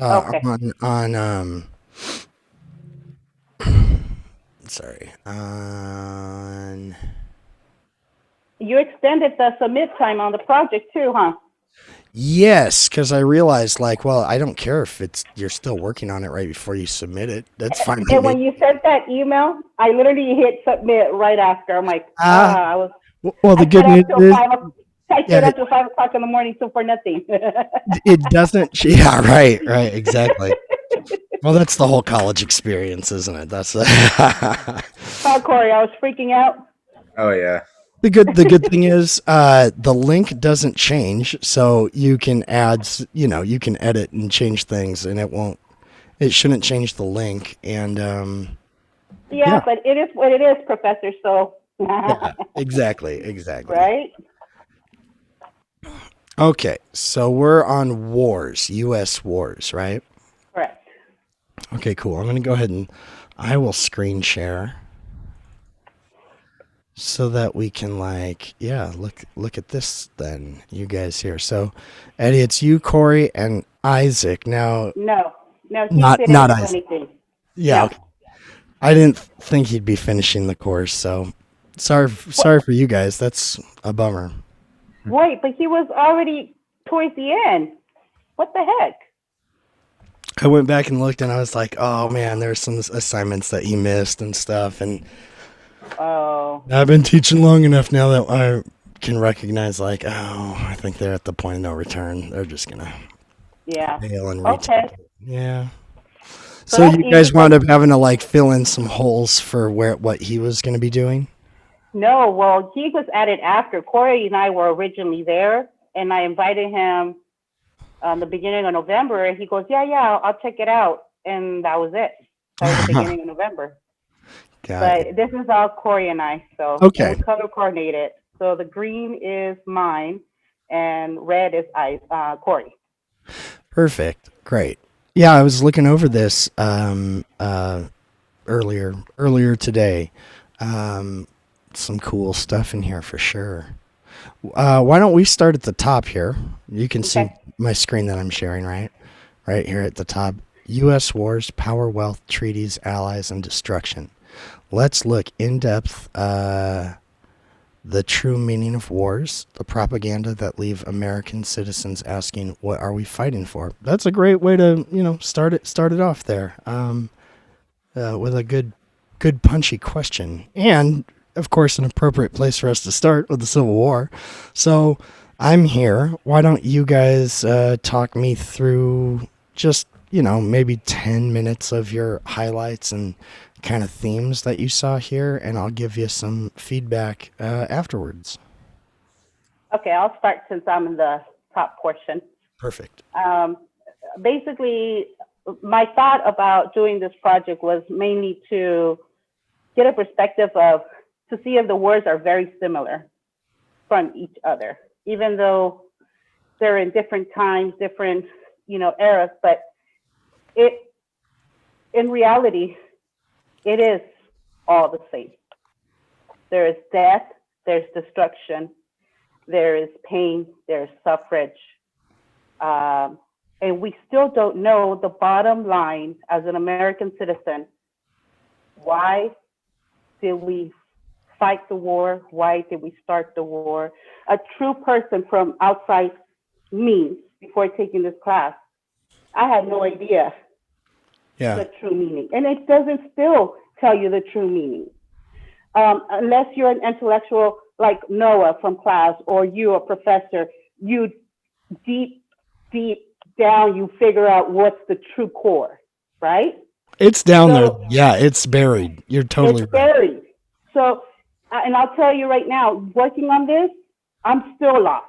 Okay. On sorry, on You extended the submit time on the project too, huh? yes, because I realized like, well, I don't care if it's you're still working on it right before you submit it. That's fine with And me. when you sent that email, I literally hit submit right after. I'm like, Ah, well, I the good stayed news up till is, 5. I stayed yeah, up till 5 o'clock in the morning, so for nothing. it doesn't. Yeah, right, right, exactly. Well, that's the whole college experience, isn't it? That's Oh, Corey, I was freaking out. Oh yeah. the good thing is the link doesn't change, so you can add, you can edit and change things, and it shouldn't change the link. And Yeah, yeah, but it is what it is, Professor. So, yeah, exactly, exactly. right? Okay, so we're on wars, U.S. wars, right? Correct. Okay, cool. I'm gonna go ahead and I will screen share so that we can yeah, look at this then, you guys here. So, Eddie, it's you, Corey, and Isaac. Now, No, no, he didn't not do Isaac. anything. Yeah, No. okay. I didn't think he'd be finishing the course, so What? sorry for you guys. That's a bummer. Wait, but he was already towards the end. What the heck? I went back and looked, and I was like, oh man, there's some assignments that he missed and stuff, and Oh, I've been teaching long enough now that I can recognize, like, oh, I think they're at the point of no return. They're just gonna yeah. fail and retake Okay. it. Yeah. So So that's you easy. guys wound up having to like fill in some holes for what he was going to be doing. No, well, he was at it after. Corey and I were originally there, and I invited him the beginning of November, and he goes, "Yeah, yeah, I'll check it out," and that was it. That was the beginning of November. Got it. But this is all Corey and I, so and we Okay. color coordinated. So the green is mine, and red is Corey. Perfect. Great. Yeah, I was looking over this earlier today. Um, some cool stuff in here for sure. Why don't we start at the top here? You can see Okay. my screen that I'm sharing, right? Right here at the top. U.S. wars, power, wealth, treaties, allies, and destruction. Let's look in depth. The true meaning of wars, the propaganda that leave American citizens asking, "What are we fighting for?" That's a great way to start it off there with a good punchy question, and of course an appropriate place for us to start with the Civil War. So I'm here. Why don't you guys talk me through just maybe 10 minutes of your highlights and kind of themes that you saw here, and I'll give you some feedback afterwards. Okay, I'll start since I'm in the top portion. Perfect. Um, Basically, my thought about doing this project was mainly to get a perspective of to see if the words are very similar from each other, even though they're in different times, different eras. But it in reality, it is all the same. There is death, there's destruction, there is pain, there's suffrage, and we still don't know the bottom line as an American citizen. Why did we fight the war? Why did we start the war? A true person from outside me, before taking this class, I had no idea Yeah. the true meaning. And it doesn't still tell you the true meaning. Unless you're an intellectual like Noah from class or you a professor, you deep, deep down, you figure out what's the true core, right? It's down there. So Yeah, it's buried. You're it's totally right. buried. So, and I'll tell you right now, working on this, I'm still lost.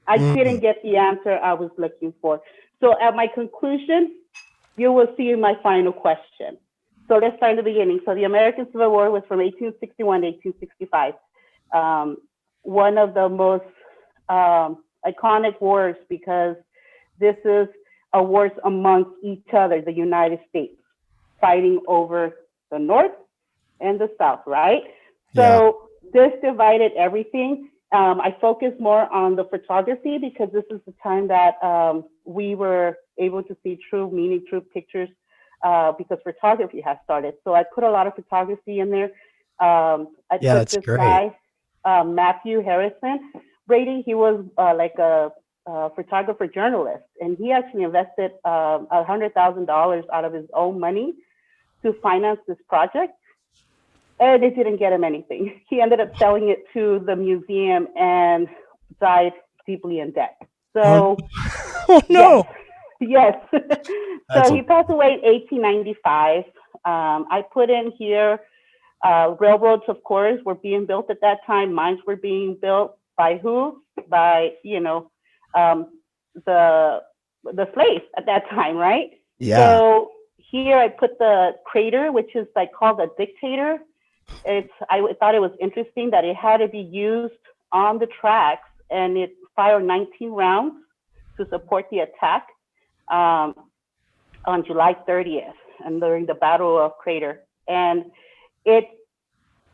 I didn't Mm, get the answer I was looking for. So at my conclusion, you will see in my final question. So let's start at the beginning. So the American Civil War was from 1861 to 1865. Um, One of the most iconic wars because this is a wars amongst each other, the United States, fighting over the North and the South, right? yeah. So this divided everything. I focused more on the photography because this is the time that we were able to see true meaning, true pictures, because photography has started. So I put a lot of photography in there. I Yeah, took that's this great. guy, Matthew Harrison Brady. He was like a photographer journalist, and he actually invested $100,000 out of his own money to finance this project, and it didn't get him anything. He ended up selling it to the museum and died deeply in debt. Oh, So oh yes, no. yes. That's So a he passed away in 1895. I put in here railroads, of course, were being built at that time. Mines were being built by who? By um, the slaves at that time, right? yeah. So here I put the crater, which is like called a dictator. I thought it was interesting that it had to be used on the tracks, and it fired 19 rounds to support the attack um, on July 30th and during the Battle of Crater. And it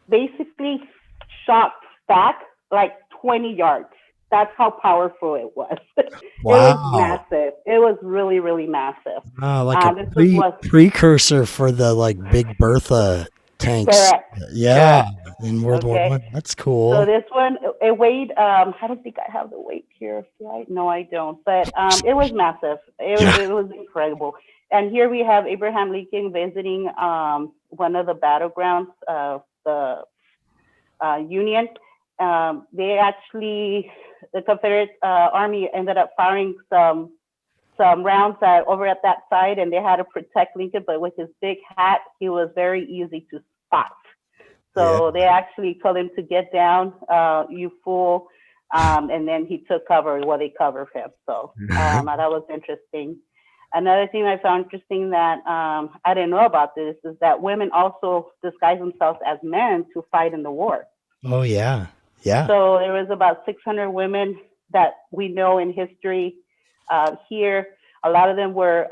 basically shot back like 20 yards. That's how powerful it was. It was Wow. massive. It was really, really massive. Like a This was what precursor for the like Big Bertha tanks. correct, Yeah, correct. in World War Okay. One. That's So cool. this one, it weighed, I don't think I have the weight here, right? No, I don't. But it was massive. Yeah. It was incredible. And here we have Abraham Lincoln visiting one of the battlegrounds of the Union. They actually, the Confederate Army ended up firing some rounds over at that side, and they had to protect Lincoln. But with his big hat, he was very easy to spot. Yeah. So they actually told him to get down, you fool. And then he took cover while they covered him. So that was interesting. Another thing I found interesting that I didn't know about this is that women also disguise themselves as men to fight in the war. Oh yeah. Yeah. So there was about 600 women that we know in history here. A lot of them were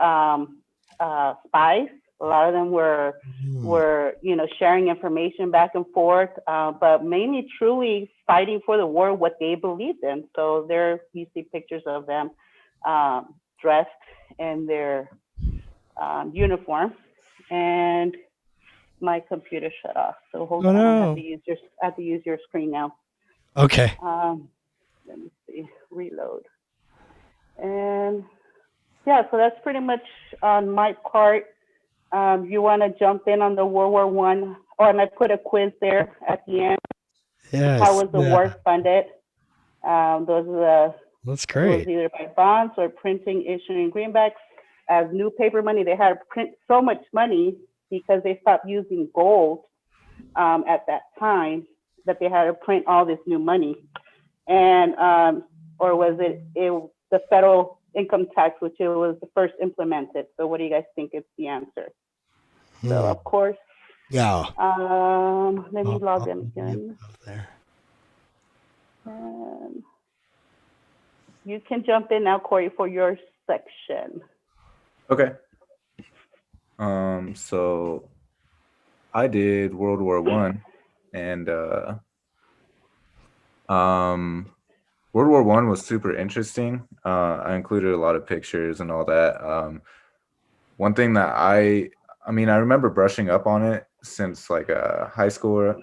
spies. A lot of them were Mm. sharing information back and forth, but mainly truly fighting for the war, what they believed in. So there you see pictures of them dressed in their uniform, and my computer shut off. So hold Oh on, no. I have to use your screen now. Okay. Let me see, reload. And yeah, so that's pretty much on my part. You want to jump in on the World War One, or and I put a quiz there at the end. How Yes. was the Yeah. war funded? Those are That's it was great. either by bonds or printing, issuing greenbacks. As new paper money, they had to print so much money because they stopped using gold at that time that they had to print all this new money. And or was it the federal income tax, which it was the first implemented? So what do you guys think is the answer? So Hmm. of course, Yeah. let me log in Yep, again. there. And you can jump in now, Corey, for your section. Okay. So I did World War One, and World War One was super interesting. I included a lot of pictures and all that. One thing that I mean, I remember brushing up on it since like high school,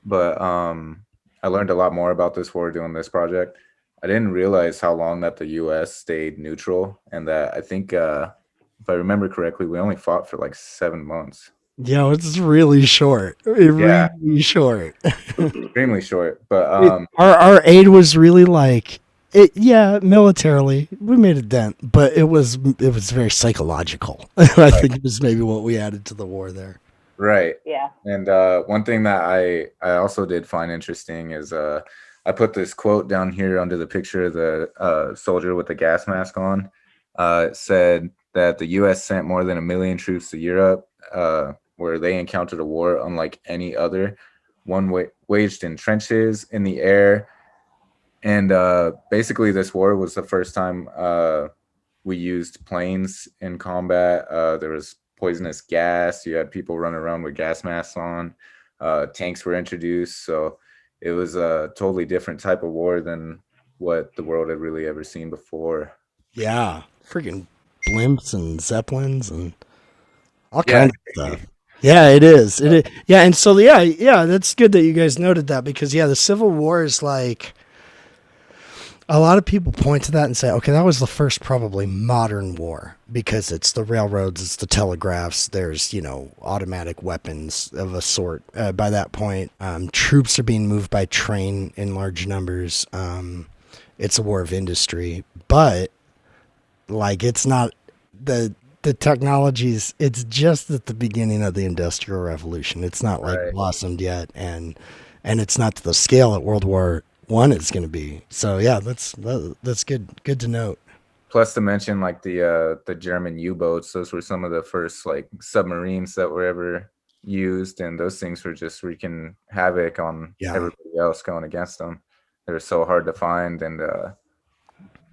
but I learned a lot more about this war doing this project. I didn't realize how long that the U.S. stayed neutral, and that I think, if I remember correctly, we only fought for like 7 months. Yeah, it's really short. Yeah, Really short. extremely short. But Our aid was really like it. Yeah, militarily we made a dent, but it was very psychological. I think it was maybe what we added to the war there. right. Yeah. And one thing that I also did find interesting is I put this quote down here under the picture of the soldier with the gas mask on. It said that the U.S. sent more than 1 million troops to Europe, where they encountered a war unlike any other, one waged in trenches, in the air, and basically this war was the first time we used planes in combat. There was poisonous gas. You had people running around with gas masks on. Tanks were introduced. So it was a totally different type of war than what the world had really ever seen before. Yeah, freaking blimps and zeppelins and all Yeah, kinds of stuff. Yeah, it is. It is. Yeah, and so yeah, that's good that you guys noted that because yeah, the Civil War is like a lot of people point to that and say, okay, that was the first probably modern war because it's the railroads, it's the telegraphs, there's, automatic weapons of a sort. By that point, troops are being moved by train in large numbers. It's a war of industry, but like it's not the technologies, it's just at the beginning of the Industrial Revolution. It's not like right. blossomed yet, and it's not to the scale that World War I is going to be. So yeah, that's good to note. Plus to mention like the German U-boats, those were some of the first like submarines that were ever used, and those things were just wreaking havoc on Yeah, everybody else going against them. They were so hard to find, and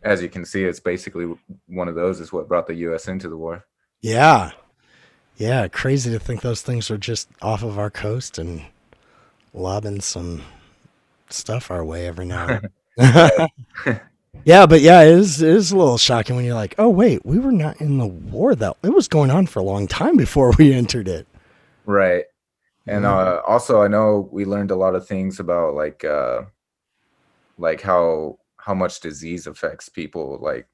as you can see, it's basically one of those is what brought the U.S. into the war. yeah, yeah. Crazy to think those things are just off of our coast and lobbing some stuff our way every now and then. Yeah, but yeah, it is a little shocking when you're like, oh wait, we were not in the war though. It was going on for a long time before we entered it. Right. And Yeah. also, I know we learned a lot of things about like how much disease affects people. Like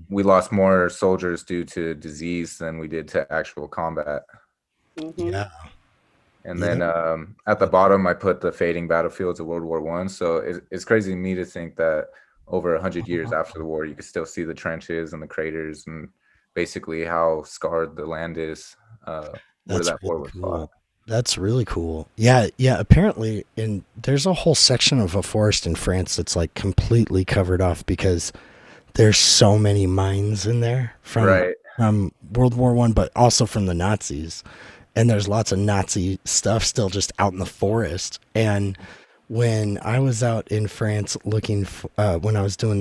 we lost more soldiers due to disease than we did to actual combat. Hmm. Yeah. And Yeah. then at the bottom, I put the fading battlefields of World War One. So it's crazy to me to think that over 100 years after the war, you could still see the trenches and the craters and basically how scarred the land is where That's that war really was fought. cool. That's really cool. Yeah, yeah. Apparently, there's a whole section of a forest in France that's like completely covered off because there's so many mines in there from Right. World War I, but also from the Nazis. And there's lots of Nazi stuff still just out in the forest. And when I was out in France when I was doing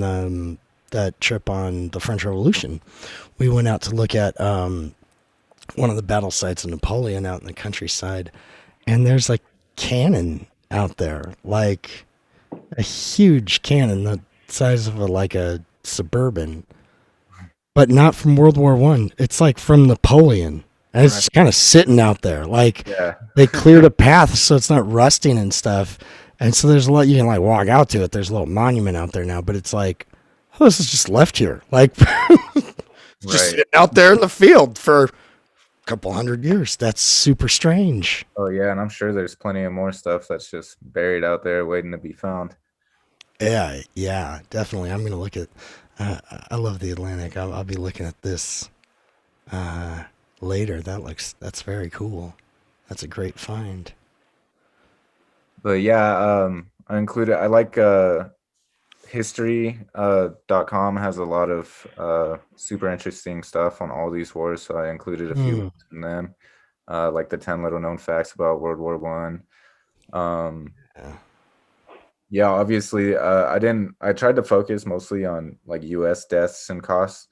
that trip on the French Revolution, we went out to look at one of the battle sites of Napoleon out in the countryside, and there's like cannon out there, like a huge cannon the size of like a suburban, but not from World War I. It's like from Napoleon. And it's Right. just kind of sitting out there. Like Yeah. they cleared a path so it's not rusting and stuff. And so there's a lot you can like walk out to it. There's a little monument out there now, but it's like, oh, this is just left here. Like just Right. sitting out there in the field for a couple hundred years. That's super strange. Oh yeah, and I'm sure there's plenty of more stuff that's just buried out there waiting to be found. Yeah, yeah, definitely. I'm gonna look at. I love the Atlantic. I'll be looking at this uh, later. That's very cool. That's a great find. But yeah, I like history .com has a lot of super interesting stuff on all these wars, so I included a few Hmm. links in them, like the 10 little known facts about World War One. Yeah. Yeah, obviously, I tried to focus mostly on like US deaths and costs,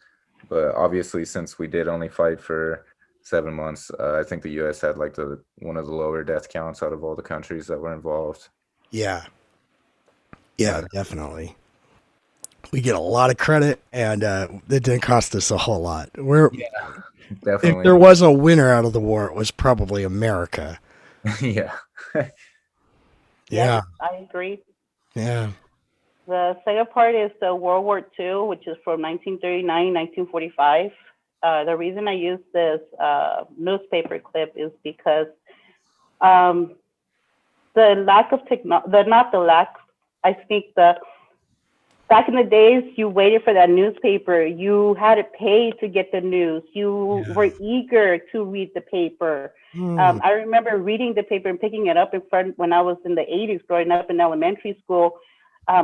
but obviously since we did only fight for 7 months, I think the US had like the one of the lower death counts out of all the countries that were involved. Yeah, yeah, Uh, definitely. We get a lot of credit, and it didn't cost us a whole lot. yeah, If definitely. there was a winner out of the war, it was probably America. Yeah. Yeah, Yes, I agree. yeah. The second part is the World War II, which is from 1939, 1945. The reason I use this newspaper clip is because um, the lack of not the lack, I think back in the days, you waited for that newspaper. You had to pay to get the news. You Yeah. were eager to read the paper. Hmm. I remember reading the paper and picking it up in front when I was in the 80s, growing up in elementary school,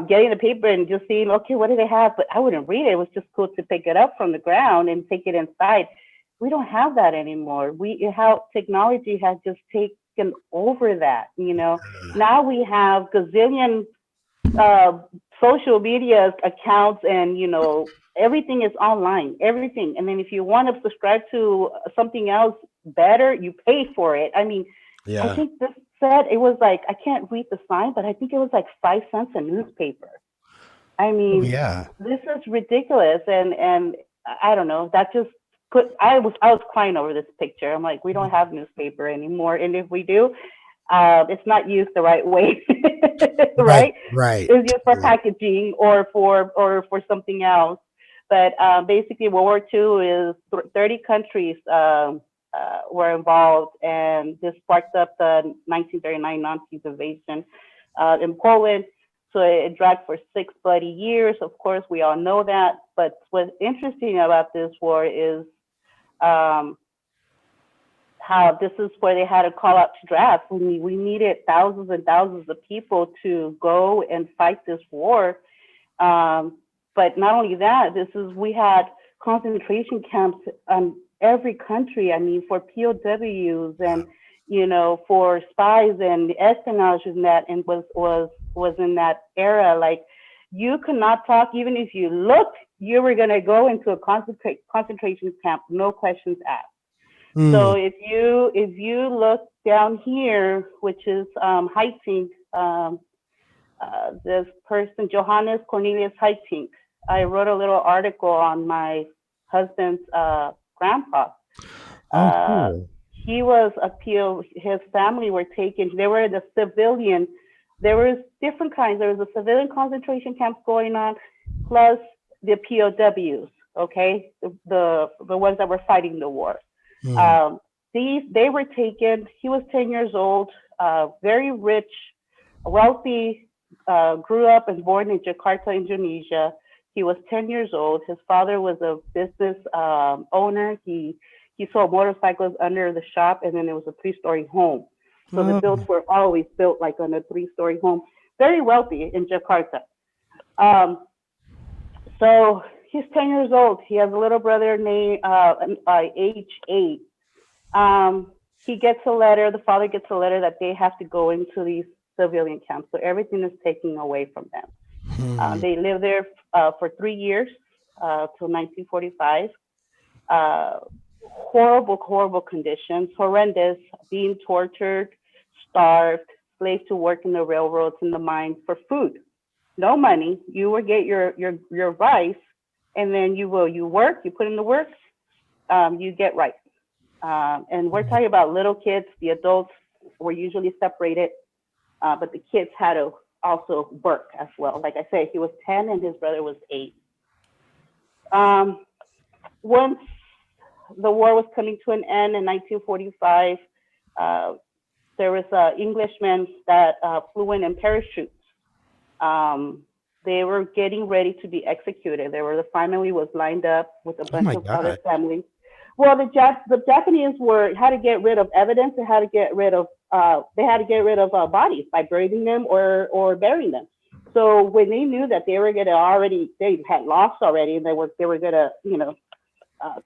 getting the paper and just seeing, okay, what do they have? But I wouldn't read it. It was just cool to pick it up from the ground and take it inside. We don't have that anymore. How technology has just taken over that. Now we have gazillion uh, social media accounts, and everything is online, everything. And then if you want to subscribe to something else better, you pay for it. I mean, I Yeah. think this said it was like, I can't read the sign, but I think it was like 5 cents a newspaper. I Oh, mean, yeah. this is ridiculous. And I don't know. That just I was crying over this picture. I'm like, we don't have newspaper anymore, and if we do, it's not used the right way, Right, right? right. It's used for Totally. packaging or for something else. But basically, World War II is 30 countries were involved, and this sparked up the 1939 Nazis invasion in Poland. So it dragged for 6 bloody years. Of course, we all know that. But what's interesting about this war is um, how this is where they had to call out to draft. We needed thousands and thousands of people to go and fight this war. But not only that, we had concentration camps in every country. I mean, for POWs and for spies and espionage and that, and was in that era. Like, you could not talk, even if you looked, you were gonna go into a concentration camp, no questions asked. So Mm. if you look down here, which is Haitink, this person, Johannes Cornelius Haitink, I wrote a little article on my husband's grandpa. Oh, Uh, cool. he was appealed. His family were taken. They were the civilian. There was different kinds. There was a civilian concentration camps going on, plus the POWs. Okay, the ones that were fighting the war. Mm. Um, they were taken. He was 10 years old, very rich, wealthy. Grew up and born in Jakarta, Indonesia. He was 10 years old. His father was a business owner. He sold motorcycles under the shop, and then it was a 3-story home. So the builds Oh. were always built like on a 3-story home. Very wealthy in Jakarta. Um, so he's 10 years old. He has a little brother named age 8. He gets a letter. The father gets a letter that they have to go into these civilian camps. So everything is taken away from them. Hmm. They lived there for 3 years till 1945. Horrible, horrible conditions, horrendous, being tortured, starved, slaves to work in the railroads and the mines for food. No money. You will get your rice, and then you work, you put in the work, you get rice. And we're talking about little kids. The adults were usually separated, but the kids had to also work as well. Like I said, he was 10 and his brother was 8. Once the war was coming to an end in 1945, there was an Englishman that flew in parachutes. They were getting ready to be executed. The family was lined up with a Oh bunch my of other God. families. Well, the Japanese had to get rid of evidence. They had to get rid of bodies by burying them or burying them. So when they knew that they had lost already, and they were gonna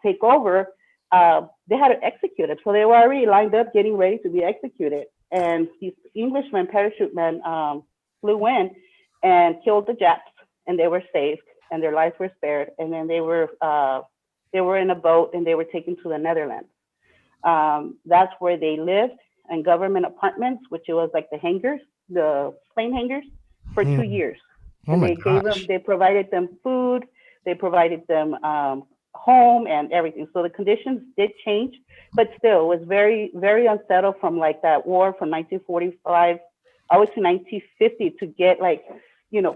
take over, they had to execute it. So they were already lined up, getting ready to be executed. And these Englishmen, parachute men, flew in and killed the Japs, and they were saved, and their lives were spared. And then they were in a boat, and they were taken to the Netherlands. That's where they lived in government apartments, which it was like the hangars, the plane hangars, for 2 Hmm. years. Oh And my gosh. they provided them food, they provided them home and everything. So the conditions did change, but still it was very, very unsettled from like that war from 1945 always to 1950 to get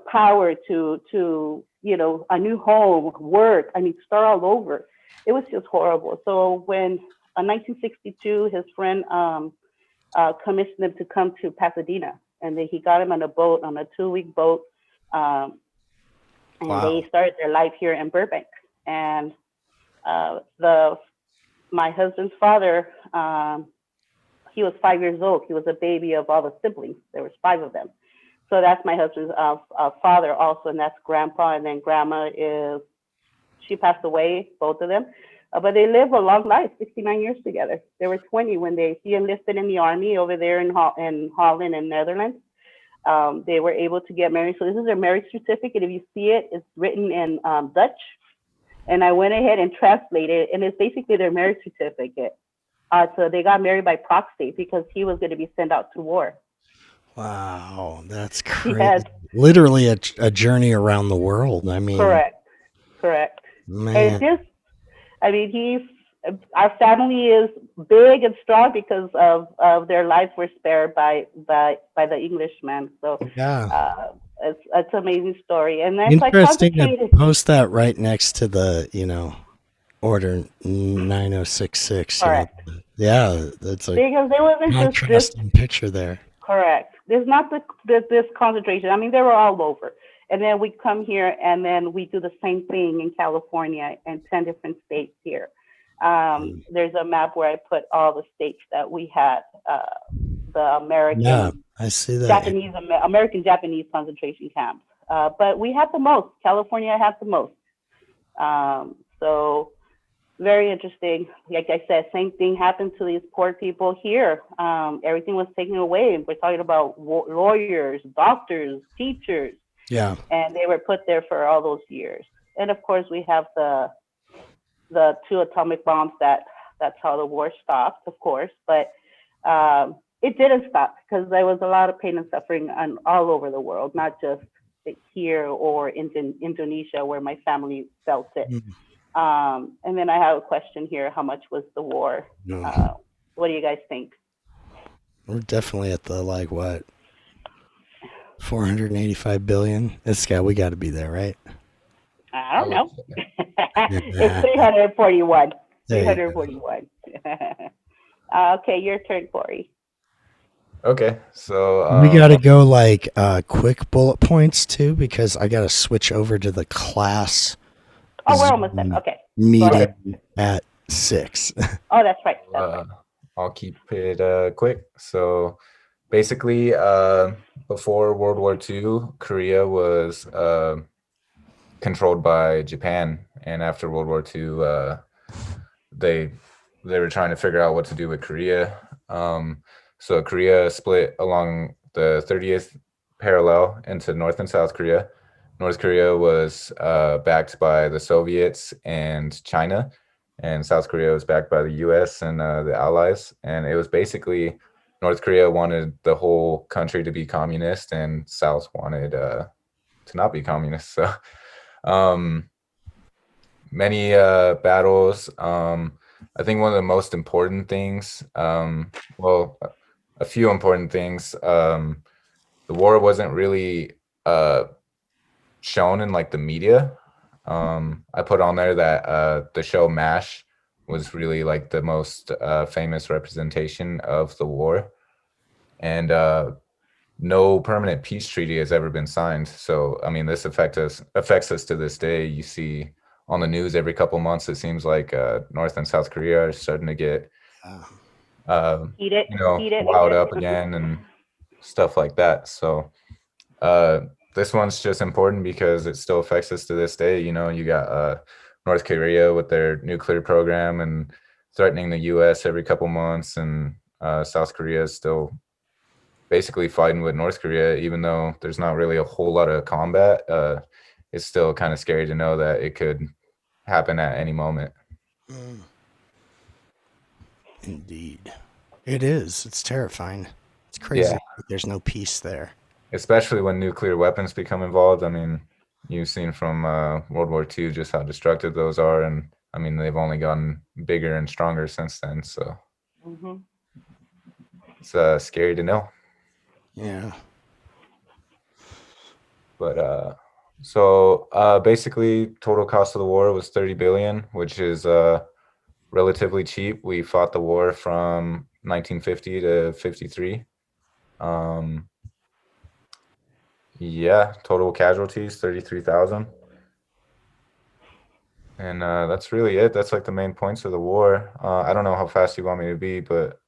power to a new home, work. I mean, start all over. It was just horrible. So when in 1962, his friend commissioned him to come to Pasadena, and then he got him on a boat, on a 2-week boat, and Wow. they started their life here in Burbank. And my husband's father, he was 5 years old. He was a baby of all the siblings. There was 5 of them. So that's my husband's father also, and that's grandpa. And then grandma she passed away, both of them. But they lived a long life, 69 years together. They were 20 when he enlisted in the army over there in Holland and Netherlands. They were able to get married. So this is their marriage certificate. If you see it, it's written in Dutch. And I went ahead and translated it, and it's basically their marriage certificate. So they got married by proxy because he was going to be sent out to war. Wow. That's He crazy. had, Literally a journey around the world. I mean, correct. And man. I mean, our family is big and strong because of their lives were spared by the Englishman. So Yeah. it's an amazing story. And that's like Interesting to concentrated. post that right next to the, order 9066, Correct. Yeah, that's a Because there wasn't just this. contrasting picture there. Correct. There's not this concentration. I mean, they were all over. And then we come here and then we do the same thing in California and 10 different states here. There's a map where I put all the states that we had, the Yeah, I see that. American Japanese concentration camps. But we had the most. California had the most. So very interesting. Like I said, same thing happened to these poor people here. Everything was taken away. We're talking about lawyers, doctors, teachers, Yeah. and they were put there for all those years. And of course, we have the 2 atomic bombs. That's how the war stopped, of course. But it didn't stop because there was a lot of pain and suffering all over the world, not just here or in Indonesia, where my family felt it. And then I have a question here. How much was the war? No. What do you guys think? We're definitely at the, 485 billion. We got to be there, right? I don't know. Yeah. It's 341. There you go. 341. Okay, your turn, Corey. Okay, so We got to go quick bullet points too, because I got to switch over to the class Oh, we're almost done. Okay. meeting at 6. Oh, that's right. That's right. I'll keep it quick. So basically, before World War II, Korea was controlled by Japan, and after World War II, they were trying to figure out what to do with Korea. So Korea split along the 30th parallel into North and South Korea. North Korea was backed by the Soviets and China, and South Korea was backed by the US and the Allies. And it was basically North Korea wanted the whole country to be communist, and South wanted to not be communist. So many battles. I think one of the most important things, a few important things. The war wasn't really shown in the media. I put on there that the show MASH was really the most famous representation of the war, and no permanent peace treaty has ever been signed. So I mean, this affects us to this day. You see on the news every couple months, it seems like North and South Korea are starting to get wild up again and stuff like that. So this one's just important because it still affects us to this day. You got North Korea with their nuclear program and threatening the US every couple months, and South Korea is still basically fighting with North Korea, even though there's not really a whole lot of combat. It's still kind of scary to know that it could happen at any moment. Indeed. It is. It's terrifying. It's crazy. Yeah. There's no peace there. Especially when nuclear weapons become involved. I mean, you've seen from World War II just how destructive those are. And I mean, they've only gotten bigger and stronger since then. So it's scary to know. Yeah. But basically, total cost of the war was 30 billion, which is relatively cheap. We fought the war from 1950 to 53. Yeah, total casualties 33,000. And that's really it. That's the main points of the war. I don't know how fast you want me to be, but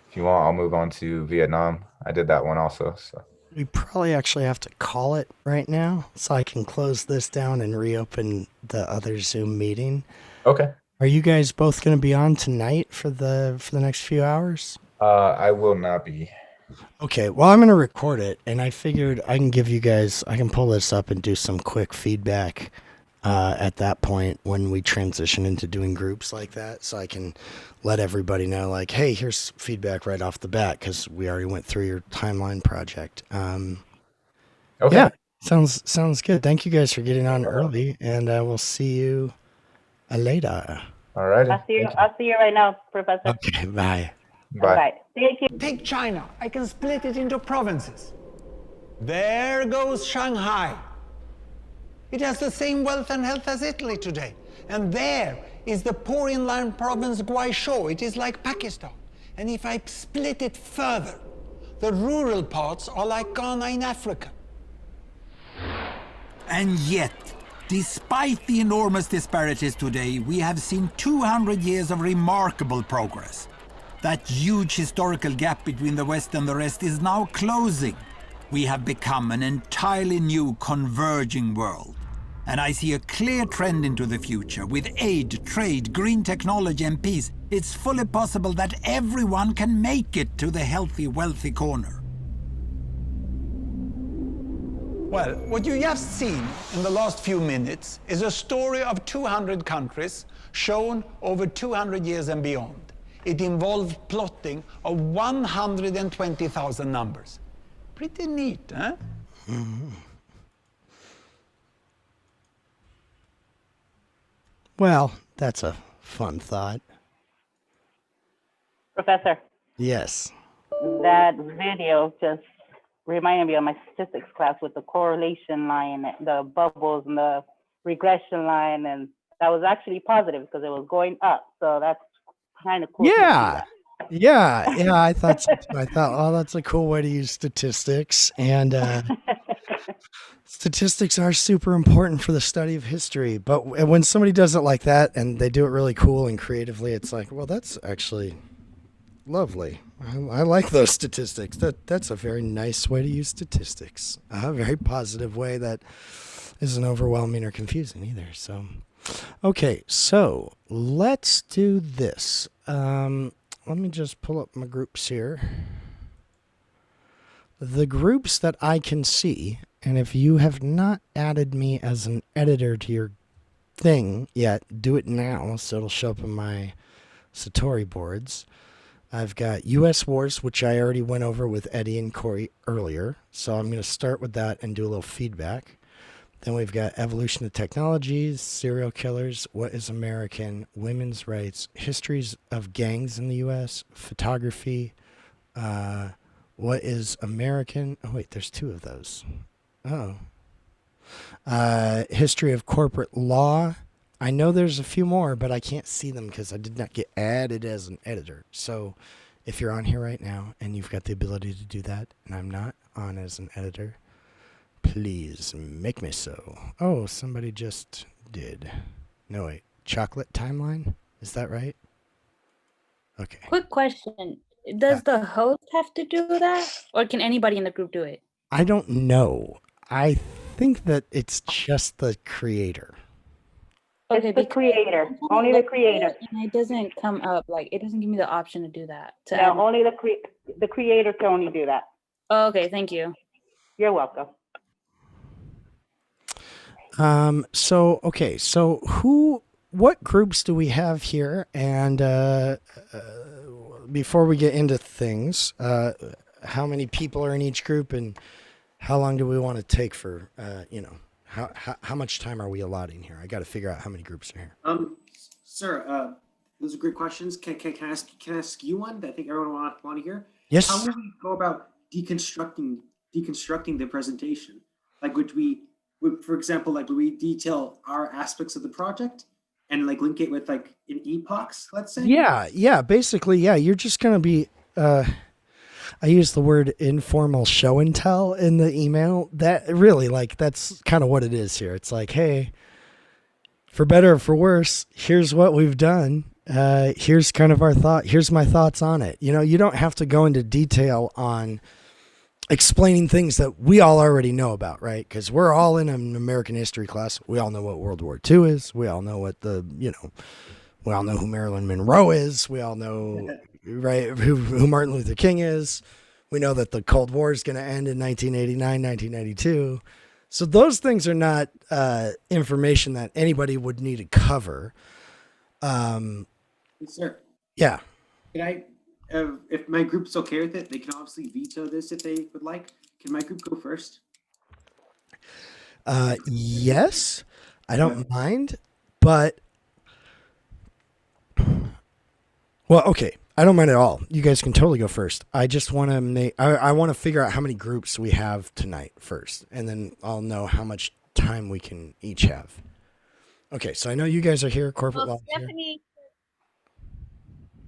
if you want, I'll move on to Vietnam. I did that one also. So We probably actually have to call it right now so I can close this down and reopen the other Zoom meeting. okay. Are you guys both going to be on tonight for the next few hours? I will not be. Okay, well, I'm going to record it, and I figured I can pull this up and do some quick feedback at that point when we transition into doing groups like that, so I can let everybody know, hey, here's feedback right off the bat, because we already went through your timeline project. Okay. Yeah, sounds good. Thank you guys for getting on early, and we'll see you later. All righty. I'll see you right now, Professor. Okay, bye. Bye. Bye. Thank you. Take China. I can split it into provinces. There goes Shanghai. It has the same wealth and health as Italy today. And there is the poor inland province Guizhou. It is like Pakistan. And if I split it further, the rural parts are like Ghana in Africa. And yet, despite the enormous disparities today, we have seen 200 years of remarkable progress. That huge historical gap between the West and the rest is now closing. We have become an entirely new converging world. And I see a clear trend into the future. With aid, trade, green technology and peace, it's fully possible that everyone can make it to the healthy, wealthy corner. Well, what you have seen in the last few minutes is a story of 200 countries shown over 200 years and beyond. It involved plotting of 120,000 numbers. Pretty neat, huh? Well, that's a fun thought. Professor, Yes. that video just reminded me of my statistics class with the correlation line, the bubbles and the regression line. And that was actually positive because it was going up. So that's kind of cool. to see Yeah. that. Yeah, I thought so too. I thought, oh, that's a cool way to use statistics. And statistics are super important for the study of history. But when somebody does it like that and they do it really cool and creatively, it's like, well, that's actually lovely. I like those statistics. That's a very nice way to use statistics. A very positive way that isn't overwhelming or confusing either. So, okay, so let's do this. Let me just pull up my groups here. The groups that I can see, and if you have not added me as an editor to your thing yet, do it now so it'll show up in my Satori boards. I've got U.S. wars, which I already went over with Eddie and Corey earlier. So I'm going to start with that and do a little feedback. Then we've got evolution of technologies, serial killers, what is American, women's rights, histories of gangs in the U.S., photography, what is American. Oh, wait, there's two of those. Oh. History of corporate law. I know there's a few more, but I can't see them because I did not get added as an editor. So if you're on here right now and you've got the ability to do that, and I'm not on as an editor, please make me so. Oh, somebody just did. No, wait. Chocolate timeline? Is that right? Okay. Quick question. Does the host have to do that? Or can anybody in the group do it? I don't know. I think that it's just the creator. Okay, It's the because creator, I'm trying only to the look creator. at it and it doesn't come up, like, it doesn't give me the option to do that. To No, add. only the creator can only do that. Oh, okay, thank you. You're welcome. So what groups do we have here? And before we get into things, how many people are in each group, and how long do we want to take for, how much time are we allotting here? I got to figure out how many groups are here. Sir, those are great questions. Can I ask you one that I think everyone want to hear? Yes. How would we go about deconstructing the presentation? Like, for example, would we detail our aspects of the project and link it with an epochs, let's say? Yeah. Basically, yeah. You're just gonna be. I use the word informal show and tell in the email. That really, that's kind of what it is here. It's like, hey, for better or for worse, here's what we've done. Here's kind of our thought. Here's my thoughts on it. You don't have to go into detail on explaining things that we all already know about, right? Because we're all in an American history class. We all know what World War II is. We all know we all know who Marilyn Monroe is. We all know, right, who Martin Luther King is. We know that the Cold War is going to end in 1989, 1992. So those things are not information that anybody would need to cover. Sir, Yeah. can I, if my group's okay with it, they can obviously veto this if they would like. Can my group go first? Yes, I don't mind, but Well, okay. I don't mind at all. You guys can totally go first. I just want to make. I want to figure out how many groups we have tonight first, and then I'll know how much time we can each have. Okay, so I know you guys are here. Corporate law. Well,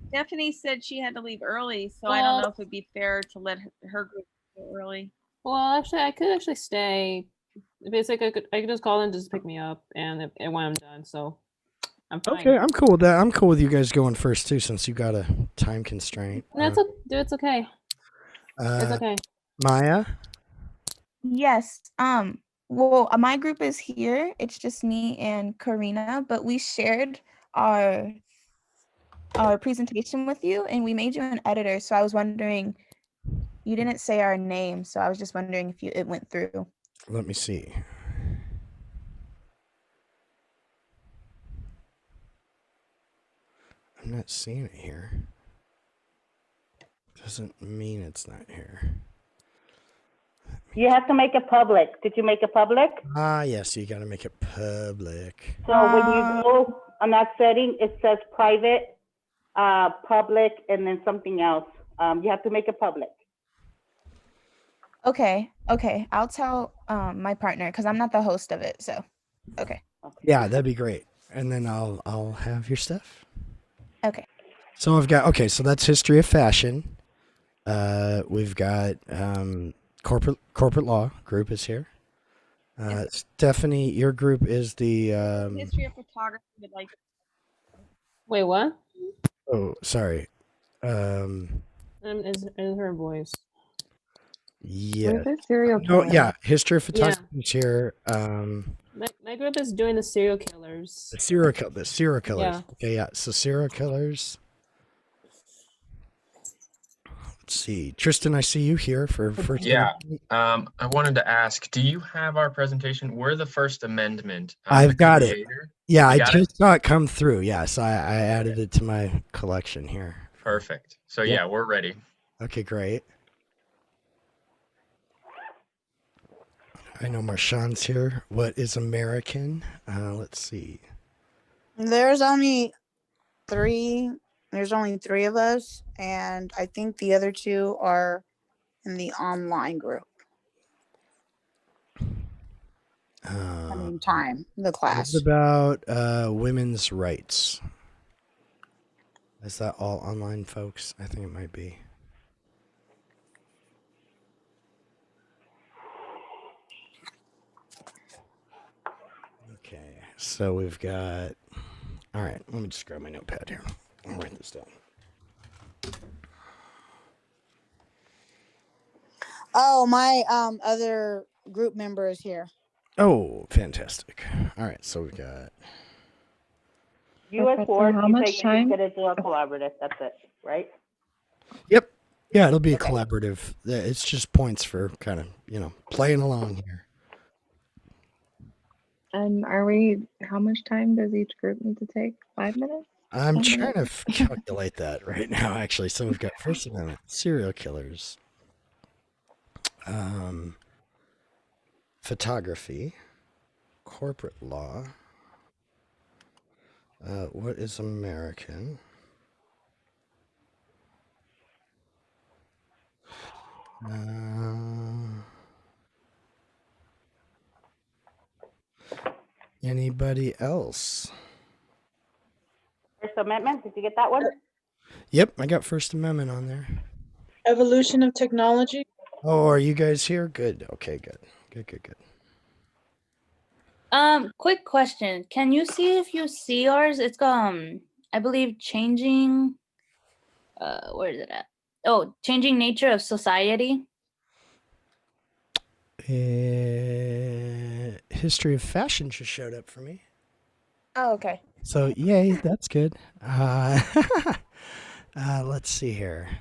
Stephanie said she had to leave early, so I don't know if it'd be fair to let her group go early. Well, actually, I could actually stay. Basically, I could just call them to just pick me up, and when I'm done, so I'm fine. Okay, I'm cool with that. I'm cool with you guys going first too, since you got a time constraint. That's it's okay. It's okay. Maya. Yes. Well, my group is here. It's just me and Karina, but we shared our presentation with you, and we made you an editor. So I was wondering, you didn't say our name, so I was just wondering if it went through. Let me see. I'm not seeing it here. Doesn't mean it's not here. You have to make it public. Did you make it public? Ah, yes, you got to make it public. So when you go on that setting, it says private, public, and then something else. You have to make it public. Okay. I'll tell my partner because I'm not the host of it. So, okay. Yeah, that'd be great. And then I'll have your stuff. Okay. So I've got so that's history of fashion. We've got corporate law group is here. Stephanie, your group is the History of photography would like. Wait, what? oh, sorry. Is her voice? Yeah. Serial No, yeah. History of photography is here. My group is doing the serial killers. The serial killers. Yeah. Okay, yeah. So serial killers. Let's see. Tristan, I see you here for first. Yeah. I wanted to ask, do you have our presentation? We're the First Amendment. I've got it. Yeah, I just saw it come through. Yeah, so I added it to my collection here. Perfect. So yeah, we're ready. Okay, great. I know Marshawn's here. What is American? Let's see. There's only three of us, and I think the other two are in the online group. The class. It's about women's rights. Is that all online, folks? I think it might be. Okay, so we've got. All right, let me just grab my notepad here. I'll write this down. Oh, my other group member is here. Oh, fantastic. All right, so we've got. U.S. Professor, Ward, how you much say time? you're going to do a collaborative. That's it, right? Yep. Yeah, it'll be a collaborative. It's just points for kind of, playing along here. How much time does each group need to take? 5 minutes? I'm trying to calculate that right now, actually. So we've got First Amendment, serial killers, photography, corporate law. What is American? Anybody else? First Amendment, did you get that one? Yep, I got First Amendment on there. Evolution of technology. Oh, are you guys here? Good. Okay, good. Good. Quick question. Can you see if you see ours? It's I believe changing where is it at? Oh, changing nature of society. History of fashion just showed up for me. Oh, okay. So yay, that's good. Let's see here.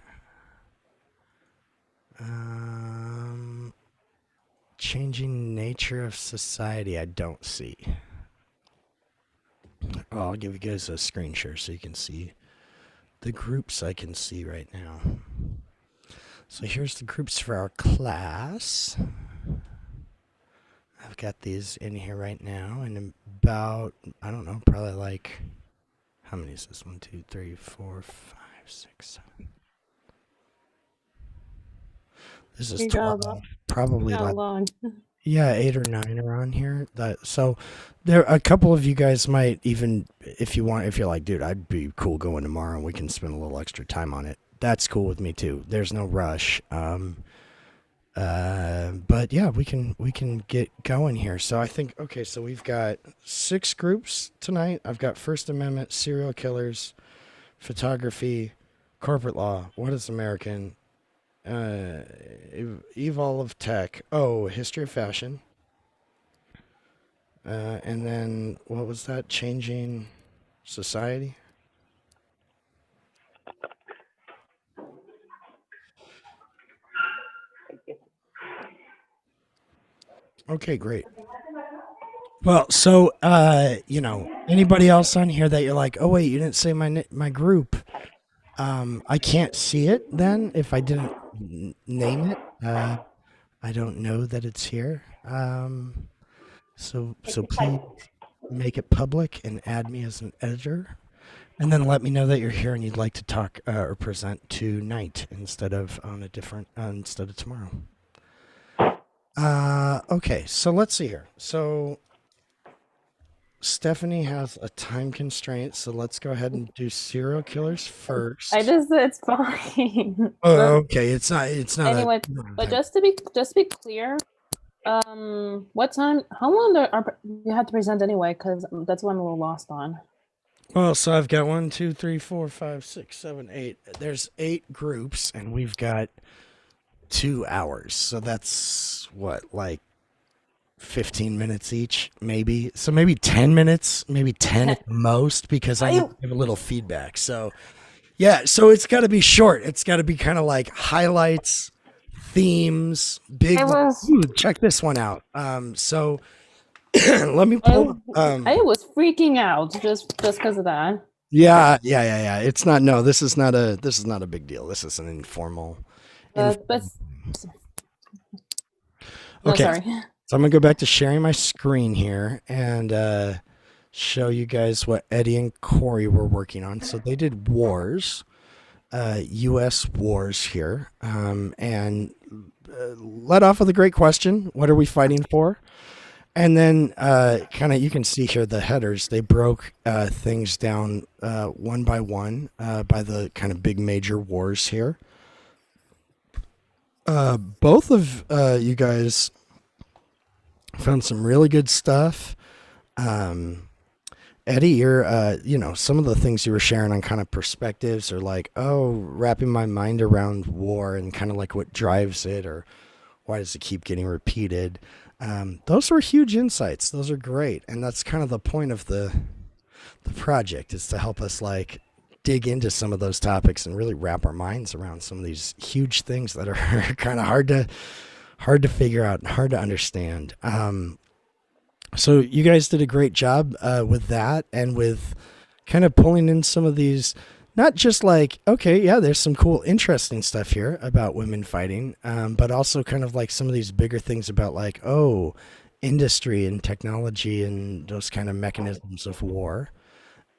Changing nature of society, I don't see. Oh, I'll give you guys a screen share so you can see the groups I can see right now. So here's the groups for our class. I've got these in here right now, and about, I don't know, probably like, how many is this? 1, 2, 3, 4, 5, 6, 7. This is We got 12. a lot. Probably Got a like, lot. yeah, 8 or 9 are on here. So there, a couple of you guys might even, if you want, if you're like, dude, I'd be cool going tomorrow and we can spend a little extra time on it. That's cool with me too. There's no rush. But yeah, we can get going here. So I think, okay, so we've got 6 groups tonight. I've got First Amendment, serial killers, photography, corporate law, what is American, evil of tech, history of fashion, and then what was that, changing society. Okay, great. Well, so anybody else on here that you're like, oh wait, you didn't say my group. I can't see it then if I didn't name it. I don't know that it's here. So please make it public and add me as an editor, and then let me know that you're here and you'd like to talk or present tonight instead of tomorrow. Okay, so let's see here. So Stephanie has a time constraint, so let's go ahead and do serial killers first. It's fine. Okay, it's not anyway, but just to be clear, what time, how long you had to present anyway? Because that's what I'm a little lost on. Well, so I've got 1, 2, 3, 4, 5, 6, 7, 8. There's 8 groups, and we've got 2 hours. So that's what, like 15 minutes each, maybe. So maybe 10 minutes, maybe 10 at most, because I need to give a little feedback. So yeah, so it's got to be short. It's got to be kind of like highlights, themes, big. Check this one out. So let me pull. I was freaking out just because of that. Yeah. It's not. No, this is not a big deal. This is an informal. But okay. Sorry. So I'm gonna go back to sharing my screen here and show you guys what Eddie and Corey were working on. So they did wars, U.S. wars here, and led off with a great question: what are we fighting for? And then kind of, you can see here the headers. They broke things down one by one by the kind of big major wars here. Both of you guys found some really good stuff. Eddie, you're, some of the things you were sharing on kind of perspectives are like, wrapping my mind around war and kind of like what drives it, or why does it keep getting repeated? Those were huge insights. Those are great. And that's kind of the point of the project, is to help us like dig into some of those topics and really wrap our minds around some of these huge things that are kind of hard to figure out and hard to understand. So you guys did a great job with that, and with kind of pulling in some of these, not just like, okay, yeah, there's some cool, interesting stuff here about women fighting, but also kind of like some of these bigger things about like, industry and technology and those kind of mechanisms of war.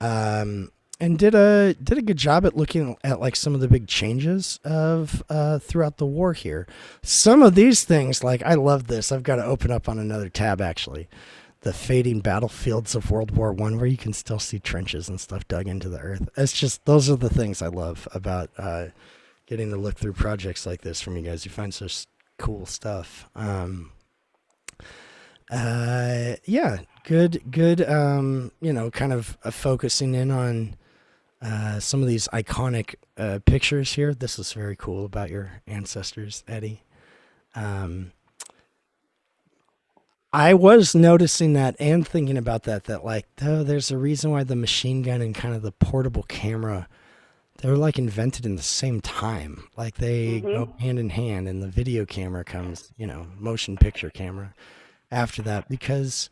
And did a good job at looking at like some of the big changes of throughout the war here. Some of these things, like, I love this. I've got to open up on another tab actually. The fading battlefields of World War I, where you can still see trenches and stuff dug into the earth. It's just, those are the things I love about getting to look through projects like this from you guys. You find such cool stuff. Yeah, good. Kind of focusing in on some of these iconic pictures here. This is very cool about your ancestors, Eddie. I was noticing that and thinking about that like, there's a reason why the machine gun and kind of the portable camera, they're like invented in the same time. Like they go hand in hand, and the video camera comes, motion picture camera after that, because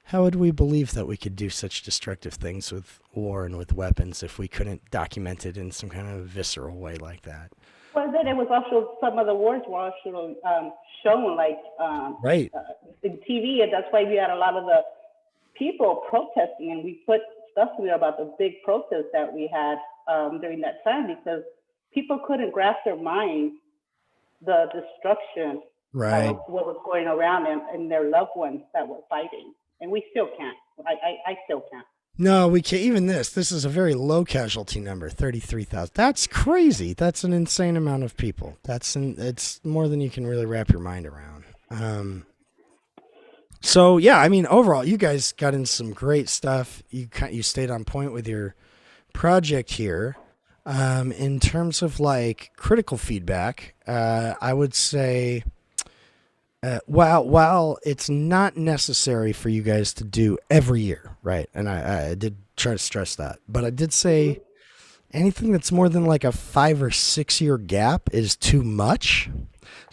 how would we believe that we could do such destructive things with war and with weapons if we couldn't document it in some kind of visceral way like that? Well, then it was also, some of the wars were also shown like right in TV, and that's why we had a lot of the people protesting, and we put stuff there about the big protests that we had during that time because people couldn't grasp their minds the destruction Right. of what was going around and their loved ones that were fighting. And we still can't. I still can't. No, we can't. Even this is a very low casualty number, 33,000. That's crazy. That's an insane amount of people. It's more than you can really wrap your mind around. So yeah, I mean, overall, you guys got in some great stuff. You stayed on point with your project here. In terms of like critical feedback, I would say, while it's not necessary for you guys to do every year, right? And I did try to stress that, but I did say anything that's more than like a 5 or 6 year gap is too much.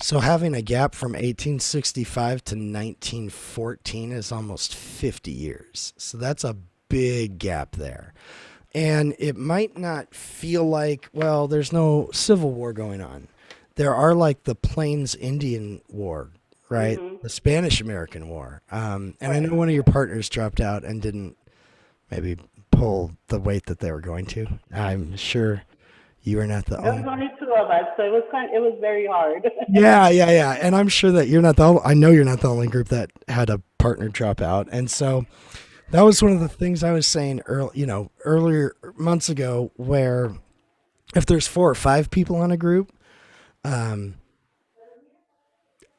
So having a gap from 1865 to 1914 is almost 50 years. So that's a big gap there. And it might not feel like, well, there's no Civil War going on. There are like the Plains Indian War, right? The Spanish-American War. And I know one of your partners dropped out and didn't maybe pull the weight that they were going to. I'm sure you were not the There only. was only 2 of us, so it was very hard. Yeah. And I'm sure that you're not I know you're not the only group that had a partner drop out. And so that was one of the things I was saying earlier months ago, where if there's 4 or 5 people on a group,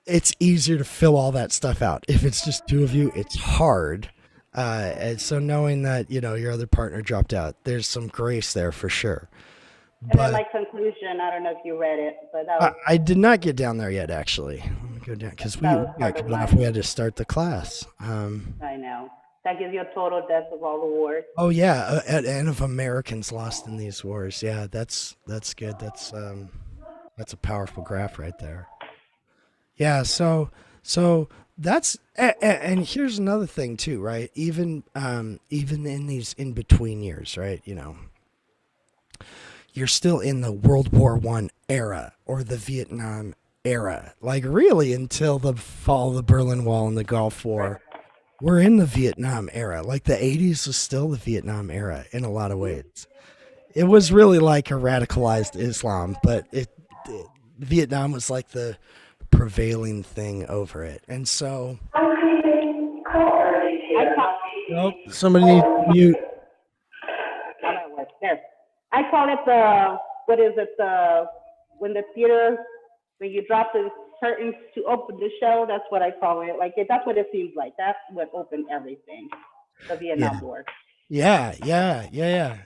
it's easier to fill all that stuff out. If it's just 2 of you, it's hard. And so knowing that, your other partner dropped out, there's some grace there for sure. And then my conclusion, I don't know if you read it, but that was, I did not get down there yet, actually. Let me go down because we That was got part of cut off. mine. We had to start the class. I know. That gives you a total death of all the wars. Oh yeah, and of Americans lost in these wars. Yeah, that's good. That's a powerful graph right there. Yeah, so that's and here's another thing too, right? Even in these in between years, right? You're still in the World War I era or the Vietnam era, like really until the fall of the Berlin Wall and the Gulf War. We're in the Vietnam era. Like the 80s was still the Vietnam era in a lot of ways. It was really like a radicalized Islam, but Vietnam was like the prevailing thing over it. And so somebody needs to mute. There. I call it when the theater, when you drop the curtains to open the show, that's what I call it. Like that's what it seems like. That's what opened everything. The Vietnam War. Yeah,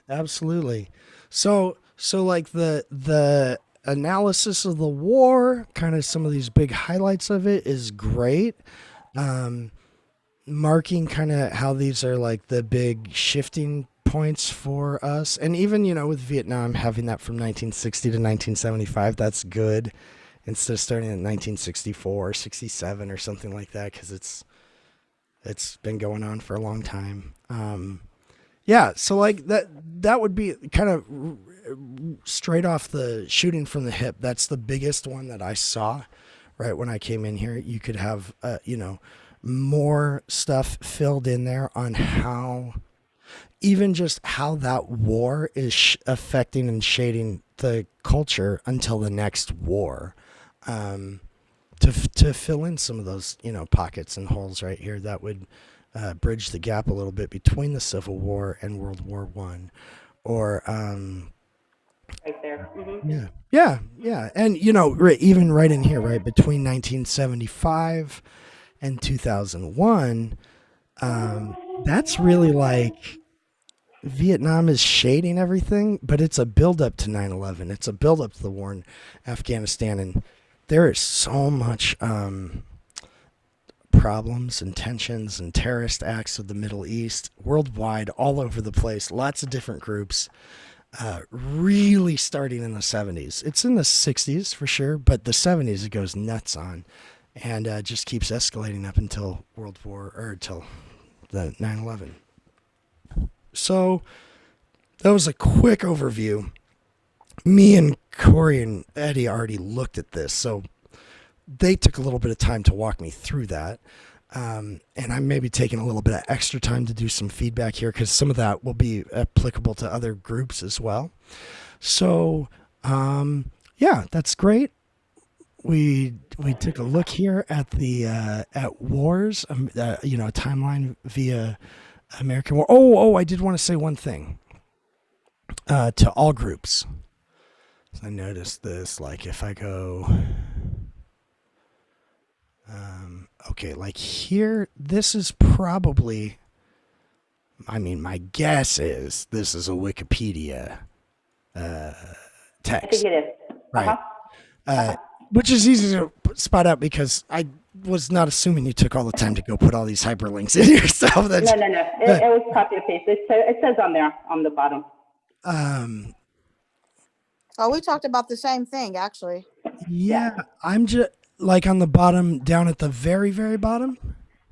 absolutely. So like the analysis of the war, kind of some of these big highlights of it is great. Marking kind of how these are like the big shifting points for us. And even, with Vietnam having that from 1960 to 1975, that's good. Instead of starting at 1964 or 67 or something like that, because it's been going on for a long time. So like that would be kind of straight off the shooting from the hip. That's the biggest one that I saw right when I came in here. You could have more stuff filled in there on how, even just how that war is affecting and shading the culture until the next war. To fill in some of those, pockets and holes right here that would bridge the gap a little bit between the Civil War and World War I, or right there. Mm-hmm. Yeah, and even right in here, right between 1975 and 2001, that's really like Vietnam is shading everything, but it's a buildup to 9/11. It's a buildup to the war in Afghanistan, and there is so much problems and tensions and terrorist acts of the Middle East worldwide, all over the place. Lots of different groups, really starting in the 70s. It's in the 60s for sure, but the 70s it goes nuts on, and just keeps escalating up until until the 9/11. So that was a quick overview. Me and Corey and Eddie already looked at this, so they took a little bit of time to walk me through that. And I'm maybe taking a little bit of extra time to do some feedback here because some of that will be applicable to other groups as well. So, yeah, that's great. We took a look here at the at wars, a timeline via American War. Oh, I did want to say one thing to all groups. I noticed this, like if I go, okay, like here, this is probably, I mean, my guess is this is a Wikipedia text. I think it is. Right. Which is easy to spot out because I was not assuming you took all the time to go put all these hyperlinks in yourself. No. It was copy and paste. It says on there on the bottom. Oh, we talked about the same thing, actually. Yeah, I'm just like on the bottom, down at the very, very bottom.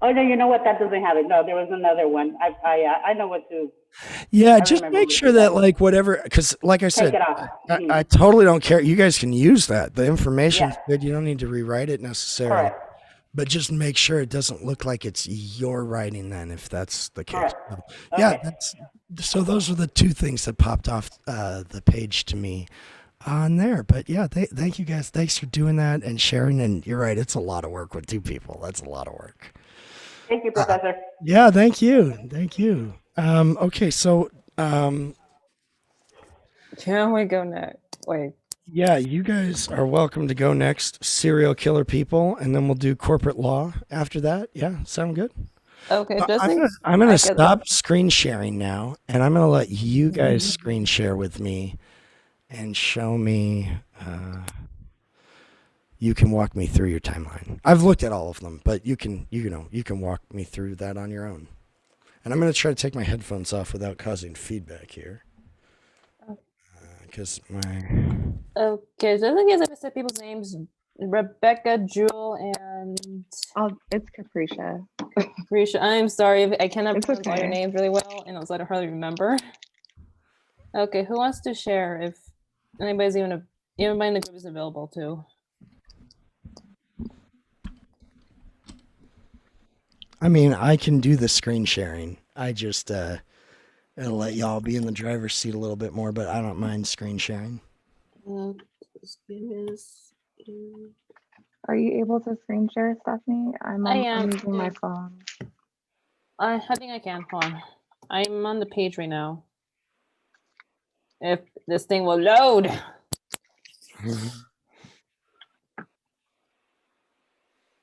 Oh no, you know what? That doesn't have it. No, there was another one. I know what to. Yeah, I just remember make what sure you that said. like whatever, because like I said, Take it off. I totally don't care. You guys can use that. The information's Yeah. good. You don't need to rewrite it necessarily. Correct. But just make sure it doesn't look like it's your writing then, if that's the case. Correct. So, yeah, Okay. so those are the two things that popped off the page to me on there. But yeah, thank you guys. Thanks for doing that and sharing. And you're right, it's a lot of work with two people. That's a lot of work. Thank you, Professor. Yeah, thank you. Thank you. Okay, so Can we go next? Wait. yeah, you guys are welcome to go next. Serial killer people, and then we'll do corporate law after that. Yeah, sound good? Okay, just I'm gonna stop screen sharing now, and I'm gonna let you guys Mm-hmm. screen share with me and show me. You can walk me through your timeline. I've looked at all of them, but you can walk me through that on your own. And I'm gonna try to take my headphones off without causing feedback here, because my. Okay, so I guess I said people's names: Rebecca, Jewel, and it's Capricia. Capricia. I'm sorry, I cannot It's pronounce all your okay. names really well, and also I don't hardly remember. Okay, who wants to share? If anybody's anybody in the group is available too. I mean, I can do the screen sharing. I just it'll let y'all be in the driver's seat a little bit more, but I don't mind screen sharing. Are you able to screen share, Stephanie? I'm using my phone. I think I can. Hold on. I'm on the page right now. If this thing will load.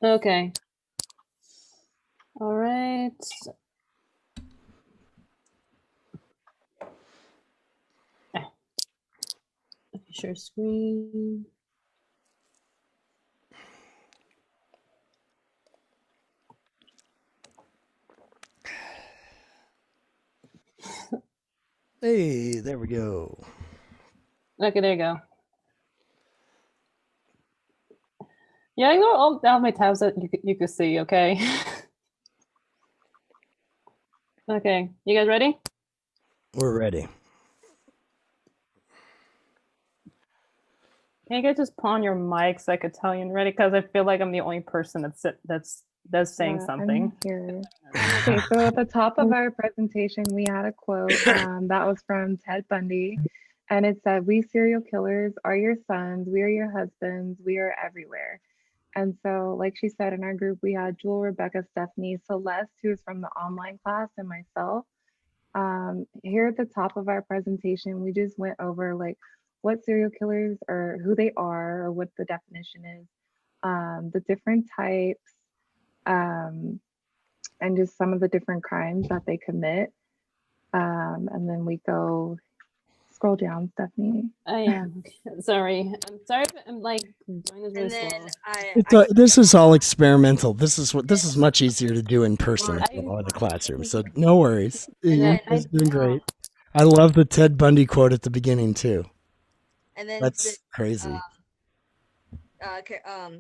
Okay. All right. Share screen. Hey, there we go. Okay, there you go. Yeah, ignore all my tabs that you could see, okay? Okay, you guys ready? We're ready. Can you guys just pawn your mic so I could tell you ready? Because I feel like I'm the only person that's saying Yeah, something. I'm here. Okay, so at the top of our presentation, we had a quote that was from Ted Bundy, and it said, "We serial killers are your sons, we are your husbands, we are everywhere." And so, like she said, in our group, we had Jewel, Rebecca, Stephanie, Celeste, who's from the online class, and myself. Here at the top of our presentation, we just went over like what serial killers are, who they are, or what the definition is, the different types, and just some of the different crimes that they commit. And then we go scroll down, Stephanie. I am sorry. I'm sorry. I'm like doing this really slow. This is all experimental. This is much easier to do in person or the classroom. So no worries. You're guys doing great. I love the Ted Bundy quote at the beginning too. And then That's crazy.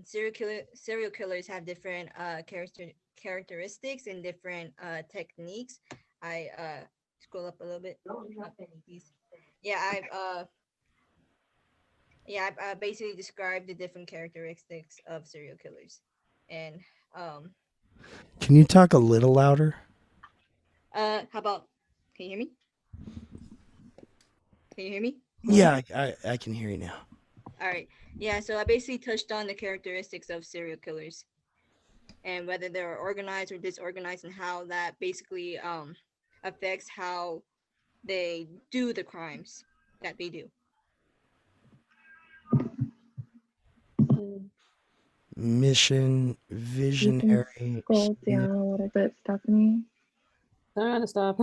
Serial killers have different characteristics and different techniques. I scroll up a little bit. I've basically described the different characteristics of serial killers, and Can you talk a little louder? How about, can you hear me? Can you hear me? Yeah, I can hear you now. All right. Yeah, so I basically touched on the characteristics of serial killers and whether they're organized or disorganized and how that basically affects how they do the crimes that they do. Mission, You can visionary. scroll down a little bit, Stephanie. I'm gonna stop.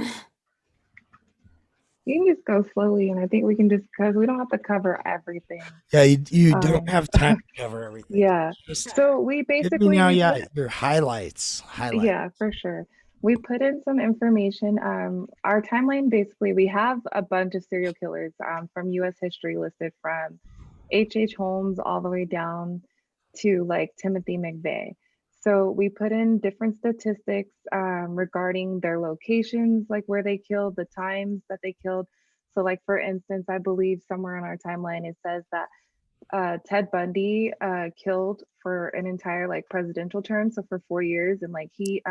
You can just go slowly, and I think we can just, because we don't have to cover everything. Yeah, you don't have time Um, to cover everything. Yeah. Just So we give me basically now, we yeah, put, your highlights. yeah, for sure. We put in some information. Our timeline, basically, we have a bunch of serial killers from U.S. history listed from H.H. Holmes all the way down to like Timothy McVeigh. So we put in different statistics regarding their locations, like where they killed, the times that they killed. So like, for instance, I believe somewhere on our timeline, it says that Ted Bundy killed for an entire like presidential term, so for 4 years, and like he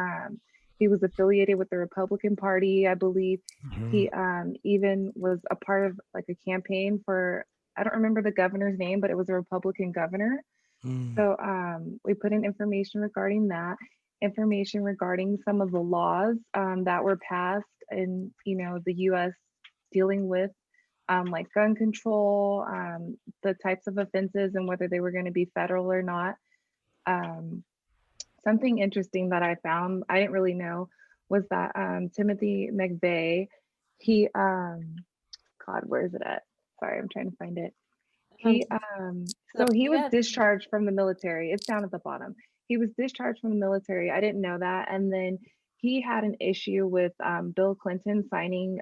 was affiliated with the Republican Party, I believe. He even was a part of like a campaign for, I don't remember the governor's name, but it was a Republican governor. So we put in information regarding that, information regarding some of the laws that were passed in, you know, the U.S. dealing with like gun control, the types of offenses and whether they were going to be federal or not. Something interesting that I found, I didn't really know, was that Timothy McVeigh, he, God, where is it at? Sorry, I'm trying to find it. He, so he was discharged from the military. It's down at the bottom. He was discharged from the military. I didn't know that. And then he had an issue with Bill Clinton signing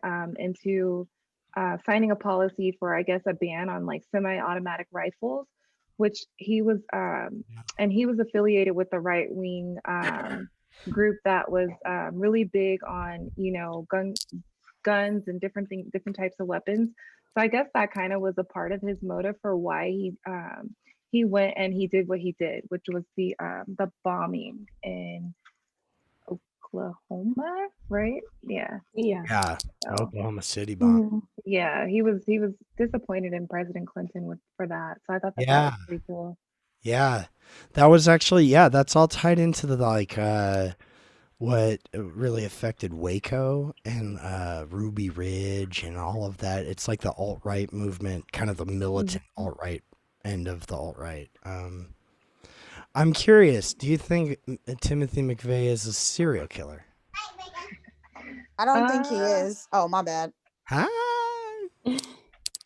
signing a policy for, I guess, a ban on like semi-automatic rifles, which he was, and he was affiliated with the right-wing group that was really big on, you know, guns and different things, different types of weapons. So I guess that kind of was a part of his motive for why he went and he did what he did, which was the bombing in Oklahoma, right? Yeah. Yeah, Oh. Oklahoma City bomb. Yeah, he was disappointed in President Clinton for that. So I thought that Yeah. was pretty cool. Yeah, that was actually, yeah, that's all tied into the like what really affected Waco and Ruby Ridge and all of that. It's like the alt-right movement, kind of the militant alt-right end of the alt-right. I'm curious, do you think Timothy McVeigh is a serial killer? I don't think he is. Oh, my bad. Huh?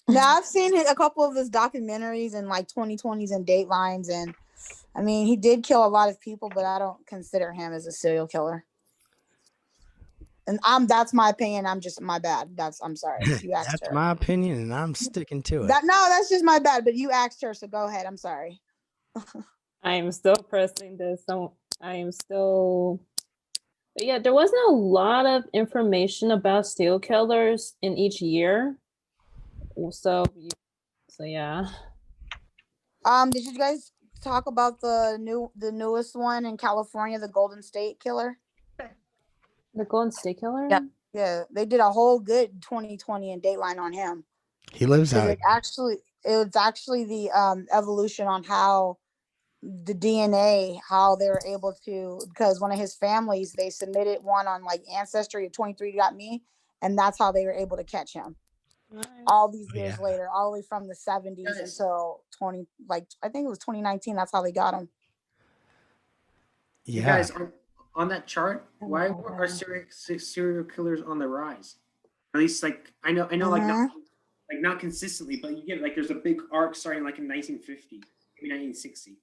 Now I've seen a couple of his documentaries in like 2020s and Datelines, and I mean he did kill a lot of people, but I don't consider him as a serial killer. And that's my opinion. I'm just my bad. I'm sorry. You asked That's her. my opinion, and I'm sticking to it. That's just my bad. But you asked her, so go ahead. I'm sorry. I am still pressing this. So I am still. But yeah, there wasn't a lot of information about serial killers in each year. So yeah. Did you guys talk about the newest one in California, the Golden State Killer? The Golden State Killer? Yeah, they did a whole good 2020 and Dateline on him. He lives out. It was actually the evolution on how the DNA, how they were able to, because one of his families, they submitted one on like Ancestry at 23andMe, and that's how they were able to catch him. Nice. All these years later, all the way from the 70s until I think it was 2019. That's how they got him. Yeah. You guys, on that chart, why are serial killers on the rise? At least, like I know, like not consistently, but you get like there's a big arc starting like in 1950, maybe 1960.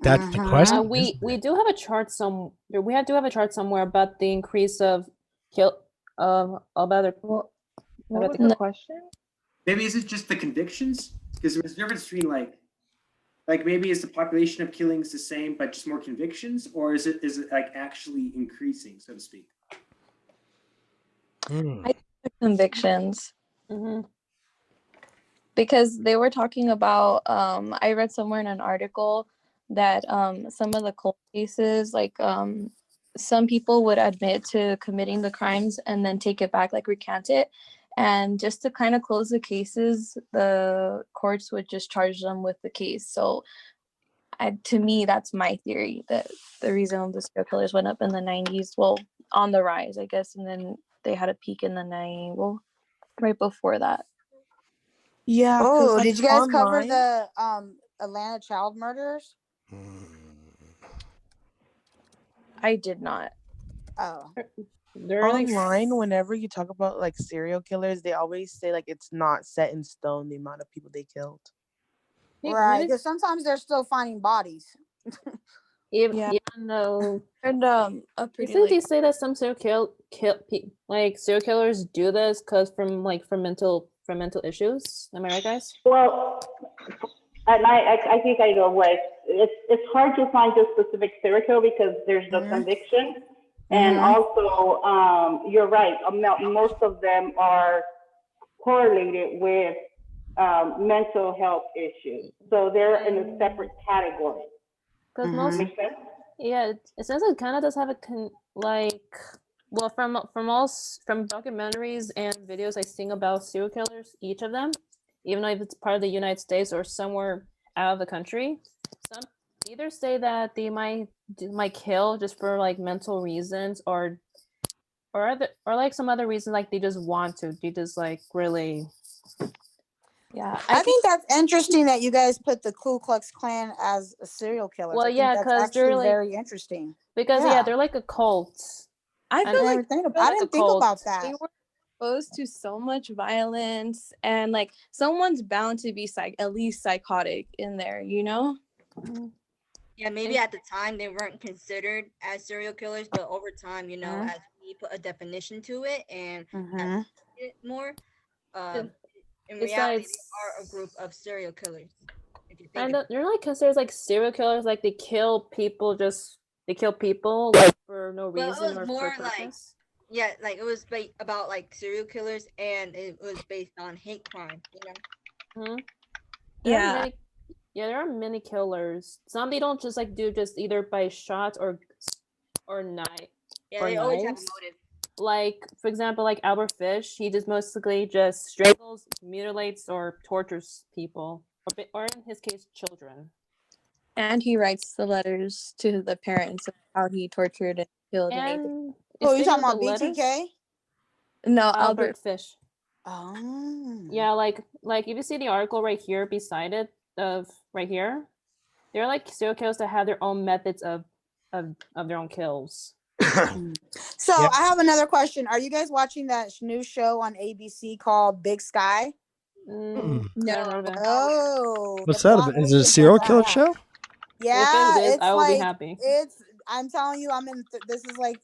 That's the question. We do have a chart do have a chart somewhere about the increase of about the question? Maybe is it just the convictions? Because there's a difference between like maybe is the population of killings the same but just more convictions, or is it like actually increasing, so to speak? I think the convictions. Mm-hmm. Because they were talking about I read somewhere in an article that some of the cold cases, like some people would admit to committing the crimes and then take it back, like recant it. And just to kind of close the cases, the courts would just charge them with the case. So to me, that's my theory, that the reason the serial killers went up in the 90s, well, on the rise, I guess, and then they had a peak in the right before that. Yeah. Oh, like, did you guys cover online- the Atlanta child murders? I did not. Oh. They're like Online, whenever you talk about like serial killers, they always say like it's not set in stone the amount of people they killed. Right, because sometimes they're still finding bodies. Even though, and isn't they say that some serial killers do this because from mental issues? Am I right, guys? Well, and I think I know what it's hard to find a specific serial killer because there's no conviction, and also you're right. Most of them are correlated with mental health issues, so they're in a separate category. Because most, yeah, it says it kind of does have from documentaries and videos I've seen about serial killers, each of them, even though if it's part of the United States or somewhere out of the country, some either say that they might kill just for like mental reasons or like some other reason, like they just want to, they just like really. Yeah, I think that's interesting that you guys put the Ku Klux Klan as a serial killer. Well, yeah, because they're like very interesting. Because they're like a cult. I feel like I didn't think about that. They were exposed to so much violence, and like someone's bound to be at least psychotic in there, you know? Yeah, maybe at the time they weren't considered as serial killers, but over time, you know, as we put a definition to it and it more, in reality, they are a group of serial killers. And they're like considered like serial killers, like they kill people like, for no reason or for purpose. Yeah, like it was about like serial killers, and it was based on hate crime, you know. Yeah, there are many killers. Some they don't just like do just either by shots or knife. Yeah, they always have a motive. Like, for example, like Albert Fish, he just mostly just strangles, mutilates, or tortures people, or in his case, children. And he writes the letters to the parents of how he tortured and killed. And oh, you talking about BTK? No, Albert Fish. Oh. Yeah, like if you see the article right here beside it, right here, they're like serial killers that have their own methods of their own kills. So I have another question. Are you guys watching that new show on ABC called Big Sky? No. Oh. What's that? Is it a serial killer show? Yeah, it's I will like, be happy. I'm telling you, I'm in. This is like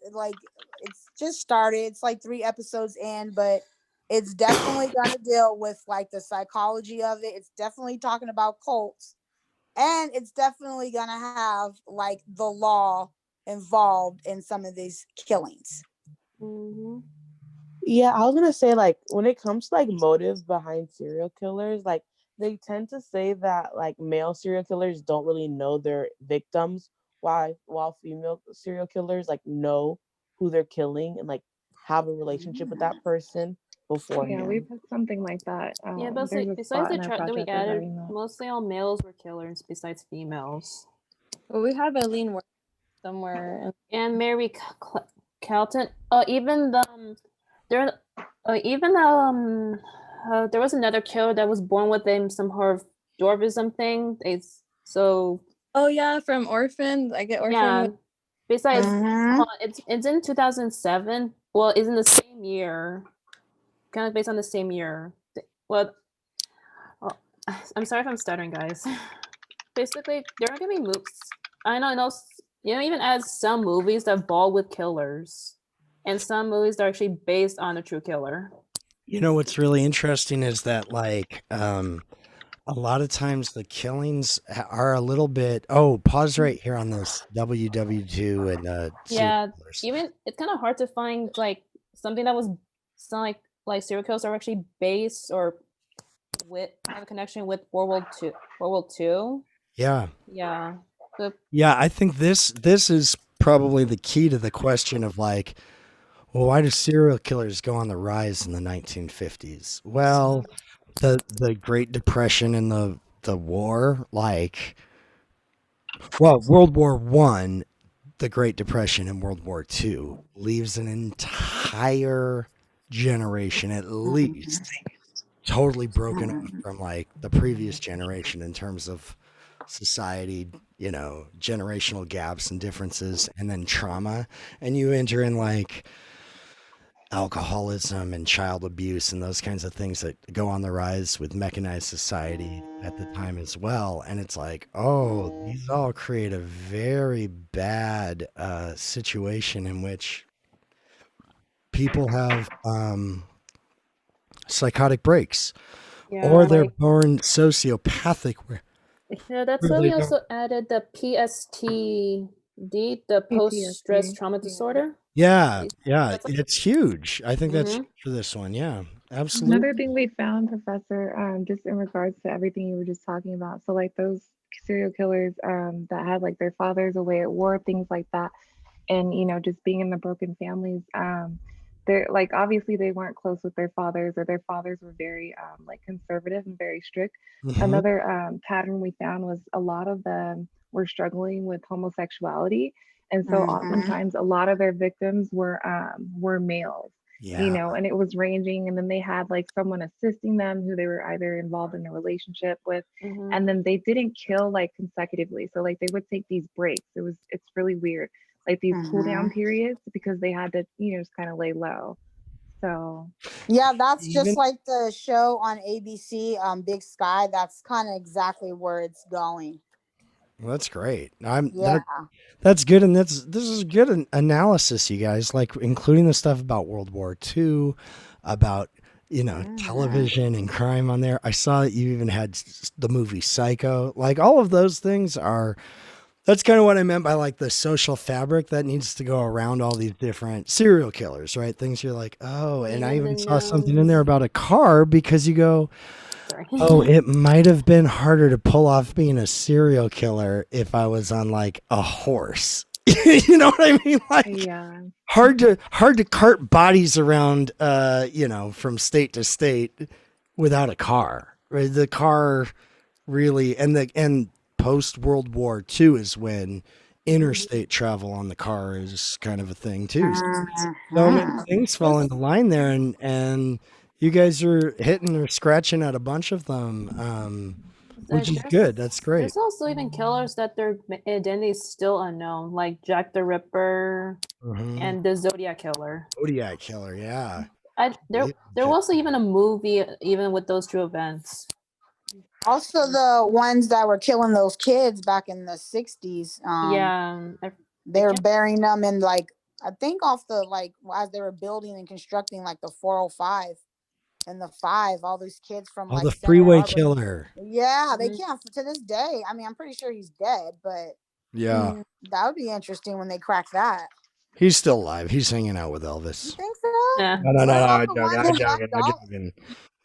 it's just started. It's like 3 episodes in, but it's definitely gonna deal with like the psychology of it. It's definitely talking about cults, and it's definitely gonna have like the law involved in some of these killings. Yeah, I was gonna say, like, when it comes to like motives behind serial killers, like they tend to say that like male serial killers don't really know their victims, while female serial killers like know who they're killing and like have a relationship with that person beforehand. Yeah, we've had something like that. Yeah, but there's a besides spot the in our chart that we project added, regarding that. mostly all males were killers besides females. Well, we have Eileen somewhere. And Mary Calton. Even there was another killer that was born with some sort of dwarfism thing. Oh yeah, from Orphan. I get Orphan. Yeah. Besides, it's in 2007. Well, it's in the same year. Kind of based on the same year. Well, I'm sorry if I'm stuttering, guys. Basically, there are gonna be movies. I know, even as some movies that ball with killers, and some movies that are actually based on a true killer. You know what's really interesting is that like a lot of times the killings are a little bit. Oh, pause right here on this WW2 and yeah, even it's kind of hard to find like something that was like serial killers are actually based or have a connection with World War II. Yeah. Yeah. Yeah, I think this is probably the key to the question of like, well, why do serial killers go on the rise in the 1950s? Well, the Great Depression and the war, like, well, World War One, the Great Depression, and World War Two leaves an entire generation, at least, totally broken off from like the previous generation in terms of society, you know, generational gaps and differences, and then trauma. And you enter in like alcoholism and child abuse and those kinds of things that go on the rise with mechanized society at the time as well. And it's like, oh, these all create a very bad situation in which people have psychotic breaks, Yeah, or they're like born sociopathic where yeah, that's where why they we don't. also added the PSTD, the post-stress PTSD. trauma disorder. Yeah, It- yeah, That's like, it's huge. I think that's hmm huge for this one. Yeah, absolutely. Another thing we found, Professor, just in regards to everything you were just talking about. So like those serial killers that had like their fathers away at war, things like that, and just being in the broken families. They're like obviously they weren't close with their fathers, or their fathers were very like conservative and very strict. Mhm. Another pattern we found was a lot of them were struggling with homosexuality, and so oftentimes a lot of their victims were males. Yeah. And it was ranging, and then they had like someone assisting them who they were either involved in a relationship with, mhm. and then they didn't kill like consecutively. So like they would take these breaks. It's really weird, like these cool down periods, because they had to just kind of lay low. So Yeah, that's just Even like the show on ABC, Big Sky. That's kind of exactly where it's going. well, that's great. Yeah. That's good, and this is good analysis, you guys. Like including the stuff about World War II, about television and crime on there. I saw that you even had the movie Psycho. Like all of those things are. That's kind of what I meant by like the social fabric that needs to go around all these different serial killers, right? Things you're like, oh, and I even saw something in there about a car because you go, Sorry. oh, it might have been harder to pull off being a serial killer if I was on like a horse. You know what I mean? Like yeah, hard to cart bodies around from state to state without a car. Right? The car really and post World War II is when interstate travel on the car is kind of a thing too. So many things fall into line there, and you guys are hitting or scratching at a bunch of them, which is good. That's great. There's also even killers that their identity is still unknown, like Jack the Ripper and the Zodiac Killer. Zodiac Killer, yeah. There was also even a movie even with those two events. Also, the ones that were killing those kids back in the 60s. Yeah. They were burying them in like, I think off the like as they were building and constructing like the 405 and the 5, all these kids from Oh, like the Center Freeway Harbor. Killer. Yeah, they can't to this day. I mean, I'm pretty sure he's dead, but Yeah. that would be interesting when they crack that. He's still alive. He's hanging out with Elvis. You think so? Yeah. No, What I'm about the one joking. who I'm backed off? joking.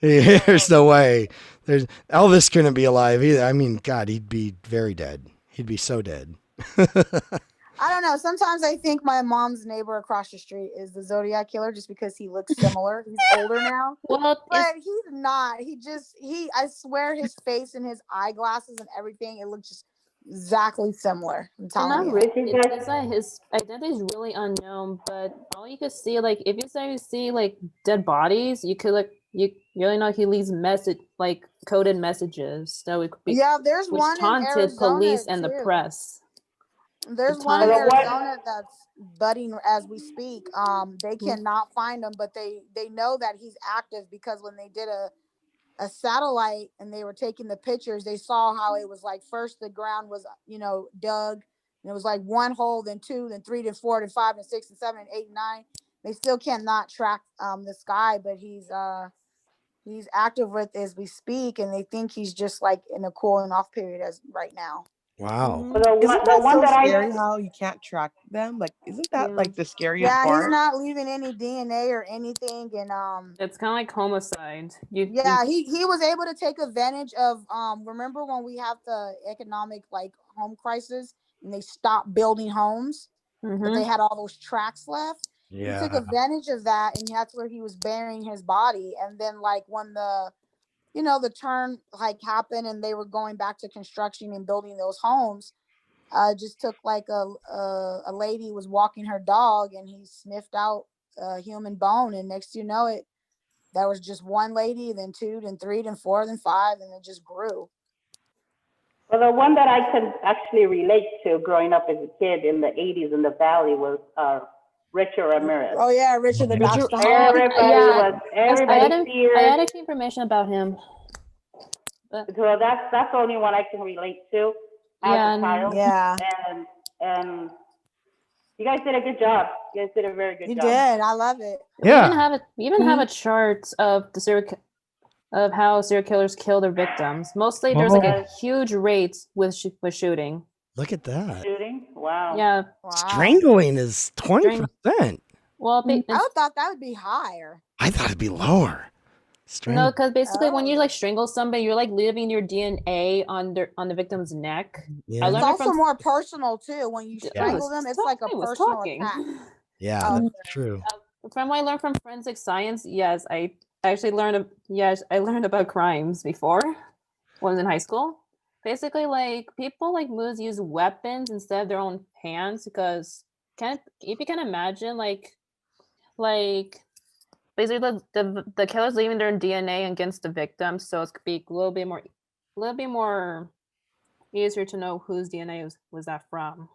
There's no way. There's Elvis couldn't be alive either. I mean, God, he'd be very dead. He'd be so dead. I don't know. Sometimes I think my mom's neighbor across the street is the Zodiac Killer just because he looks similar. He's older now. Well, but he's not. I swear his face and his eyeglasses and everything, it looks just exactly similar. I'm telling you. It's like his identity is really unknown, but all you could see, like if you see like dead bodies, you could like you really know he leaves coded messages that would be there's which one in taunted Arizona police and the too. press. There's The one in taunted- Arizona that's budding as we speak. They cannot find him, but they know that he's active because when they did a satellite and they were taking the pictures, they saw how it was like first the ground was dug, and it was like 1 hole, then 2, then 3, then 4, then 5, then 6, then 7, and 8, and 9. They still cannot track this guy, but he's active with as we speak, and they think he's just like in a cooling off period as right now. Wow. Isn't that so scary how you can't track them? Like, isn't that like the scariest Yeah, part? he's not leaving any DNA or anything, and It's kind of like homicide. he was able to take advantage of remember when we have the economic like home crisis and they stopped building homes? but they had all those tracks left. He took Yeah. advantage of that, and that's where he was burying his body. And then, like, when the turn like happened, and they were going back to construction and building those homes, just took like a lady was walking her dog, and he sniffed out a human bone, and next you know it, that was just one lady, then two, then three, then four, then five, and it just grew. Well, the one that I can actually relate to growing up as a kid in the 80s in the Valley was Richard Ramirez. Oh yeah, Richard the Doctor. Everybody feared. I had information about him. But So that's the only one I can relate to as a child. Yeah. And you guys did a good job. You guys did a very good You job. did. I love it. we even have a chart of of how serial killers kill their victims. Mostly, there's like a huge rate with shooting. Look at that. Shooting? Wow. Yeah. Strangling is 20%. Well, I thought that would be higher. I thought it'd be lower. No, because basically when you like strangle somebody, you're like leaving your DNA on the victim's neck. Yeah. I It's learned it also from more personal too. When you strangle them, it's like a personal attack. Yeah, Oh, that's true. from what I learned from forensic science. Yes, I actually learned. I learned about crimes before when I was in high school. Basically, like people like moose use weapons instead of their own hands because if you can imagine like basically the killer's leaving their DNA against the victim, so it's could be a little bit more easier to know whose DNA was that from.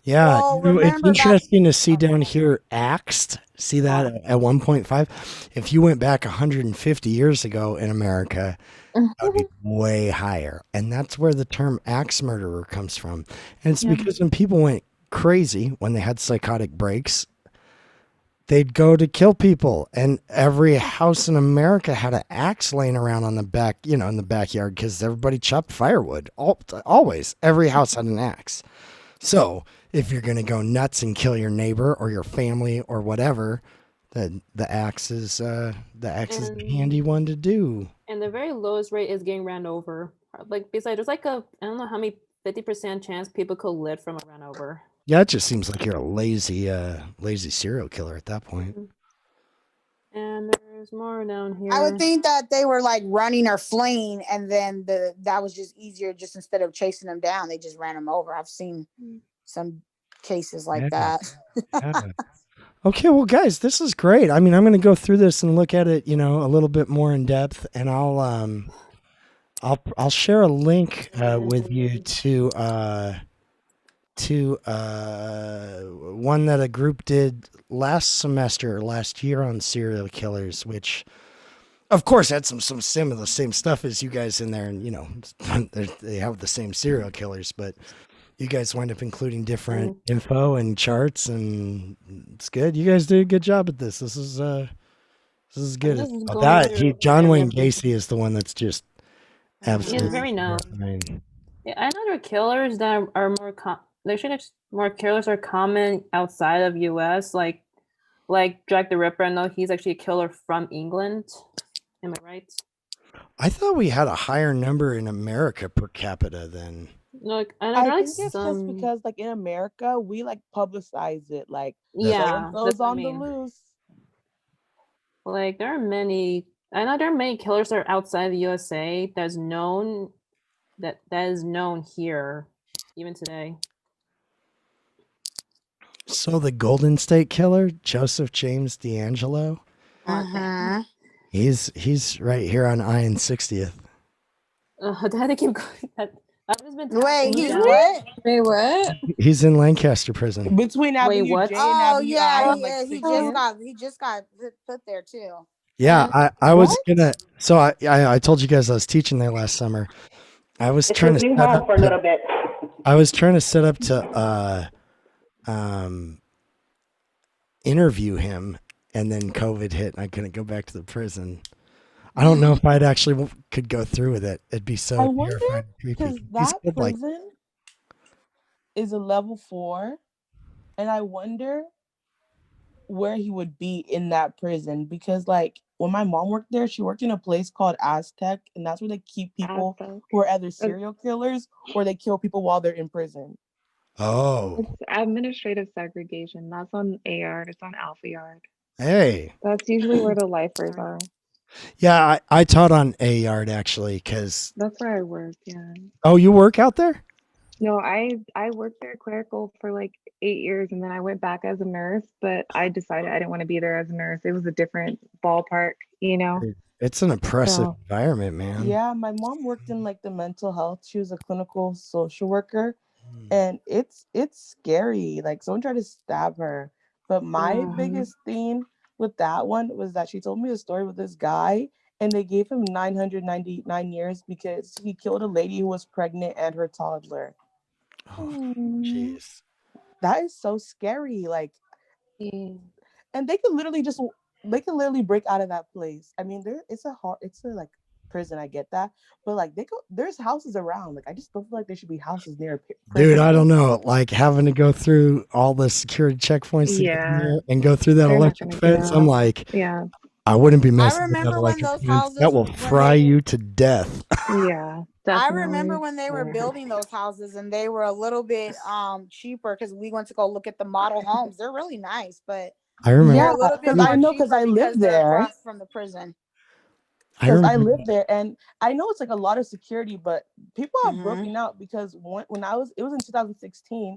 Yeah, Well, you know, it's remember that- interesting to see down here axed. See that at 1.5? If you went back 150 years ago in America, that would be way higher. And that's where the term axe murderer comes from. And it's because when people went crazy, when they had psychotic breaks, they'd go to kill people. And every house in America had an axe laying around on the back, in the backyard because everybody chopped firewood. Always. Every house had an axe. So if you're going to go nuts and kill your neighbor or your family or whatever, then the axe is a handy one to do. And the very lowest rate is getting ran over. Like besides, there's like I don't know how many 50% chance people could live from a run over. Yeah, it just seems like you're a lazy serial killer at that point. And there's more down here. I would think that they were like running or fleeing, and then that was just easier. Just instead of chasing them down, they just ran them over. I've seen some cases like that. Yeah. Okay, well, guys, this is great. I mean, I'm going to go through this and look at it, a little bit more in depth, and I'll share a link with you to one that a group did last year on serial killers, which of course had some of the same stuff as you guys in there, and they have the same serial killers, but you guys wind up including different info and charts, and it's good. You guys did a good job at this. This is good. John Wayne Gacy is the one that's just absolutely He's very known. horrifying. Yeah, I know there are killers that are more killers are common outside of US, like Jack the Ripper. I know he's actually a killer from England. Am I right? I thought we had a higher number in America per capita than. No, I I like think it's some. just because, like in America, we like publicize it, like Yeah, it goes that's what I on the mean. loose. Like there are many. I know there are many killers that are outside the USA that is known here even today. So the Golden State Killer, Joseph James D'Angelo, he's right here on I and 60th. That I keep going. I've just been Wait, tapping he's down. what? Wait, what? He's in Lancaster prison. Between Wait, Avenue what? J and Oh Avenue yeah, I, he, like, he 6 just years. got put there too. Yeah, I was gonna. So I told you guys I was teaching there last summer. I was It's trying his to new set home up for a little bit. I was trying to set up to interview him, and then COVID hit, and I couldn't go back to the prison. I don't know if I'd actually could go through with it. It'd be so I wonder terrifying and creepy. because He that said, like, prison is a level 4, and I wonder where he would be in that prison because, like, when my mom worked there, she worked in a place called Aztec, and that's where they keep people who are either serial killers or they kill people while they're in prison. Oh, It's administrative segregation. That's on A yard. It's on Alpha Yard. hey. That's usually where the lifers are. Yeah, I taught on A yard actually, because That's where I work. Yeah. oh, you work out there? No, I worked there clerical for like 8 years, and then I went back as a nurse. But I decided I didn't want to be there as a nurse. It was a different ballpark, you know. It's an oppressive So environment, man. Yeah, my mom worked in like the mental health. She was a clinical social worker, and it's scary. Like someone tried to stab her. But my biggest thing with that one was that she told me a story with this guy, and they gave him 999 years because he killed a lady who was pregnant and her toddler. Jeez. That is so scary. Like, and they could literally break out of that place. I mean, it's a like prison. I get that, but like there's houses around. Like, I just don't feel like there should be houses near a prison. Dude, I don't know. Like having to go through all the security checkpoints to get in there and go through that They're not electric gonna fence. do I'm that. like, Yeah. I wouldn't be messing with that remember when electric those fence. houses- That will when fry you to death. Yeah. I remember when they were building those houses and they were a little bit cheaper because we went to go look at the model homes. They're really nice, but I remember. they're Yeah, a little bit because I more know because cheaper I lived they're there. across from the prison. Because I remember- lived there, and I know it's like a lot of security, but people have Mm-hmm. broken out because it was in 2016,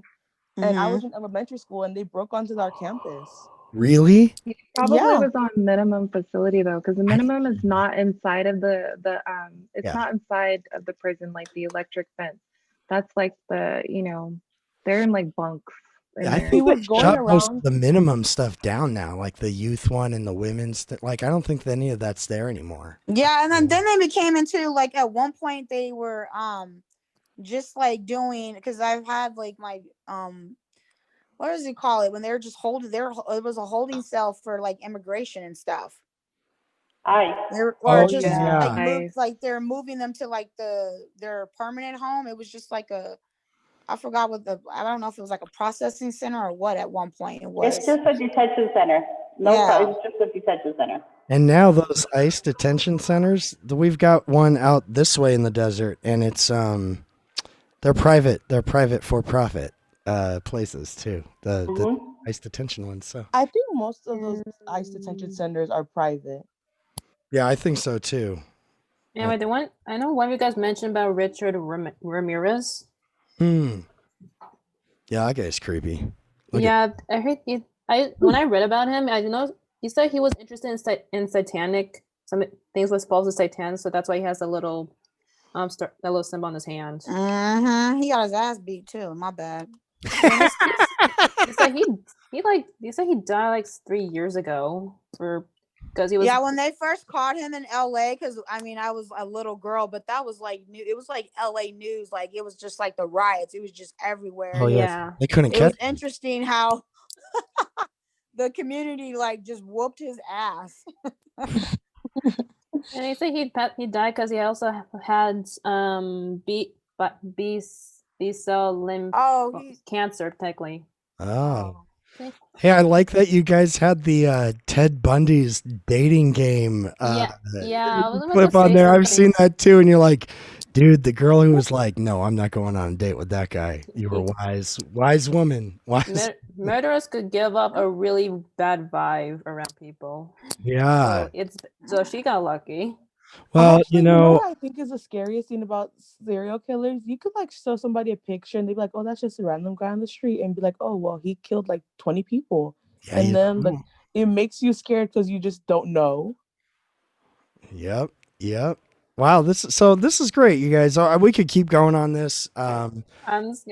and I Mm-hmm. was in elementary school, and they broke onto our campus. Really? Probably Yeah. was on minimum facility though, because the minimum is not inside of the it's Yeah. not inside of the prison like the electric fence. That's like they're in like bunks. in I there. think was they going shut most of around- the minimum stuff down now, like the youth one and the women's. Like, I don't think any of that's there anymore. Yeah, and then they became into like at one point they were just like doing because I've had like my what does it call it when they're just holding there it was a holding cell for like immigration and stuff. Hi. Or Oh, just yeah. like Nice. moved, like they're moving them to like their permanent home. It was just like I forgot I don't know if it was like a processing center or what at one point it was. It's just a detention center. No, Yeah. it's just a detention center. And now those ICE detention centers, we've got one out this way in the desert, and it's they're private for profit places too. The ICE detention ones. So I think most of those ICE detention centers are private. yeah, I think so too. Anyway, the one I know one of you guys mentioned about Richard Ramirez. Yeah, that guy's creepy. Look at- Yeah, I heard when I read about him, I know he said he was interested in satanic some things was false to Satan, so that's why he has a little that little symbol on his hand. Mm-hmm. He got his ass beat too. My bad. He said he said he died like 3 years ago because he was Yeah, when they first caught him in LA, because I mean I was a little girl, but that was like new. It was like LA news, like it was just like the riots. It was just everywhere. Oh yeah, Yeah. they couldn't It catch was him. interesting how the community like just whooped his ass. and he said he died because he also had B cell lymph cancer technically. Oh. Hey, I like that you guys had the Ted Bundy's dating game Yeah, I was about clip to on say there. I've something. seen that too, and you're like, dude, the girl who was like, no, I'm not going on a date with that guy. You were wise woman. Wise. Murderers could give up a really bad vibe around people. Yeah. So she got lucky. Well, Actually, what I think is the scariest thing about serial killers, you could like show somebody a picture and they'd be like, oh, that's just a random guy on the street, and be like, oh, well, he killed like 20 people. Yeah, And then like it makes you scared because you just don't know. Yep. Wow, this is great, you guys. We could keep going on this, I'm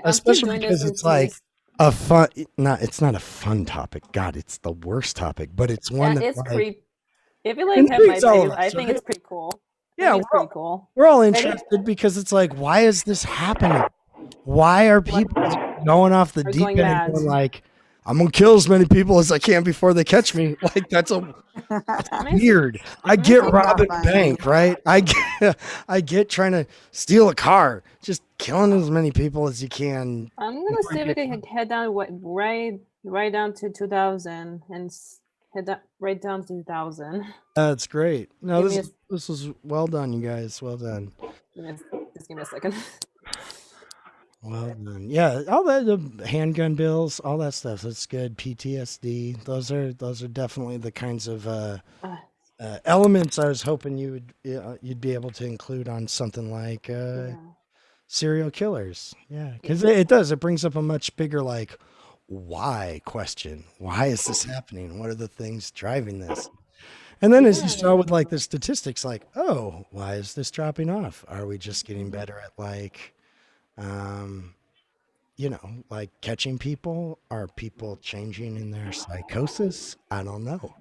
especially doing because this it's in like case- a fun. It's not a fun topic. God, it's the worst topic. But it's one Yeah, that it's like, creepy. If you like have my intrigues all of videos, I us, think right? it's pretty cool. Yeah, it's pretty cool. we're all Ready? interested because it's like, why is this happening? Why are people going off the Are deep going end mad. and going like, I'm gonna kill as many people as I can before they catch me? Like that's weird. I get robbing a bank, right? I get trying to steal a car. Just killing as many people as you can. I'm gonna see if we can head down right down to 2000 and head right down to 2000. That's great. No, Give me this was well done, you guys. Well done. Just give me a second. Well done. Yeah, all that the handgun bills, all that stuff. That's good. PTSD. Those are definitely the kinds of elements I was hoping you'd be able to include on something like serial killers. Yeah, because it does. It brings up a much bigger like why question. Why is this happening? What are the things driving this? And then as you saw with like the statistics, like, oh, why is this dropping off? Are we just getting better at like, like catching people? Are people changing in their psychosis? I don't know.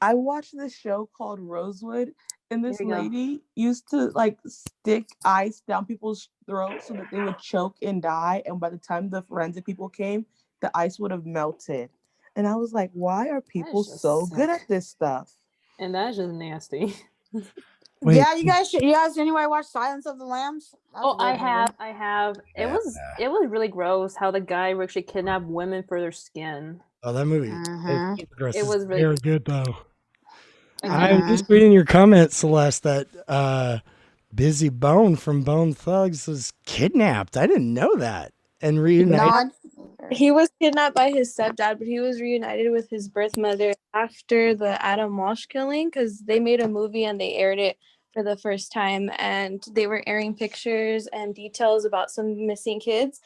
I watched this show called Rosewood, and this There you go. lady used to like stick ice down people's throats so that they would choke and die. And by the time the forensic people came, the ice would have melted. And I was like, why are people just so good sick. at this stuff? And that's just nasty. Wait. Yeah, you guys anyway watch Silence of the Lambs? That's a Oh, good movie. I have. It was really gross how the guy actually kidnapped women for their skin. Oh, that movie. Mhm. It was really very good though. I'm just reading your comments, Celeste, that Busy Bone from Bone Thugs was kidnapped. I didn't know that. And reunited. He was kidnapped by his stepdad, but he was reunited with his birth mother after the Adam Walsh killing because they made a movie and they aired it for the first time. And they were airing pictures and details about some missing kids.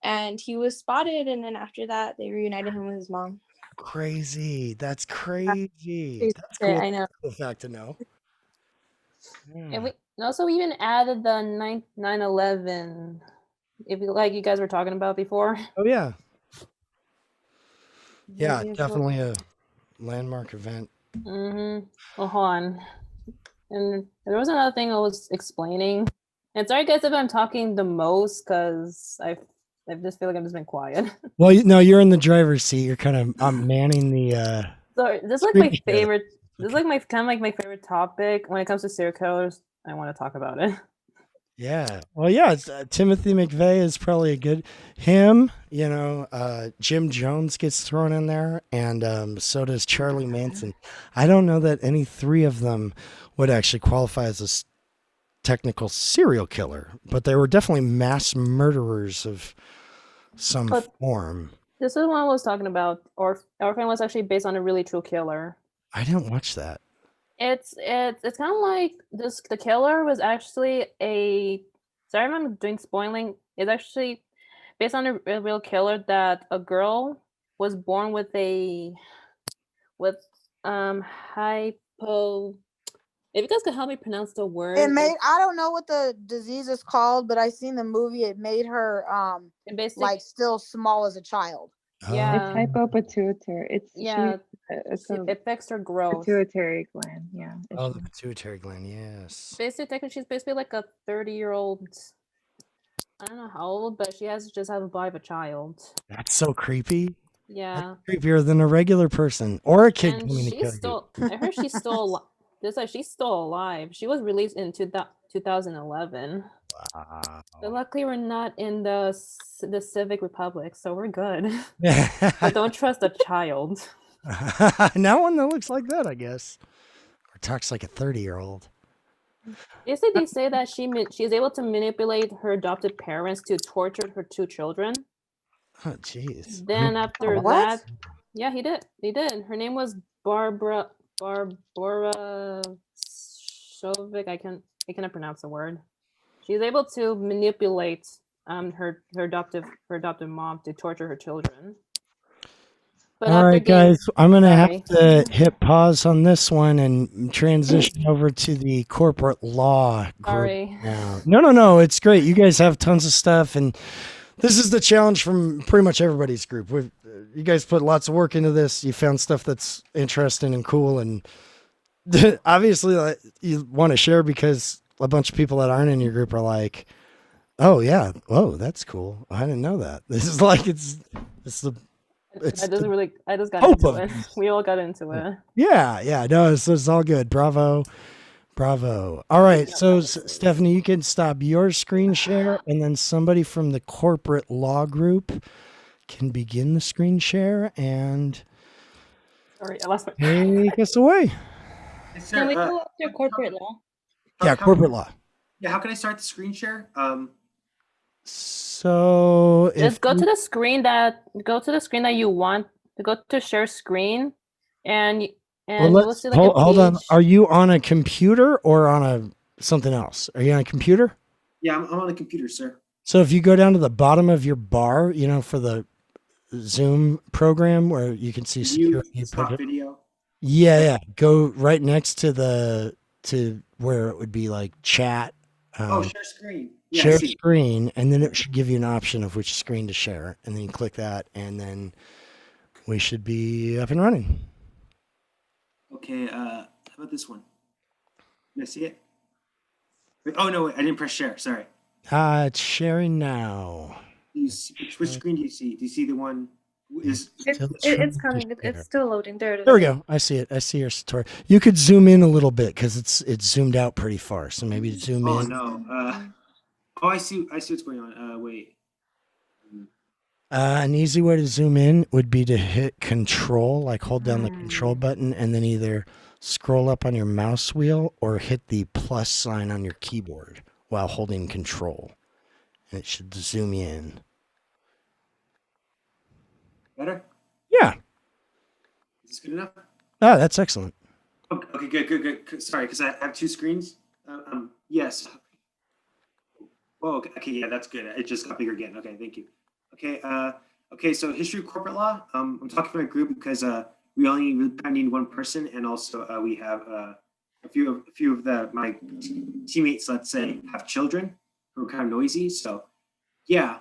And he was spotted. And then after that, they reunited him with his mom. Crazy. That's crazy. Crazy That's shit, cool. I know. Cool fact to know. And we also even added the 9/11. If you like, you guys were talking about before. Oh yeah. Yeah, Maybe it's definitely a landmark event. Well, hold on. And there was another thing I was explaining. And sorry, guys, if I'm talking the most, because I just feel like I've just been quiet. Well, you're in the driver's seat. You're kind of I'm manning the. So this is like my favorite. This is like my kind of like my favorite topic when it comes to serial killers. I want to talk about it. Yeah. Well, yeah. It's, Timothy McVeigh is probably a good him. Jim Jones gets thrown in there, and so does Charlie Manson. I don't know that any three of them would actually qualify as a technical serial killer, but they were definitely mass murderers of some form. This is what I was talking about. Orphan was actually based on a really true killer. I didn't watch that. It's kind of like this. The killer was actually sorry if I'm doing spoiling. It's actually based on a real killer that a girl was born with hypo. If you guys could help me pronounce the word. I don't know what the disease is called, but I seen the movie. It made her like still small as a child. Yeah. It's hypopituitary. It affects her growth. Pituitary gland. Yeah. Oh, the pituitary gland. Yes. Basically, she's basically like a 30-year-old. I don't know how old, but she just have a body of a child. That's so creepy. Yeah. That's creepier than a regular person or a kid And coming to she's kill still. I heard she's still alive. She's still alive. She was released in 2011. Wow. But luckily, we're not in the Civic Republic, so we're good. But don't trust a child. Now one that looks like that, I guess, or talks like a 30-year-old. Basically, they say that she's able to manipulate her adopted parents to torture her two children. Oh, jeez. Then after that, yeah, he did. Her name was Barbara Shovik. I cannot pronounce the word. She's able to manipulate her adoptive mom to torture her children. But all right, guys, I'm gonna have to hit pause on this one and transition over to the corporate law group Sorry. now. No, it's great. You guys have tons of stuff, and this is the challenge from pretty much everybody's group. You guys put lots of work into this. You found stuff that's interesting and cool, and obviously you want to share because a bunch of people that aren't in your group are like, "Oh yeah, whoa, that's cool. I didn't know that." This is like it's the. I just got into it. We all got into it. Yeah. No, it's all good. Bravo. All right. So Stephanie, you can stop your screen share, and then somebody from the corporate law group can begin the screen share and Sorry, I lost my. take us away. Can we go after corporate law? Yeah, corporate law. Yeah, how can I start the screen share? So if Just go to the screen that you want. Go to share screen, and well, you will let's see like a hold on. page. Are you on a computer or on a something else? Are you on a computer? Yeah, I'm on a computer, sir. So if you go down to the bottom of your bar, you know, for the Zoom program where you can see View, security. stop video. Yeah. Go right next to where it would be like chat. Oh, share screen. Yeah, I Share see. screen, and then it should give you an option of which screen to share, and then you click that, and then we should be up and running. Okay, how about this one? Can I see it? Wait, oh no, wait, I didn't press share. Sorry. It's sharing now. Do you see, which screen do you see? Do you see the one? Is It's coming. It's still loading. There it is. There we go. I see it. I see your tutorial. You could zoom in a little bit because it's zoomed out pretty far. So maybe zoom Oh in. no. Oh, I see what's going on. Wait. An easy way to zoom in would be to hit Control, like hold down the Control button, and then either scroll up on your mouse wheel or hit the plus sign on your keyboard while holding Control. And it should zoom you in. Better? Yeah. Is this good enough? Oh, that's excellent. Okay, good. Sorry, because I have two screens. Yes. Oh, okay, yeah, that's good. It just got bigger again. Okay, thank you. Okay, so history of corporate law. I'm talking for my group because we only need one person, and also we have a few of my teammates, let's say, have children who are kind of noisy. So, yeah.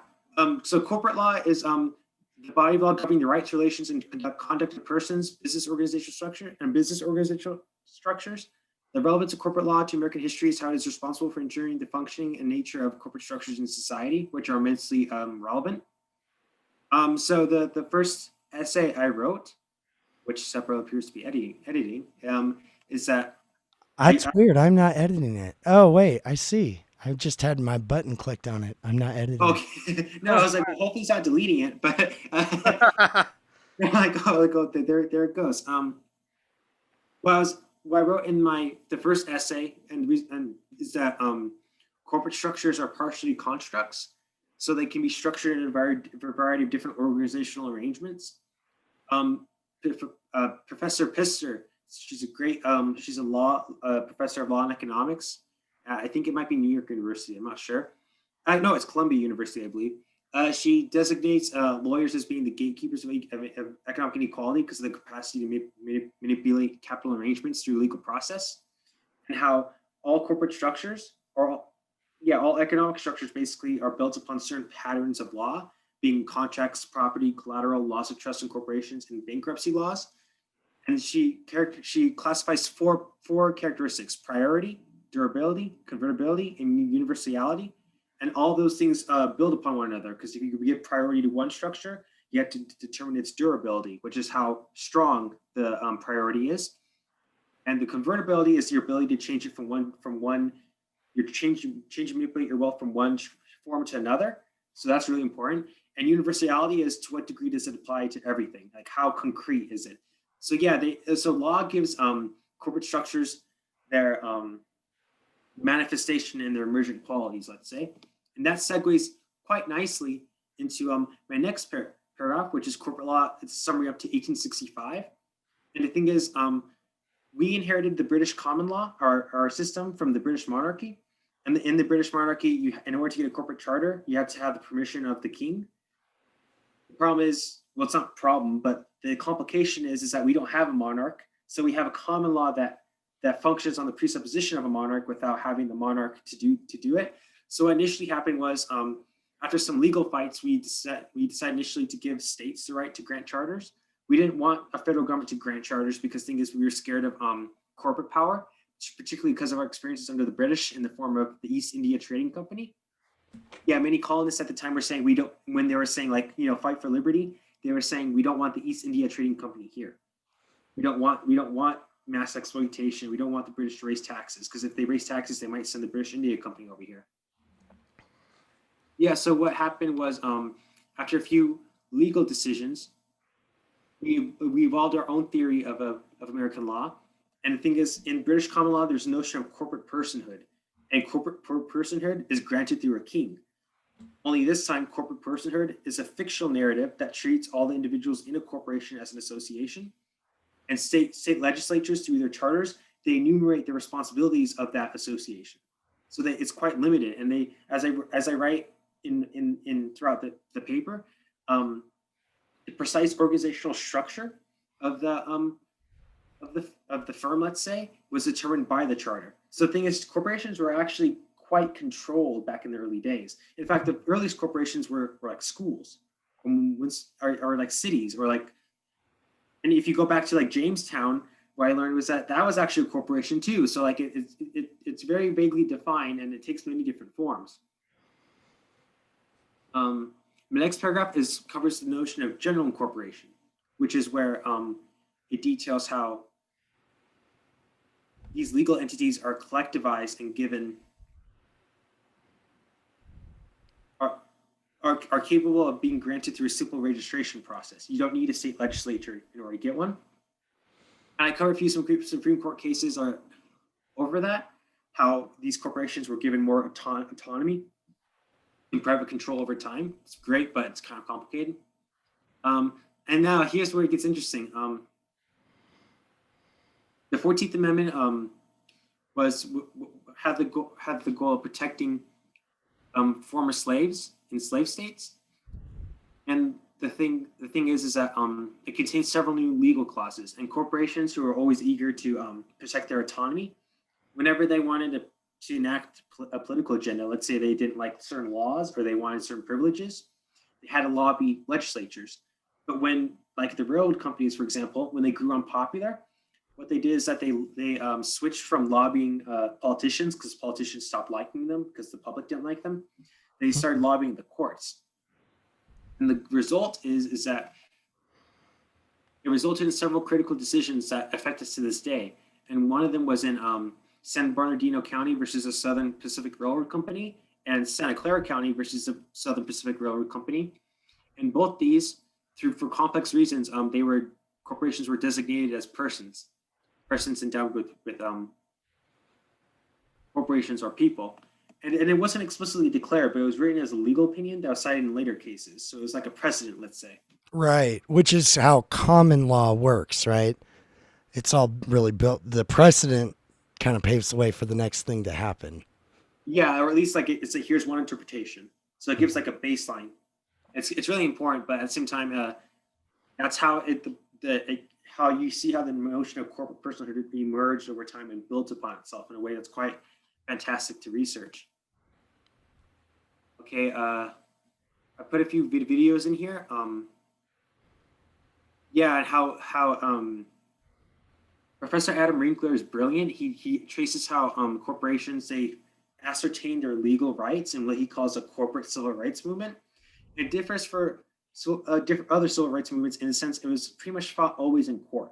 So corporate law is the body of law governing the rights, relations, and conduct of persons, business organizational structure, and business organizational structures. The relevance of corporate law to American history is how it is responsible for ensuring the functioning and nature of corporate structures in society, which are immensely relevant. So the first essay I wrote, which Sepro appears to be editing, is that That's weird. I'm not editing it. Oh, wait. I see. I just had my button clicked on it. I'm not editing. Okay. No, I was like, well, hopefully he's not deleting it, but there it goes. What I wrote in the first essay and is that corporate structures are partially constructs, so they can be structured in a variety of different organizational arrangements. Professor Pister, she's a great she's a professor of law and economics. I think it might be New York University. I'm not sure. No, it's Columbia University, I believe. She designates lawyers as being the gatekeepers of economic inequality because of the capacity to manipulate capital arrangements through legal process, and how all corporate structures, all economic structures basically are built upon certain patterns of law, being contracts, property, collateral, laws of trust and corporations, and bankruptcy laws. And she classifies four characteristics: priority, durability, convertibility, and universality. And all those things build upon one another, because if you give priority to one structure, you have to determine its durability, which is how strong the priority is. And the convertibility is your ability to change it from one. You're changing manipulate your wealth from one form to another. So that's really important. And universality is to what degree does it apply to everything? Like how concrete is it? So yeah, so law gives corporate structures their manifestation and their emergent qualities, let's say. And that segues quite nicely into my next paragraph, which is corporate law. It's a summary up to 1865. And the thing is, we inherited the British common law, our system, from the British monarchy. And in the British monarchy, in order to get a corporate charter, you have to have the permission of the king. The problem is, well, it's not a problem, but the complication is that we don't have a monarch. So we have a common law that functions on the presupposition of a monarch without having the monarch to do it. So what initially happened was, after some legal fights, we decided initially to give states the right to grant charters. We didn't want a federal government to grant charters because the thing is we were scared of corporate power, particularly because of our experiences under the British in the form of the East India Trading Company. Yeah, many colonists at the time were saying when they were saying fight for liberty, they were saying we don't want the East India Trading Company here. We don't want mass exploitation. We don't want the British to raise taxes, because if they raise taxes, they might send the British India Company over here. Yeah, so what happened was after a few legal decisions, we evolved our own theory of American law. And the thing is, in British common law, there's a notion of corporate personhood. and corporate personhood is granted through a king. Only this time, corporate personhood is a fictional narrative that treats all the individuals in a corporation as an association. And state legislatures, through their charters, they enumerate the responsibilities of that association. So that it's quite limited. And they, as I write in throughout the paper, the precise organizational structure of the firm, let's say, was determined by the charter. So the thing is, corporations were actually quite controlled back in the early days. In fact, the earliest corporations were like schools, or like cities, or like, and if you go back to like Jamestown, what I learned was that was actually a corporation too. So like it's very vaguely defined, and it takes many different forms. The next paragraph covers the notion of general incorporation, which is where it details how these legal entities are collectivized and given are capable of being granted through a simple registration process. You don't need a state legislature in order to get one. And I cover a few Supreme Court cases over that, how these corporations were given more autonomy and private control over time. It's great, but it's kind of complicated. And now here's where it gets interesting. The 14th Amendment had the goal of protecting former slaves in slave states, and the thing is that it contains several new legal clauses, and corporations who are always eager to protect their autonomy, whenever they wanted to enact a political agenda, let's say they didn't like certain laws or they wanted certain privileges, they had to lobby legislatures. But when, like the railroad companies, for example, when they grew unpopular, what they did is that they switched from lobbying politicians, because politicians stopped liking them because the public didn't like them. They started lobbying the courts. And the result is that it resulted in several critical decisions that affect us to this day. And one of them was in San Bernardino County versus the Southern Pacific Railroad Company, and Santa Clara County versus the Southern Pacific Railroad Company. And both these, for complex reasons, corporations were designated as persons endowed with corporations are people. And it wasn't explicitly declared, but it was written as a legal opinion that was cited in later cases. So it was like a precedent, let's say. Right, which is how common law works, right? It's all really built. The precedent kind of paves the way for the next thing to happen. Yeah, or at least like it's here's one interpretation. So it gives like a baseline. It's really important, but at the same time, that's how how you see how the notion of corporate personhood emerged over time and built upon itself in a way that's quite fantastic to research. Okay, I put a few videos in here. Yeah, and how Professor Adam Winkler is brilliant. He traces how corporations, they ascertain their legal rights in what he calls a corporate civil rights movement. It differs for different other civil rights movements in the sense it was pretty much fought always in court,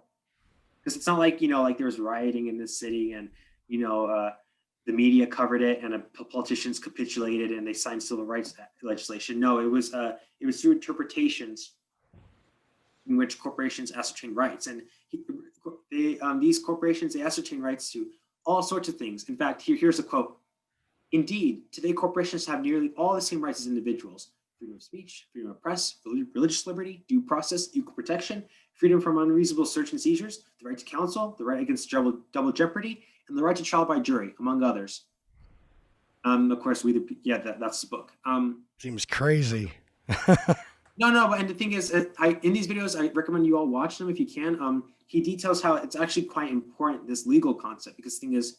because it's not like like there was rioting in this city and the media covered it and politicians capitulated and they signed civil rights legislation. No, it was through interpretations in which corporations ascertain rights, and these corporations, they ascertain rights to all sorts of things. In fact, here's a quote. Indeed, today corporations have nearly all the same rights as individuals: freedom of speech, freedom of press, religious liberty, due process, equal protection, freedom from unreasonable search and seizures, the right to counsel, the right against double jeopardy, and the right to trial by jury, among others. Of course, that's the book. Seems crazy. No, and the thing is, in these videos, I recommend you all watch them if you can. He details how it's actually quite important, this legal concept, because the thing is,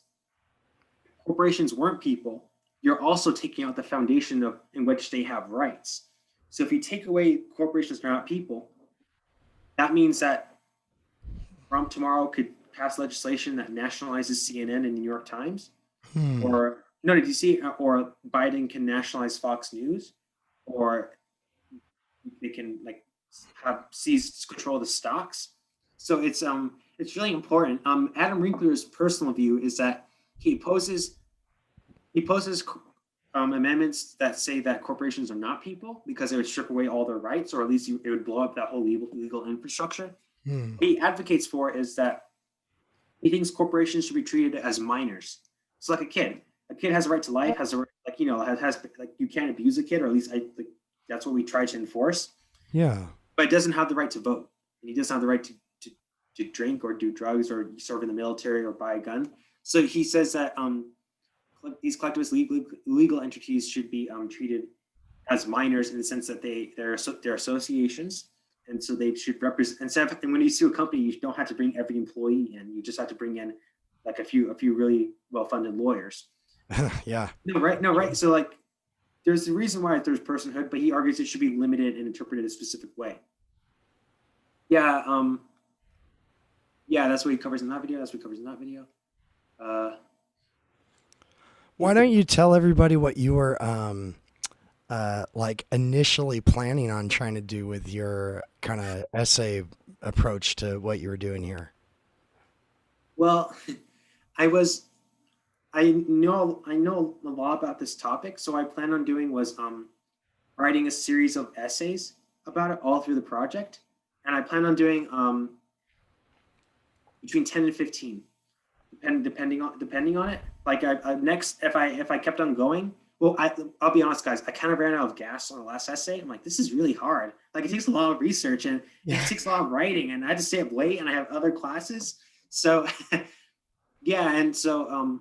corporations weren't people. You're also taking out the foundation in which they have rights. So if you take away corporations are not people, that means that Trump tomorrow could pass legislation that nationalizes CNN and New York Times, or did you see? Or Biden can nationalize Fox News, or they can seize control of the stocks. So it's really important. Adam Winkler's personal view is that he poses amendments that say that corporations are not people because it would strip away all their rights, or at least it would blow up that whole legal infrastructure. What he advocates for is that he thinks corporations should be treated as minors. It's like a kid. a kid has a right to life, has a right, like, you know, has like, you can't abuse a kid, or at least that's what we try to enforce. Yeah. But it doesn't have the right to vote, and he doesn't have the right to drink or do drugs or serve in the military or buy a gun. So he says that these collectivist legal entities should be treated as minors in the sense that they're associations, and so they should represent. And when you sue a company, you don't have to bring every employee in. You just have to bring in like a few really well-funded lawyers. Yeah. No, right. So like, there's a reason why there's personhood, but he argues it should be limited and interpreted a specific way. Yeah. Yeah, that's what he covers in that video. Why don't you tell everybody what you were like initially planning on trying to do with your kind of essay approach to what you were doing here? Well, I know a lot about this topic, so what I plan on doing was writing a series of essays about it all through the project, and I plan on doing between 10 and 15, depending on it. Like next, if I kept on going, well, I'll be honest, guys, I kind of ran out of gas on the last essay. I'm like, this is really hard. Like, it takes a lot of research and it takes a lot of writing, and I had to stay up late, and I have other classes. So, yeah, and so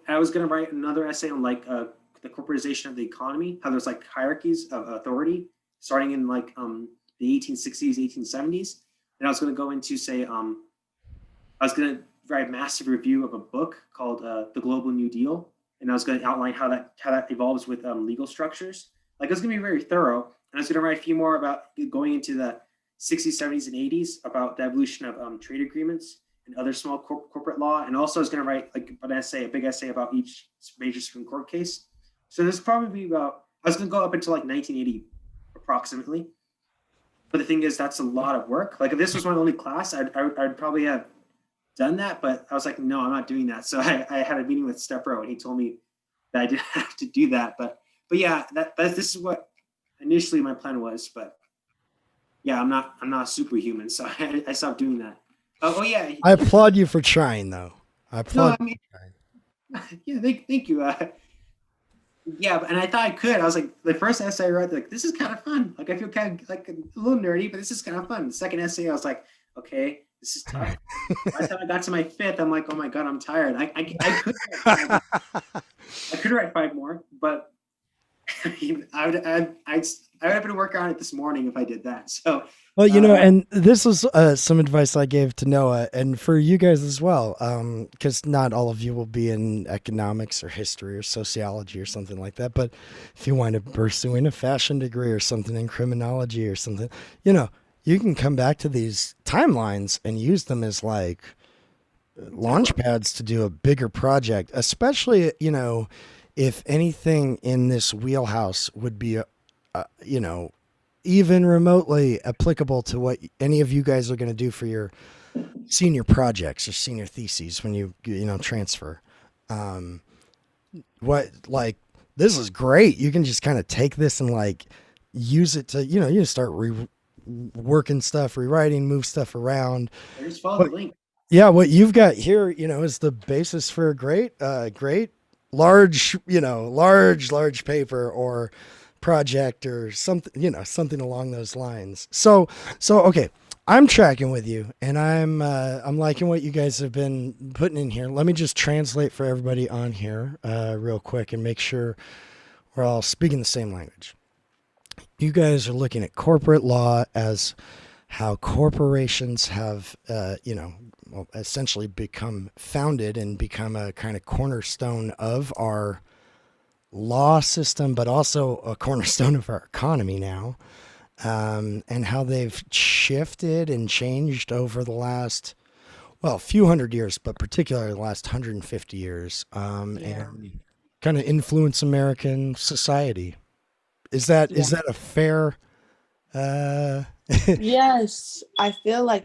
I was gonna write another essay on like the corporatization of the economy, how there's like hierarchies of authority starting in like the 1860s, 1870s. And I was going to go into, say, I was going to write a massive review of a book called The Global New Deal. And I was going to outline how that evolves with legal structures. Like, it was going to be very thorough. And I was going to write a few more about going into the 60s, 70s, and 80s about the evolution of trade agreements and other small corporate law. And also I was going to write like a big essay about each major Supreme Court case. So there's probably I was going to go up until like 1980 approximately. But the thing is, that's a lot of work. Like, if this was my only class, I'd probably have done that. But I was like, no, I'm not doing that. So I had a meeting with Stepro, and he told me that I didn't have to do that. But yeah, this is what initially my plan was. But yeah, I'm not superhuman, so I stopped doing that. Oh yeah. I applaud you for trying, though. I applaud. No, I mean, yeah, thank you. Yeah, and I thought I could. I was like, the first essay I wrote, like, this is kind of fun. Like, I feel kind of like a little nerdy, but this is kind of fun. The second essay, I was like, okay, this is tough. By the time I got to my fifth, I'm like, oh my god, I'm tired. I could write 5 more, but I would have been working on it this morning if I did that. So. Well, you know, and this was some advice I gave to Noah, and for you guys as well, because not all of you will be in economics or history or sociology or something like that. But if you wind up pursuing a fashion degree or something in criminology or something, you know, you can come back to these timelines and use them as like launch pads to do a bigger project, especially, you know, if anything in this wheelhouse would be, you know, even remotely applicable to what any of you guys are going to do for your senior projects or senior theses when you transfer. Like, this is great. You can just kind of take this and like use it to, you start working stuff, rewriting, move stuff around. Just follow the link. Yeah. What you've got here, is the basis for a great, large paper or project or something, something along those lines. So okay, I'm tracking with you, and I'm liking what you guys have been putting in here. Let me just translate for everybody on here real quick and make sure we're all speaking the same language. You guys are looking at corporate law as how corporations have essentially become founded and become a kind of cornerstone of our law system, but also a cornerstone of our economy now, and how they've shifted and changed over the last, few hundred years, but particularly the last 150 years, and kind of influence American society. Is that a fair? Yes, I feel like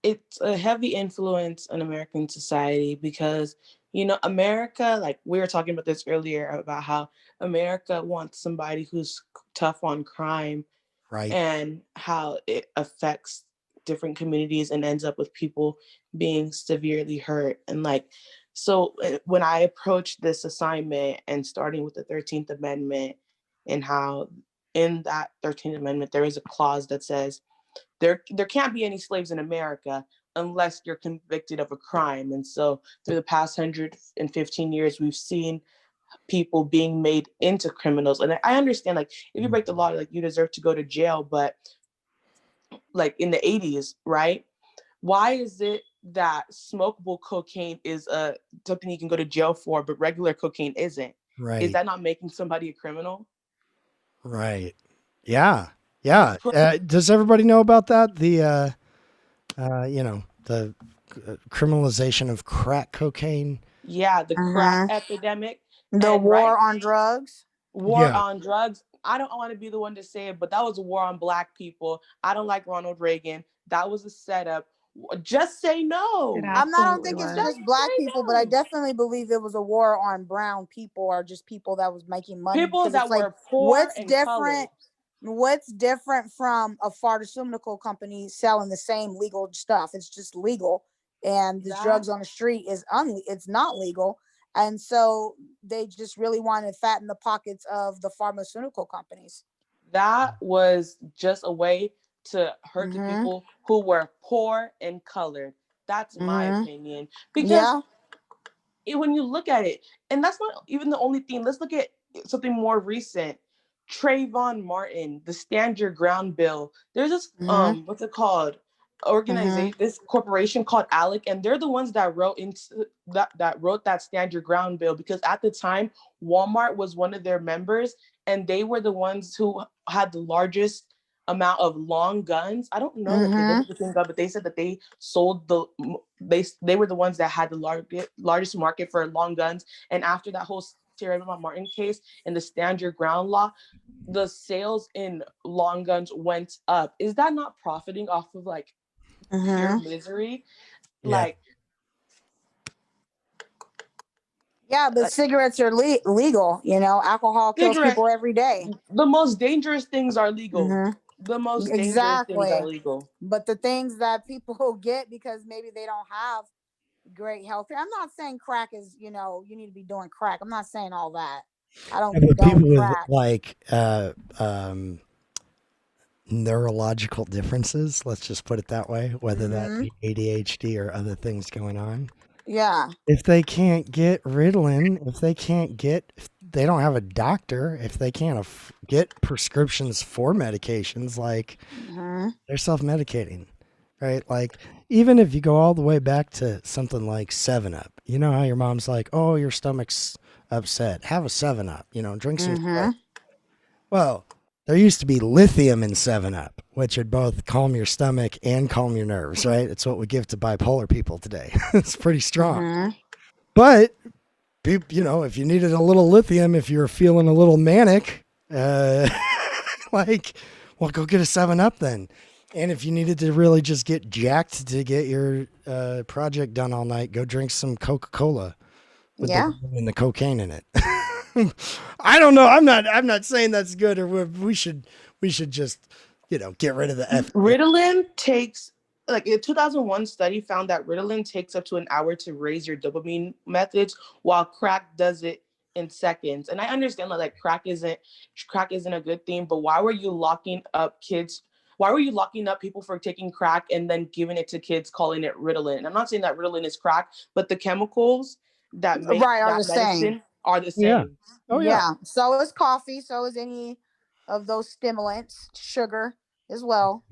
it's a heavy influence on American society because, America, like we were talking about this earlier about how America wants somebody who's tough on crime, right? And how it affects different communities and ends up with people being severely hurt. And like So when I approached this assignment and starting with the 13th Amendment and how in that 13th Amendment, there is a clause that says there can't be any slaves in America unless you're convicted of a crime. And so through the past 115 years, we've seen people being made into criminals. And I understand, like, if you break the law, like, you deserve to go to jail. But like in the 80s, right? Why is it that smokable cocaine is something you can go to jail for, but regular cocaine isn't? Right. Is that not making somebody a criminal? Right. Yeah. Yeah. Does everybody know about that? The, the criminalization of crack cocaine. Yeah, the crack epidemic. The And, war on drugs. War on drugs. I don't want to be the one to say it, but that was a war on Black people. I don't like Ronald Reagan. That was a setup. Just say no. I don't think it's just Black people, but I definitely believe it was a war on brown people or just people that was making money. People because that it's like, were poor what's and different? What's different from a pharmaceutical company selling the same legal stuff? It's just legal, and the drugs on the street is it's not legal. And so they just really want to fatten the pockets of the pharmaceutical companies. That was just a way to hurt the people who were poor and colored. That's my opinion. Because when you look at it, and that's not even the only thing. Let's look at something more recent. Trayvon Martin, the Stand Your Ground bill. There's this what's it called? Organization, this corporation called ALEC, and they're the ones that wrote that Stand Your Ground bill, because at the time Walmart was one of their members, and they were the ones who had the largest amount of long guns. I don't know if they did, but they said that they sold they were the ones that had the largest market for long guns. And after that whole Trayvon Martin case and the Stand Your Ground law, the sales in long guns went up. Is that not profiting off of like pure misery? Like, yeah, but cigarettes are legal. Alcohol kills people every day. The most dangerous things are legal. The most dangerous things are legal. But the things that people get because maybe they don't have great health care. I'm not saying crack is, you need to be doing crack. I'm not saying all that. I don't People with crack. like neurological differences, let's just put it that way, whether that be ADHD or other things going on. Yeah. If they can't get Ritalin, if they don't have a doctor, if they can't get prescriptions for medications, like they're self-medicating, right? Like, even if you go all the way back to something like 7-Up, you know how your mom's like, oh, your stomach's upset, have a 7-Up, drink some Sprite. Well, there used to be lithium in 7-Up, which would both calm your stomach and calm your nerves, right? It's what we give to bipolar people today. It's pretty strong. But, if you needed a little lithium, if you're feeling a little manic, go get a 7-Up then. And if you needed to really just get jacked to get your project done all night, go drink some Coca-Cola with the cocaine in it. I don't know. I'm not saying that's good, or we should just, get rid of the F. Ritalin takes, like, a 2001 study found that Ritalin takes up to an hour to raise your dopamine methods, while crack does it in seconds. And I understand that, like, crack isn't a good thing, but why were you locking up kids? Why were you locking up people for taking crack and then giving it to kids, calling it Ritalin? And I'm not saying that Ritalin is crack, but the chemicals that make are that the medicine same. are the same. Yeah. Oh yeah. So is coffee. So is any of those stimulants, sugar as well.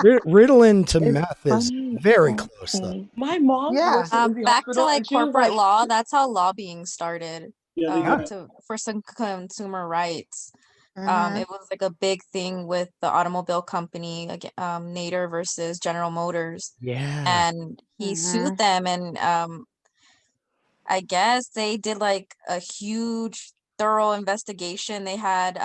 Ritalin to meth is very close, though. My mom. Yeah. Back to like and she was corporate like- law. That's how lobbying started. Yeah, For some consumer rights. It was like a big thing with the automobile company, Nader versus General Motors. Yeah. And he sued them, and I guess they did like a huge thorough investigation. They had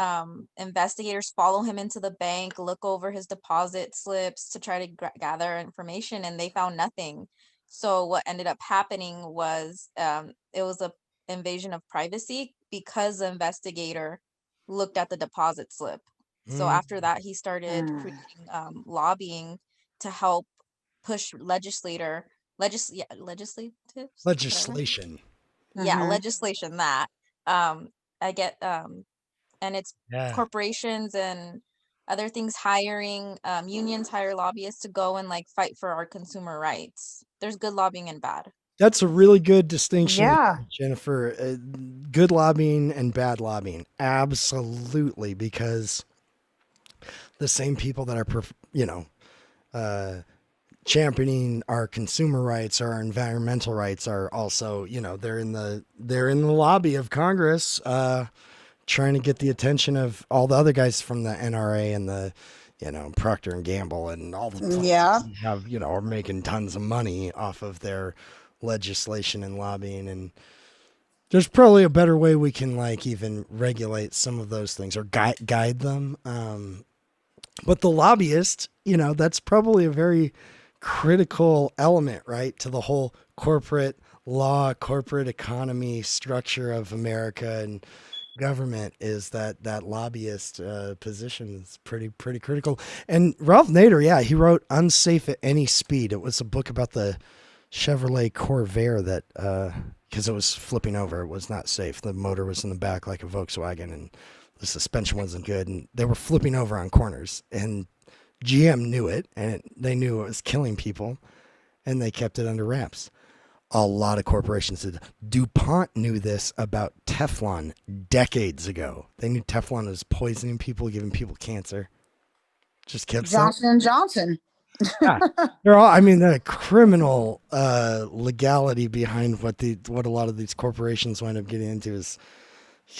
investigators follow him into the bank, look over his deposit slips to try to gather information, and they found nothing. So what ended up happening was it was a invasion of privacy because the investigator looked at the deposit slip. So after that, he started creating lobbying to help push legislate whatever. Legislation. Yeah, Mhm. legislation that. I get and it's Yeah. corporations and other things hiring unions hire lobbyists to go and like fight for our consumer rights. There's good lobbying and bad. That's a really good distinction, Yeah. Jennifer. Good lobbying and bad lobbying. Absolutely, because the same people that are, championing our consumer rights or our environmental rights are also, they're in the lobby of Congress, trying to get the attention of all the other guys from the NRA and the, Procter and Gamble and all the Yeah. have, are making tons of money off of their legislation and lobbying. And there's probably a better way we can like even regulate some of those things or guide them. But the lobbyist, that's probably a very critical element, right, to the whole corporate law, corporate economy structure of America and government, is that lobbyist position is pretty critical. And Ralph Nader, yeah, he wrote Unsafe at Any Speed. It was a book about the Chevrolet Corvair that because it was flipping over, it was not safe. The motor was in the back like a Volkswagen, and the suspension wasn't good, and they were flipping over on corners, and GM knew it, and they knew it was killing people, and they kept it under wraps. A lot of corporations did. DuPont knew this about Teflon decades ago. They knew Teflon was poisoning people, giving people cancer. Just kept Johnson and Johnson. yeah. They're all, I mean, the criminal legality behind what a lot of these corporations wind up getting into is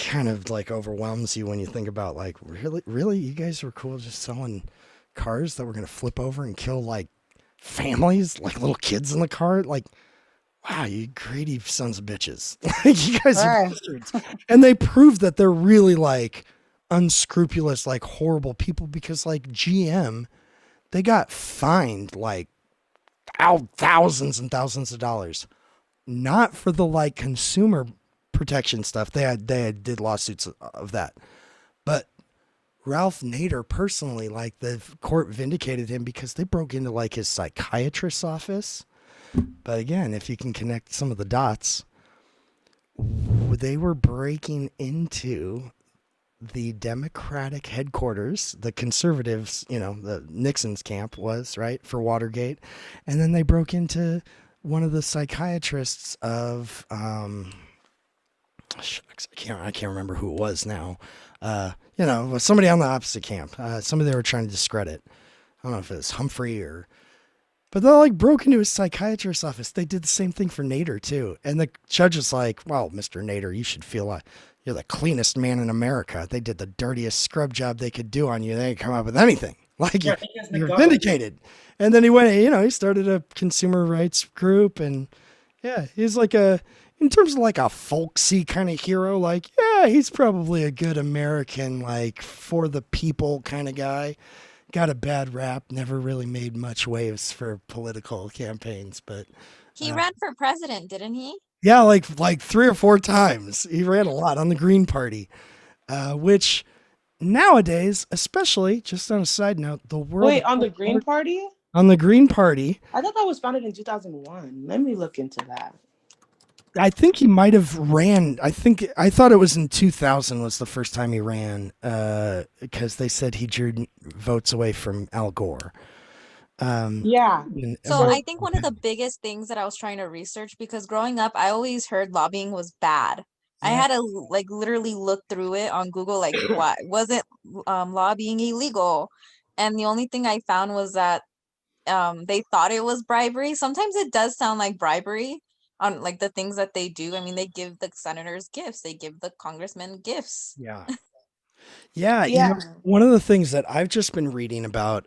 kind of like overwhelms you when you think about like, really, you guys were cool just selling cars that were going to flip over and kill like families, like little kids in the car. Like, wow, you greedy sons of bitches. Like, you guys are Right. bastards. And they proved that they're really like unscrupulous, like horrible people, because like GM, they got fined like thousands and thousands of dollars, not for the like consumer protection stuff. They did lawsuits of that, but Ralph Nader personally, like the court vindicated him because they broke into like his psychiatrist's office. But again, if you can connect some of the dots, they were breaking into the Democratic headquarters, the conservatives, the Nixon's camp was, right, for Watergate. And then they broke into one of the psychiatrists of, shucks, I can't remember who it was now. Somebody on the opposite camp, somebody they were trying to discredit. I don't know if it was Humphrey but they like broke into his psychiatrist's office. They did the same thing for Nader too. And the judge was like, well, Mr. Nader, you should feel like you're the cleanest man in America. They did the dirtiest scrub job they could do on you. They didn't come up with anything. Like, Yeah, you're vindicated. And then he went, he started a consumer rights group, and yeah, he's like in terms of like a folksy kind of hero, like, yeah, he's probably a good American, like for the people kind of guy. Got a bad rap, never really made much waves for political campaigns, but He ran for president, didn't he? yeah, like 3 or 4 times. He ran a lot on the Green Party, which nowadays, especially, just on a side note, the world. Wait, on the Green Party? On the Green Party. I thought that was founded in 2001. Let me look into that. I think he might have ran. I thought it was in 2000 was the first time he ran, because they said he drew votes away from Al Gore. Yeah. So I think one of the biggest things that I was trying to research, because growing up, I always heard lobbying was bad. I had to like literally look through it on Google, like why wasn't lobbying illegal? And the only thing I found was that they thought it was bribery. Sometimes it does sound like bribery on like the things that they do. I mean, they give the senators gifts, they give the congressmen gifts. Yeah. Yeah. One of the things that I've just been reading about,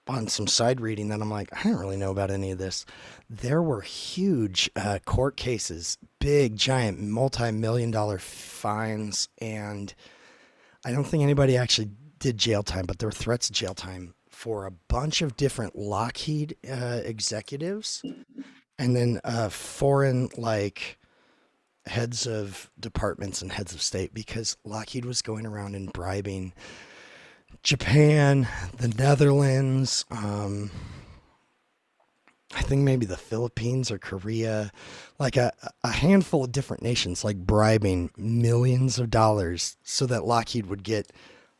on some side reading that I'm like, I don't really know about any of this. There were huge court cases, big, giant, multi-million-dollar fines, and I don't think anybody actually did jail time, but there were threats of jail time for a bunch of different Lockheed executives, and then foreign like heads of departments and heads of state, because Lockheed was going around and bribing Japan, the Netherlands, I think maybe the Philippines or Korea, like a handful of different nations, like bribing millions of dollars so that Lockheed would get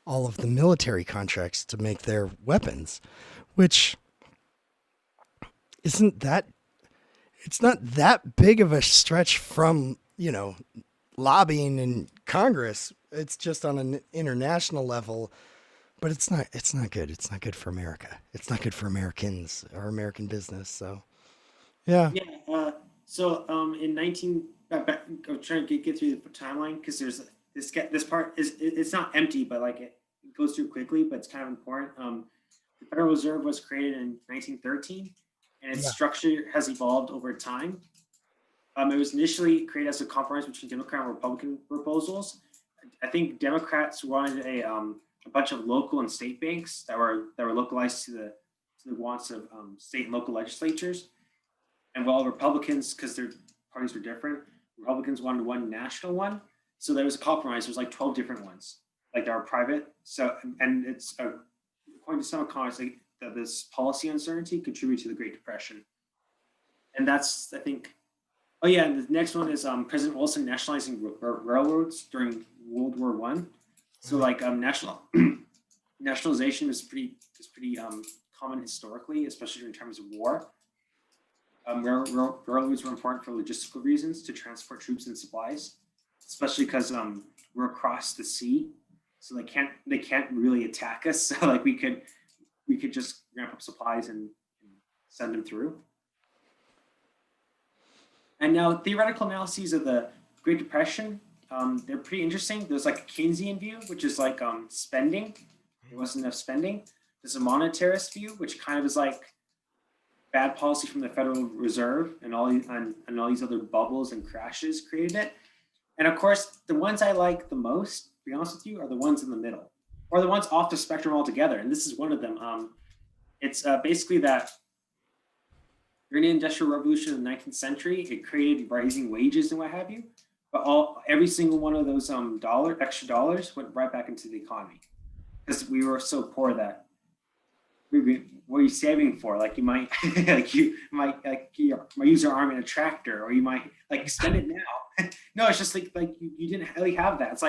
all of the military contracts to make their weapons, which isn't that, it's not that big of a stretch from, lobbying in Congress. It's just on an international level, but it's not good. It's not good for America. It's not good for Americans or American business. So, yeah. Yeah. In 19, I'm trying to get through the timeline because there's this part it's not empty, but like it goes through quickly, but it's kind of important. The Federal Reserve was created in 1913, and its structure has evolved over time. It was initially created as a compromise between Democrat and Republican proposals. I think Democrats wanted a bunch of local and state banks that were localized to the wants of state and local legislatures. And while Republicans, because their parties were different, Republicans wanted one national one. So there was a compromise. There's like 12 different ones, like they are private. So, and it's according to some economists, that this policy uncertainty contributed to the Great Depression. And that's, I think, oh yeah, and the next one is President Wilson nationalizing railroads during World War I. So like nationalization is pretty common historically, especially in terms of war. Railroads were important for logistical reasons to transport troops and supplies, especially because we're across the sea, so they can't really attack us. So like we could just ramp up supplies and send them through. And now theoretical analyses of the Great Depression, they're pretty interesting. There's like a Keynesian view, which is like spending. There wasn't enough spending. There's a monetarist view, which kind of is like bad policy from the Federal Reserve and all these other bubbles and crashes created it. And of course, the ones I like the most, to be honest with you, are the ones in the middle, or the ones off the spectrum altogether. And this is one of them. It's basically that during the Industrial Revolution in the 19th century, it created rising wages and what have you. But every single one of those extra dollars went right back into the economy because we were so poor that what are you saving for? Like you might use your arm in a tractor, or you might like spend it now. No, it's just like you didn't really have that. It's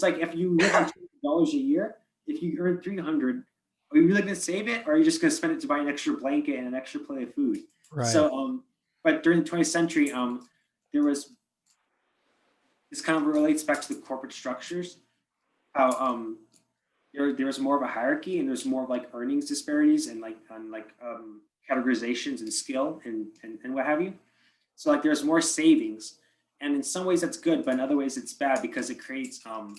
like if you live on $200 a year, if you earn $300, are you really going to save it, or are you just going to spend it to buy an extra blanket and an extra plate of food? Right. So, but during the 20th century, there was this kind of relates back to the corporate structures, how there was more of a hierarchy, and there's more of like earnings disparities and categorizations and skill and what have you. So like there's more savings, and in some ways that's good, but in other ways it's bad because it creates what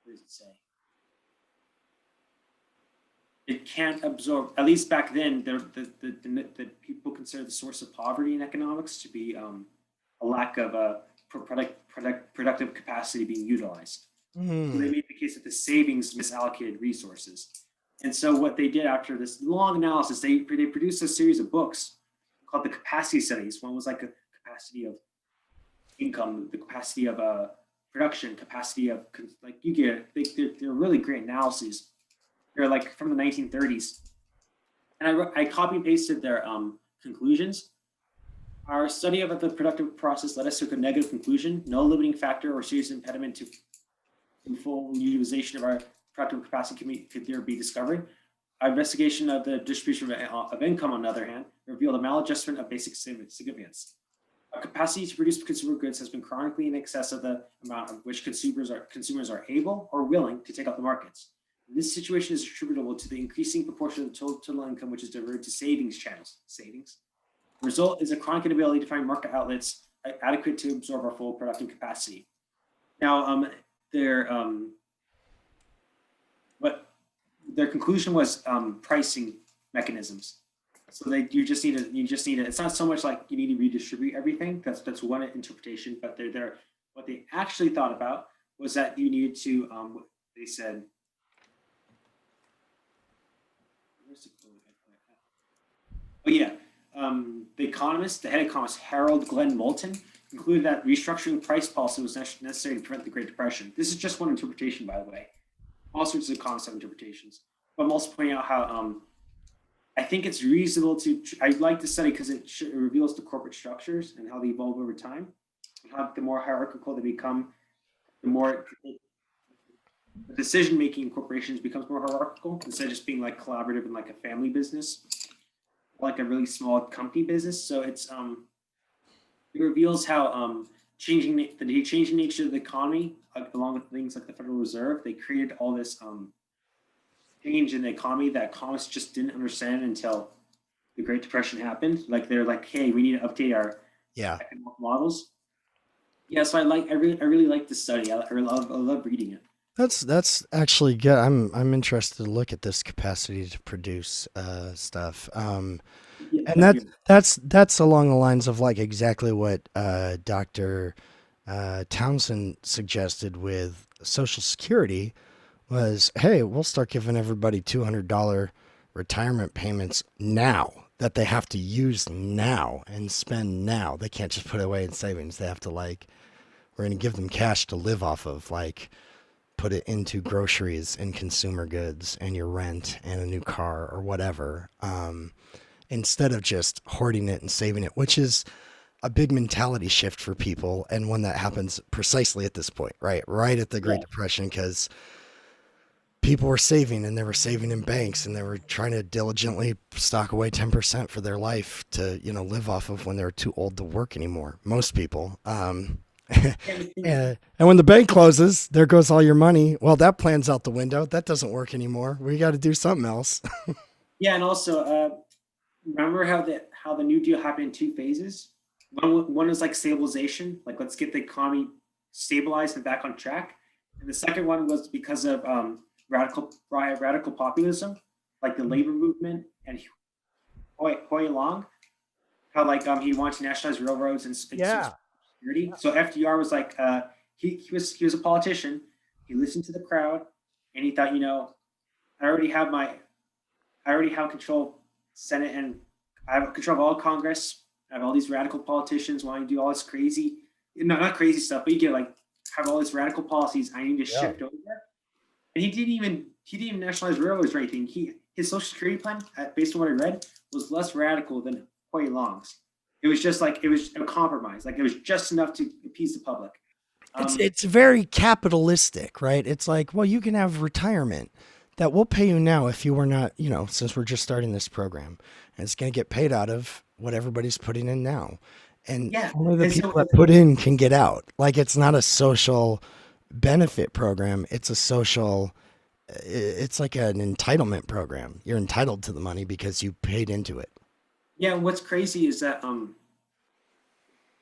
does it say? It can't absorb, at least back then, the people consider the source of poverty in economics to be a lack of productive capacity being utilized. So they made the case that the savings misallocated resources. And so what they did after this long analysis, they produced a series of books called the capacity studies. One was like a capacity of income, the capacity of production, capacity of, like you get it, they're really great analyses. They're like from the 1930s. And I copy and pasted their conclusions. Our study of the productive process led us to a negative conclusion. No limiting factor or serious impediment to full utilization of our productive capacity could there be discovered. Our investigation of the distribution of income, on the other hand, revealed a maladjustment of basic significance. Our capacity to produce consumer goods has been chronically in excess of the amount of which consumers are able or willing to take out the markets. This situation is attributable to the increasing proportion of the total income which is diverted to savings channels. The result is a chronic inability to find market outlets adequate to absorb our full productive capacity. Now, their conclusion was pricing mechanisms. So you just need to. It's not so much like you need to redistribute everything. That's one interpretation. But what they actually thought about was that you needed to. They said. Oh yeah, the head economist Harold Glenn Moulton concluded that restructuring price policy was necessary to prevent the Great Depression. This is just one interpretation, by the way. All sorts of economists have interpretations. But I'm also pointing out how I think it's reasonable to. I like the study because it reveals the corporate structures and how they evolve over time. And how the more hierarchical they become, the more the decision making in corporations becomes more hierarchical instead of just being like collaborative and like a family business, like a really small company business. So it's it reveals how changing nature of the economy, like, along with things like the Federal Reserve, they created all this change in the economy that economists just didn't understand until the Great Depression happened. Like they're like, hey, we need to update our economic models. Yeah, so I really like this study. I love reading it. That's actually good. I'm interested to look at this capacity to produce stuff. And that's along the lines of like exactly what Dr. Townsend suggested with Social Security was, hey, we'll start giving everybody $200 retirement payments now that they have to use now and spend now. They can't just put it away in savings. They have to we're going to give them cash to live off of, put it into groceries and consumer goods and your rent and a new car or whatever, instead of just hoarding it and saving it, which is a big mentality shift for people. And one that happens precisely at this point, right at the Great Depression, because people were saving and they were saving in banks and they were trying to diligently stock away 10% for their life to, live off of when they were too old to work anymore. Most people. And when the bank closes, there goes all your money. Well, that plan's out the window. That doesn't work anymore. We got to do something else. Yeah, and also remember how the New Deal happened in two phases. One was like stabilization, like let's get the economy stabilized and back on track. And the second one was because of radical populism, like the labor movement and Huey Long, how he wanted to nationalize railroads and security. So FDR was like, he was a politician. He listened to the crowd, and he thought, I already have control of Senate, and I have control of all Congress. I have all these radical politicians wanting to do all this crazy, not crazy stuff, but you get have all these radical policies. I need to shift over. And he didn't even nationalize railroads or anything. His Social Security plan, based on what I read, was less radical than Huey Long's. It was just it was a compromise. It was just enough to appease the public. It's very capitalistic, right? It's like, well, you can have retirement that we'll pay you now if you were not, since we're just starting this program, and it's going to get paid out of what everybody's putting in now. And only the people that put in can get out. It's not a social benefit program. It's a social, it's like an entitlement program. You're entitled to the money because you paid into it. Yeah, what's crazy is that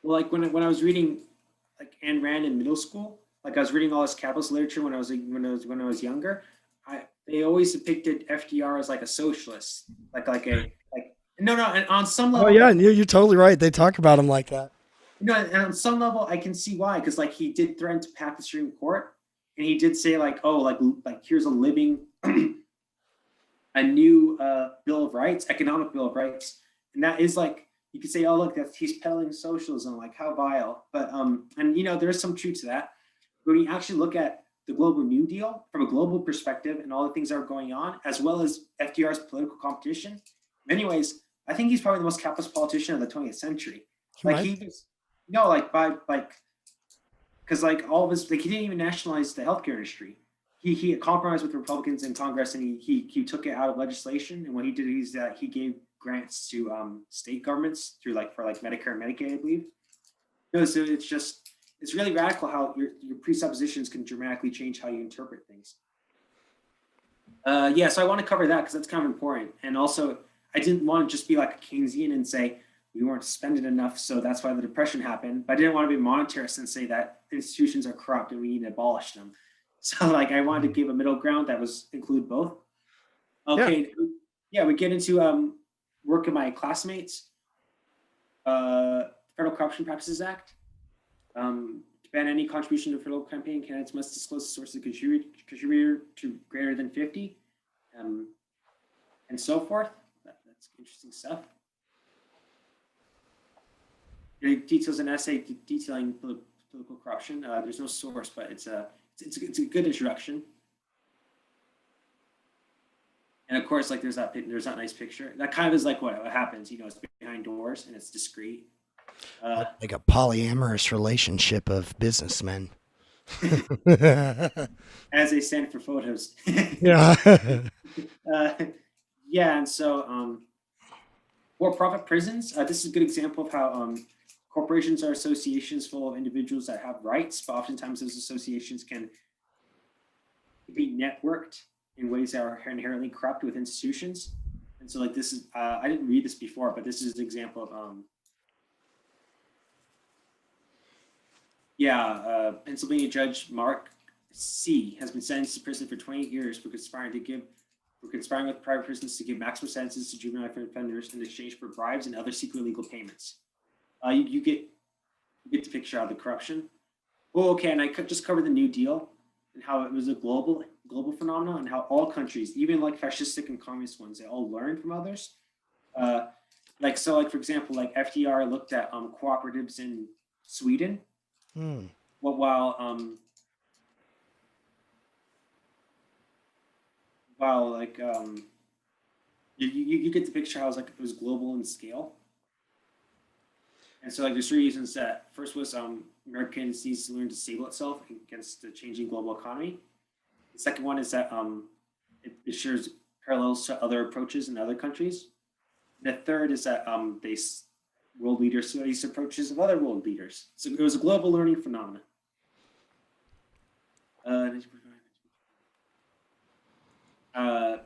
when I was reading Ayn Rand in middle school, I was reading all this capitalist literature when I was younger. They always depicted FDR as a socialist, no, and on some level. Oh yeah, you're totally right. They talk about him like that. And on some level, I can see why, because he did threaten to pack the Supreme Court, and he did say here's a living, a new Bill of Rights, economic Bill of Rights. And that is you could say, oh, look, he's peddling socialism, how vile. But, there is some truth to that. But when you actually look at the global New Deal from a global perspective and all the things that are going on, as well as FDR's political competition, in many ways, I think he's probably the most capitalist politician of the 20th century. Because all of his, he didn't even nationalize the healthcare industry. He compromised with Republicans in Congress, and he took it out of legislation. And what he did is that he gave grants to state governments through for Medicare and Medicaid, I believe. So it's really radical how your presuppositions can dramatically change how you interpret things. So I want to cover that because that's kind of important. And also, I didn't want to just be like a Keynesian and say we weren't spending enough, so that's why the Depression happened. But I didn't want to be monetarist and say that institutions are corrupt and we need to abolish them. So I wanted to give a middle ground that include both. Okay, we get into work of my classmates. Federal Corruption Practices Act. To ban any contribution to federal campaign, candidates must disclose the source of contributor to greater than 50, and so forth. That's interesting stuff. It details an essay detailing political corruption. There's no source, but it's a good introduction. And of course, like there's that nice picture. That kind of is like what happens. You know, it's behind doors and it's discreet. Like a polyamorous relationship of businessmen. As they stand for photos. Yeah. Yeah, and so for-profit prisons. This is a good example of how corporations are associations full of individuals that have rights, but oftentimes those associations can be networked in ways that are inherently corrupt with institutions. And so, like this is I didn't read this before, but this is an example of Pennsylvania Judge Mark C. has been sentenced to prison for 28 years for conspiring with private prisons to give maximum sentences to juvenile offenders in exchange for bribes and other secret legal payments. You get the picture of the corruption. Oh, okay, and I just covered the New Deal and how it was a global phenomenon, and how all countries, even like fascistic and communist ones, they all learn from others. Like for example, like FDR looked at cooperatives in Sweden. While like you get the picture how it was global in scale. And so like there's three reasons that first was Americans needs to learn to stable itself against the changing global economy. The second one is that it shares parallels to other approaches in other countries. The third is that world leaders study these approaches of other world leaders. So it was a global learning phenomenon.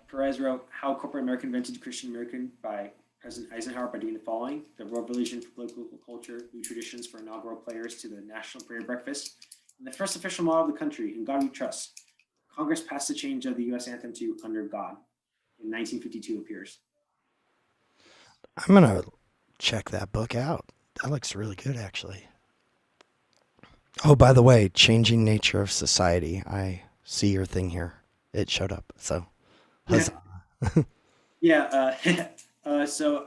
Perez wrote How Corporate America Invented Christian American by President Eisenhower by doing the following: the world religion for political culture, new traditions for inaugural players to the national prayer breakfast, and the first official motto of the country, in God we trust. Congress passed the change of the U.S. anthem to Under God in 1952 appears. I'm going to check that book out. That looks really good, actually. Oh, by the way, Changing Nature of Society. I see your thing here. It showed up. So, huzzah. Yeah. So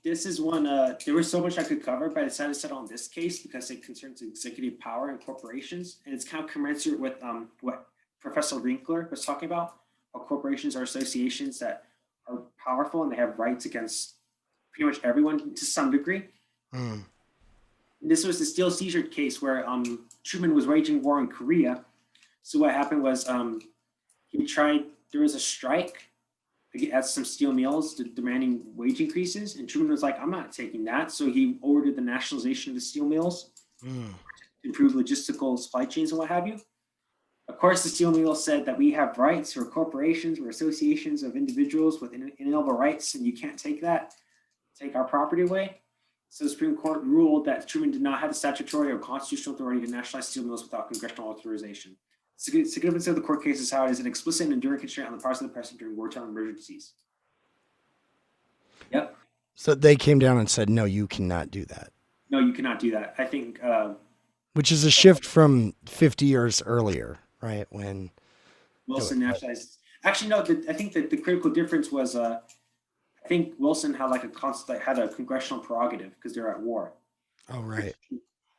this is one, there was so much I could cover, but I decided to settle on this case because it concerns executive power in corporations. And it's kind of commensurate with what Professor Winkler was talking about, how corporations are associations that are powerful and they have rights against pretty much everyone to some degree. This was the Steel Seizure case where Truman was waging war in Korea. So what happened was there was a strike at some steel mills demanding wage increases, and Truman was like, I'm not taking that. So he ordered the nationalization of the steel mills, improve logistical supply chains and what have you. Of course, the steel mills said that we have rights, we're corporations, we're associations of individuals with inalienable rights, and you can't take our property away. So the Supreme Court ruled that Truman did not have the statutory or constitutional authority to nationalize steel mills without congressional authorization. Significance of the court case is how it is an explicit and enduring constraint on the parts of the president during wartime emergencies. Yep. So they came down and said, no, you cannot do that. No, you cannot do that. I think. Which is a shift from 50 years earlier, right? When Wilson nationalized. Actually, no, I think that the critical difference was, I think Wilson had had a congressional prerogative because they're at war. Oh, right.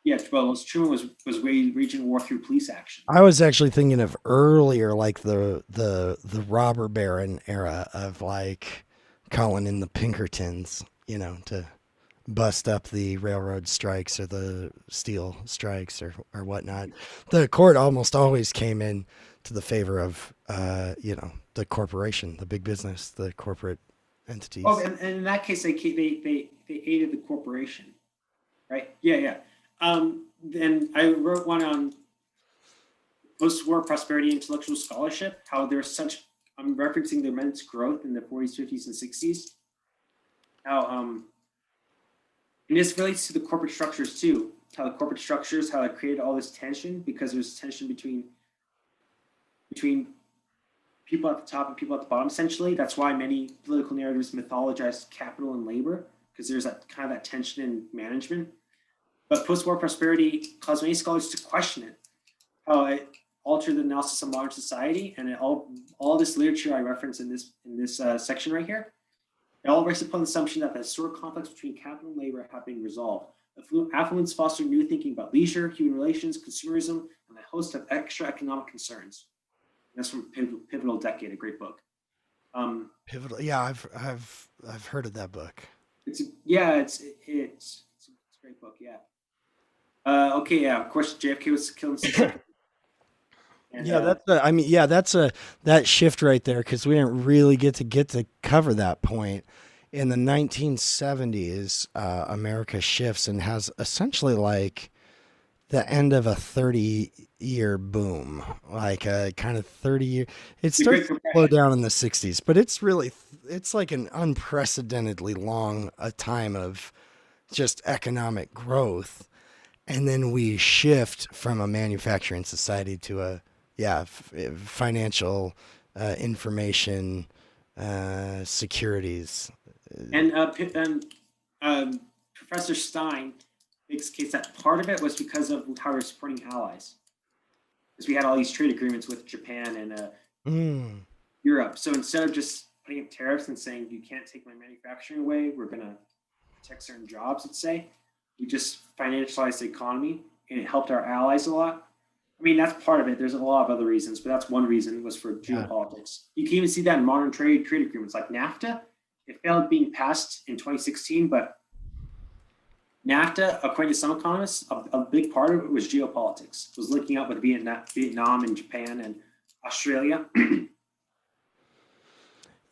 Yeah, well, Truman was waging war through police action. I was actually thinking of earlier, like the robber baron era of like calling in the Pinkertons, to bust up the railroad strikes or the steel strikes or whatnot. The court almost always came in to the favor of, the corporation, the big business, the corporate entities. Oh, and in that case, they aided the corporation, right? Yeah. Then I wrote one on post-war prosperity intellectual scholarship, how there's I'm referencing the immense growth in the 40s, 50s, and 60s. How, and this relates to the corporate structures too, how the corporate structures, how it created all this tension because there's tension between people at the top and people at the bottom, essentially. That's why many political narratives mythologize capital and labor, because there's that kind of that tension in management. But post-war prosperity caused many scholars to question it, how it altered the analysis of modern society, and all this literature I reference in this section right here, it all rests upon the assumption that the historic conflicts between capital and labor have been resolved. Affluence fostered new thinking about leisure, human relations, consumerism, and a host of extra economic concerns. That's from Pivotal Decade, a great book. Pivotal. Yeah, I've heard of that book. It's a great book. Yeah. Okay. Yeah. Of course, JFK was killed in 1960. And, Yeah, that's that shift right there, because we didn't really get to cover that point. In the 1970s, America shifts and has essentially like the end of a 30-year boom, like a kind of 30-year. It The Great starts to slow down in the 60s, but it's like an unprecedentedly long a time of just economic growth. And then we shift from a manufacturing society to a financial information securities. And Professor Stein makes the case that part of it was because of how we're supporting allies, because we had all these trade agreements with Japan and Europe. So instead of just putting up tariffs and saying you can't take my manufacturing away, we're gonna protect certain jobs. Let's say we just financialized the economy, and it helped our allies a lot. I mean, that's part of it. There's a lot of other reasons, but that's one reason was for geopolitics. You can even see that in modern trade agreements like NAFTA. It failed being passed in 2016, but NAFTA, according to some economists, a big part of it was geopolitics. It was linking up with Vietnam and Japan and Australia.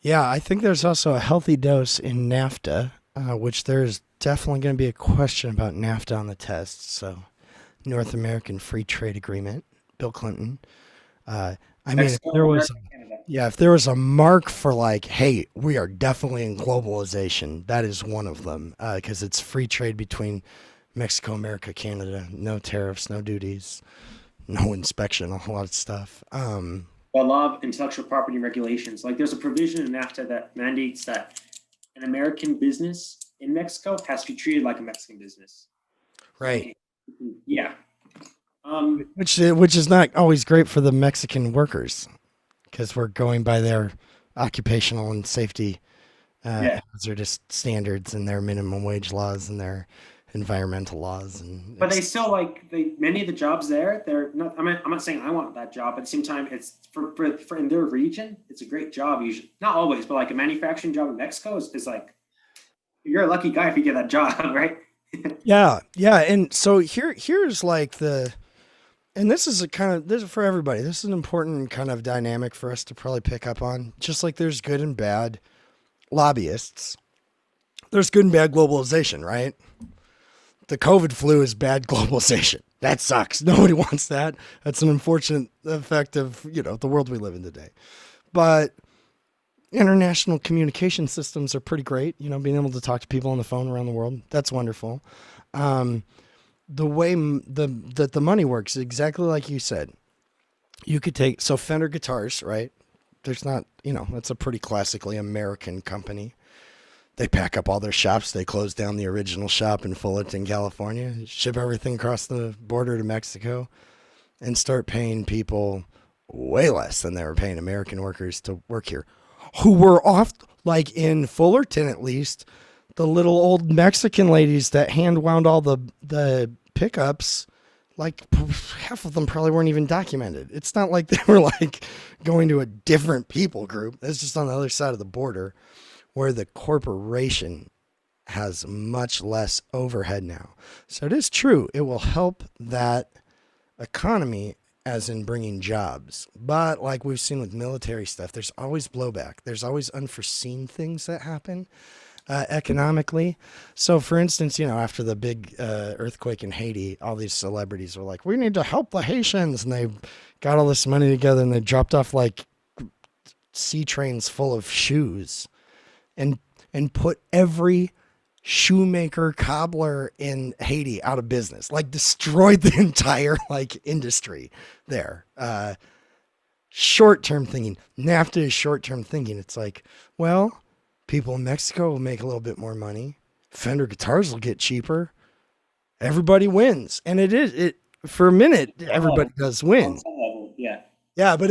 Yeah, I think there's also a healthy dose in NAFTA, which there's definitely going to be a question about NAFTA on the test. So, North American Free Trade Agreement, Bill Clinton. I mean, if there was a mark for like, hey, we are definitely in globalization, that is one of them, because it's free trade between Mexico, America, Canada, no tariffs, no duties, no inspection, a whole lot of stuff. A lot of intellectual property regulations. Like there's a provision in NAFTA that mandates that an American business in Mexico has to be treated like a Mexican business. Right. Yeah. Which is not always great for the Mexican workers, because we're going by their occupational and safety hazardous standards and their minimum wage laws and their environmental laws. But they still many of the jobs there, they're not, I'm not saying I want that job, but at the same time, it's for in their region, it's a great job. Usually, not always, but like a manufacturing job in Mexico is like, you're a lucky guy if you get that job, right? Yeah. And so here's like and this is this is for everybody. This is an important kind of dynamic for us to probably pick up on. Just like there's good and bad lobbyists, there's good and bad globalization, right? The COVID flu is bad globalization. That sucks. Nobody wants that. That's an unfortunate effect of, the world we live in today. But international communication systems are pretty great. Being able to talk to people on the phone around the world, that's wonderful. The way that the money works, exactly like you said, you could take, so Fender guitars, right? There's not, that's a pretty classically American company. They pack up all their shops. They close down the original shop in Fullerton, California, ship everything across the border to Mexico, and start paying people way less than they were paying American workers to work here, who were off, like in Fullerton at least, the little old Mexican ladies that hand wound all the pickups, like half of them probably weren't even documented. It's not like they were like going to a different people group. That's just on the other side of the border, where the corporation has much less overhead now. So it is true. It will help that economy as in bringing jobs. But like we've seen with military stuff, there's always blowback. There's always unforeseen things that happen economically. So for instance, after the big earthquake in Haiti, all these celebrities were like, we need to help the Haitians. And they got all this money together and they dropped off like sea trains full of shoes and put every shoemaker, cobbler in Haiti out of business, like destroyed the entire industry there. Short-term thinking. NAFTA is short-term thinking. It's like, well, people in Mexico will make a little bit more money. Fender guitars will get cheaper. Everybody wins. And it for a minute, everybody does win. Yeah. Yeah, but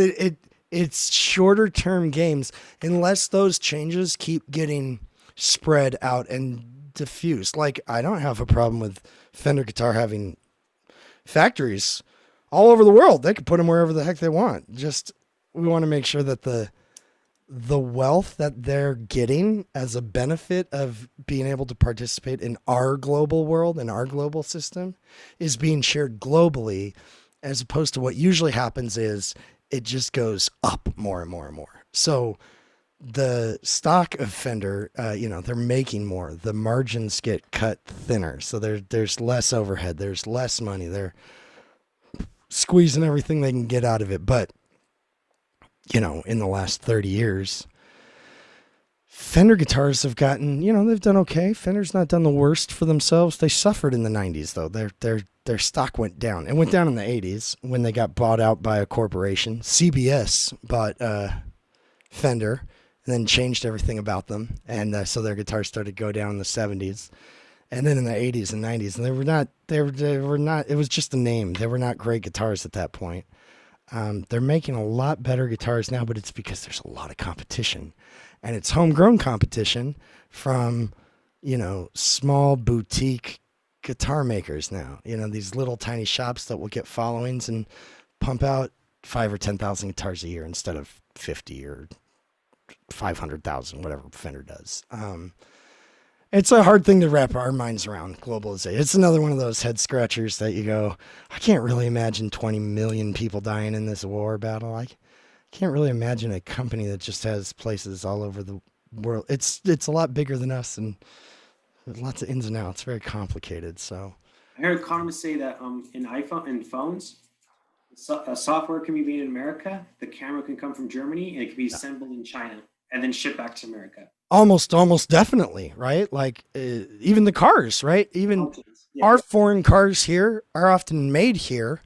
it's shorter term games unless those changes keep getting spread out and diffused. Like, I don't have a problem with Fender guitar having factories all over the world. They could put them wherever the heck they want. Just, we want to make sure that the the wealth that they're getting as a benefit of being able to participate in our global world and our global system is being shared globally, as opposed to what usually happens is it just goes up more and more and more. So the stock of Fender, they're making more. The margins get cut thinner. So there's less overhead. There's less money. They're squeezing everything they can get out of it. But, in the last 30 years, Fender guitars have gotten, they've done okay. Fender's not done the worst for themselves. They suffered in the 90s, though. Their stock went down. It went down in the 80s when they got bought out by a corporation. CBS bought Fender and then changed everything about them. And so their guitars started to go down in the 70s. And then in the 80s and 90s, and they were not, it was just a name. They were not great guitars at that point. They're making a lot better guitars now, but it's because there's a lot of competition. And it's homegrown competition from, small boutique guitar makers now. These little tiny shops that will get followings and pump out 5,000 or 10,000 guitars a year instead of 50 or 500,000, whatever Fender does. It's a hard thing to wrap our minds around, globalization. It's another one of those head scratchers that you go, I can't really imagine 20 million people dying in this war battle. I can't really imagine a company that just has places all over the world. It's a lot bigger than us, and there's lots of ins and outs. Very complicated. So I heard economists say that in iPhone and phones, software can be made in America, the camera can come from Germany, and it can be assembled in China and then shipped back to America. almost definitely, right? Like even the cars, right? Even our foreign cars here are often made here,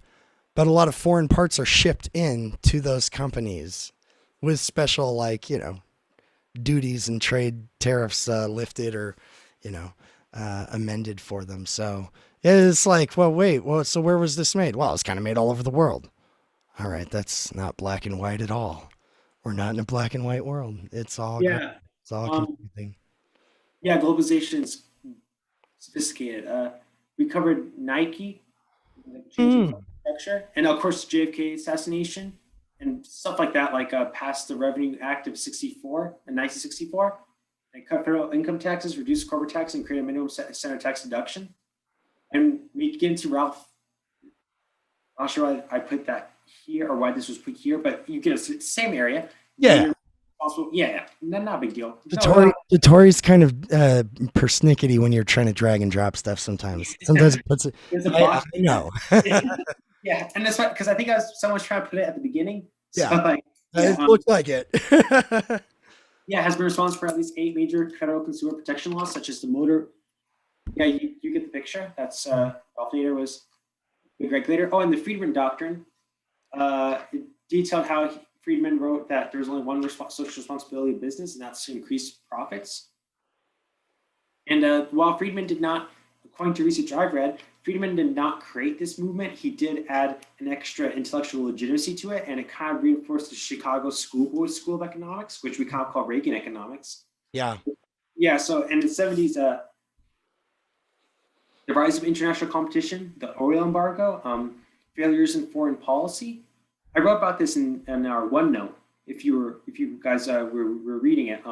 but a lot of foreign parts are shipped in to those companies with special, duties and trade tariffs lifted or, amended for them. So it's like, so where was this made? Well, it's kind of made all over the world. All right, that's not black and white at all. We're not in a black and white world. It's all confusing. Yeah, globalization is sophisticated. We covered Nike, changing architecture, and of course JFK assassination and stuff like that. Passed the Revenue Act of '64 in 1964. They cut federal income taxes, reduced corporate tax, and created a minimum center tax deduction. And we get into Ralph. I'm not sure why I put that here or why this was put here, but you get the same area. Yeah. Yeah, not a big deal. The Tory's kind of persnickety when you're trying to drag and drop stuff sometimes. Sometimes it puts it. I know. Yeah, and that's why, because I think I was so much trying to put it at the beginning. So Yeah. It looked like it. Has been responsible for at least 8 major federal consumer protection laws, such as the motor. Yeah, you get the picture. That's Ralph Nader was the regulator. Oh, and the Friedman Doctrine it detailed how Friedman wrote that there's only one social responsibility of business, and that's to increase profits. And while Friedman did not, according to research I've read, Friedman did not create this movement. He did add an extra intellectual legitimacy to it, and it kind of reinforced the Chicago School Board School of Economics, which we kind of call Reagan economics. Yeah. Yeah, so in the 70s, the rise of international competition, the oil embargo, failures in foreign policy. I wrote about this in our OneNote. If you guys were reading it,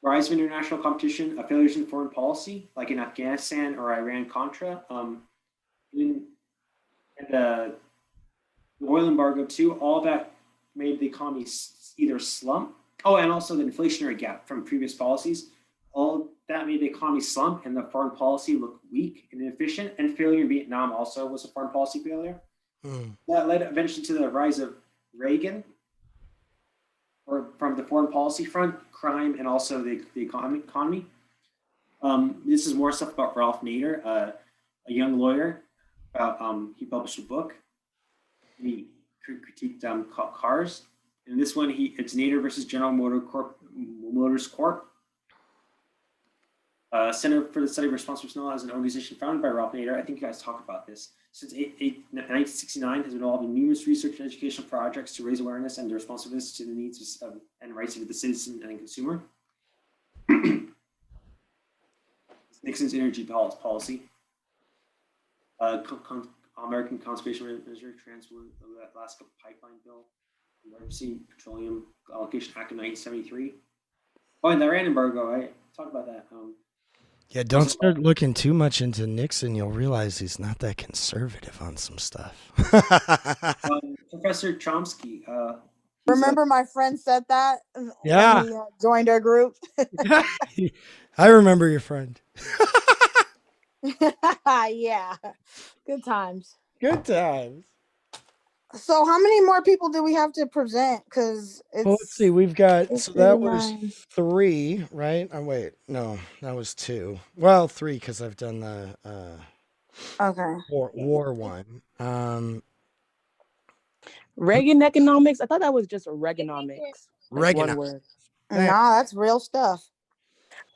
rise of international competition, failures in foreign policy, like in Afghanistan or Iran-Contra, and the oil embargo too. All that made the economy either slump. Oh, and also the inflationary gap from previous policies. All that made the economy slump, and the foreign policy look weak and inefficient. And failure in Vietnam also was a foreign policy failure. That led eventually to the rise of Reagan, or from the foreign policy front, crime, and also the economy. This is more stuff about Ralph Nader, a young lawyer. He published a book. He critiqued cars. And this one, it's Nader versus General Motors Corp. Center for the Study of Responsible Personnel is an organization founded by Ralph Nader. I think you guys talk about this. Since 1969, has been involved in numerous research and educational projects to raise awareness and the responsiveness to the needs and rights of the citizen and consumer. Nixon's energy policy. American conservation measure, Trans-Alaska Pipeline Bill. Emergency Petroleum Allocation Act of 1973. Oh, and the Iran embargo. I talked about that. Yeah, don't start looking too much into Nixon. You'll realize he's not that conservative on some stuff. Professor Chomsky. Remember my friend said that? Yeah. When he joined our group. I remember your friend. Yeah. Good times. Good times. So how many more people do we have to present? Because it's Well, let's see. We've got, it's so that was 39. 3, right? Oh, wait. No, that was 2. Well, 3 because I've done the Okay. war one. Reagan economics. I thought that was just Reaganomics. Like one Reaganomics. word. Nah, that's real stuff.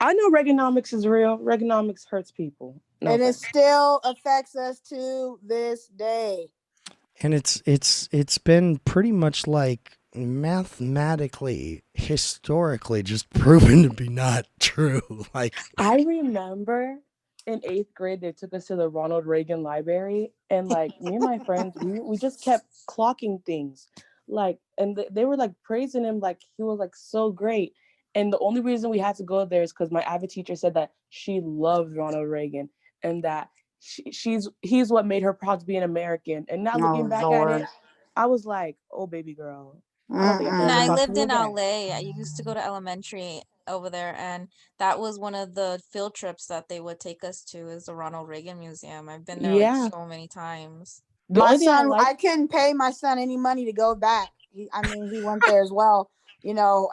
I know Reaganomics is real. Reaganomics hurts people. No And it thanks. still affects us to this day. And it's been pretty much like mathematically, historically, just proven to be not true. Like I remember in 8th grade they took us to the Ronald Reagan Library, and like me and my friends, we just kept clocking things, like, and they were like praising him, like he was like so great. And the only reason we had to go there is because my AVID teacher said that she loved Ronald Reagan and that he's what made her proud to be an American. And now looking back at it, I was like, oh baby girl. I don't think When I ever talk to lived you in again. LA, I used to go to elementary over there, and that was one of the field trips that they would take us to, is the Ronald Reagan Museum. I've been there Yeah. like so many times. The My only thing I son, like- I couldn't pay my son any money to go back. He went there as well. You know,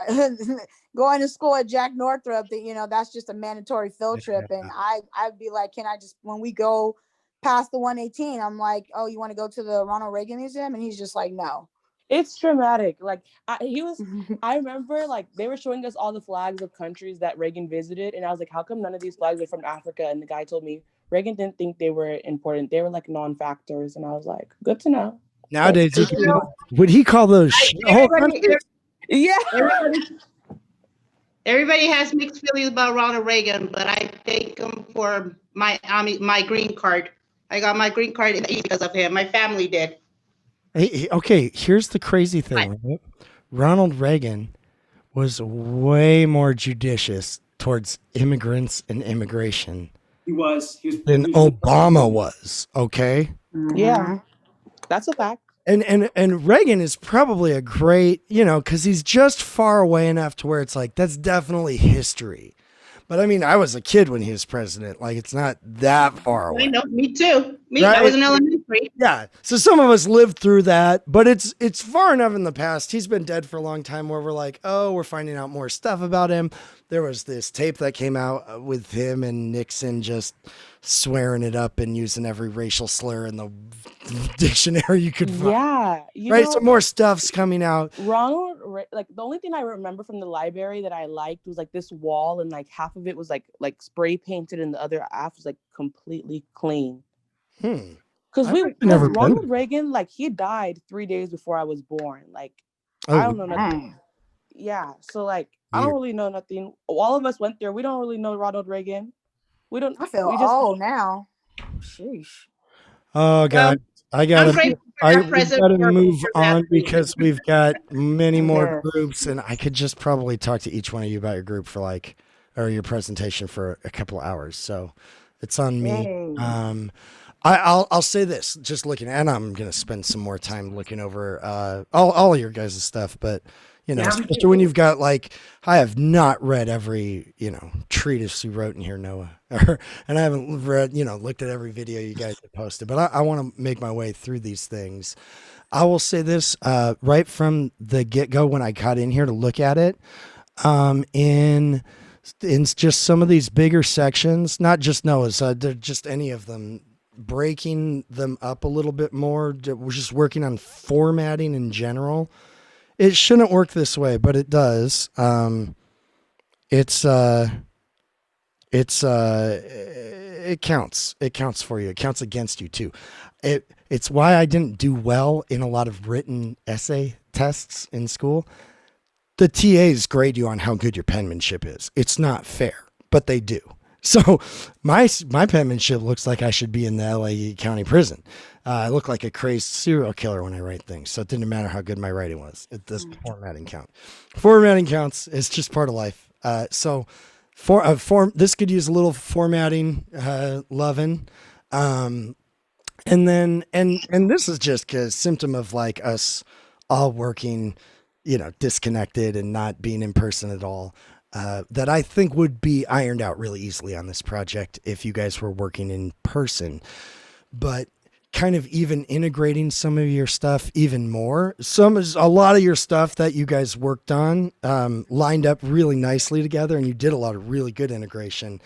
going to school at Jack Northrop, that's just a mandatory field trip. And I'd be like, can I just, when we go past the 118, I'm like, oh, you want to go to the Ronald Reagan Museum? And he's just like, no. It's traumatic. Like I remember like they were showing us all the flags of countries that Reagan visited, and I was like, how come none of these flags are from Africa? And the guy told me Reagan didn't think they were important. They were like non-factors, and I was like, good to know. nowadays, would he call those shithole countries? Yeah. Everybody has mixed feelings about Ronald Reagan, but I thank him for my green card. I got my green card because of him. My family did. Hey, okay, here's the crazy thing. Right? Ronald Reagan was way more judicious towards immigrants and immigration He was. than Obama was. Okay. Yeah, that's a fact. And Reagan is probably a great, because he's just far away enough to where it's like, that's definitely history. But I mean, I was a kid when he was president. Like, it's not that far away. I know, me too. Right? I was in elementary. Yeah. So some of us lived through that, but it's far enough in the past. He's been dead for a long time where we're like, oh, we're finding out more stuff about him. There was this tape that came out with him and Nixon just swearing it up and using every racial slur in the dictionary you could find. Yeah. Right. So more stuff's coming out. Like the only thing I remember from the library that I liked was like this wall, and like half of it was like spray painted and the other half was like completely clean. Because Ronald Reagan, like he died 3 days before I was born. Like I don't know nothing. Yeah. So like I don't really know nothing. All of us went there. We don't really know Ronald Reagan. We don't. I feel old now. Sheesh. Oh God. We gotta move on because we've got many more groups, and I could just probably talk to each one of you about your group or your presentation for a couple of hours. So it's on me. I'll say this, just looking, and I'm gonna spend some more time looking over all of your guys' stuff, but especially when you've got like, I have not read every treatise you wrote in here, Noah, and I haven't read looked at every video you guys have posted, but I want to make my way through these things. I will say this right from the get-go when I got in here to look at it, in just some of these bigger sections, not just Noah's, they're just any of them, breaking them up a little bit more. We're just working on formatting in general. It shouldn't work this way, but it does. It counts. It counts for you. It counts against you too. It's why I didn't do well in a lot of written essay tests in school. The TAs grade you on how good your penmanship is. It's not fair, but they do. So my penmanship looks like I should be in the LA County prison. I look like a crazed serial killer when I write things. So it didn't matter how good my writing was. It does formatting count. Formatting counts. It's just part of life. So this could use a little formatting, loving. And then, and this is just a symptom of like us all working, disconnected and not being in person at all. That I think would be ironed out really easily on this project if you guys were working in person, but kind of even integrating some of your stuff even more. A lot of your stuff that you guys worked on lined up really nicely together, and you did a lot of really good integration.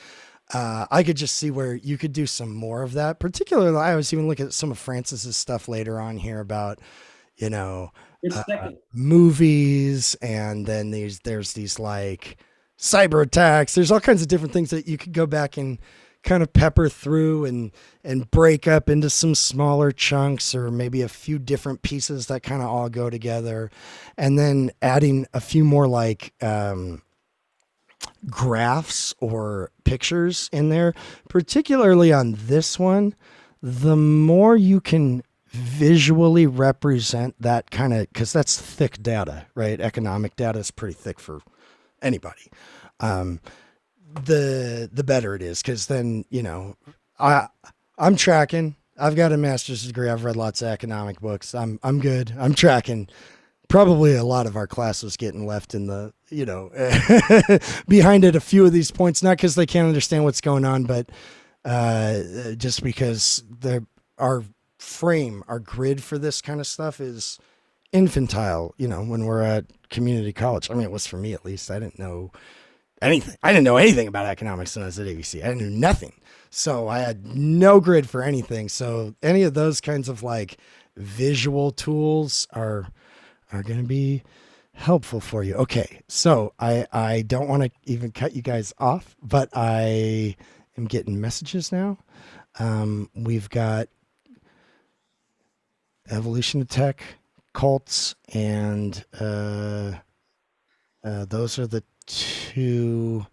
I could just see where you could do some more of that. Particularly, I was even looking at some of Francis's stuff later on here about, movies, and then there's these like cyber attacks. There's all kinds of different things that you could go back and kind of pepper through and break up into some smaller chunks, or maybe a few different pieces that kind of all go together, and then adding a few more like graphs or pictures in there. Particularly on this one, the more you can visually represent that kind of, because that's thick data, right? Economic data is pretty thick for anybody. The better it is, because then I'm tracking. I've got a master's degree. I've read lots of economic books. I'm good. I'm tracking. Probably a lot of our class was getting left in the behind at a few of these points, not because they can't understand what's going on, but just because our grid for this kind of stuff is infantile, when we're at community college. I mean, it was for me, at least. I didn't know anything. I didn't know anything about economics when I was at ABC. I knew nothing. So I had no grid for anything. So any of those kinds of like visual tools are going to be helpful for you. Okay. So I don't want to even cut you guys off, but I am getting messages now. We've got Evolution of Tech, cults, and those are the two.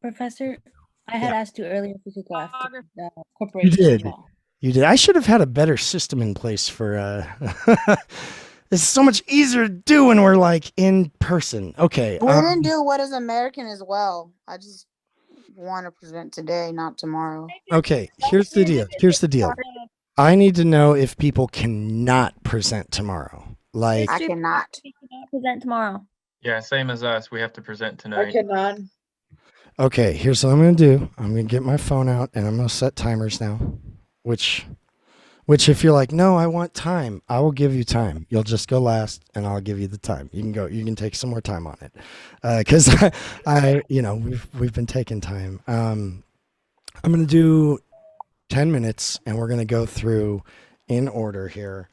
Professor, I had asked you earlier if we could go after the You corporation. did. You did. I should have had a better system in place for it's so much easier to do when we're like in person. Okay. We didn't do what is American as well. I just want to present today, not tomorrow. Okay. Here's the deal. I need to know if people cannot present tomorrow. Like, I cannot present tomorrow. Yeah, same as us. We have to present tonight. cannot. okay, here's what I'm going to do. I'm going to get my phone out and I'm going to set timers now, which if you're like, no, I want time, I will give you time. You'll just go last and I'll give you the time. You can go, you can take some more time on it. Cause we've been taking time. I'm going to do 10 minutes and we're going to go through in order here.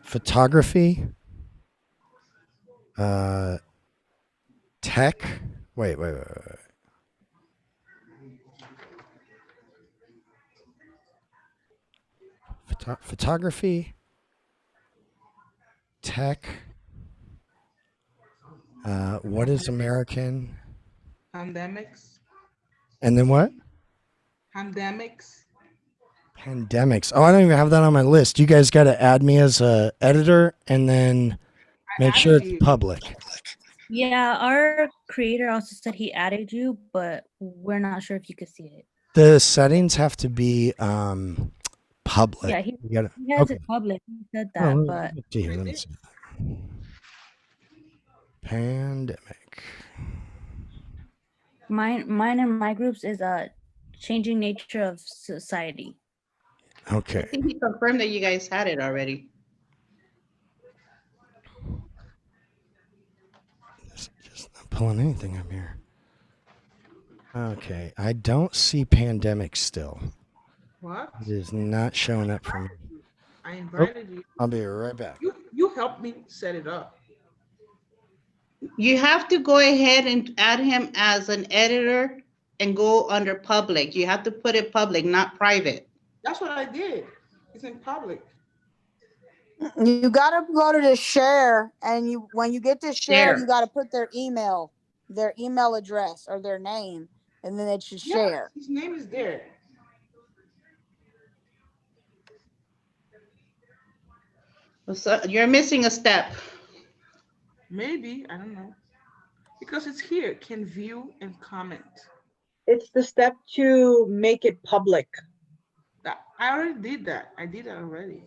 Photography, tech. Wait. Photography, tech. What is American? Pandemics. And then what? Pandemics. Pandemics. Oh, I don't even have that on my list. You guys got to add me as a editor and then make sure it's public. Yeah, our creator also said he added you, but we're not sure if you could see it. The settings have to be public. Yeah, he You gotta, has okay. it public. He said Oh, that, let but me see here. Let me see. Pandemic. mine and my groups is changing nature of society. I Okay. think he confirmed that you guys had it already. Just not pulling anything up here. Okay. I don't see pandemic still. What? It is not showing up for me. I invited you. I'll be right back. You helped me set it up. You have to go ahead and add him as an editor and go under public. You have to put it public, not private. That's what I did. It's in public. You gotta go to the share, and when you get to share, Share. you gotta put their email. their email address or their name, and then it should share. His name is there. So you're missing a step. Maybe, I don't know. Because it's here, can view and comment. It's the step to make it public. I already did that. I did that already.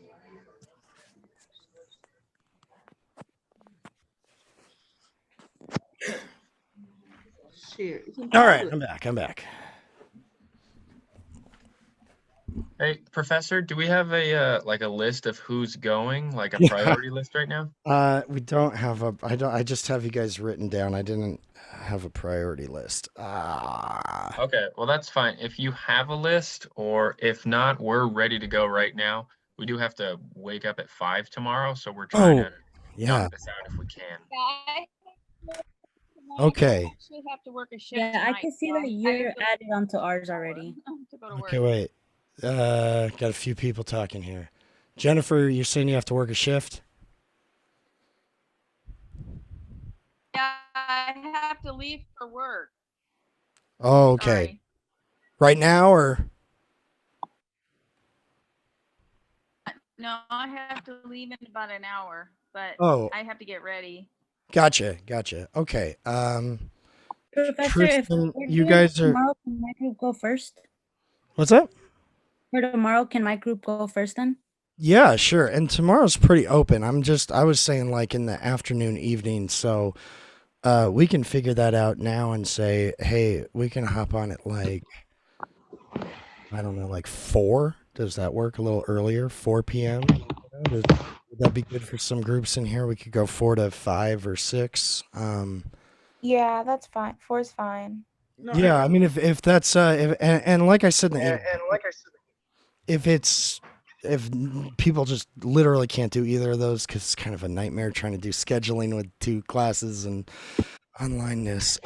Share. All right, I'm back. Hey, Professor, do we have a like a list of who's going, like a Yeah. priority list right now? We don't have I just have you guys written down. I didn't have a priority list. Okay, well that's fine. If you have a list, or if not, we're ready to go right now. We do have to wake up at 5 tomorrow, so we're trying to yeah. knock this out if we can. Okay. I actually have to work a shift. Yeah, I tonight, can see so that I you're have to- added onto ours already. to go to work. Okay, wait. Got a few people talking here. Jennifer, you're saying you have to work a shift? Yeah, I have to leave for work. Oh, okay. Right now or? No, I have to leave in about an hour, but Oh. I have to get ready. Gotcha. Okay. Professor, if Tristan, we're you doing guys are. tomorrow, can my group go first? What's up? For tomorrow, can my group go first then? Yeah, sure. And tomorrow's pretty open. I was saying like in the afternoon, evening. So we can figure that out now and say, hey, we can hop on at like, I don't know, like 4. Does that work a little earlier? 4 p.m.? Would that be good for some groups in here? We could go 4 to 5 or 6. Yeah, that's fine. 4 is fine. Yeah, I mean, if that's and like I said, if people just literally can't do either of those because it's kind of a nightmare trying to do scheduling with 2 classes and onlineness,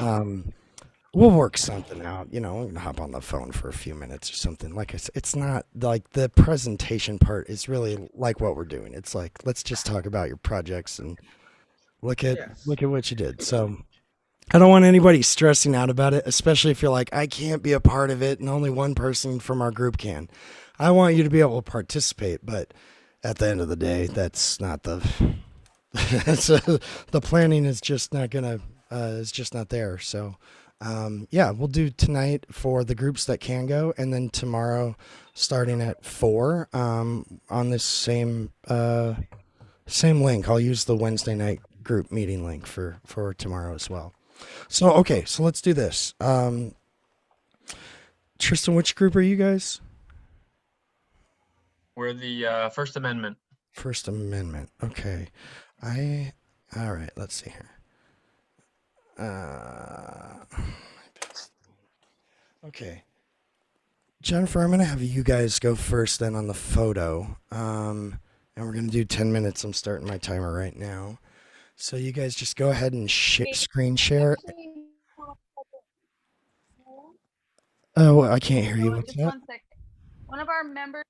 we'll work something out. You know, we can hop on the phone for a few minutes or something. Like I said, it's not like the presentation part is really like what we're doing. It's like, let's just talk about your projects and look at what you did. So I don't want anybody stressing out about it, especially if you're like, I can't be a part of it and only one person from our group can. I want you to be able to participate, but at the end of the day, that's not the the planning is just not gonna is just not there. So yeah, we'll do tonight for the groups that can go, and then tomorrow starting at 4 on this same link. I'll use the Wednesday night group meeting link for tomorrow as well. So okay, so let's do this. Tristan, which group are you guys? We're the First Amendment. First Amendment. Okay. All right, let's see here. Okay. Jennifer, I'm going to have you guys go first then on the photo. And we're going to do 10 minutes. I'm starting my timer right now. So you guys just go ahead and screen share. Oh, I can't hear you. What's Just that? 1 second. One of our members,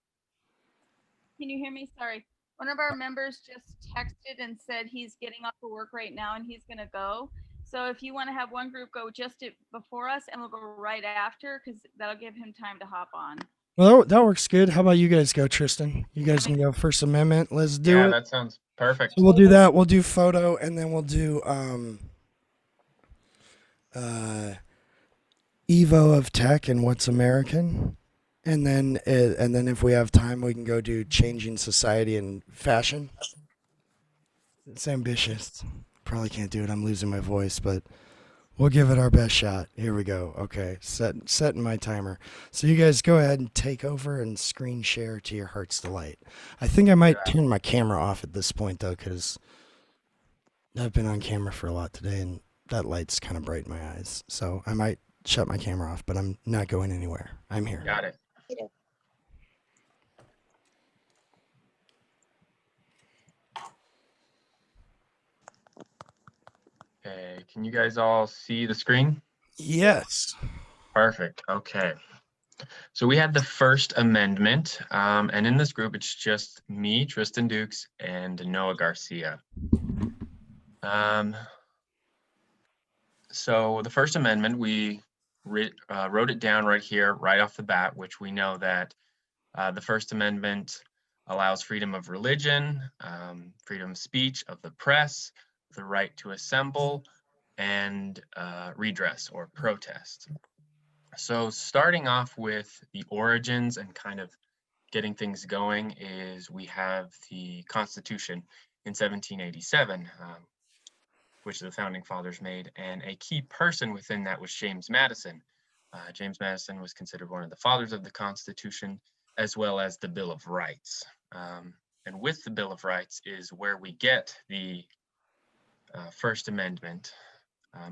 can you hear me? Sorry. One of our members just texted and said he's getting off of work right now and he's gonna go. So if you want to have one group go just before us and we'll go right after, because that'll give him time to hop on. Well, that works good. How about you guys go, Tristan? You guys can go First Amendment. Let's do it. Yeah, that sounds perfect. So we'll do that. We'll do photo, and then we'll do Evo of Tech and What's American, and then if we have time, we can go do Changing Society and Fashion. It's ambitious. Probably can't do it. I'm losing my voice, but we'll give it our best shot. Here we go. Okay, setting my timer. So you guys go ahead and take over and screen share to your heart's delight. I think I might turn my camera off at this point though, because I've been on camera for a lot today, and that light's kind of bright in my eyes. So I might shut my camera off, but I'm not going anywhere. I'm here. Got it. Okay, can you guys all see the screen? Yes. Perfect. Okay. So we had the First Amendment, and in this group, it's just me, Tristan Dukes, and Noah Garcia. So the First Amendment, we wrote it down right here, right off the bat, which we know that the First Amendment allows freedom of religion, freedom of speech, of the press, the right to assemble, and redress or protest. So starting off with the origins and kind of getting things going is we have the Constitution in 1787, which the Founding Fathers made, and a key person within that was James Madison. James Madison was considered one of the fathers of the Constitution, as well as the Bill of Rights. And with the Bill of Rights is where we get the First Amendment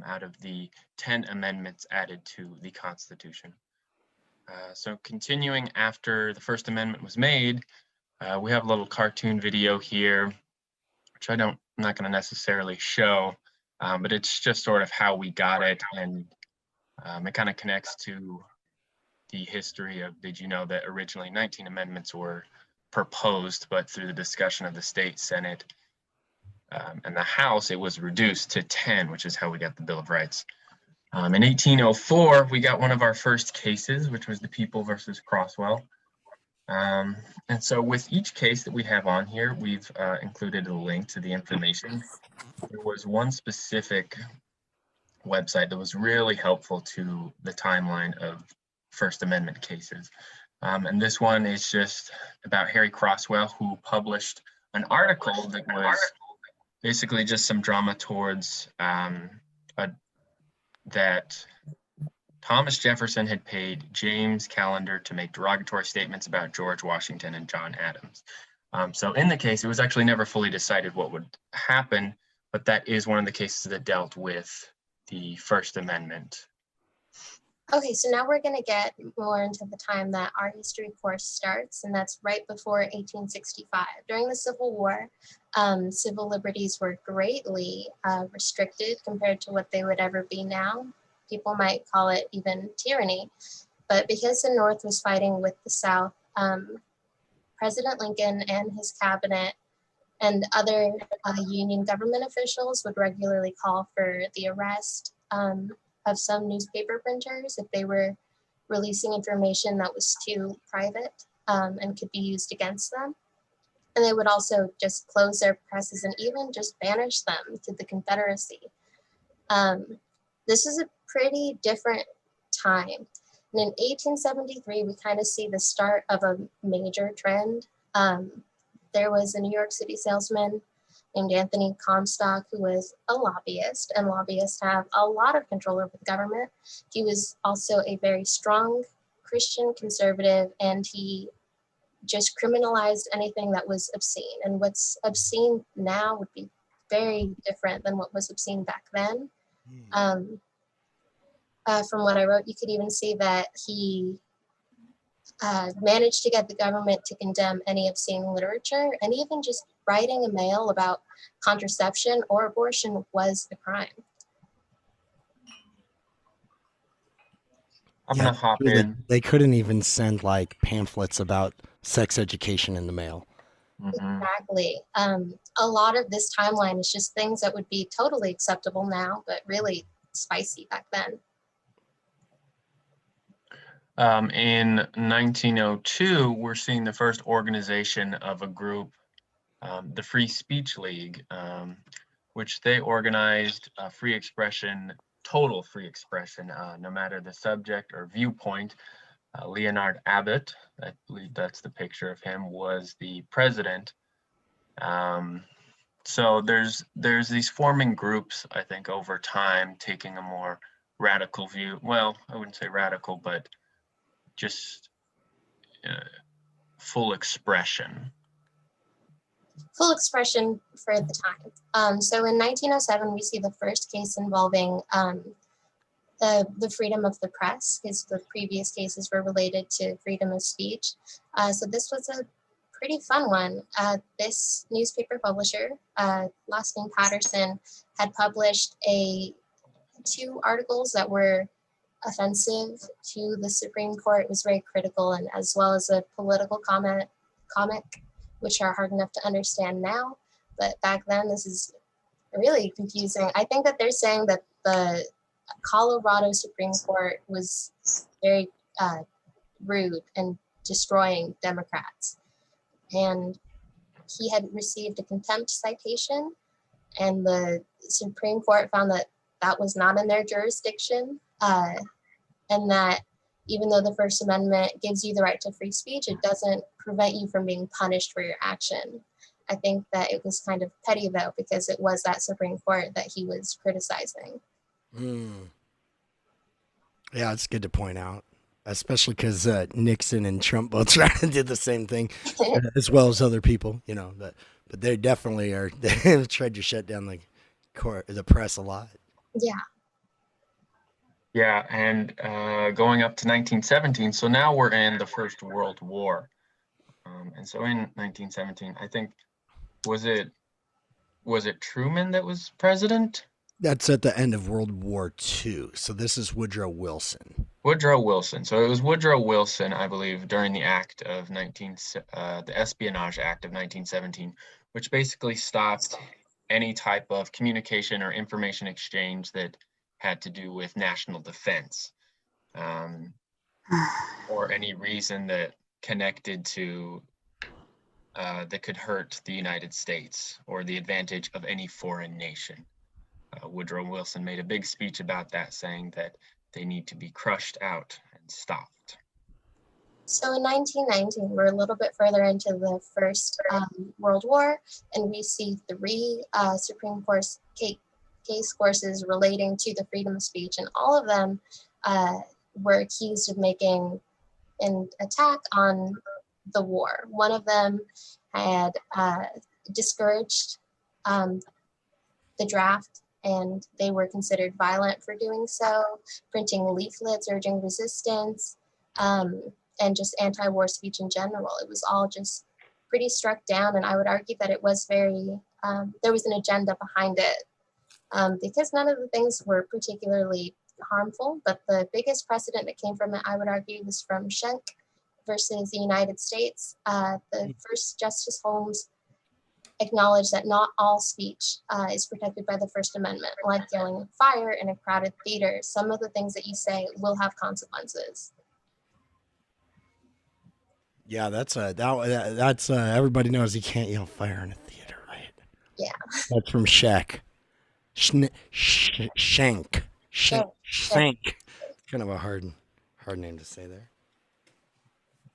out of the 10 amendments added to the Constitution. So continuing after the First Amendment was made, we have a little cartoon video here, which I'm not going to necessarily show, but it's just sort of how we got it, and it kind of connects to the history of, did you know that originally 19 amendments were proposed, but through the discussion of the state Senate and the House, it was reduced to 10, which is how we got the Bill of Rights. In 1804, we got one of our first cases, which was the People versus Crosswell. And so with each case that we have on here, we've included a link to the information. There was one specific website that was really helpful to the timeline of First Amendment cases. And this one is just about Harry Crosswell, who published an article that was basically just some drama towards that Thomas Jefferson had paid James Callender to make derogatory statements about George Washington and John Adams. So in the case, it was actually never fully decided what would happen, but that is one of the cases that dealt with the First Amendment. Okay, so now we're going to get more into the time that our history course starts, and that's right before 1865. During the Civil War, civil liberties were greatly restricted compared to what they would ever be now. People might call it even tyranny, but because the North was fighting with the South, President Lincoln and his cabinet and other Union government officials would regularly call for the arrest of some newspaper printers if they were releasing information that was too private and could be used against them. And they would also just close their presses and even just banish them to the Confederacy. This is a pretty different time. And in 1873, we kind of see the start of a major trend. There was a New York City salesman named Anthony Comstock, who was a lobbyist, and lobbyists have a lot of control over the government. He was also a very strong Christian conservative, and he just criminalized anything that was obscene. And what's obscene now would be very different than what was obscene back then. From what I wrote, you could even see that he managed to get the government to condemn any obscene literature, and even just writing a mail about contraception or abortion was a crime. I'm gonna hop in. They couldn't even send like pamphlets about sex education in the mail. Exactly. A lot of this timeline is just things that would be totally acceptable now, but really spicy back then. In 1902, we're seeing the first organization of a group, the Free Speech League, which they organized free expression, total free expression, no matter the subject or viewpoint. Leonard Abbott, I believe that's the picture of him, was the president. So there's these forming groups, I think, over time, taking a more radical view. Well, I wouldn't say radical, but just full expression. Full expression for the time. So in 1907, we see the first case involving the freedom of the press, because the previous cases were related to freedom of speech. So this was a pretty fun one. This newspaper publisher, last name Patterson, had published 2 articles that were offensive to the Supreme Court. It was very critical, and as well as a political comic, which are hard enough to understand now. But back then, this is really confusing. I think that they're saying that the Colorado Supreme Court was very rude and destroying Democrats. And he had received a contempt citation, and the Supreme Court found that that was not in their jurisdiction, and that even though the First Amendment gives you the right to free speech, it doesn't prevent you from being punished for your action. I think that it was kind of petty, though, because it was that Supreme Court that he was criticizing. Yeah, it's good to point out, especially because Nixon and Trump both tried to do the same thing, as well as other people, you know. But they definitely are. They tried to shut down the press a lot. Yeah. Yeah, and going up to 1917, so now we're in the First World War. And so in 1917, I think, was it Truman that was president? That's at the end of World War II. So this is Woodrow Wilson. Woodrow Wilson. So it was Woodrow Wilson, I believe, during the act of the Espionage Act of 1917, which basically stopped any type of communication or information exchange that had to do with national defense, or any reason that connected to that could hurt the United States or the advantage of any foreign nation. Woodrow Wilson made a big speech about that, saying that they need to be crushed out and stopped. So in 1919, we're a little bit further into the First World War, and we see 3 Supreme Court case courses relating to the freedom of speech, and all of them were accused of making an attack on the war. One of them had discouraged the draft, and they were considered violent for doing so, printing leaflets urging resistance, and just anti-war speech in general. It was all just pretty struck down, and I would argue that it was very, there was an agenda behind it, because none of the things were particularly harmful, but the biggest precedent that came from it, I would argue, was from Schenck versus the United States. The first Justice Holmes acknowledged that not all speech is protected by the First Amendment, like yelling fire in a crowded theater. Some of the things that you say will have consequences. Yeah, that's everybody knows you can't yell fire in a theater, right? Yeah. That's from Schenck. Schenck. Kind of a hard name to say there.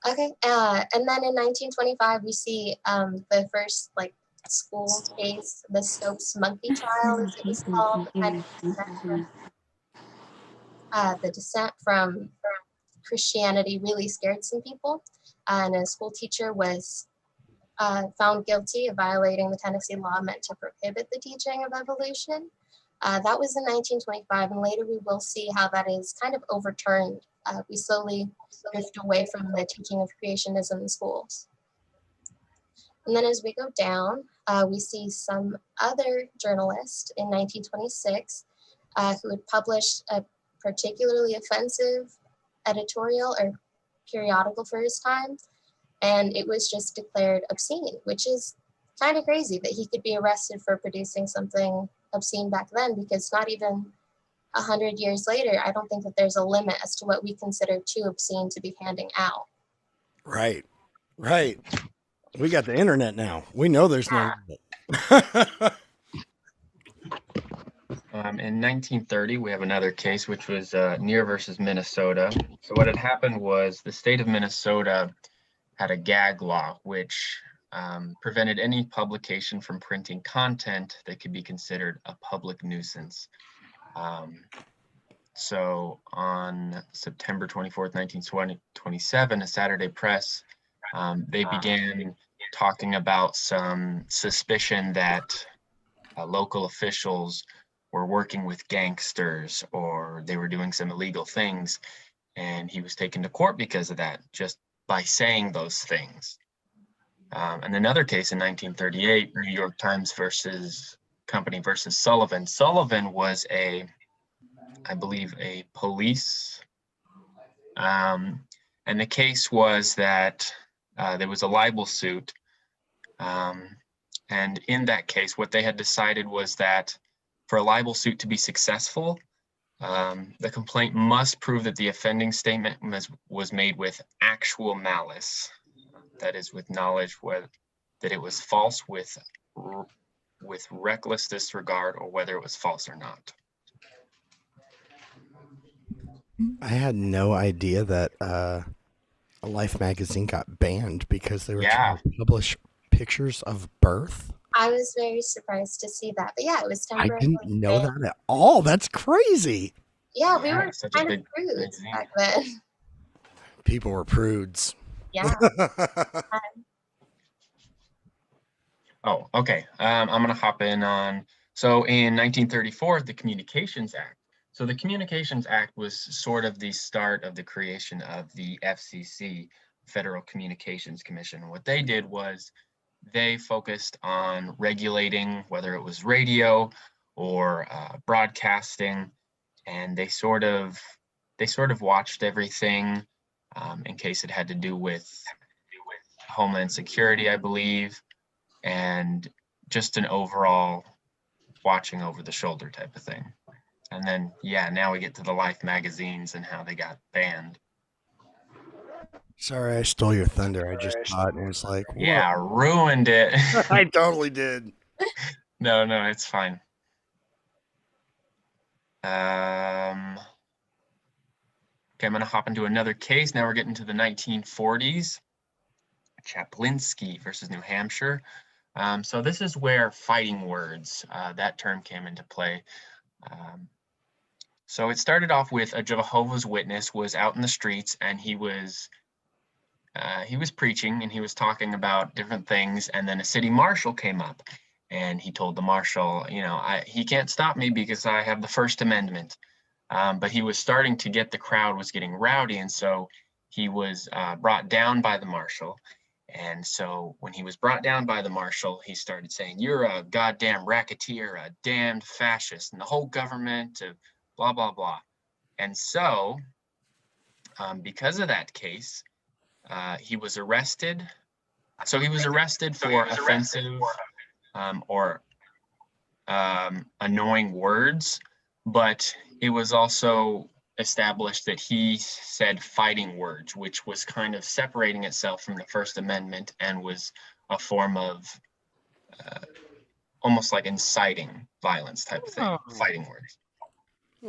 Okay, and then in 1925, we see the first school case, the Stopes monkey trial, as it was called. The dissent from Christianity really scared some people, and a school teacher was found guilty of violating the Tennessee law meant to prohibit the teaching of evolution. That was in 1925, and later we will see how that is kind of overturned. We slowly drift away from the teaching of creationism in schools. And then as we go down, we see some other journalist in 1926 who had published a particularly offensive editorial or periodical for his time, and it was just declared obscene, which is kind of crazy that he could be arrested for producing something obscene back then, because not even 100 years later, I don't think that there's a limit as to what we consider too obscene to be handing out. Right. We got the internet now. We know there's no limit. In 1930, we have another case, which was Neer versus Minnesota. So what had happened was the state of Minnesota had a gag law, which prevented any publication from printing content that could be considered a public nuisance. So on September 24th, 1927, a Saturday Press, they began talking about some suspicion that local officials were working with gangsters, or they were doing some illegal things, and he was taken to court because of that, just by saying those things. And another case in 1938, New York Times Company versus Sullivan. Sullivan was I believe a police, and the case was that there was a libel suit, and in that case, what they had decided was that for a libel suit to be successful, The complaint must prove that the offending statement was made with actual malice, that is, with knowledge that it was false with reckless disregard, or whether it was false or not. I had no idea that Life magazine got banned because they were trying to publish pictures of birth. I was very surprised to see that. But yeah, it was I temporarily didn't know banned. that at all. That's crazy. Yeah, we were such a kind of big prudes back then. People were prudes. Yeah. Oh, okay. I'm going to hop in on. So in 1934, the Communications Act. So the Communications Act was sort of the start of the creation of the FCC, Federal Communications Commission. What they did was they focused on regulating whether it was radio or broadcasting, and they sort of watched everything in case it had to do with Homeland Security, I believe, and just an overall watching over the shoulder type of thing. And then, yeah, now we get to the Life magazines and how they got banned. Sorry, I stole your thunder. I just thought, and it's like, whoa. Yeah, ruined it. I totally did. No, it's fine. Okay, I'm going to hop into another case. Now we're getting to the 1940s. Chaplinsky versus New Hampshire. So this is where fighting words, that term came into play. So it started off with a Jehovah's Witness was out in the streets, and he was preaching, and he was talking about different things, and then a city marshal came up, and he told the marshal, he can't stop me because I have the First Amendment. But he was starting to get, the crowd was getting rowdy, and so he was brought down by the marshal. And so when he was brought down by the marshal, he started saying, "You're a goddamn racketeer, a damned fascist, and the whole government of blah, blah, blah." And so because of that case, he was arrested. So he was arrested for offensive or annoying words, but it was also established that he said fighting words, which was kind of separating itself from the First Amendment and was a form of almost like inciting violence type of thing, fighting words.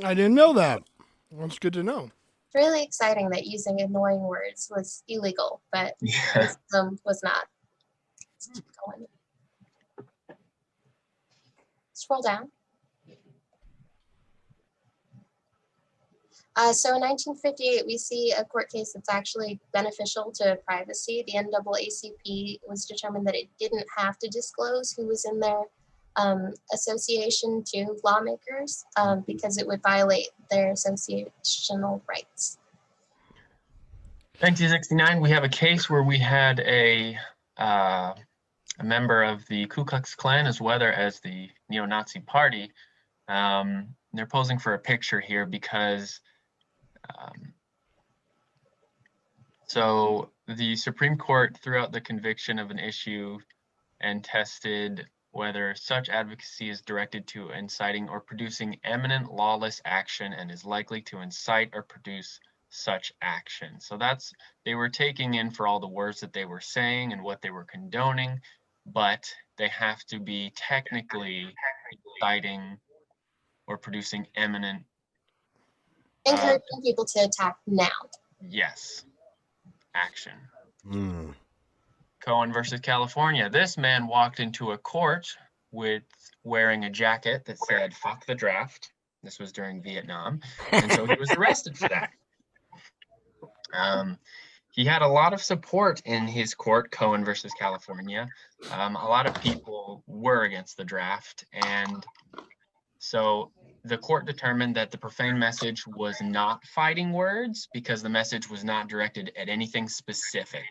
I didn't know that. That's good to know. It's really exciting that using annoying words was illegal, but racism was not. Let's keep going. Scroll down. So in 1958, we see a court case that's actually beneficial to privacy. The NAACP was determined that it didn't have to disclose who was in their association to lawmakers because it would violate their associational rights. 1969, we have a case where we had a member of the Ku Klux Klan as well as the neo-Nazi party. They're posing for a picture here because so the Supreme Court threw out the conviction of an issue and tested whether such advocacy is directed to inciting or producing eminent lawless action and is likely to incite or produce such action. So they were taking in for all the words that they were saying and what they were condoning, but they have to be technically inciting or producing eminent. Encouraging people to attack now. Yes. Action. Cohen versus California. This man walked into a court with wearing a jacket that said "fuck the draft." This was during Vietnam, and so he was arrested for that. He had a lot of support in his court, Cohen versus California. A lot of people were against the draft, and so the court determined that the profane message was not fighting words because the message was not directed at anything specific.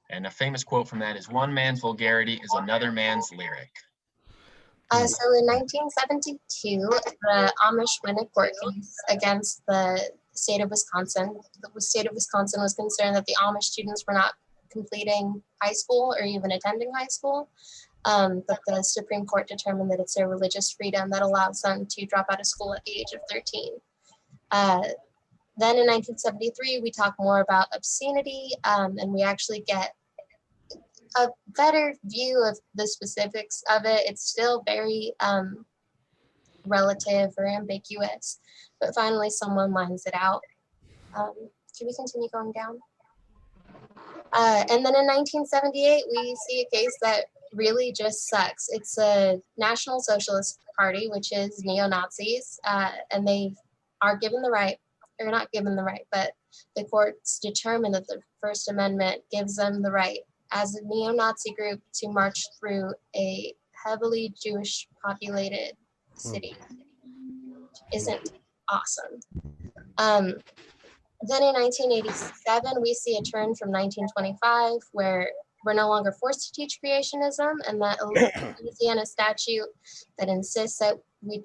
And a famous quote from that is, "One man's vulgarity is another man's lyric." So in 1972, the Amish win a court case against the state of Wisconsin. The state of Wisconsin was concerned that the Amish students were not completing high school or even attending high school. But the Supreme Court determined that it's their religious freedom that allows them to drop out of school at the age of 13. Then in 1973, we talk more about obscenity, and we actually get a better view of the specifics of it. It's still very relative or ambiguous, but finally someone lines it out. Can we continue going down? And then in 1978, we see a case that really just sucks. It's a National Socialist Party, which is neo-Nazis, and they are given the right, or not given the right, but the courts determine that the First Amendment gives them the right as a neo-Nazi group to march through a heavily Jewish populated city. Isn't awesome. Then in 1987, we see a turn from 1925 where we're no longer forced to teach creationism, and that Louisiana statute that insists that we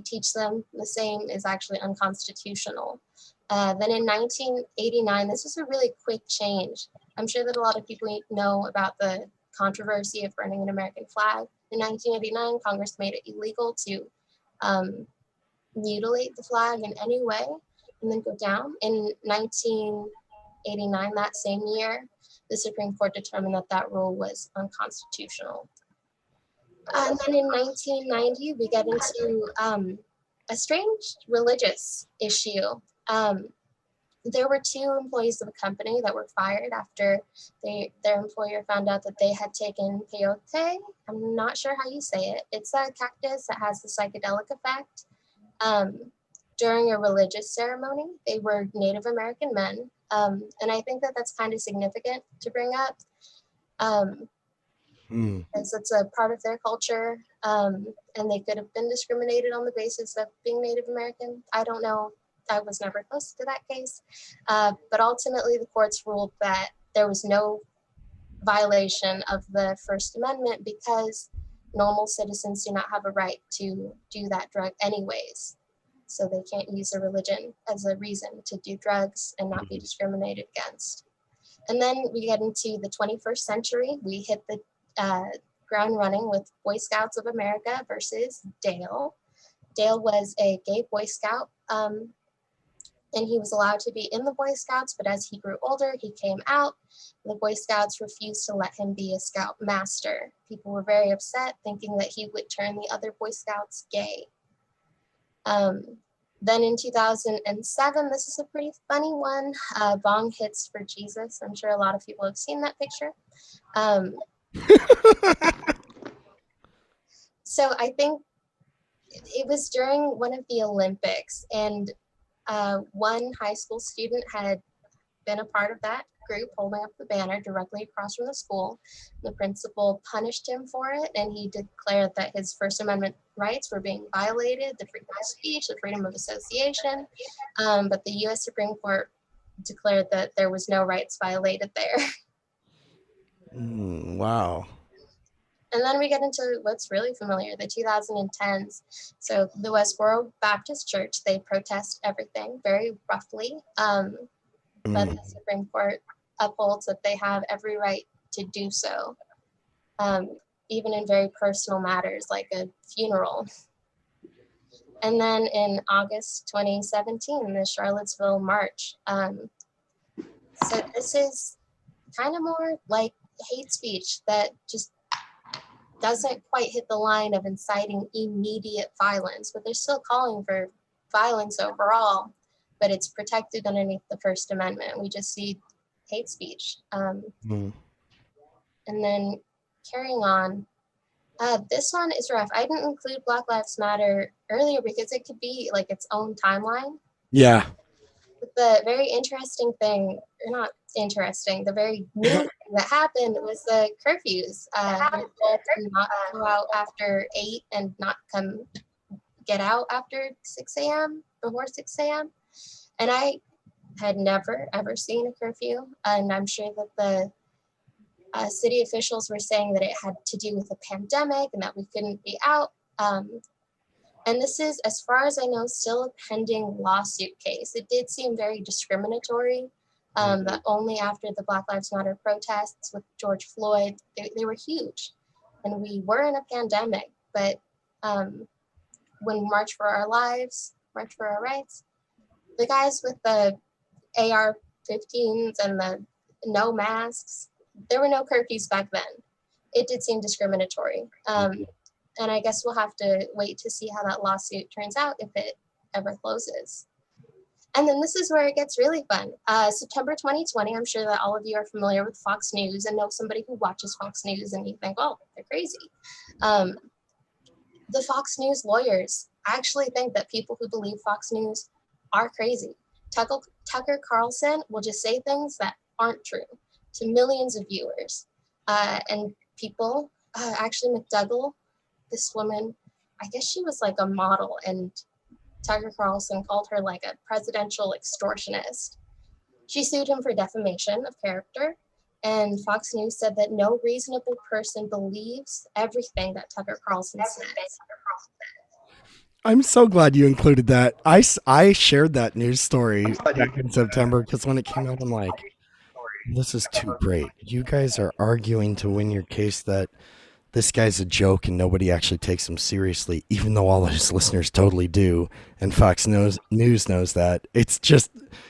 teach them the same is actually unconstitutional. Then in 1989, this was a really quick change. I'm sure that a lot of people know about the controversy of burning an American flag. In 1989, Congress made it illegal to mutilate the flag in any way and then go down. In 1989, that same year, the Supreme Court determined that that rule was unconstitutional. And then in 1990, we get into a strange religious issue. There were 2 employees of a company that were fired after their employer found out that they had taken peyote. I'm not sure how you say it. It's a cactus that has the psychedelic effect. During a religious ceremony. They were Native American men. And I think that that's kind of significant to bring up. As it's a part of their culture, and they could have been discriminated on the basis of being Native American. I don't know. I was never close to that case. But ultimately, the courts ruled that there was no violation of the First Amendment because normal citizens do not have a right to do that drug anyways. So they can't use a religion as a reason to do drugs and not be discriminated against. And then we get into the 21st century. We hit the ground running with Boy Scouts of America versus Dale. Dale was a gay Boy Scout, and he was allowed to be in the Boy Scouts, but as he grew older, he came out. The Boy Scouts refused to let him be a Scout Master. People were very upset, thinking that he would turn the other Boy Scouts gay. Then in 2007, this is a pretty funny one, Bong Hits for Jesus. I'm sure a lot of people have seen that picture. So I think it was during one of the Olympics, and one high school student had been a part of that group holding up the banner directly across from the school. The principal punished him for it, and he declared that his First Amendment rights were being violated, the freedom of speech, the freedom of association. But the U.S. Supreme Court declared that there was no rights violated there. Wow. And then we get into what's really familiar, the 2010s. So the Westboro Baptist Church, they protest everything very roughly. But the Supreme Court upholds that they have every right to do so, even in very personal matters like a funeral. And then in August 2017, the Charlottesville March. So this is kind of more like hate speech that just doesn't quite hit the line of inciting immediate violence, but they're still calling for violence overall, but it's protected underneath the First Amendment. We just see hate speech. And then carrying on, this one is rough. I didn't include Black Lives Matter earlier because it could be like its own timeline. Yeah. But the very interesting thing, or not interesting, the very new thing that happened was the curfews. To not go out after 8 and not get out after 6 a.m., before 6 a.m. And I had never, ever seen a curfew. And I'm sure that the city officials were saying that it had to do with a pandemic and that we couldn't be out. And this is, as far as I know, still a pending lawsuit case. It did seem very discriminatory, that only after the Black Lives Matter protests with George Floyd, they were huge. And we were in a pandemic, but when March for Our Lives, March for Our Rights, The guys with the AR-15s and the no masks, there were no curfews back then. It did seem discriminatory. And I guess we'll have to wait to see how that lawsuit turns out if it ever closes. And then this is where it gets really fun. September 2020, I'm sure that all of you are familiar with Fox News and know somebody who watches Fox News and you think, oh, they're crazy. The Fox News lawyers actually think that people who believe Fox News are crazy. Tucker Carlson will just say things that aren't true to millions of viewers. And people, actually McDougal, this woman, I guess she was like a model, and Tucker Carlson called her like a presidential extortionist. She sued him for defamation of character, and Fox News said that no reasonable person believes everything that Tucker Carlson says. I'm so glad you included that. I shared that news story back in September because when it came out, I'm like, this is too great. You guys are arguing to win your case that this guy's a joke and nobody actually takes him seriously, even though all of his listeners totally do. And Fox News knows that. It's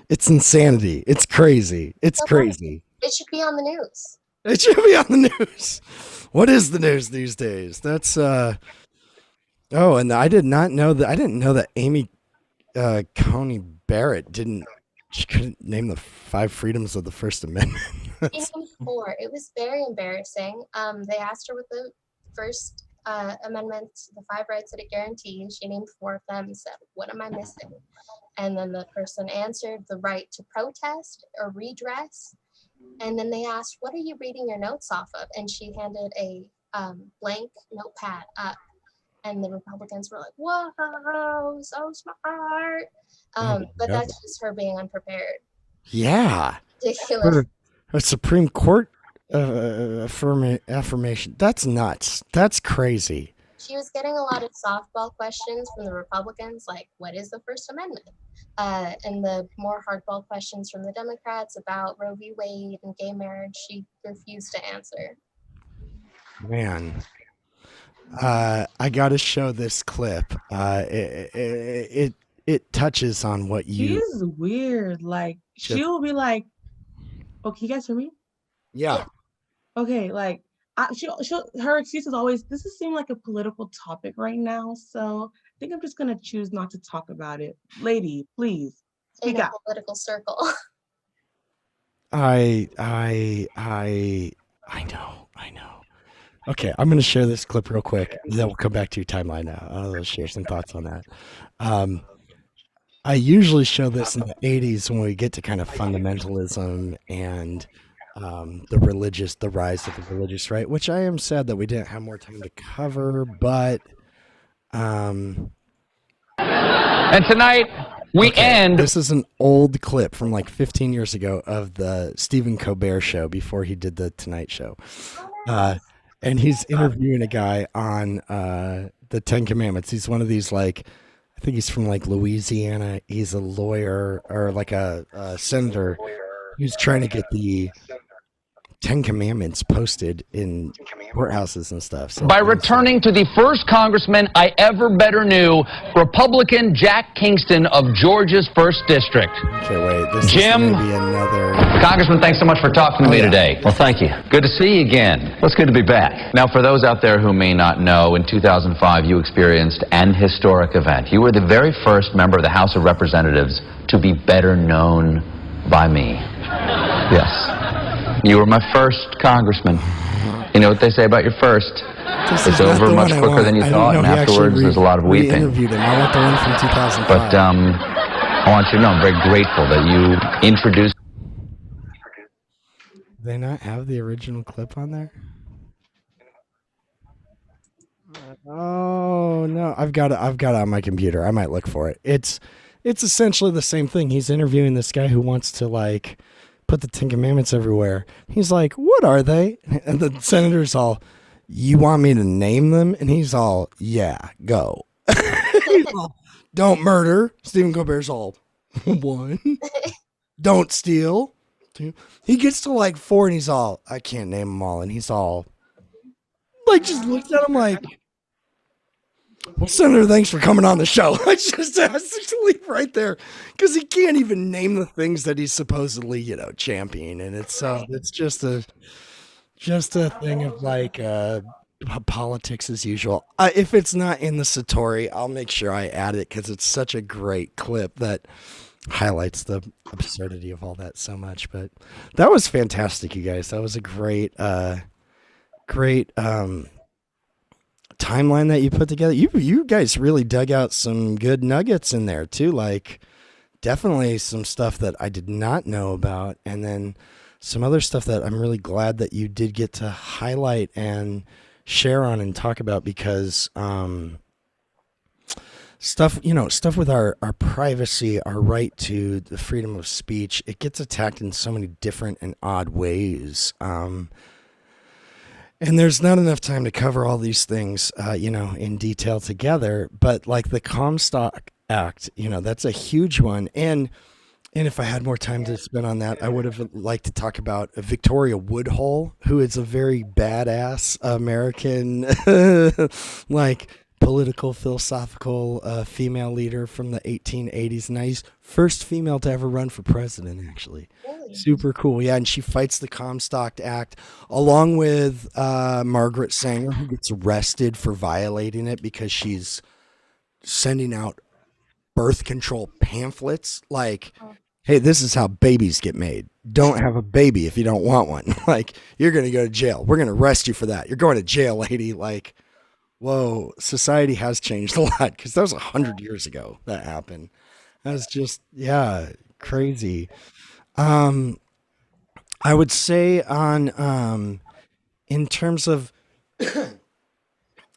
insanity. It's crazy. It's crazy. It should be on the news. It should be on the news. What is the news these days? That's, oh, and I didn't know that Amy Coney Barrett she couldn't name the 5 freedoms of the First Amendment. She named 4. It was very embarrassing. They asked her what the First Amendment, the 5 rights that it guarantees. She named 4 of them and said, what am I missing? And then the person answered the right to protest or redress. And then they asked, what are you reading your notes off of? And she handed a blank notepad up. And the Republicans were like, whoa, so smart. But that's just her being unprepared. Yeah. Ridiculous. A Supreme Court affirmation. That's nuts. That's crazy. She was getting a lot of softball questions from the Republicans, like, what is the First Amendment? And the more hardball questions from the Democrats about Roe v. Wade and gay marriage, she refused to answer. Man. I got to show this clip. It touches on what you. She's weird. Like she'll be like, "Oh, can you guys hear me?" Yeah. Okay. Like, her excuse is always, "This is seem like a political topic right now, so I think I'm just gonna choose not to talk about it." Lady, please speak In a out. political circle. I know. Okay, I'm going to share this clip real quick. Then we'll come back to your timeline now. I'll share some thoughts on that. I usually show this in the 80s when we get to kind of fundamentalism and the rise of the religious right, which I am sad that we didn't have more time to cover, but and tonight we end. This is an old clip from like 15 years ago of the Stephen Colbert show before he did the Tonight Show. And he's interviewing a guy on the 10 Commandments. He's one of these, like, I think he's from like Louisiana. He's a lawyer or like a senator who's trying to get the 10 Commandments posted in courthouses and stuff. So, By returning to the first congressman I ever better knew, Republican Jack Kingston of Georgia's 1st District. Okay, wait. This Jim, is maybe another. Congressman, thanks so much for talking to me today. Well, thank you. Good to see you again. Well, it's good to be back. Now, for those out there who may not know, in 2005, you experienced an historic event. You were the very first member of the House of Representatives to be better known by me. Yes. You were my first congressman. You know what they say about your first? It's over much quicker than you thought, and afterwards there's a lot of weeping. Interviewed him. I want the one from 2005. But I want you to know I'm very grateful that you introduced. Do they not have the original clip on there? Oh no, I've got it on my computer. I might look for it. It's essentially the same thing. He's interviewing this guy who wants to like put the 10 Commandments everywhere. He's like, what are they? And the senator's all, you want me to name them? And he's all, yeah, go. He's all, don't murder. Stephen Colbert's all, 1. Don't steal. 2. He gets to like 4 and he's all, I can't name them all. And he's all, like, just looks at him like, Well, Senator, thanks for coming on the show. I just asked to leave right there because he can't even name the things that he's supposedly, championing, and it's just a thing of like politics as usual. If it's not in the Satori, I'll make sure I add it because it's such a great clip that highlights the absurdity of all that so much. But that was fantastic, you guys. That was a great timeline that you put together. You guys really dug out some good nuggets in there too, like definitely some stuff that I did not know about, and then some other stuff that I'm really glad that you did get to highlight and share on and talk about, because stuff with our privacy, our right to the freedom of speech, it gets attacked in so many different and odd ways. And there's not enough time to cover all these things, in detail together. But like the Comstock Act, that's a huge one. And if I had more time to spend on that, I would have liked to talk about Victoria Woodhull, who is a very badass American, like political, philosophical female leader from the 1880s and 90s. First female to ever run for president, actually. Super cool. Yeah, and she fights the Comstock Act along with Margaret Sanger, who gets arrested for violating it because she's sending out birth control pamphlets like, hey, this is how babies get made. Don't have a baby if you don't want one. Like, you're going to go to jail. We're going to arrest you for that. You're going to jail, lady. Like, whoa, society has changed a lot, because that was 100 years ago that happened. That's just, crazy. I would say on, in terms of, kind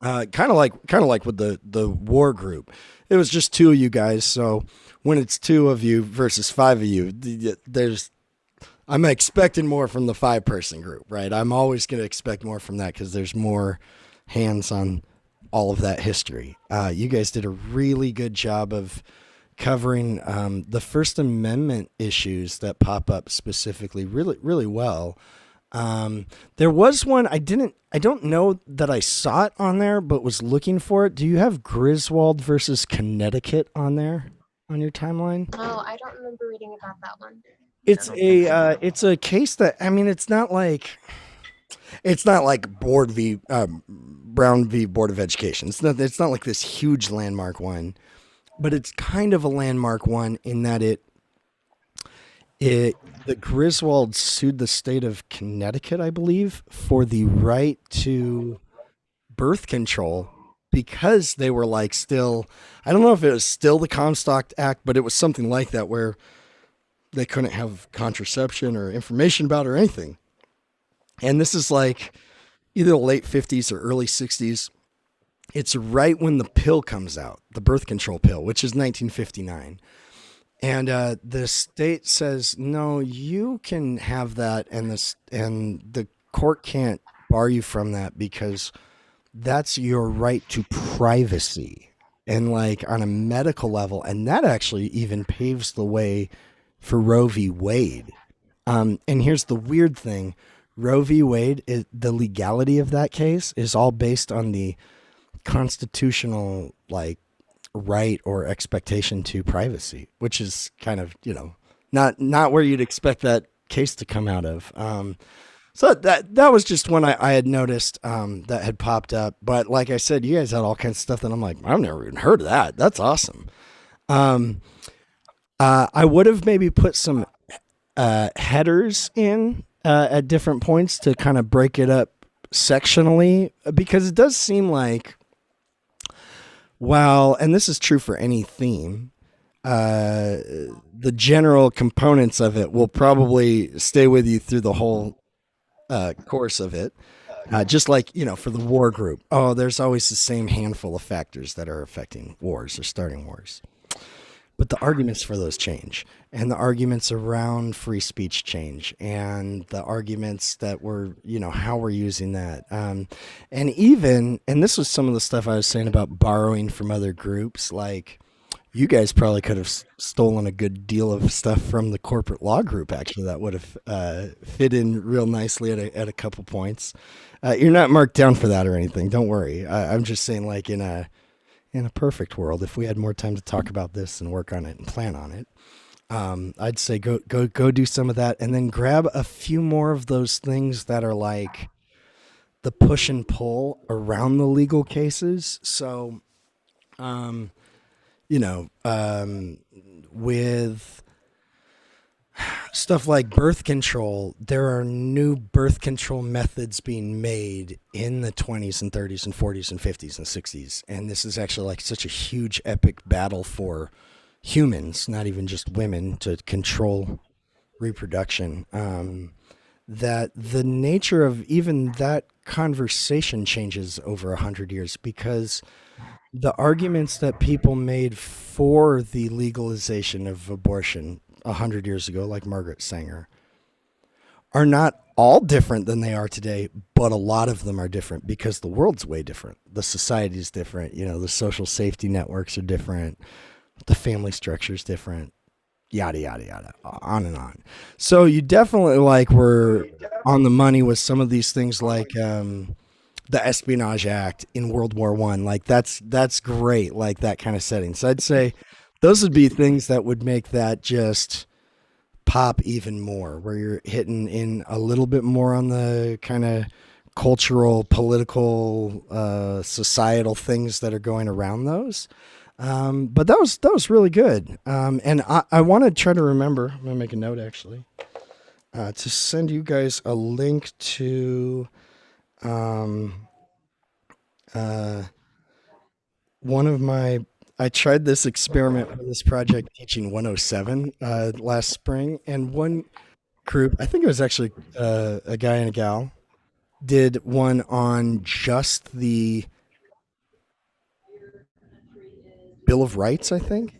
of like with the war group, it was just two of you guys. So when it's two of you versus five of you, I'm expecting more from the 5-person group, right? I'm always going to expect more from that because there's more hands on all of that history. You guys did a really good job of covering the First Amendment issues that pop up specifically really, really well. There was one I don't know that I saw it on there, but was looking for it. Do you have Griswold versus Connecticut on there on your timeline? No, I don't remember reading about that one. It's a case that, I mean, it's not like Brown v. Board of Education. It's not like this huge landmark one, but it's kind of a landmark one in that the Griswold sued the state of Connecticut, I believe, for the right to birth control, because they were like still, I don't know if it was still the Comstock Act, but it was something like that where they couldn't have contraception or information about it or anything. And this is like either the late 50s or early 60s. It's right when the pill comes out, the birth control pill, which is 1959. And the state says, no, you can have that, and the court can't bar you from that because that's your right to privacy, and like on a medical level. And that actually even paves the way for Roe v. Wade. And here's the weird thing. Roe v. Wade, the legality of that case is all based on the constitutional, like, right or expectation to privacy, which is kind of, not where you'd expect that case to come out of. So that was just one I had noticed that had popped up. But like I said, you guys had all kinds of stuff that I'm like, I've never even heard of that. That's awesome. I would have maybe put some headers in at different points to kind of break it up sectionally, because it does seem like, well, and this is true for any theme, the general components of it will probably stay with you through the whole course of it. Just like, for the war group, there's always the same handful of factors that are affecting wars or starting wars. But the arguments for those change, and the arguments around free speech change, and the arguments that we're, how we're using that. And this was some of the stuff I was saying about borrowing from other groups. Like, you guys probably could have stolen a good deal of stuff from the corporate law group, actually, that would have fit in real nicely at a couple points. You're not marked down for that or anything. Don't worry. I'm just saying, like, in in a perfect world, if we had more time to talk about this and work on it and plan on it, I'd say go do some of that, and then grab a few more of those things that are like the push and pull around the legal cases. So, with stuff like birth control, there are new birth control methods being made in the 20s and 30s and 40s and 50s and 60s. And this is actually like such a huge epic battle for humans, not even just women, to control reproduction. That the nature of even that conversation changes over 100 years, because the arguments that people made for the legalization of abortion 100 years ago, like Margaret Sanger, are not all different than they are today, but a lot of them are different because the world's way different. The society is different. The social safety networks are different. The family structure is different. Yada, yada, yada, on and on. So you definitely were on the money with some of these things, like the Espionage Act in World War I. Like that's great, like that kind of setting. So I'd say those would be things that would make that just pop even more, where you're hitting in a little bit more on the kind of cultural, political, societal things that are going around those. But that was really good. And I want to try to remember, I'm going to make a note actually, to send you guys a link to one of I tried this experiment with this project teaching 107 last spring, and one group, I think it was actually a guy and a gal, did one on just the Bill of Rights, I think.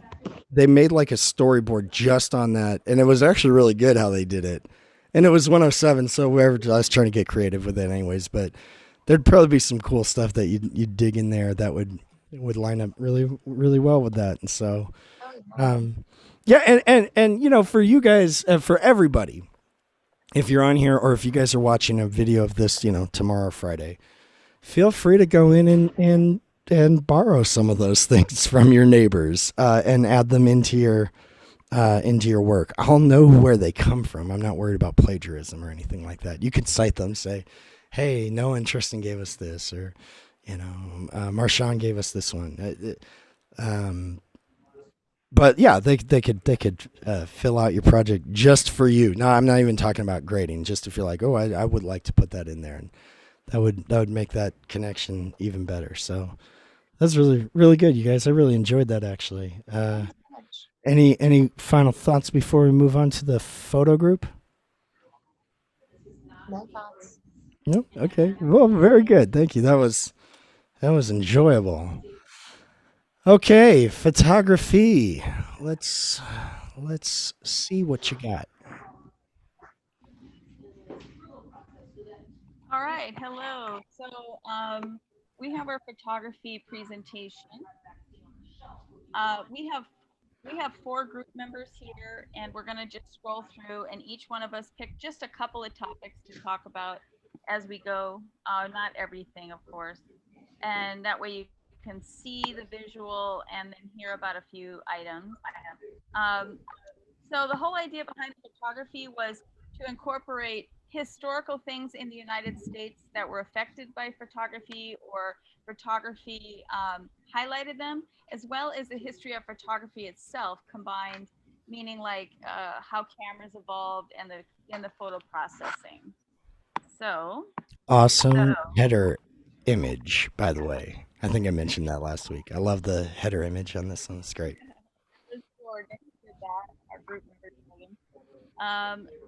They made like a storyboard just on that, and it was actually really good how they did it. And it was 107, so I was trying to get creative with it anyways, but there'd probably be some cool stuff that you'd dig in there that would line up really, really well with that. And so, yeah. And for you guys, for everybody, if you're on here, or if you guys are watching a video of this, tomorrow or Friday, feel free to go in and borrow some of those things from your neighbors, and add them into your work. I'll know where they come from. I'm not worried about plagiarism or anything like that. You can cite them, say, hey, Noah and Tristan gave us this, or, Marshawn gave us this one. But yeah, they could fill out your project just for you. No, I'm not even talking about grading, just if you're like, oh, I would like to put that in there. And that would make that connection even better. So that's really, really good, you guys. I really enjoyed that, actually. Any final thoughts before we move on to the photo group? No thoughts. Nope. Okay. Well, very good. Thank you. That was enjoyable. Okay, photography. Let's see what you got. All right, hello. So we have our photography presentation. We have 4 group members here, and we're gonna just scroll through, and each one of us pick just a couple of topics to talk about as we go. Not everything, of course. And that way you can see the visual and then hear about a few items. So the whole idea behind photography was to incorporate historical things in the United States that were affected by photography, or photography highlighted them, as well as the history of photography itself combined, meaning like how cameras evolved and the photo processing. So awesome header image, by the way. I think I mentioned that last week. I love the header image on this one. It's great.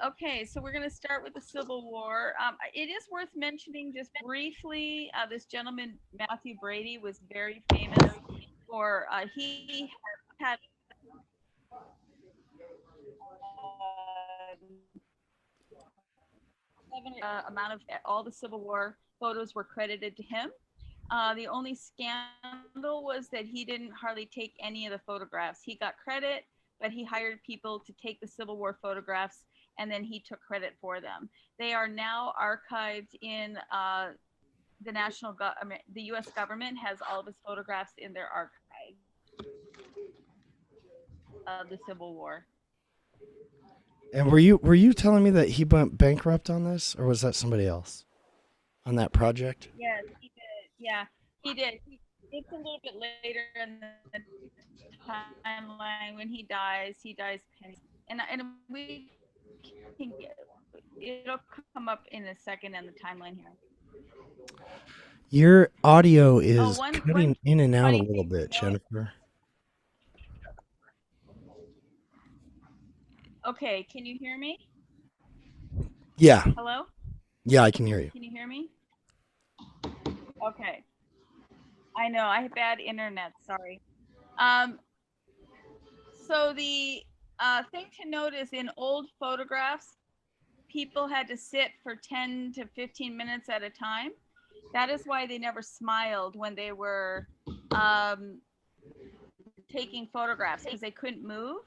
Okay, so we're going to start with the Civil War. It is worth mentioning just briefly, this gentleman, Matthew Brady, was very famous for, he had amount of all the Civil War photos were credited to him. The only scandal was that he didn't hardly take any of the photographs. He got credit, but he hired people to take the Civil War photographs, and then he took credit for them. They are now archived in the the U.S. government has all of his photographs in their archive of the Civil War. And were you telling me that he went bankrupt on this, or was that somebody else on that project? Yes, he did. Yeah, he did. It's a little bit later in the timeline when he dies. He dies penny, and we can get, it'll come up in a second in the timeline here. Your audio is one cutting in and out a funny little thing to bit, note- Jennifer. Okay, can you hear me? Yeah. Hello? Yeah, I can hear you. Can you hear me? Okay. I know, I have bad internet, sorry. So the thing to note is in old photographs, people had to sit for 10 to 15 minutes at a time. That is why they never smiled when they were taking photographs, because they couldn't move.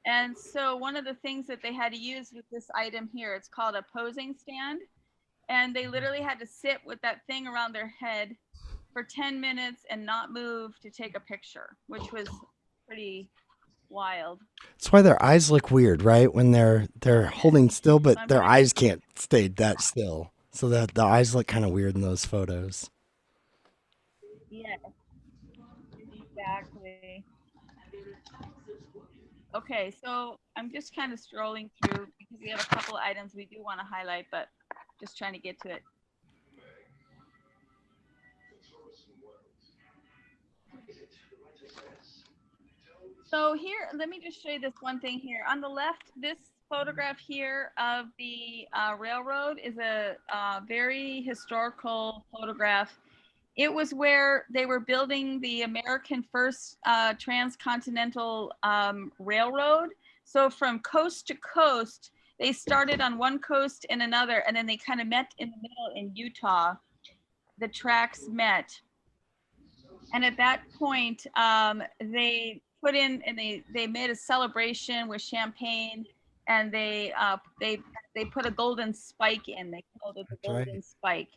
And so one of the things that they had to use was this item here. It's called a posing stand. And they literally had to sit with that thing around their head for 10 minutes and not move to take a picture, which was pretty wild. That's why their eyes look weird, right? When they're holding still, but their eyes can't stay that still. So that the eyes look kind of weird in those photos. Yeah, exactly. Okay, so I'm just kind of strolling through because we have a couple of items we do want to highlight, but just trying to get to it. So here, let me just show you this one thing here. On the left, this photograph here of the railroad is a very historical photograph. It was where they were building the American first transcontinental railroad. So from coast to coast, they started on one coast and another, and then they kind of met in the middle in Utah. The tracks met. And at that point, they put in and they made a celebration with champagne, and they put a golden spike in. They called it the golden spike.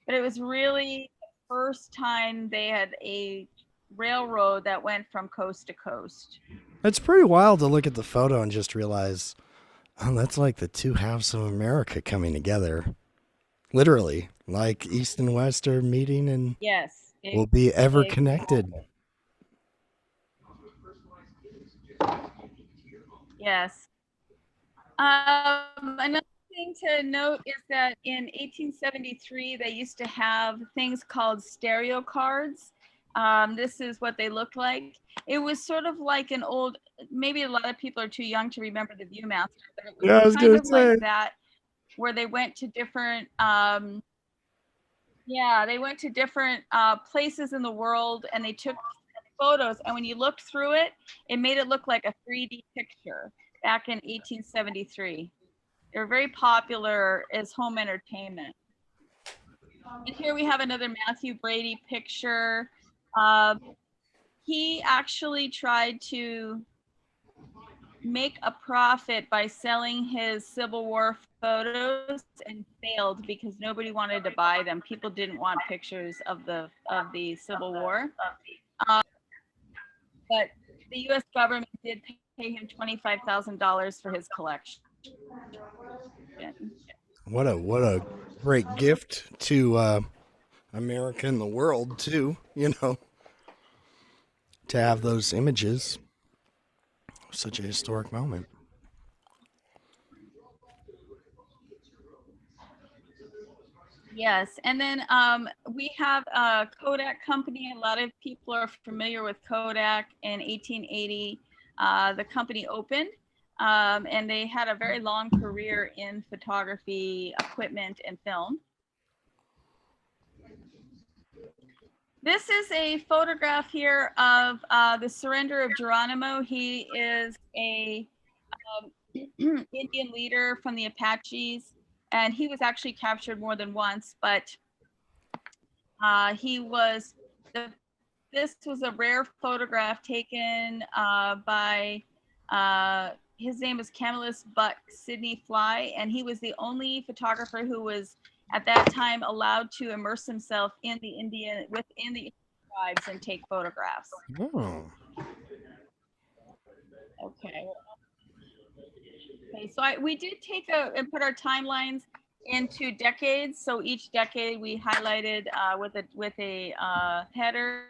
But it was really the first time they had a railroad that went from coast to coast. It's pretty wild to look at the photo and just realize, oh, that's like the two halves of America coming together. Literally, like East and West are meeting and yes, will be ever connected. Yes. Another thing to note is that in 1873, they used to have things called stereo cards. This is what they looked like. It was sort of like an old, maybe a lot of people are too young to remember the Viewmaster, but it was Yeah, I was kind gonna of say. like that, where they went to different, places in the world, and they took photos. And when you looked through it, it made it look like a 3D picture back in 1873. They were very popular as home entertainment. And here we have another Matthew Brady picture. He actually tried to make a profit by selling his Civil War photos and failed because nobody wanted to buy them. People didn't want pictures of the Civil War. But the U.S. government did pay him $25,000 for his collection. What a great gift to America and the world too, you know, to have those images. Such a historic moment. Yes, and then we have a Kodak company. A lot of people are familiar with Kodak. In 1880, the company opened, and they had a very long career in photography, equipment, and film. This is a photograph here of the surrender of Geronimo. He is a Indian leader from the Apaches, and he was actually captured more than once, but this was a rare photograph taken by, his name is Camillus Buck Sidney Fly, and he was the only photographer who was at that time allowed to immerse himself in the within the tribes and take photographs. Oh. Okay. Okay, so we did take and put our timelines into decades. So each decade we highlighted with a header.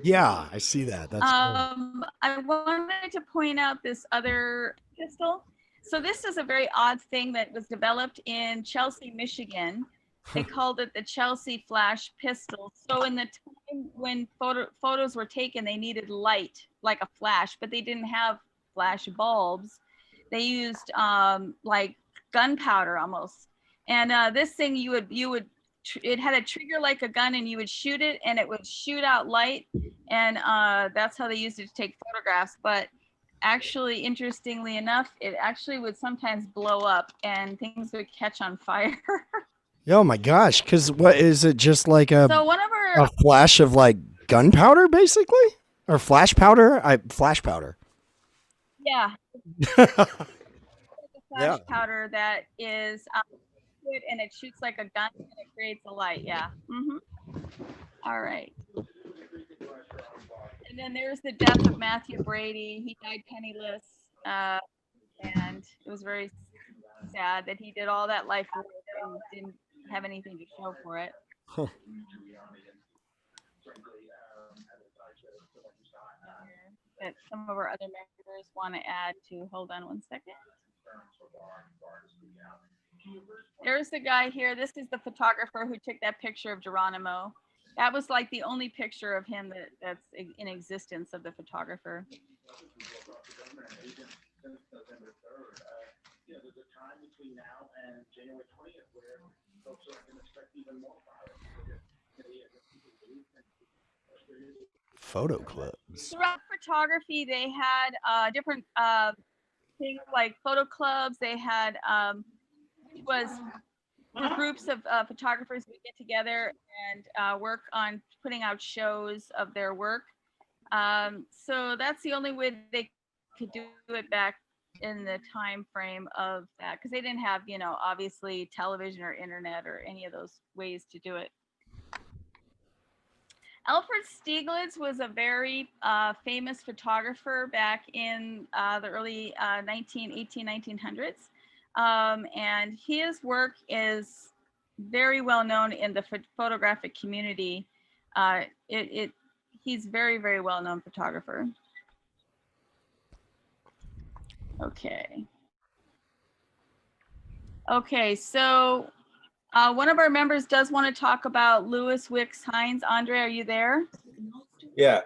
Yeah, I see that. That's cool. I wanted to point out this other pistol. So this is a very odd thing that was developed in Chelsea, Michigan. They called it the Chelsea Flash Pistol. So in the time when photos were taken, they needed light, like a flash, but they didn't have flash bulbs. They used like gunpowder almost. And this thing it had a trigger like a gun, and you would shoot it and it would shoot out light. And that's how they used it to take photographs. But actually, interestingly enough, it actually would sometimes blow up and things would catch on fire. Oh my gosh, because what is it, just like a flash of like gunpowder basically? Or flash powder? Flash powder. Yeah. Flash powder that is and it shoots like a gun and it creates a light. Yeah. All right. And then there's the death of Matthew Brady. He died penniless, and it was very sad that he did all that life work and didn't have anything to show for it. Huh. That some of our other members want to add to. Hold on one second. There's the guy here. This is the photographer who took that picture of Geronimo. That was like the only picture of him that's in existence of the photographer. Photo clubs. Throughout photography, they had different things like photo clubs. They had groups of photographers would get together and work on putting out shows of their work. So that's the only way they could do it back in the time frame of that, because they didn't have, obviously television or internet or any of those ways to do it. Alfred Stieglitz was a very famous photographer back in the early 1900s. And his work is very well known in the photographic community. He's very, very well known photographer. Okay, so one of our members does want to talk about Louis Wicks Hines. Andre, are you there? Yeah.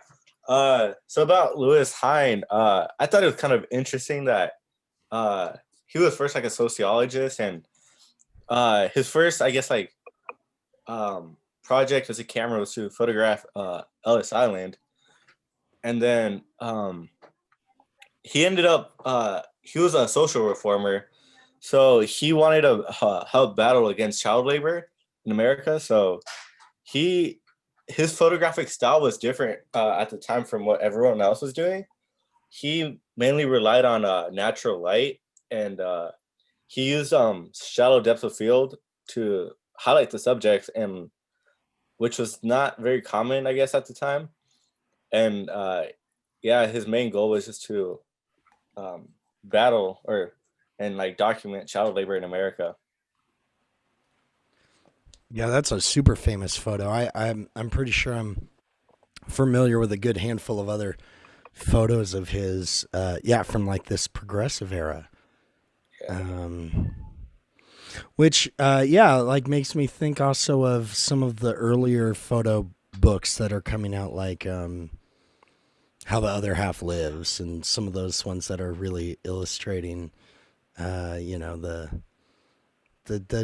So about Louis Hine, I thought it was kind of interesting that he was first like a sociologist, and his first, I guess, like project as a camera was to photograph Ellis Island, and then he ended up he was a social reformer, so he wanted to help battle against child labor in America. So his photographic style was different at the time from what everyone else was doing. He mainly relied on natural light, and he used shallow depth of field to highlight the subjects, and which was not very common, I guess, at the time. And yeah, his main goal was just to battle and like document child labor in America. Yeah, that's a super famous photo. I'm pretty sure I'm familiar with a good handful of other photos of his. From like this progressive era. Which like makes me think also of some of the earlier photo books that are coming out, like How the Other Half Lives, and some of those ones that are really illustrating the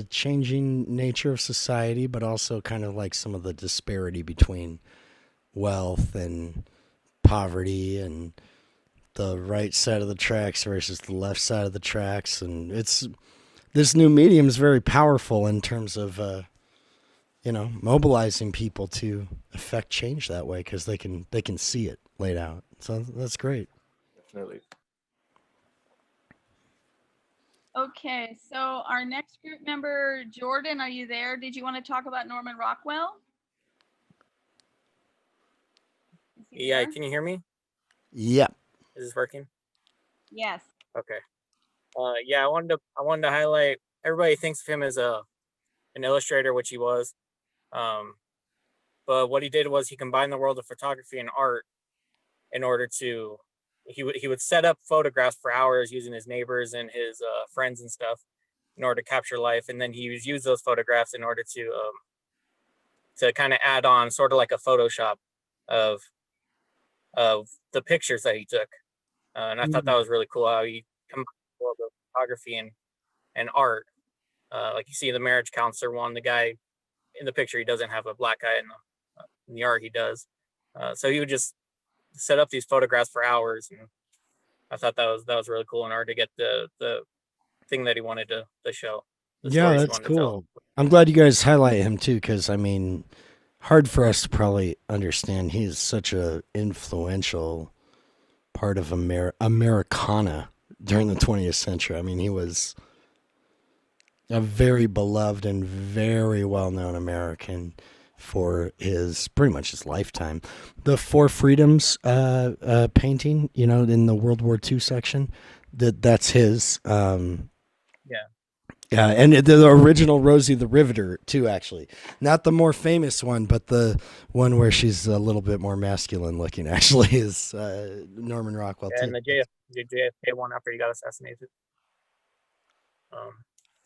changing nature of society, but also kind of like some of the disparity between wealth and poverty, and the right side of the tracks versus the left side of the tracks. And this new medium is very powerful in terms of mobilizing people to affect change that way, because they can see it laid out. So that's great. Definitely. Okay, so our next group member, Jordan, are you there? Did you want to talk about Norman Rockwell? Is he Yeah, there? can you hear me? Yep. Is this working? Yes. Okay. Yeah, I wanted to highlight. Everybody thinks of him as an illustrator, which he was. But what he did was he combined the world of photography and art in order to. He would set up photographs for hours using his neighbors and his friends and stuff in order to capture life, and then he would use those photographs in order to kind of add on, sort of like a Photoshop of the pictures that he took. And I thought that was really cool how he combined the world of photography and art. Like you see the marriage counselor one, the guy in the picture, he doesn't have a black eye, in the art he does. So he would just set up these photographs for hours, and I thought that was really cool in order to get the thing that he wanted to show. The Yeah, stories he that's wanted to tell. cool. I'm glad you guys highlight him too, because I mean, hard for us to probably understand. He's such a influential part of Americana during the 20th century. I mean, he was a very beloved and very well-known American for his pretty much his lifetime. The Four Freedoms painting, you know, in the World War II section, that's his. Yeah, and the original Rosie the Riveter too, actually. Not the more famous one, but the one where she's a little bit more masculine looking, actually, is Norman Rockwell Yeah, too. and the JFK one after he got assassinated.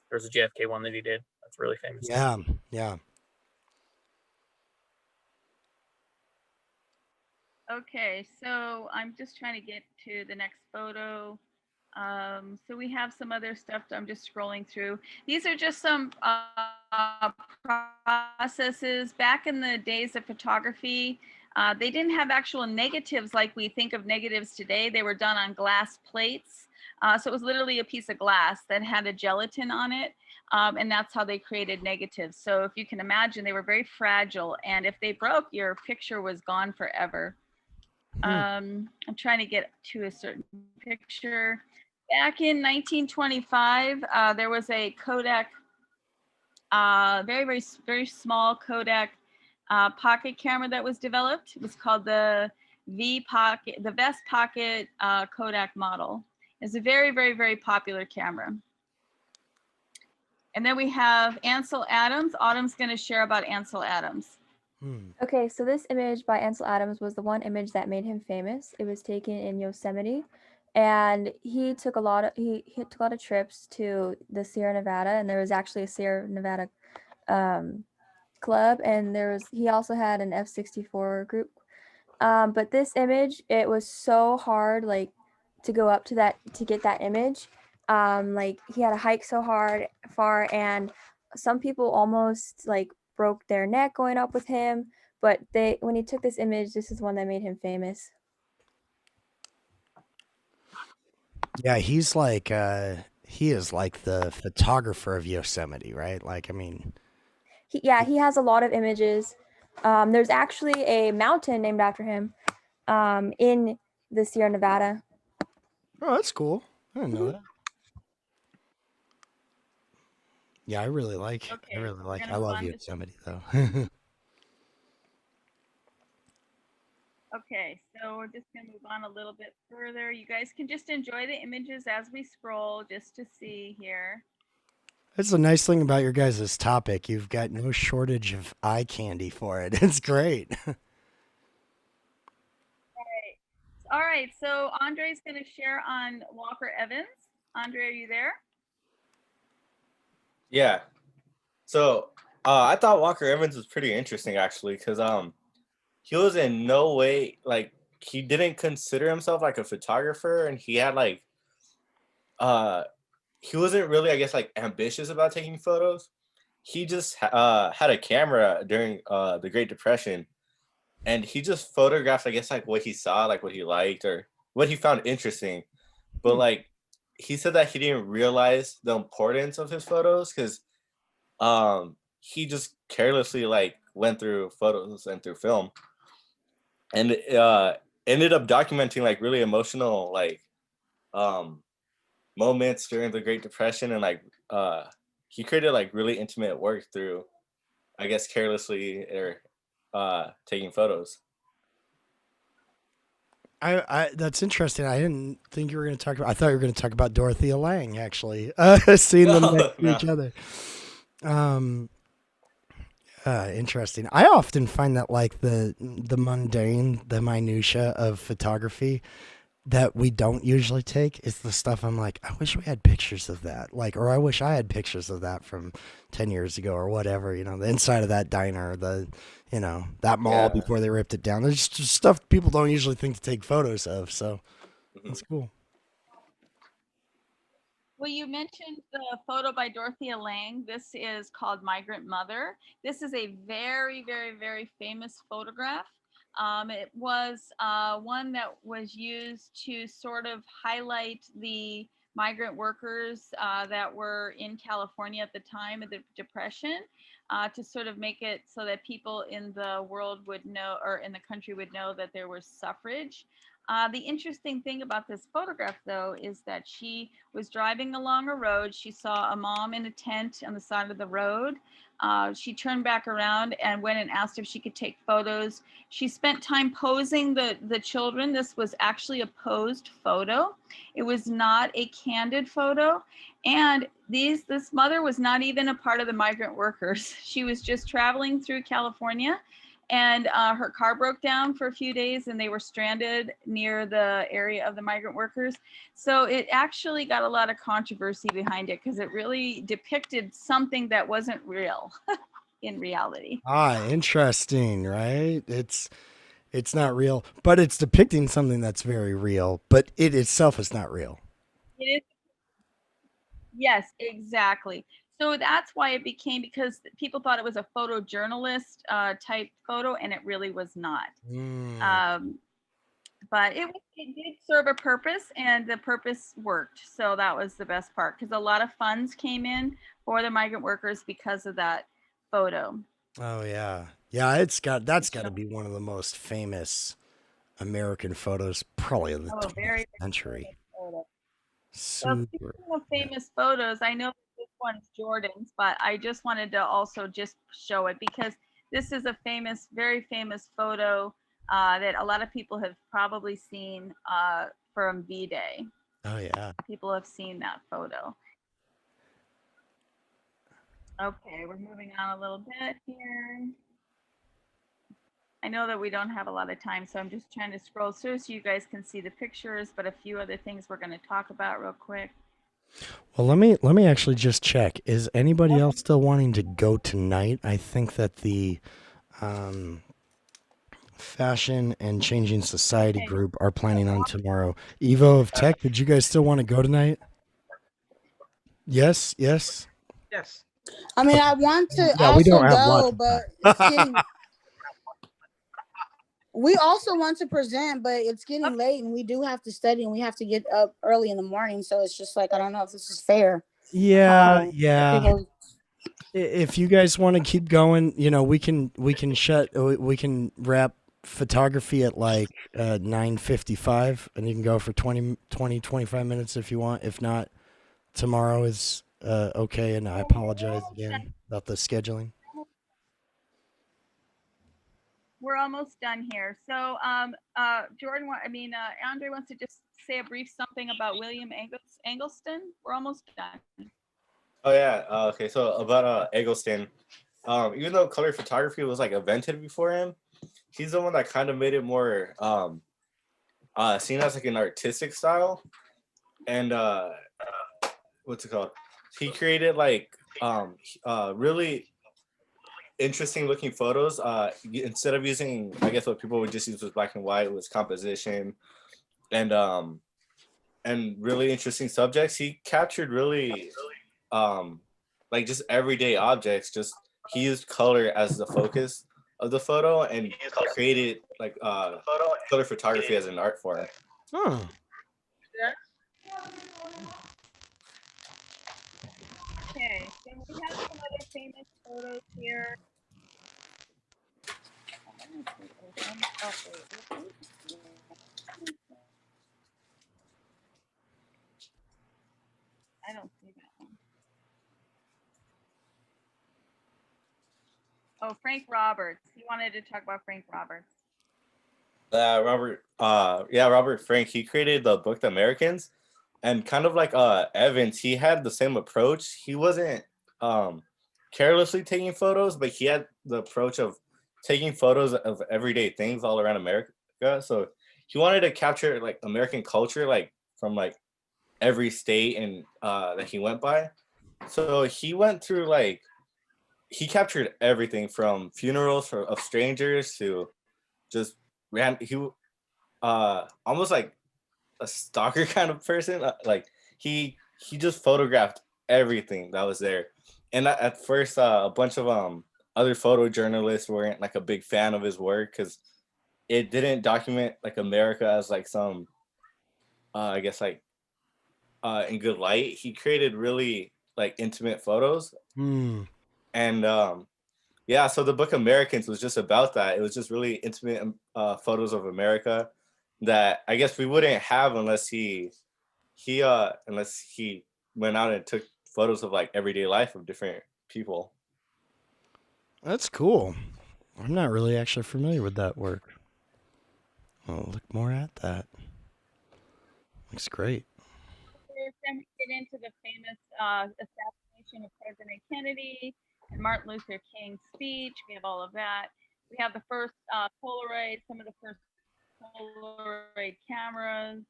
There's a JFK one that he did. That's really famous. Yeah, yeah. Okay, so I'm just trying to get to the next photo. So we have some other stuff. I'm just scrolling through. These are just some processes. Back in the days of photography, they didn't have actual negatives like we think of negatives today. They were done on glass plates. So it was literally a piece of glass that had a gelatin on it. And that's how they created negatives. So if you can imagine, they were very fragile. And if they broke, your picture was gone forever. I'm trying to get to a certain picture. Back in 1925, there was a Kodak, very small Kodak pocket camera that was developed. It was called the Vest Pocket Kodak model. It's a very popular camera. And then we have Ansel Adams. Autumn's going to share about Ansel Adams. Okay, so this image by Ansel Adams was the one image that made him famous. It was taken in Yosemite, and he took a lot of trips to the Sierra Nevada, and there was actually a Sierra Nevada club, and he also had an F-64 group. But this image, it was so hard, like, to go up to get that image. Like, he had to hike so far, and some people almost like broke their neck going up with him, but when he took this image, this is one that made him famous. Yeah, he's like he is like the photographer of Yosemite, right? Like, I mean, He has a lot of images. There's actually a mountain named after him in the Sierra Nevada. Oh, that's cool. I didn't know that. Yeah, I really like. I love Yosemite though. Okay, so we're just going to move on a little bit further. You guys can just enjoy the images as we scroll just to see here. That's the nice thing about your guys' topic. You've got no shortage of eye candy for it. It's great. All right, so Andre's going to share on Walker Evans. Andre, are you there? Yeah. So I thought Walker Evans was pretty interesting actually, because he was in no way like he didn't consider himself like a photographer, and he had like he wasn't really, I guess, like ambitious about taking photos. He just had a camera during the Great Depression, and he just photographed, I guess, like what he saw, like what he liked or what he found interesting. But like he said that he didn't realize the importance of his photos because he just carelessly like went through photos and through film, and ended up documenting like really emotional like moments during the Great Depression, and like he created like really intimate work through, I guess, carelessly or taking photos. I that's interesting. I didn't think you were going to talk about. I thought you were going to talk about Dorothea Lange. Actually, seeing them No, next to no. each other. Interesting. I often find that like the mundane, the minutia of photography that we don't usually take is the stuff I'm like, I wish we had pictures of that. Like, or I wish I had pictures of that from 10 years ago or whatever, you know, the inside of that diner, that mall Yeah. before they ripped it down. There's just stuff people don't usually think to take photos of. So that's cool. Well, you mentioned the photo by Dorothea Lange. This is called Migrant Mother. This is a very, very, very famous photograph. It was one that was used to sort of highlight the migrant workers that were in California at the time of the Depression, to sort of make it so that people in the world would know, or in the country would know, that there was suffrage. The interesting thing about this photograph, though, is that she was driving along a road. She saw a mom in a tent on the side of the road. She turned back around and went and asked if she could take photos. She spent time posing the children. This was actually a posed photo. It was not a candid photo. And this mother was not even a part of the migrant workers. She was just traveling through California, and her car broke down for a few days and they were stranded near the area of the migrant workers. So it actually got a lot of controversy behind it because it really depicted something that wasn't real in reality. Interesting, right? It's not real, but it's depicting something that's very real, but it itself is not real. It is. Yes, exactly. So that's why it became, because people thought it was a photojournalist type photo, and it really was not. But it did serve a purpose, and the purpose worked. So that was the best part, because a lot of funds came in for the migrant workers because of that photo. Oh yeah. Yeah, that's got to be one of the most famous American photos probably of the 20th Very century. famous photo. Well, Super. speaking of famous photos, I know this one's Jordan's, but I just wanted to also just show it because this is a famous, very famous photo that a lot of people have probably seen from V-Day. Oh yeah. People have seen that photo. Okay, we're moving on a little bit here. I know that we don't have a lot of time, so I'm just trying to scroll through so you guys can see the pictures, but a few other things we're going to talk about real quick. Well, let me actually just check. Is anybody else still wanting to go tonight? I think that the Fashion and Changing Society group are planning on tomorrow. Evo of Tech, did you guys still want to go tonight? Yes. Yes. I mean, I want to Yeah, we also don't have go, lots of but time. it's getting. We also want to present, but it's getting late, and we do have to study, and we have to get up early in the morning. So it's just like, I don't know if this is fair. Yeah. People- If you guys want to keep going, we can wrap photography at like 9:55, and you can go for 25 minutes if you want. If not, tomorrow is okay, and I apologize again about the scheduling. We're almost done here. So Jordan, Andre wants to just say a brief something about William Eggleston. We're almost done. Oh yeah. Okay. So about Eggleston, even though color photography was like invented before him, he's the one that kind of made it more seen as like an artistic style. And what's it called? He created like really interesting looking photos. Instead of using, I guess what people would just use was black and white, was composition and really interesting subjects. He captured really like just everyday objects. Just he used color as the focus of the photo and created like color photography as an art form. Oh. Okay, so we have some other famous photos here. So Frank Roberts, he wanted to talk about Frank Roberts. Robert Frank, he created the book The Americans, and kind of like Evans, he had the same approach. He wasn't carelessly taking photos, but he had the approach of taking photos of everyday things all around America. So he wanted to capture like American culture, like from like every state and that he went by. So he went through like, he captured everything from funerals of strangers to just almost like a stalker kind of person. Like he just photographed everything that was there. And at first, a bunch of other photojournalists weren't like a big fan of his work because it didn't document like America as like some, I guess like in good light. He created really like intimate photos. And so the book Americans was just about that. It was just really intimate photos of America that I guess we wouldn't have unless he went out and took photos of like everyday life of different people. That's cool. I'm not really actually familiar with that work. I'll look more at that. Looks great. Then we get into the famous assassination of President Kennedy and Martin Luther King's speech. We have all of that. We have the first Polaroid, some of the first Polaroid cameras,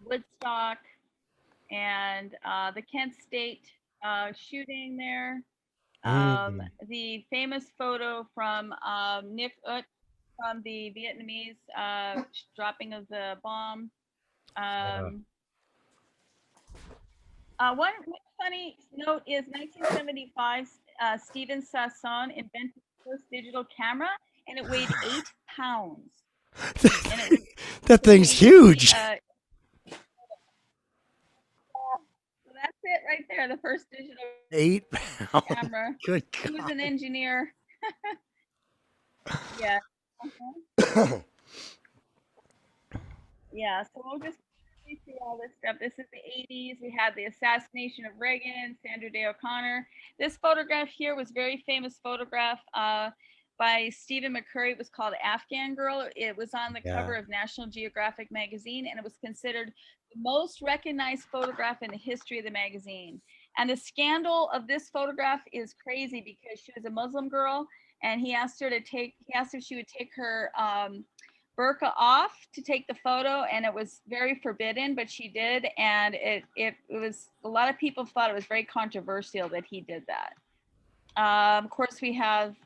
Woodstock, and the Kent State shooting there. The famous photo from Nick Ut from the Vietnamese dropping of the bomb. One funny note is 1975, Steven Sasson invented the first digital camera, and it weighed 8 pounds. That thing's huge. So that's it right there, the first digital 8 pounds. camera. Good He was God. an engineer. Yeah. Yeah, so we'll just quickly through all this stuff. This is the 80s. We had the assassination of Reagan, Sandra Day O'Connor. This photograph here was very famous photograph by Stephen McCurry. It was called Afghan Girl. It was on the cover of National Geographic magazine, and it was considered the most recognized photograph in the history of the magazine. And the scandal of this photograph is crazy because she was a Muslim girl, and he asked if she would take her burqa off to take the photo, and it was very forbidden, but she did, and it was, a lot of people thought it was very controversial that he did that. Of course, we have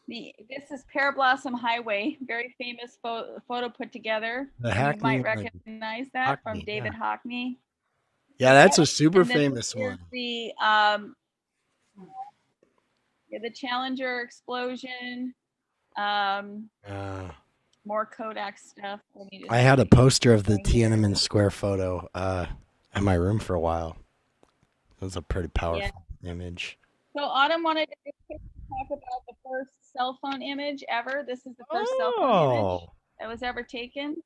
this is Pear Blossom Highway, very famous photo put together. The You Hackney, might like, recognize that from Hockney, David Hockney. Yeah, that's a super And then famous here's one. The Challenger explosion. More Kodak stuff. Let me just I had a poster of the Tiananmen Square photo in my room for a while. It was a pretty powerful image. So Autumn wanted to talk about the first cell phone image ever. This is the first cell phone image that was ever taken.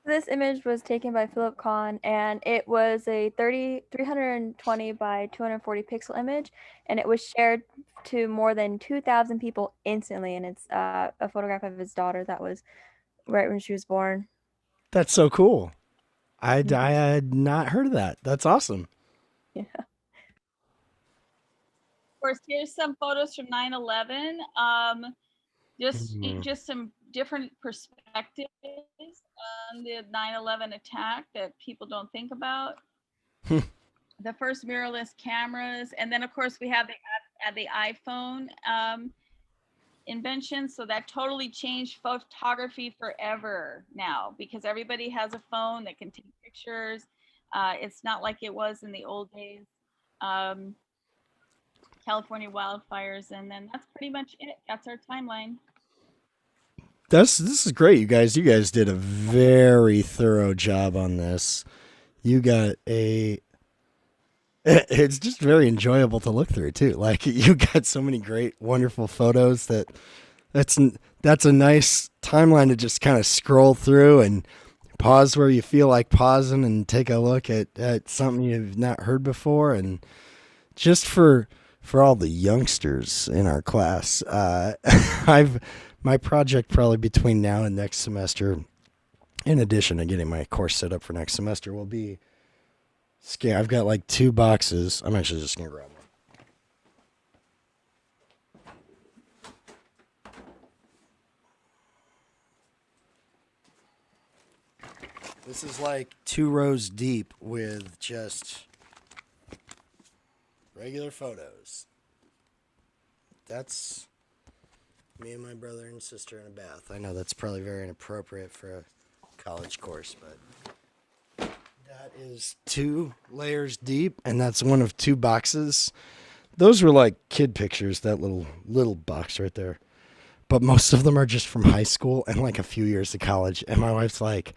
This image was taken by Philip Kahn, and it was a 320 by 240 pixel image, and it was shared to more than 2,000 people instantly, and it's a photograph of his daughter that was right when she was born. That's so cool. I had not heard of that. That's awesome. Yeah. Of course, here's some photos from 9/11. Just some different perspectives on the 9/11 attack that people don't think about. The first mirrorless cameras, and then of course we have the iPhone invention. So that totally changed photography forever now, because everybody has a phone that can take pictures. It's not like it was in the old days. California wildfires, and then that's pretty much it. That's our timeline. This is great, you guys. You guys did a very thorough job on this. You got it's just very enjoyable to look through too. Like, you got so many great, wonderful photos that's a nice timeline to just kind of scroll through and pause where you feel like pausing and take a look at something you've not heard before. And just for for all the youngsters in our class, my project probably between now and next semester, in addition to getting my course set up for next semester, will be I've got like 2 boxes. I'm actually just gonna grab one. This is like 2 rows deep with just regular photos. That's me and my brother and sister in a bath. I know that's probably very inappropriate for a college course, but that is 2 layers deep, and that's one of 2 boxes. Those were like kid pictures, that little box right there. But most of them are just from high school and like a few years of college. And my wife's like,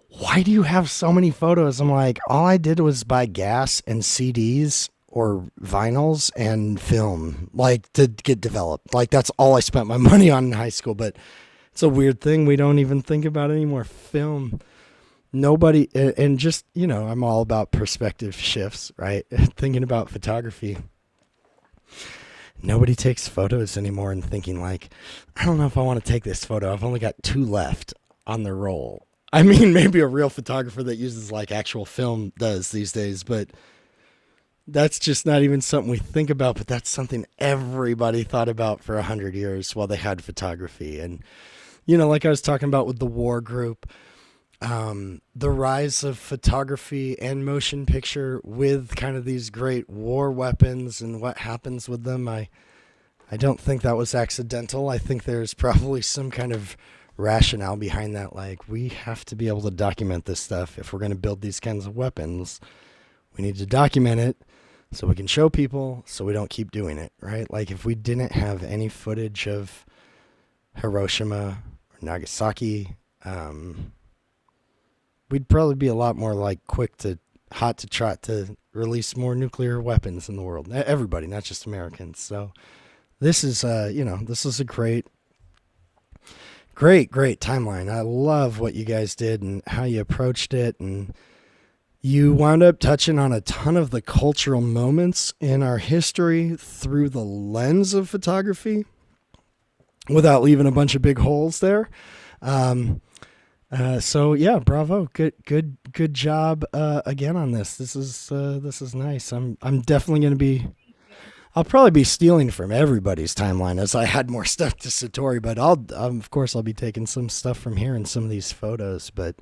why do you have so many photos? I'm like, all I did was buy gas and CDs or vinyls and film, like, to get developed. Like, that's all I spent my money on in high school. But it's a weird thing we don't even think about anymore. Film. Nobody, and just, you know, I'm all about perspective shifts, right? Thinking about photography. Nobody takes photos anymore and thinking like, I don't know if I want to take this photo. I've only got 2 left on the roll. I mean, maybe a real photographer that uses like actual film does these days, but that's just not even something we think about. But that's something everybody thought about for 100 years while they had photography. And, you know, like I was talking about with the war group, the rise of photography and motion picture with kind of these great war weapons and what happens with them. I don't think that was accidental. I think there's probably some kind of rationale behind that. Like, we have to be able to document this stuff. If we're going to build these kinds of weapons, we need to document it so we can show people, so we don't keep doing it, right? Like, if we didn't have any footage of Hiroshima or Nagasaki, we'd probably be a lot more like hot to trot to release more nuclear weapons in the world. Everybody, not just Americans. So this is, this is a great timeline. I love what you guys did and how you approached it. And you wound up touching on a ton of the cultural moments in our history through the lens of photography without leaving a bunch of big holes there. So yeah, bravo. Good job, again on this. This is nice. I'm definitely going to I'll probably be stealing from everybody's timeline as I had more stuff to Satori, but of course I'll be taking some stuff from here and some of these photos, but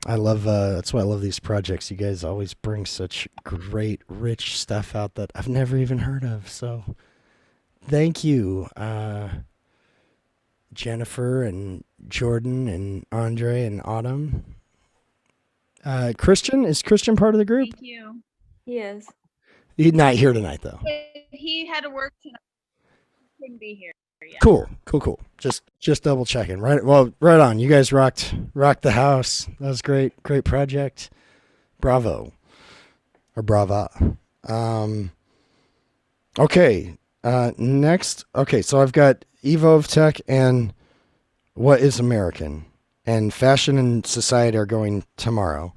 I love, that's why I love these projects. You guys always bring such great, rich stuff out that I've never even heard of. So thank you, Jennifer and Jordan and Andre and Autumn. Christian, is Christian part of the group? Thank you. He is. He's not here tonight though. He had to work tonight. Couldn't be here. Yeah. Cool. Just double checking. Right on. You guys rocked the house. That was great. Great project. Bravo. Or brava. Okay. Next. Okay, so I've got Evo of Tech and What is American? And Fashion and Society are going tomorrow.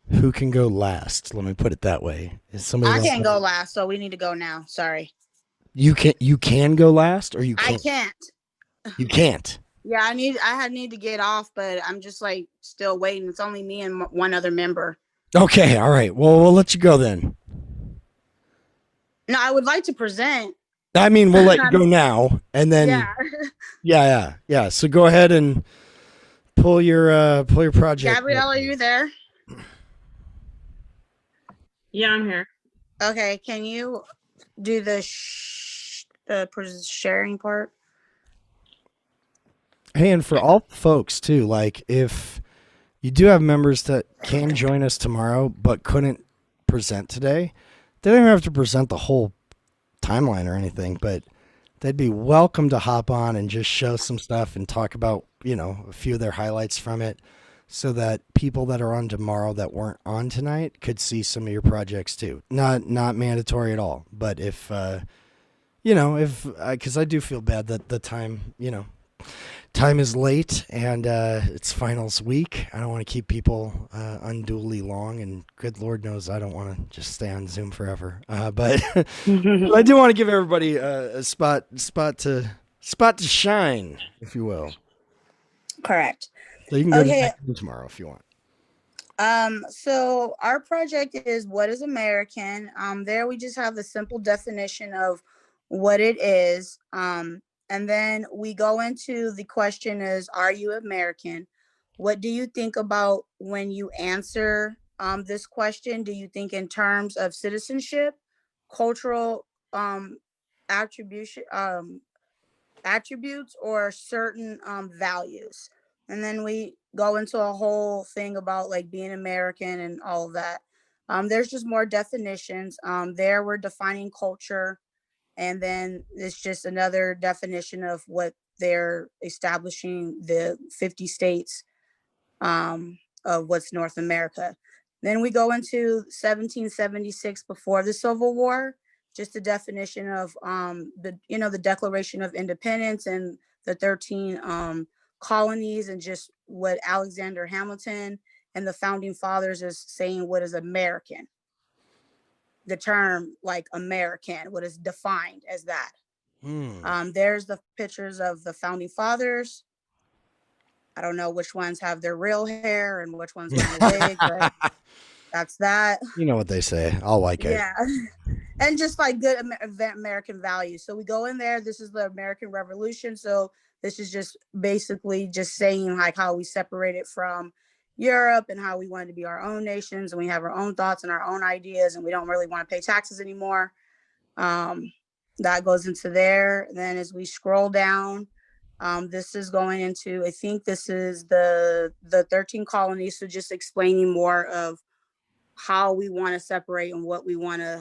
Who can go last? Let me put it that way. Is somebody I can't go last, so we need to go now. Sorry. You can go last, or you can't? I can't. You can't. Yeah, I need to get off, but I'm just like still waiting. It's only me and one other member. Okay, all right. Well, we'll let you go then. No, I would like to present. I mean, we'll let you go now, and then yeah. So go ahead and pull your project. Gabrielle, are you there? Yeah, I'm here. Okay, can you do the sharing part? Hey, and for all folks too, like if you do have members that can join us tomorrow but couldn't present today, they don't even have to present the whole timeline or anything, but they'd be welcome to hop on and just show some stuff and talk about, a few of their highlights from it, so that people that are on tomorrow that weren't on tonight could see some of your projects too. Not mandatory at all, but if, because I do feel bad that the time time is late and it's finals week. I don't want to keep people unduly long, and good Lord knows I don't want to just stay on Zoom forever. But I do want to give everybody a spot to shine, if you will. Correct. So you can go to Okay. next one tomorrow if you want. So our project is What is American? There we just have the simple definition of what it is. And then we go into the question is, are you American? What do you think about when you answer this question? Do you think in terms of citizenship, cultural attribution, attributes, or certain values? And then we go into a whole thing about like being American and all of that. There's just more definitions. There we're defining culture, and then it's just another definition of what they're establishing the 50 states of what's North America. Then we go into 1776, before the Civil War, just a definition of the Declaration of Independence and the 13 colonies, and just what Alexander Hamilton and the founding fathers is saying what is American. The term like American, what is defined as that. There's the pictures of the founding fathers. I don't know which ones have their real hair and which ones wear a wig, but that's that. You know what they say, all white guys. Yeah. And just like good American values. So we go in there. This is the American Revolution. So this is just basically just saying like how we separated from Europe and how we wanted to be our own nations, and we have our own thoughts and our own ideas, and we don't really want to pay taxes anymore. That goes into there. And then as we scroll down, this is going into, I think this is the 13 colonies. So just explaining more of how we want to separate and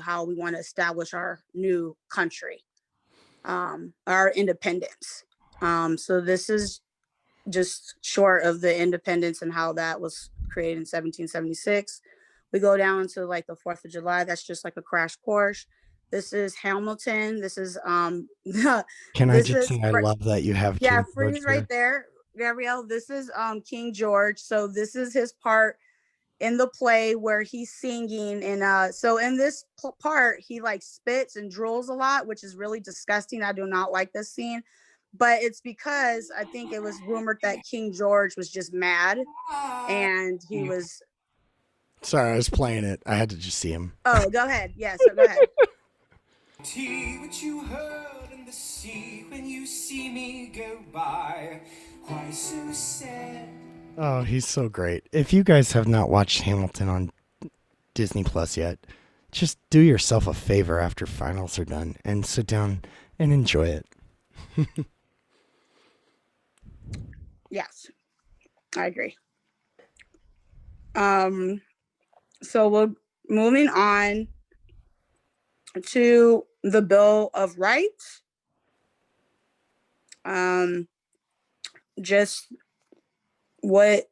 how we want to establish our new country, our independence. So this is just short of the independence and how that was created in 1776. We go down to like the 4th of July. That's just like a crash course. This is Hamilton. This is Can I just say I love that you have yeah, King freeze George right there, Gabrielle. This is King George. So this is his part in the play where he's singing, and so in this part he like spits and drools a lot, which is really disgusting. I do not like this scene, but it's because I think it was rumored that King George was just mad and he was. Sorry, I was playing it. I had to just see him. Oh, go ahead. Yes, so go ahead. What you heard in the sea when you see me go by. Why so sad? Oh, he's so great. If you guys have not watched Hamilton on Disney Plus yet, just do yourself a favor after finals are done and sit down and enjoy it. Yes, I agree. So we're moving on to the Bill of Rights. Just what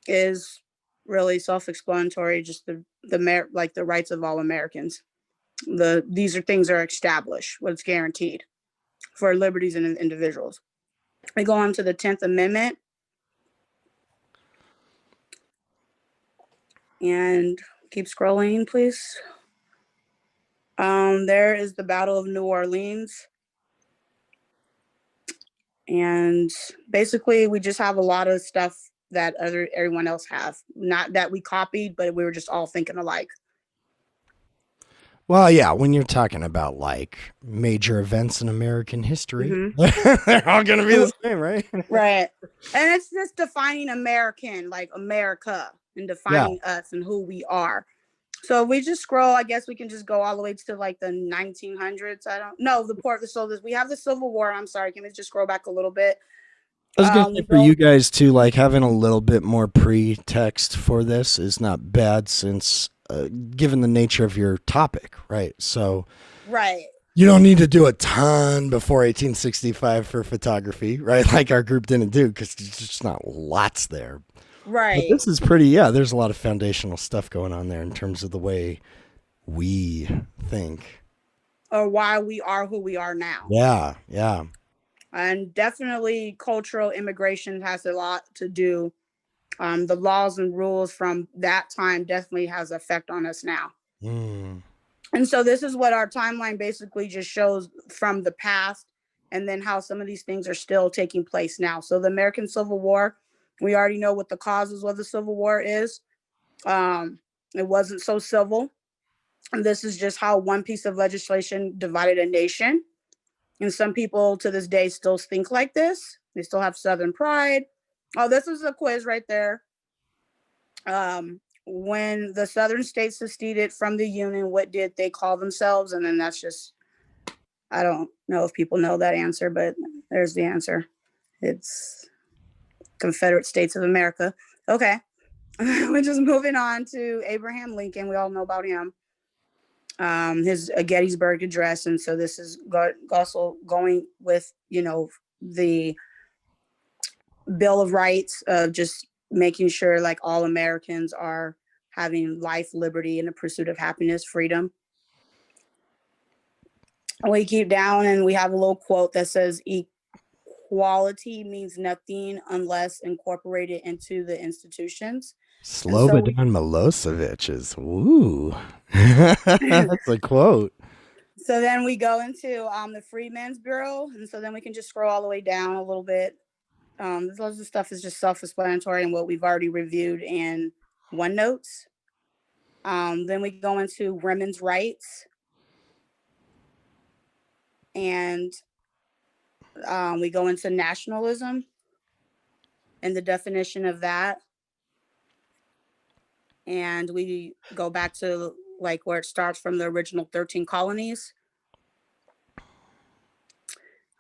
is really self-explanatory, just the rights of all Americans. These are things that are established, what's guaranteed for liberties and individuals. We go on to the 10th Amendment. And keep scrolling, please. There is the Battle of New Orleans. And basically we just have a lot of stuff that everyone else have. Not that we copied, but we were just all thinking alike. Well, yeah, when you're talking about like major events in American history, they're all going to be the same, right? Right. And it's just defining American, like America, and defining us and who we are. So if we just scroll, I guess we can just go all the way to like the 1900s. I don't know. We have the Civil War. I'm sorry. Can we just scroll back a little bit? I was going to say for you guys too, like having a little bit more pretext for this is not bad since given the nature of your topic, right? So right. You don't need to do a ton before 1865 for photography, right? Like our group didn't do because there's just not lots there. Right. But this is pretty, yeah, there's a lot of foundational stuff going on there in terms of the way we think. Or why we are who we are now. Yeah, yeah. And definitely cultural immigration has a lot to do. The laws and rules from that time definitely has effect on us now. Mm. And so this is what our timeline basically just shows from the past, and then how some of these things are still taking place now. So the American Civil War, we already know what the causes of the Civil War is. It wasn't so civil. And this is just how one piece of legislation divided a nation. And some people to this day still think like this. They still have Southern pride. Oh, this is a quiz right there. When the Southern states seceded from the Union, what did they call themselves? And then that's just, I don't know if people know that answer, but there's the answer. It's Confederate States of America. Okay. We're just moving on to Abraham Lincoln. We all know about him. His Gettysburg Address. And so this is also going with, the Bill of Rights of just making sure like all Americans are having life, liberty, and the pursuit of happiness, freedom. And we keep down and we have a little quote that says equality means nothing unless incorporated into the institutions. Slobodan Milosevic is, woo. That's a quote. So then we go into the Freedmen's Bureau. And so then we can just scroll all the way down a little bit. This lots of stuff is just self-explanatory and what we've already reviewed in OneNotes. Then we go into women's rights. And we go into nationalism and the definition of that. And we go back to like where it starts from the original 13 colonies.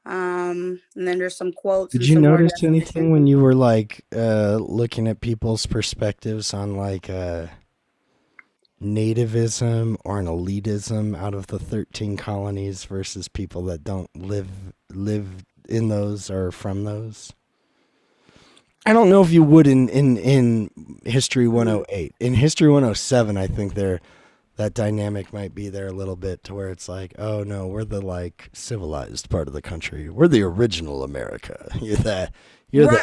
And then there's some quotes. Did you notice anything when you were like looking at people's perspectives on like nativism or an elitism out of the 13 colonies versus people that don't live in those or from those? I don't know if you would in History 108. In History 107, I think that dynamic might be there a little bit to where it's like, oh no, we're the like civilized part of the country. We're the original America. You're the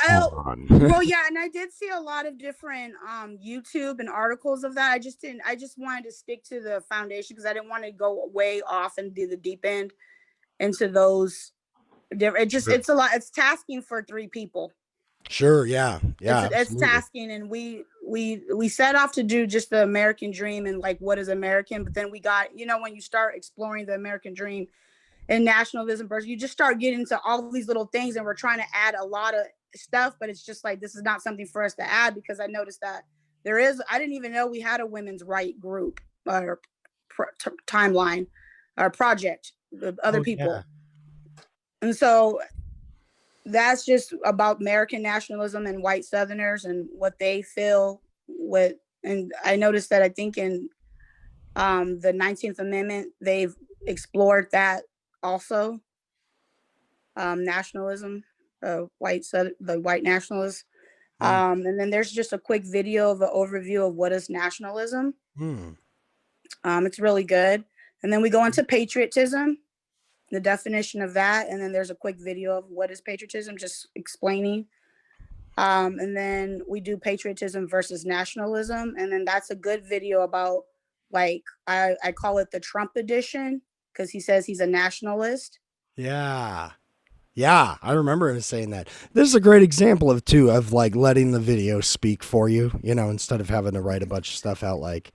add-on. Well, yeah, and I did see a lot of different YouTube and articles of that. I just wanted to stick to the foundation because I didn't want to go way off and do the deep end into those different. It's a lot. It's tasking for 3 people. Sure, yeah. It's tasking, and we set off to do just the American dream and like what is American, but then we got, when you start exploring the American dream and nationalism, you just start getting into all these little things, and we're trying to add a lot of stuff, but it's just like this is not something for us to add because I noticed that I didn't even know we had a women's right group or timeline or project of other people. Yeah. And so that's just about American nationalism and white Southerners and what they feel with. And I noticed that I think in the 19th Amendment, they've explored that also. Nationalism, the white nationalists. And then there's just a quick video of an overview of what is nationalism. It's really good. And then we go into patriotism, the definition of that, and then there's a quick video of what is patriotism, just explaining. And then we do patriotism versus nationalism, and then that's a good video about, like, I call it the Trump edition because he says he's a nationalist. Yeah, I remember him saying that. This is a great example of like letting the video speak for you, instead of having to write a bunch of stuff out. Like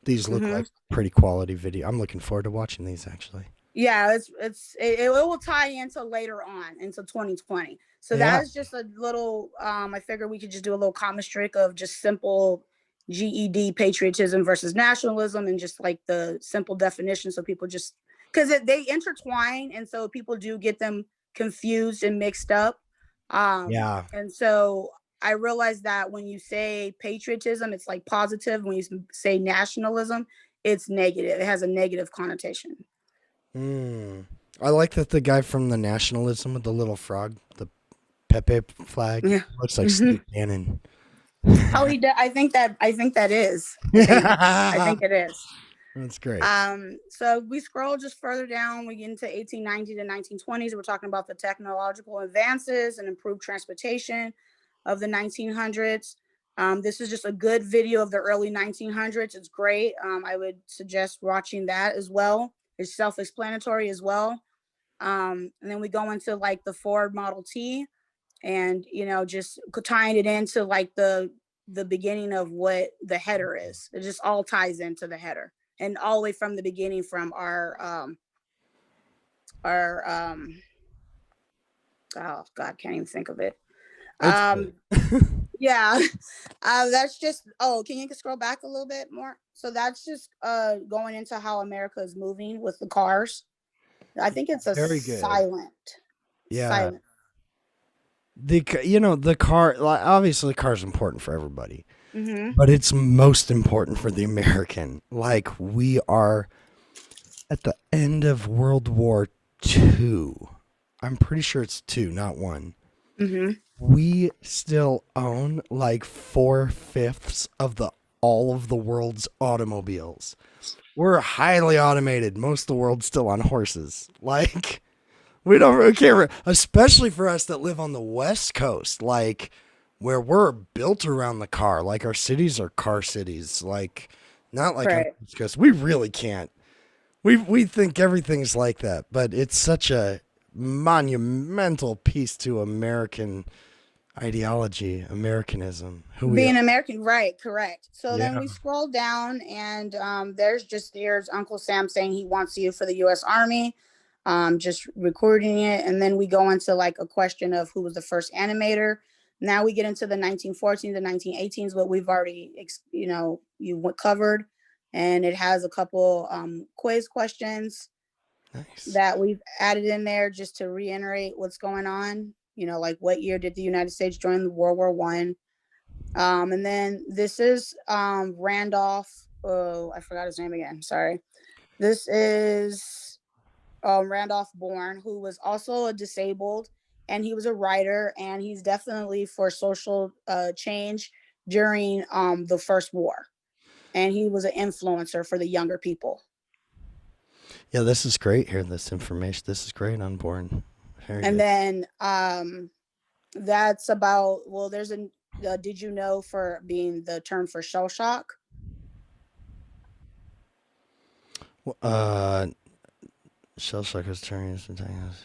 these look like pretty quality video. I'm looking forward to watching these actually. Yeah, it will tie into later on into 2020. So that is just a little. I figured we could just do a little comic strip of just simple GED patriotism versus nationalism and just like the simple definition, so people just because they intertwine, and so people do get them confused and mixed up. And so I realized that when you say patriotism, it's like positive. When you say nationalism, it's negative. It has a negative connotation. I like that the guy from the nationalism with the little frog, the Pepe flag, looks like Steve Bannon. Oh, he does. I think that is. I think it is. That's great. So we scroll just further down, we get into 1890 to 1920s. We're talking about the technological advances and improved transportation of the 1900s. This is just a good video of the early 1900s. It's great. I would suggest watching that as well. It's self-explanatory as well. And then we go into like the Ford Model T, and just tying it into like the beginning of what the header is. It just all ties into the header, and all the way from the beginning, from our oh God, can't even think of it. Yeah. That's just, can you scroll back a little bit more? So that's just going into how America is moving with the cars. I think it's a Very good. silent. Yeah. The car, like, obviously the car is important for everybody, but it's most important for the American. Like, we are at the end of World War II. I'm pretty sure it's 2, not 1. We still own like 4/5 of all of the world's automobiles. We're highly automated. Most of the world's still on horses. Like, we don't really care, especially for us that live on the West Coast, like where we're built around the car. Like, our cities are car cities. Like, not like on Right. the East Coast. We really can't. We think everything's like that, but it's such a monumental piece to American ideology, Americanism. Who we Being are. American, right? Correct. So then Yeah. we scroll down, and there's Uncle Sam saying he wants you for the U.S. Army, just recording it, and then we go into like a question of who was the first animator. Now we get into the 1914s and 1918s, what we've already covered, and it has a couple quiz questions that we've added in there just to reiterate what's going on. Like, what year did the United States join the World War I? And then this is Randolph. Oh, I forgot his name again. Sorry. This is Randolph Bourne, who was also a disabled, and he was a writer, and he's definitely for social change during the First War, and he was an influencer for the younger people. Yeah, this is great here. This information. This is great on Bourne. Very And good. then that's about, well, there's a did you know, for being the term for shell shock. Shell shock is turning instantaneous.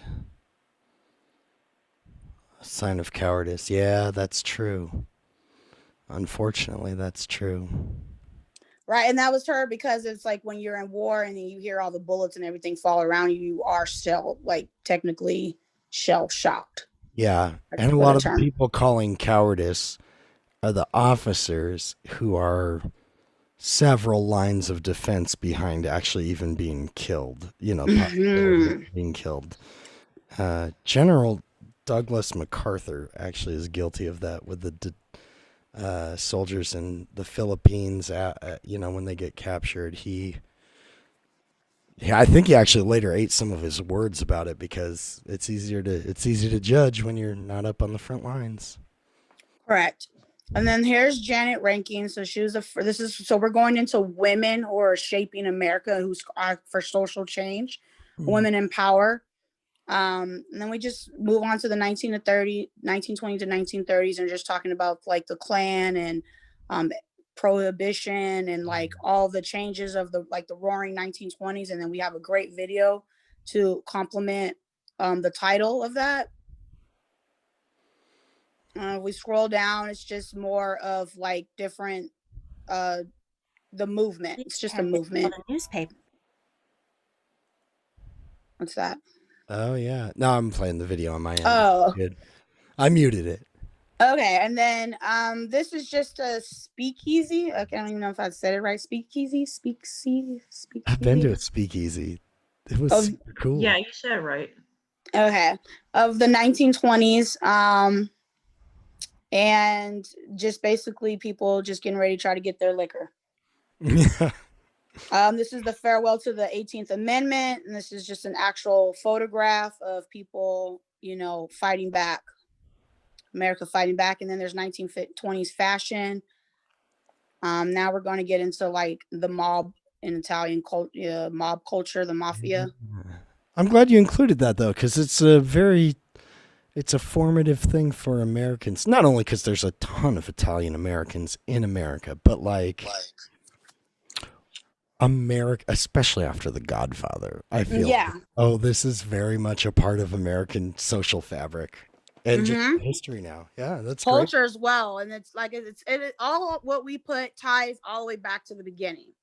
A sign of cowardice. Yeah, that's true. Unfortunately, that's true. Right. And that was her, because it's like when you're in war and then you hear all the bullets and everything fall around you, you are still like technically shell shocked. Yeah, and a lot of the people calling cowardice are the officers who are several lines of defense behind actually even being killed. Possibility of being killed. General Douglas MacArthur actually is guilty of that with the soldiers in the Philippines. When they get captured, I think he actually later ate some of his words about it, because it's easy to judge when you're not up on the front lines. Correct. And then here's Janet Rankin. So she was so we're going into women who are shaping America, who's for social change, women in power. And then we just move on to the 1920 to 1930s, and just talking about like the Klan and prohibition and like all the changes of the roaring 1920s. And then we have a great video to complement the title of that. We scroll down, it's just more of like different the movement. It's just a movement. Newspaper. What's that? Oh yeah. No, I'm playing the video on my end. Oh. Good. I muted it. Okay, and then this is just a speakeasy. Okay, I don't even know if I said it right. Speakeasy. I've been to a speakeasy. It was super cool. Yeah, you said it right. Okay, of the 1920s. And just basically people just getting ready to try to get their liquor. This is the farewell to the 18th Amendment, and this is just an actual photograph of people, fighting back. America fighting back. And then there's 1920s fashion. Now we're going to get into like the mob in Italian mob culture, the mafia. I'm glad you included that though, because it's a formative thing for Americans. Not only because there's a ton of Italian Americans in America, but like America, especially after The Godfather, I feel Yeah. like, oh, this is very much a part of American social fabric and just Mhm. history now. Yeah, that's great. Culture as well, and it's like it all what we put ties all the way back to the beginning.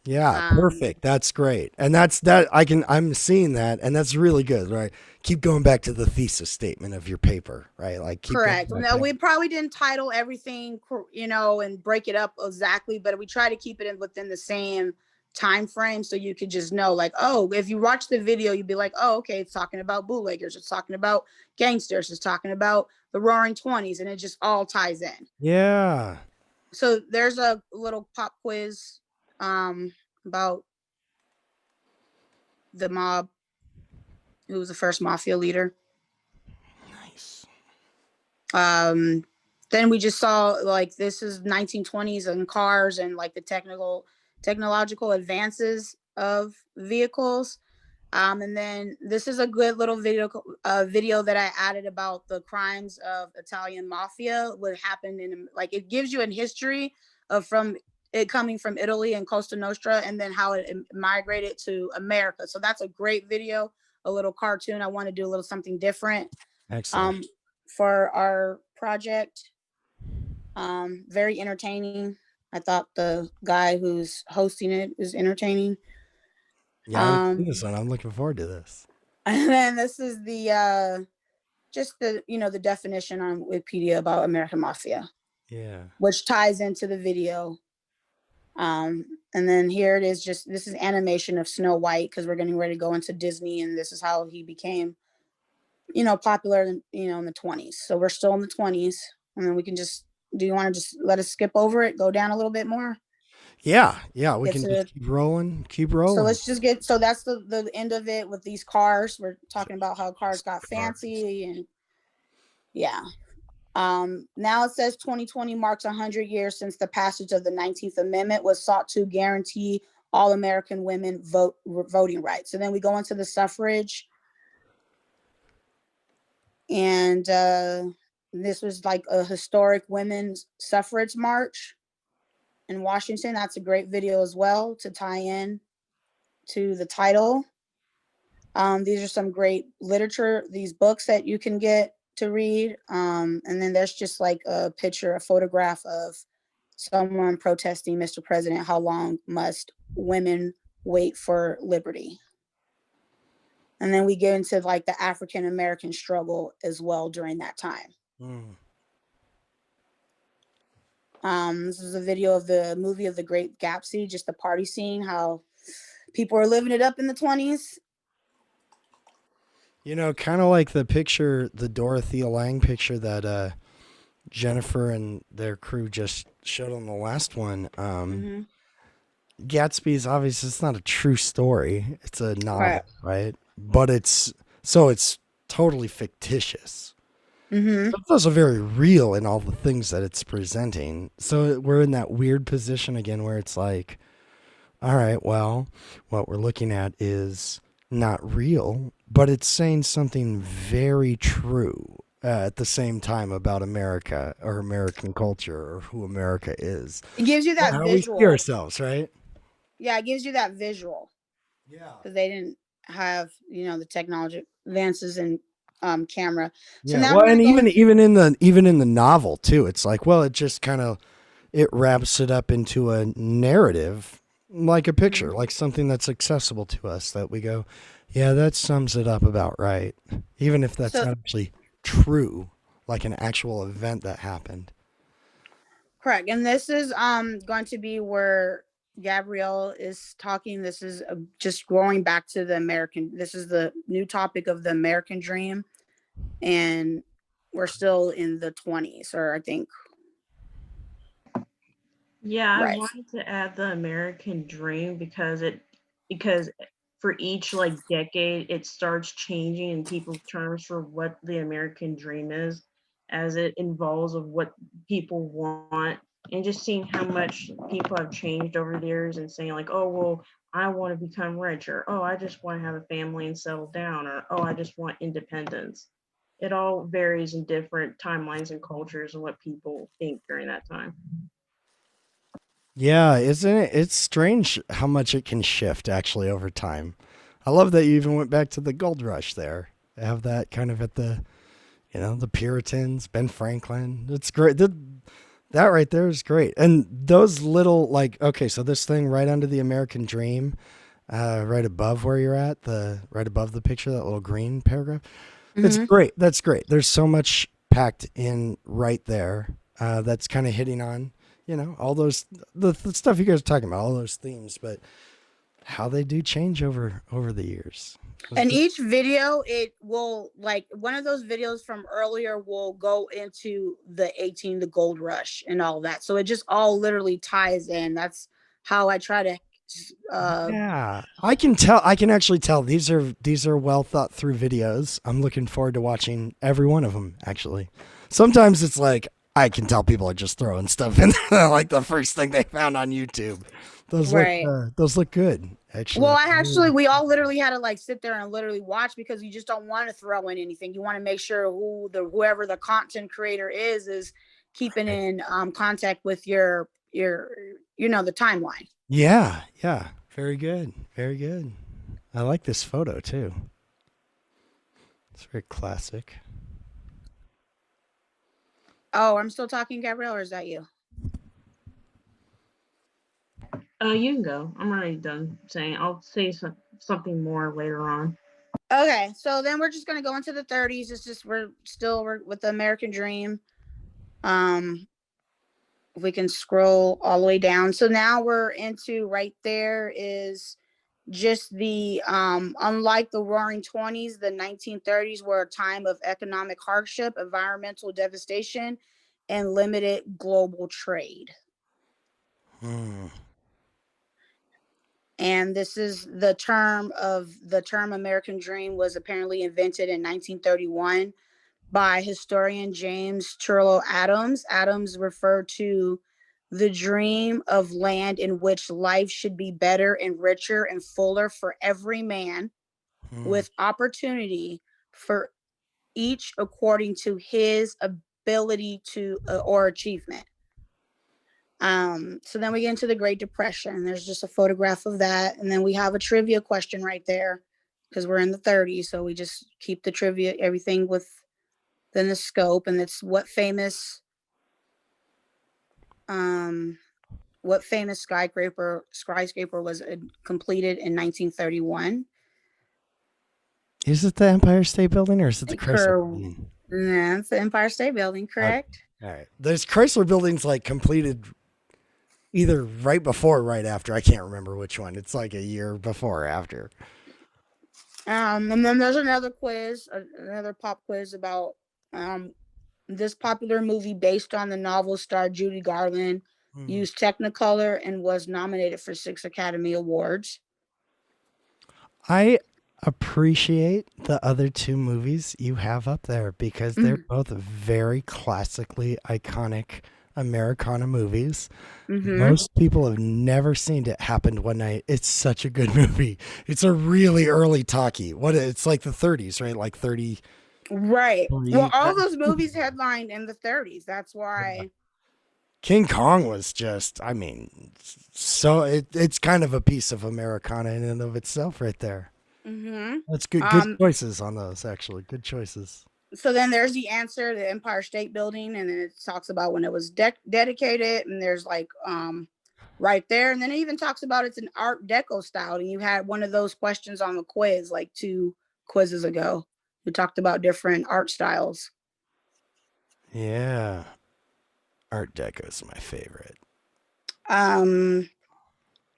Yeah, perfect. That's great. And I'm seeing that, and that's really good, right? Keep going back to the thesis statement of your paper, right? Like keep going Correct. back No, there. we probably didn't title everything, and break it up exactly, but we try to keep it within the same time frame, so you could just know, like, oh, if you watch the video, you'd be like, oh, okay, it's talking about bootleggers, it's talking about gangsters, it's talking about the Roaring '20s, and it just all ties in. Yeah. So there's a little pop quiz about the mob, who was the first mafia leader. Nice. Then we just saw, like, this is 1920s and cars and like the technological advances of vehicles. And then this is a good little video that I added about the crimes of Italian mafia, what happened like, it gives you a history of from it coming from Italy and Costa Nostra, and then how it migrated to America. So that's a great video, a little cartoon. I want to do a little something different Excellent. for our project. Very entertaining. I thought the guy who's hosting it is entertaining. Yeah, I haven't seen this one. I'm looking forward to this. And then this is the just the the definition on Wikipedia about American Mafia, Yeah. which ties into the video. And then here it is. This is animation of Snow White, because we're getting ready to go into Disney, and this is how he became, popular, in the '20s. So we're still in the '20s, and then we can just. Do you want to just let us skip over it, go down a little bit more? Yeah, we Get can to just keep rolling. So let's just get. So that's the end of it with these cars. We're talking about how cars got fancy, and yeah. Now it says 2020 marks 100 years since the passage of the 19th Amendment was sought to guarantee all American women voting rights. And then we go into the suffrage, and this was like a historic women's suffrage march in Washington. That's a great video as well to tie in to the title. These are some great literature, these books that you can get to read. And then there's just like a photograph of someone protesting, Mr. President, how long must women wait for liberty? And then we get into like the African American struggle as well during that time. This is a video of the movie of The Great Gatsby, just the party scene, how people are living it up in the 20s. Kind of like the picture, the Dorothea Lange picture that Jennifer and their crew just showed on the last one. Gatsby's obviously, it's not a true story. It's a novel, right? But it's totally fictitious. But it's also very real in all the things that it's presenting. So we're in that weird position again where it's like, all right, well, what we're looking at is not real, but it's saying something very true at the same time about America or American culture or who America is. It gives you that how visual. we see ourselves, right? Yeah, it gives you that visual. Yeah. Because they didn't have, the technology advances in camera. So Yeah, now well, we're and gonna go even in the novel too, it's like, well, it just kind of wraps it up into a narrative, like a picture, like something that's accessible to us that we go, yeah, that sums it up about right, even if that's So- not actually true, like an actual event that happened. Correct. And this is going to be where Gabrielle is talking. This is just going back to this is the new topic of the American dream. And we're still in the 20s, or I think. Yeah, I Right. wanted to add the American dream because for each like decade it starts changing in people's terms for what the American dream is, as it involves of what people want and just seeing how much people have changed over the years and saying like, oh, well, I want to become rich, or oh, I just want to have a family and settle down, or oh, I just want independence. It all varies in different timelines and cultures and what people think during that time. Yeah, isn't it? It's strange how much it can shift actually over time. I love that you even went back to the gold rush there. They have that kind of at the, the Puritans, Ben Franklin. It's great. That right there is great. And those little, okay, so this thing right under the American Dream, right above where you're at, right above the picture, that little green paragraph. It's great. That's great. There's so much packed in right there. That's kind of hitting on, all those, the stuff you guys are talking about, all those themes, but how they do change over the years. And each video, it will, like, one of those videos from earlier will go into the gold rush and all that. So it just all literally ties in. That's how I try to yeah, I can actually tell these are well thought through videos. I'm looking forward to watching every one of them, actually. Sometimes it's like I can tell people are just throwing stuff in there, like the first thing they found on YouTube. Those look good, actually. Well, we all literally had to sit there and literally watch, because you just don't want to throw in anything. You want to make sure whoever the content creator is keeping in contact with your the timeline. Yeah. Very good. Very good. I like this photo too. It's very classic. Oh, I'm still talking, Gabrielle, or is that you? You can go. I'm already done saying. I'll say something more later on. Okay, so then we're just gonna go into the 30s. It's just we're with the American Dream. If we can scroll all the way down. So now we're into right there is just the unlike the Roaring 20s, the 1930s were a time of economic hardship, environmental devastation, and limited global trade. And this is the term American Dream was apparently invented in 1931 by historian James Turlough Adams. Adams referred to the dream of land in which life should be better and richer and fuller for every man, with opportunity for each according to his ability to or achievement. So then we get into the Great Depression. There's just a photograph of that. And then we have a trivia question right there, because we're in the 30s. So we just keep the trivia, everything within the scope. And it's what famous skyscraper was completed in 1931. Is it the Empire State Building or is it the Chrysler Building? Yeah, it's the Empire State Building, correct? All right. There's Chrysler Buildings completed either right before or right after. I can't remember which one. It's like a year before or after. And then there's another quiz, another pop quiz about this popular movie based on the novel star Judy Garland used Technicolor and was nominated for 6 Academy Awards. I appreciate the other 2 movies you have up there because they're both very classically iconic Americana movies. Most people have never seen It Happened One Night. It's such a good movie. It's a really early talkie. It's like the 30s, right? Like 30. Right. Well, all those movies headlined in the 30s. That's why. King Kong was just, so it's kind of a piece of Americana in and of itself right there. That's good. Good choices on those, actually. Good choices. So then there's the answer, the Empire State Building, and then it talks about when it was dedicated, and there's right there, and then it even talks about it's an Art Deco style, and you had one of those questions on the quiz 2 quizzes ago. We talked about different art styles. Yeah. Art Deco is my favorite.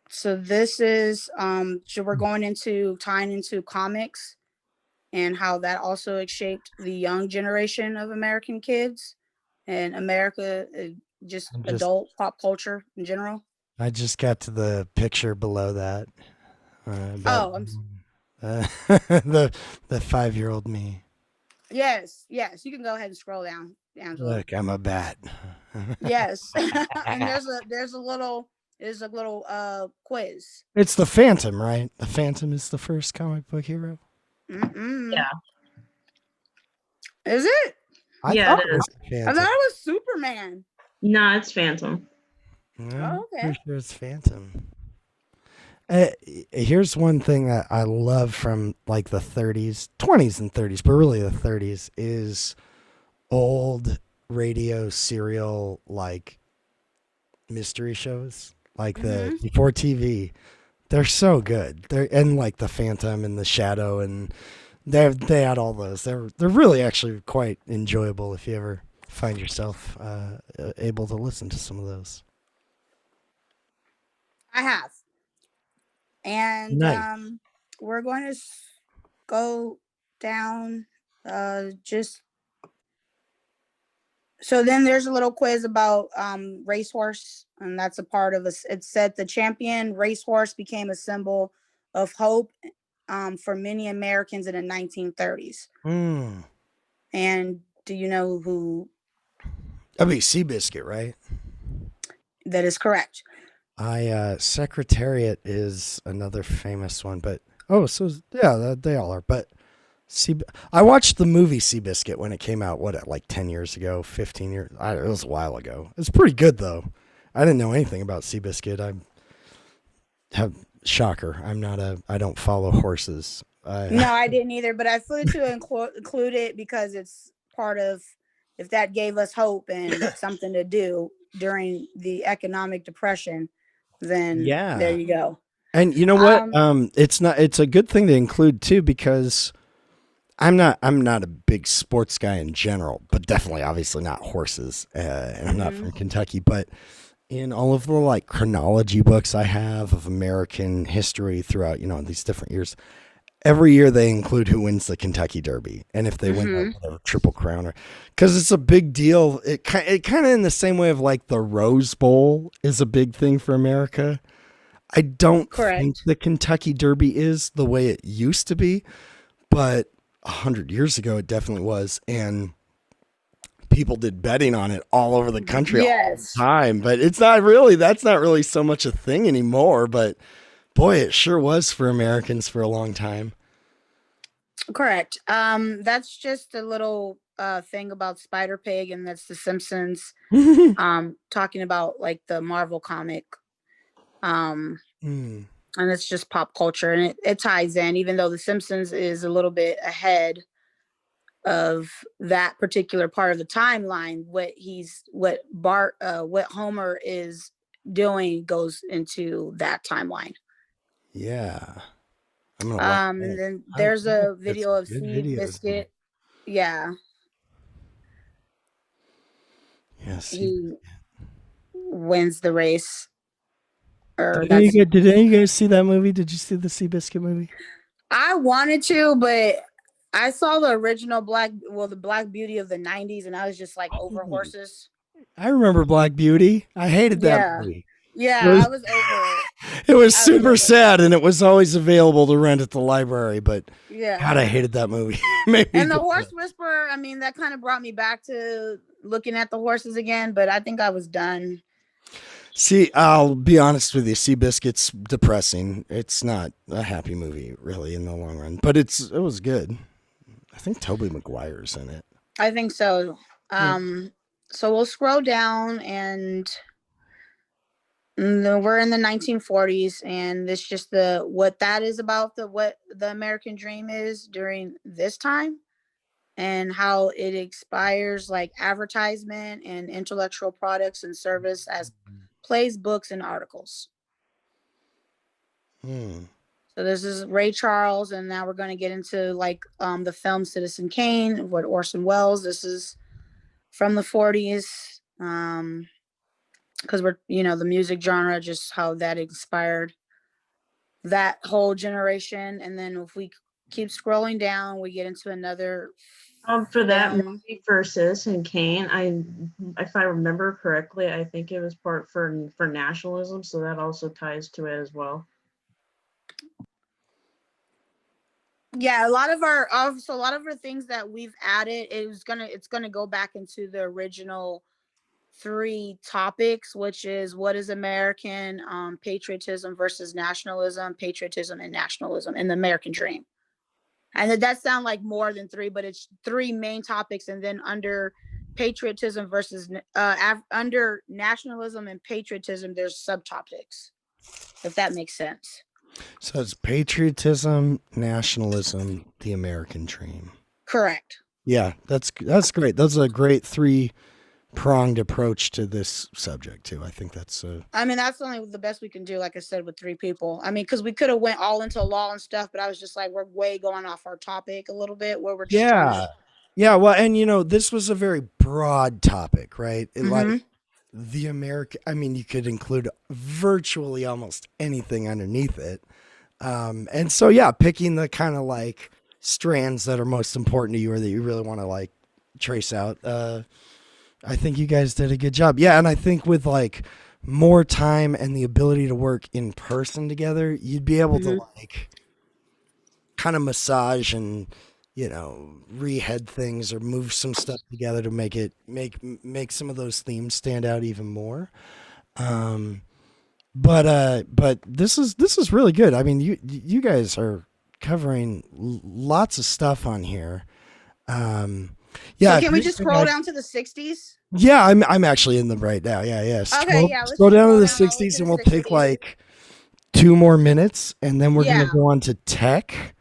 So this is so we're going into tying into comics and how that also shaped the young generation of American kids and America, just adult pop culture in general. I just got to the picture below that. The 5-year-old me. Yes, you can go ahead and scroll down, Angela. Look, I'm a bat. Yes. And there's a little quiz. It's the Phantom, right? The Phantom is the first comic book hero. Mm-mm. Yeah. Is it? I Yeah, thought it it was is. the I Phantom. thought it was Superman. No, it's Phantom. Yeah, Oh, okay. pretty sure it's Phantom. Here's one thing that I love from like the 30s, 20s and 30s, but really the 30s is old radio serial like mystery shows, like the before TV. They're so good. And like the Phantom and the Shadow, and they had all those. They're really actually quite enjoyable if you ever find yourself able to listen to some of those. I have. And Nice. we're going to go down just so then there's a little quiz about racehorse, and that's a part of us. It said the champion racehorse became a symbol of hope for many Americans in the 1930s. Mm. And do you know who That'd be Seabiscuit, right? that is correct? Secretariat is another famous one, but they all are. But I watched the movie Seabiscuit when it came out. What, like 10 years ago, 15 years? It was a while ago. It's pretty good though. I didn't know anything about Seabiscuit. Shocker. I don't follow horses. No, I didn't either, but I flew to include it because it's part of, if that gave us hope and something to do during the economic depression, then Yeah. there you go. And you know what? It's a good thing to include too, because I'm not a big sports guy in general, but definitely obviously not horses. And I'm not from Kentucky, but in all of the like chronology books I have of American history throughout, these different years, every year they include who wins the Kentucky Derby, and if they win the Triple Crown, because it's a big deal. It kind of in the same way of like the Rose Bowl is a big thing for America. I don't think the Kentucky Derby is the way it used to be, but 100 years ago it definitely was, and people did betting on it all over the country all the time. But that's not really so much a thing anymore. But boy, it sure was for Americans for a long time. Correct. That's just a little thing about Spider Pig, and that's The Simpsons. Talking about like the Marvel comic. And it's just pop culture, and it ties in, even though The Simpsons is a little bit ahead of that particular part of the timeline. What Homer is doing goes into that timeline. Yeah. I'm gonna And then there's a video of Seabiscuit. Yeah. Yes. He wins the race. Did any of you guys see that movie? Did you see the Seabiscuit movie? I wanted to, but I saw the original the Black Beauty of the 90s, and I was just like over horses. I remember Black Beauty. I hated that movie. Yeah, I was over it. It was super sad, and it was always available to rent at the library, but Yeah. God, I hated that movie. And the Horse Whisperer, I mean, that kind of brought me back to looking at the horses again, but I think I was done. See, I'll be honest with you. Seabiscuit's depressing. It's not a happy movie, really, in the long run, but it was good. I think Tobey Maguire's in it. I think so. So we'll scroll down, and we're in the 1940s, and this just what that is about, what the American dream is during this time, and how it expires like advertisement and intellectual products and service as plays, books, and articles. So this is Ray Charles, and now we're going to get into like the film Citizen Kane with Orson Welles. This is from the 40s, because we're the music genre, just how that inspired that whole generation. And then if we keep scrolling down, we get into another for that movie for Citizen Kane, if I remember correctly, I think it was part for nationalism, so that also ties to it as well. Yeah, a lot of our things that we've added it's gonna go back into the original three topics, which is what is American, patriotism versus nationalism, patriotism and nationalism, and the American dream. And that sound like more than three, but it's three main topics, and then under patriotism versus under nationalism and patriotism, there's subtopics, if that makes sense. So it's patriotism, nationalism, the American dream. Correct. Yeah, that's great. That's a great three-pronged approach to this subject too. I think that's I mean, that's only the best we can do, like I said, with three people. I mean, because we could have went all into law and stuff, but I was just like, we're way going off our topic a little bit, where we're just trying to- yeah. Well, and this was a very broad topic, right? Like Mhm. the American. I mean, you could include virtually almost anything underneath it. And so, yeah, picking the kind of like strands that are most important to you or that you really want to like trace out. I think you guys did a good job. Yeah. And I think with like more time and the ability to work in person together, you'd be able to like kind of massage and, rehead things or move some stuff together to make some of those themes stand out even more. But this is really good. I mean, you guys are covering lots of stuff on here. Yeah. So can we just scroll down to the 60s? Yeah, I'm actually in them right now. Yeah. Okay, yeah, let's Scroll just down to the scroll down 60s, and all we'll the way to take the like 2 more minutes, and then we're Yeah. gonna go on to tech.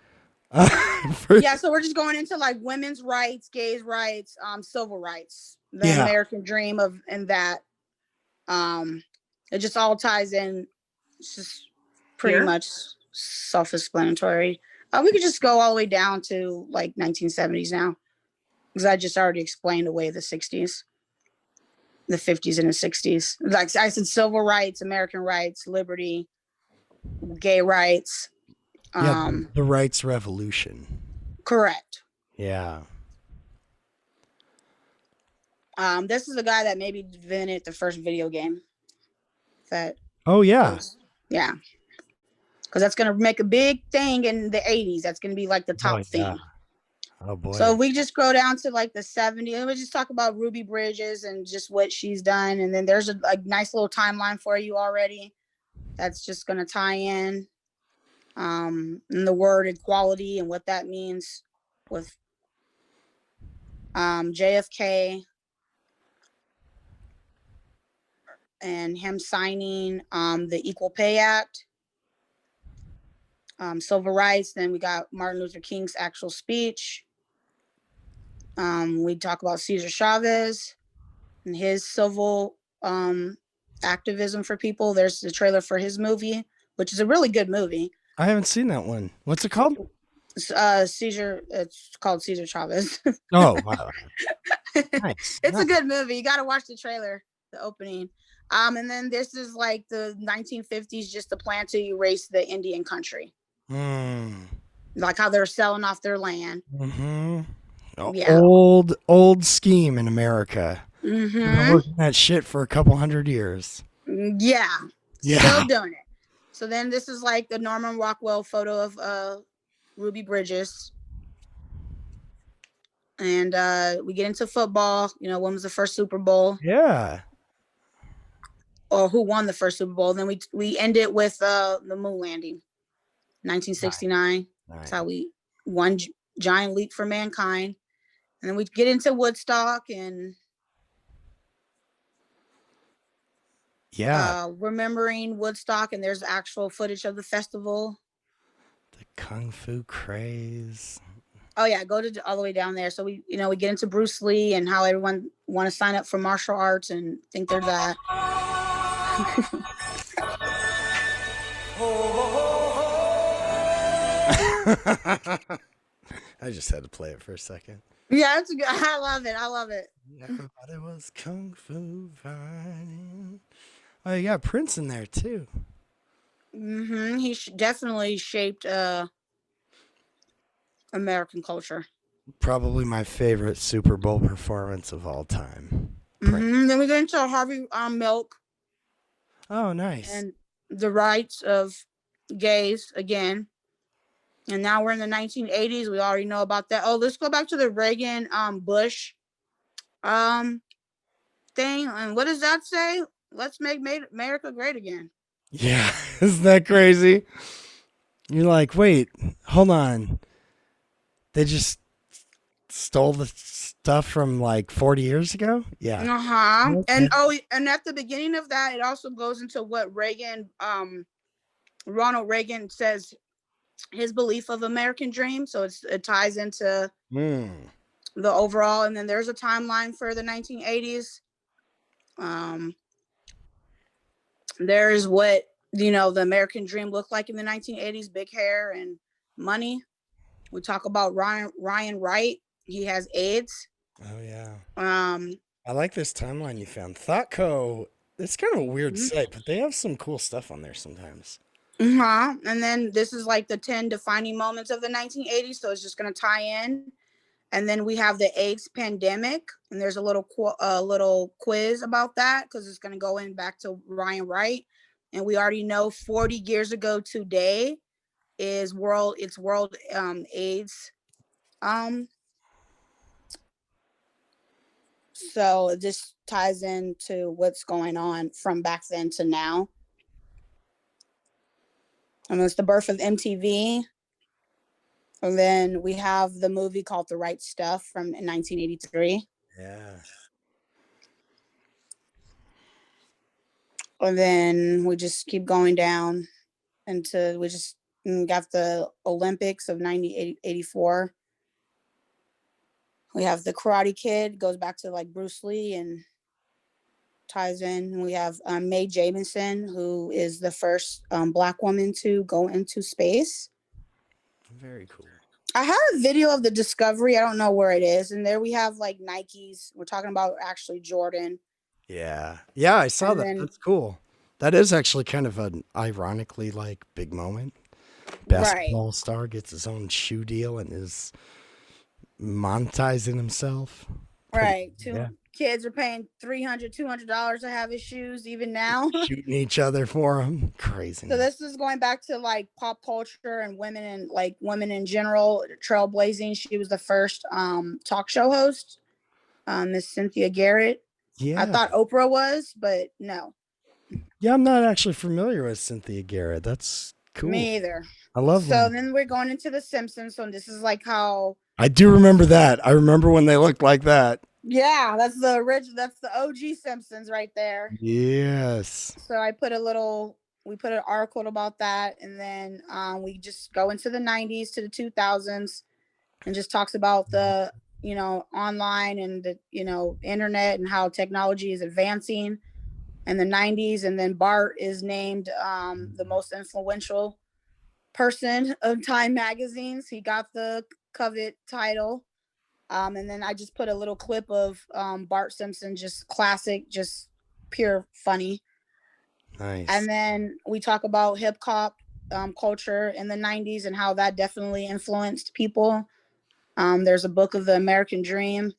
Yeah, so we're just going into like women's rights, gays' rights, civil rights, the Yeah. American dream and that. It just all ties in. It's just pretty Here? much self-explanatory. We could just go all the way down to like 1970s now, because I just already explained away the 60s, the 50s and the 60s. Like I said, civil rights, American rights, liberty, gay rights. Yeah, the rights revolution. Correct. Yeah. This is the guy that maybe invented the first video game. Oh yeah. Yeah. Because that's gonna make a big thing in the 80s. That's gonna be like the top yeah. thing. Oh boy. So if we just go down to like the 70s, and we just talk about Ruby Bridges and just what she's done. And then there's a nice little timeline for you already. That's just gonna tie in. And the word equality and what that means with JFK and him signing the Equal Pay Act, civil rights. Then we got Martin Luther King's actual speech. We talk about Cesar Chavez and his civil activism for people. There's the trailer for his movie, which is a really good movie. I haven't seen that one. What's it called? Caesar. It's called Cesar Chavez. Oh wow. Nice. It's a good movie. You got to watch the trailer, the opening. And then this is like the 1950s, just the plan to erase the Indian country, like how they're selling off their land. Yeah. Old scheme in America. We've been Mhm. working that shit for a couple hundred years. Yeah. Yeah. Still doing it. So then this is like the Norman Rockwell photo of Ruby Bridges. And we get into football. When was the first Super Bowl? Yeah. Or who won the first Super Bowl? Then we end it with the moon landing, 1969. That's how we won giant leap for mankind. And then we get into Woodstock and remembering Woodstock, and there's actual footage of the festival. The Kung Fu craze. Oh yeah, go to all the way down there. So we get into Bruce Lee and how everyone want to sign up for martial arts and think they're that. I just had to play it for a second. Yeah, it's good. I love it. I love it. Everybody was Kung Fu fighting. Oh, you got Prince in there too. He definitely shaped American culture. Probably my favorite Super Bowl performance of all time. Then we get into Harvey Milk. Oh, nice. And the rights of gays again. And now we're in the 1980s. We already know about that. Oh, let's go back to the Reagan Bush thing. thing. And what does that say? Let's make America great again. Yeah, isn't that crazy? You're like, wait, hold on. They just stole the stuff from like 40 years ago? Yeah. Uh-huh. Okay. And at the beginning of that, it also goes into what Ronald Reagan says his belief of American dream. So it ties into the overall. And then there's a timeline for the 1980s. There's what, the American dream looked like in the 1980s, big hair and money. We talk about Ryan Wright. He has AIDS. Oh, yeah. Um, I like this timeline you found. ThoughtCo, it's kind of a weird site, but they have some cool stuff on there sometimes. And then this is like the 10 defining moments of the 1980s. So it's just going to tie in. And then we have the AIDS pandemic. And there's a little quiz about that because it's going to go in back to Ryan Wright. And we already know 40 years ago today is World AIDS. So this ties into what's going on from back then to now. And it's the birth of MTV. And then we have the movie called The Right Stuff from 1983. Yeah. And then we just keep going down until we just got the Olympics of 1984. We have the Karate Kid, goes back to like Bruce Lee and ties in. And we have Mae Jemison, who is the first Black woman to go into space. Very cool. I have a video of the Discovery. I don't know where it is. And there we have like Nikes. We're talking about actually Jordan. Yeah. Yeah, I saw And that. then- That's cool. That is actually kind of an ironically like big moment. Basketball star gets his own shoe deal and is monetizing himself. Right. yeah. Kids are paying $300, $200 to have his shoes even now. Shooting each other for him. Crazy. So this is going back to like pop culture and women and like women in general, trailblazing. She was the first talk show host, Miss Cynthia Garrett. Yeah. I thought Oprah was, but no. Yeah, I'm not actually familiar with Cynthia Garrett. That's cool. Me either. I love So them. then we're going into The Simpsons. So this is like how, I do remember that. I remember when they looked like that. yeah, that's the original, that's the OG Simpsons right there. Yes. So I put we put an article about that. And then we just go into the 90s to the 2000s and just talks about the, online and the, internet and how technology is advancing in the 90s. And then Bart is named the most influential person of Time magazines. He got the covet title. And then I just put a little clip of Bart Simpson, just classic, just pure funny. Nice. And then we talk about hip hop culture in the 90s and how that definitely influenced people. There's a book of the American Dream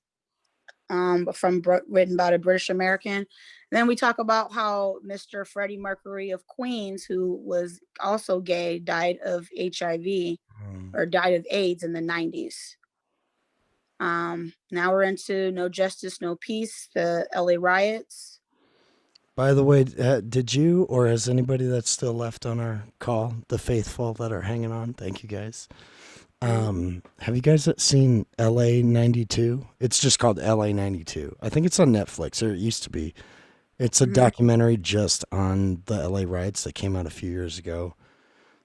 written about a British American. Then we talk about how Mr. Freddie Mercury of Queens, who was also gay, died of HIV or died of AIDS in the 90s. Now we're into No Justice, No Peace, the LA riots. By the way, did you or has anybody that's still left on our call, the faithful that are hanging on? Thank you guys. Have you guys seen LA 92? It's just called LA 92. I think it's on Netflix, or it used to be. It's a documentary just on the LA riots that came out a few years ago.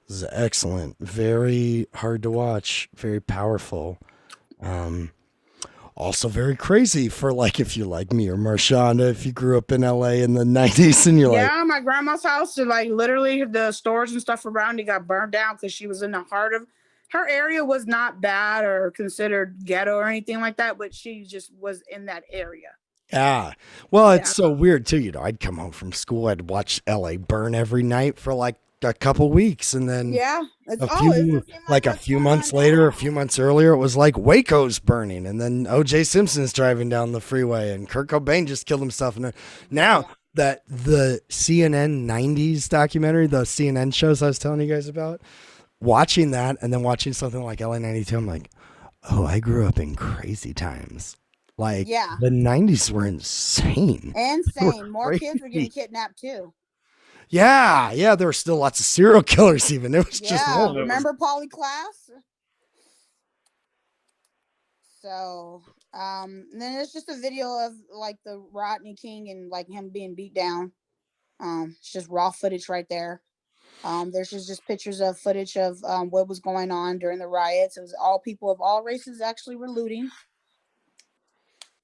This is excellent. Very hard to watch. Very powerful. Also very crazy for like if you like me or Marshanda, if you grew up in LA in the 90s and you're like, Yeah, my grandma's house, like literally the stores and stuff around it got burned down because she was in the heart of her area. Was not bad or considered ghetto or anything like that, but she just was in that area. yeah. Well, it's so weird too. I'd come home from school, I'd watch LA burn every night for like a couple weeks, and then Yeah, it's a few months later, a few months earlier, it was like Waco's burning, and then O.J. Simpson's driving down the freeway, and Kurt Cobain just killed himself. And now that the CNN 90s documentary, the CNN shows I was telling you guys about, watching that and then watching something like LA 92, I'm like, oh, I grew up in crazy times. Like Yeah. the 90s were insane. They were Insane. More kids were getting crazy. kidnapped too. Yeah, there were still lots of serial killers even. It was just Yeah. one of those. Remember Polly Class? So, and then it's just a video of like the Rodney King and like him being beat down. It's just raw footage right there. There's just pictures of footage of what was going on during the riots. It was all people of all races actually were looting.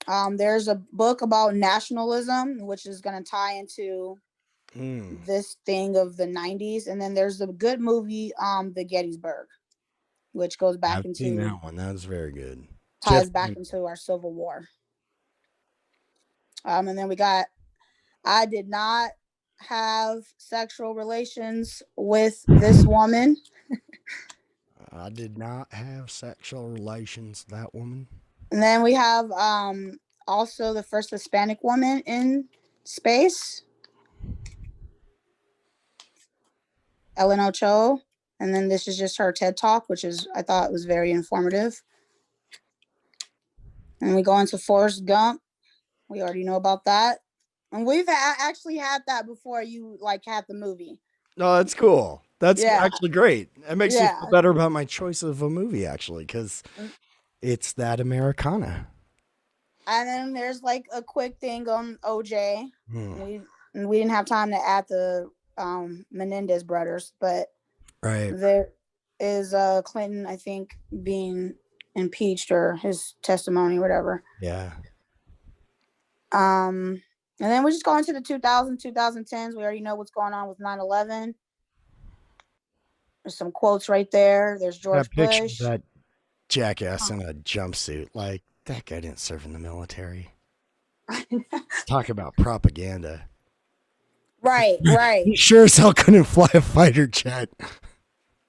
There's a book about nationalism, which is going to tie into this thing of the 90s. And then there's a good movie, The Gettysburg, which goes back I've seen into, that one. That was very good. ties Jeff- back into our Civil War. And then we got, I did not have sexual relations with this woman. I did not have sexual relations with that woman. And then we have also the first Hispanic woman in space, Ellen Ochoa. And then this is just her TED Talk, which is, I thought was very informative. And we go into Forrest Gump. We already know about that. And we've actually had that before you like had the movie. No, that's cool. That's Yeah. actually great. It makes me Yeah. feel better about my choice of a movie, actually, because it's that Americana. And then there's like a quick thing on OJ. Hmm. We didn't have time to add the Menendez brothers, but Right. there is Clinton, I think, being impeached or his testimony, whatever. Yeah. And then we just go into the 2010s. We already know what's going on with 9/11. There's some quotes right there. There's George That picture of Bush. that jackass in a jumpsuit. Like, that guy didn't serve in the military. Talk about propaganda. Right, right, He sure as hell couldn't fly a fighter jet.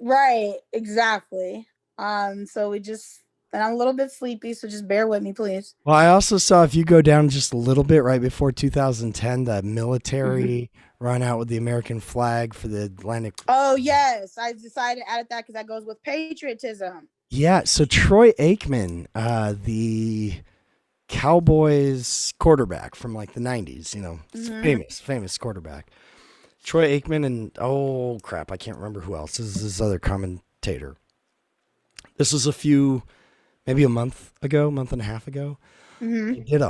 right, exactly. So we just, and I'm a little bit sleepy, so just bear with me, please. Well, I also saw, if you go down just a little bit right before 2010, the military run out with the American flag for the Atlantic. Oh yes, I decided to add that because that goes with patriotism. Yeah, so Troy Aikman, the Cowboys quarterback from like the 90s, famous quarterback. Troy Aikman and, oh crap, I can't remember who else. This is his other commentator. This was maybe a month and a half ago. He did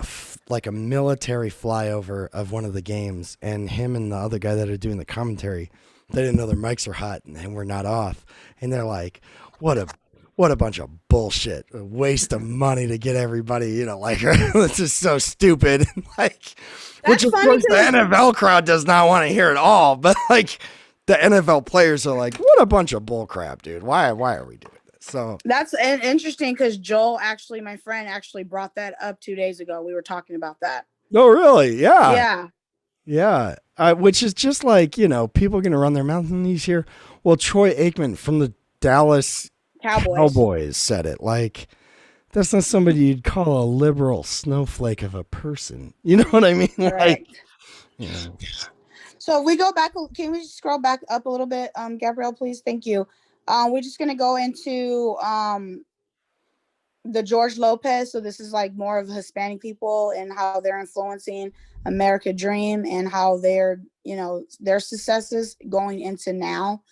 like a military flyover of one of the games, and him and the other guy that are doing the commentary, they didn't know their mics are hot and we're not off. And they're like, what a bunch of bullshit, a waste of money to get everybody, like, this is so stupid. Like, which of course the NFL crowd does not want to hear at all. But like the NFL players are like, what a bunch of bull crap, dude. Why are we doing this? So That's interesting because Joel, actually, my friend, actually brought that up 2 days ago. We were talking about that. oh, really? Yeah. Yeah. Yeah. Which is just like, people are going to run their mouth in these here. Well, Troy Aikman from the Dallas Cowboys said it. Like, that's not somebody you'd call a liberal snowflake of a person. You know what I mean? Correct. Like, So we go back. Can we scroll back up a little bit, Gabrielle, please? Thank you. We're just gonna go into the George Lopez. So this is like more of Hispanic people and how they're influencing American Dream and how they're, their successes going into now.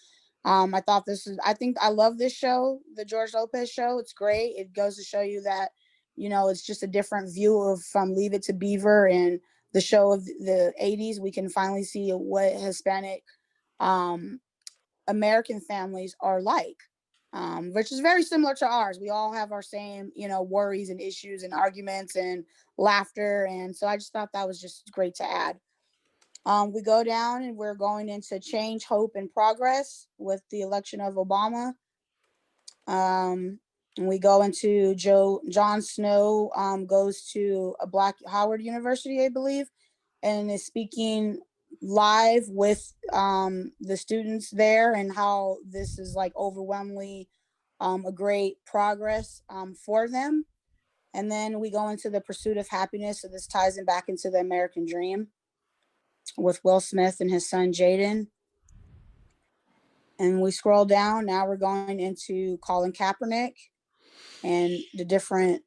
I love this show, the George Lopez show. It's great. It goes to show you that, it's just a different view from Leave It to Beaver and the show of the 80s. We can finally see what Hispanic American families are like, which is very similar to ours. We all have our same, worries and issues and arguments and laughter. And so I just thought that was just great to add. We go down and we're going into Change, Hope, and Progress with the election of Obama. And we go into Jon Snow goes to a Black Howard University, I believe, and is speaking live with the students there and how this is like overwhelmingly a great progress for them. And then we go into the Pursuit of Happiness. So this ties in back into the American Dream with Will Smith and his son Jaden. And we scroll down. Now we're going into Colin Kaepernick and the different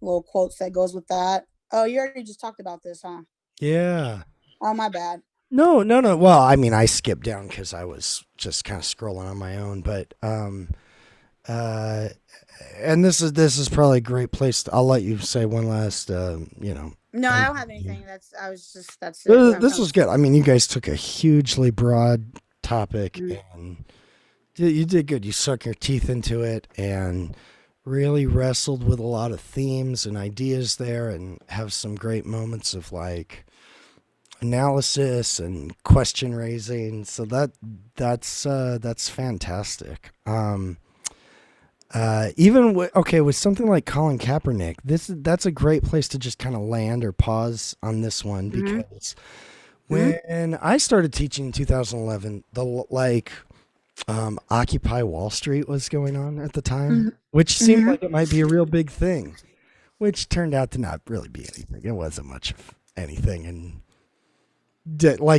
little quotes that goes with that. Oh, you already just talked about this, huh? Yeah. Oh, my bad. No. Well, I mean, I skipped down because I was just kind of scrolling on my own, but and this is probably a great place. I'll let you say one last, No, I don't have anything. That's it. This was good. I mean, you guys took a hugely broad topic and you did good. You sunk your teeth into it and really wrestled with a lot of themes and ideas there, and have some great moments of like analysis and question raising. So that's fantastic. Even with something like Colin Kaepernick, that's a great place to just kind of land or pause on this one, because when I started teaching in 2011, Occupy Wall Street was going on at the time, which seemed like it might be a real big thing, which turned out to not really be anything. It wasn't much of anything, and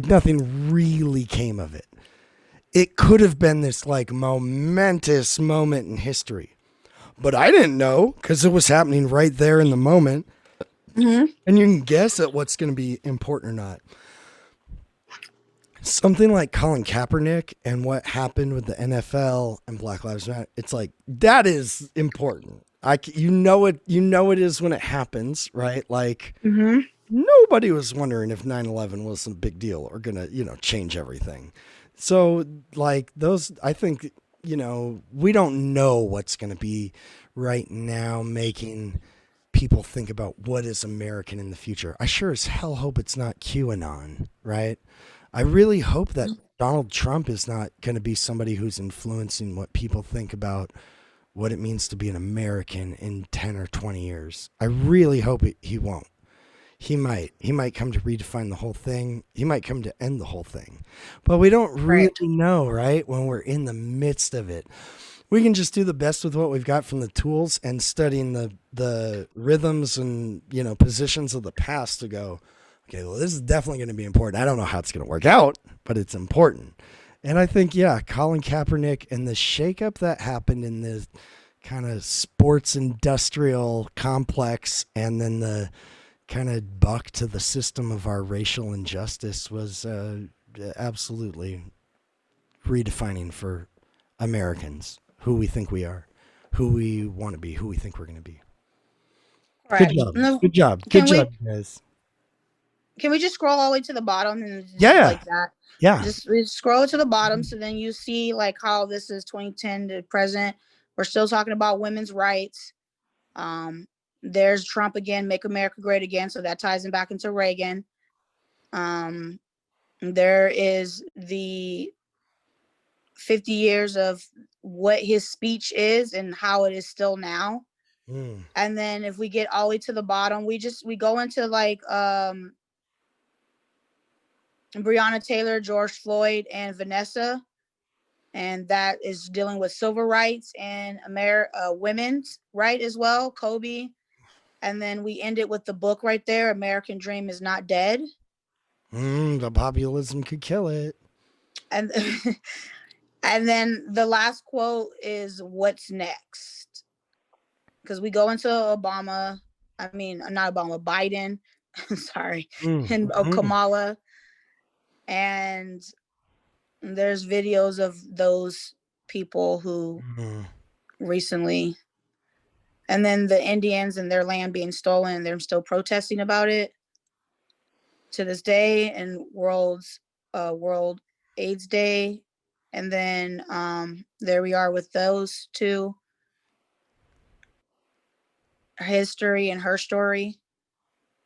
nothing really came of it. It could have been this like momentous moment in history, but I didn't know because it was happening right there in the moment. And you can guess at what's going to be important or not. Something like Colin Kaepernick and what happened with the NFL and Black Lives Matter. It's like, that is important. You know it is when it happens, right? Like nobody was wondering if 9/11 was a big deal or going to, change everything. So like those, I think, we don't know what's going to be right now making people think about what is American in the future. I sure as hell hope it's not QAnon, right? I really hope that Donald Trump is not going to be somebody who's influencing what people think about what it means to be an American in 10 or 20 years. I really hope he won't. He might come to redefine the whole thing. He might come to end the whole thing, but we don't really know, right? When we're in the midst of it, we can just do the best with what we've got from the tools and studying the rhythms and, positions of the past to go, okay, well, this is definitely going to be important. I don't know how it's going to work out, but it's important. And I think, Colin Kaepernick and the shakeup that happened in the kind of sports industrial complex, and then the kind of buck to the system of our racial injustice was absolutely redefining for Americans who we think we are, who we want to be, who we think we're going to be. Right. Good job, guys. Can we just scroll all the way to the bottom and just like that? Yeah. Just scroll to the bottom, so then you see like how this is 2010 to present. We're still talking about women's rights. There's Trump again, make America great again. So that ties him back into Reagan. There is the 50 years of what his speech is and how it is still now. And then if we get all the way to the bottom, we go into like Breonna Taylor, George Floyd, and Vanessa. And that is dealing with civil rights and women's right as well, Kobe. And then we end it with the book right there, American Dream is Not Dead. The populism could kill it. And and then the last quote is, what's next? Because we go into Biden, sorry, and Kamala. And there's videos of those people who recently, and then the Indians and their land being stolen, and they're still protesting about it to this day, and World AIDS Day. And then there we are with those two, history and her story,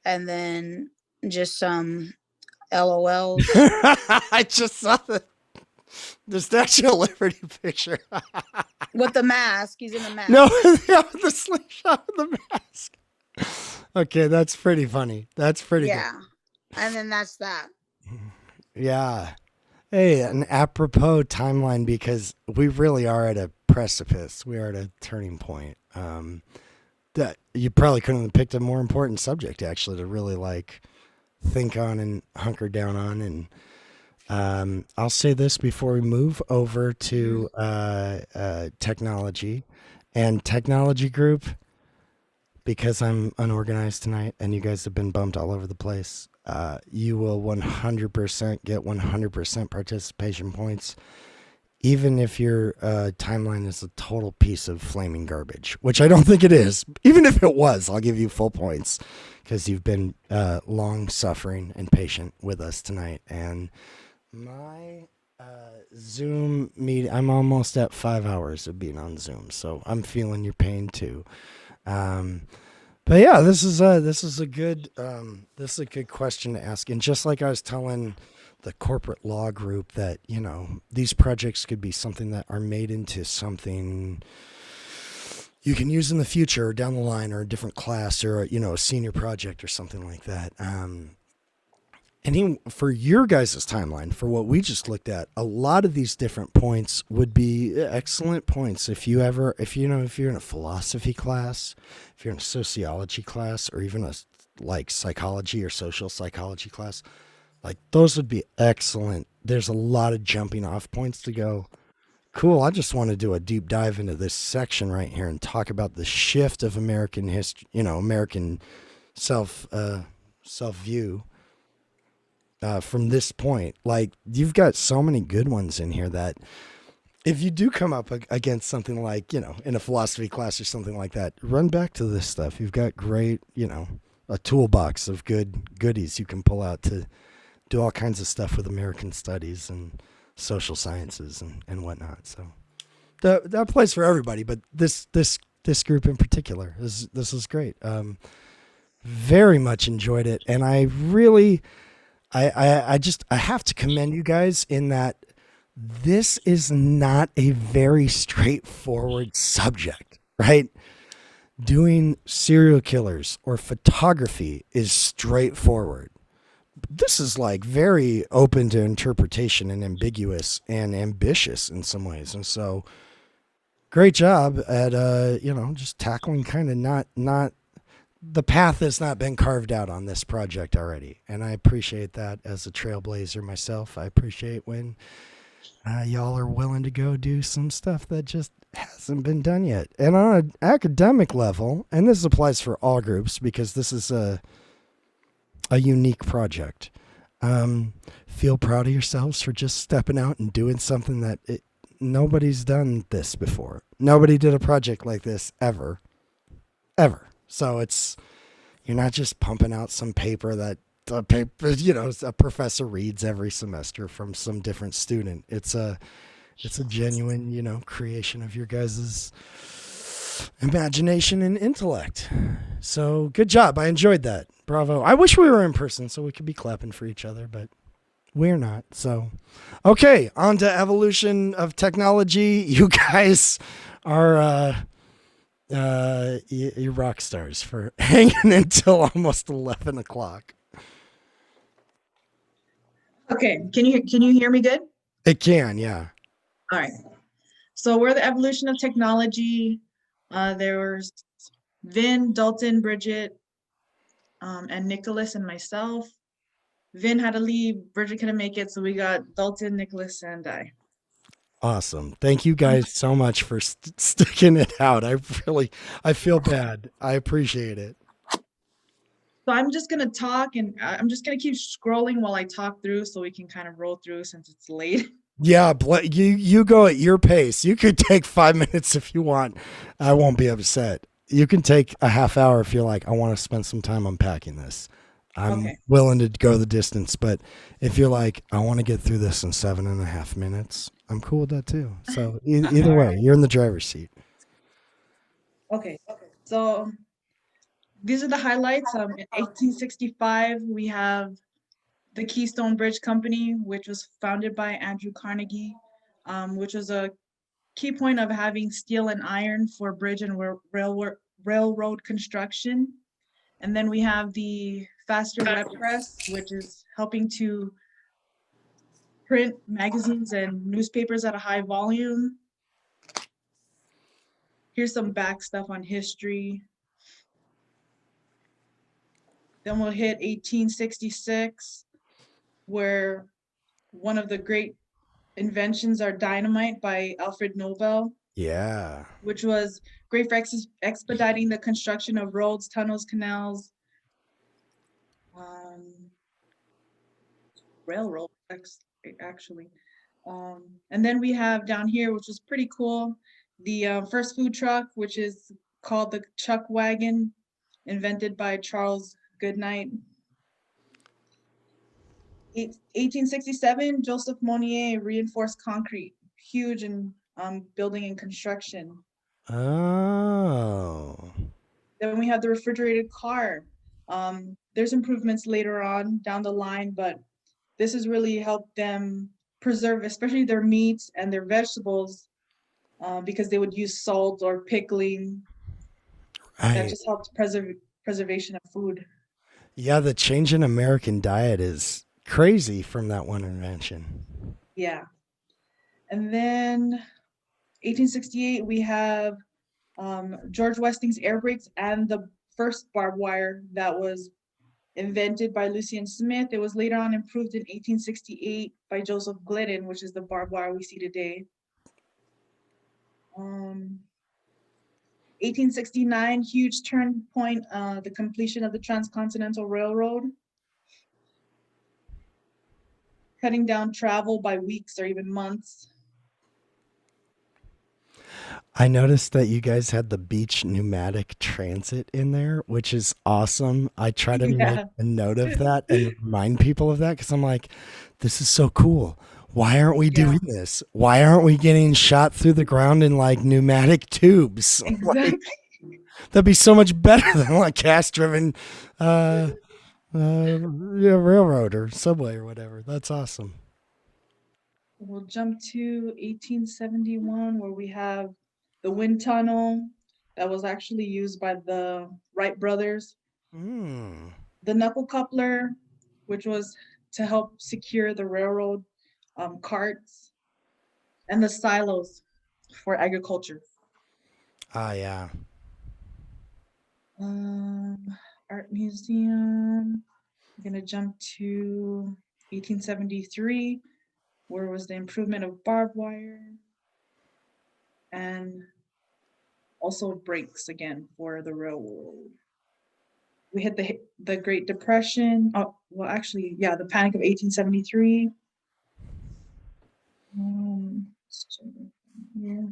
and then just some LOLs. I just saw the Statue of Liberty picture. With the mask. He's in the mask. No, with the slingshot with the mask. Okay, that's pretty funny. That's pretty good. And then that's that. Yeah. Hey, an apropos timeline, because we really are at a precipice. We are at a turning point. That you probably couldn't have picked a more important subject, actually, to really like think on and hunker down on. And I'll say this before we move over to technology and technology group. because I'm unorganized tonight and you guys have been bumped all over the place, you will 100% get 100% participation points, even if your timeline is a total piece of flaming garbage, which I don't think it is. Even if it was, I'll give you full points because you've been long suffering and patient with us tonight. And my Zoom meet, I'm almost at 5 hours of being on Zoom, so I'm feeling your pain too. But yeah, this is a good question to ask. And just like I was telling the corporate law group that, you know, these projects could be something that are made into something you can use in the future or down the line or a different class or, you know, a senior project or something like that. And for your guys' timeline, for what we just looked at, a lot of these different points would be excellent points. If you're in a philosophy class, if you're in a sociology class, or even a like psychology or social psychology class, like those would be excellent. There's a lot of jumping off points to go, cool, I just want to do a deep dive into this section right here and talk about the shift of American history, you know, American self-view. From this point, like you've got so many good ones in here that if you do come up against something like, you know, in a philosophy class or something like that, run back to this stuff. You've got great, you know, a toolbox of goodies you can pull out to do all kinds of stuff with American studies and social sciences and whatnot. So that applies for everybody, but this group in particular, this is great. Very much enjoyed it. And I really, I have to commend you guys in that this is not a very straightforward subject, right? Doing serial killers or photography is straightforward. This is like very open to interpretation and ambiguous and ambitious in some ways. And so great job at, you know, just tackling kind of not the path has not been carved out on this project already. And I appreciate that as a trailblazer myself. I appreciate when y'all are willing to go do some stuff that just hasn't been done yet. And on an academic level, and this applies for all groups because this is a unique project. Feel proud of yourselves for just stepping out and doing something that nobody's done this before. Nobody did a project like this ever. So you're not just pumping out some paper that a professor reads every semester from some different student. It's a genuine, you know, creation of your guys' imagination and intellect. So good job. I enjoyed that. Bravo. I wish we were in person so we could be clapping for each other, but we're not. So, okay, on to evolution of technology. You guys are, you're rock stars for hanging until almost 11 o'clock. Okay, can you hear me good? It can, yeah. All right. So we're the evolution of technology. There was Vin, Dalton, Bridget, and Nicholas and myself. Vin had to leave, Bridget couldn't make it, so we got Dalton, Nicholas, and I. Awesome. Thank you guys so much for sticking it out. I feel bad. I appreciate it. So I'm just gonna talk and I'm just gonna keep scrolling while I talk through so we can kind of roll through since it's late. Yeah, you go at your pace. You could take 5 minutes if you want. I won't be upset. You can take a half hour if you're like, I want to spend some time unpacking this. I'm willing to go the distance, but if you're like, I want to get through this in 7.5 minutes, I'm cool with that too. So either way, you're in the driver's seat. Okay, so these are the highlights. In 1865, we have the Keystone Bridge Company, which was founded by Andrew Carnegie, which was a key point of having steel and iron for bridge and railroad construction. And then we have the Faster Web Press, which is helping to print magazines and newspapers at a high volume. Here's some back stuff on history. Then we'll hit 1866, where one of the great inventions are dynamite by Alfred Nobel. Yeah. which was great for expediting the construction of roads, tunnels, canals, railroad, actually. And then we have down here, which is pretty cool, the first food truck, which is called the Chuck Wagon, invented by Charles Goodnight. 1867, Joseph Monnier reinforced concrete, huge in building and construction. Oh. Then we have the refrigerated car. There's improvements later on down the line, but this has really helped them preserve, especially their meats and their vegetables, because they would use salt or pickling. That Right. just helped preservation of food. Yeah, the change in American diet is crazy from that one invention. Yeah. And then 1868, we have George Westing's air brakes and the first barbed wire that was invented by Lucien Smith. It was later on improved in 1868 by Joseph Glidden, which is the barbed wire we see today. 1869, huge turn point, the completion of the Transcontinental Railroad, cutting down travel by weeks or even months. I noticed that you guys had the beach pneumatic transit in there, which is awesome. I try to make Yeah. a note of that and remind people of that because I'm like, this is so cool. Why aren't we doing this? Why aren't we getting shot through the ground in like pneumatic tubes? Like, that'd be so much better than like gas-driven railroad or subway or whatever. That's awesome. We'll jump to 1871, where we have the wind tunnel that was actually used by the Wright brothers. The knuckle coupler, which was to help secure the railroad carts, and the silos for agriculture. Ah, yeah. Art museum. I'm gonna jump to 1873, where was the improvement of barbed wire, and also brakes again for the railroad. We hit the Great Depression. Oh, well, actually, yeah, the Panic of 1873. Yeah.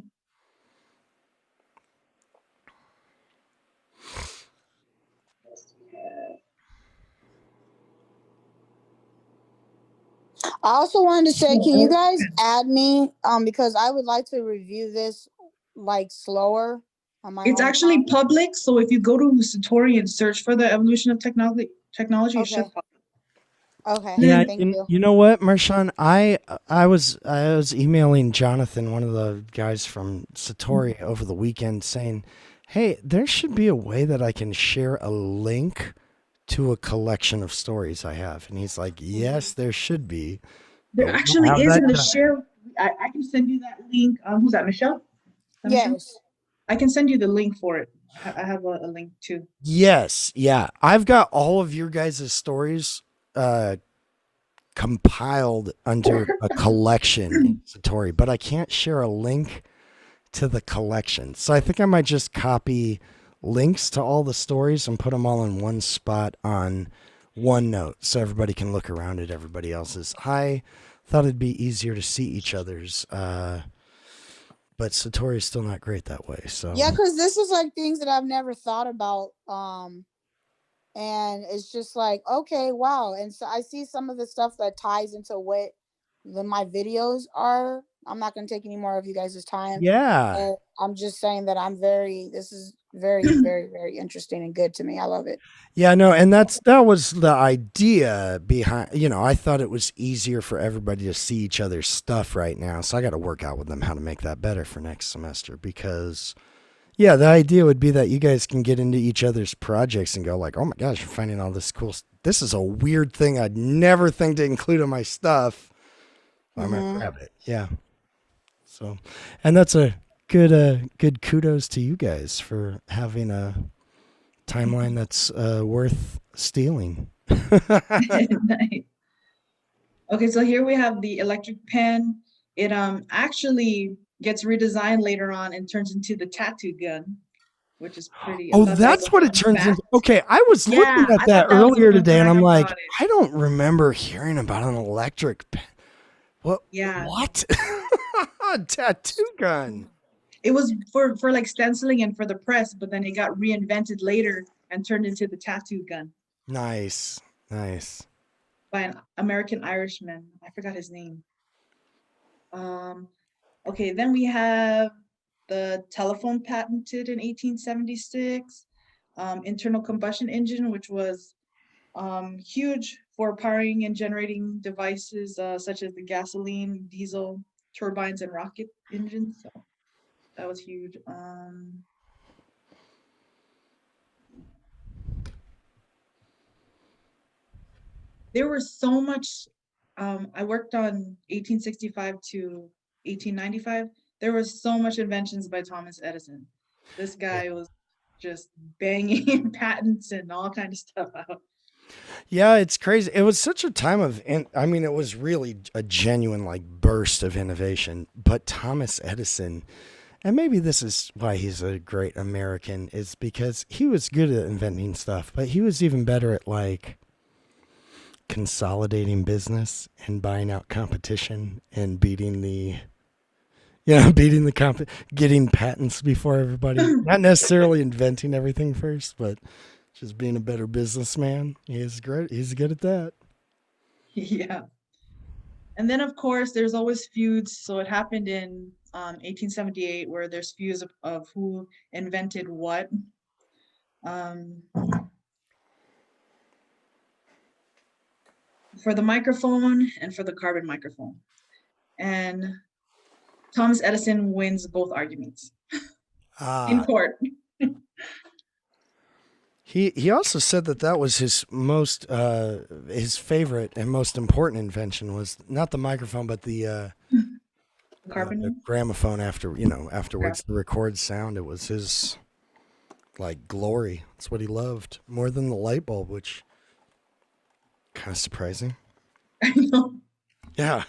I also wanted to say, can you guys add me? Because I would like to review this like slower on my It's own actually time. public, so if you go to Satori and search for the evolution of technology, it should pop. Okay. Yeah, Thank you, you. you know what, Marshawn? I was emailing Jonathan, one of the guys from Satori, over the weekend, saying, "Hey, there should be a way that I can share a link to a collection of stories I have." And he's like, "Yes, there should be." There but we don't actually have is that in the done." share. I can send you that link. Who's that, Michelle? Is that Michelle? Yes. I can send you the link for it. I have a link too. Yes, yeah. I've got all of your guys' stories compiled under a collection in Satori, but I can't share a link to the collection. So I think I might just copy links to all the stories and put them all in one spot on OneNote so everybody can look around at everybody else's. I thought it'd be easier to see each other's, but Satori is still not great that way. So Yeah, because this is like things that I've never thought about. And it's just like, okay, wow. And so I see some of the stuff that ties into what my videos are. I'm not going to take any more of you guys' time. Yeah. And I'm just saying that this is very, very, very interesting and good to me. I love it. Yeah, no, and that was the idea behind, I thought it was easier for everybody to see each other's stuff right now. So I got to work out with them how to make that better for next semester because, yeah, the idea would be that you guys can get into each other's projects and go like, oh my gosh, you're finding all this cool. This is a weird thing I'd never think to include in my stuff. I'm going to grab it. Yeah. So, and that's a good kudos to you guys for having a timeline that's worth stealing. Nice. Okay, so here we have the electric pen. It actually gets redesigned later on and turns into the tattoo gun, which is pretty. I Oh, thought that was that's a what it fun turns fact. into. Okay, I was Yeah, looking I at that thought that was a earlier fun today, and fact I'm like, about it. I don't remember hearing about an electric pen. What? Yeah. What? Tattoo gun. It was for like stenciling and for the press, but then it got reinvented later and turned into the tattoo gun Nice. Nice. by an American Irishman. I forgot his name. Okay, then we have the telephone patented in 1876, internal combustion engine, which was huge for powering and generating devices such as the gasoline, diesel, turbines, and rocket engines. So that was huge. There was so much. I worked on 1865 to 1895. There was so much inventions by Thomas Edison. This guy was just banging patents and all kind of stuff out. Yeah, it's crazy. It was such a time of, I mean, it was really a genuine like burst of innovation. But Thomas Edison, and maybe this is why he's a great American, is because he was good at inventing stuff, but he was even better at like consolidating business and buying out competition and beating the getting patents before everybody. Not necessarily inventing everything first, but just being a better businessman. He's great. He's good at that. Yeah. And then of course there's always feuds. So it happened in 1878 where there's feuds of who invented what. For the microphone and for the carbon microphone. And Thomas Edison wins both arguments in court. He also said that was his most his favorite and most important invention was not the microphone but the carbon gramophone afterwards to record sound. It was his like glory. That's what he loved more than the light bulb, which kind of surprising. I know. Yeah.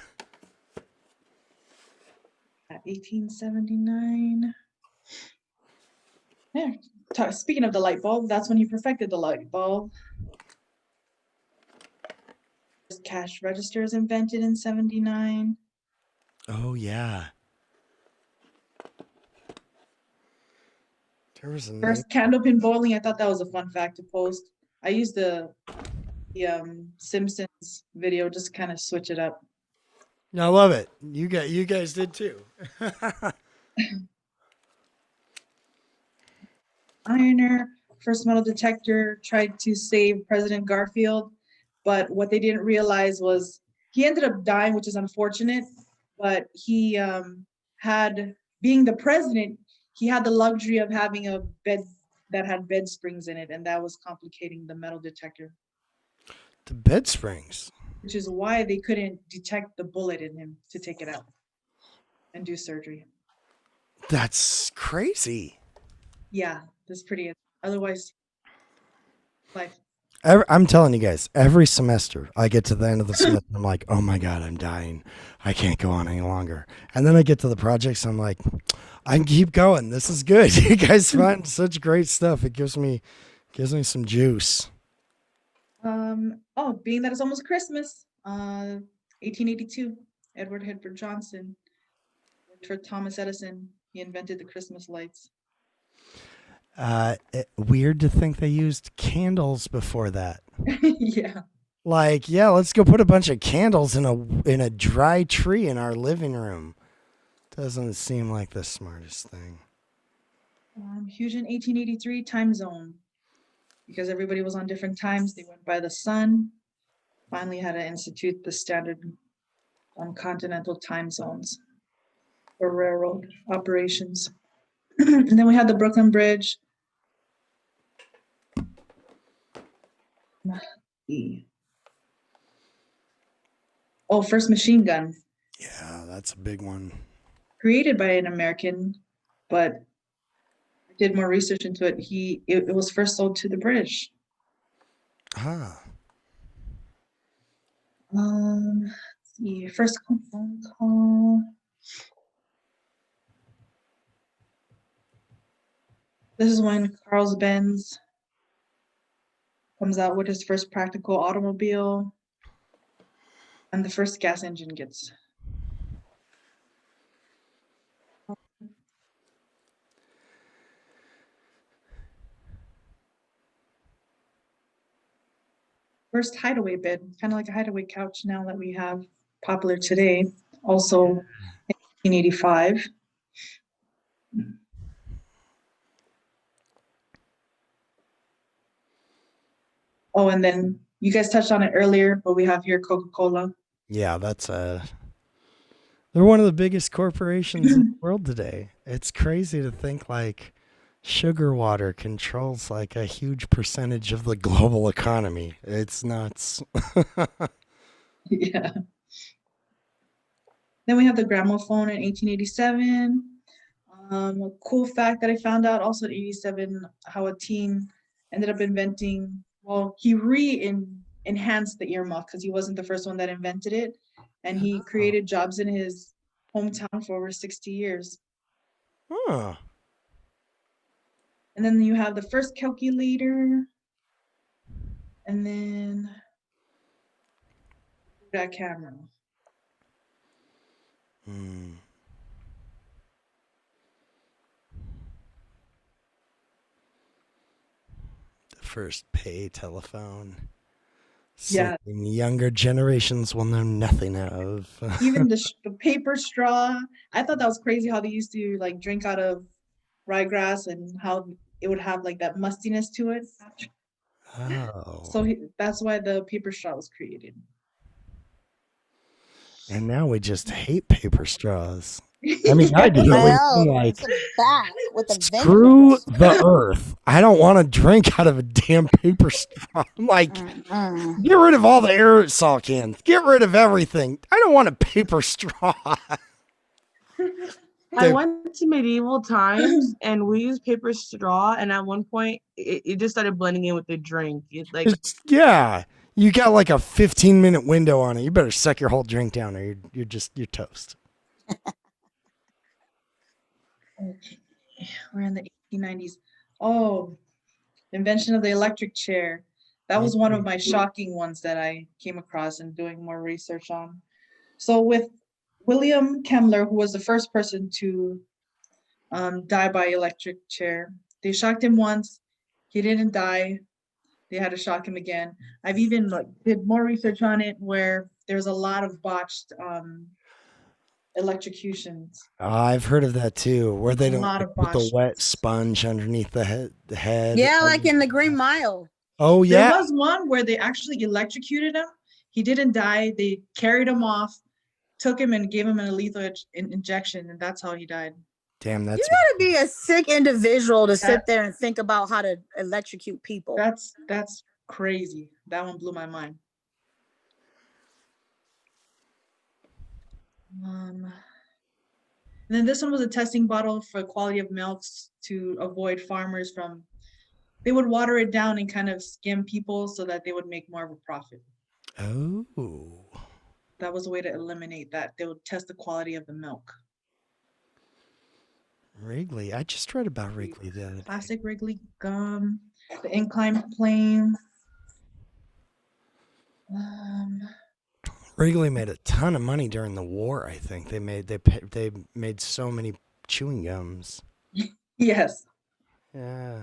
At 1879. Yeah. Speaking of the light bulb, that's when he perfected the light bulb. Cash registers invented in 79. Oh yeah. There was a First candlepin bowling. I thought that was a fun fact to post. I used the Simpsons video, just kind of switch it up. I love it. You guys did too. Ironer, first metal detector, tried to save President Garfield, but what they didn't realize was he ended up dying, which is unfortunate, but he being the president, he had the luxury of having a bed that had bed springs in it, and that was complicating the metal detector. The bed springs? Which is why they couldn't detect the bullet in him to take it out and do surgery. That's crazy. Yeah, that's pretty. Otherwise, life. I'm telling you guys, every semester I get to the end of the semester, I'm like, oh my God, I'm dying. I can't go on any longer. And then I get to the projects, I'm like, I can keep going. This is good. You guys find such great stuff. It gives me some juice. Being that it's almost Christmas, 1882, Edward Hedberg Johnson worked for Thomas Edison. He invented the Christmas lights. Weird to think they used candles before that. Yeah. Like, yeah, let's go put a bunch of candles in a dry tree in our living room. Doesn't seem like the smartest thing. Huge in 1883, time zone. Because everybody was on different times, they went by the sun. Finally had to institute the standard continental time zones for railroad operations. And then we had the Brooklyn Bridge. Oh, first machine gun. Yeah, that's a big one. Created by an American, but I did more research into it. It was first sold to the British. Ah. Let's see, first phone call. This is when Carl Benz comes out with his first practical automobile, and the first gas engine gets. First hideaway bed, kind of like a hideaway couch now that we have popular today, also in 1885. Oh, and then you guys touched on it earlier, but we have here Coca-Cola. Yeah, that's they're one of the biggest corporations in the world today. It's crazy to think like sugar water controls like a huge percentage of the global economy. It's nuts. Yeah. Then we have the gramophone in 1887. A cool fact that I found out also in 87, how a teen ended up inventing, well, he enhanced the earmuff because he wasn't the first one that invented it. And he created jobs in his hometown for over 60 years. Huh. And then you have the first calculator. And then that camera. Hmm. The first pay telephone. Yeah. Something younger generations will know nothing of. Even the paper straw. I thought that was crazy how they used to like drink out of ryegrass and how it would have like that mustiness to it. Oh. So that's why the paper straw was created. And now we just hate paper straws. I mean, I do. Well, I'm like, it's back with a screw vengeance. the earth. I don't want to drink out of a damn paper straw. I'm like, get rid of all the aerosol cans. Get rid of everything. I don't want a paper straw. I went to medieval times and we used paper straw, and at one point it just started blending in with the drink. Yeah. You got like a 15-minute window on it. You better suck your whole drink down or you're toast. Okay. We're in the 1890s. Oh, invention of the electric chair. That was one of my shocking ones that I came across and doing more research on. So with William Kemmler, who was the first person to die by electric chair, they shocked him once. He didn't die. They had to shock him again. I've even did more research on it where there's a lot of botched electrocutions. I've heard of that too, where they don't lot of put the botched wet sponge underneath the head. Yeah, like in the Green Mile. Oh yeah. There was one where they actually electrocuted him. He didn't die. They carried him off, took him and gave him a lethal injection, and that's how he died. Damn, You that's gotta be a sick individual to sit there and think about how to electrocute people. That's crazy. That one blew my mind. And then this one was a testing bottle for quality of milks to avoid farmers from. They would water it down and kind of skim people so that they would make more of a profit. Oh. That was a way to eliminate that. They would test the quality of the milk. Wrigley. I just read about Wrigley the other day. Classic Wrigley gum, the incline plane. Wrigley made a ton of money during the war. I think they made so many chewing gums. Yes. Yeah.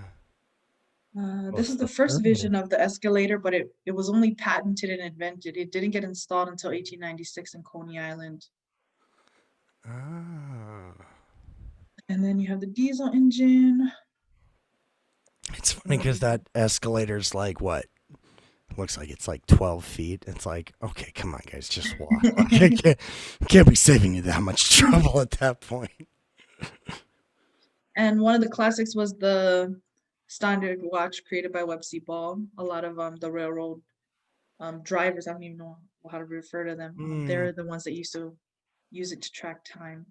This is the first vision of the escalator, but it was only patented and invented. It didn't get installed until 1896 in Coney Island. Ah. And then you have the diesel engine. It's funny because that escalator's like what? Looks like it's like 12 feet. It's like, okay, come on, guys, just walk. Like, can't be saving you that much trouble at that point. And one of the classics was the standard watch created by Websy Ball. A lot of the railroad drivers, I don't even know how to refer to them. They're the ones that used to use it to track time.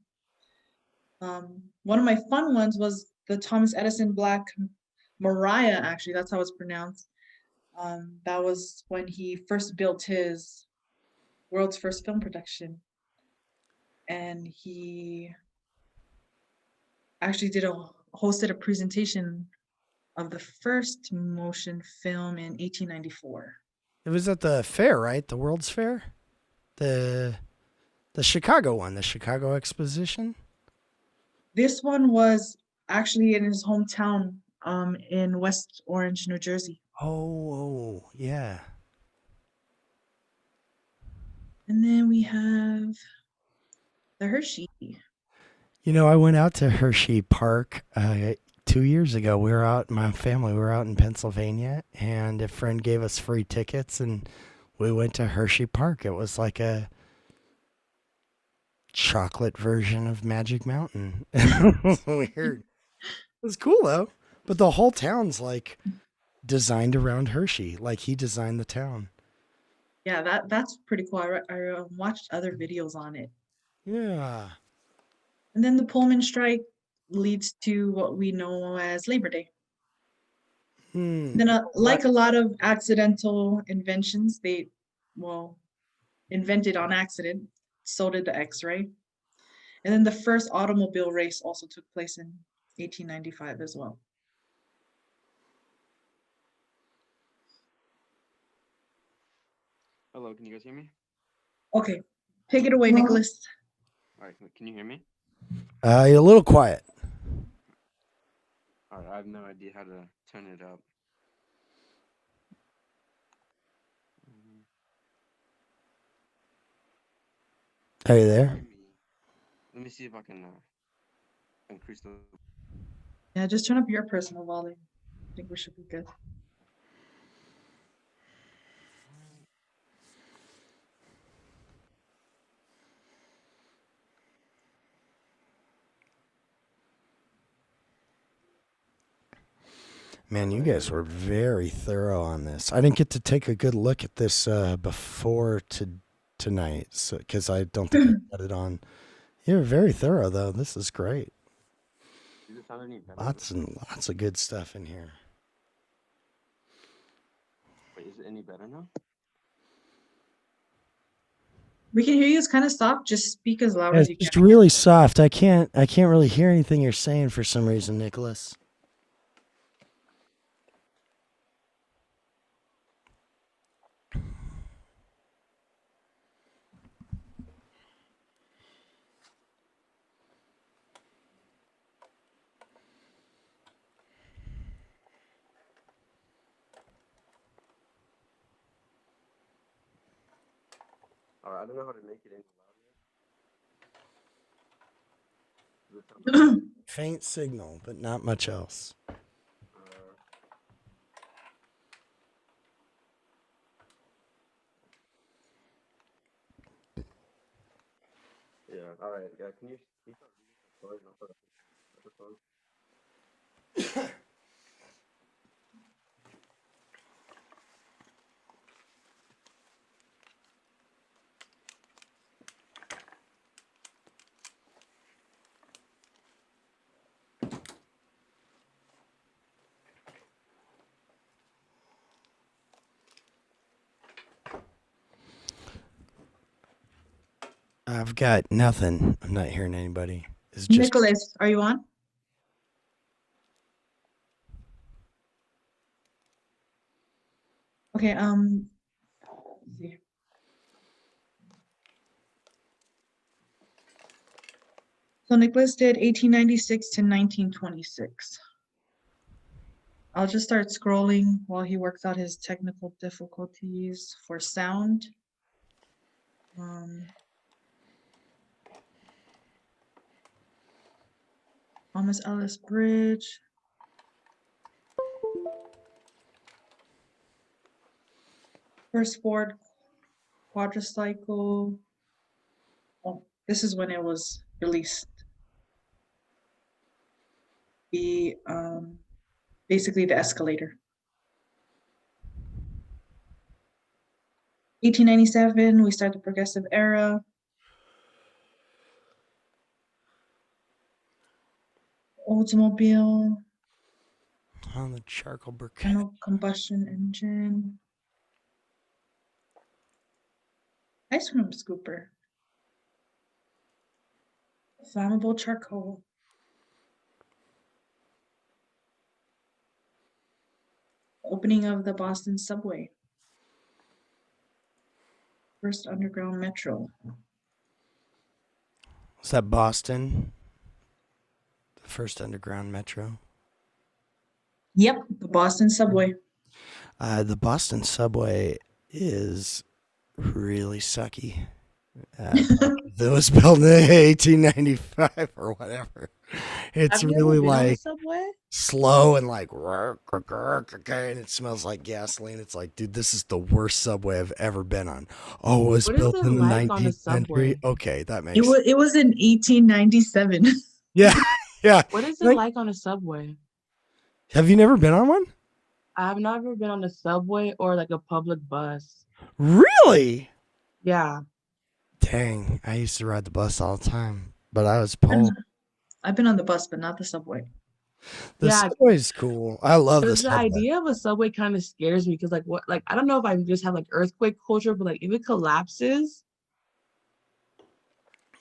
One of my fun ones was the Thomas Edison Black Mariah, actually, that's how it's pronounced. That was when he first built his world's first film production. And he actually did a hosted a presentation of the first motion film in 1894. It was at the fair, right? The World's Fair? The Chicago one, the Chicago Exposition? This one was actually in his hometown in West Orange, New Jersey. Oh, yeah. And then we have the Hershey. You know, I went out to Hershey Park 2 years ago. We were out, my family, we were out in Pennsylvania, and a friend gave us free tickets, and we went to Hershey Park. It was like a chocolate version of Magic Mountain. It was weird. It was cool, though. But the whole town's like designed around Hershey. Like he designed the town. Yeah, that's pretty cool. I watched other videos on it. Yeah. And then the Pullman strike leads to what we know as Labor Day. Then, like a lot of accidental inventions, they, invented on accident. So did the X-ray. And then the first automobile race also took place in 1895 as well. Hello, can you guys hear me? Okay, take it away, Nicholas. All right, can you hear me? You're a little quiet. All right, I have no idea how to turn it up. Are you there? Let me see if I can increase the. Yeah, just turn up your personal volume. I think we should be good. Man, you guys were very thorough on this. I didn't get to take a good look at this before tonight, because I don't think I got it on. You're very thorough, though. This is great. Does it sound any better? Lots and lots of good stuff in here. Wait, is it any better now? We can hear you. It's kind of soft. Just speak as loud Yeah, as it's you just can. really soft. I can't really hear anything you're saying for some reason, Nicholas. All right, I don't know how to make it any louder. Faint signal, but not much else. Yeah. All right. Yeah. Can you start reading the story and I'll put a phone? I've got nothing. I'm not hearing anybody. It's just Nicholas, are you on? Okay, let's see. So Nicholas did 1896 to 1926. I'll just start scrolling while he works out his technical difficulties for sound. Thomas Ellis Bridge. First Ford quadricycle. Oh, this is when it was released. The basically the escalator. 1897, we start the progressive era. Oldsmobile. on the charcoal briquette. Internal combustion engine. Ice cream scooper. Flammable charcoal. Opening of the Boston subway. First underground metro. Was that Boston? The first underground metro? Yep, the Boston subway. The Boston subway is really sucky. It was built in 1895 or whatever. It's Have you ever really been on the like subway? slow and like and it smells like gasoline. It's like, dude, this is the worst subway I've ever been on. Oh, it was What is built it in the like on a 19th century. subway? Okay, that makes It was in 1897. yeah, yeah. What is it Like, like on a subway? have you never been on one? I've never been on a subway or like a public bus. Really? Yeah. Dang, I used to ride the bus all the time, but I was pulled. I've been on the bus, but not the subway. The Yeah. subway's cool. I love the Because the subway. idea of a subway kind of scares me because like I don't know if I just have like earthquake culture, but like if it collapses,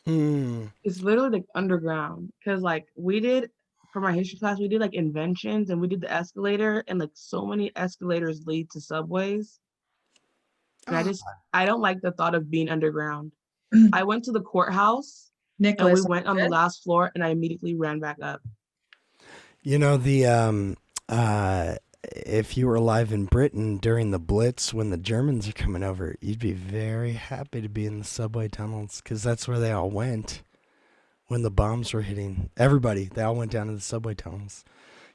it's literally like underground. Because like we did for my history class, we did like inventions and we did the escalator, and like so many escalators lead to subways. And I don't like the thought of being underground. I went to the courthouse Nicholas, and we went on the last floor and I immediately ran back up. You know, if you were alive in Britain during the Blitz when the Germans are coming over, you'd be very happy to be in the subway tunnels because that's where they all went when the bombs were hitting. Everybody, they all went down to the subway tunnels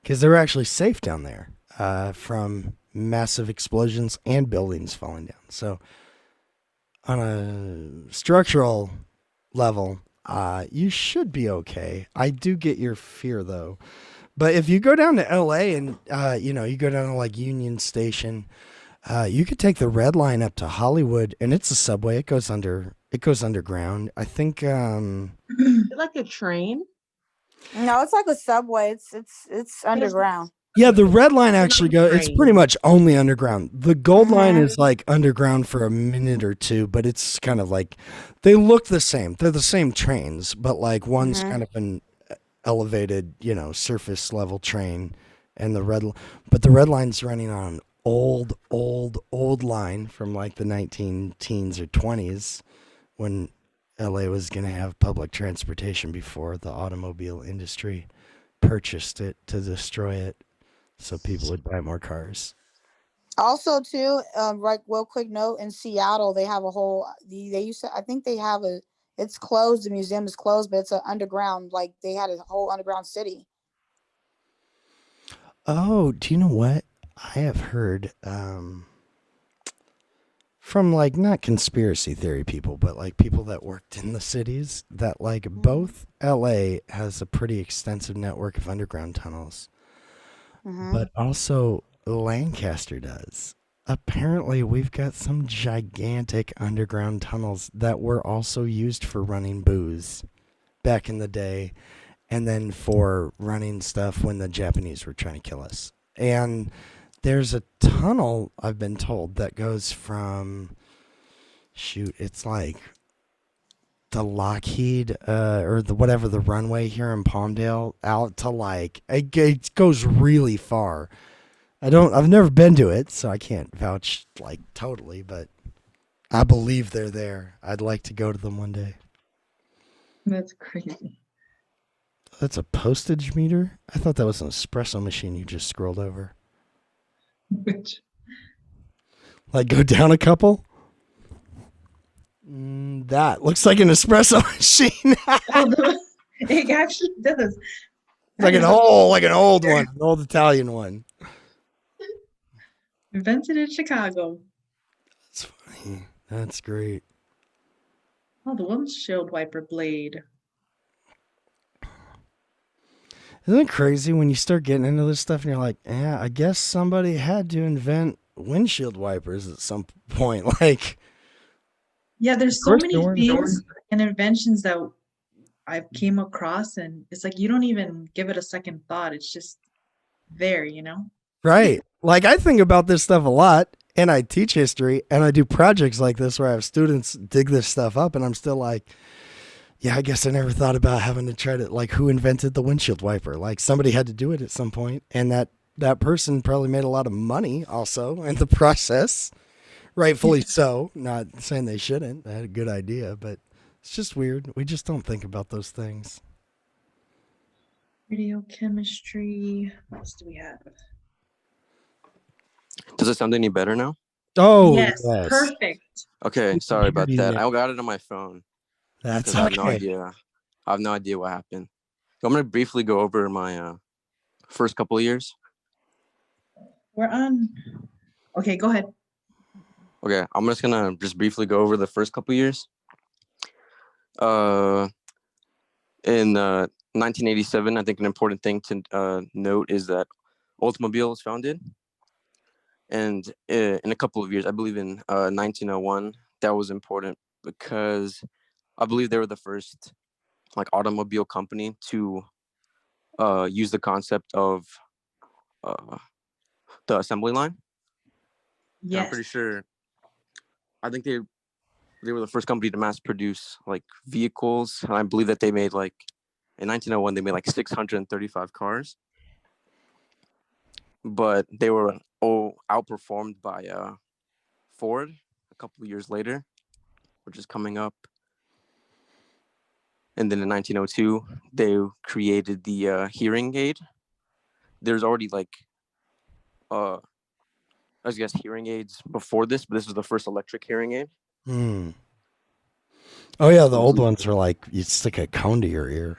because they were actually safe down there from massive explosions and buildings falling down. So on a structural level, you should be okay. I do get your fear though. But if you go down to LA and, you go down to like Union Station, you could take the red line up to Hollywood and it's a subway. It goes underground. I think, Is it like a train? No, it's like a subway. It's underground. yeah, the red line actually it's pretty much only underground. The gold line is like underground for a minute or two, but it's kind of like, they look the same. They're the same trains, but like one's kind of an elevated, surface level train, and the red line's running on an old line from like the 19 teens or 20s when LA was going to have public transportation before the automobile industry purchased it to destroy it so people would buy more cars. Also, too, real quick note, in Seattle, they have a whole, I think they have it's closed, the museum is closed, but it's an underground, like they had a whole underground city. Oh, do you know what? I have heard from like not conspiracy theory people, but like people that worked in the cities that like both LA has a pretty extensive network of underground tunnels, but also Lancaster does. Apparently, we've got some gigantic underground tunnels that were also used for running booze back in the day, and then for running stuff when the Japanese were trying to kill us. And there's a tunnel, I've been told, that goes from, it's like the Lockheed or the runway here in Palmdale out to like, it goes really far. I've never been to it, so I can't vouch like totally, but I believe they're there. I'd like to go to them one day. That's crazy. That's a postage meter? I thought that was an espresso machine you just scrolled over. Which? Like go down a couple? That looks like an espresso machine. It actually does. Like an old one, an old Italian one. Invented in Chicago. That's funny. That's great. Oh, the windshield wiper blade. Isn't it crazy when you start getting into this stuff and you're like, yeah, I guess somebody had to invent windshield wipers at some point. Like, Yeah, there's so course many there were. things and inventions that I've came across, and it's like you don't even give it a second thought. It's just there, right. Like I think about this stuff a lot, and I teach history and I do projects like this where I have students dig this stuff up, and I'm still like, yeah, I guess I never thought about having to try to like who invented the windshield wiper. Like somebody had to do it at some point, and that that person probably made a lot of money also in the process. Rightfully so. Not saying they shouldn't. They had a good idea, but it's just weird. We just don't think about those things. Radiochemistry. What else do we have? Does it sound any better now? Oh, Yes, yes. perfect. Okay, sorry about hear you that. now. I got it on my phone. That's 'cause I have no okay. idea. I have no idea what happened. So I'm gonna briefly go over my first couple of years. We're on. Okay, go ahead. Okay, I'm just gonna briefly go over the first couple of years. In 1987, I think an important thing to note is that Oldsmobile was founded. And in a couple of years, I believe in 1901, that was important because I believe they were the first like automobile company to use the concept of the assembly line. And I'm Yes. pretty sure, I think they were the first company to mass produce like vehicles. And I believe that they made like, in 1901, they made like 635 cars. But they were outperformed by Ford a couple of years later, which is coming up. And then in 1902, they created the hearing aid. There's already like, I guess hearing aids before this, but this was the first electric hearing aid. Oh yeah, the old ones are like you stick a cone to your ear.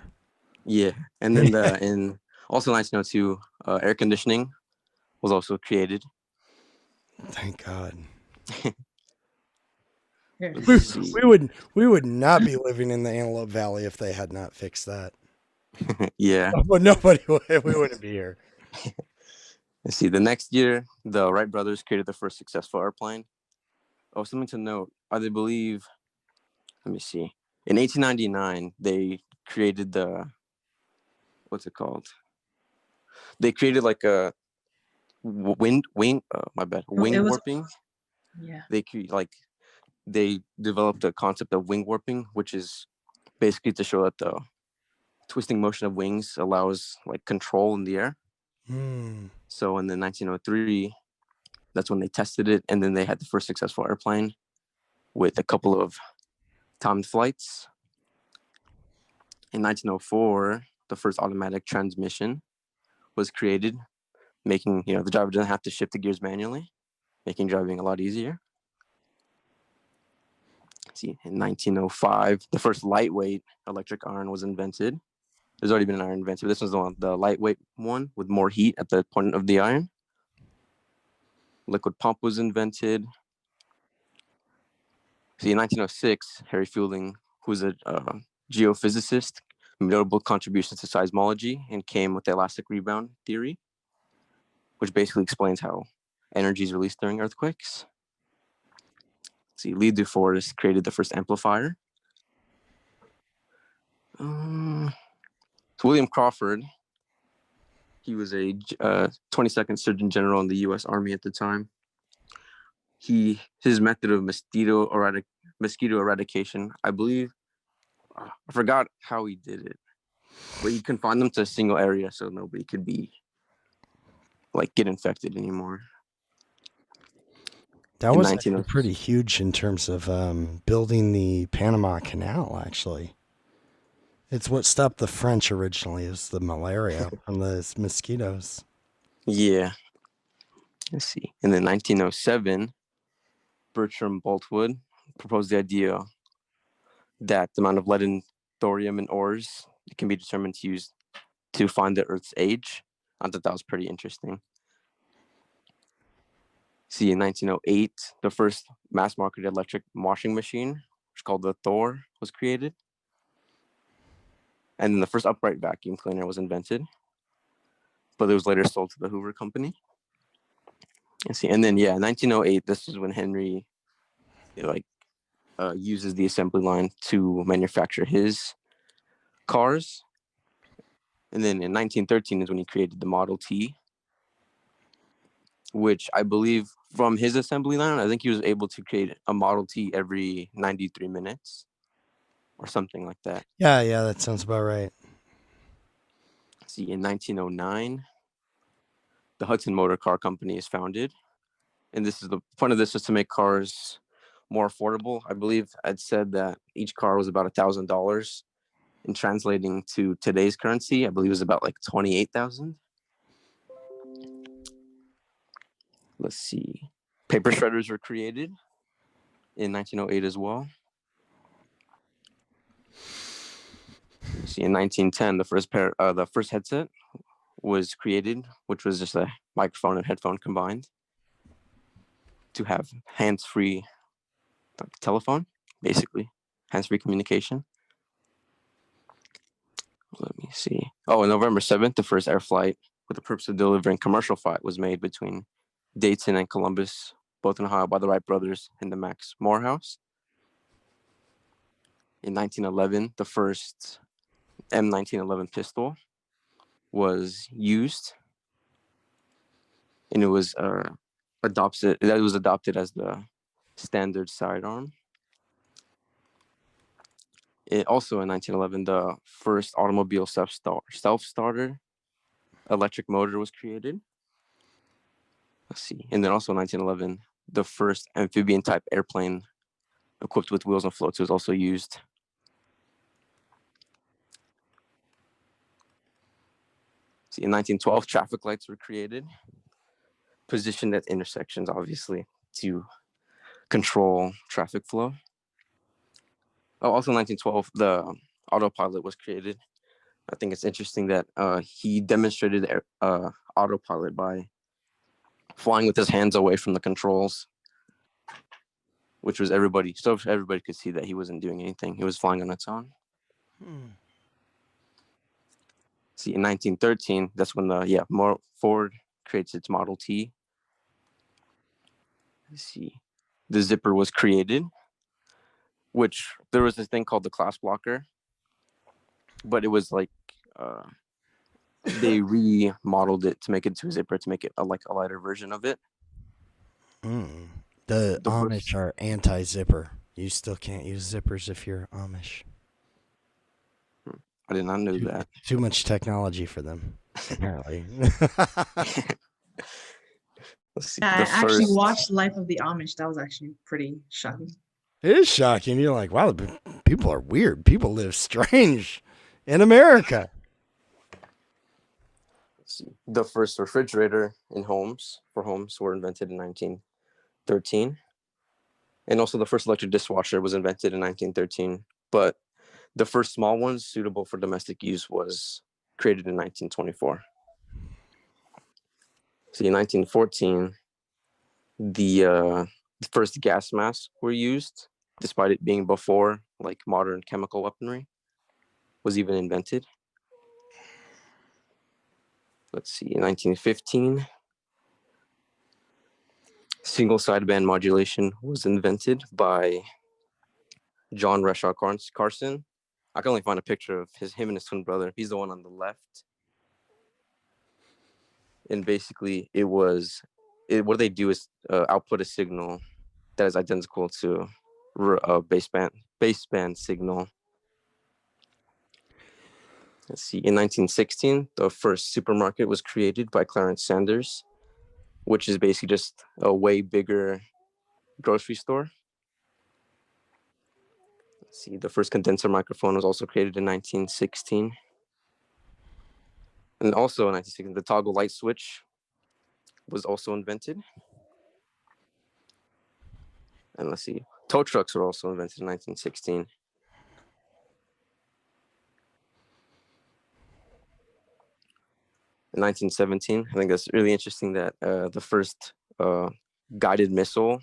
Yeah, and then in also 1902, air conditioning was also created. Thank God. Let's see. We would not be living in the Antelope Valley if they had not fixed that. Yeah. But nobody would. We wouldn't be here. Let's see. The next year, the Wright brothers created the first successful airplane. Oh, something to note. I believe. Let me see. In 1899, they created what's it called? They created like a wing warping. Yeah. They developed a concept of wing warping, which is basically to show that the twisting motion of wings allows like control in the air. So in the 1903, that's when they tested it, and then they had the first successful airplane with a couple of timed flights. In 1904, the first automatic transmission was created, making the driver doesn't have to shift the gears manually, making driving a lot easier. See, in 1905, the first lightweight electric iron was invented. There's already been an iron invented, but this was the lightweight one with more heat at the point of the iron. Liquid pump was invented. See, in 1906, Harry Fielding, who's a geophysicist, made notable contributions to seismology and came with the elastic rebound theory, which basically explains how energy is released during earthquakes. See, Lee De Forest created the first amplifier. So William Crawford, he was a 22nd Surgeon General in the U.S. Army at the time. His method of mosquito eradication, I believe, I forgot how he did it, but he confined them to a single area so nobody could get infected anymore. That was actually pretty huge in terms of building the Panama Canal, actually. It's what stopped the French originally, is the malaria from the mosquitoes. Yeah. Let's see. And then 1907, Bertram Boltwood proposed the idea that the amount of lead and thorium in ores can be determined to find the Earth's age. I thought that was pretty interesting. See, in 1908, the first mass-marketed electric washing machine, which is called the Thor, was created. And then the first upright vacuum cleaner was invented, but it was later sold to the Hoover Company. And then, 1908, this is when Henry uses the assembly line to manufacture his cars. And then in 1913 is when he created the Model T, which I believe from his assembly line, I think he was able to create a Model T every 93 minutes or something like that. Yeah, that sounds about right. See, in 1909, the Hudson Motor Car Company is founded. And this is the point of this is to make cars more affordable. I believe I'd said that each car was about $1,000. In translating to today's currency, I believe it was about like 28,000. Let's see. Paper shredders were created in 1908 as well. See, in 1910, the first headset was created, which was just a microphone and headphone combined to have hands-free telephone, basically hands-free communication. Let me see. Oh, on November 7th, the first air flight with the purpose of delivering commercial flight was made between Dayton and Columbus, both in Ohio, by the Wright brothers in the Max Morehouse. In 1911, the first M1911 pistol was used, and it was adopted as the standard sidearm. Also in 1911, the first automobile self-starter electric motor was created. Let's see. And then also in 1911, the first amphibian type airplane equipped with wheels and floats was also used. See, in 1912, traffic lights were created, positioned at intersections, obviously, to control traffic flow. Oh, also in 1912, the autopilot was created. I think it's interesting that he demonstrated autopilot by flying with his hands away from the controls, which was everybody could see that he wasn't doing anything. He was flying on its own. See, in 1913, that's when Ford creates its Model T. Let's see, the zipper was created, which there was this thing called the class blocker, but it was like they remodeled it to make it to a zipper, to make it a lighter version of it. The Amish are anti-zipper. You still can't use zippers if you're Amish. I did not know that. Too much technology for them, apparently. Let's see. I actually watched Life of the Amish. That was actually pretty shocking. It is shocking. You're like, wow, people are weird. People live strange in America. Let's see. The first refrigerator for homes were invented in 1913. And also the first electric dishwasher was invented in 1913. But the first small one suitable for domestic use was created in 1924. So in 1914, the first gas masks were used, despite it being before like modern chemical weaponry was even invented. Let's see, in 1915, single sideband modulation was invented by John Reshaw Carson. I can only find a picture of him and his twin brother. He's the one on the left. And basically, what they do is output a signal that is identical to a baseband signal. Let's see. In 1916, the first supermarket was created by Clarence Sanders, which is basically just a way bigger grocery store. Let's see. The first condenser microphone was also created in 1916. And also in 1916, the toggle light switch was also invented. And let's see, tow trucks were also invented in 1916. In 1917, I think that's really interesting that the first guided missile,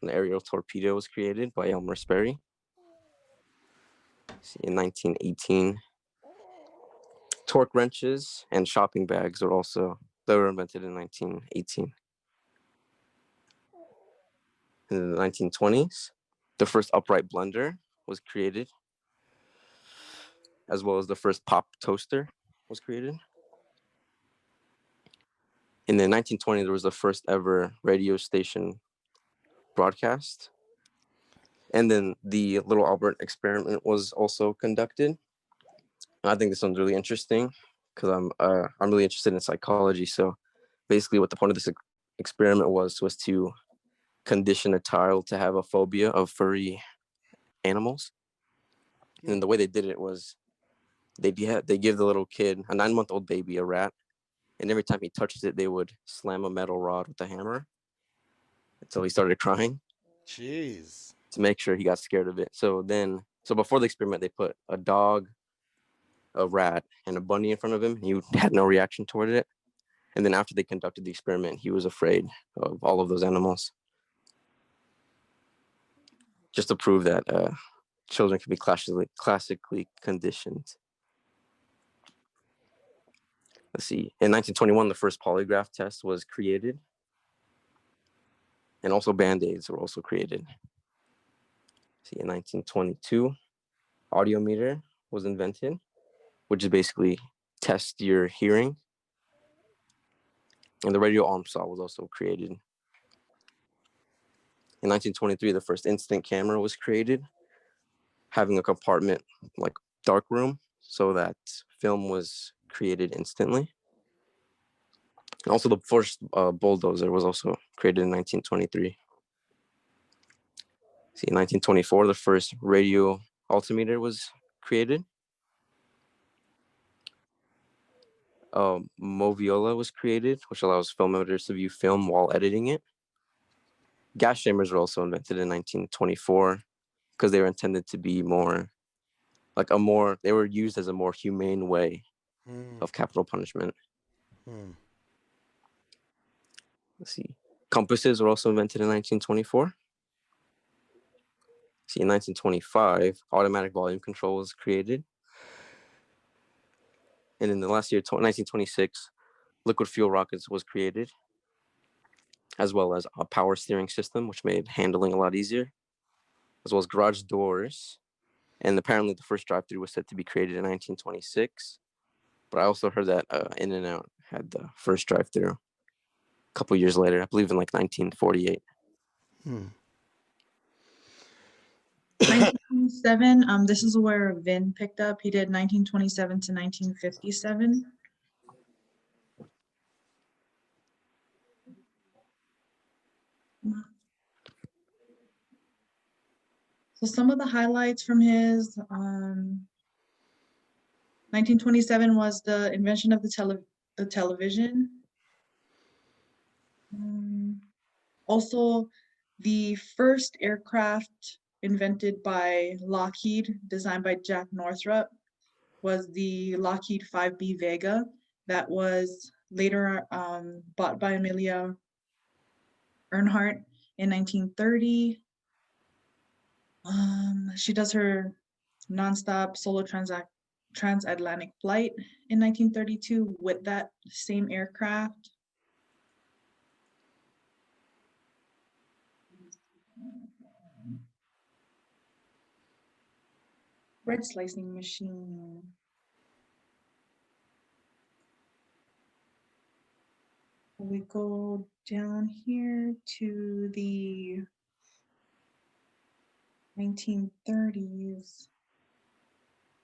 an aerial torpedo, was created by Elmer Sperry. In 1918, torque wrenches and shopping bags were invented in 1918. In the 1920s, the first upright blender was created, as well as the first pop toaster was created. In the 1920s, there was the first ever radio station broadcast. And then the Little Albert experiment was also conducted. And I think this one's really interesting because I'm really interested in psychology. So basically what the point of this experiment was to condition a child to have a phobia of furry animals. And the way they did it was they give the little kid, a 9-month-old baby, a rat, and every time he touches it, they would slam a metal rod with a hammer until he started crying. Jeez. To make sure he got scared of it. So before the experiment, they put a dog, a rat, and a bunny in front of him. He had no reaction toward it. And then after they conducted the experiment, he was afraid of all of those animals. Just to prove that children can be classically conditioned. Let's see. In 1921, the first polygraph test was created. And also Band-Aids were also created. See, in 1922, audiometer was invented, which is basically test your hearing. And the radio arm saw was also created. In 1923, the first instant camera was created, having a compartment like dark room so that film was created instantly. And also the first bulldozer was also created in 1923. See, in 1924, the first radio altimeter was created. Moviola was created, which allows film editors to view film while editing it. Gas chambers were also invented in 1924 because they were intended to be they were used as a more humane way of capital punishment. Let's see. Compasses were also invented in 1924. See, in 1925, automatic volume control was created. And in the last year, 1926, liquid fuel rockets was created, as well as a power steering system, which made handling a lot easier, as well as garage doors. And apparently the first drive-thru was said to be created in 1926. But I also heard that In-N-Out had the first drive-thru a couple years later, I believe in like 1948. 1927, this is where Vin picked up. He did 1927 to 1957. So some of the highlights from his 1927 was the invention of the television. Also, the first aircraft invented by Lockheed, designed by Jack Northrop, was the Lockheed 5B Vega that was later bought by Amelia Earhart in 1930. She does her nonstop solo transatlantic flight in 1932 with that same aircraft. Bread slicing machine. We go down here to the 1930s.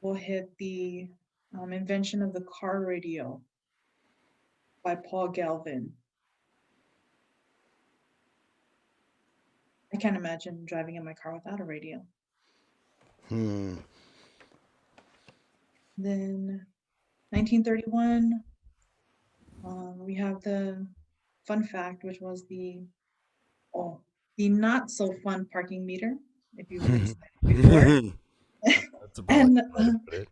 We'll hit the invention of the car radio by Paul Galvin. I can't imagine driving in my car without a radio. Then 1931, we have the fun fact, which was the not so fun parking meter, if you've heard it before. That's about And the way to put it.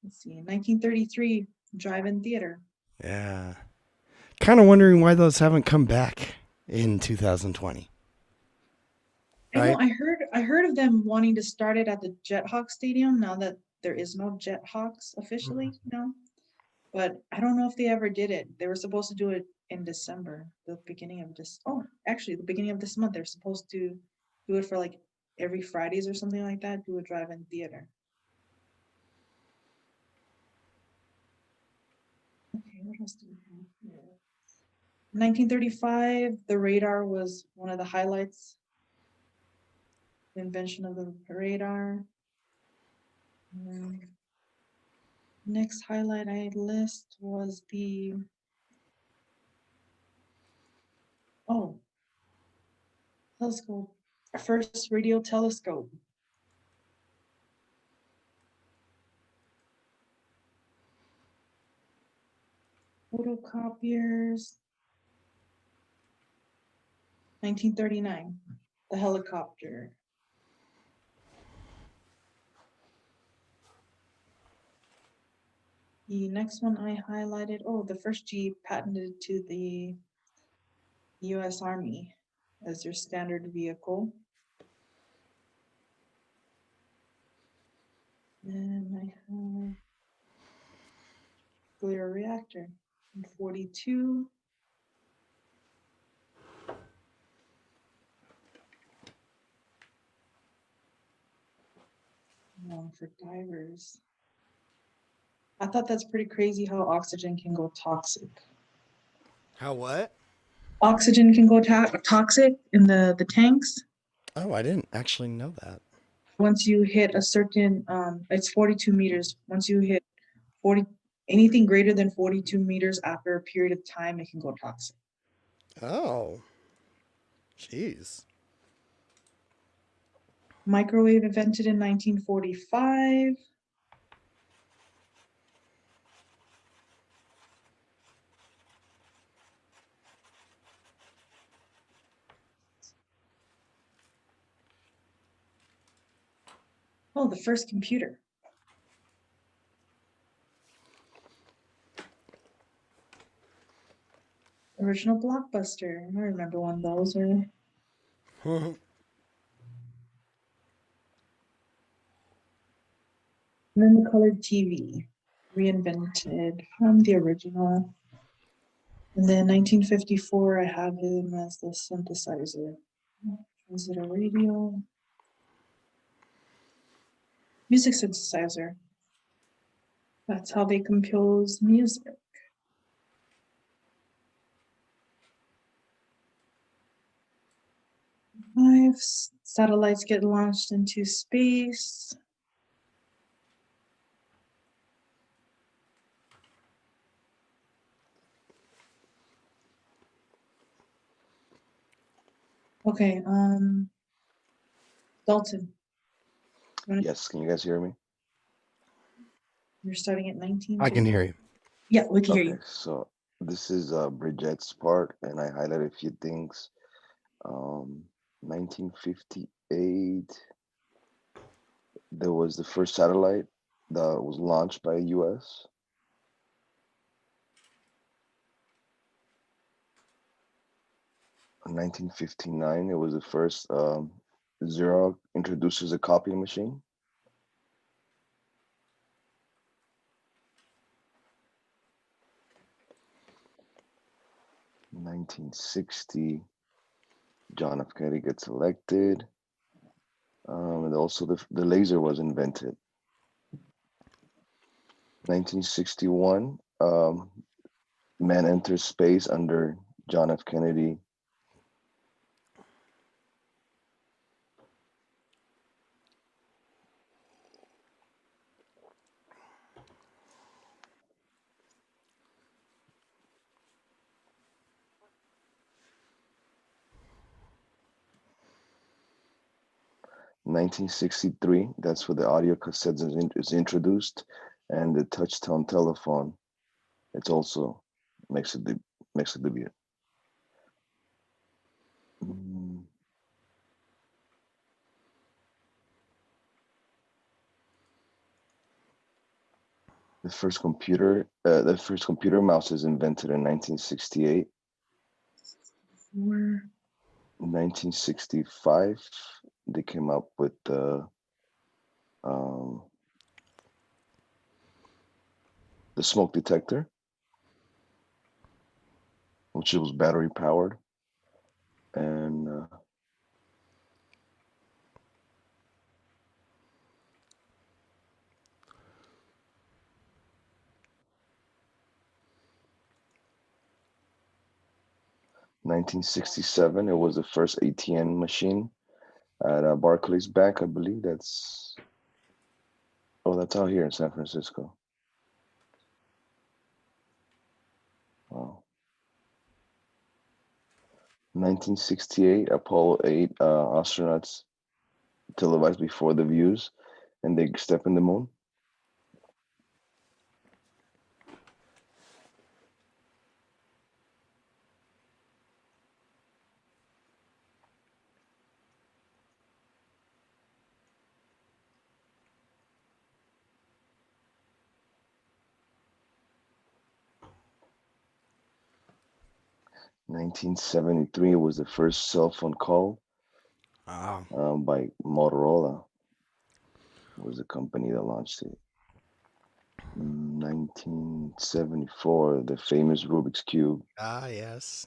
let's see, 1933, drive-in theater. Yeah. Kind of wondering why those haven't come back in 2020. I know, Right? I heard of them wanting to start it at the Jethawks Stadium now that there is no Jethawks officially now. But I don't know if they ever did it. They were supposed to do it in December, the beginning of this. Oh, actually, the beginning of this month, they're supposed to do it for like every Fridays or something like that, do a drive-in theater. Okay, what else do we have here? 1935, the radar was one of the highlights. The invention of the radar. Next highlight I list was the telescope, first radio telescope. Photocopiers, 1939, the helicopter. The next one I highlighted, the first Jeep patented to the US Army as their standard vehicle. And I have nuclear reactor in 42. One for divers. I thought that's pretty crazy how oxygen can go toxic. How what? Oxygen can go toxic in the tanks. Oh, I didn't actually know that. Once you hit a certain, it's 42 meters. Once you hit 40, anything greater than 42 meters after a period of time, it can go toxic. Oh, jeez. Microwave invented in 1945. Oh, the first computer. Original Blockbuster. I remember one of those. And then the colored TV, reinvented from the original. And then 1954, I have him as the synthesizer. Is it a radio? Music synthesizer. That's how they compose music. 5 satellites get launched into space. Okay, Dalton. Yes, can you guys hear me? You're starting at 19. I can hear you. Yeah, we can hear Okay, you. so this is Bridgette's part, and I highlighted a few things. 1958, there was the first satellite that was launched by US. In 1959, it was the first Xerox introduces a copying machine. In 1960, John F. Kennedy gets elected. And also the laser was invented. 1961, man enters space under John F. Kennedy. In 1963, that's where the audio cassette is introduced, and the touch-tone telephone. It's also makes a debut. The first computer mouse is invented in 1968. In 1965, they came up with the smoke detector, which was battery powered, and 1967, it was the first ATM machine at Barclays Bank, I believe. That's out here in San Francisco. 1968, Apollo 8 astronauts televised before the views, and they step in the moon. (1973) was the first cell phone call by Motorola. Was the company that launched it. 1974, the famous Rubik's Cube. Yes.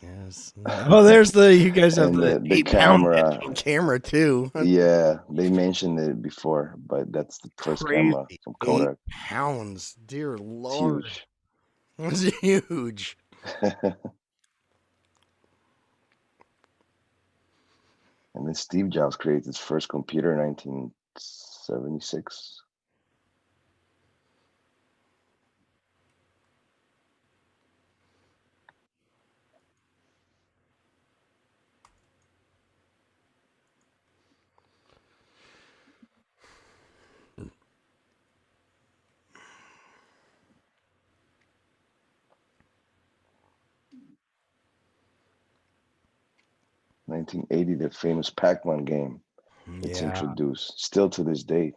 Oh, there's you guys have And the the 8-pound camera. digital camera too. Yeah, they mentioned it before, but that's the first camera Crazy. from 8 Kodak. pounds, dear It's Lord. huge. It was huge. And then Steve Jobs created his first computer in 1976. In 1980, the famous Pac-Man game. It's Yeah. introduced, still to this day.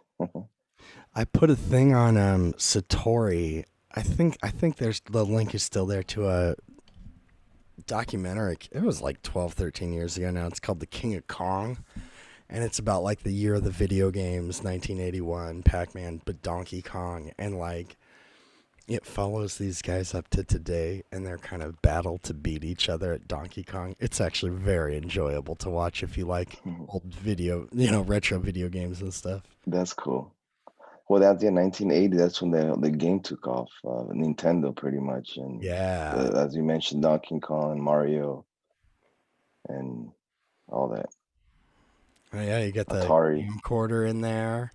I put a thing on Satori. I think there's the link is still there to a documentary. It was like 12, 13 years ago now. It's called The King of Kong. And it's about like the year of the video games, 1981, Pac-Man, but Donkey Kong. And like it follows these guys up to today and their kind of battle to beat each other at Donkey Kong. It's actually very enjoyable to watch if you like old video, retro video games and stuff. That's cool. Well, that's in 1980. That's when the game took off. Nintendo, pretty much, and Yeah. as you mentioned, Donkey Kong, Mario, and all that. Oh, yeah, you got the Atari. camcorder in there.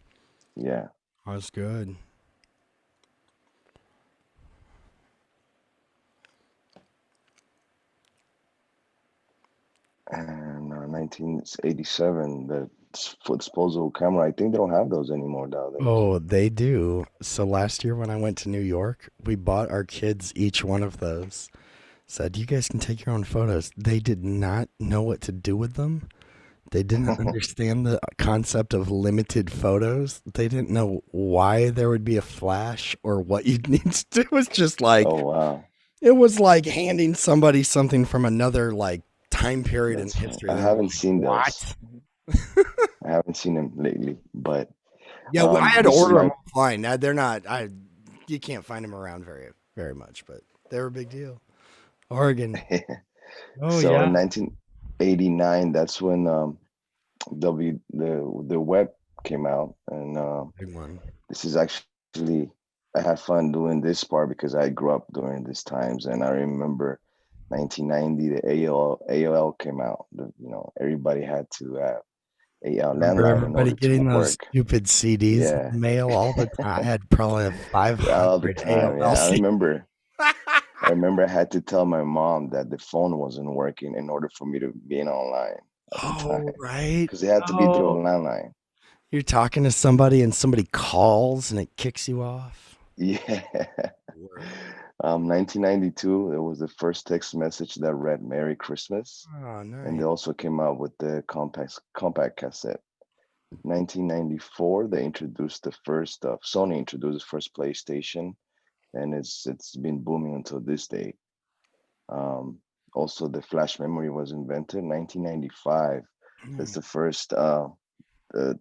Yeah. That was good. And 1987, the disposable camera. I think they don't have those anymore nowadays. Oh, they do. So last year when I went to New York, we bought our kids each one of those. Said, you guys can take your own photos. They did not know what to do with them. They didn't understand the concept of limited photos. They didn't know why there would be a flash or what you'd need to do. It was just like, oh, wow. It was like handing somebody something from another like time period in history. I They're haven't like, seen those. "What?" I haven't seen them lately, but Yeah, well, I had to this is order them my- offline. Now, they're not. You can't find them around very much, but they're a big deal. Oregon. Oh so yeah. in 1989, that's when the web came out, and Big one. this is actually I had fun doing this part because I grew up during these times, and I remember 1990 the AOL came out. Everybody had to have AOL Remember landline in everybody order getting to those work. stupid CDs Yeah. in the mail all the time. I had probably 500 All the time. AOL Yeah, I CDs. remember. I remember I had to tell my mom that the phone wasn't working in order for me to get online at the time. Right. Because it had to be through a landline. You're talking to somebody and somebody calls and it kicks you off. Yeah. 1992, it was the first text message that read "Merry Christmas." Oh, nice. And they also came out with the compact cassette. 1994, they introduced the first Sony introduced the first PlayStation, and it's been booming until this day. Also, the flash memory was invented. 1995, that's the first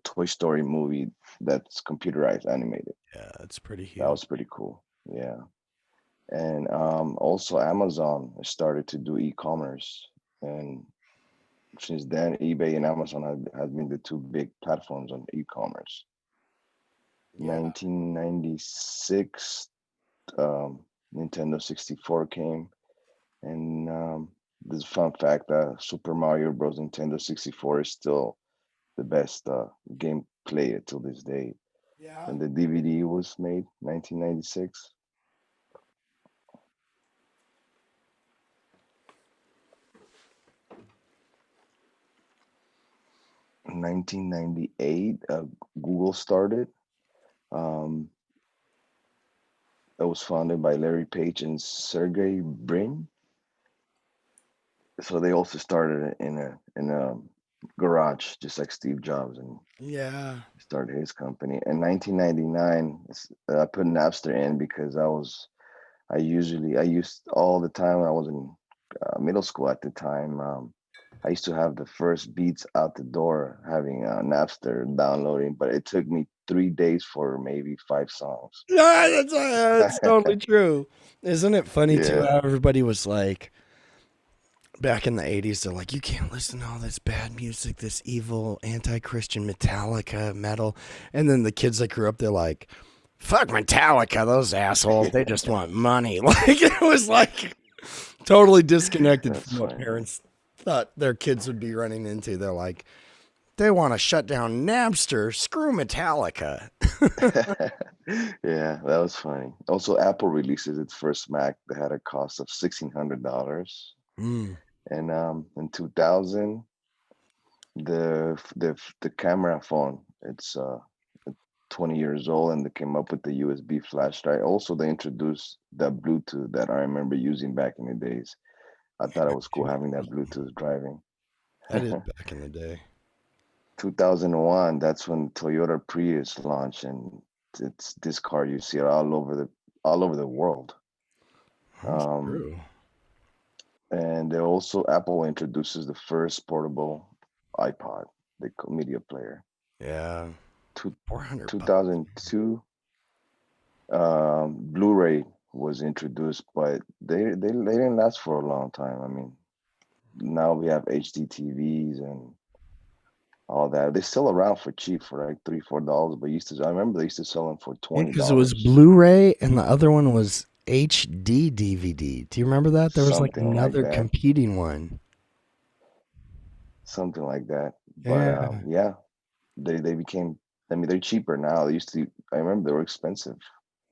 Toy Story movie that's computerized animated. Yeah, that's pretty huge. That was pretty cool. Yeah. And also Amazon started to do e-commerce, and since then eBay and Amazon have been the two big platforms on e-commerce. 1996, Nintendo 64 came, and this fun fact that Super Mario Bros. Nintendo 64 is still the best game played till this day. Yeah. And the DVD was made 1996. 1998, Google started. Um, it was founded by Larry Page and Sergey Brin. So they also started in a garage, just like Steve Jobs, and Yeah. started his company. In 1999, I put Napster in because I used all the time when I was in middle school at the time. I used to have the first beats out the door having Napster downloading, but it took me 3 days for maybe 5 songs. Yeah, that's totally true. Isn't it funny too Yeah. how everybody was like, back in the 80s, they're like, you can't listen to all this bad music, this evil anti-Christian Metallica metal. And then the kids that grew up, they're like, fuck Metallica, those assholes, they just want money. Like, it was like totally disconnected That's from what funny. parents thought their kids would be running into. They're like, they want to shut down Napster, screw Metallica. Yeah, that was funny. Also, Apple releases its first Mac that had a cost of $1,600. Mm. And in 2000, the camera phone, it's 20 years old, and they came up with the USB flash drive. Also, they introduced that Bluetooth that I remember using back in the days. I thought it was cool having that Bluetooth driving. That is back in the day. 2001, that's when Toyota Prius launched, and it's this car you see it all over the world. That's Um, true. and they also Apple introduces the first portable iPod, the media player. Yeah. Two, 400 bucks. 2002, Blu-ray was introduced, but they didn't last for a long time. I mean, now we have HD TVs and all that. They're still around for cheap, for like $3-4. But I remember they used to sell them for $20. Because it was Blu-ray and the other one was HD DVD. Do you remember that? There was like Something like another that. competing one. Something like that. But Yeah. yeah, they became. I mean, they're cheaper now. They used to. I remember they were expensive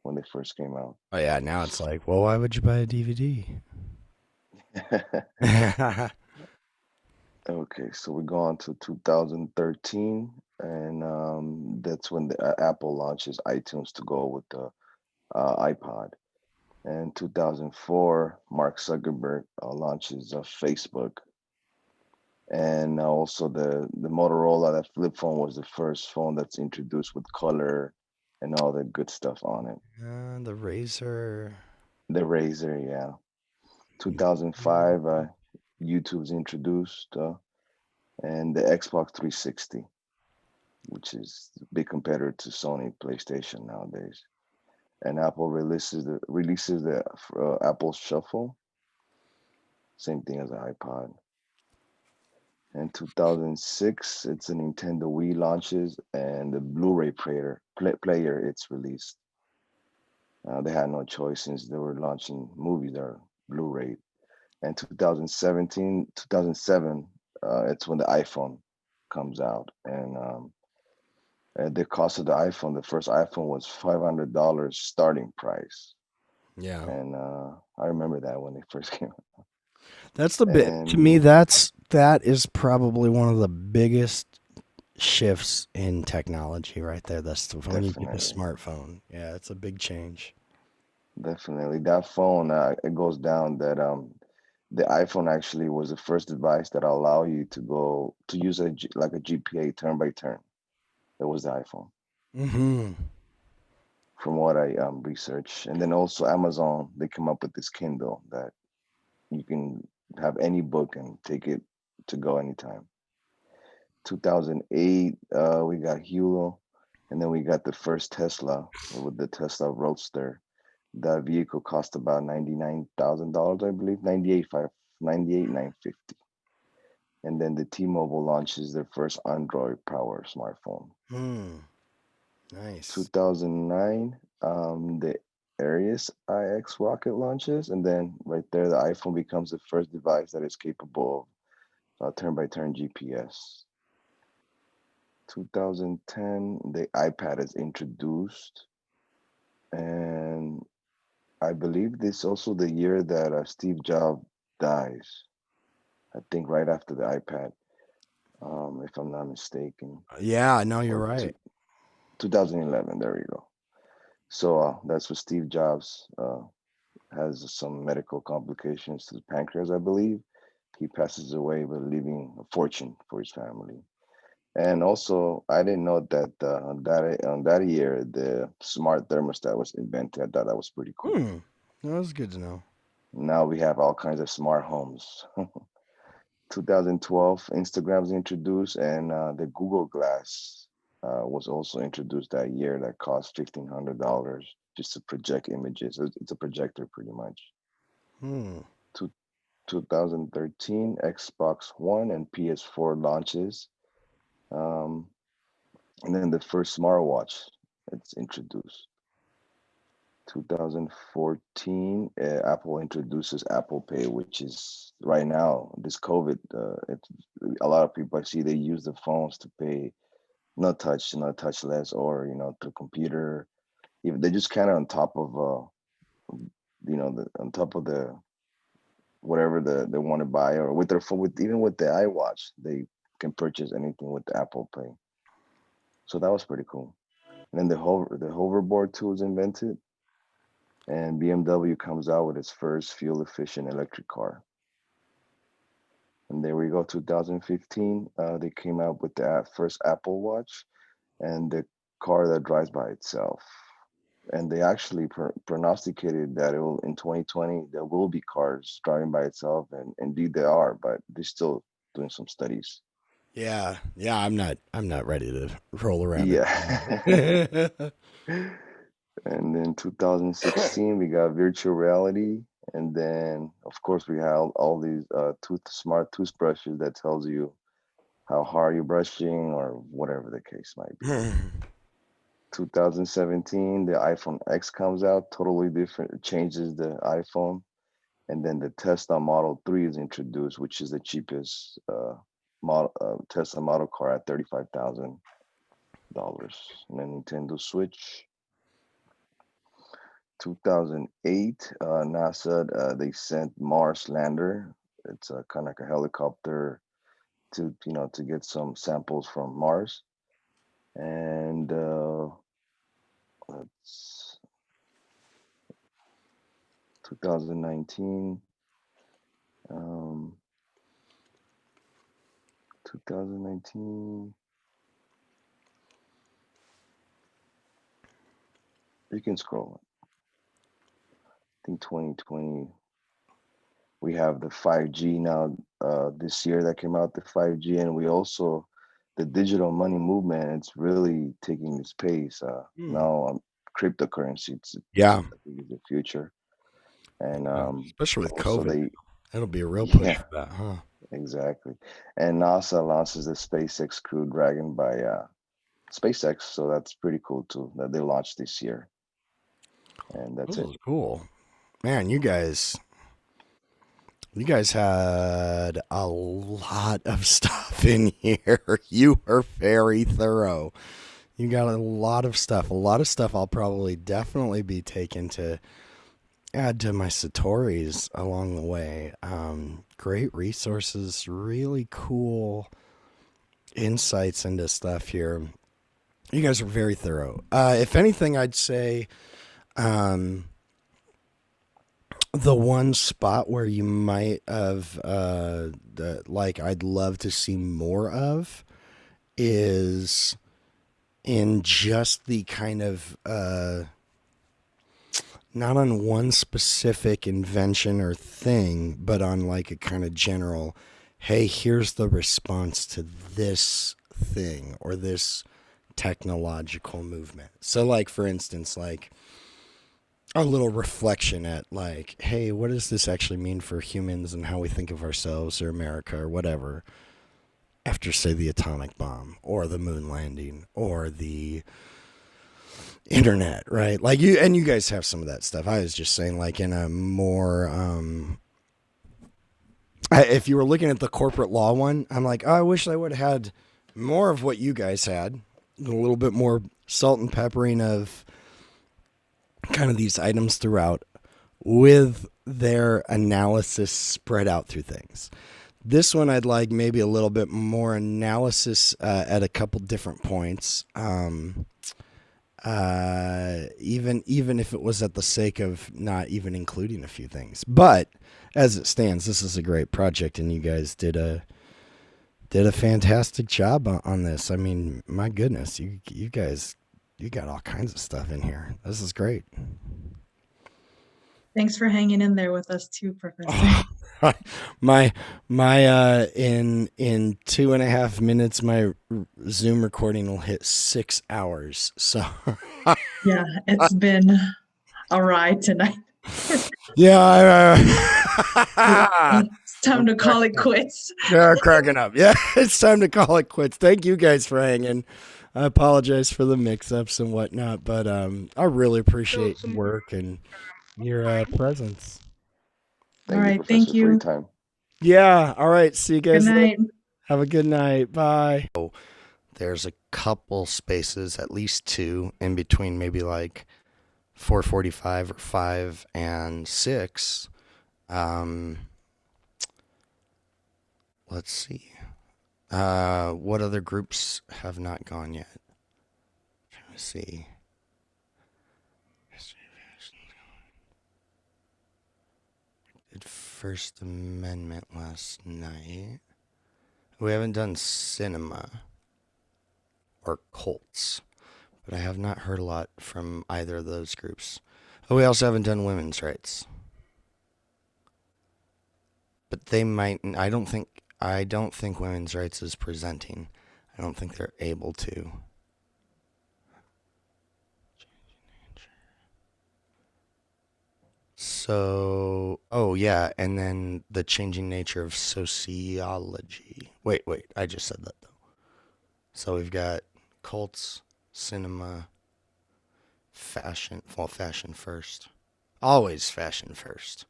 when they first came out. Oh yeah, now it's like, well, why would you buy a DVD? Okay, so we go on to 2013, and that's when the Apple launches iTunes to go with the iPod. And 2004, Mark Zuckerberg launches Facebook, and also the Motorola, that flip phone was the first phone that's introduced with color and all the good stuff on it. The Razor. The Razor, yeah. 2005, YouTube's introduced, and the Xbox 360, which is a big competitor to Sony PlayStation nowadays. And Apple releases the Apple Shuffle, same thing as the iPod. In 2006, it's a Nintendo Wii launches, and the Blu-ray player it's released. They had no choice since they were launching movies that are Blu-ray. And 2007, it's when the iPhone comes out, and the cost of the iPhone, the first iPhone was $500 starting price. Yeah. And I remember that when they first came out. That's the bit to me. That is probably one of the biggest shifts in technology right there. That's when you get the smartphone. Yeah, it's a big change. Definitely, that phone. It goes down that the iPhone actually was the first device that allow you to use like a GPA turn by turn. It was the iPhone. Mm-hmm. From what I researched, and then also Amazon, they come up with this Kindle that you can have any book and take it to go anytime. 2008, we got Hewlett, and then we got the first Tesla with the Tesla Roadster. That vehicle cost about $99,000, I believe, 98,950. And then the T-Mobile launches their first Android power smartphone. Nice. 2009, the Aries IX rocket launches, and then right there, the iPhone becomes the first device that is capable of turn-by-turn GPS. 2010, the iPad is introduced, and I believe this is also the year that Steve Jobs dies. I think right after the iPad. if I'm not mistaken. Yeah, no, you're Or right. 2011. There we go. So that's what Steve Jobs has some medical complications to the pancreas, I believe. He passes away, but leaving a fortune for his family. And also, I didn't know that on that year the smart thermostat was invented. I thought that was pretty cool. That was good to know. Now we have all kinds of smart homes. 2012, Instagram's introduced, and the Google Glass was also introduced that year. That cost $1,500 just to project images. It's a projector, pretty much. To 2013, Xbox One and PS4 launches. And then the first smartwatch it's introduced. 2014, Apple introduces Apple Pay, which is right now this COVID. A lot of people I see they use the phones to pay, not touchless, or through computer. Even they just kind of on top of on top of the whatever they want to buy, or with their phone, even with the iWatch, they can purchase anything with the Apple Pay. So that was pretty cool. And then the hoverboard tool is invented, and BMW comes out with its first fuel-efficient electric car. And there we go, 2015, they came out with the first Apple Watch and the car that drives by itself. And they actually prognosticated that in 2020 there will be cars driving by itself, and indeed they are, but they're still doing some studies. Yeah, I'm not ready to roll around. Yeah. And then 2016 we got virtual reality, and then of course we have all these smart toothbrushes that tells you how hard you're brushing or whatever the case might be. 2017 the iPhone X comes out, totally different, it changes the iPhone. And then the Tesla Model 3 is introduced, which is the cheapest Tesla model car at $35,000. And then Nintendo Switch. 2008, NASA they sent Mars lander. It's kind of like a helicopter to get some samples from Mars. And let's 2019. 2019. You can scroll. I think 2020. We have the 5G now this year that came out, the 5G, and we also the digital money movement. It's really taking this pace. Now cryptocurrency. It's the future, and especially with also COVID, that'll be a real push for that, huh? Exactly. And NASA launches the SpaceX Crew Dragon by SpaceX, so that's pretty cool too that they launched this year. And that's it. Cool, man. You guys had a lot of stuff in here. You are very thorough. You got a lot of stuff. I'll probably definitely be taken to add to my Satori's along the way. Great resources, really cool insights into stuff here. You guys are very thorough. If anything, I'd say the one spot where you might have I'd love to see more of is in just the kind of not on one specific invention or thing, but on like a kind of general, hey, here's the response to this thing or this technological movement. So like, for instance, like a little reflection at like, hey, what does this actually mean for humans and how we think of ourselves or America or whatever after, say, the atomic bomb or the moon landing or the internet, right? Like you guys have some of that stuff. I was just saying, like, in a more if you were looking at the corporate law one, I'm like, oh, I wish I would have had more of what you guys had, a little bit more salt and peppering of kind of these items throughout with their analysis spread out through things. This one I'd like maybe a little bit more analysis at a couple different points. Even if it was at the sake of not even including a few things. But as it stands, this is a great project, and you guys did a fantastic job on this. I mean, my goodness, you guys, you got all kinds of stuff in here. This is great. Thanks for hanging in there with us too, Professor. my in 2.5 minutes my Zoom recording will hit 6 hours, so Yeah, it's been a ride tonight. yeah, It's time to call it quits. they're cracking up. Yeah, it's time to call it quits. Thank you guys for hanging. I apologize for the mix-ups and whatnot, but I really appreciate your work and your presence. All right, thank For your you. time. Yeah. All right. See you guys Good later. night. Have a good night. Bye. Oh, there's a couple spaces, at least 2, in between maybe like 4:45 or 5 and 6. Let's see. What other groups have not gone yet? Trying to see. Did First Amendment last night. We haven't done cinema or cults, but I have not heard a lot from either of those groups. Oh, we also haven't done women's rights. But they might. I don't think women's rights is presenting. I don't think they're able to. So, oh yeah, and then the changing nature of sociology. Wait, I just said that though. So we've got cults, cinema, fashion. Well, fashion first. Always fashion first.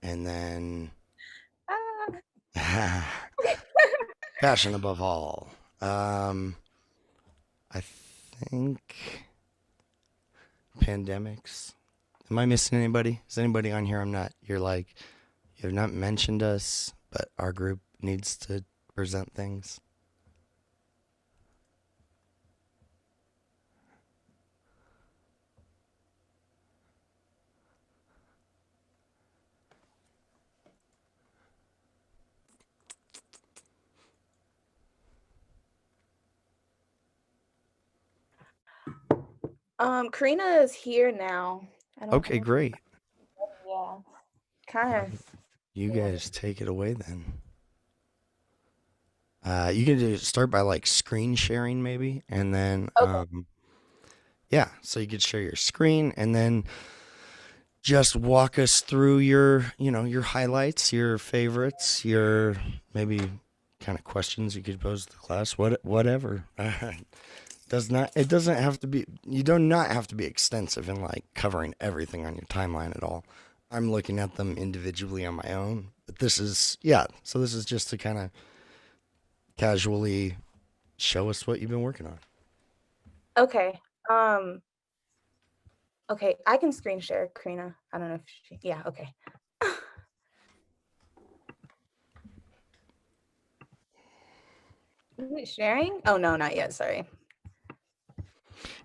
And then fashion above all. I think pandemics. Am I missing anybody? Is anybody on here? You're like, you have not mentioned us, but our group needs to present things. Karina is here now. I don't Okay, know. great. Yeah. Kind of. You guys take it away then. You can start by like screen sharing maybe, and then yeah, so you could share your screen and then just walk us through your highlights, your favorites, your maybe kind of questions you could pose to the class, whatever. It doesn't have to be, you do not have to be extensive in like covering everything on your timeline at all. I'm looking at them individually on my own, but this is just to kind of casually show us what you've been working on. Okay. Okay, I can screen share, Karina. I don't know if yeah, okay. Is it sharing? Oh no, not yet, sorry.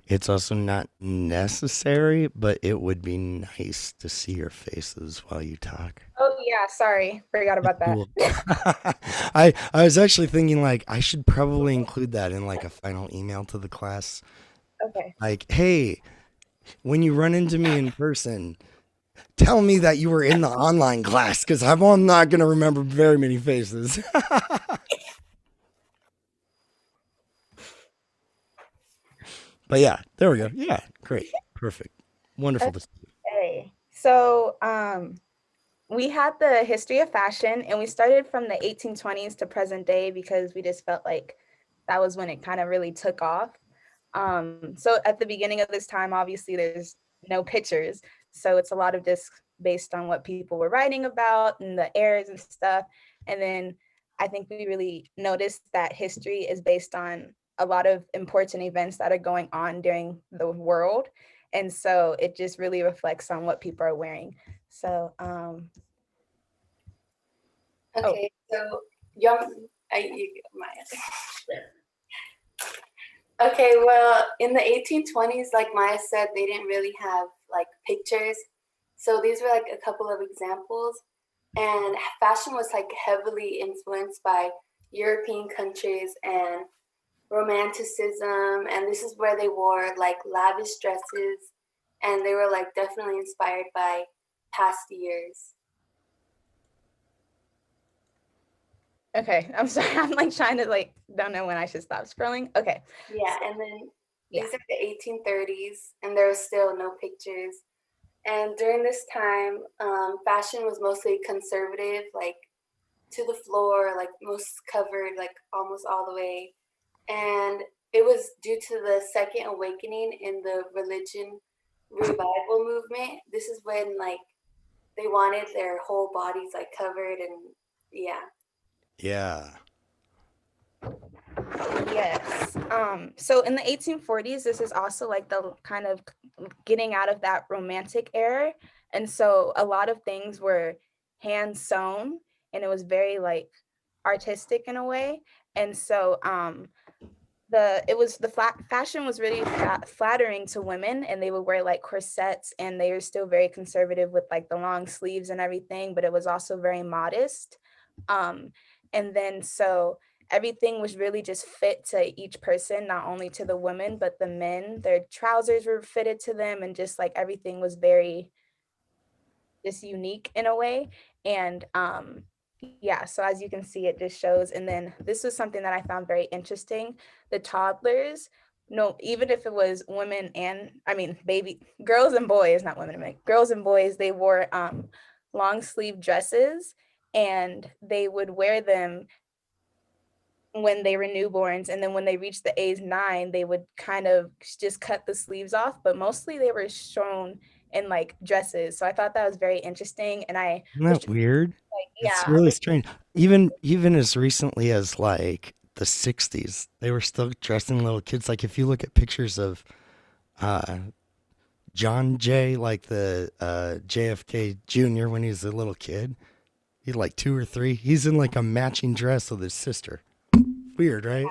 It's also not necessary, but it would be nice to see your faces while you talk. Oh yeah, sorry. Forgot about that. Cool. I was actually thinking like I should probably include that in like a final email to the class. Okay. Like, hey, when you run into me in person, tell me that you were in the online class, because I'm not going to remember very many faces. But yeah, there we go. Yeah, great. Perfect. Wonderful to see. Okay. So we had the history of fashion, and we started from the 1820s to present day because we just felt like that was when it kind of really took off. So at the beginning of this time, obviously there's no pictures. So it's a lot of just based on what people were writing about and the eras and stuff. And then I think we really noticed that history is based on a lot of important events that are going on during the world. And so it just really reflects on what people are wearing. So, Okay, So Maya. Okay, well, in the 1820s, like Maya said, they didn't really have like pictures. So these were like a couple of examples. And fashion was like heavily influenced by European countries and Romanticism. And this is where they wore like lavish dresses. And they were like definitely inspired by past years. Okay, I'm sorry. I'm like trying to like, don't know when I should stop scrolling. Okay. Yeah, and then these are the 1830s, and there was still no pictures. And during this time, fashion was mostly conservative, like to the floor, like most covered, like almost all the way. And it was due to the Second Awakening in the religion revival movement. This is when like they wanted their whole bodies like covered, and yeah. Yeah. Yes. So in the 1840s, this is also like the kind of getting out of that romantic era. And so a lot of things were hand sewn, and it was very like artistic in a way. And so fashion was really flattering to women, and they would wear like corsets, and they were still very conservative with like the long sleeves and everything, but it was also very modest. And then so everything was really just fit to each person, not only to the women, but the men. Their trousers were fitted to them, and just like everything was very just unique in a way. And yeah, so as you can see, it just shows. And then this was something that I found very interesting. The toddlers, no, even if it was women and baby girls and boys, not women and men, girls and boys, they wore long sleeve dresses, and they would wear them when they were newborns. And then when they reached the age 9, they would kind of just cut the sleeves off, but mostly they were shown in like dresses. So I thought that was very interesting. And Isn't that weird? It's yeah, really strange. Even as recently as like the 60s, they were still dressing little kids. Like if you look at pictures of John Jay, like the JFK Jr. when he was a little kid, he's like 2 or 3. He's in like a matching dress with his sister. Weird, right?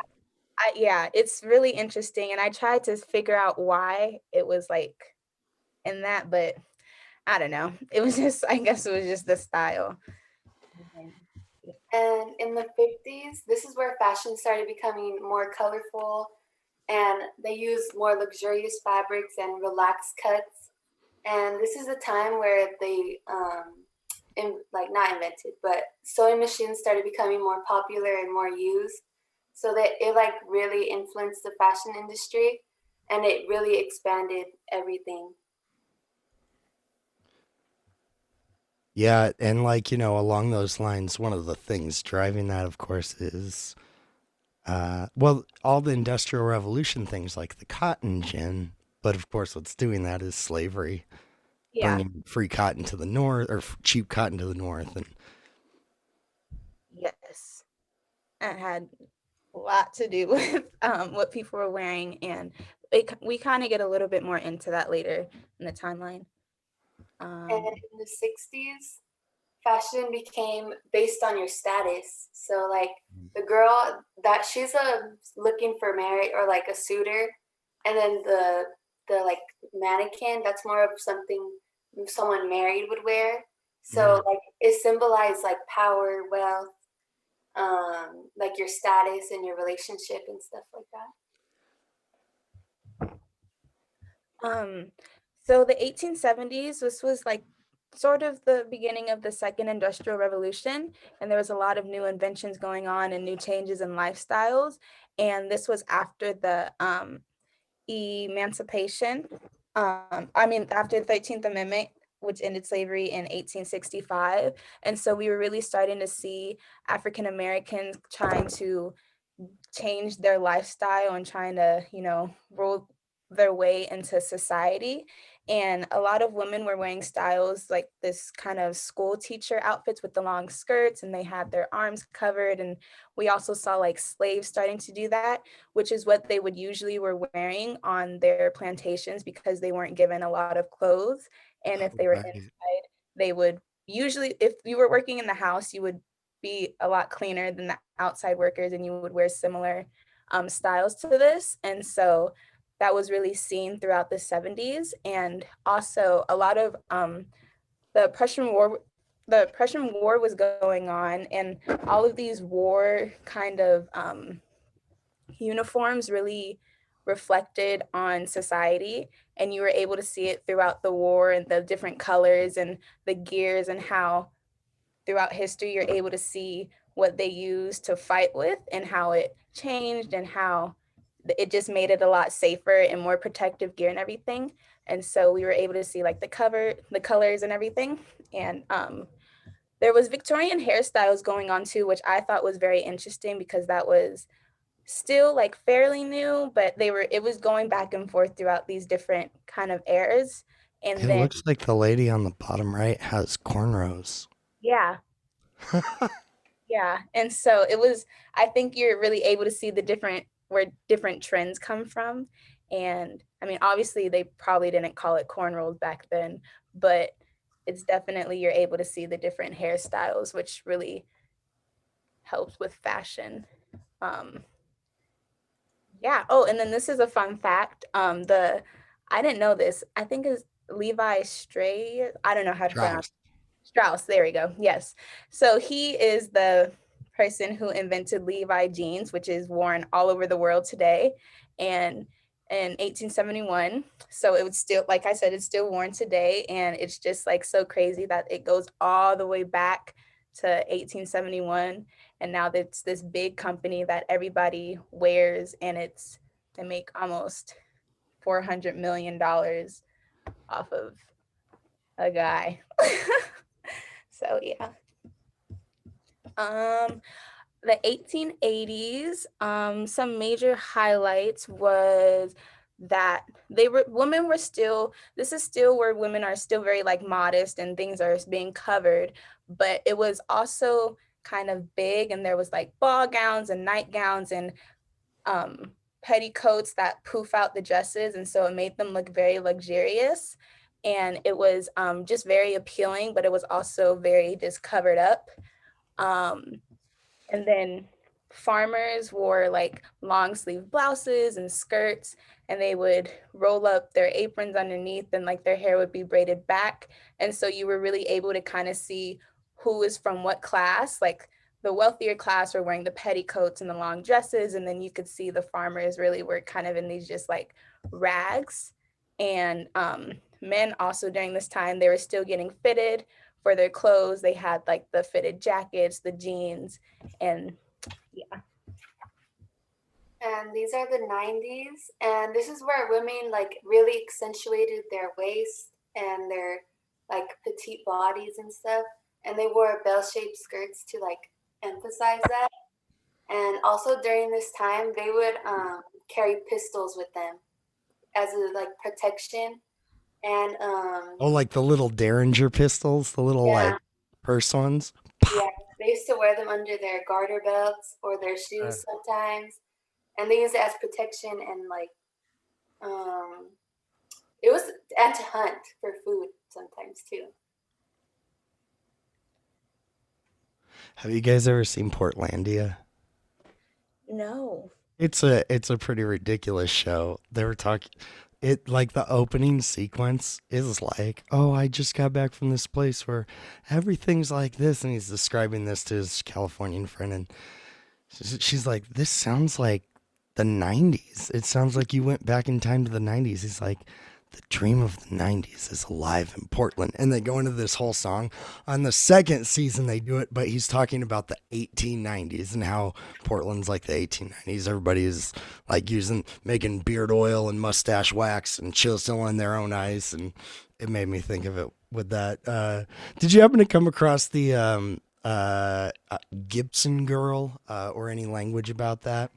yeah, it's really interesting. And I tried to figure out why it was like in that, but I don't know. It was just, I guess it was just the style. And in the 50s, this is where fashion started becoming more colorful, and they used more luxurious fabrics and relaxed cuts. And this is a time where they not invented, but sewing machines started becoming more popular and more used. So that it like really influenced the fashion industry, and it really expanded everything. Yeah, and like, along those lines, one of the things driving that, of course, is all the Industrial Revolution things like the cotton gin. But of course, what's doing that is slavery, bringing free cotton to the north, or cheap cotton to the north. And yes, it had a lot to do with what people were wearing, and we kind of get a little bit more into that later in the timeline. And in the 60s, fashion became based on your status. So like the girl that she's looking for marriage or like a suitor, and then the like mannequin, that's more of something someone married would wear. So like it symbolized like power, wealth, like your status and your relationship and stuff like that. So the 1870s, this was like sort of the beginning of the second industrial revolution, and there was a lot of new inventions going on and new changes in lifestyles. And this was after the emancipation, after the 13th Amendment, which ended slavery in 1865. And so we were really starting to see African Americans trying to change their lifestyle and trying to, roll their way into society. And a lot of women were wearing styles like this kind of school teacher outfits with the long skirts, and they had their arms covered. And we also saw like slaves starting to do that, which is what they would usually were wearing on their plantations, because they weren't given a lot of clothes. And if they were inside, they would usually, if you were working in the house, you would be a lot cleaner than the outside workers, and you would wear similar styles to this. And so that was really seen throughout the 70s. And also a lot of the Prussian War was going on, and all of these war kind of uniforms really reflected on society, and you were able to see it throughout the war and the different colors and the gears, and how throughout history you're able to see what they used to fight with and how it changed, and how it just made it a lot safer and more protective gear and everything. And so we were able to see like the colors and everything. And there was Victorian hairstyles going on too, which I thought was very interesting, because that was still like fairly new, but it was going back and forth throughout these different kind of eras. And It then looks like the lady on the bottom right has cornrows. yeah. Yeah. And so I think you're really able to see where different trends come from. And I mean, obviously they probably didn't call it cornrows back then, but it's definitely, you're able to see the different hairstyles, which really helps with fashion. Yeah. Oh, and then this is a fun fact. I didn't know this. I think is Levi Strauss. I don't know how to pronounce Strauss. There we go. Yes. So he is the person who invented Levi jeans, which is worn all over the world today. And in 1871. So it would still, like I said, it's still worn today. And it's just like so crazy that it goes all the way back to 1871. And now it's this big company that everybody wears, and they make almost $400 million off of a guy. So yeah. The 1880s, some major highlights was that women were still, this is still where women are still very like modest and things are being covered, but it was also kind of big, and there was like ball gowns and nightgowns and petticoats that poof out the dresses, and so it made them look very luxurious, and it was just very appealing, but it was also very just covered up. And then farmers wore like long sleeve blouses and skirts, and they would roll up their aprons underneath, and like their hair would be braided back. And so you were really able to kind of see who is from what class. Like the wealthier class were wearing the petticoats and the long dresses, and then you could see the farmers really were kind of in these just like rags. And men also during this time, they were still getting fitted for their clothes. They had like the fitted jackets, the jeans, and yeah. And these are the 90s. And this is where women like really accentuated their waist and their like petite bodies and stuff. And they wore bell-shaped skirts to like emphasize that. And also during this time, they would carry pistols with them as a like protection. And Oh, like the little Derringer pistols, the little like purse ones. yeah, they used to wear them under their garter belts or their shoes sometimes, and they use it as protection, and like it was and to hunt for food sometimes too. Have you guys ever seen Portlandia? No. It's a pretty ridiculous show. They were talking it like the opening sequence is like, oh, I just got back from this place where everything's like this, and he's describing this to his Californian friend, and she's like, this sounds like the 90s. It sounds like you went back in time to the 90s. He's like, the dream of the 90s is alive in Portland. And they go into this whole song. On the second season, they do it, but he's talking about the 1890s and how Portland's like the 1890s. Everybody is like making beard oil and mustache wax and chiseling their own ice. And it made me think of it with that. Did you happen to come across the Gibson Girl or any language about that?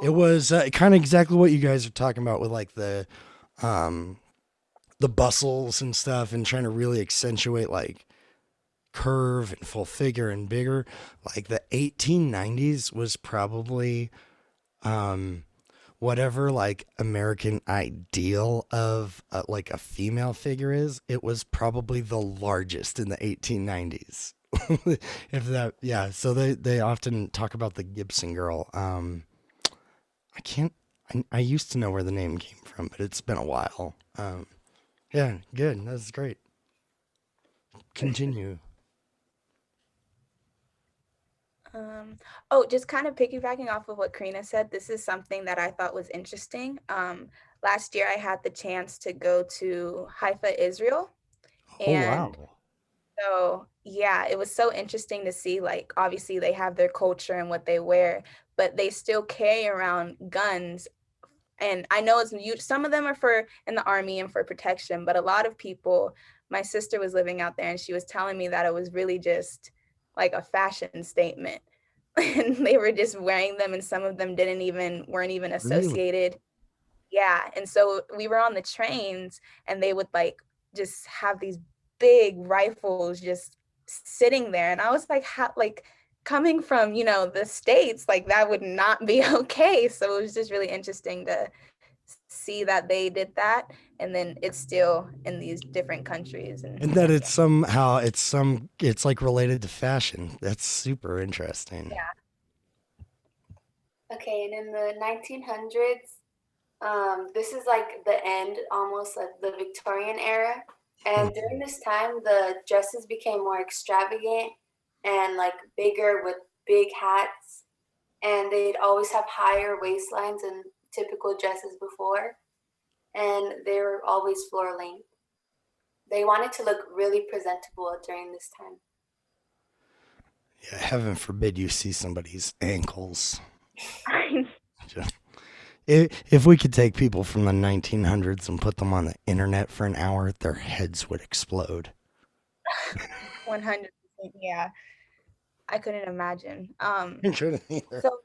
It was kind of exactly what you guys are talking about with like the bustles and stuff, and trying to really accentuate like curve and full figure and bigger. Like the 1890s was probably whatever like American ideal of like a female figure is. It was probably the largest in the 1890s. If that, yeah. So they often talk about the Gibson girl. I can't. I used to know where the name came from, but it's been a while. Yeah, good. That's great. Continue. Oh, just kind of piggybacking off of what Karina said, this is something that I thought was interesting. Last year I had the chance to go to Haifa, Israel, Oh and wow. so yeah, it was so interesting to see, like, obviously they have their culture and what they wear, but they still carry around guns. And I know it's some of them are for in the army and for protection, but a lot of people, my sister was living out there and she was telling me that it was really just like a fashion statement. And they were just wearing them, and some of them weren't even Really? associated. Yeah. And so we were on the trains and they would like just have these big rifles just sitting there. And I was like, how, like, coming from, the States, like that would not be okay. So it was just really interesting to see that they did that. And then it's still in these different countries. And that it's somehow it's like related to fashion. That's super interesting. Yeah. Okay, and in the 1900s, this is like the end, almost like the Victorian era. And during this time, the dresses became more extravagant and like bigger with big hats. And they'd always have higher waistlines than typical dresses before. And they were always floor length. They wanted to look really presentable during this time. Yeah, heaven forbid you see somebody's ankles. If we could take people from the 1900s and put them on the internet for an hour, their heads would explode. 100%. Yeah. I couldn't imagine. Couldn't either. So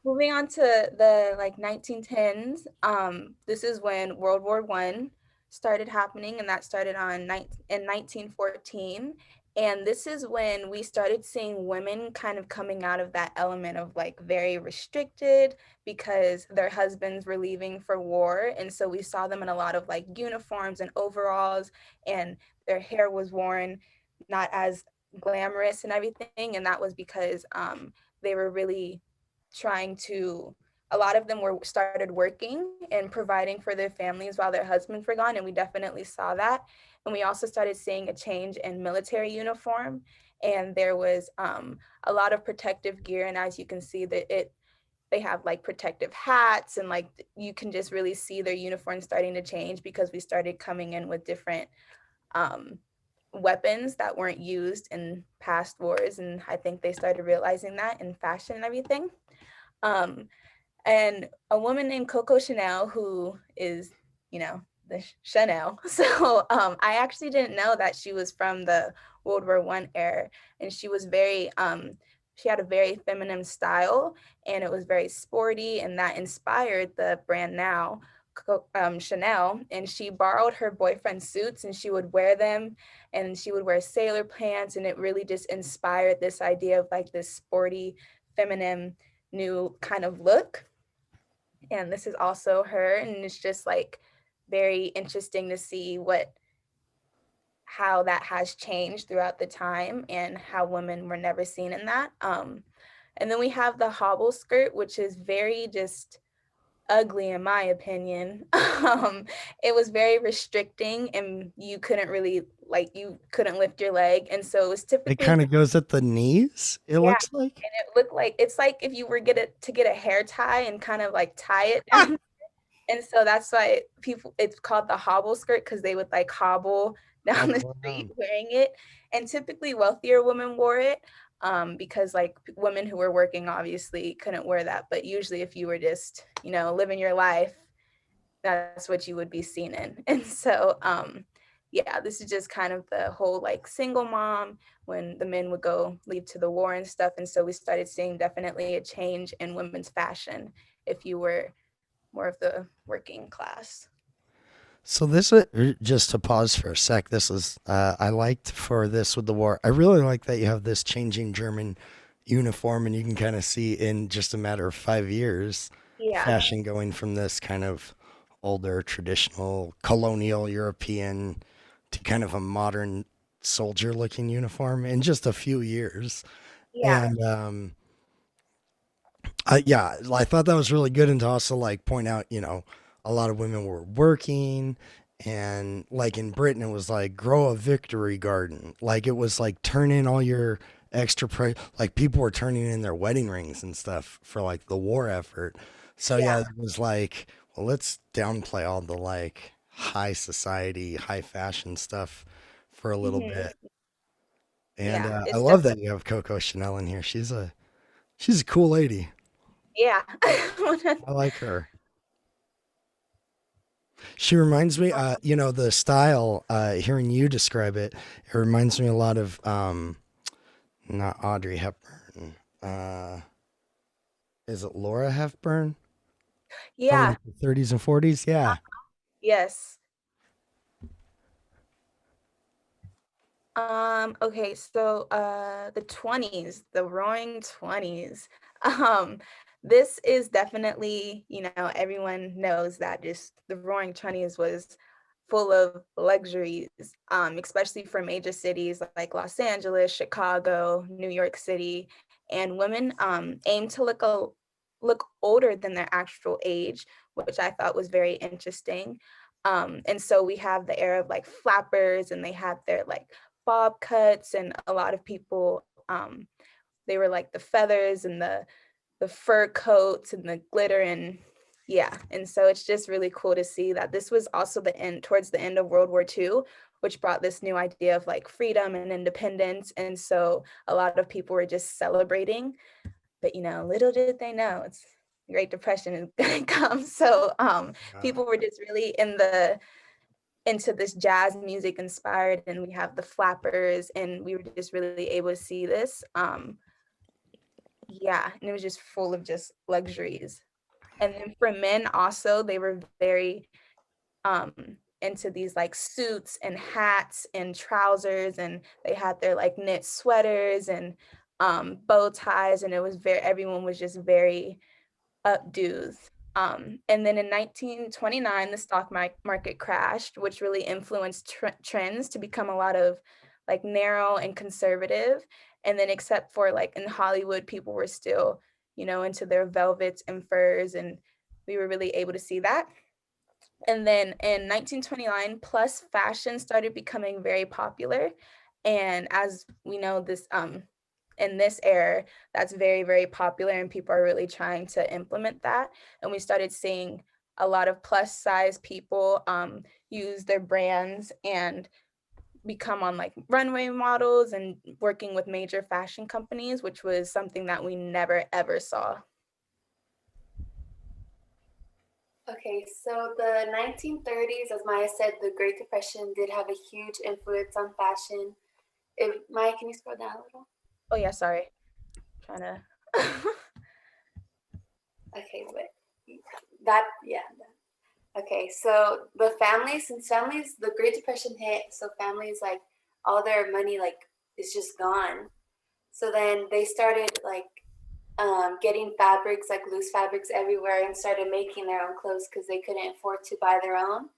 moving on to the like 1910s, this is when World War I started happening, and that started in 1914. And this is when we started seeing women kind of coming out of that element of like very restricted because their husbands were leaving for war. And so we saw them in a lot of like uniforms and overalls, and their hair was worn not as glamorous and everything. And that was because they were really trying to, a lot of them started working and providing for their families while their husbands were gone. And we definitely saw that. And we also started seeing a change in military uniform. And there was a lot of protective gear. And as you can see they have like protective hats, and like you can just really see their uniforms starting to change because we started coming in with different weapons that weren't used in past wars. And I think they started realizing that in fashion and everything. And a woman named Coco Chanel, who is, the Chanel. So I actually didn't know that she was from the World War I era. And she was she had a very feminine style, and it was very sporty, and that inspired the brand now, Chanel. And she borrowed her boyfriend's suits and she would wear them, and she would wear sailor pants, and it really just inspired this idea of like this sporty, feminine, new kind of look. And this is also her, and it's just like very interesting to see how that has changed throughout the time and how women were never seen in that. And then we have the hobble skirt, which is very just ugly in my opinion. It was very restricting, and you couldn't really you couldn't lift your leg, and so it was typically It kind of goes at the knees, it looks like. And it looked like it's like if you were to get a hair tie and kind of like tie it down. And so that's why it's called the hobble skirt, because they would like hobble down the street wearing it. And typically wealthier women wore it because like women who were working obviously couldn't wear that. But usually if you were just, living your life, that's what you would be seen in. And so, yeah, this is just kind of the whole like single mom when the men would leave to the war and stuff. And so we started seeing definitely a change in women's fashion if you were more of the working class. So this just to pause for a sec. This is I liked for this with the war. I really like that you have this changing German uniform, and you can kind of see in just a matter of 5 years, fashion going from this kind of older traditional colonial European to kind of a modern soldier looking uniform in just a few years. Yeah. And yeah, I thought that was really good, and to also like point out, a lot of women were working, and like in Britain, it was like grow a victory garden. Like it was like turn in all your extra like people were turning in their wedding rings and stuff for like the war effort. So yeah, it was like, well, let's downplay all the like high society, high fashion stuff for a little Mhm. bit. And Yeah, I it's love that you have Coco Chanel in here. She's a cool lady. yeah. I like her. She reminds me, the style, hearing you describe it, it reminds me a lot of, not Audrey Hepburn. Is it Laura Hepburn from Yeah. like the 30s and 40s? Yeah. Yes. Okay, so the 20s, the roaring 20s. Um, this is definitely, everyone knows that just the roaring 20s was full of luxuries, especially for major cities like Los Angeles, Chicago, New York City, and women aim to look older than their actual age, which I thought was very interesting. And so we have the era of like flappers, and they had their like bob cuts, and a lot of people they were like the feathers and the fur coats and the glitter, and yeah. And so it's just really cool to see that this was also towards the end of World War II, which brought this new idea of like freedom and independence. And so a lot of people were just celebrating, but little did they know it's Great Depression is gonna come. So people were just really into this jazz music inspired, and we have the flappers, and we were just really able to see this. Yeah, and it was just full of just luxuries. And then for men also, they were very into these like suits and hats and trousers, and they had their like knit sweaters and bow ties, and it was everyone was just very updos. And then in 1929, the stock market crashed, which really influenced trends to become a lot of like narrow and conservative. And then except for like in Hollywood, people were still, into their velvets and furs, and we were really able to see that. And then in 1929, plus fashion started becoming very popular. And as we know, this in this era, that's very, very popular, and people are really trying to implement that. And we started seeing a lot of plus size people use their brands and become on like runway models and working with major fashion companies, which was something that we never ever saw. Okay, so the 1930s, as Maya said, the Great Depression did have a huge influence on fashion. Maya, can you scroll down a little? Oh yeah, sorry. Trying to. Okay, wait. Okay, so since families, the Great Depression hit, so families like all their money like is just gone. So then they started like getting fabrics, like loose fabrics everywhere, and started making their own clothes because they couldn't afford to buy their own.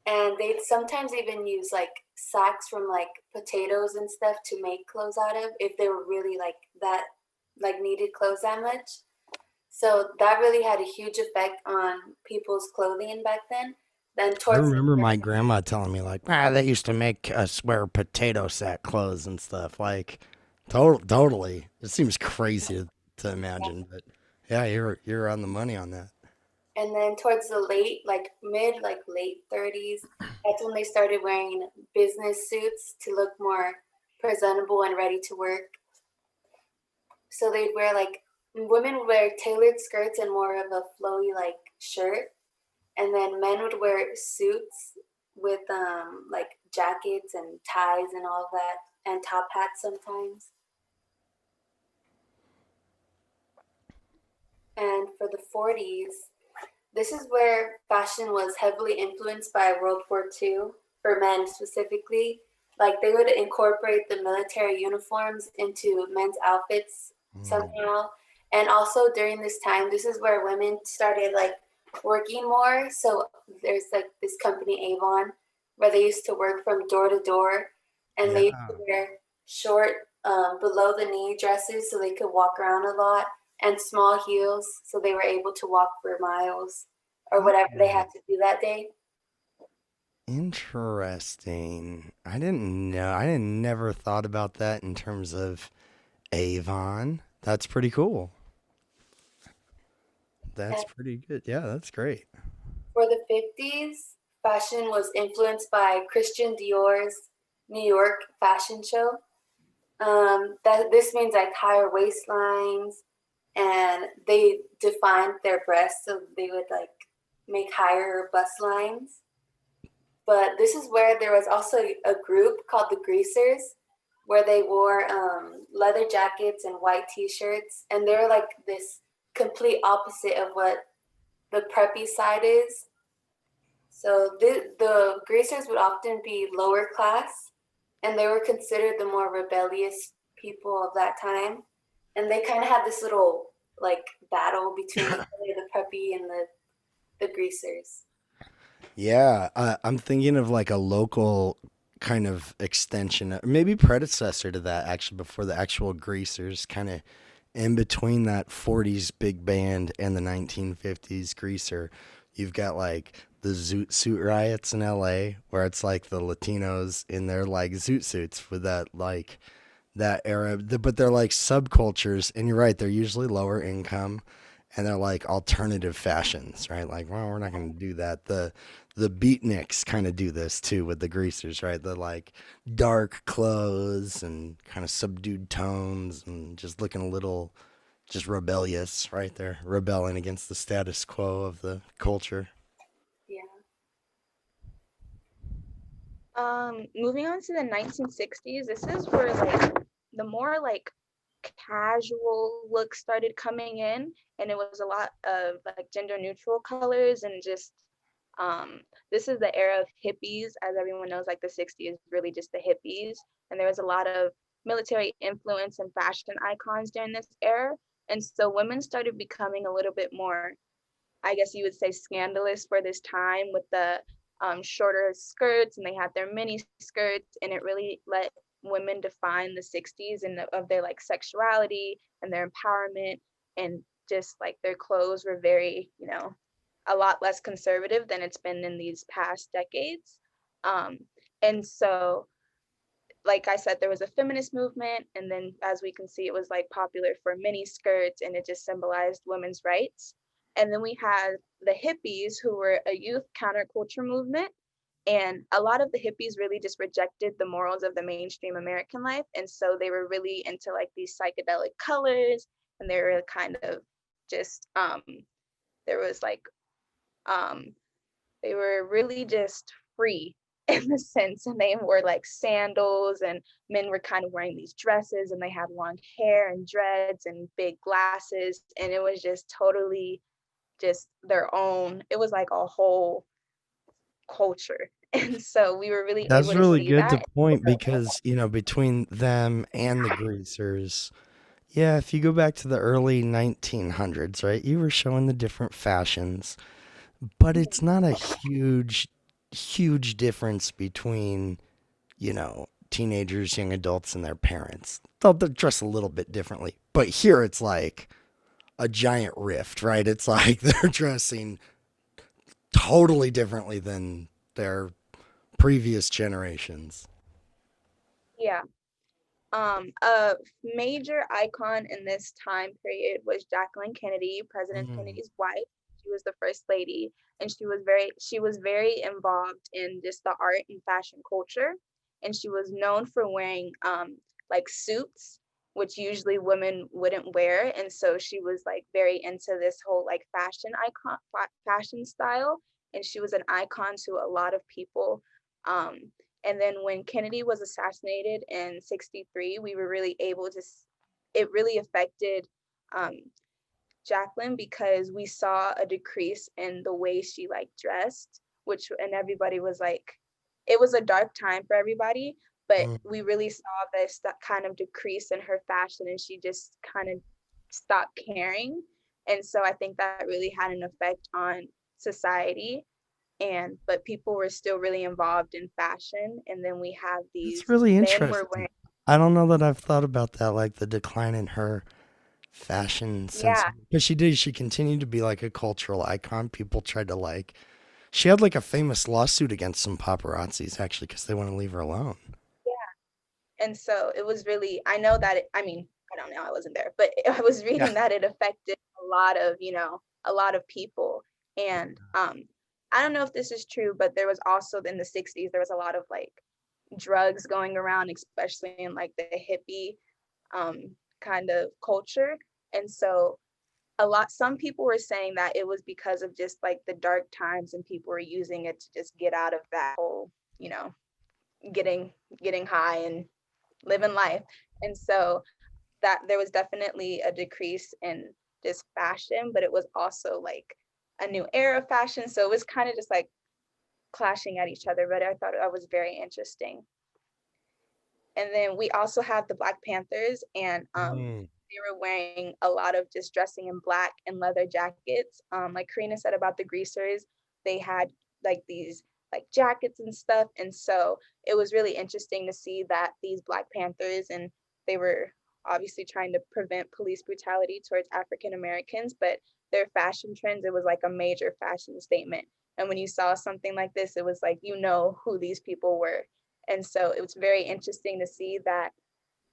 And they'd sometimes even use like sacks from like potatoes and stuff to make clothes out of if they were really like that, like needed clothes that much. So that really had a huge effect on people's clothing back then. Then I towards remember my grandma telling me like, they used to make us wear potato sack clothes and stuff. Like, totally. It seems crazy to imagine, but yeah, you're on the money on that. and then towards the late 30s, that's when they started wearing business suits to look more presentable and ready to work. So they'd wear women would wear tailored skirts and more of a flowy like shirt, and then men would wear suits with like jackets and ties and all of that, and top hats sometimes. And for the 40s, this is where fashion was heavily influenced by World War II, for men specifically. Like they would incorporate the military uniforms into men's outfits somehow. And also during this time, this is where women started like working more. So there's like this company Avon where they used to work from door to door and they Yeah. wear short below the knee dresses so they could walk around a lot, and small heels so they were able to walk for miles or whatever they had to do that day. Interesting. I didn't know. I didn't never thought about that in terms of Avon. That's pretty cool. That's And pretty good. Yeah, that's great. for the 50s, fashion was influenced by Christian Dior's New York fashion show. This means like higher waistlines, and they defined their breasts, so they would like make higher bust lines. But this is where there was also a group called the Greasers, where they wore leather jackets and white T-shirts, and they're like this complete opposite of what the preppy side is. So the Greasers would often be lower class, and they were considered the more rebellious people of that time. And they kind of had this little like battle between the preppy and the Greasers. Yeah, I'm thinking of like a local kind of extension, or maybe predecessor to that, actually, before the actual Greasers, kind of in between that 40s big band and the 1950s Greaser. You've got like the zoot suit riots in LA, where it's like the Latinos in their like zoot suits with that like that era, but they're like subcultures, and you're right, they're usually lower income, and they're like alternative fashions, right? Like, well, we're not going to do that. The beatniks kind of do this too with the Greasers, right? The like dark clothes and kind of subdued tones and just looking a little just rebellious, right? They're rebelling against the status quo of the culture. Yeah. Moving on to the 1960s, this is where like the more like casual looks started coming in, and it was a lot of like gender neutral colors, and just this is the era of hippies. As everyone knows, like the 60s is really just the hippies, and there was a lot of military influence and fashion icons during this era. And so women started becoming a little bit more, I guess you would say, scandalous for this time, with the shorter skirts, and they had their mini skirts, and it really let women define the 60s and of their like sexuality and their empowerment, and just like their clothes were very, a lot less conservative than it's been in these past decades. And so, like I said, there was a feminist movement, and then as we can see, it was like popular for mini skirts, and it just symbolized women's rights. And then we had the hippies, who were a youth counterculture movement, and a lot of the hippies really just rejected the morals of the mainstream American life, and so they were really into like these psychedelic colors, and they were kind of just there was like they were really just free in the sense, and they wore like sandals, and men were kind of wearing these dresses, and they had long hair and dreads and big glasses, and it was just totally just their own. It was like a whole culture. And so we were really That's able to really see good to that. point, because, between them and the Greasers, yeah, if you go back to the early 1900s, right, you were showing the different fashions, but it's not a huge difference between, teenagers, young adults, and their parents. They'll dress a little bit differently, but here it's like a giant rift, right? It's like they're dressing totally differently than their previous generations. Yeah. A major icon in this time period was Jacqueline Kennedy, President Kennedy's wife. She was the first lady, and she was very involved in just the art and fashion culture, and she was known for wearing like suits, which usually women wouldn't wear, and so she was like very into this whole like fashion style, and she was an icon to a lot of people. And then when Kennedy was assassinated in '63, we were really able to, it really affected Jacqueline, because we saw a decrease in the way she like dressed, and everybody was like, it was a dark time for everybody, but we really saw that kind of decrease in her fashion, and she just kind of stopped caring. And so I think that really had an effect on society. but people were still really involved in fashion. And then we have these It's really men were interesting. wearing, I don't know that I've thought about that, like the decline in her fashion sense. yeah, But she continued to be like a cultural icon. People tried to like, she had like a famous lawsuit against some paparazzis actually because they want to leave her alone. yeah. And so it was really, I know that, I mean, I don't know, I wasn't there, but I was Yeah. reading that it affected a lot of, a lot of people. And I don't know if this is true, but there was also in the 60s, there was a lot of like drugs going around, especially in like the hippie kind of culture. And so some people were saying that it was because of just like the dark times and people were using it to just get out of that whole, getting high and living life. And so that there was definitely a decrease in just fashion, but it was also like a new era of fashion. So it was kind of just like clashing at each other, but I thought that was very interesting. And then we also have the Black Panthers, and they were wearing a lot of just dressing in black and leather jackets. Like Karina said about the greasers, they had like these like jackets and stuff. And so it was really interesting to see that these Black Panthers, and they were obviously trying to prevent police brutality towards African Americans, but their fashion trends, it was like a major fashion statement. And when you saw something like this, it was like, who these people were. And so it was very interesting to see that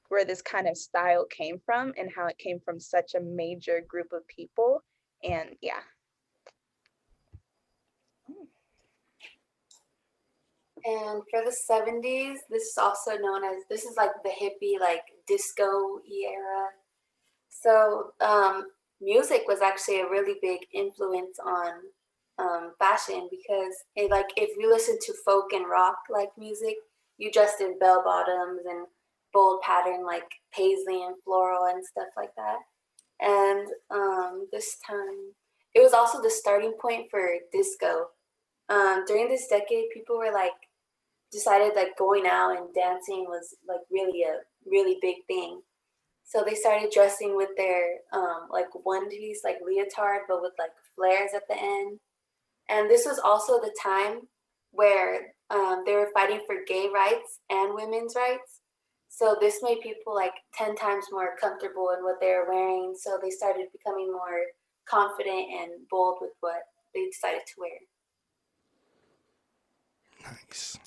where this kind of style came from and how it came from such a major group of people. And yeah. And for the 70s, this is also known as, this is like the hippie, like disco era. So music was actually a really big influence on fashion, because if you listen to folk and rock like music, you dressed in bell bottoms and bold pattern like paisley and floral and stuff like that. And this time, it was also the starting point for disco. During this decade, people were decided going out and dancing was really a really big thing. So they started dressing with their onesies, like leotard, but with flares at the end. And this was also the time where they were fighting for gay rights and women's rights. So this made people 10 times more comfortable in what they were wearing. So they started becoming more confident and bold with what they decided to wear. Nice.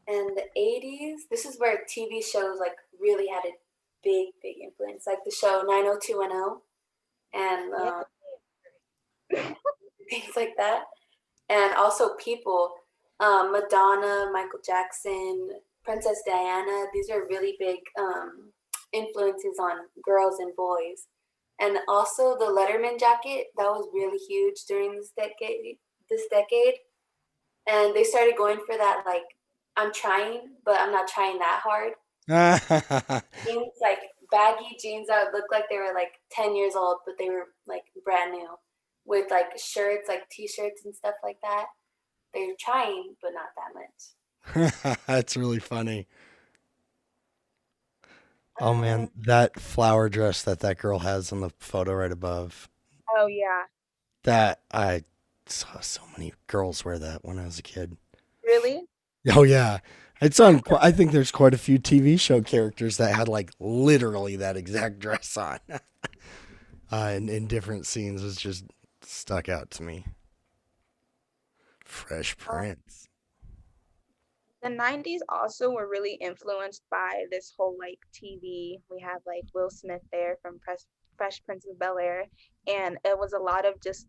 And the 80s, this is where TV shows really had a big influence, like the show 90210 and things like that. And also people, Madonna, Michael Jackson, Princess Diana, these are really big influences on girls and boys. And also the Letterman jacket, that was really huge during this decade. And they started going for that, I'm trying, but I'm not trying that hard. Jeans, baggy jeans that would look like they were 10 years old, but they were brand new, with shirts, t-shirts and stuff like that. They're trying, but not that much. That's really funny. Oh man, that flower dress that girl has on the photo right above. Oh yeah. That I saw so many girls wear that when I was a kid. Really? Oh yeah, it's on. I think there's quite a few TV show characters that had literally that exact dress on, in different scenes. It's just stuck out to me. Fresh Prince. The 90s also were really influenced by this whole TV. We have Will Smith there from Fresh Prince of Bel-Air, and it was a lot of just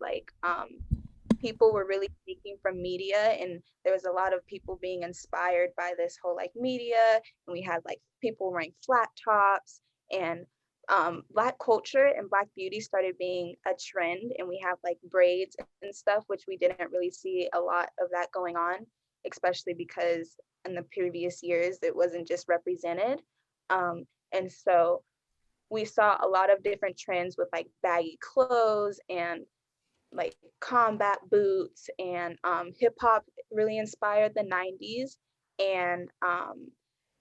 people were really speaking from media, and there was a lot of people being inspired by this whole media, and we had people wearing flat tops, and Black culture and Black beauty started being a trend, and we have braids and stuff, which we didn't really see a lot of that going on, especially because in the previous years it wasn't just represented. And so we saw a lot of different trends with baggy clothes and combat boots, and hip hop really inspired the 90s, and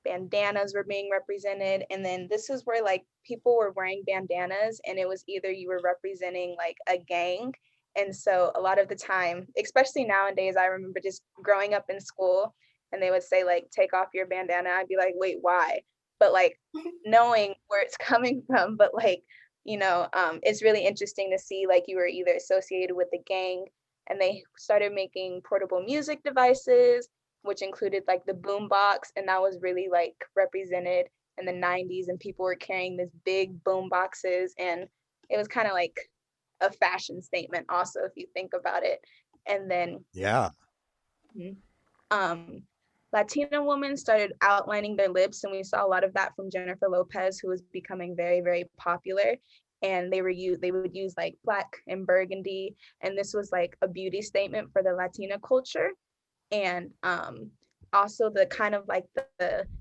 bandanas were being represented. And then this is where people were wearing bandanas, and it was either you were representing a gang, And so a lot of the time, especially nowadays, I remember just growing up in school and they would say like, take off your bandana. I'd be like, wait, why? But like knowing where it's coming from, but like, it's really interesting to see like you were either associated with the gang, and they started making portable music devices, which included like the boom box, and that was really like represented in the 90s, and people were carrying this big boom boxes, and it was kind of like a fashion statement also, if you think about it. And then Yeah. Latina women started outlining their lips, and we saw a lot of that from Jennifer Lopez, who was becoming very, very popular. And they would use like black and burgundy, and this was like a beauty statement for the Latina culture. And also the kind of like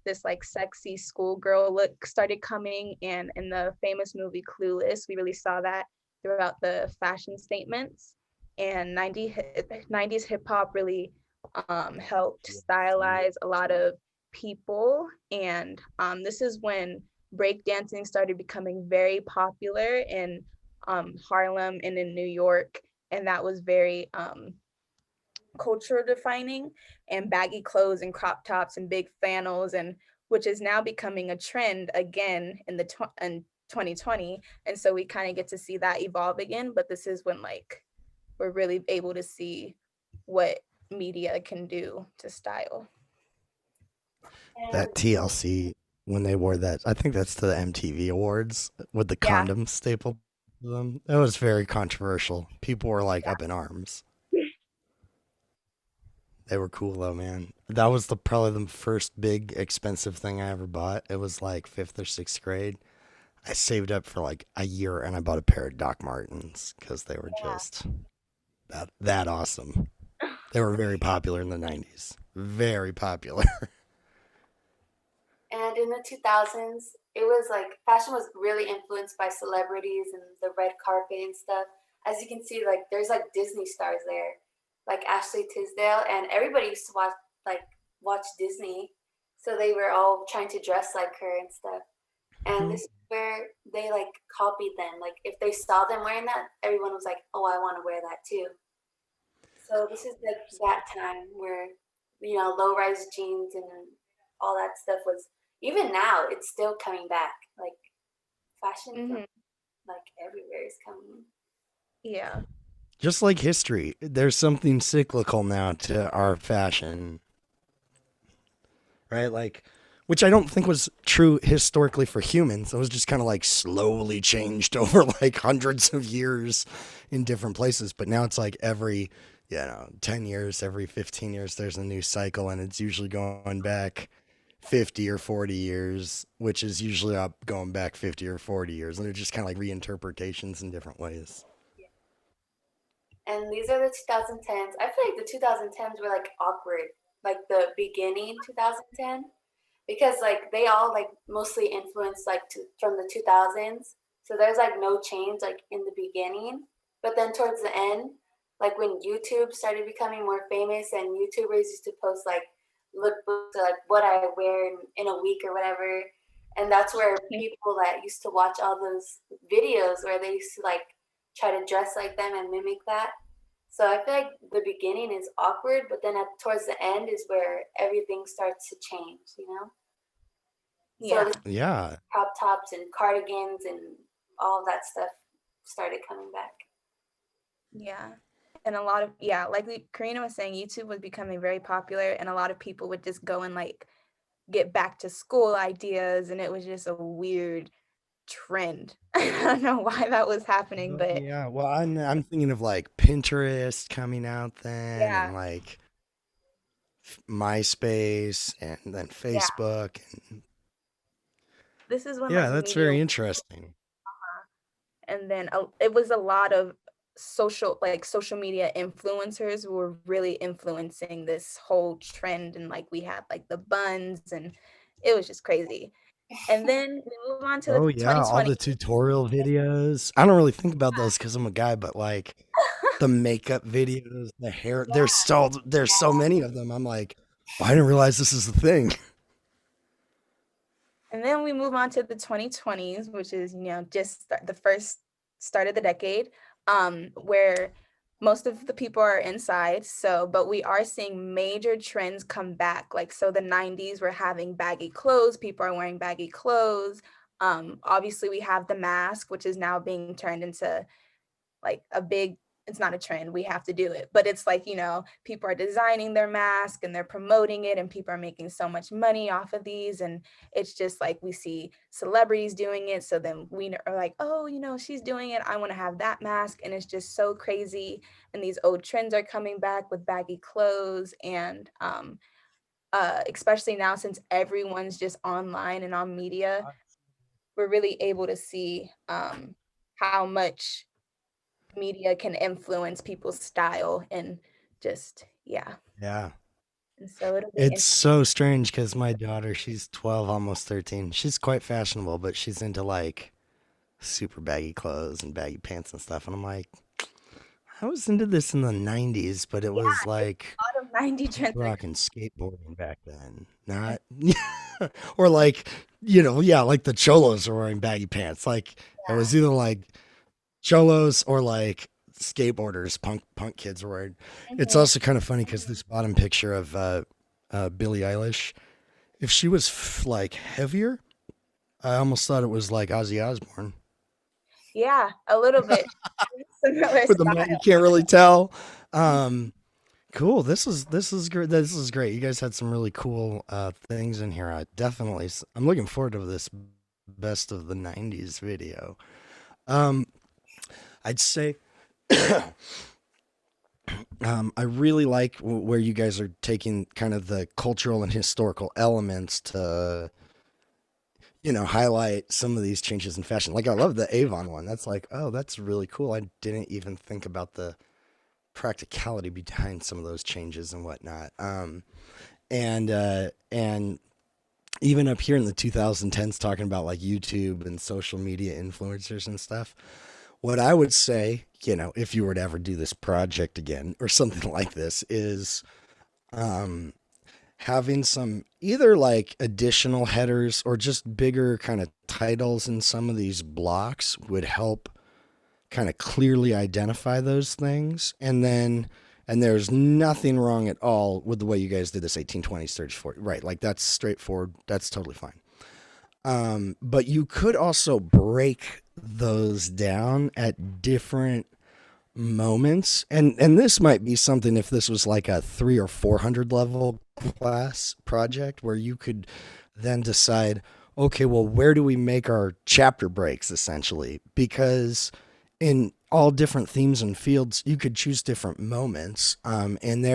this like sexy schoolgirl look started coming, and in the famous movie Clueless, we really saw that throughout the fashion statements. And 90s hip hop really helped stylize a lot of people. And this is when breakdancing started becoming very popular in Harlem and in New York. And that was very culture defining, and baggy clothes and crop tops and big flannels, and which is now becoming a trend again in 2020. And so we kind of get to see that evolve again, but this is when like we're really able to see what media can do to style. That TLC, when they wore that, I think that's to the MTV Awards with the condoms stapled to them. That was very controversial. People were like up in arms. They were cool though, man. That was probably the first big expensive thing I ever bought. It was like 5th or 6th grade. I saved up for like a year and I bought a pair of Doc Martens because they were just that awesome. They were very popular in the 90s. Very popular. And in the 2000s, it was like fashion was really influenced by celebrities and the red carpet and stuff. As you can see, like there's like Disney stars there, like Ashley Tisdale, and everybody used to watch Disney, so they were all trying to dress like her and stuff. And this is where they like copied them. Like if they saw them wearing that, everyone was like, "Oh, I want to wear that too." So this is like that time where low-rise jeans and all that stuff was. Even now, it's still coming back. Like fashion, from, like everywhere is coming. Yeah. Just like history, there's something cyclical now to our fashion, right? Like, which I don't think was true historically for humans. It was just kind of like slowly changed over like hundreds of years in different places. But now it's like every, 10 years, every 15 years, there's a new cycle, and it's usually going back 50 or 40 years, which is usually up going back 50 or 40 years. And they're just kind of like reinterpretations in different ways. And these are the 2010s. I feel like the 2010s were like awkward, like the beginning 2010, because like they all like mostly influenced like from the 2000s. So there's like no change like in the beginning, but then towards the end, like when YouTube started becoming more famous and YouTubers used to post like lookbooks or like what I wear in a week or whatever, and that's where people that used to watch all those videos where they used to like try to dress like them and mimic that. So I feel like the beginning is awkward, but then towards the end is where everything starts to change, Yeah. So Yeah. crop tops and cardigans and all of that stuff started coming back. Yeah. And a lot of, like Karina was saying, YouTube was becoming very popular, and a lot of people would just go and like get back to school ideas, and it was just a weird trend. I don't know why that was happening, but Yeah, well, I'm thinking of like Pinterest coming out then, and like MySpace, and then Facebook, and this is when yeah, like, that's media very interesting. and then it was a lot of social media influencers who were really influencing this whole trend, and like we had like the buns, and it was just crazy. And then we move on to Oh the yeah, all 2020. the tutorial videos. I don't really think about those because I'm a guy, but like the makeup videos, the hair, there's so many of them. I'm like, I didn't realize this is the thing. And then we move on to the 2020s, which is just the first start of the decade, where most of the people are inside. So, but we are seeing major trends come back. Like, so the 90s, we're having baggy clothes. People are wearing baggy clothes. Obviously, we have the mask, which is now being turned into like a big, it's not a trend, we have to do it, but it's like, you know, people are designing their mask and they're promoting it and people are making so much money off of these, and it's just like we see celebrities doing it, so then we are like, oh, you know, she's doing it, I want to have that mask, and it's just so crazy. And these old trends are coming back with baggy clothes, and especially now since everyone's just online and on media, we're really able to see how much media can influence people's style, and just yeah. And so it'll be It's so strange because my daughter, she's 12, almost 13. She's quite fashionable, but she's into like super baggy clothes and baggy pants and stuff. And I'm like, I was into this in the 90s, but it was like a lot of 90 trends. rocking skateboarding back then. Not, or like, you know, yeah, like the cholos are wearing baggy pants. Like it was either like cholos or like skateboarders, punk kids were wearing. It's also kind of funny because this bottom picture of Billie Eilish, if she was like heavier, I almost thought it was like Ozzy Osbourne. Yeah, a little bit. Similar With the style. you can't really tell. Cool. This is great. This is great. You guys had some really cool things in here. I'm looking forward to this best of the 90s video. I'd say I really like where you guys are taking kind of the cultural and historical elements to, you know, highlight some of these changes in fashion. Like I love the Avon one. That's like, oh, that's really cool. I didn't even think about the practicality behind some of those changes and whatnot. And even up here in the 2010s, talking about like YouTube and social media influencers and stuff. What I would say, you know, if you were to ever do this project again or something like this, is having some either like additional headers or just bigger kind of titles in some of these blocks would help kind of clearly identify those things. And there's nothing wrong at all with the way you guys did this 1820s, 30s, 40s, right? Like that's straightforward. That's totally fine. But you could also break those down at different moments. And this might be something if this was like a 300 or 400 level class project where you could then decide, okay, well, where do we make our chapter breaks essentially? Because in all different themes and fields, you could choose different moments. And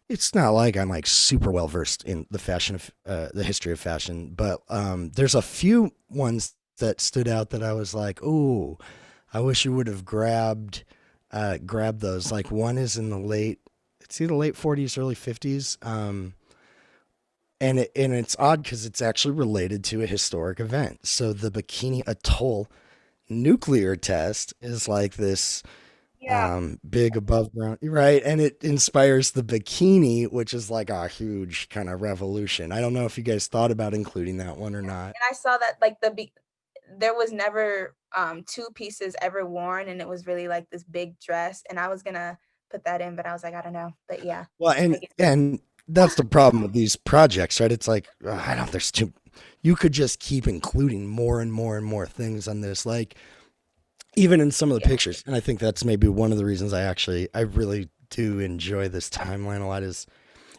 it's not like I'm like super well versed in the fashion of the history of fashion, but there's a few ones that stood out that I was like, "Ooh, I wish you would have grabbed those." Like one is in it's either late 40s, early 50s, and it's odd because it's actually related to a historic event. So the Bikini Atoll nuclear test is like this. Big above ground, right? And it inspires the bikini, which is like a huge kind of revolution. I don't know if you guys thought about including that one or not. And I saw that like there was never two pieces ever worn, and it was really like this big dress, and I was gonna put that in, but I was like, I don't know. But yeah. Well, and that's the problem with these projects, right? It's like, you could just keep including more and more and more things on this, like even in some of the pictures. And I think that's maybe one of the reasons I really do enjoy this timeline a lot, is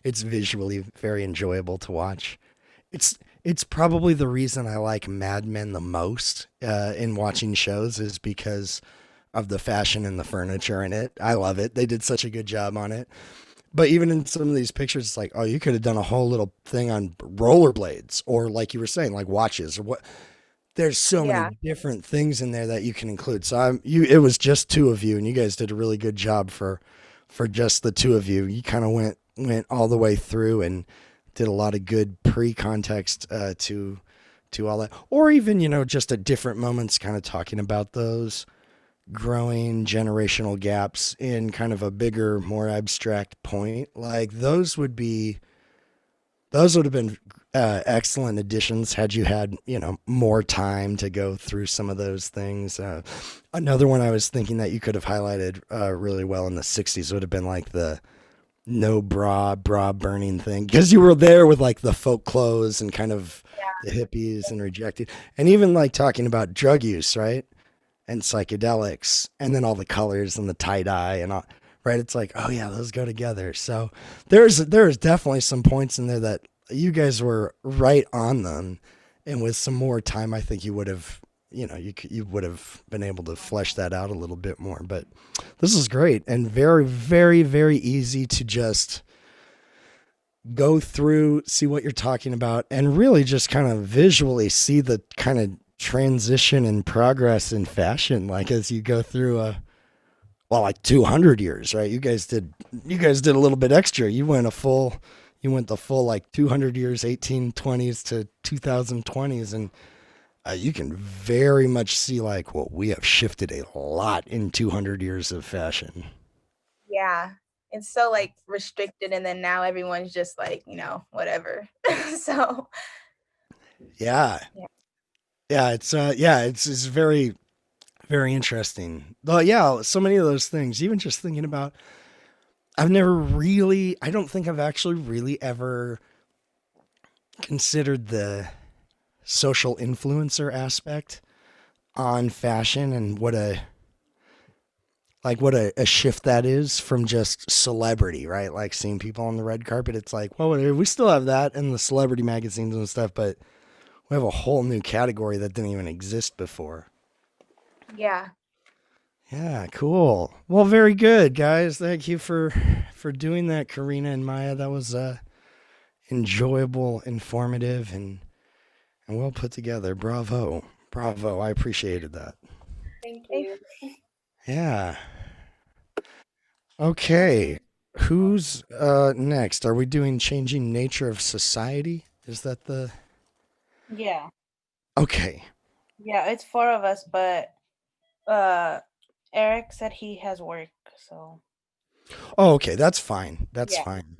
it's visually very enjoyable to watch. It's probably the reason I like Mad Men the most in watching shows, is because of the fashion and the furniture in it. I love it. They did such a good job on it. But even in some of these pictures, it's like, oh, you could have done a whole little thing on rollerblades, or like you were saying, like watches, or what. There's so many different things in there that you can include. So it was just two of you, and you guys did a really good job for just the two of you. You kind of went all the way through and did a lot of good pre-context to all that, or even, you know, just at different moments, kind of talking about those growing generational gaps in kind of a bigger, more abstract point. Like those would be Those would have been excellent additions had you had, more time to go through some of those things. Another one I was thinking that you could have highlighted really well in the 60s would have been like the no bra burning thing, because you were there with like the folk clothes and kind of the hippies and rejected, and even like talking about drug use, right? And psychedelics, and then all the colors and the tie dye and all, right? It's like, oh yeah, those go together. So there's definitely some points in there that you guys were right on them, and with some more time, I think you would have, you would have been able to flesh that out a little bit more. But this is great and very, very, very easy to just go through, see what you're talking about, and really just kind of visually see the kind of transition and progress in fashion, like as you go through like 200 years, right? You guys did a little bit extra. You went the full like 200 years, 1820s to 2020s, and you can very much see like, well, we have shifted a lot in 200 years of fashion. Yeah. It's so like restricted, and then now everyone's just like, whatever. So Yeah. It's very, very interesting. But yeah, so many of those things, even just thinking about, I don't think I've actually really ever considered the social influencer aspect on fashion, and what a shift that is from just celebrity, right? Like seeing people on the red carpet. It's like, well, we still have that in the celebrity magazines and stuff, but we have a whole new category that didn't even exist before. yeah. Yeah, cool. Well, very good, guys. Thank you for doing that, Karina and Maya. That was enjoyable, informative, and well put together. Bravo. I appreciated that. Thank you. Yeah. Okay. Who's next? Are we doing changing nature of society? Is that the... Yeah. Okay. Yeah, it's 4 of us, but Eric said he has work, so Oh, okay. That's fine. That's yeah. fine.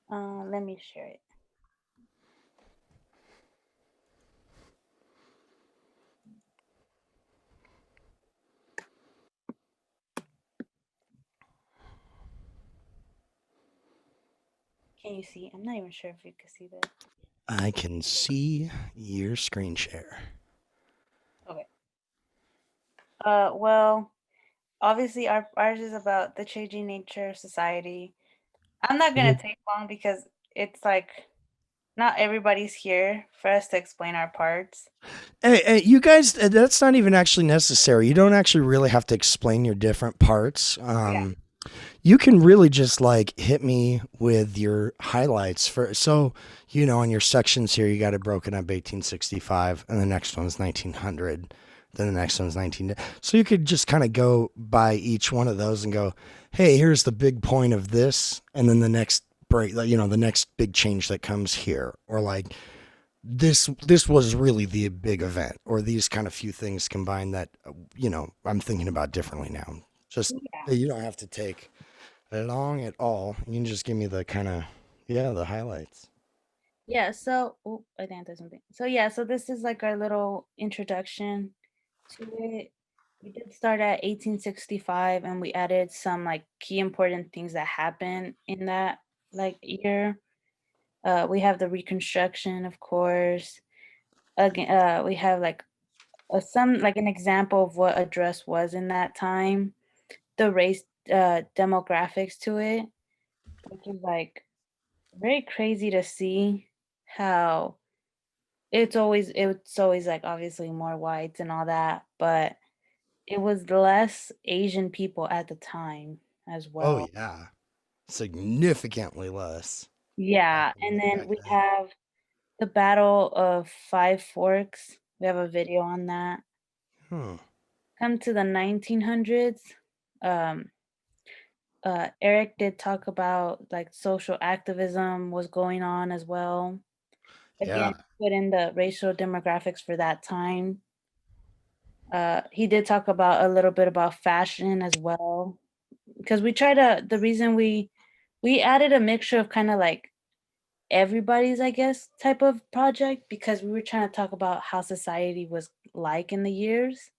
Let me share it. Can you see? I'm not even sure if you can see that. I can see your screen share. Okay. Well, obviously ours is about the changing nature of society. I'm not gonna take long because it's like not everybody's here for us to explain our parts. Hey, you guys, that's not even actually necessary. You don't actually really have to explain your different parts. You can really just like hit me with your highlights so, on your sections here, you got it broken up 1865, and the next one's 1900. Then the next one's 19. So you could just kind of go by each one of those and go, hey, here's the big point of this. And then the next break, the next big change that comes here, or like this was really the big event, or these kind of few things combined that, I'm thinking about differently now. Just, you don't have to take long at all. You can just give me the kind of, the highlights. Yeah, so I think there's something. So yeah, so this is like our little introduction to it. We did start at 1865, and we added some like key important things that happened in that like year. We have the Reconstruction, of course. Again, we have like some like an example of what a dress was in that time. The race demographics to it, which is like very crazy to see how it's always like obviously more whites and all that, but it was less Asian people at the time as well. Oh yeah, significantly less. Yeah, and then we have the Battle of Five Forks. We have a video on that. Come to the 1900s. Eric did talk about like social activism was going on as well. Again, put in the racial demographics for that time. He did talk about a little bit about fashion as well, because the reason we added a mixture of kind of like everybody's, I guess, type of project because we were trying to talk about how society was like in the years.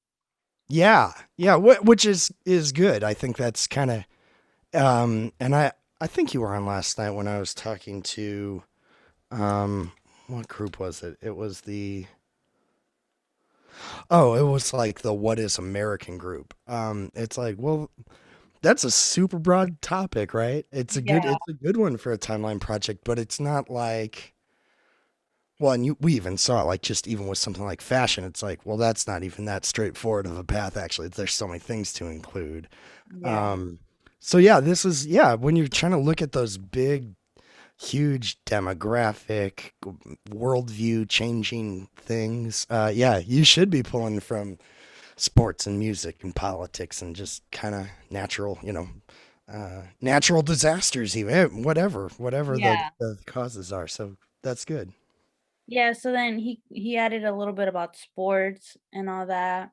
Yeah, yeah, which is good. I think that's kind of and I think you were on last night when I was talking to what group was it? It was the Oh, it was like the What is American group. It's like, well, that's a super broad topic, right? Yeah. It's a good one for a timeline project, but it's not like well, and we even saw it, like just even with something like fashion, it's like, well, that's not even that straightforward of a path. Actually, there's so many things to include. Yeah. So yeah, this is yeah. When you're trying to look at those big, huge demographic, worldview changing things, yeah, you should be pulling from sports and music and politics and just kind of natural, natural disasters, even whatever Yeah. the causes are. So that's good. Yeah, so then he added a little bit about sports and all that.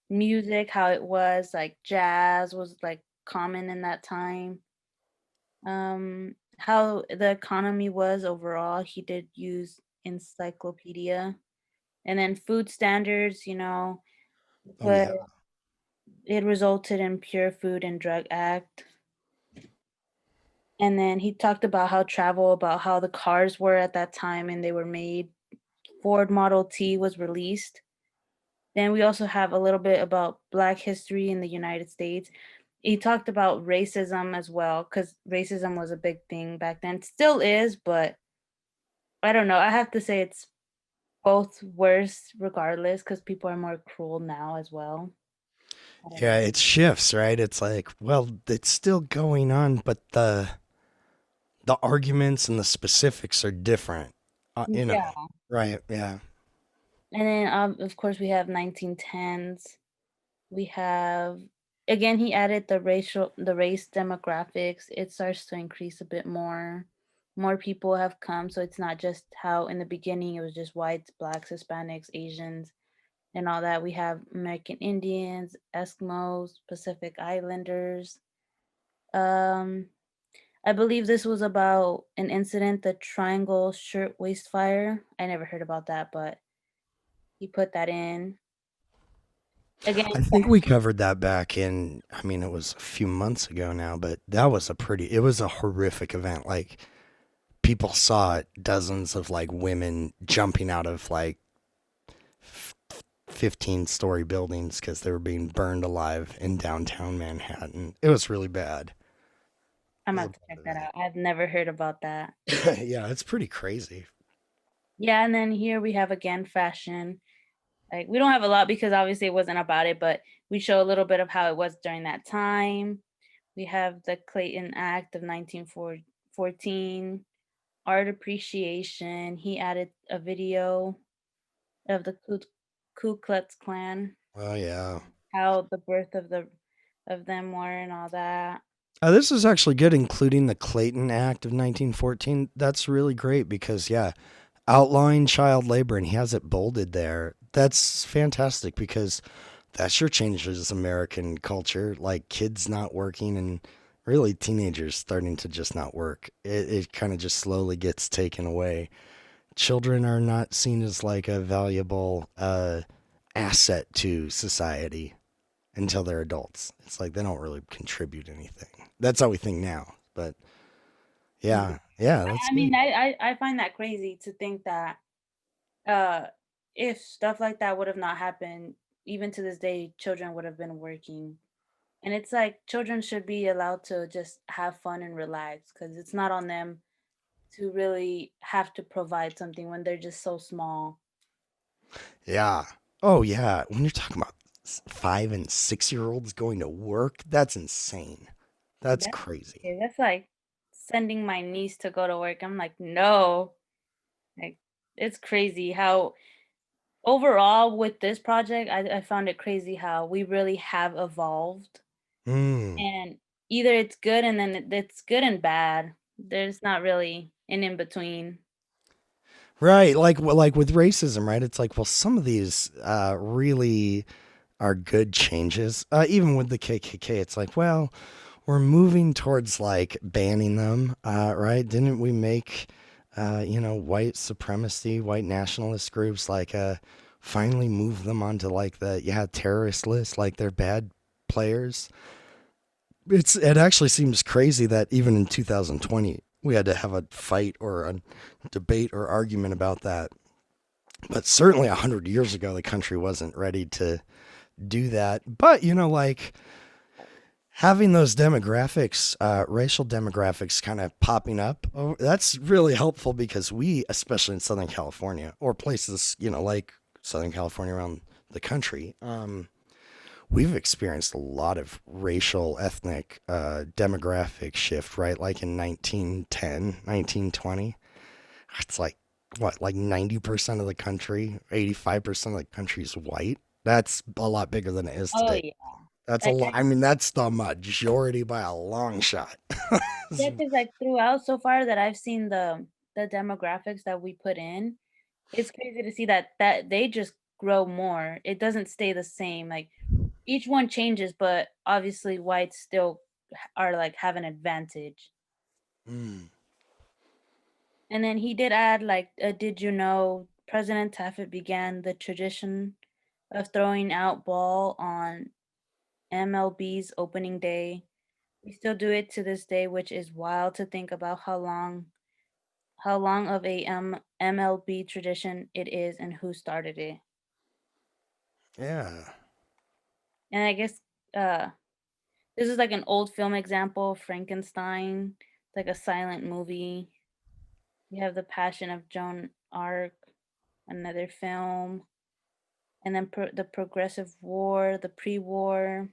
Music, how it was, like jazz was like common in that time. How the economy was overall, he did use encyclopedia. And then food standards, Oh but yeah. it resulted in Pure Food and Drug Act. And then he talked about about how the cars were at that time and they were made. Ford Model T was released. Then we also have a little bit about Black history in the United States. He talked about racism as well, because racism was a big thing back then. Still is, but I don't know. I have to say it's both worse regardless, because people are more cruel now as well. Yeah, it shifts, right? It's like, well, it's still going on, but the arguments and the specifics are different. Yeah. Right? Yeah. And then of course we have 1910s. We have again he added the race demographics. It starts to increase a bit more. More people have come, so it's not just how in the beginning it was just whites, blacks, Hispanics, Asians, and all that. We have American Indians, Eskimos, Pacific Islanders. Um, I believe this was about an incident, the Triangle Shirtwaist Fire. I never heard about that, but he put that in. Again, I think we covered that back in, I mean, it was a few months ago now, but that was it was a horrific event. Like, people saw it, dozens of like women jumping out of like 15-story buildings because they were being burned alive in downtown Manhattan. It was really bad. I'm about to check that out. I've never heard about that. Yeah, it's pretty crazy. Yeah, and then here we have again fashion. Like we don't have a lot because obviously it wasn't about it, but we show a little bit of how it was during that time. We have the Clayton Act of 1914, art appreciation. He added a video of the Ku Klux Klan, Oh yeah. how the birth of them were and all that. This is actually good, including the Clayton Act of 1914. That's really great because, yeah, outlawing child labor, and he has it bolded there. That's fantastic because that sure changes American culture. Like kids not working and really teenagers starting to just not work. It kind of just slowly gets taken away. Children are not seen as like a valuable asset to society until they're adults. It's like they don't really contribute anything. That's how we think now. But yeah, that's I mean, I find that crazy to think that if stuff like that would have not happened, even to this day, children would have been working. And it's like children should be allowed to just have fun and relax because it's not on them to really have to provide something when they're just so small. Yeah. Oh yeah. When you're talking about 5 and 6-year-olds going to work, that's insane. That's crazy. That's like sending my niece to go to work. I'm like, no. Like, it's crazy how overall with this project, I found it crazy how we really have evolved. And either it's good and then it's good and bad. There's not really an in between. Right. Like with racism, right? It's like, well, some of these really are good changes. Even with the KKK, it's like, well, we're moving towards like banning them, right? Didn't we make white supremacy, white nationalist groups finally move them onto like the terrorist list, like they're bad players. It actually seems crazy that even in 2020 we had to have a fight or a debate or argument about that. But certainly 100 years ago, the country wasn't ready to do that. But having those demographics, racial demographics kind of popping up, that's really helpful because we, especially in Southern California or places, like Southern California around the country, we've experienced a lot of racial, ethnic, demographic shift, right? Like in 1910, 1920, it's like, what, like 90% of the country, 85% of the country is white. That's a lot bigger than it is Oh today. yeah. That's a lot. I mean, that's the majority by a long shot. Yeah, because like throughout so far that I've seen the demographics that we put in, it's crazy to see that they just grow more. It doesn't stay the same. Like each one changes, but obviously whites still are like have an advantage. Mm. And then he did add like, did you know President Taft began the tradition of throwing out ball on MLB's opening day. We still do it to this day, which is wild to think about how long of a MLB tradition it is and who started it. Yeah. And I guess this is like an old film example, Frankenstein, like a silent movie. You have The Passion of Joan Arc, another film, and then the Progressive War, the pre-war,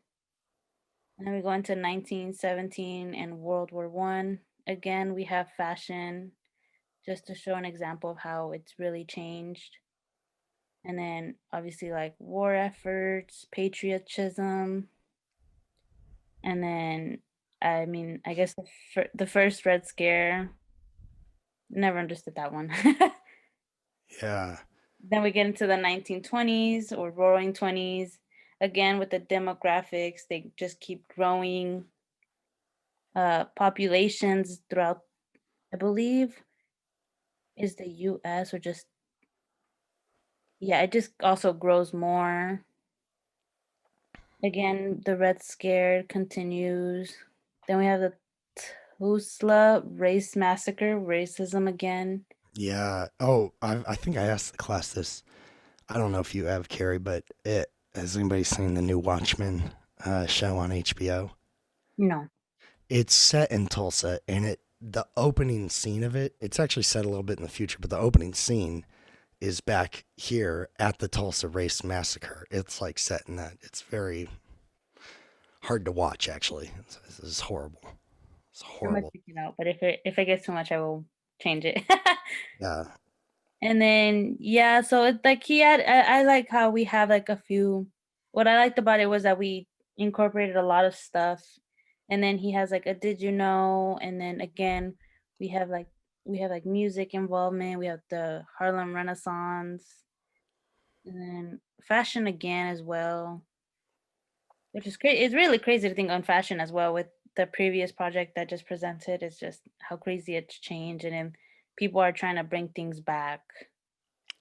and then we go into 1917 and World War One. Again, we have fashion, just to show an example of how it's really changed. And then obviously like war efforts, patriotism, and then I mean, I guess the first Red Scare. Never understood that one. Yeah. Then we get into the 1920s or Roaring 20s. Again, with the demographics, they just keep growing. Populations throughout, I believe, is the U.S. or just, yeah, it just also grows more. Again, the Red Scare continues. Then we have the Tulsa Race Massacre, racism again. Yeah. Oh, I think I asked the class this. I don't know if you have, Carrie, but has anybody seen the new Watchmen show on HBO? No. It's set in Tulsa, and the opening scene of it's actually set a little bit in the future, but the opening scene is back here at the Tulsa Race Massacre. It's like set in that. It's very hard to watch, actually. It's horrible. It's I'm gonna horrible. check it out, but if it gets too much, I will change it. Yeah. And then yeah, so it's like I like how we have like a few. What I liked about it was that we incorporated a lot of stuff, and then he has like a did you know, and then again we have like music involvement. We have the Harlem Renaissance, and then fashion again as well, which is great. It's really crazy to think on fashion as well with the previous project that just presented. It's just how crazy it's changed, and then people are trying to bring things back.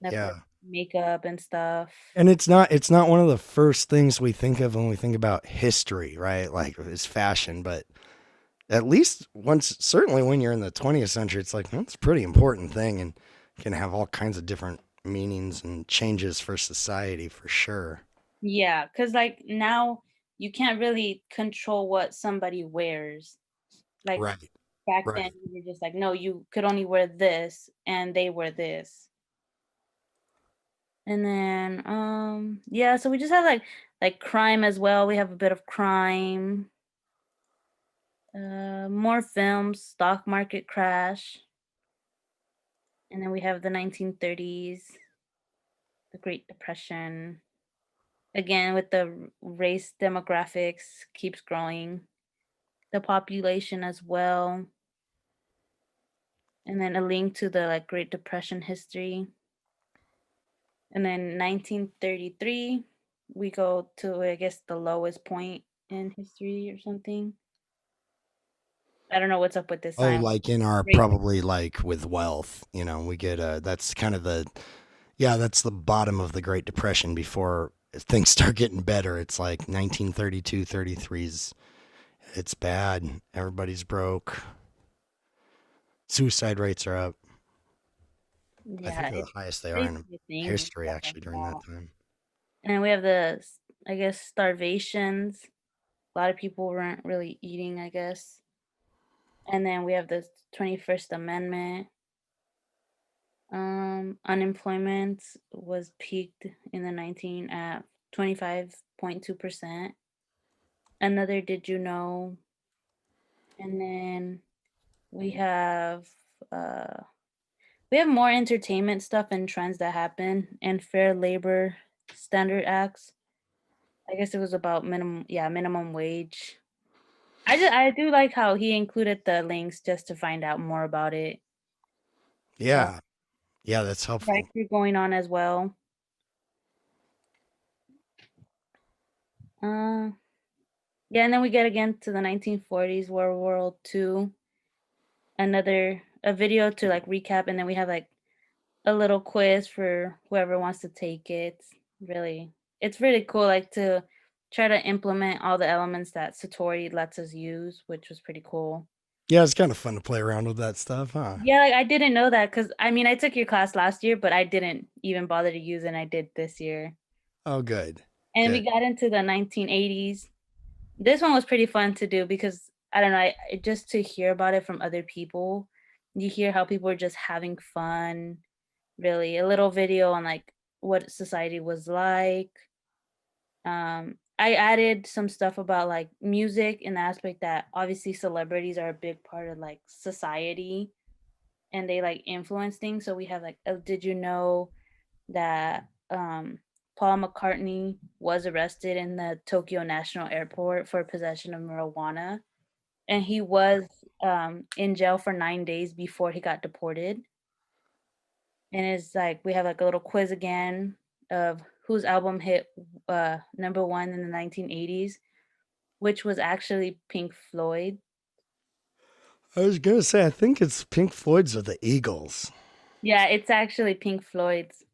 Like Yeah. makeup and stuff. And it's not one of the first things we think of when we think about history, right? Like it's fashion, but at least certainly when you're in the 20th century, it's like, that's a pretty important thing and can have all kinds of different meanings and changes for society for sure. Yeah, because like now you can't really control what somebody wears. Like Right. back Right. then, you were just like, no, you could only wear this, and they wear this. And then, yeah, so we just have like crime as well. We have a bit of crime. More films, stock market crash. And then we have the 1930s, the Great Depression. Again, with the race demographics keeps growing. The population as well. And then a link to the like Great Depression history. And then 1933, we go to I guess the lowest point in history or something. I don't know what's up with this Oh, sign. like in our Great. probably like with wealth, we get that's kind of that's the bottom of the Great Depression before things start getting better. It's like 1932, 33's. It's bad. Everybody's broke. Suicide rates are up. I Yeah, think they're the it's highest they are crazy in to think history stuff like actually during that that. time. And we have the, I guess, starvations. A lot of people weren't really eating, I guess. And then we have the 21st Amendment. Unemployment was peaked in the 19 at 25.2%. Another did you know? And then we have more entertainment stuff and trends that happen and Fair Labor Standard Acts. I guess it was about minimum wage. I do like how he included the links just to find out more about it. Yeah. Yeah, that's helpful. Strikes are going on as well. Yeah, and then we get again to the 1940s, World War II. A video to like recap, and then we have like a little quiz for whoever wants to take it. It's really cool, like to try to implement all the elements that Satori lets us use, which was pretty cool. Yeah, it's kind of fun to play around with that stuff, huh? Yeah, like I didn't know that because I mean I took your class last year, but I didn't even bother to use it. And I did this year. Oh, good. And we Good. got into the 1980s. This one was pretty fun to do because I don't know, just to hear about it from other people. You hear how people are just having fun. Really, a little video on like what society was like. I added some stuff about like music in the aspect that obviously celebrities are a big part of like society and they like influence things. So we have like, did you know that Paul McCartney was arrested in the Tokyo National Airport for possession of marijuana, and he was in jail for 9 days before he got deported. And it's like we have like a little quiz again of whose album hit number one in the 1980s, which was actually Pink Floyd. I was gonna say, I think it's Pink Floyd's or the Eagles. Yeah, it's actually Pink Floyd's.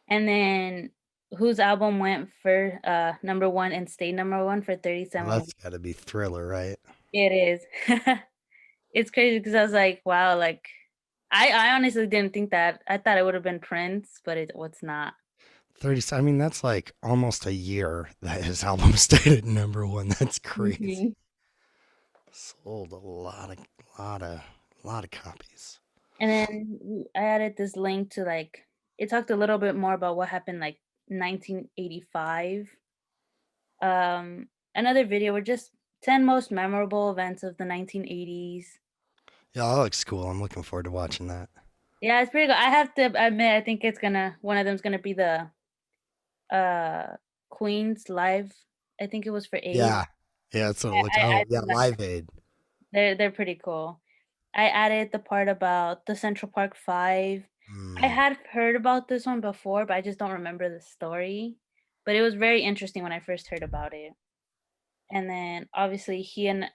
And then whose album went for number one and stayed number one for 37 Well, weeks? that's got to be Thriller, right? It is. It's crazy because I was like, wow, like I honestly didn't think that. I thought it would have been Prince, but it was not. 30. I mean, that's like almost a year that his album stayed at number one. That's crazy. Mhm. Sold a lot of copies. And then I added this link to like it talked a little bit more about what happened like 1985. Another video were just 10 most memorable events of the 1980s. Yeah, that looks cool. I'm looking forward to watching that. Yeah, it's pretty good. I have to admit, I think one of them's gonna be the Queen's Live. I think it was for AIDS. Yeah. Yeah, that's what it looks. Oh, yeah, Live Aid. They're pretty cool. I added the part about the Central Park 5. I had heard about this one before, but I just don't remember the story. But it was very interesting when I first heard about it. And then obviously he and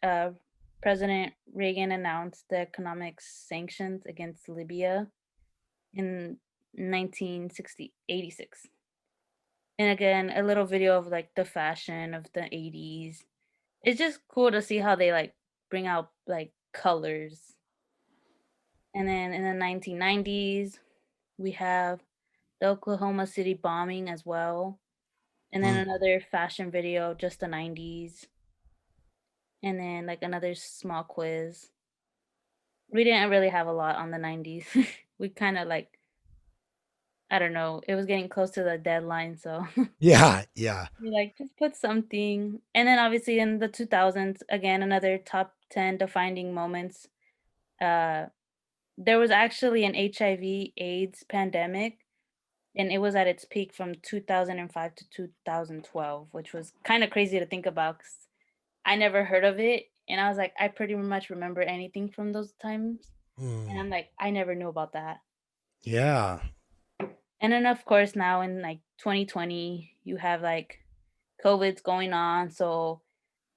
President Reagan announced the economic sanctions against Libya in 1986. And again, a little video of like the fashion of the 80s. It's just cool to see how they like bring out like colors. And then in the 1990s, we have the Oklahoma City bombing as well. And then another fashion video, just the 90s. And then like another small quiz. We didn't really have a lot on the 90s. We kind of like, I don't know, it was getting close to the deadline. So Yeah, yeah. we like just put something. And then obviously in the 2000s, again, another top 10 defining moments. There was actually an HIV AIDS pandemic, and it was at its peak from 2005 to 2012, which was kind of crazy to think about because I never heard of it. And I was like, I pretty much remember anything from those times. And I'm like, I never knew about that. Yeah. And then of course now in like 2020, you have like COVID's going on. So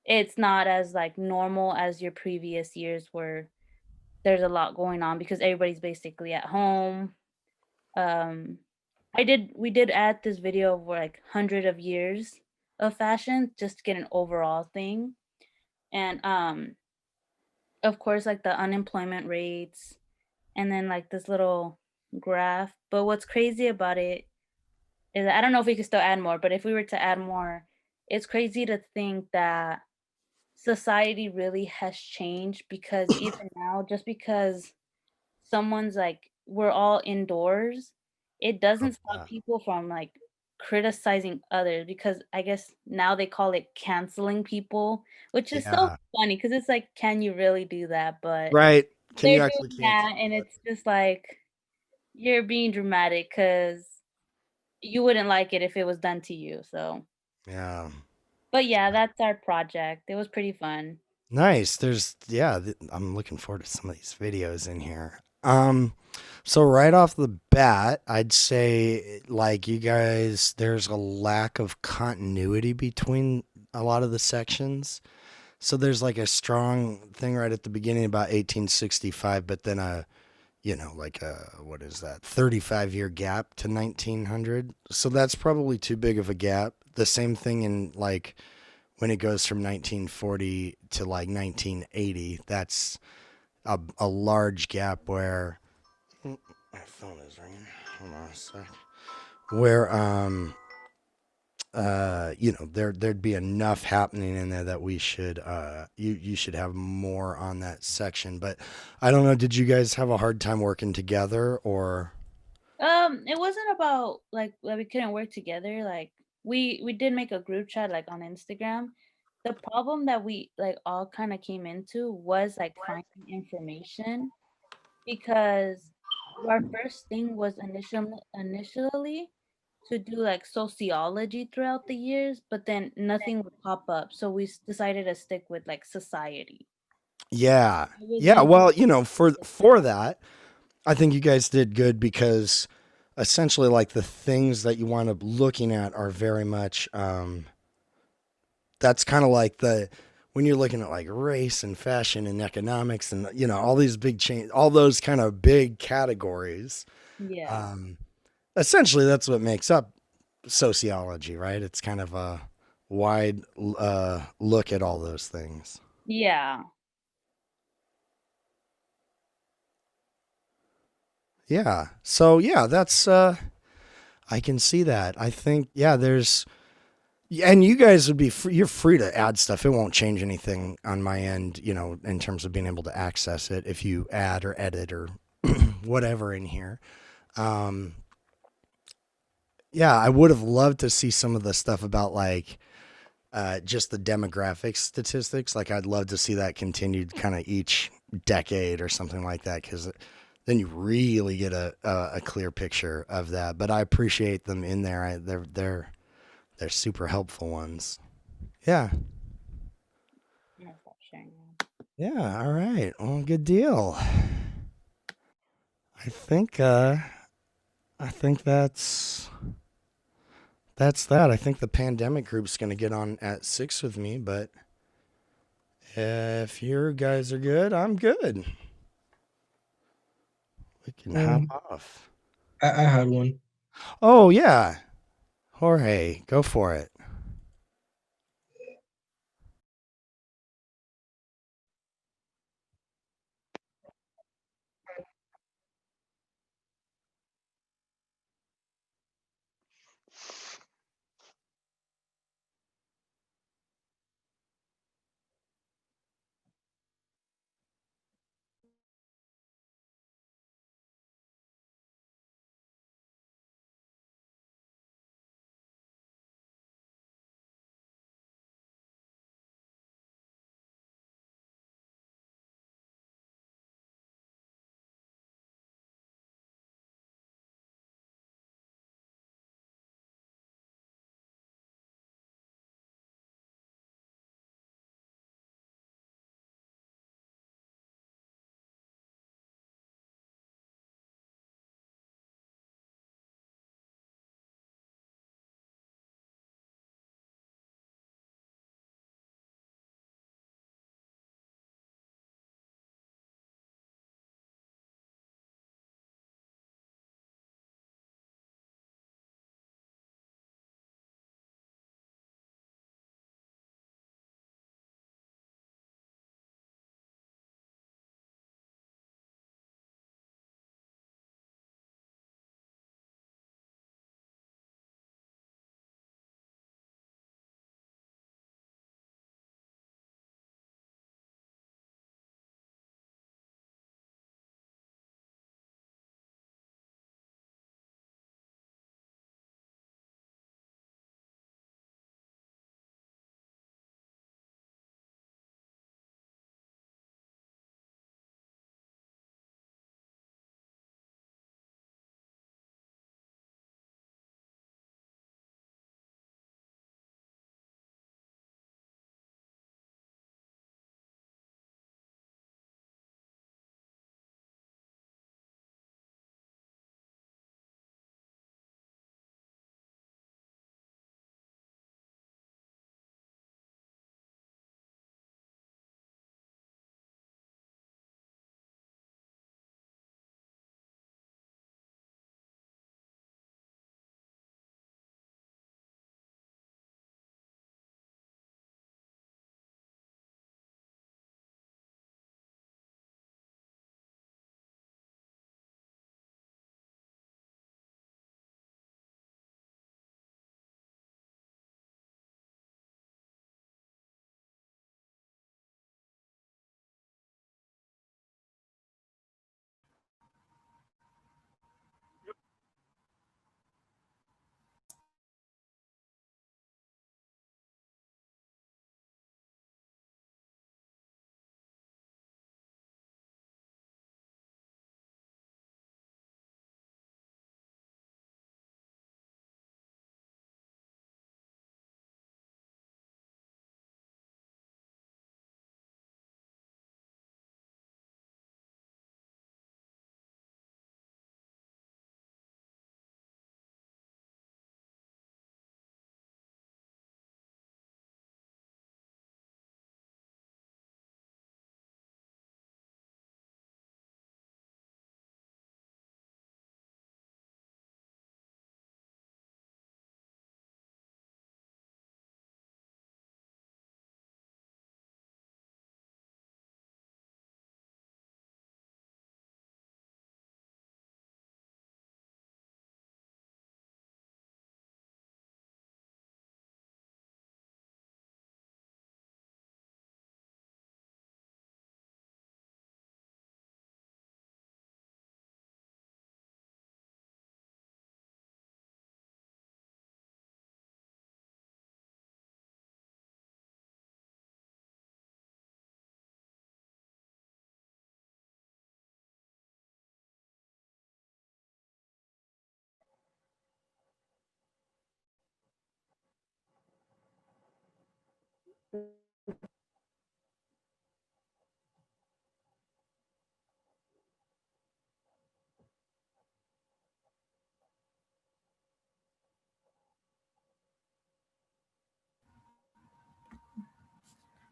it's not as like normal as your previous years where there's a lot going on because everybody's basically at home. Um, we did add this video of like 100 of years of fashion just to get an overall thing. And of course, like the unemployment rates and then like this little graph. But what's crazy about it is I don't know if we could still add more, but if we were to add more, it's crazy to think that society really has changed because even now, just because someone's like we're all indoors, it doesn't stop people from like criticizing others because I guess now they call it canceling people, which is so Yeah. funny because it's like, can you really do that? But Right. Can they're you actually doing cancel? that, and it's just like you're being dramatic because you wouldn't like it if it was done to you. So, Yeah. but yeah, that's our project. It was pretty fun. Nice. I'm looking forward to some of these videos in here. So right off the bat, I'd say like you guys, there's a lack of continuity between a lot of the sections. So there's like a strong thing right at the beginning about 1865, but then like what is that? 35-year gap to 1900. So that's probably too big of a gap. The same thing in like when it goes from 1940 to like 1980, that's a large gap where my phone is ringing. Hold on a sec. Where there'd be enough happening in there that we should you should have more on that section. But I don't know, did you guys have a hard time working together or It wasn't about like that we couldn't work together. Like we did make a group chat like on Instagram. The problem that we like all kind of came into was like finding information because our first thing was initially to do like sociology throughout the years, but then nothing would pop up. So we decided to stick with like society. Yeah. It was Yeah, then well, for that, I think you guys did good because essentially like the things that you wind up looking at are very much that's kind of like the when you're looking at like race and fashion and economics and all these big change, all those kind of big categories. yeah. Essentially that's what makes up sociology, right? It's kind of a wide look at all those things. Yeah. Yeah. So yeah, that's I can see that. I think there's and you guys would be you're free to add stuff. It won't change anything on my end, in terms of being able to access it if you add or edit or whatever in here. Yeah, I would have loved to see some of the stuff about like just the demographic statistics. Like I'd love to see that continued kind of each decade or something like that because then you really get a clear picture of that. But I appreciate them in there. They're super helpful ones. Yeah. I'm gonna stop sharing now. Yeah. All right. Well, good deal. I think that's that. I think the pandemic group's going to get on at 6 with me, but if your guys are good, I'm good. We can hop off. I had one. Oh, yeah. Jorge, go for it.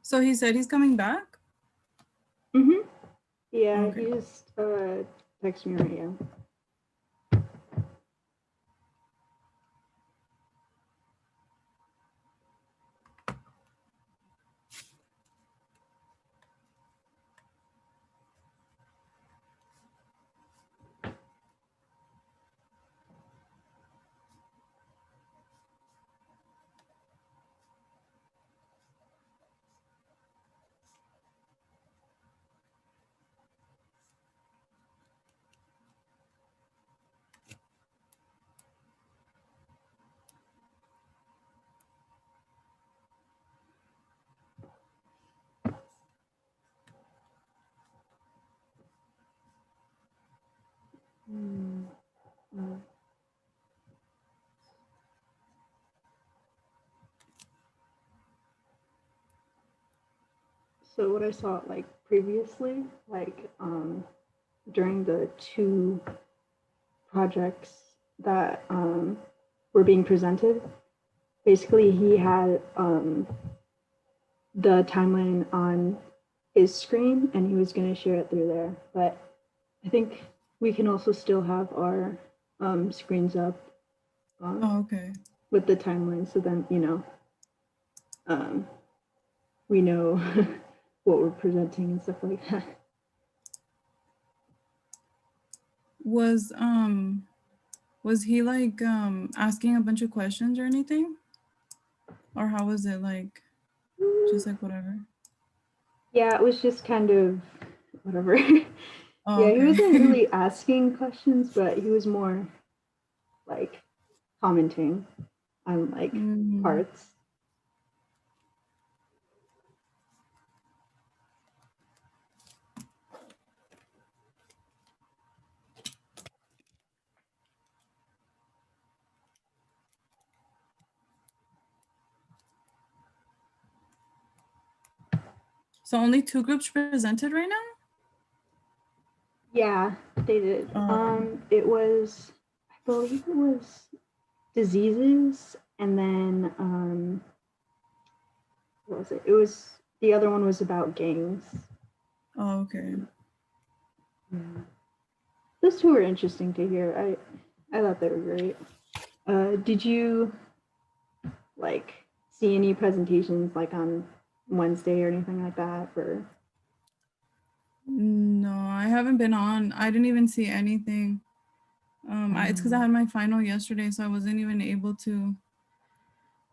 So he said he's coming back? Mm-hmm. Yeah, Okay. he just texted me right now. Mm, mm. So what I saw like previously, like during the two projects that were being presented, basically he had the timeline on his screen and he was going to share it through there. But I think we can also still have our screens up Oh, okay. with the timeline. So then, you know, we know what we're presenting and stuff like that. Was he like asking a bunch of questions or anything? Or how was it like? Just like whatever. Yeah, it was just kind of whatever. Oh, Yeah, he okay. wasn't really asking questions, but he was more like commenting on like parts. So only two groups presented right now? Yeah, they did. Oh. It was, I believe it was diseases, and then what was it? It was the other one was about gangs. Oh, okay. Those two were interesting to hear. I thought they were great. Did you like see any presentations like on Wednesday or anything like that for? No, I haven't been on. I didn't even see anything. It's because I had my final yesterday, so I wasn't even able to,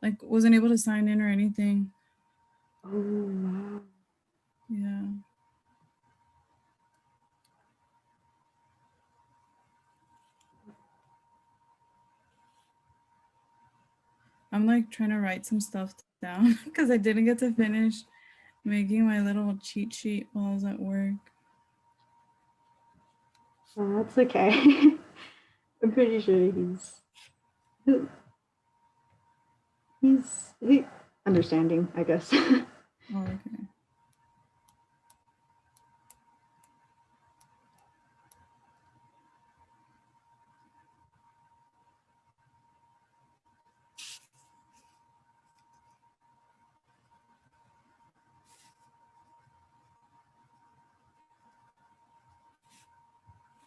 like, wasn't able to sign in or anything. Oh, wow. Yeah. I'm like trying to write some stuff down because I didn't get to finish making my little cheat sheet while I was at work. Oh, that's okay. I'm pretty sure he's understanding, I guess. Oh, okay.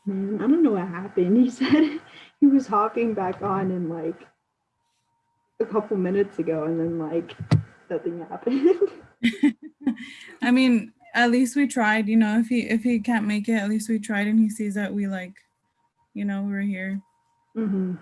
I don't know what happened. He said he was hopping back on in like a couple minutes ago, and then like nothing happened. I mean, at least we tried, you know, if he can't make it, at least we tried and he sees that we like, you know, we're here. Mm-hmm.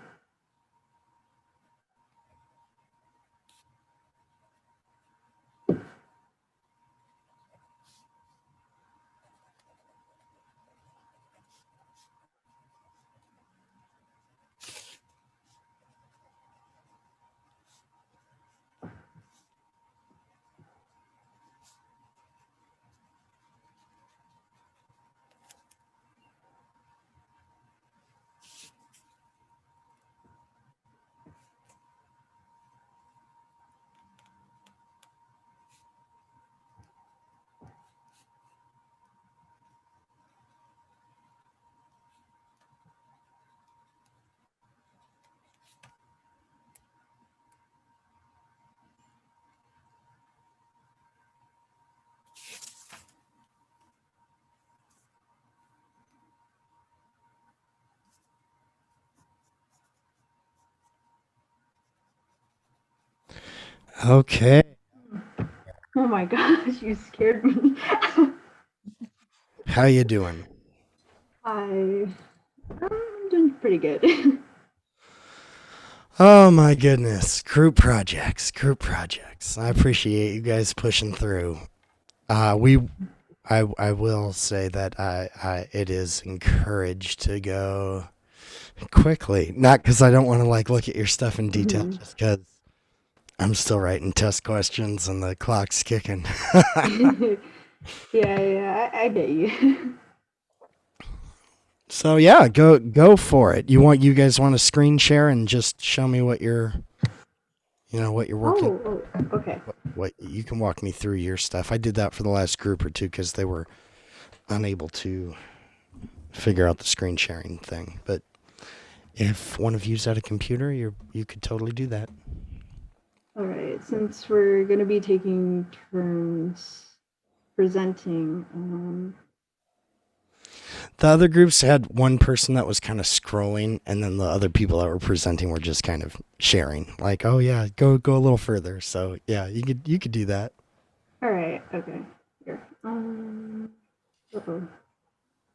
Okay. Oh my gosh, you scared me. How you doing? I'm doing pretty good. Oh my goodness. Group projects. I appreciate you guys pushing through. I will say that it is encouraged to go quickly. Not because I don't want to like look at your stuff in detail, just because I'm still writing test questions and the clock's kicking. Yeah, I get you. So yeah, go for it. You guys want to screen share and just show me what you're working. Oh, okay. What you can walk me through your stuff. I did that for the last group or two because they were unable to figure out the screen sharing thing. But if one of you's at a computer, you could totally do that. All right, since we're gonna be taking turns presenting, The other groups had one person that was kind of scrolling, and then the other people that were presenting were just kind of sharing, like, "Oh yeah, go a little further." So yeah, you could do that. all right, okay, here. Uh-oh.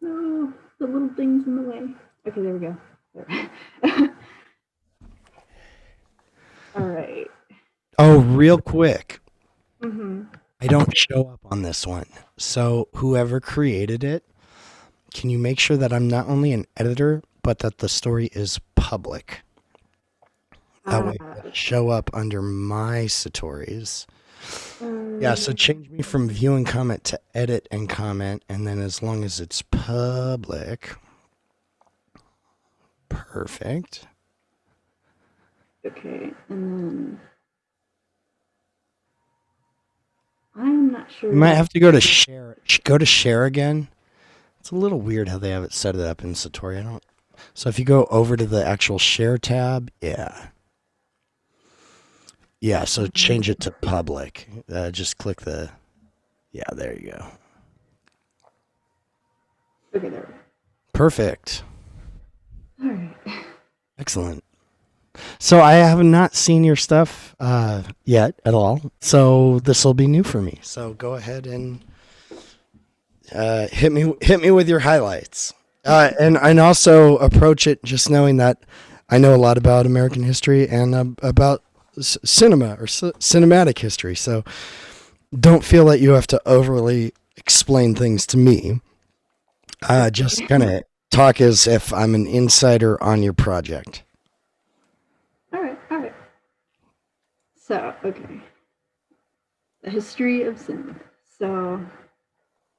No, the little thing's in the way. Okay, there we go. There. All right. Oh, real quick, Mm-hmm. I don't show up on this one, so whoever created it, can you make sure that I'm not only an editor, but that the story is public? That way it'll show up under my Satori's. Yeah, so change me from view and comment to edit and comment, and then as long as it's public. Perfect. Okay, and then I'm not sure. You might have to go to share. Go to share again. It's a little weird how they have it set it up in Satori. I don't. So if you go over to the actual share tab, yeah. Yeah, so change it to public. Just click the. Yeah, there you go. Okay, there. Perfect. All right. Excellent. So I have not seen your stuff yet at all. So this will be new for me. So go ahead and hit me with your highlights. And also approach it just knowing that I know a lot about American history and about cinema or cinematic history. So don't feel that you have to overly explain things to me. Just kind of talk as if I'm an insider on your project. All right. So, okay. The history of cinema. So,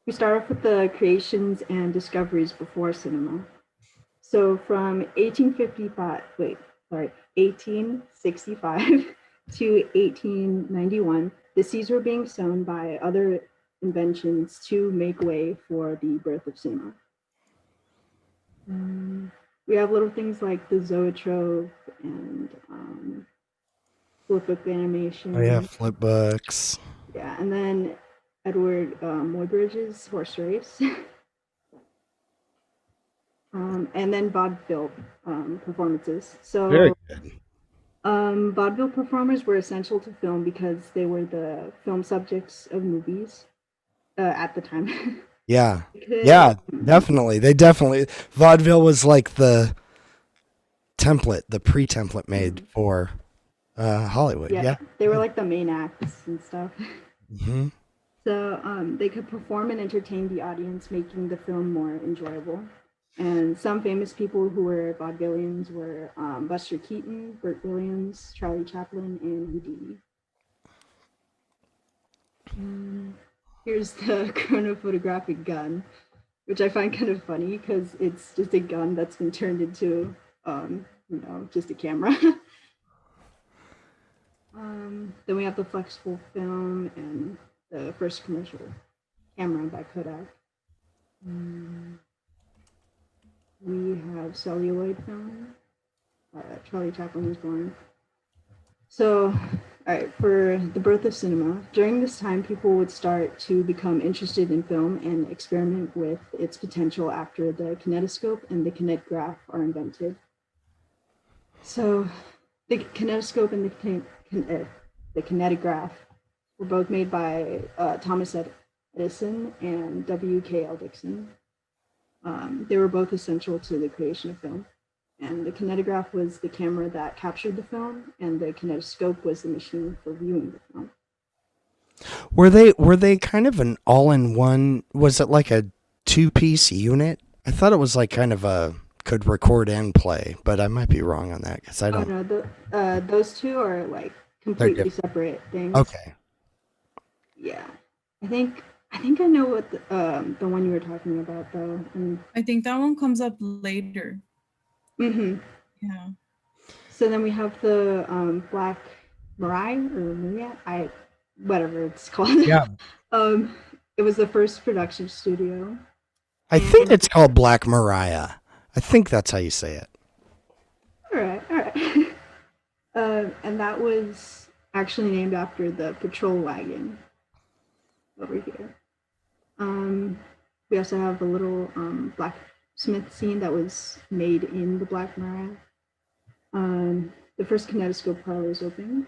we start off with the creations and discoveries before cinema. So, from 1865 to 1891, the seeds were being sown by other inventions to make way for the birth of cinema. We have little things like the zoetrope and flip book animation. Oh yeah, flip books. Yeah, and then Edward Muybridge's Horse Race. And then vaudeville performances. So Very good. Vaudeville performers were essential to film because they were the film subjects of movies at the time. Yeah. Yeah, definitely. Vaudeville was like the template, the pre-template made for Hollywood. Yeah. They were like the main acts and stuff. Mm-hmm. So they could perform and entertain the audience, making the film more enjoyable. And some famous people who were vaudevillians were Buster Keaton, Burt Williams, Charlie Chaplin, and Houdini. Here's the chronophotographic gun, which I find kind of funny because it's just a gun that's been turned into, just a camera. Then we have the flexible film and the first commercial camera by Kodak. We have celluloid film. Charlie Chaplin was born. So, all right, for the birth of cinema, during this time, people would start to become interested in film and experiment with its potential after the kinetoscope and the kinetograph are invented. So, the kinetoscope and the the kinetograph were both made by Thomas Edison and W.K.L. Dixon. They were both essential to the creation of film. And the kinetograph was the camera that captured the film, and the kinetoscope was the machine for viewing the film. Were they kind of an all-in-one? Was it like a two-piece unit? I thought it was like kind of a could record and play, but I might be wrong on that because I don't. Oh no, those two are like completely separate things. Okay. Yeah, I think I know what the one you were talking about though. And I think that one comes up later. Mm-hmm. Yeah. So then we have the Black Mariah or Maria, whatever it's called. Yeah. It was the first production studio. I think it's called Black Mariah. I think that's how you say it. All right. And that was actually named after the patrol wagon over here. We also have a little blacksmith scene that was made in the Black Mariah. The first kinetoscope parlor is open.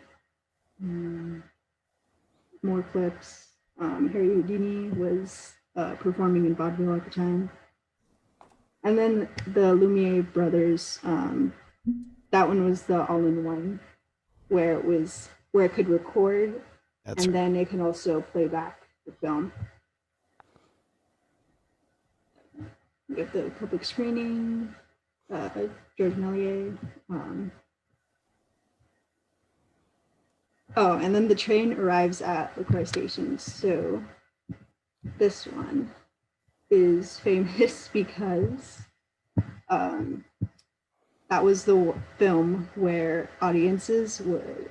More clips. Harry Houdini was performing in vaudeville at the time. And then the Lumiere brothers, that one was the all-in-one, where it could record, and then it can also play back the film. We have the public screening, George Méliès. And then the train arrives at LaCroix Station. So this one is famous because that was the film where audiences would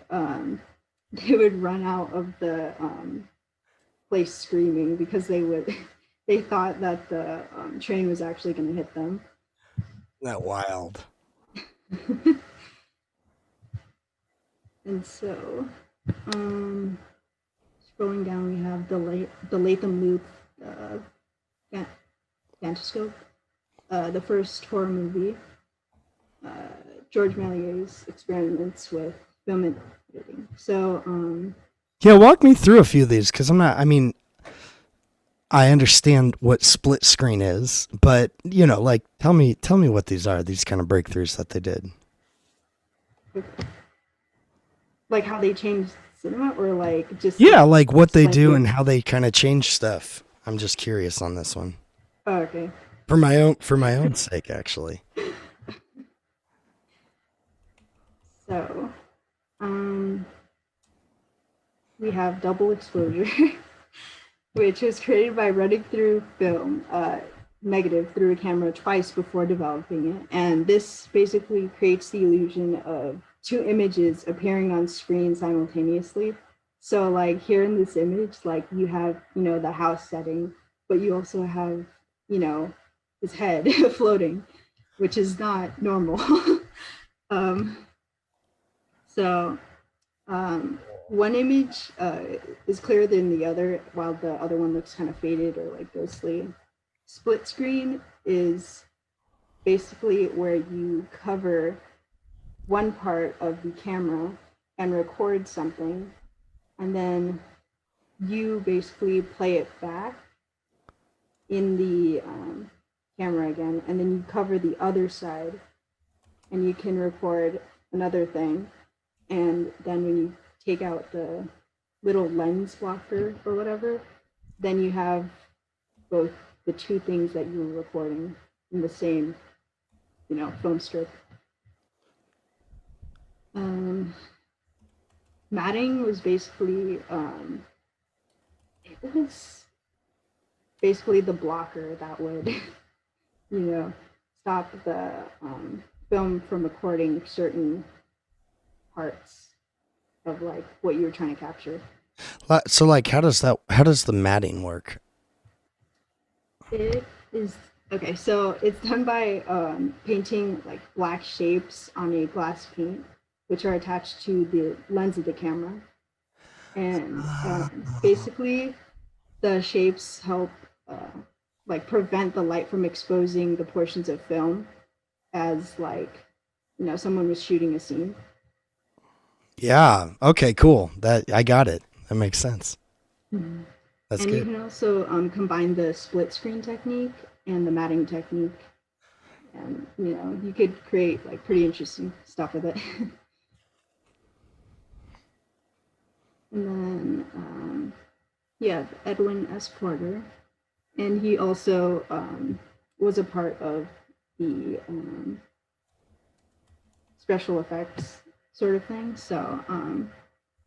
they would run out of the place screaming because they thought that the train was actually going to hit them. Isn't that wild? And so scrolling down, we have the Latham Loop Phantoscope, the first horror movie, George Méliès's experiments with film editing. So Yeah, walk me through a few of these because I understand what split screen is, but tell me what these are, these kind of breakthroughs that they did. Like how they changed cinema, or like just like what they do and how they kind of change stuff. I'm just curious on this one. Oh, okay. For my own sake, actually. So, we have double exposure, which was created by running through film negative through a camera twice before developing it. And this basically creates the illusion of two images appearing on screen simultaneously. So like here in this image, like you have, the house setting, but you also have, his head floating, which is not normal. One image is clearer than the other, while the other one looks kind of faded or like ghostly. Split screen is basically where you cover one part of the camera and record something, and then you basically play it back in the camera again, and then you cover the other side and you can record another thing. And then when you take out the little lens blocker or whatever, then you have both the two things that you were recording in the same, film strip. Matting was basically, it was basically the blocker that would, stop the film from recording certain parts of like what you were trying to capture. So like, how does the matting work? It is okay. So it's done by painting like black shapes on a glass paint, which are attached to the lens of the camera. And basically the shapes help like prevent the light from exposing the portions of film as like, someone was shooting a scene. Yeah. Okay, cool. That I got it. That makes sense. Mhm. That's And you good. can also combine the split screen technique and the matting technique. And, you could create like pretty interesting stuff with it. And then, yeah, Edwin S. Porter. And he also was a part of the special effects sort of thing. So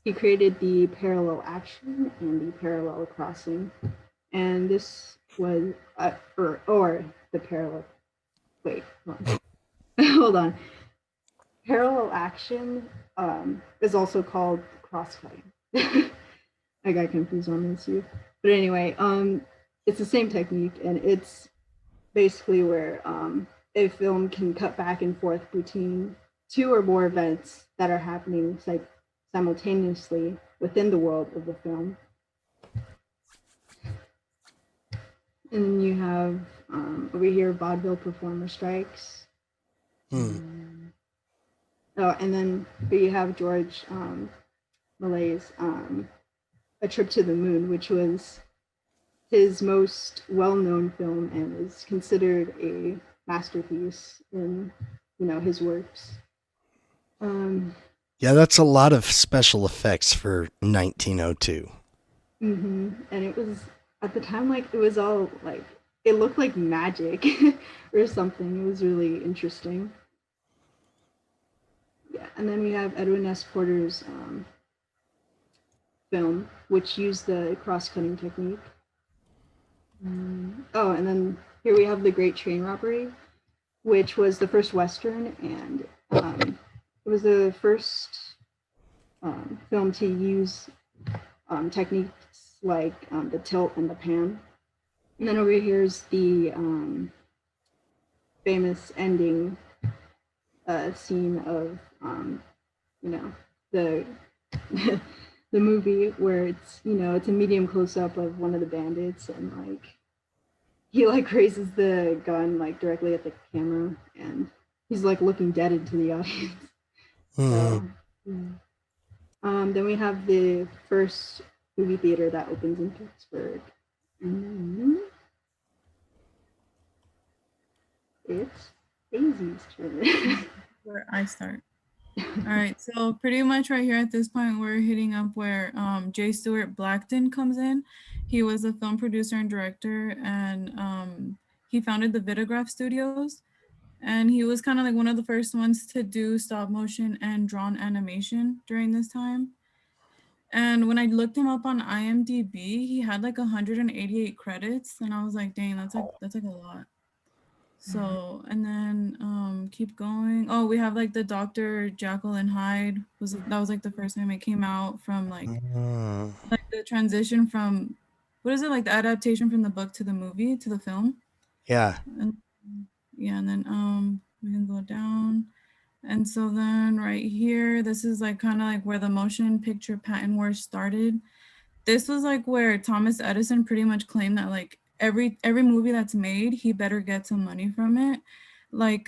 he created the parallel action and the parallel crossing. And this was, or the parallel, wait, hold on. Hold on. Parallel action is also called cross-cutting. I got confused on this too. But anyway, it's the same technique, and it's basically where a film can cut back and forth between two or more events that are happening simultaneously within the world of the film. And then you have over here vaudeville performer strikes. Oh, and then you have George Malay's A Trip to the Moon, which was his most well-known film and is considered a masterpiece in, his works. Yeah, that's a lot of special effects for 1902. And it was at the time like it was all like it looked like magic or something. It was really interesting. Yeah, and then we have Edwin S. Porter's film, which used the cross-cutting technique. Oh, and then here we have The Great Train Robbery, which was the first Western, and it was the first film to use techniques like the tilt and the pan. And then over here's the famous ending scene of, the the movie where it's, it's a medium close up of one of the bandits, and like he like raises the gun like directly at the camera, and he's like looking dead into the audience. So, then we have the first movie theater that opens in Pittsburgh. And then it's Daisy's turn. Where I start. All right, so pretty much right here at this point, we're hitting up where J. Stewart Blackton comes in. He was a film producer and director, and he founded the Vitagraph Studios. And he was kind of like one of the first ones to do stop motion and drawn animation during this time. And when I looked him up on IMDb, he had like 188 credits, and I was like, dang, that's like a lot. So, and then keep going. Oh, we have like the Dr. Jekyll and Hyde that was like the first time it came out from like the transition from, what is it, like the adaptation from the book to the movie to the film. Yeah. And yeah, and then we can go down. And so then right here, this is like kind of like where the motion picture patent war started. This was like where Thomas Edison pretty much claimed that like every movie that's made, he better get some money from it. Like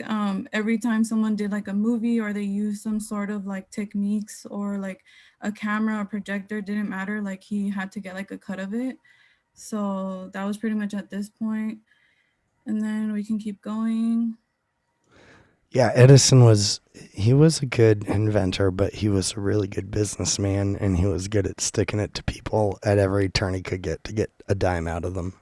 every time someone did like a movie or they used some sort of like techniques or like a camera or projector, didn't matter, like he had to get like a cut of it. So that was pretty much at this point. And then we can keep going. Yeah, Edison was a good inventor, but he was a really good businessman, and he was good at sticking it to people at every turn he could get to get a dime out of them.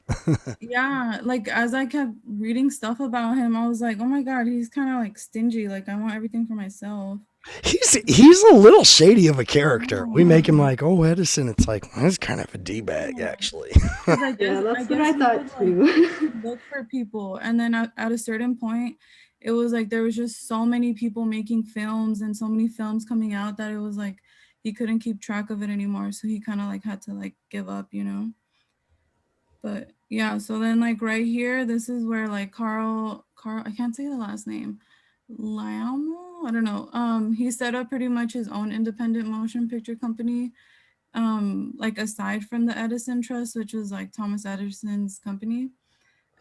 Yeah, like as I kept reading stuff about him, I was like, oh my God, he's kind of like stingy. Like I want everything for myself. He's a little shady of a character. We make him like, oh, Edison. It's like, well, he's kind of a D-bag, actually. I Yeah, that's what I guess he thought would, too. like, look for people, and then at a certain point, it was like there was just so many people making films and so many films coming out that it was like he couldn't keep track of it anymore. So he kind of like had to like give up, you know. But yeah, so then like right here, this is where like Carl, I can't say the last name, Liamo, I don't know. He set up pretty much his own independent motion picture company, like aside from the Edison Trust, which was like Thomas Edison's company.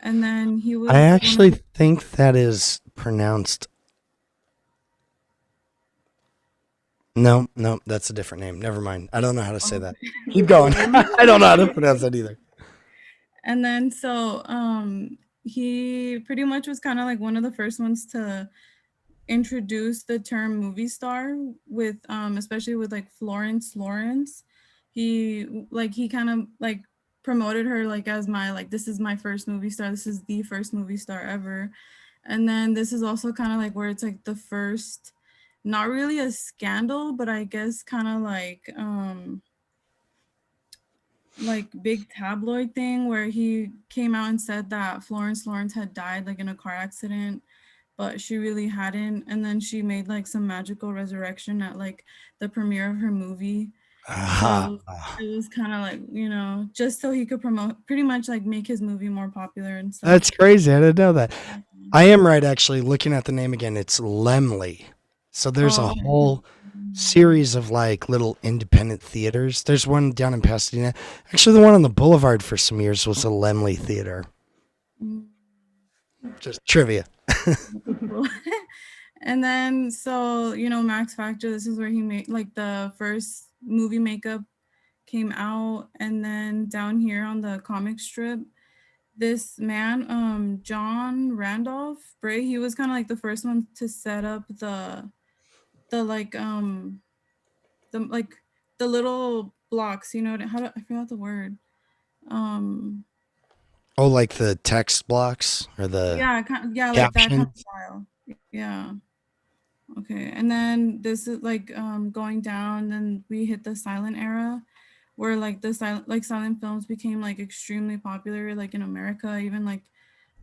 And then he was. I actually think that is pronounced No, no, that's a different name. Never mind. I don't know how to say that. Keep going. I don't know how to pronounce that either. And then so he pretty much was kind of like one of the first ones to introduce the term movie star with especially with like Florence Lawrence. He kind of like promoted her like as my like this is my first movie star. This is the first movie star ever. And then this is also kind of like where it's like the first, not really a scandal, but I guess kind of like big tabloid thing where he came out and said that Florence Lawrence had died like in a car accident, but she really hadn't. And then she made like some magical resurrection at like the premiere of her movie. So it was kind of like, you know, just so he could promote, pretty much like make his movie more popular and stuff. That's crazy. I didn't know that. I am right, actually, looking at the name again. It's Lemley. So there's a whole series of like little independent theaters. There's one down in Pasadena. Actually, the one on the Boulevard for some years was a Lemley Theater. Just trivia. And then, so, you know, Max Factor, this is where he made like the first movie makeup came out. And then down here on the comic strip, this man, John Randolph Bray, he was kind of like the first one to set up the little blocks, you know, I forgot the word. Oh, like the text blocks or the Yeah, like that kind of captions? style. Yeah. Okay, and then this is like going down, then we hit the silent era where like the silent films became like extremely popular like in America, even like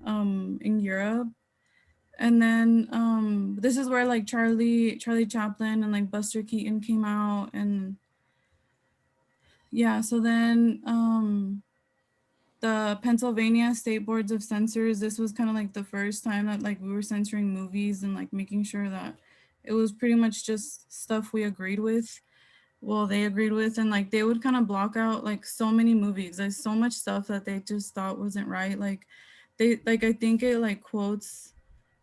in Europe. And then this is where like Charlie Chaplin and like Buster Keaton came out. And yeah, so then the Pennsylvania State Boards of Censors, this was kind of like the first time that like we were censoring movies and like making sure that it was pretty much just stuff we agreed with. Well, they agreed with, and like they would kind of block out like so many movies. There's so much stuff that they just thought wasn't right. Like they like I think it like quotes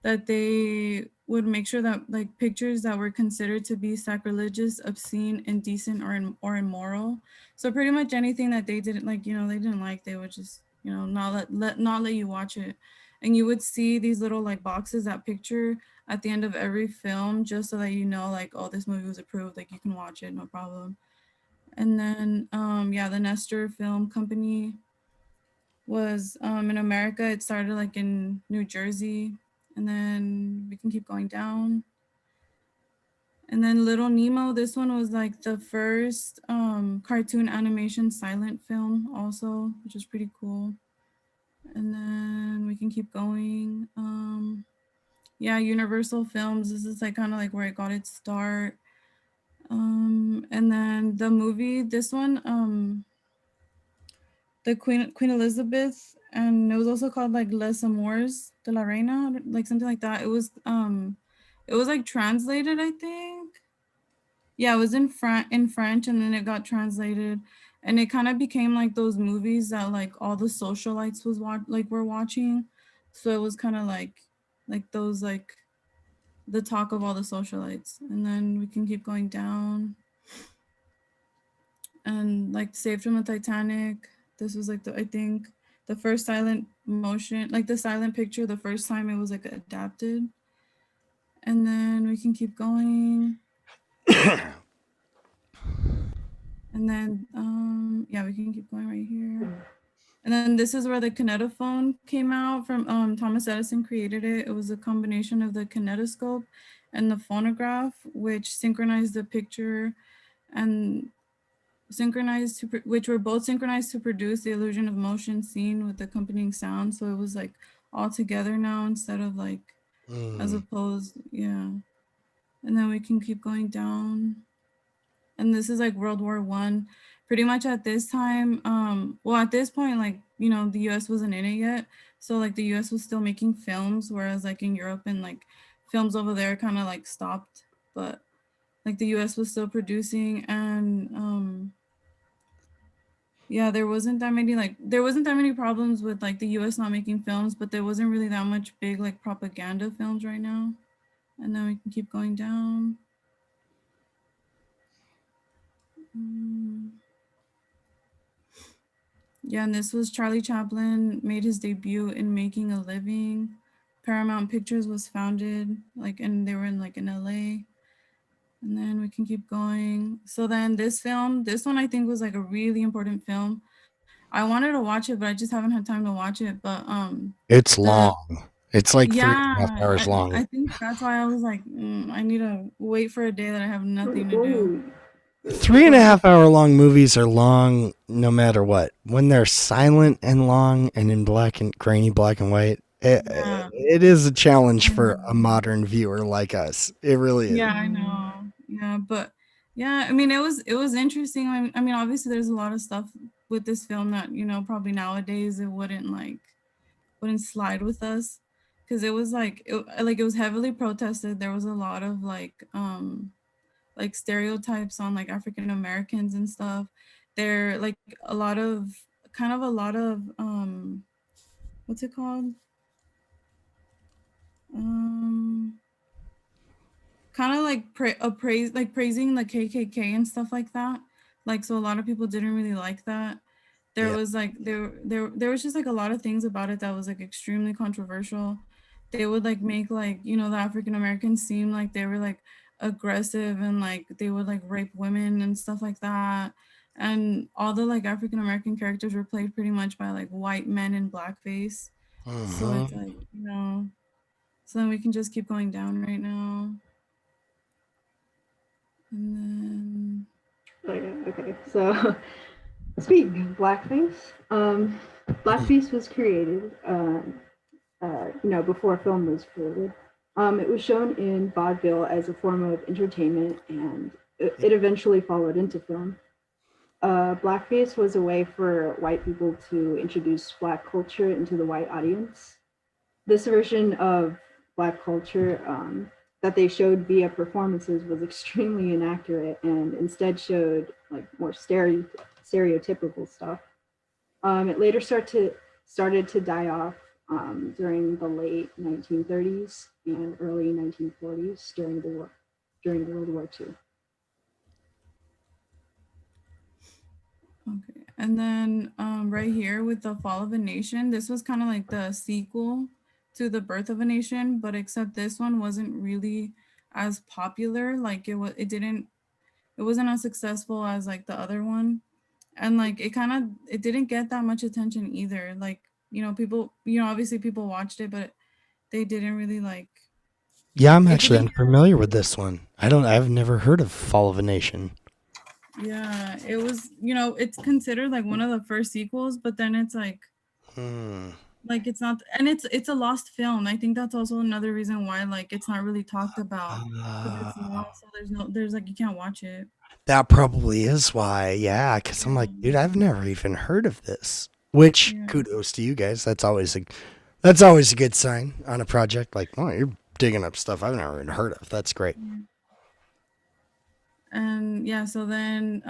that they would make sure that like pictures that were considered to be sacrilegious, obscene, indecent, or immoral. So pretty much anything that they didn't like, you know, they didn't like, they would just, you know, not let you watch it. And you would see these little like boxes that picture at the end of every film, just so that you know, like, oh, this movie was approved, like you can watch it, no problem. And then yeah, the Nestor Film Company was in America. It started like in New Jersey, and then we can keep going down. And then Little Nemo, this one was like the first cartoon animation silent film also, which is pretty cool. And then we can keep going. Yeah, Universal Films, this is like kind of like where it got its start. And then the movie, this one, the Queen Elizabeth, and it was also called like Les Amours de la Reina, like something like that. It was like translated, I think. Yeah, it was in French, and then it got translated, and it kind of became like those movies that like all the socialites were watching. So it was kind of like those like the talk of all the socialites. And then we can keep going down. And like Saved from the Titanic, this was like I think the first silent motion, like the silent picture, the first time it was like adapted. And then we can keep going. And then yeah, we can keep going right here. And then this is where the kinetophone came out from. Thomas Edison created it. It was a combination of the kinetoscope and the phonograph, which synchronized the picture and which were both synchronized to produce the illusion of motion seen with accompanying sound. So it was like all together now instead of like as opposed, yeah. And then we can keep going down. And this is like World War I. Pretty much at this time, well, at this point, like, you know, the US wasn't in it yet. So like the US was still making films, whereas like in Europe and like films over there kind of like stopped. But like the US was still producing, and yeah, there wasn't that many problems with like the US not making films, but there wasn't really that much big like propaganda films right now. And then we can keep going down. Mm. Yeah, and this was Charlie Chaplin made his debut in Making a Living. Paramount Pictures was founded, like, and they were in LA. And then we can keep going. So then this one I think was like a really important film. I wanted to watch it, but I just haven't had time to watch it. But It's the long. It's like yeah, 3.5 hours long. I think that's why I was like, I need to wait for a day that I have nothing to do. 3.5 hour long movies are long no matter what. When they're silent and long and in grainy black and white, it is a challenge for a modern viewer like us. It really is. Yeah, I know. Yeah, but yeah, I mean, it was interesting. I mean, obviously, there's a lot of stuff with this film that probably nowadays it wouldn't slide with us, because it was it was heavily protested. There was a lot of like stereotypes on like African Americans and stuff. There like a lot of what's it called? Kind of like praising the KKK and stuff like that. Like, so a lot of people didn't really like that. There Yeah. was like there was just like a lot of things about it that was like extremely controversial. They would like make like the African Americans seem like they were like aggressive, and like they would like rape women and stuff like that. And all the like African American characters were played pretty much by like white men in blackface. So it's Mhm. like, so then we can just keep going down right now. And then Oh, yeah, okay. So speaking of blackface, blackface was created, before film was created. It was shown in vaudeville as a form of entertainment, and it eventually followed into film. Blackface was a way for white people to introduce Black culture into the white audience. This version of Black culture that they showed via performances was extremely inaccurate, and instead showed like more stereotypical stuff. It later started to die off during the late 1930s and early 1940s during World War II. okay. And then right here with The Fall of a Nation, this was kind of like the sequel to The Birth of a Nation, but except this one wasn't really as popular. Like it wasn't as successful as like the other one. And like it didn't get that much attention either. Like, people, obviously people watched it, but they didn't really like. Yeah, I'm It actually didn't- unfamiliar with this one. I've never heard of Fall of a Nation. Yeah, it was, it's considered like one of the first sequels, but then it's like, like it's not, and it's a lost film. I think that's also another reason why like it's not really talked about. 'Cause it's lost, so there's like you can't watch it. That probably is why. Yeah, because I'm like, dude, I've never even heard of this. Which kudos to you guys. That's always a good sign on a project. Like, oh, you're digging up stuff I've never even heard of. That's great. And yeah, so then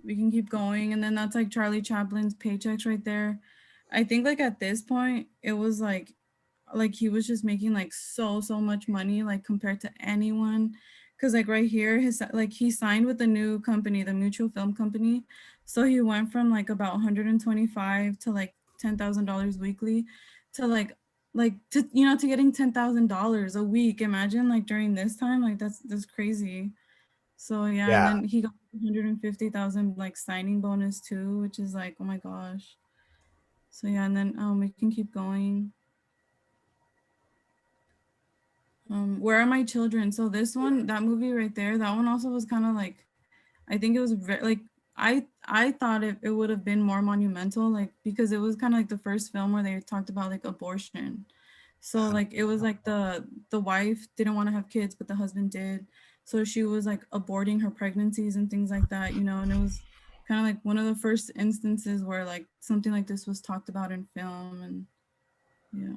we can keep going, and then that's like Charlie Chaplin's paychecks right there. I think like at this point it was like he was just making like so much money like compared to anyone, because like right here he signed with the new company, the Mutual Film Company, so he went from like about 125 to like $10,000 weekly to to getting $10,000 a week. Imagine like during this time, like that's crazy. So yeah, Yeah. and then he got 150,000 like signing bonus too, which is like, oh my gosh. So yeah, and then we can keep going. Where Are My Children? So this one, that movie right there, that one also was kind of like, I think it was like I thought it would have been more monumental, like because it was kind of like the first film where they talked about like abortion. So like it was like the wife didn't want to have kids, but the husband did. So she was like aborting her pregnancies and things like that, and it was kind of like one of the first instances where like something like this was talked about in film. And yeah.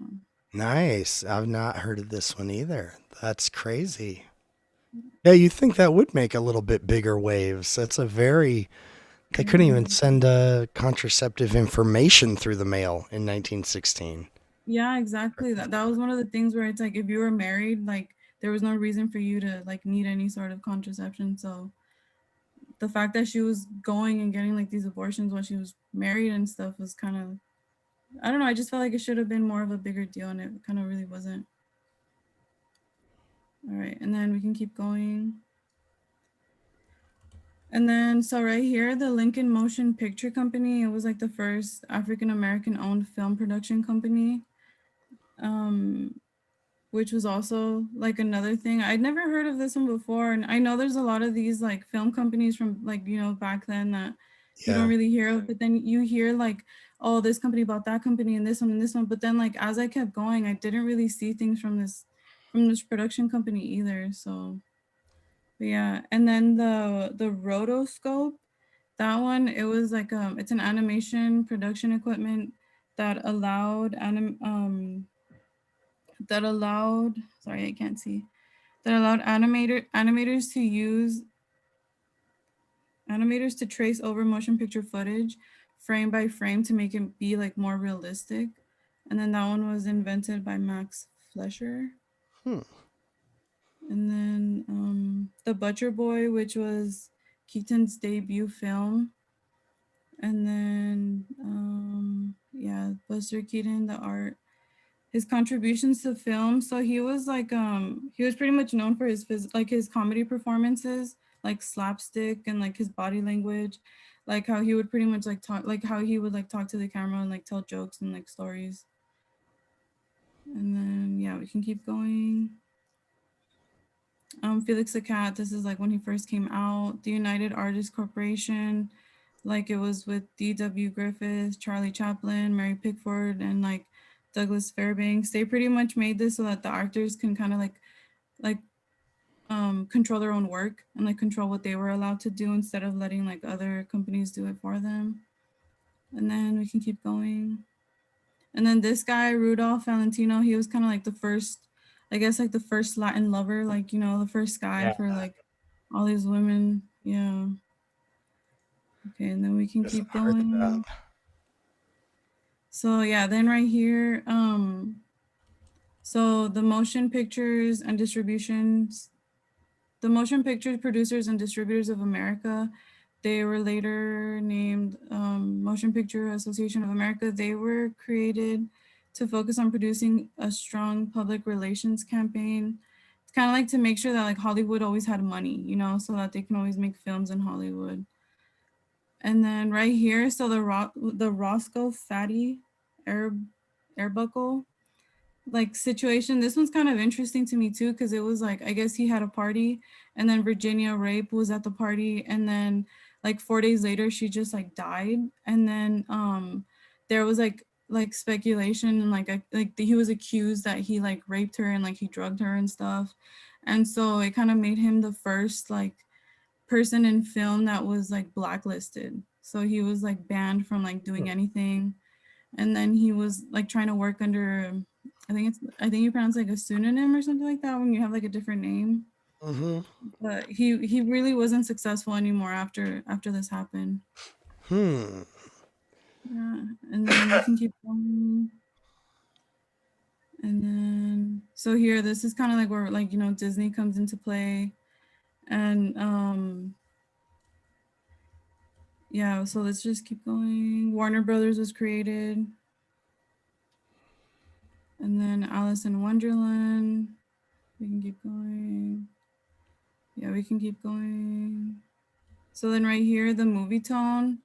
Nice. I've not heard of this one either. That's crazy. Yeah, you think that would make a little bit bigger waves. They couldn't even send contraceptive information through the mail in 1916. Yeah, exactly. That was one of the things where it's like if you were married, like there was no reason for you to like need any sort of contraception. So the fact that she was going and getting like these abortions while she was married and stuff was kind of, I don't know, I just felt like it should have been more of a bigger deal, and it kind of really wasn't. All right, and then we can keep going. And then, so right here, the Lincoln Motion Picture Company, it was like the first African-American owned film production company, which was also like another thing. I'd never heard of this one before. And I know there's a lot of these like film companies from like, you know, back then that you don't Yeah. really hear of, but then you hear like, oh, this company bought that company and this one and this one. But then like, as I kept going, I didn't really see things from this production company either. So but yeah, and then the rotoscope, that one, it was like it's an animation production equipment that allowed sorry, I can't see, that allowed animators to trace over motion picture footage frame by frame to make it be like more realistic. And then that one was invented by Max Fleischer. Hmm. And then The Butcher Boy, which was Keaton's debut film. And then yeah, Buster Keaton, the art, his contributions to film. So he was like he was pretty much known for his his comedy performances, like slapstick and like his body language, like how he would pretty much like talk, like how he would like talk to the camera and like tell jokes and like stories. And then yeah, we can keep going. Felix the Cat, this is like when he first came out. The United Artists Corporation, like it was with D.W. Griffith, Charlie Chaplin, Mary Pickford, and like Douglas Fairbanks. They pretty much made this so that the actors can kind of like control their own work and like control what they were allowed to do instead of letting like other companies do it for them. And then we can keep going. And then this guy, Rudolph Valentino, he was kind of like the first, I guess like the first Latin lover, like, you know, the first guy Yeah. for like all these women. Yeah. Okay, and then we can keep going. So yeah, then right here, so the motion pictures producers and distributors of America, they were later named Motion Picture Association of America. They were created to focus on producing a strong public relations campaign. It's kind of like to make sure that like Hollywood always had money, you know, so that they can always make films in Hollywood. And then right here, so the Roscoe Fatty air buckle like situation. This one's kind of interesting to me too, because it was like, I guess he had a party and then Virginia Rape was at the party, and then like 4 days later she just like died. And then there was like speculation and like he was accused that he like raped her and like he drugged her and stuff. And so it kind of made him the first like person in film that was like blacklisted. So he was like banned from like doing anything. And then he was like trying to work under, I think you pronounce like a pseudonym or something like that when you have like a different name. Mm-hmm. But he really wasn't successful anymore after this happened. Hmm. Yeah, and then we can keep going. And then so here, this is kind of like where like, you know, Disney comes into play. And yeah, so let's just keep going. Warner Brothers was created. And then Alice in Wonderland. We can keep going. Yeah, we can keep going. So then right here, the Movietone.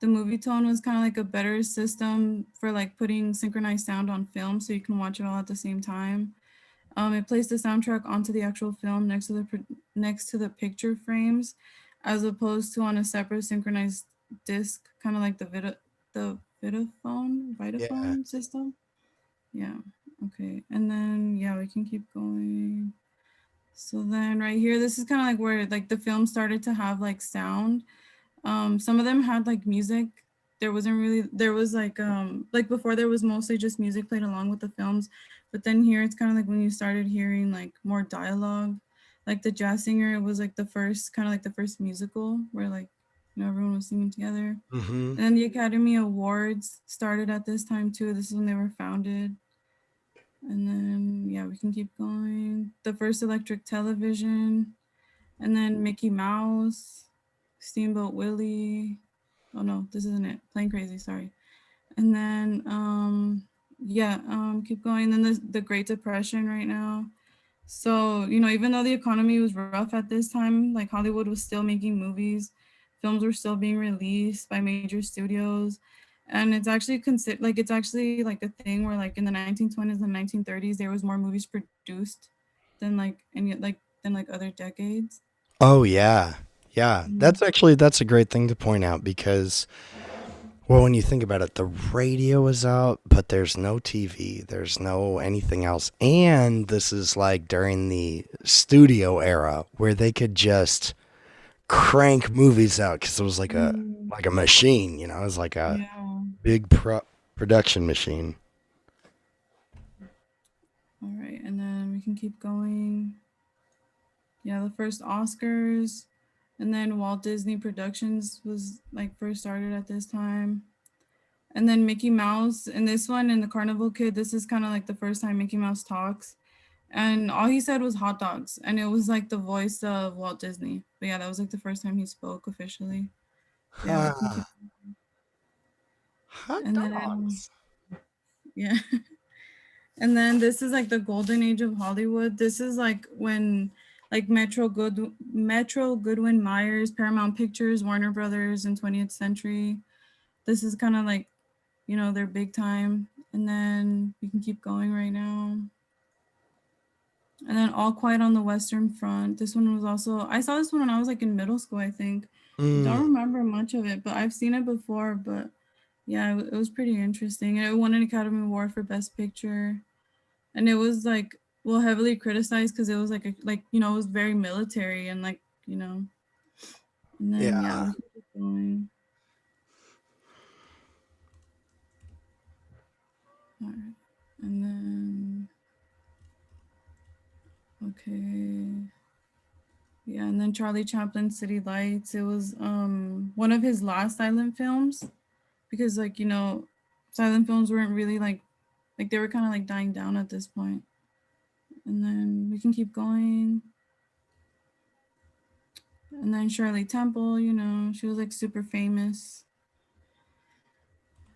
The Movietone was kind of like a better system for like putting synchronized sound on film so you can watch it all at the same time. It placed the soundtrack onto the actual film next to the picture frames, as opposed to on a separate synchronized disc, kind of like the Vitaphone system. Yeah. Okay. And then yeah, we can keep going. So then right here, this is kind of like where like the film started to have like sound. Some of them had like music. There was like before there was mostly just music played along with the films, but then here it's kind of like when you started hearing like more dialogue. Like the Jazz Singer, it was like the first musical where like, you know, everyone was singing together. Mm-hmm. And then the Academy Awards started at this time too. This is when they were founded. And then yeah, we can keep going. The first electric television, and then Mickey Mouse. Steamboat Willie. Oh no, this isn't it. Plane Crazy, sorry. And then keep going. Then the Great Depression right now. So, even though the economy was rough at this time, like Hollywood was still making movies, films were still being released by major studios. And it's actually like a thing where like in the 1920s and 1930s there was more movies produced than like other decades. Oh yeah. Yeah. That's a great thing to point out because well, when you think about it, the radio is out, but there's no TV, there's no anything else. And this is like during the studio era where they could just crank movies out because it was like a machine, it was like a big production machine. All right, and then we can keep going. Yeah, the first Oscars, and then Walt Disney Productions was like first started at this time. And then Mickey Mouse, and this one in the Carnival Kid, this is kind of like the first time Mickey Mouse talks. And all he said was hot dogs. And it was like the voice of Walt Disney. But yeah, that was like the first time he spoke officially. Yeah. Hot dogs. Yeah. And then this is like the golden age of Hollywood. This is like when like Metro Goodwin Myers, Paramount Pictures, Warner Brothers in 20th Century. This is kind of like, their big time. And then we can keep going right now. And then All Quiet on the Western Front. This one was also, I saw this one when I was like in middle school, I think. Don't remember much of it, but I've seen it before. But yeah, it was pretty interesting. And it won an Academy Award for Best Picture. And it was like, well, heavily criticized because it was like, it was very military and like, and then, yeah we can keep going. All right. And then, okay. Yeah, and then Charlie Chaplin's City Lights. It was one of his last silent films because silent films weren't really like they were kind of like dying down at this point. And then we can keep going. And then Shirley Temple, she was like super famous.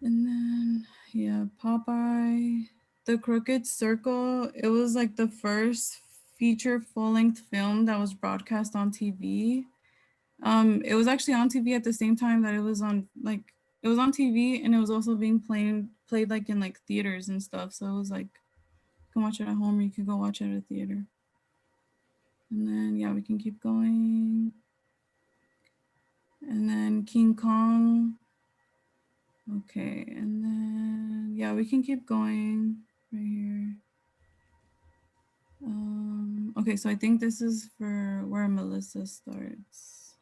And then, yeah, Popeye, The Crooked Circle. It was like the first feature full-length film that was broadcast on TV. It was actually on TV at the same time that it was on TV, and it was also being played like in like theaters and stuff. So it was like you can watch it at home or you could go watch it at a theater. And then yeah, we can keep going. And then King Kong. Okay, and then yeah, we can keep going right here. Okay, so I think this is for where Melissa starts.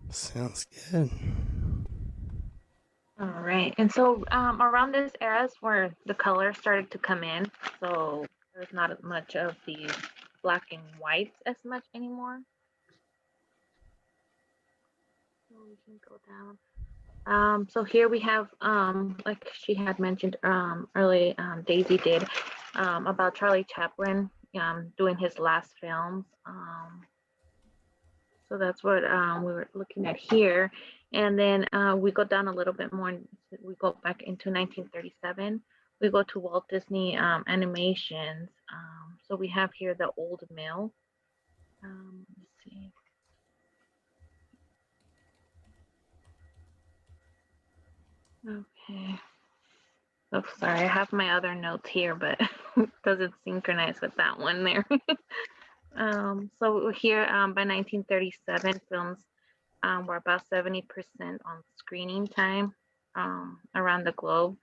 Sounds good. All right, and so around this era is where the color started to come in. So there's not as much of the black and whites as much anymore. So we can go down. So here we have, like she had mentioned early, Daisy did, about Charlie Chaplin doing his last films. So that's what we were looking at here. And then we go down a little bit more, we go back into 1937. We go to Walt Disney Animations. So we have here the Old Mill. Let's see. Okay. Oh, sorry, I have my other notes here, but it doesn't synchronize with that one there. So here by 1937, films were about 70% on screening time around the globe.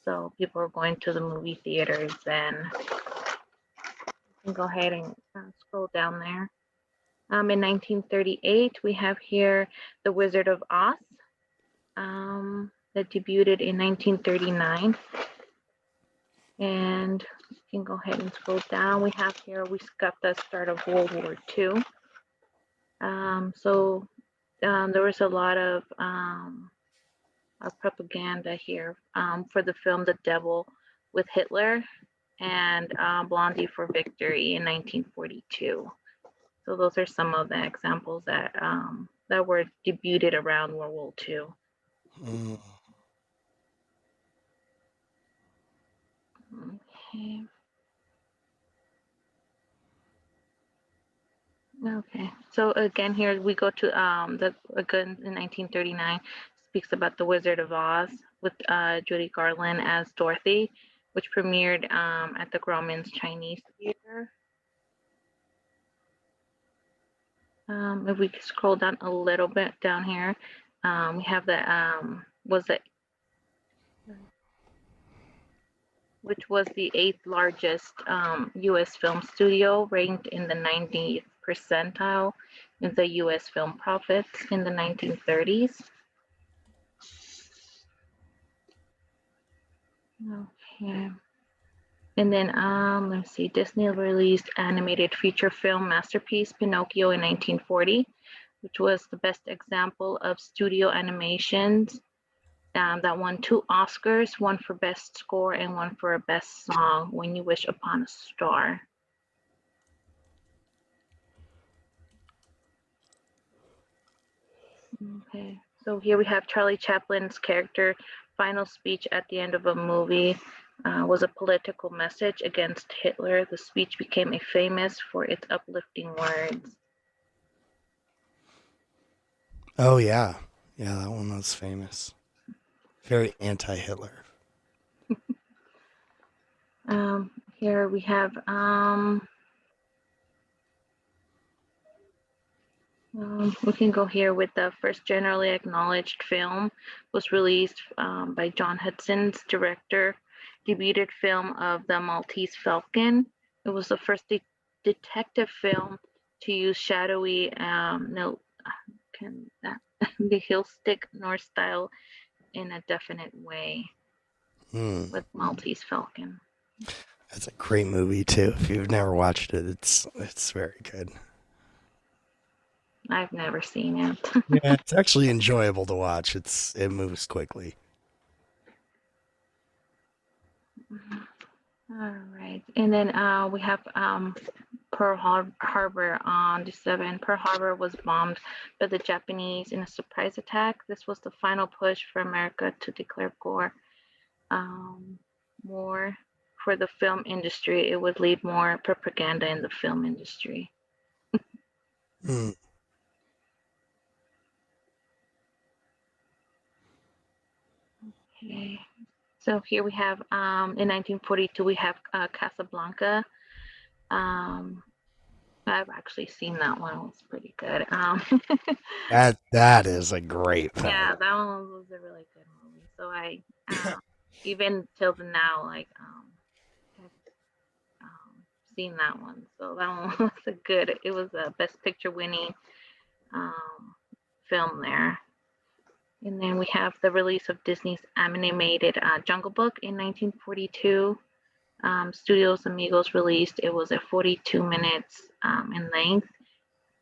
So people were going to the movie theaters, and you can go ahead and scroll down there. In 1938, we have here The Wizard of Oz. That debuted in 1939. And you can go ahead and scroll down. We have here, we got the start of World War II. So there was a lot of propaganda here for the film The Devil with Hitler and Blondie for Victory in 1942. So those are some of the examples that that were debuted around World War II. Mm. Okay. Okay. So again, here we go to the again in 1939 speaks about The Wizard of Oz with Judy Garland as Dorothy, which premiered at the Grauman's Chinese Theater. If we could scroll down a little bit down here, we have which was the 8th largest U.S. film studio, ranked in the 90th percentile in the U.S. film profits in the 1930s. Okay. And then let's see, Disney released animated feature film masterpiece Pinocchio in 1940, which was the best example of studio animations that won 2 Oscars, one for best score and one for best song, When You Wish Upon a Star. Okay, so here we have Charlie Chaplin's character final speech at the end of a movie was a political message against Hitler. The speech became famous for its uplifting words. Oh yeah, yeah, that one was famous. Very anti-Hitler. Here we have we can go here with the first generally acknowledged film was released by John Hudson's director, debuted film of The Maltese Falcon. It was the first detective film to use shadowy nihilistic Norse style in a definite way with Maltese Falcon. That's a great movie too. If you've never watched it, it's very good. I've never seen it. Yeah, it's actually enjoyable to watch. It moves quickly. All right, and then we have Pearl Harbor on December 7. Pearl Harbor was bombed by the Japanese in a surprise attack. This was the final push for America to declare war for the film industry. It would lead more propaganda in the film industry. Okay. So here we have in 1942 we have Casablanca. I've actually seen that one. It was pretty good. That is a great film. Yeah, that one was a really good movie. So I even till now like I've seen that one. So that one was it was a Best Picture winning film there. And then we have the release of Disney's animated Jungle Book in 1942. Studios Amigos released. It was at 42 minutes in length,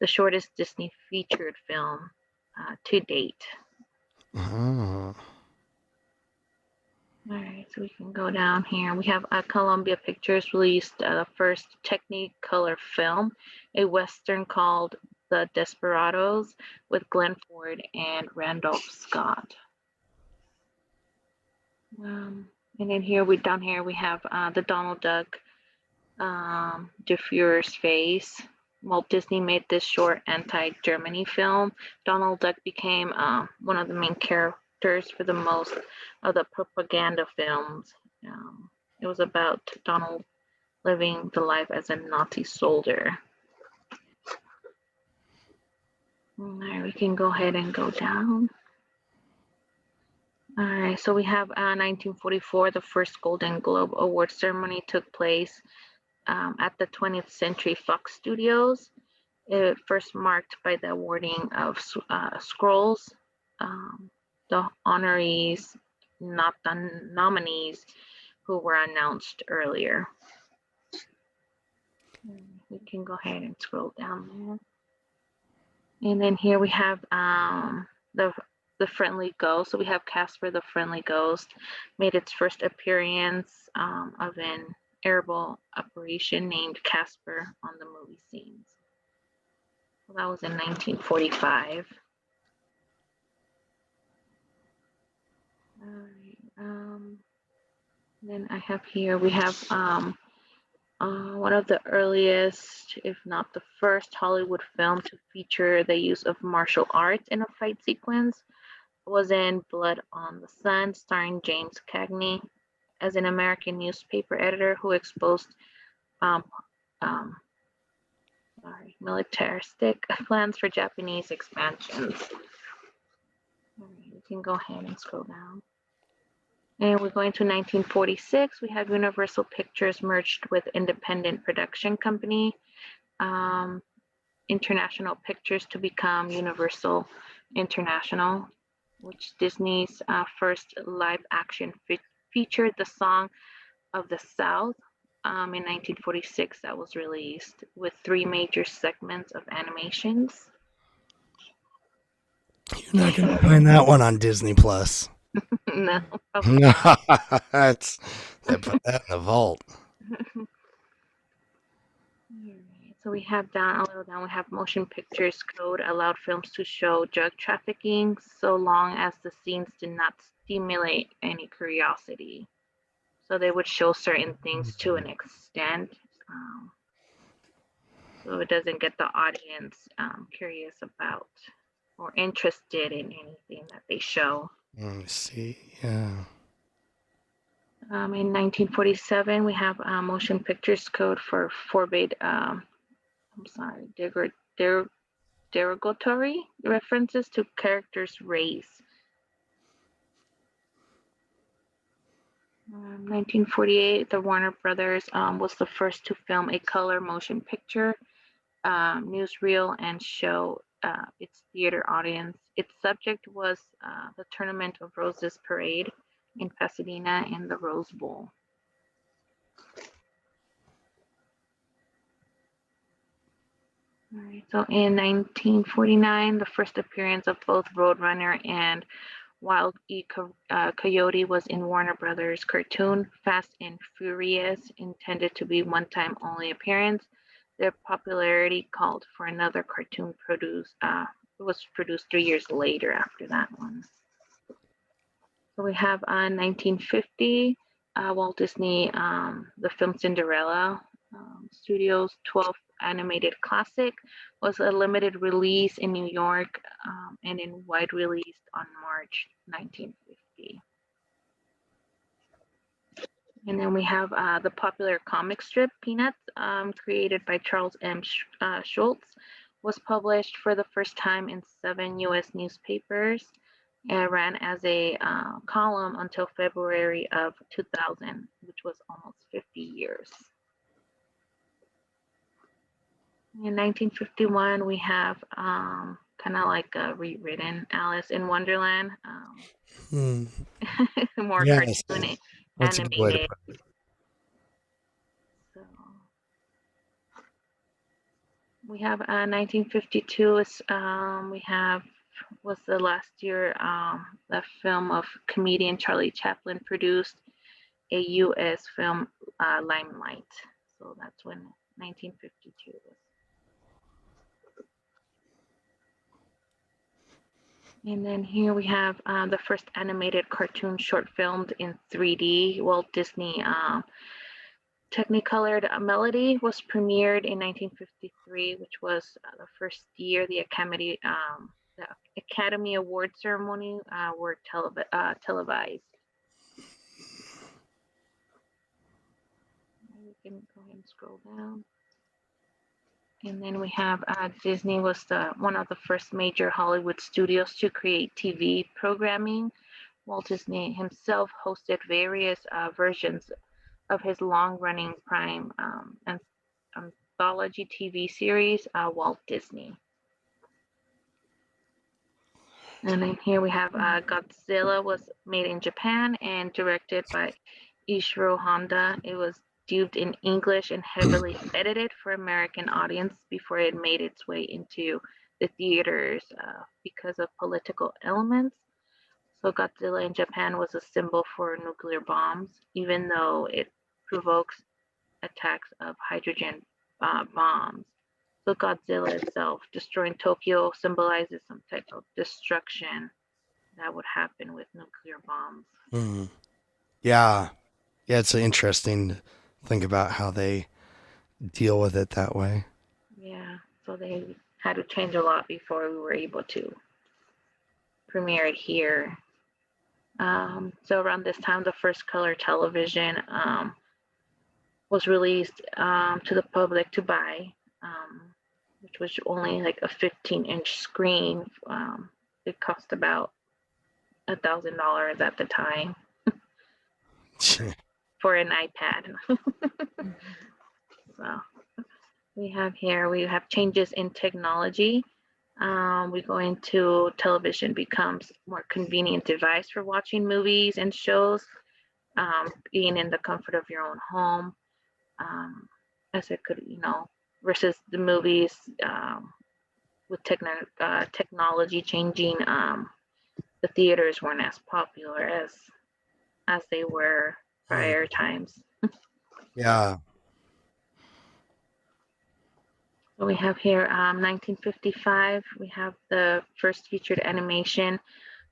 the shortest Disney featured film to date. All right, so we can go down here. We have Columbia Pictures released the first Technicolor film, a Western called The Desperados with Glenn Ford and Randolph Scott. And then down here we have the Donald Duck, Der Fuhrer's Face. Walt Disney made this short anti-Germany film. Donald Duck became one of the main characters for the most of the propaganda films. It was about Donald living the life as a Nazi soldier. All right, we can go ahead and go down. All right, so we have 1944, the first Golden Globe Award ceremony took place at the 20th Century Fox Studios. It first marked by the awarding of scrolls, the honorees, not the nominees, who were announced earlier. We can go ahead and scroll down there. And then here we have the Friendly Ghost. So we have Casper the Friendly Ghost made its first appearance of an airable operation named Casper on the movie scenes. So that was in 1945. All right. Then I have here, we have one of the earliest, if not the first, Hollywood film to feature the use of martial arts in a fight sequence was in Blood on the Sun, starring James Cagney as an American newspaper editor who exposed militaristic plans for Japanese expansions. You can go ahead and scroll down. And we're going to 1946. We have Universal Pictures merged with independent production company, International Pictures, to become Universal International, which Disney's first live action featured the Song of the South in 1946 that was released with 3 major segments of animations. You're not gonna find that one on Disney Plus. No. No, they put that in the vault. So we have down a little down, we have Motion Pictures Code allowed films to show drug trafficking so long as the scenes did not stimulate any curiosity. So they would show certain things to an extent, so it doesn't get the audience curious about or interested in anything that they show. Let me see. Yeah. In 1947, we have Motion Pictures Code forbade, derogatory references to characters' race. 1948, the Warner Brothers was the first to film a color motion picture, newsreel, and show its theater audience. Its subject was the Tournament of Roses parade in Pasadena in the Rose Bowl. All right, so in 1949, the first appearance of both Roadrunner and Wild E. Coyote was in Warner Brothers cartoon Fast and Furious, intended to be one-time only appearance. Their popularity called for another cartoon it was produced 3 years later after that one. So we have 1950, Walt Disney, the film Cinderella Studios' 12th animated classic was a limited release in New York and in wide release on March 1950. And then we have the popular comic strip Peanuts, created by Charles M. Schulz, was published for the first time in 7 U.S. newspapers and ran as a column until February of 2000, which was almost 50 years. In 1951, we have kind of like a rewritten Alice in Wonderland, more Yes, cartoon that's a good way to animated. put it. So we have 1952 was the last year the film of comedian Charlie Chaplin produced a U.S. film, Limelight. So that's when 1952 was. And then here we have the first animated cartoon short filmed in 3D. Walt Disney Technicolored Melody was premiered in 1953, which was the first year the Academy Award ceremony were televised. We can go ahead and scroll down. And then we have Disney was one of the first major Hollywood studios to create TV programming. Walt Disney himself hosted various versions of his long-running prime anthology TV series, Walt Disney. And then here we have Godzilla was made in Japan and directed by Ishiro Honda. It was dubbed in English and heavily edited for American audience before it made its way into the theaters because of political elements. So Godzilla in Japan was a symbol for nuclear bombs, even though it provokes attacks of hydrogen bombs. also Godzilla itself destroying Tokyo symbolizes some type of destruction that would happen with nuclear bombs. Mm. Yeah. Yeah, it's interesting to think about how they deal with it that way. Yeah, so they had to change a lot before we were able to premiere it here. So around this time, the first color television was released to the public to buy, which was only like a 15-inch screen. It cost about $1,000 at the time for an iPad. So we have changes in technology. We go into television becomes more convenient device for watching movies and shows, being in the comfort of your own home, as it could, versus the movies with technology changing. The theaters weren't as popular as they were prior times. Yeah. So we have here 1955. We have the first featured animation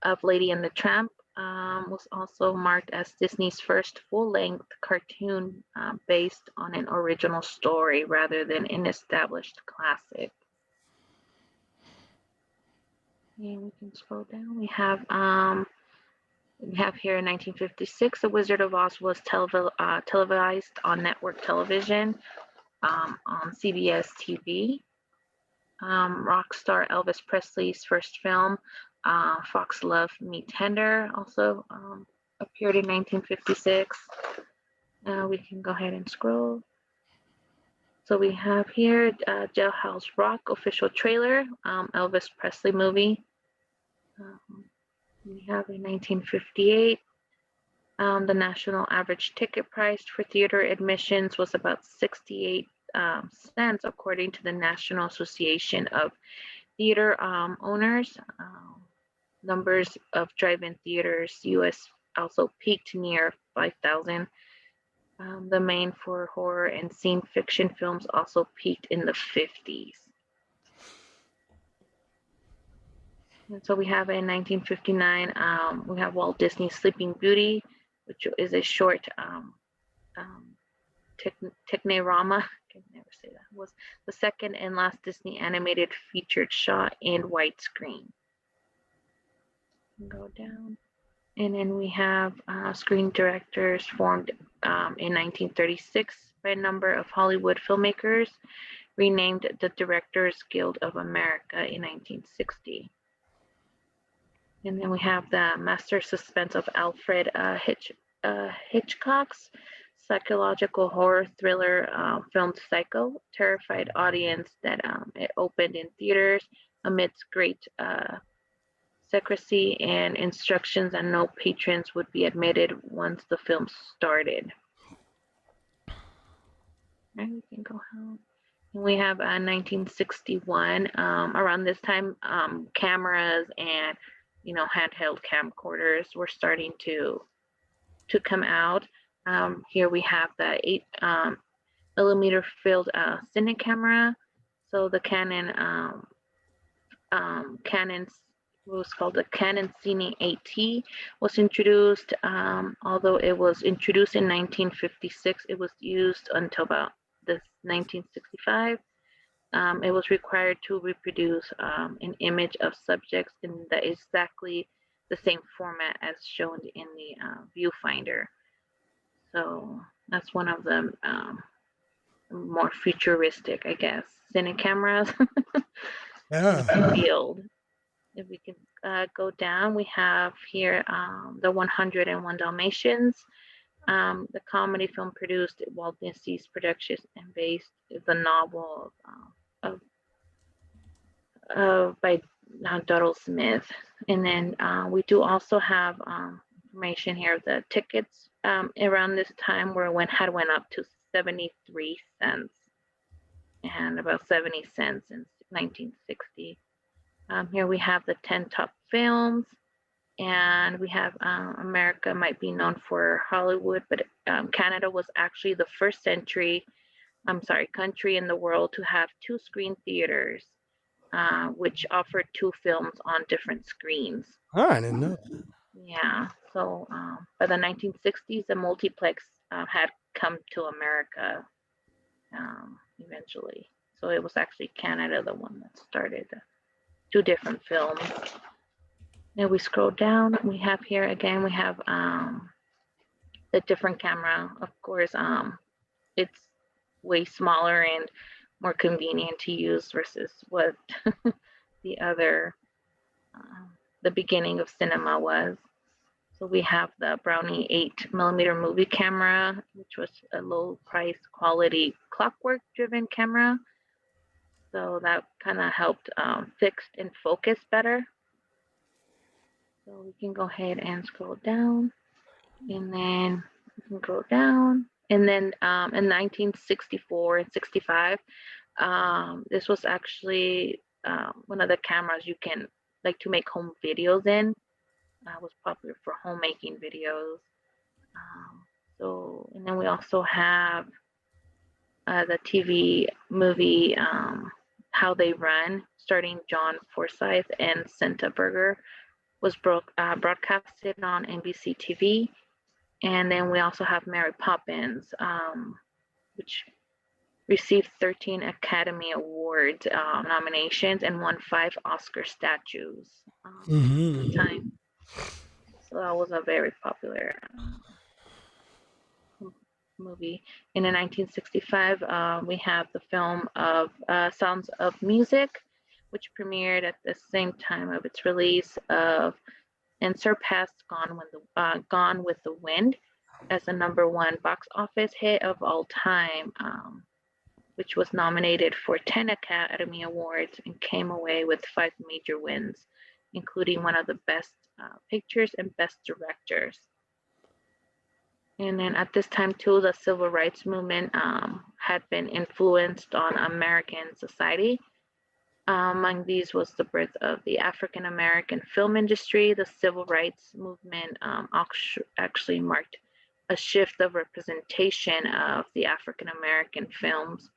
of Lady and the Tramp. Was also marked as Disney's first full-length cartoon based on an original story rather than an established classic. And we can scroll down. We have here in 1956, The Wizard of Oz was televised on network television. On CBS TV. Rock star Elvis Presley's first film, Fox Love Me Tender, also appeared in 1956. We can go ahead and scroll. So we have here Jailhouse Rock official trailer, Elvis Presley movie. We have in 1958. The national average ticket price for theater admissions was about 68 cents, according to the National Association of Theater Owners. Numbers of drive-in theaters, U.S. also peaked near 5,000. The main for horror and scene fiction films also peaked in the 50s. And so we have in 1959, we have Walt Disney's Sleeping Beauty, which is a short Technirama, I can never say that, was the second and last Disney animated featured shot in widescreen. Go down. And then we have screen directors formed in 1936 by a number of Hollywood filmmakers, renamed the Directors Guild of America in 1960. And then we have the master suspense of Alfred Hitchcock's psychological horror thriller film Psycho terrified audience that it opened in theaters amidst great secrecy and instructions, and no patrons would be admitted once the film started. And we can go home. And we have 1961. Around this time, cameras and handheld camcorders were starting to come out. Here we have the 8mm field cine camera. So the Canon was called the Canon Cine AT was introduced. Although it was introduced in 1956, it was used until about 1965. It was required to reproduce an image of subjects in exactly the same format as shown in the viewfinder. So that's one of the more futuristic, I guess, cine cameras. Yeah. Field. If we can go down, we have here the 101 Dalmatians. The comedy film produced at Walt Disney's Productions and based the novel by Doddle Smith. And then we do also have information here of the tickets around this time went up to 73 cents and about 70 cents in 1960. Here we have the 10 top films, and we have America might be known for Hollywood, but Canada was actually the first entry country in the world to have 2 screen theaters, which offered 2 films on different screens. Oh, I didn't know that. Yeah, so by the 1960s, the multiplex had come to America eventually. So it was actually Canada, the one that started 2 different films. Now we scroll down, we have here again, we have the different camera. Of course, it's way smaller and more convenient to use versus what the other, the beginning of cinema was. So we have the Brownie 8mm movie camera, which was a low price quality clockwork driven camera. So that kind of helped fix and focus better. So we can go ahead and scroll down, and then we can go down. And then in 1964 and 65, this was actually one of the cameras you can like to make home videos in. Was popular for homemaking videos. So, and then we also have the TV movie How They Run, starring John Forsythe and Senta Berger, was broadcasted on NBC TV. And then we also have Mary Poppins, which received 13 Academy Awards nominations and won 5 Oscar statues at the time. So that was a very popular movie. And in 1965, we have the film of Sounds of Music, which premiered at the same time of its release and surpassed Gone with the Wind as the #1 box office hit of all time, which was nominated for 10 Academy Awards and came away with 5 major wins, including one of the Best Pictures and Best Directors. And then at this time too, the civil rights movement had been influenced on American society. Among these was the birth of the African American film industry. The civil rights movement actually marked a shift of representation of the African American films.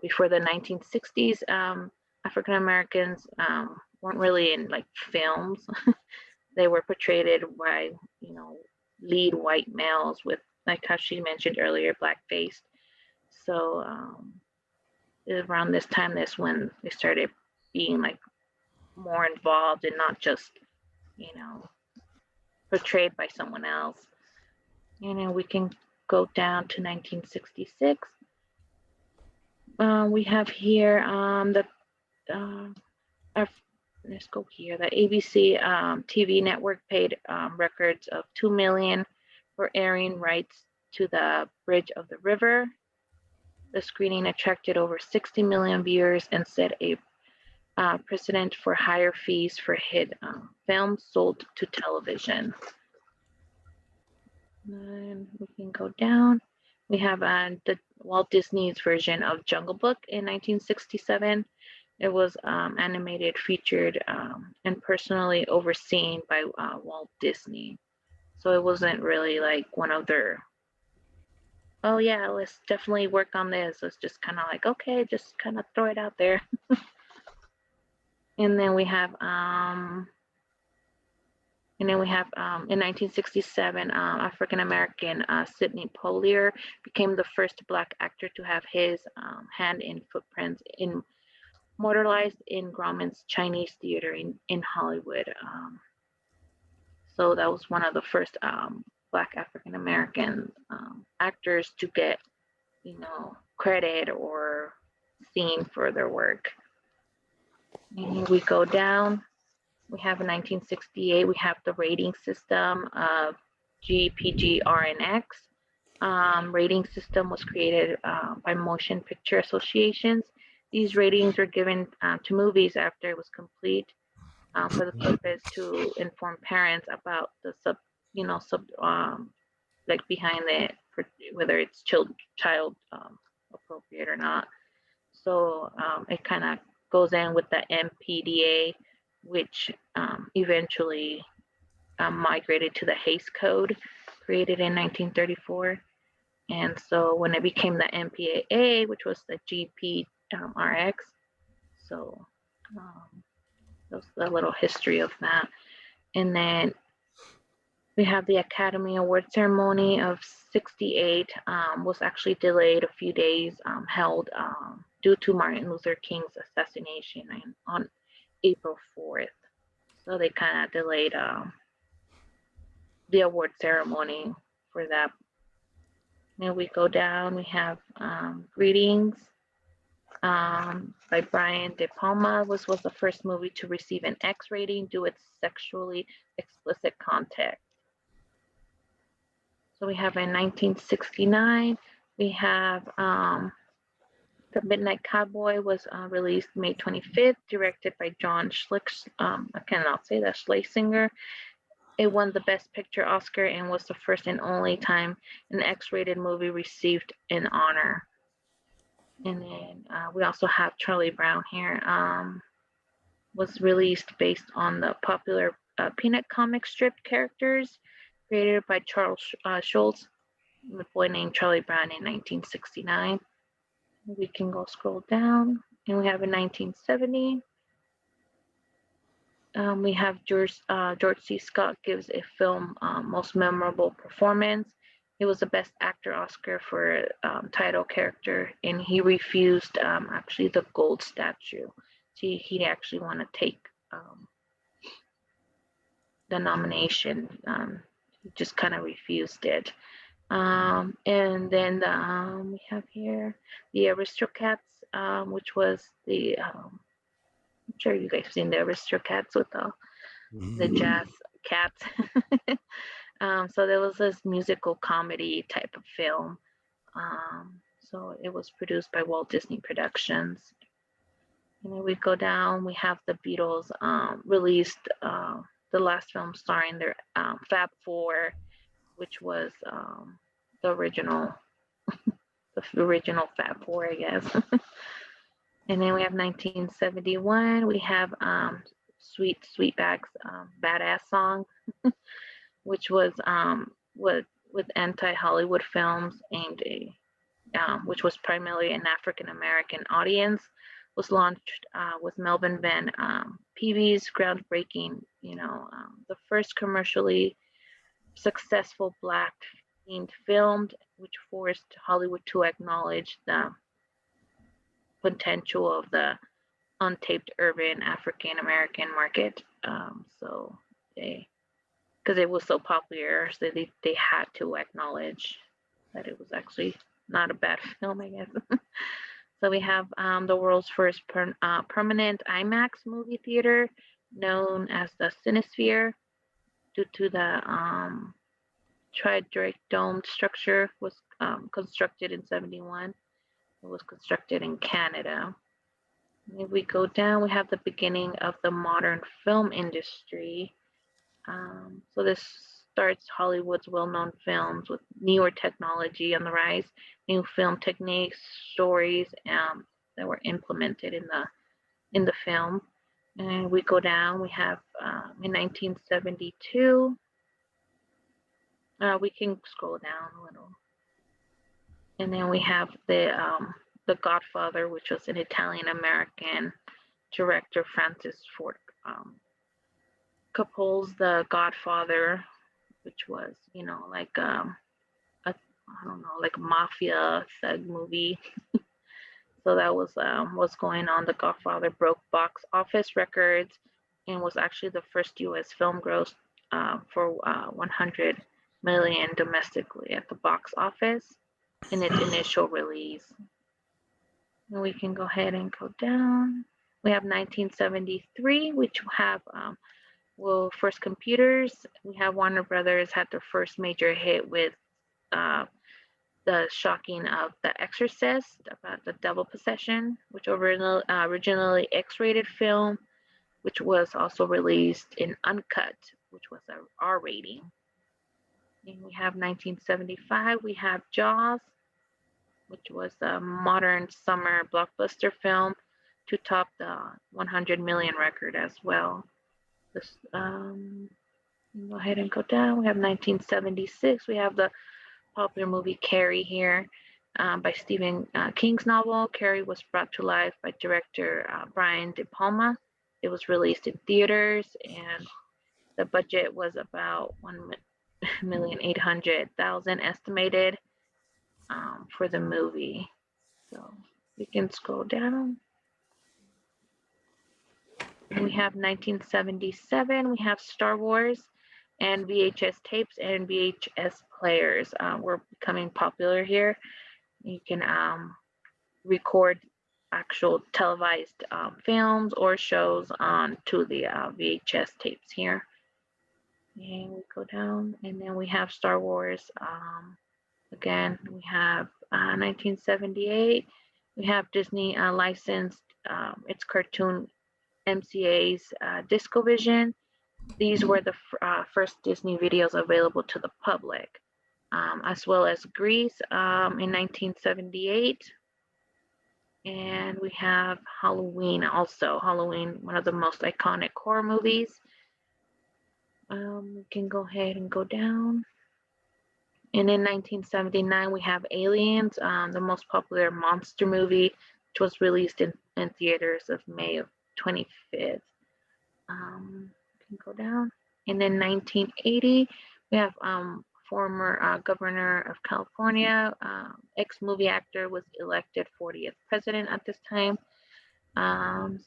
Before the 1960s, African Americans weren't really in like films. They were portrayed by, lead white males with, like how she mentioned earlier, blackface. So around this time, that's when they started being like more involved and not just, portrayed by someone else. And then we can go down to 1966. We have here let's go here. The ABC TV network paid records of $2 million for airing rights to The Bridge of the River. The screening attracted over 60 million viewers and set a precedent for higher fees for hit films sold to television. And we can go down. We have the Walt Disney's version of Jungle Book in 1967. It was animated, featured, and personally overseen by Walt Disney. So it wasn't really like one of their, oh yeah, let's definitely work on this. It's just kind of like, okay, just kind of throw it out there. And then we have, in 1967, African-American Sidney Poitier became the first Black actor to have his hand in footprints immortalized in Grauman's Chinese Theater in Hollywood. So that was one of the first Black African-American actors to get, credit or seen for their work. And we go down. We have in 1968, we have the rating system of GPGRNX. Rating system was created by Motion Picture Associations. These ratings were given to movies after it was complete for the purpose to inform parents about the like behind it, whether it's child appropriate or not. So it kind of goes in with the MPDA, which eventually migrated to the Hays Code, created in 1934. And so when it became the MPAA, which was the GP RX, so that's a little history of that. And then we have the Academy Award ceremony of 68 was actually delayed a few days, held due to Martin Luther King's assassination on April 4th. So they kind of delayed the award ceremony for that. Then we go down, we have Greetings by Brian De Palma. Was the first movie to receive an X rating due to its sexually explicit content. So we have in 1969, we have The Midnight Cowboy was released May 25th, directed by John I cannot say that, Schlesinger. It won the Best Picture Oscar and was the first and only time an X-rated movie received an honor. And then we also have Charlie Brown here. Was released based on the popular Peanut comic strip characters created by Charles Schulz, a boy named Charlie Brown in 1969. We can go scroll down, and we have in 1970. We have George C. Scott gives a film most memorable performance. It was the Best Actor Oscar for title character, and he refused actually the gold statue. So he actually want to take the nomination. He just kind of refused it. And then we have here the Aristocats, which was the I'm sure you guys seen the Aristocats with the jazz cats. So there was this musical comedy type of film. So it was produced by Walt Disney Productions. And then we go down, we have the Beatles released the last film starring their Fab Four, which was the original Fab Four, I guess. And then we have 1971. We have Sweetback's Badass Song, which was with anti-Hollywood films aimed which was primarily an African American audience. Was launched with Melvin Van Peebles, groundbreaking, the first commercially successful Black themed film, which forced Hollywood to acknowledge the potential of the untaped urban African American market. So because it was so popular, so they had to acknowledge that it was actually not a bad film, I guess. So we have the world's first permanent IMAX movie theater, known as the Cinesphere, due to the Tridic domed structure was constructed in 71. It was constructed in Canada. If we go down, we have the beginning of the modern film industry. So this starts Hollywood's well-known films with newer technology on the rise, new film techniques, stories that were implemented in the film. And we go down, we have in 1972, we can scroll down a little. And then we have the Godfather, which was an Italian-American director, Francis Ford Coppola's The Godfather, which was, like I don't know, like a mafia thug movie. So that was what's going on. The Godfather broke box office records and was actually the first U.S. film gross for 100 million domestically at the box office in its initial release. And we can go ahead and go down. We have 1973, which have first computers. We have Warner Brothers had their first major hit with the shocking of The Exorcist, about the devil possession, which originally X-rated film, which was also released in uncut, which was a R rating. And we have 1975, we have Jaws, which was a modern summer blockbuster film to top the 100 million record as well. This, go ahead and go down. We have 1976. We have the popular movie Carrie here, by Stephen King's novel. Carrie was brought to life by director Brian De Palma. It was released in theaters, and the budget was about 1,800,000 estimated for the movie. So we can scroll down. We have 1977. We have Star Wars, and VHS tapes and VHS players were becoming popular here. You can record actual televised films or shows onto the VHS tapes here. And we go down, and then we have Star Wars. Again, we have 1978. We have Disney licensed its cartoon MCA's DiscoVision. These were the first Disney videos available to the public, as well as Grease in 1978. And we have Halloween also. Halloween, one of the most iconic horror movies. We can go ahead and go down. And in 1979, we have Aliens, the most popular monster movie, which was released in theaters of May of 25th. Can go down. And then 1980, we have former governor of California, ex-movie actor, was elected 40th president at this time.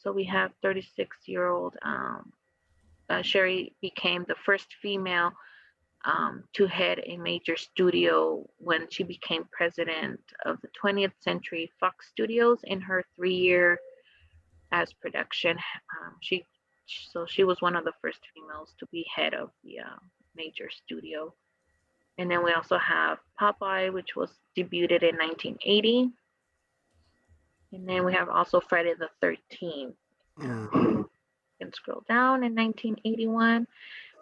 So we have 36-year-old Sherry became the first female to head a major studio when she became president of the 20th Century Fox Studios in her 3-year as production. So she was one of the first females to be head of the major studio. And then we also have Popeye, which was debuted in 1980. And then we have also Friday the 13th. You can scroll down. In 1981,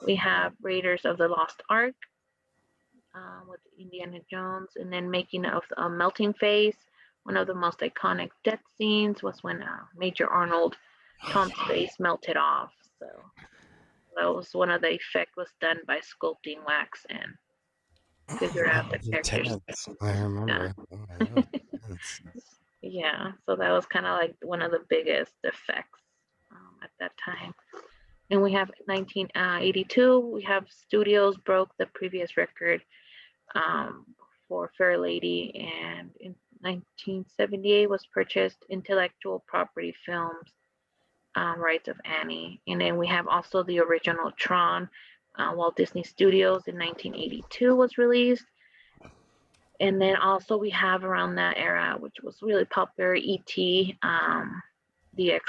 we have Raiders of the Lost Ark with Indiana Jones. And then Making of a Melting Face. One of the most iconic death scenes was when Major Arnold, Tom's face melted off. So that was one of the effect was done by sculpting wax and figure out the characters. I remember. Yeah, so that was kind of like one of the biggest effects at that time. And we have 1982, we have Studios broke the previous record for Fair Lady, and in 1978 was purchased intellectual property films rights of Annie. And then we have also the original Tron, Walt Disney Studios in 1982 was released. And then also we have around that era, which was really popular, E.T., the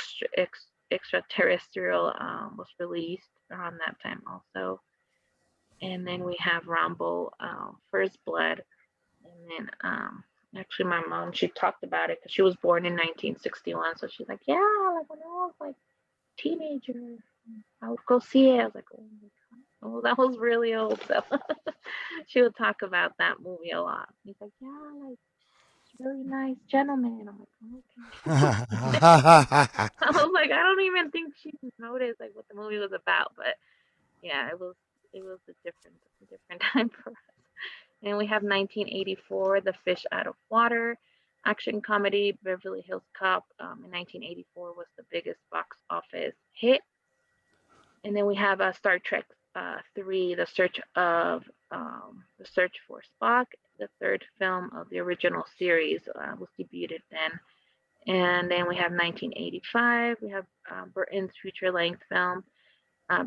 extraterrestrial was released around that time also. And then we have Rambo, First Blood. And then actually my mom, she talked about it because she was born in 1961. So she's like, yeah, like when I was like teenager, I would go see it. I was like, oh my God. Oh, that was really old. So she would talk about that movie a lot. He's like, yeah, like really nice gentleman. I'm like, okay. I was like, I don't even think she noticed like what the movie was about. But yeah, it was a different time for us. And we have 1984, The Fish Out of Water, action comedy. Beverly Hills Cop in 1984 was the biggest box office hit. And then we have Star Trek 3, The Search for Spock, the third film of the original series, was debuted then. And then we have 1985. We have Burton's feature-length film,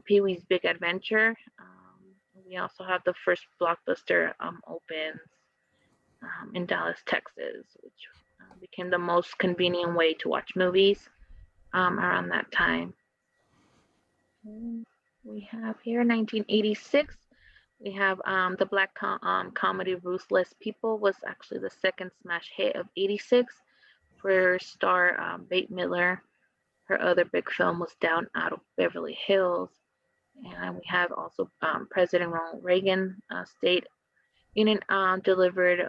Pee-wee's Big Adventure. We also have the first blockbuster opens in Dallas, Texas, which became the most convenient way to watch movies around that time. We have here 1986. We have the black comedy Ruthless People was actually the second smash hit of 86 for star Bette Midler. Her other big film was Down Out of Beverly Hills. And we have also President Ronald Reagan State Union delivered.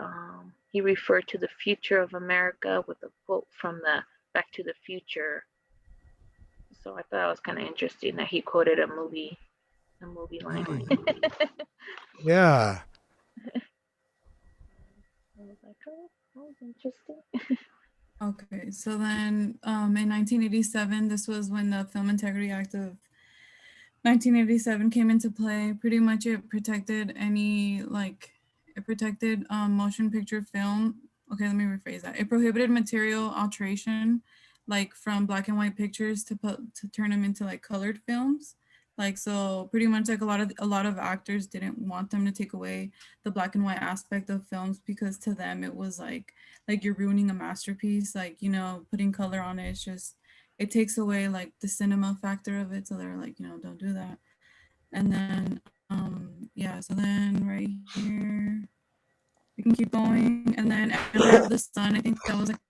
He referred to the future of America with a quote from the Back to the Future. So I thought it was kind of interesting that he quoted a movie line. Yeah. interesting. Okay, so then in 1987, this was when the Film Integrity Act of 1987 came into play. Pretty much it protected it protected motion picture film. Okay, let me rephrase that. It prohibited material alteration, like from black and white pictures to turn them into like colored films. Like, so pretty much like a lot of actors didn't want them to take away the black and white aspect of films, because to them it was like you're ruining a masterpiece. Like, you know, putting color on it, it's just, it takes away like the cinema factor of it. So they're like, you know, don't do that. And then yeah, so then right here we can keep going. And then Emperor of the Sun, I think that was like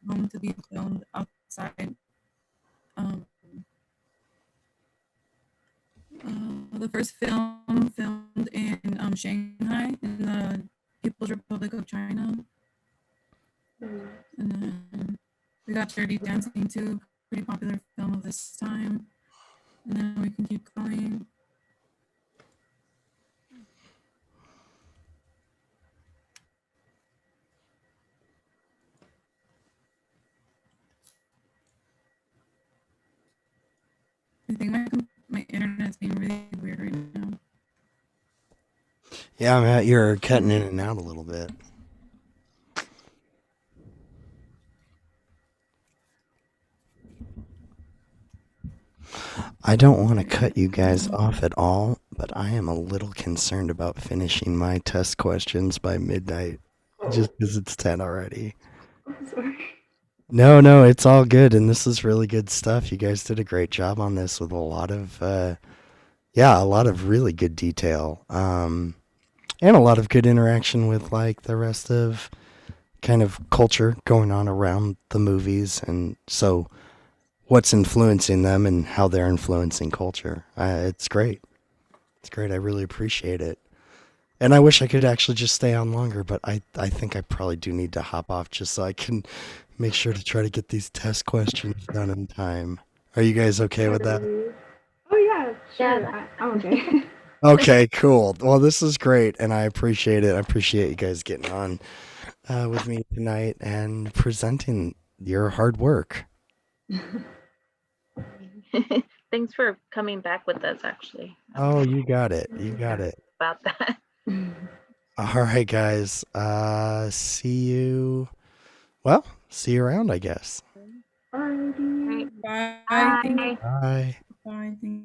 home to be filmed outside. The first film filmed in Shanghai in the People's Republic of China. And then we got Dirty Dancing too, pretty popular film of this time. And then we can keep going. I think my internet's being really weird right now. Yeah, Matt, you're cutting in and out a little bit. I don't want to cut you guys off at all, but I am a little concerned about finishing my test questions by midnight, just because it's 10 already. I'm sorry. No, it's all good, and this is really good stuff. You guys did a great job on this with a lot of, a lot of really good detail, and a lot of good interaction with like the rest of kind of culture going on around the movies, and so what's influencing them and how they're influencing culture. It's great. It's great. I really appreciate it. And I wish I could actually just stay on longer, but I think I probably do need to hop off just so I can make sure to try to get these test questions done in time. Are you guys okay with that? Oh yeah, sure. I'm okay. Okay, cool. Well, this is great, and I appreciate it. I appreciate you guys getting on with me tonight and presenting your hard work. Thanks for coming back with us, actually. Oh, you got it. You got it. About that. All right, guys. See you. Well, see you around, I guess. Alrighty. Bye. Bye. Bye. Bye. Thank you.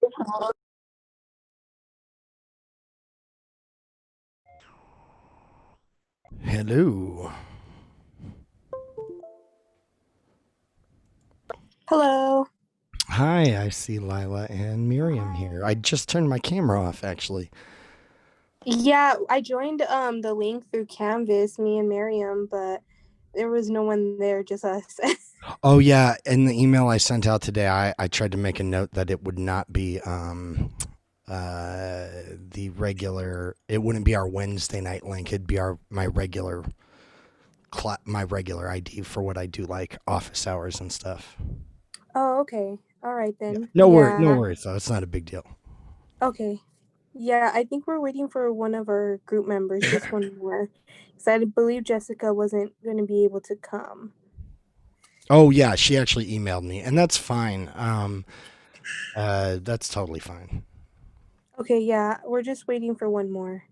Hello. Hello. Hi, I see Lila and Miriam here. I just turned my camera off actually. Yeah, I joined the link through Canvas, me and Miriam, but there was no one there, just us. Oh yeah, in the email I sent out today, I tried to make a note that it would not be the regular. It wouldn't be our Wednesday night link. It'd be my regular ID for what I do, like office hours and stuff. Oh, okay. All right then. No Yeah. worries though. It's not a big deal. Okay. Yeah, I think we're waiting for one of our group members, just one more. Because I believe Jessica wasn't going to be able to come. Oh yeah, she actually emailed me, and that's fine. That's totally fine. Okay, yeah, we're just waiting for one more.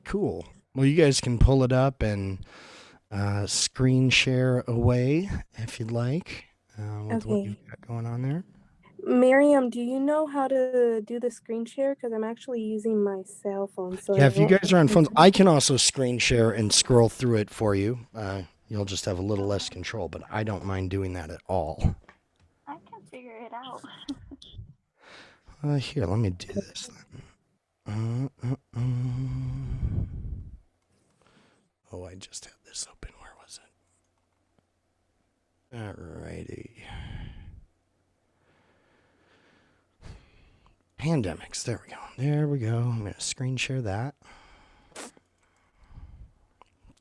Cool. Well, you guys can pull it up and screen share away if you'd like with what you've Okay. got going on there. Miriam, do you know how to do the screen share? Because I'm actually using my cell phone, so Yeah, I if you don't. guys are on phones, I can also screen share and scroll through it for you. You'll just have a little less control, but I don't mind doing that at all. I can figure it out. Here, let me do this then. Oh, I just had this open. Where was it? Alrighty. Pandemics. There we go. There we go. I'm going to screen share that.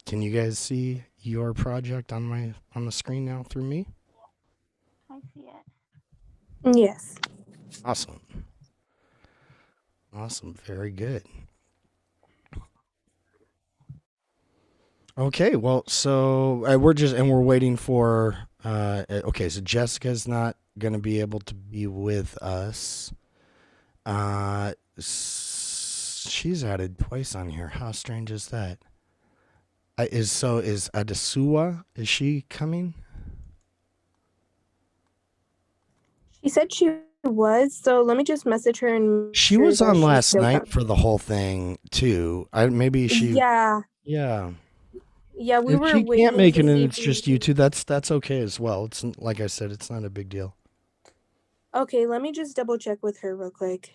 Can you guys see your project on the screen now through me? I see it. Yes. Awesome. Awesome. Very good. Okay, well, so we're waiting for okay, so Jessica's not going to be able to be with us. She's added twice on here. How strange is that? Is Adesua, is she coming? She said she was, so let me just message her and She make sure was that on she's last still night coming. for the whole thing too. Maybe she. Yeah. Yeah. Yeah, we If were she can't waiting make to it and see it's if just you two, that's okay as well. It's like I said, it's not a big deal. Okay, let me just double check with her real quick.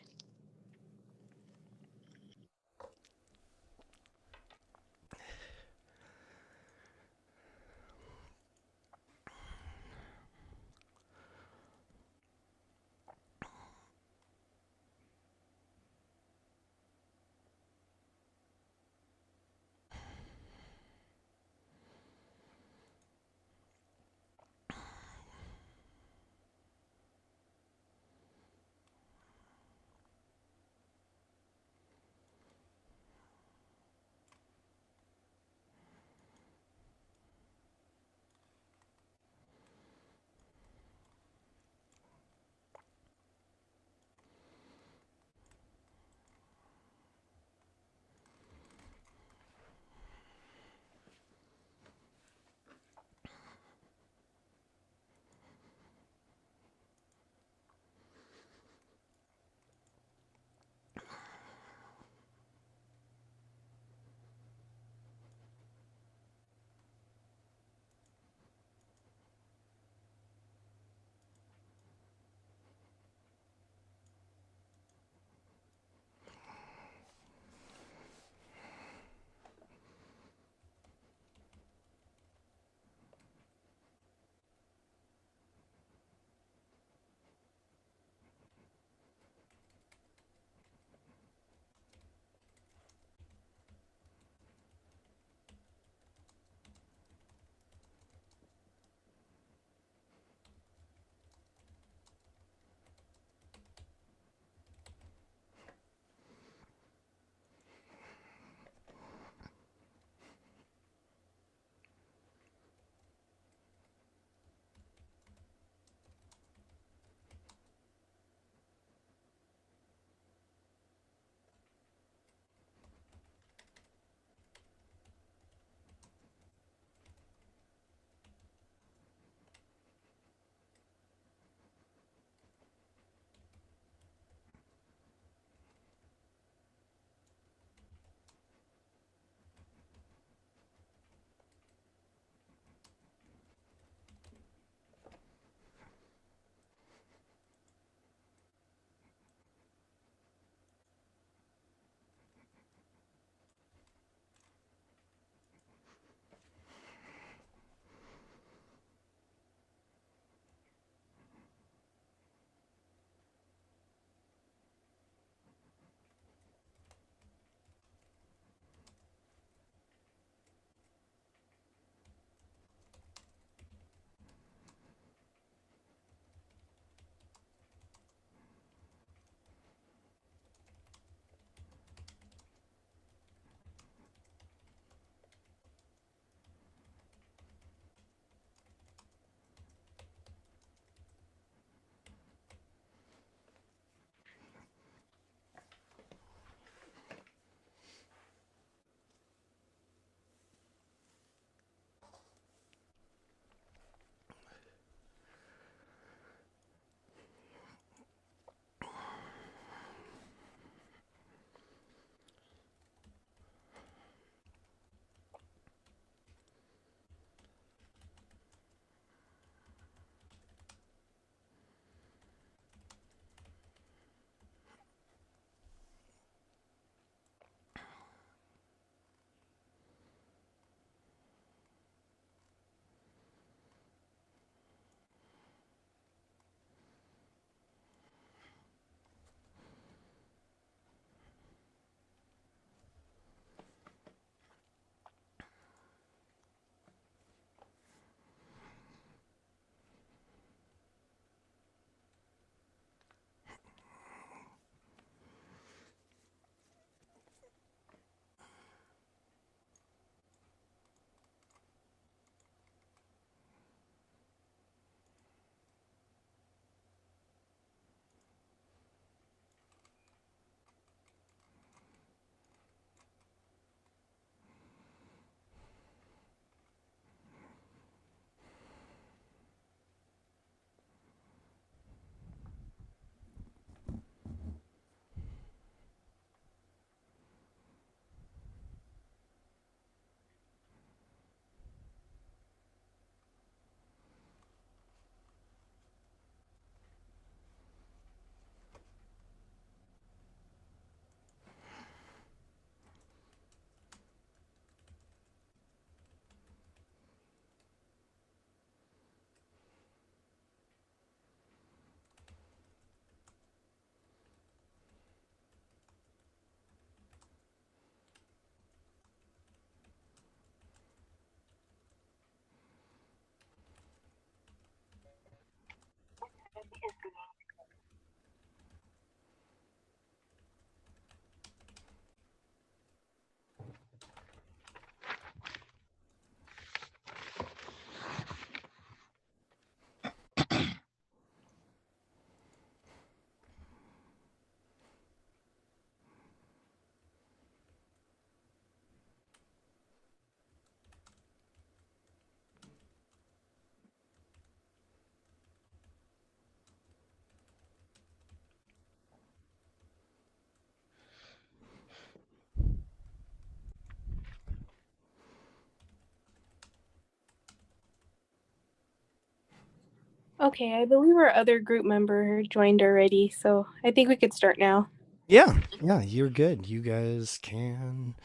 Okay, I believe our other group member joined already, so I think we could start now. Yeah, you're good. You guys can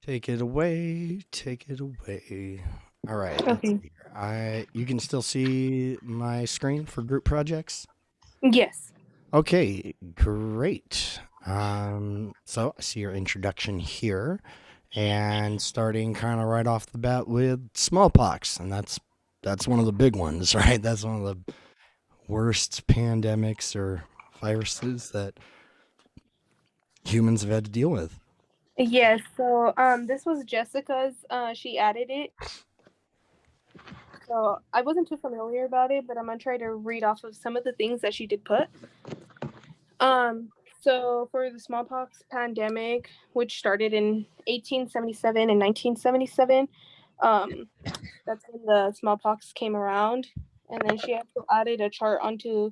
take it away. Take it away. All right. Let's Okay. see here. You can still see my screen for group projects. Yes. Okay, great. So I see your introduction here, and starting kind of right off the bat with smallpox, and that's one of the big ones, right? That's one of the worst pandemics or viruses that humans have had to deal with. Yes, so this was Jessica's, she added it. So I wasn't too familiar about it, but I'm gonna try to read off of some of the things that she did put. So for the smallpox pandemic, which started in 1877 and 1977, that's when the smallpox came around. And then she also added a chart onto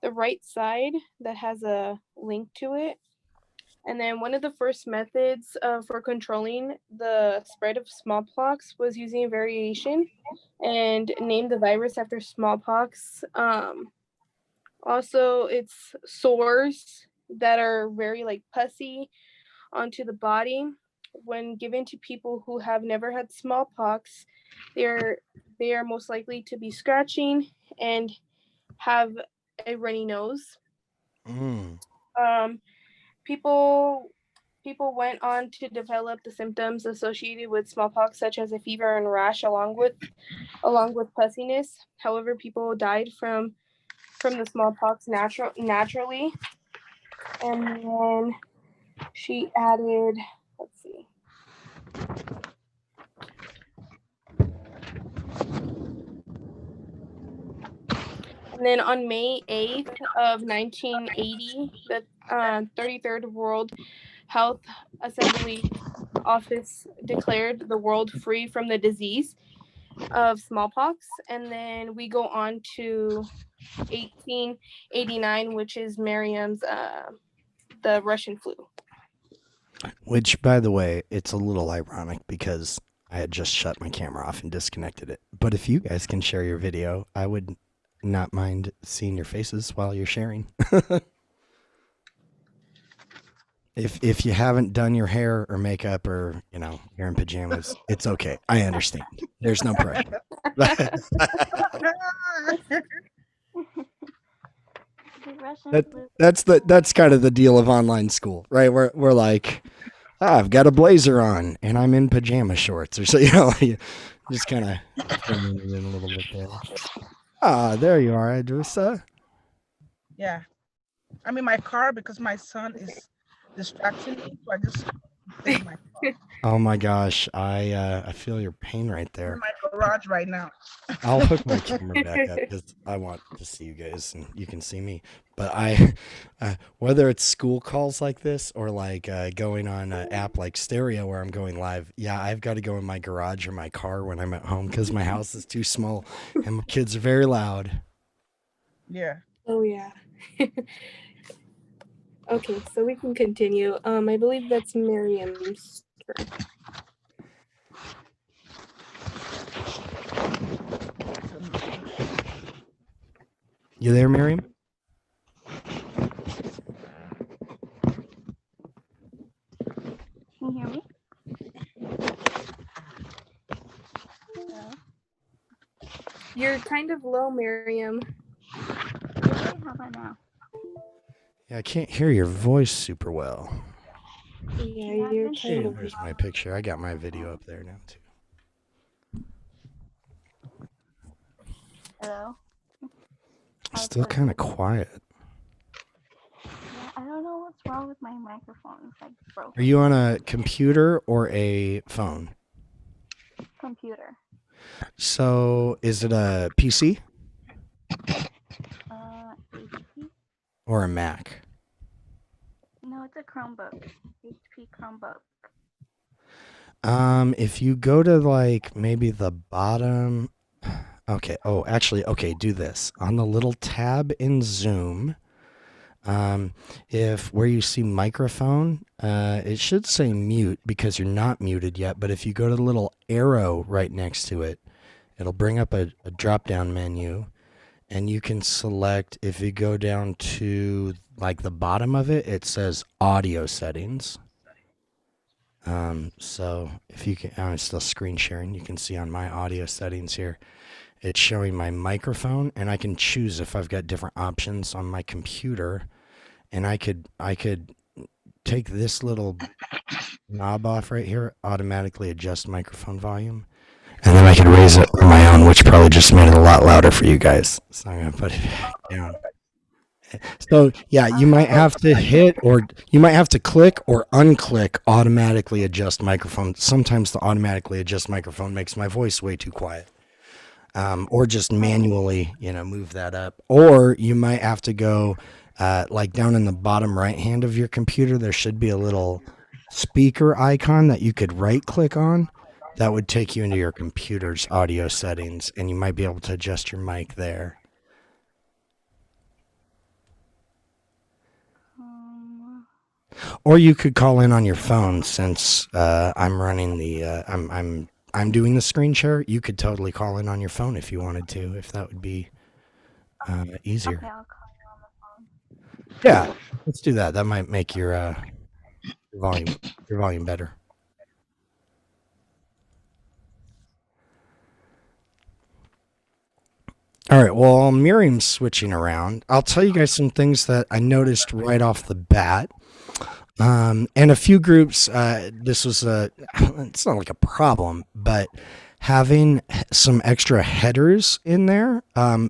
the right side that has a link to it. And then one of the first methods for controlling the spread of smallpox was using variation and named the virus after smallpox. Also, it's sores that are very like pussy onto the body. When given to people who have never had smallpox, they are most likely to be scratching and have a runny nose. People went on to develop the symptoms associated with smallpox, such as a fever and rash, along with pussiness. However, people died from the smallpox naturally. And then she added, let's see. And then on May 8th of 1980, the 33rd World Health Assembly Office declared the world free from the disease of smallpox. And then we go on to 1889, which is Merriam's the Russian flu. Which, by the way, it's a little ironic because I had just shut my camera off and disconnected it. But if you guys can share your video, I would not mind seeing your faces while you're sharing. If you haven't done your hair or makeup or, you're in pajamas, it's okay. I understand. There's no pressure. That's kind of the deal of online school, right? We're like, I've got a blazer on and I'm in pajama shorts, or so you just kind of in a little bit there. There you are, Idrissa. Yeah, I'm in my car because my son is distracting me, so I just in my car. Oh my gosh, I feel your pain right there. I'm in my garage right now. I'll hook my camera back up because I want to see you guys and you can see me. But I, whether it's school calls like this or like going on an app like Stereo where I'm going live, yeah, I've got to go in my garage or my car when I'm at home because my house is too small and my kids are very loud. Yeah. Oh yeah. Okay, so we can continue. I believe that's Miriam's turn. You there, Miriam? Can you hear me? Hello? You're kind of low, Miriam. How about now? Yeah, I can't hear your voice super well. Yeah, you're kind of. There's my picture. I got my video up there now too. Hello? Still kind of quiet. Yeah, I don't know what's wrong with my microphone. It's like broken. Are you on a computer or a phone? Computer. So, is it a PC HP? or a Mac? No, it's a Chromebook. HP Chromebook. If you go to like maybe the bottom. Okay. Oh, actually, okay. Do this on the little tab in Zoom. If where you see microphone, it should say mute because you're not muted yet. But if you go to the little arrow right next to it, it'll bring up a drop down menu. and you can select, if you go down to like the bottom of it, it says audio settings. So if you can, I'm still screen sharing, you can see on my audio settings here, it's showing my microphone, and I can choose if I've got different options on my computer, and I could take this little knob off right here, automatically adjust microphone volume, and then I could raise it on my own, which probably just made it a lot louder for you guys. So I'm gonna put it back down. So yeah, you might have to hit, or you might have to click or unclick automatically adjust microphone. Sometimes the automatically adjust microphone makes my voice way too quiet. Or just manually, move that up. Or you might have to go like down in the bottom right hand of your computer, there should be a little speaker icon that you could right click on. That would take you into your computer's audio settings, and you might be able to adjust your mic there. Or you could call in on your phone, since I'm running the I'm doing the screen share. You could totally call in on your phone if you wanted to, if that would be easier. Okay, I'll call you on the phone. Yeah, let's do that. That might make your volume better. All right, well, Miriam's switching around. I'll tell you guys some things that I noticed right off the bat. And a few groups, this was it's not like a problem, but having some extra headers in there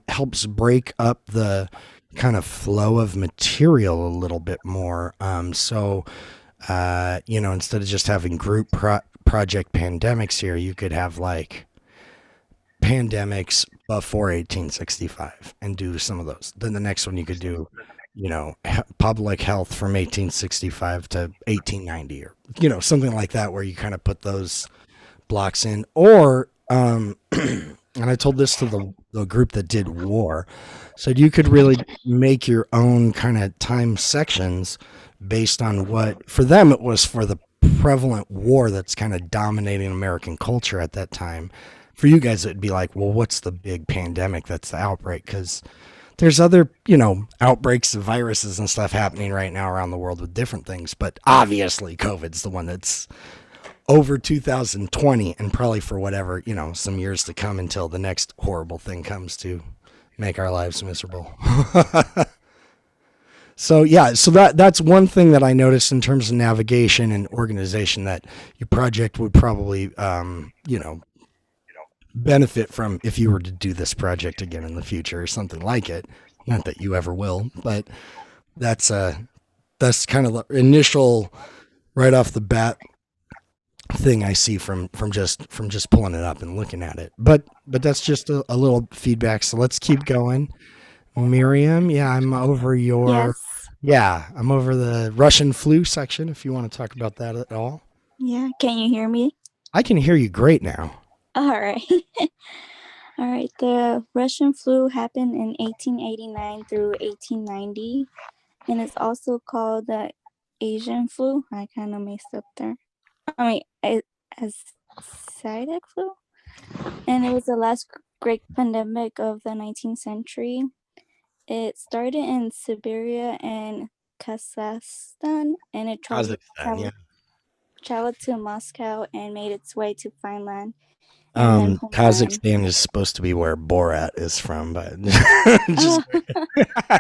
helps break up the kind of flow of material a little bit more. So, instead of just having group project pandemics here, you could have like pandemics before 1865 and do some of those. Then the next one you could do, public health from 1865 to 1890, or, something like that, where you kind of put those blocks in. Or, and I told this to the group that did war, so you could really make your own kind of time sections based on what, for them, it was for the prevalent war that's kind of dominating American culture at that time. For you guys, it'd be like, well, what's the big pandemic that's the outbreak? Because there's other, outbreaks of viruses and stuff happening right now around the world with different things. But obviously, COVID's the one that's over 2020, and probably for whatever, some years to come until the next horrible thing comes to make our lives miserable. So yeah, so that's one thing that I noticed in terms of navigation and organization that your project would probably, benefit from if you were to do this project again in the future or something like it. Not that you ever will, but that's kind of the initial right off the bat thing I see from just pulling it up and looking at it. But that's just a little feedback. So let's keep going. Miriam, yeah, I'm over I'm over the Russian flu section, if you want to talk about that at all. Yeah, can you hear me? I can hear you great now. All right. All right. The Russian flu happened in 1889 through 1890, and it's also called the Asian flu. I kind of messed up there. Asiatic flu. And it was the last great pandemic of the 19th century. It started in Siberia and Kazakhstan, and it traveled to Moscow and made its way to Finland. Kazakhstan is supposed to be where Borat is from, but just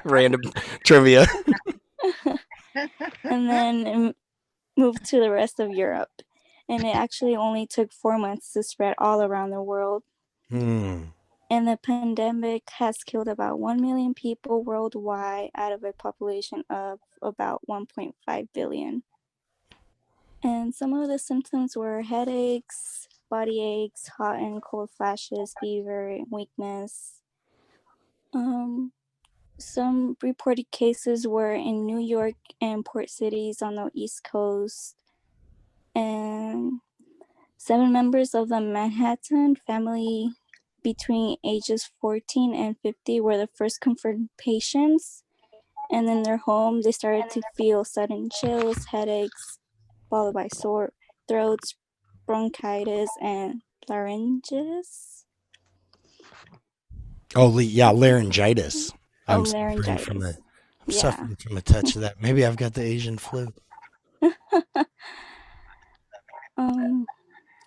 random trivia. And then it moved to the rest of Europe, and it actually only took 4 months to spread all around the world. And the pandemic has killed about 1 million people worldwide out of a population of about 1.5 billion. And some of the symptoms were headaches, body aches, hot and cold flashes, fever, weakness. Some reported cases were in New York and port cities on the East Coast. And 7 members of the Manhattan family between ages 14 and 50 were the first confirmed patients. And in their home, they started to feel sudden chills, headaches, followed by sore throats, bronchitis, and laryngitis. Oh, yeah, laryngitis. Oh, I'm suffering from laryngitis. I'm Yeah. suffering from a touch of that. Maybe I've got the Asian flu.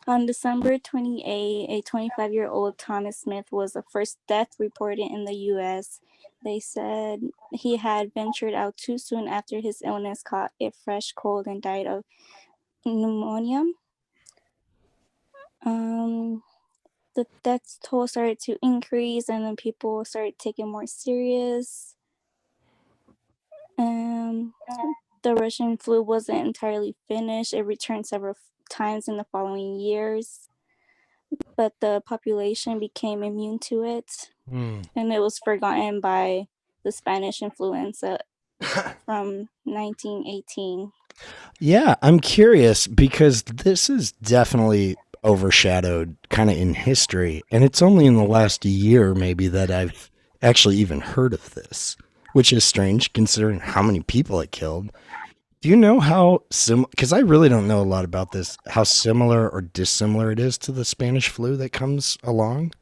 On December 28, a 25-year-old Thomas Smith was the first death reported in the U.S. They said he had ventured out too soon after his illness, caught a fresh cold, and died of pneumonia. The death toll started to increase, and then people started taking more serious. The Russian flu wasn't entirely finished. It returned several times in the following years, but the population became immune to it, and it was forgotten by the Spanish influenza from 1918. Yeah, I'm curious because this is definitely overshadowed kind of in history, and it's only in the last year maybe that I've actually even heard of this, which is strange considering how many people it killed. Do you know how because I really don't know a lot about this, how similar or dissimilar it is to the Spanish flu that comes along?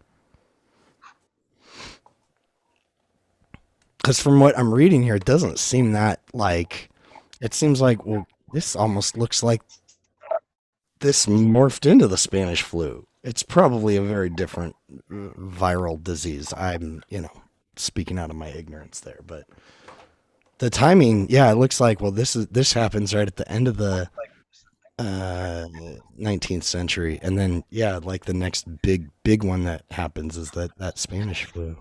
Because from what I'm reading here, it doesn't seem that like, it seems like, well, this almost looks like this morphed into the Spanish flu. It's probably a very different viral disease. I'm, speaking out of my ignorance there, but the timing, yeah, it looks like, well, this happens right at the end of the 19th century, and then yeah, like the next big one that happens is that Spanish flu.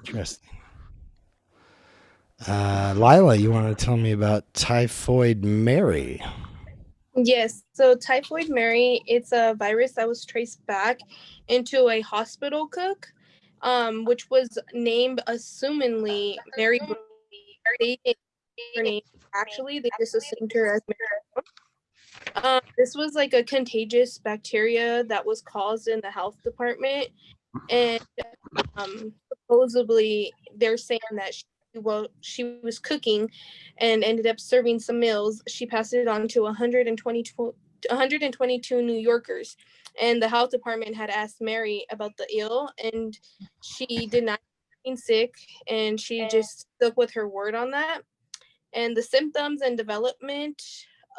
Interesting. Lila, you want to tell me about Typhoid Mary? Yes, so Typhoid Mary, it's a virus that was traced back into a hospital cook, which was named assumingly Mary. They didn't her name actually, they just assumed her as Mary. This was like a contagious bacteria that was caused in the health department, and supposedly they're saying that she was cooking and ended up serving some meals. She passed it on to 122 New Yorkers, and the health department had asked Mary about the ill, and she denied being sick, and she just stuck with her word on that. And the symptoms and development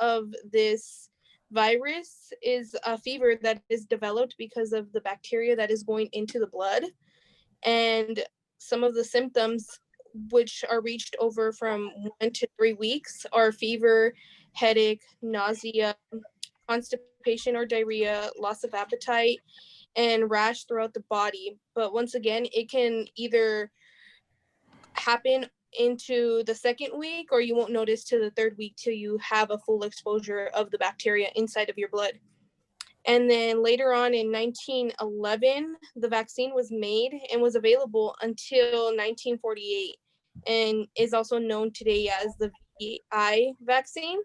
of this virus is a fever that is developed because of the bacteria that is going into the blood. And some of the symptoms, which are reached over from 1 to 3 weeks, are fever, headache, nausea, constipation or diarrhea, loss of appetite, and rash throughout the body. But once again, it can either happen into the second week, or you won't notice to the third week till you have a full exposure of the bacteria inside of your blood. And then later on in 1911, the vaccine was made and was available until 1948, and is also known today as the VI vaccine.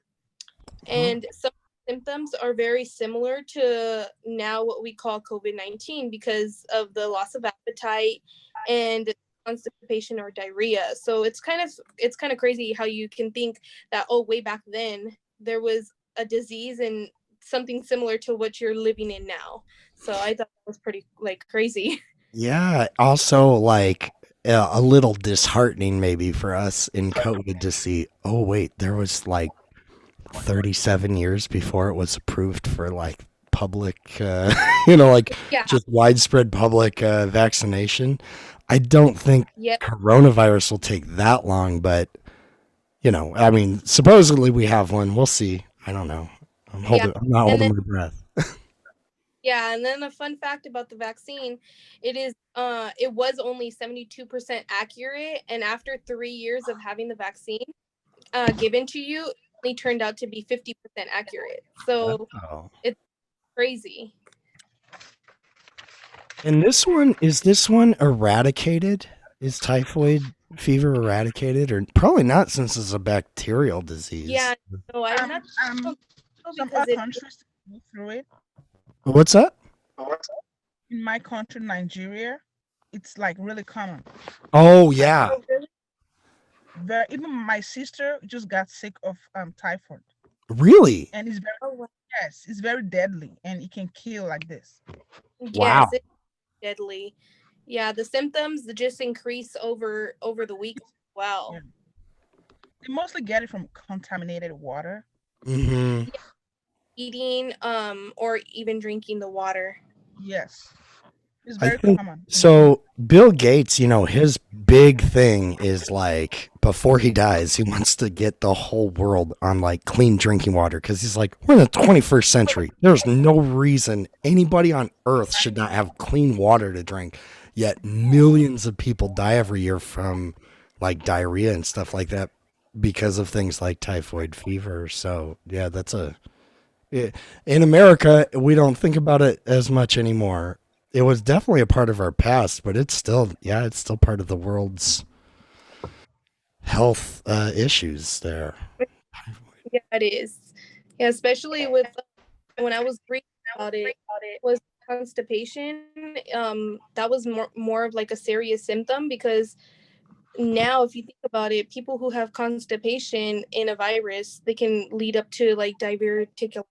And some symptoms are very similar to now what we call COVID-19 because of the loss of appetite and constipation or diarrhea. So it's kind of crazy how you can think that, oh, way back then there was a disease and something similar to what you're living in now. So I thought that was pretty crazy. Yeah, also like a little disheartening maybe for us in COVID to see, oh wait, there was like 37 years before it was approved for like public just widespread public vaccination. I don't think coronavirus will take that long, but I mean, supposedly we have one. We'll see. I don't know. I'm not holding my breath. Yeah, and then a fun fact about the vaccine, it was only 72% accurate, and after 3 years of having the vaccine given to you, it only turned out to be 50% accurate. So it's crazy. And is this one eradicated? Is typhoid fever eradicated, or probably not since it's a bacterial disease? Yeah, no, I'm not some other countries go through it. What's that? In my country, Nigeria, it's like really common. Oh yeah. Even my sister just got sick of typhoid. Really? And it's it's very deadly, and it can kill like this. Wow. Yes, it's deadly. Yeah, the symptoms just increase over the week as well. Yeah. They mostly get it from contaminated water. Mm-hmm. Eating, or even drinking the water. Yes. It's I very think common. so. Bill Gates, you know, his big thing is like before he dies, he wants to get the whole world on like clean drinking water because he's like, we're in the 21st century. There's no reason anybody on earth should not have clean water to drink. Yet millions of people die every year from like diarrhea and stuff like that because of things like typhoid fever. So, yeah, in America, we don't think about it as much anymore. It was definitely a part of our past, but it's still part of the world's health issues there. Yeah, it is. Yeah, especially with when I was reading about it was constipation. That was more of like a serious symptom because now if you think about it, people who have constipation in a virus, they can lead up to like diverticulitis,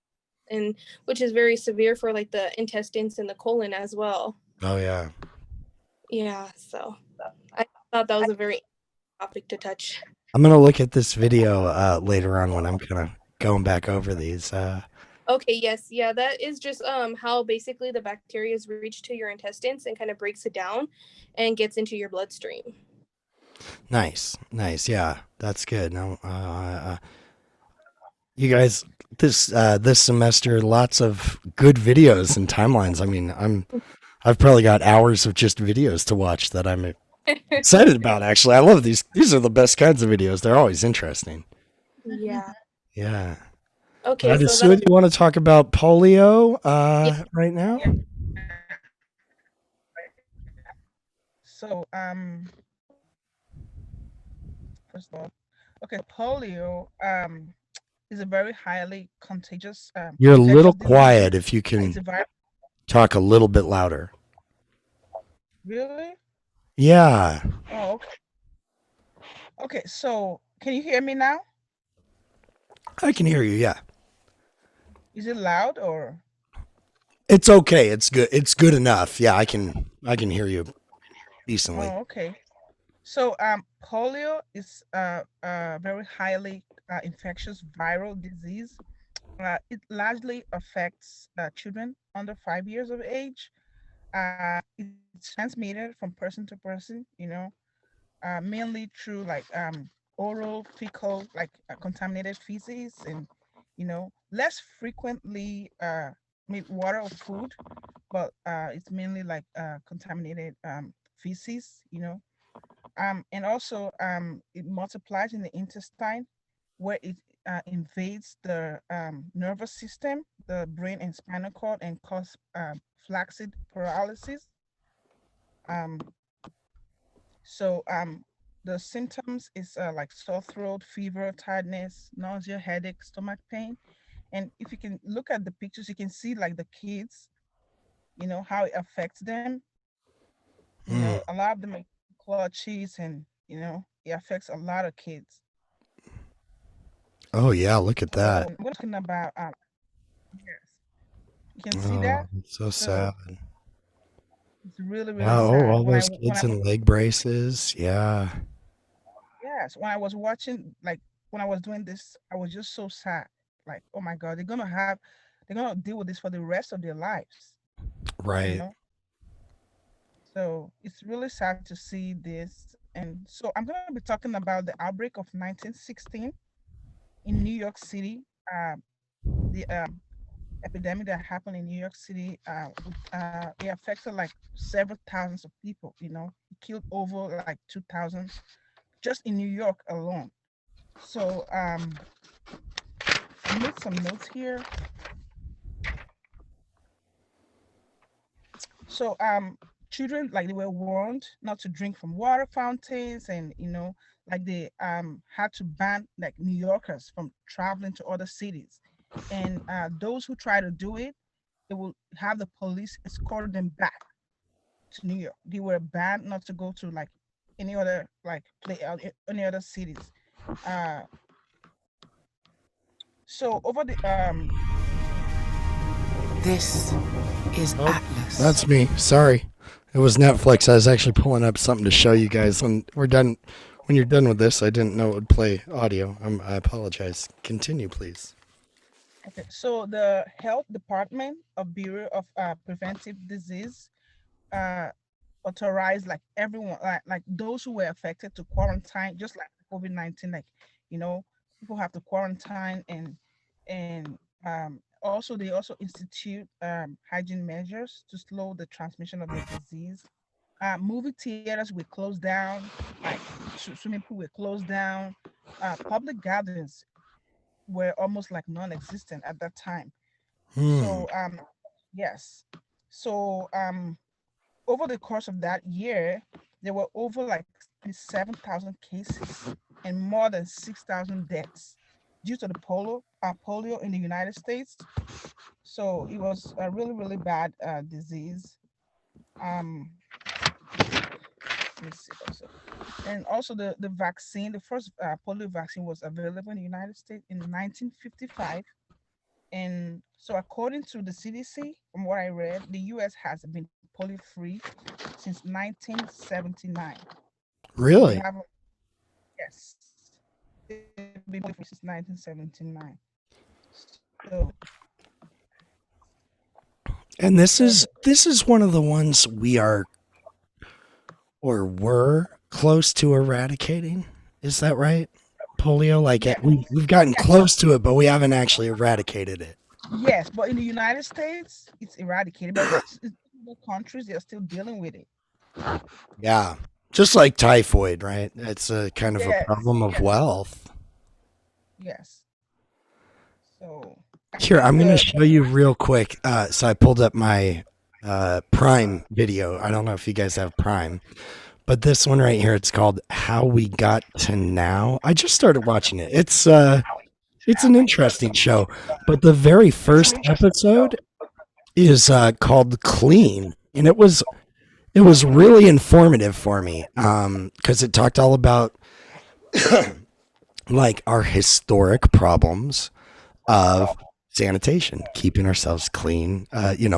and which is very severe for like the intestines and the colon as well. Oh yeah. Yeah, so I thought that was a very topic to touch. I'm gonna look at this video later on when I'm kind of going back over these. Okay, yes, yeah, that is just how basically the bacteria is reached to your intestines and kind of breaks it down and gets into your bloodstream. Nice. Yeah, that's good. No, you guys, this semester, lots of good videos and timelines. I mean, I've probably got hours of just videos to watch that I'm excited about. Actually, I love these. These are the best kinds of videos. They're always interesting. Yeah. Yeah. Okay. So do you want to talk about polio right now? So, first of all, okay, polio is a very highly contagious. You're a little infectious quiet. disease. If you can It's a virus. talk a little bit louder. Really? Yeah. Oh, okay. Okay, so can you hear me now? I can hear you. Yeah. Is it loud or? It's okay. It's good. It's good enough. Yeah, I can hear you decently. Oh, okay. So, polio is a very highly infectious viral disease. It largely affects children under 5 years of age. It's transmitted from person to person, mainly through like oral, fecal, like contaminated feces, and less frequently water or food, but it's mainly like contaminated feces, and also it multiplies in the intestine where it invades the nervous system, the brain and spinal cord, and cause flaccid paralysis. So the symptoms is like sore throat, fever, tiredness, nausea, headache, stomach pain. And if you can look at the pictures, you can see like the kids, how it affects them. A lot of them are clutches, and it affects a lot of kids. Oh yeah, look at that. We're talking about yes, you can see that. It's so sad. It's really, really Wow, sad. all When those kids in leg braces. Yeah. Yes, when I was watching, like when I was doing this, I was just so sad. Like, oh my God, they're gonna deal with this for the rest of their lives. Right. So it's really sad to see this. And so I'm gonna be talking about the outbreak of 1916 in New York City. The epidemic that happened in New York City, it affected like several thousands of people. It killed over like 2,000 just in New York alone. So I made some notes here. So children, like, they were warned not to drink from water fountains, and like they had to ban like New Yorkers from traveling to other cities, and those who try to do it, they will have the police escort them back to New York. They were banned not to go to like any other like any other cities. So over the This is Atlas. That's me. Sorry. It was Netflix. I was actually pulling up something to show you guys when we're done. When you're done with this, I didn't know it would play audio. I apologize. Continue, please. Okay, so the Health Department of Bureau of Preventive Disease authorized like everyone, like those who were affected to quarantine, just like COVID-19. Like, you know, people have to quarantine, and also they also institute hygiene measures to slow the transmission of the disease. Movie theaters were closed down, like swimming pool were closed down. Public gatherings were almost like non-existent at that time. So yes. So over the course of that year, there were over like 7,000 cases and more than 6,000 deaths due to the polio in the United States. So it was a really, really bad disease. Let's see also. And also the vaccine, the first polio vaccine was available in the United States in 1955. And so according to the CDC, from what I read, the US has been polio-free since 1979. Really? Yes. It's been polio-free since 1979. So, and this is one of the ones we are or were close to eradicating. Is that right? Polio, like we've gotten close to it, but we haven't actually eradicated it. Yes, but in the United States, it's eradicated. But in other countries, they're still dealing with it. Yeah, just like typhoid, right? It's a kind of a problem of wealth. Yes. So here, I'm going to show you real quick. So I pulled up my Prime video. I don't know if you guys have Prime, but this one right here, it's called How We Got to Now. I just started watching it. It's an interesting show, but the very first episode is called Clean, and it was really informative for me because it talked all about like our historic problems of sanitation, keeping ourselves clean,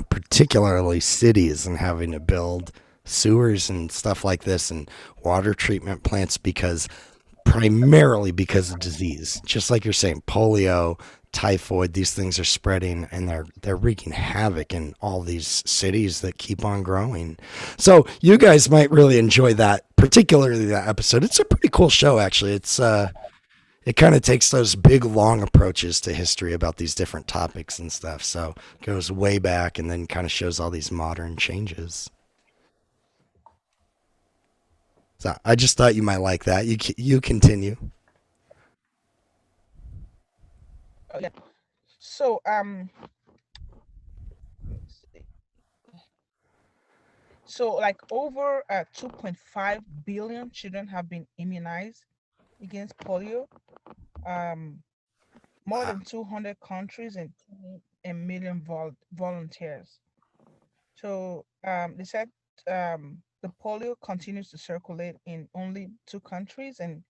particularly cities and having to build sewers and stuff like this and water treatment plants primarily because of disease. Just like you're saying, polio, typhoid, these things are spreading and they're wreaking havoc in all these cities that keep on growing. So you guys might really enjoy that, particularly that episode. It's a pretty cool show, actually. It kind of takes those big, long approaches to history about these different topics and stuff. So it goes way back and then kind of shows all these modern changes. So I just thought you might like that. You continue. Oh, yeah. So so like over 2.5 billion children have been immunized against polio. More than 200 countries and 2 million volunteers. So they said the polio continues to circulate in only 2 countries, and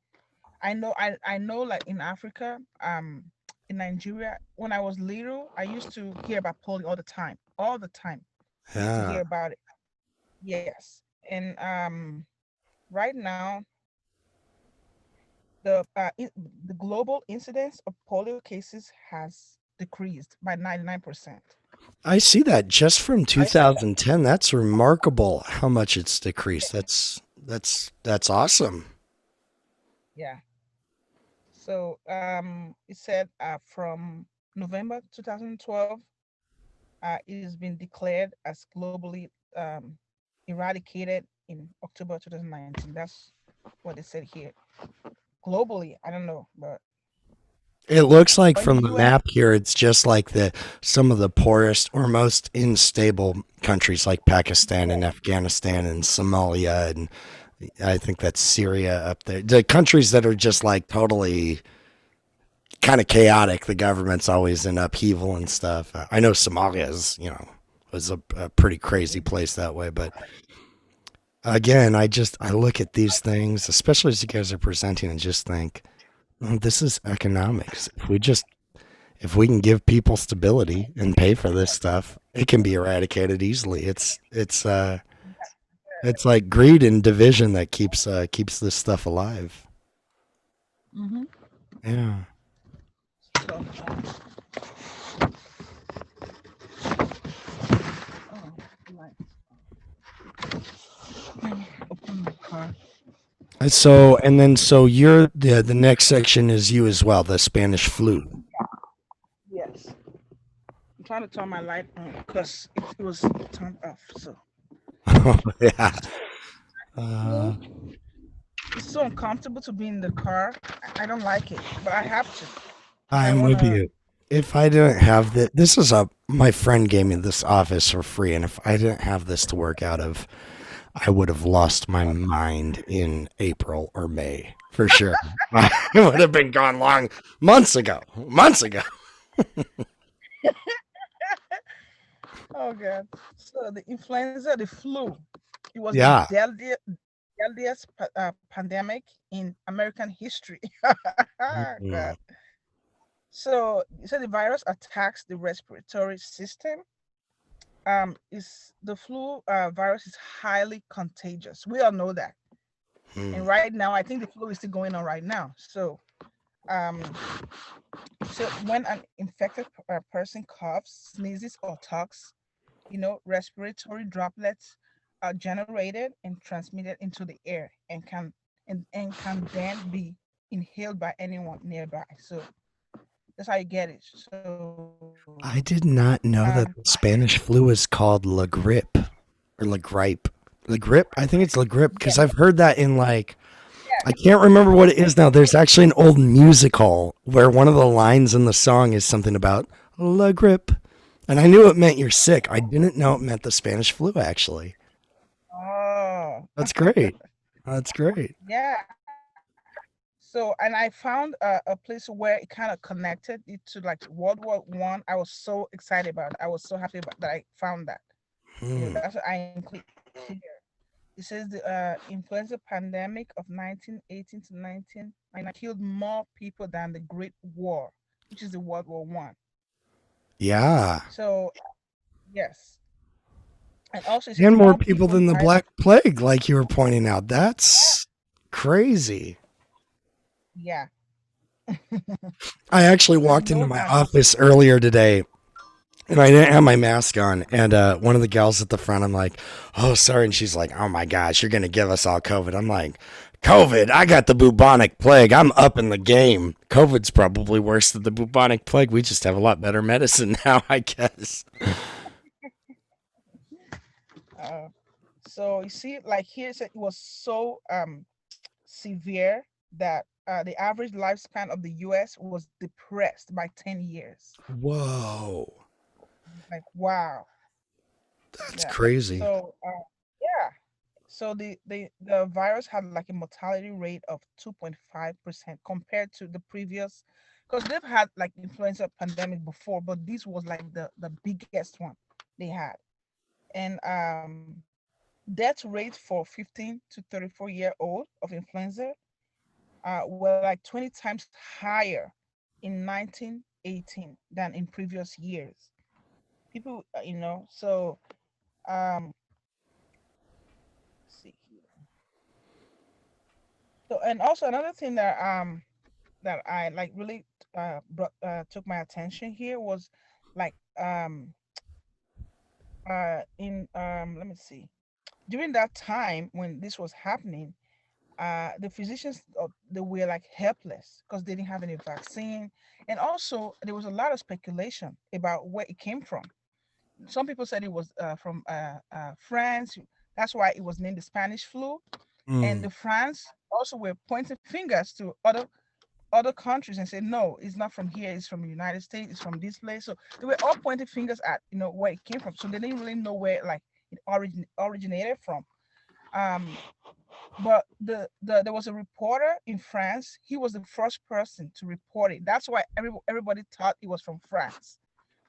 I know like in Africa, in Nigeria, when I was little, I used to hear about polio all the time. I used to hear about it. Yes, and right now, the global incidence of polio cases has decreased by 99%. I see that just from 2010. That's remarkable how much it's decreased. That's awesome. Yeah. So it said from November 2012, it has been declared as globally eradicated in October 2019. That's what it said here. Globally, I don't know, but it looks like from the map here, it's just like some of the poorest or most unstable countries like Pakistan and Afghanistan and Somalia, and I think that's Syria up there. The countries that are just like totally kind of chaotic. The government's always in upheaval and stuff. I know Somalia was a pretty crazy place that way, but again, I look at these things, especially as you guys are presenting, and just think, this is economics. If we can give people stability and pay for this stuff, it can be eradicated easily. It's It's like greed and division that keeps this stuff alive. Mm-hmm. Yeah. So, open my car. So and then so you're the next section is you as well, the Spanish flu. Yes. I'm trying to turn my light on because it was turned off. So Yeah. it's so uncomfortable to be in the car. I don't like it, but I have to. I'm with you. If I didn't have this is my friend gave me this office for free, and if I didn't have this to work out of, I would have lost my mind in April or May for sure. I would have been gone long months ago. Oh God! So the influenza, the flu, it was Yeah. the deadliest pandemic in American history. God. So the virus attacks the respiratory system. Is the flu virus is highly contagious. We all know that. And right now, I think the flu is still going on right now. So, so when an infected person coughs, sneezes, or talks, respiratory droplets are generated and transmitted into the air and can then be inhaled by anyone nearby. So that's how you get it. So I did not know that the Spanish flu is called La Grippe or La Gripe. La Grippe? I think it's La Grippe because I've heard that in like, I can't remember what it is now. There's actually an old musical where one of the lines in the song is something about La Grippe. And I knew it meant you're sick. I didn't know it meant the Spanish flu, actually. Oh, That's great. That's great. yeah. So, and I found a place where it kind of connected it to like World War One. I was so excited about it. I was so happy about that I found that. That's what I include here. It says the influenza pandemic of 1918 to 1999 killed more people than the Great War, which is the World War One. Yeah. So, yes. And also, it says And more people than the died. Black Plague, like you were pointing out. That's crazy. Yeah. I actually walked into my office earlier today and I didn't have my mask on. And one of the gals at the front, I'm like, oh, sorry. And she's like, oh my gosh, you're going to give us all COVID. I'm like, COVID, I got the bubonic plague. I'm up in the game. COVID's probably worse than the bubonic plague. We just have a lot better medicine now, I guess. So you see, like here it was so severe that the average lifespan of the U.S. was depressed by 10 years. Whoa. Like, wow. That's crazy. So, yeah. So the virus had like a mortality rate of 2.5% compared to the previous, because they've had like influenza pandemic before, but this was like the biggest one they had. And death rate for 15 to 34-year-old of influenza were like 20 times higher in 1918 than in previous years. People, so see here. So, and also another thing that I like really took my attention here was like let me see, during that time when this was happening, the physicians they were like helpless because they didn't have any vaccine, and also there was a lot of speculation about where it came from. Some people said it was from France. That's why it was named the Spanish flu. And the France also were pointing fingers to other countries and said, no, it's not from here. It's from the United States. It's from this place. So they were all pointing fingers at where it came from. So they didn't really know where like it originated from. But there was a reporter in France. He was the first person to report it. That's why everybody thought it was from France.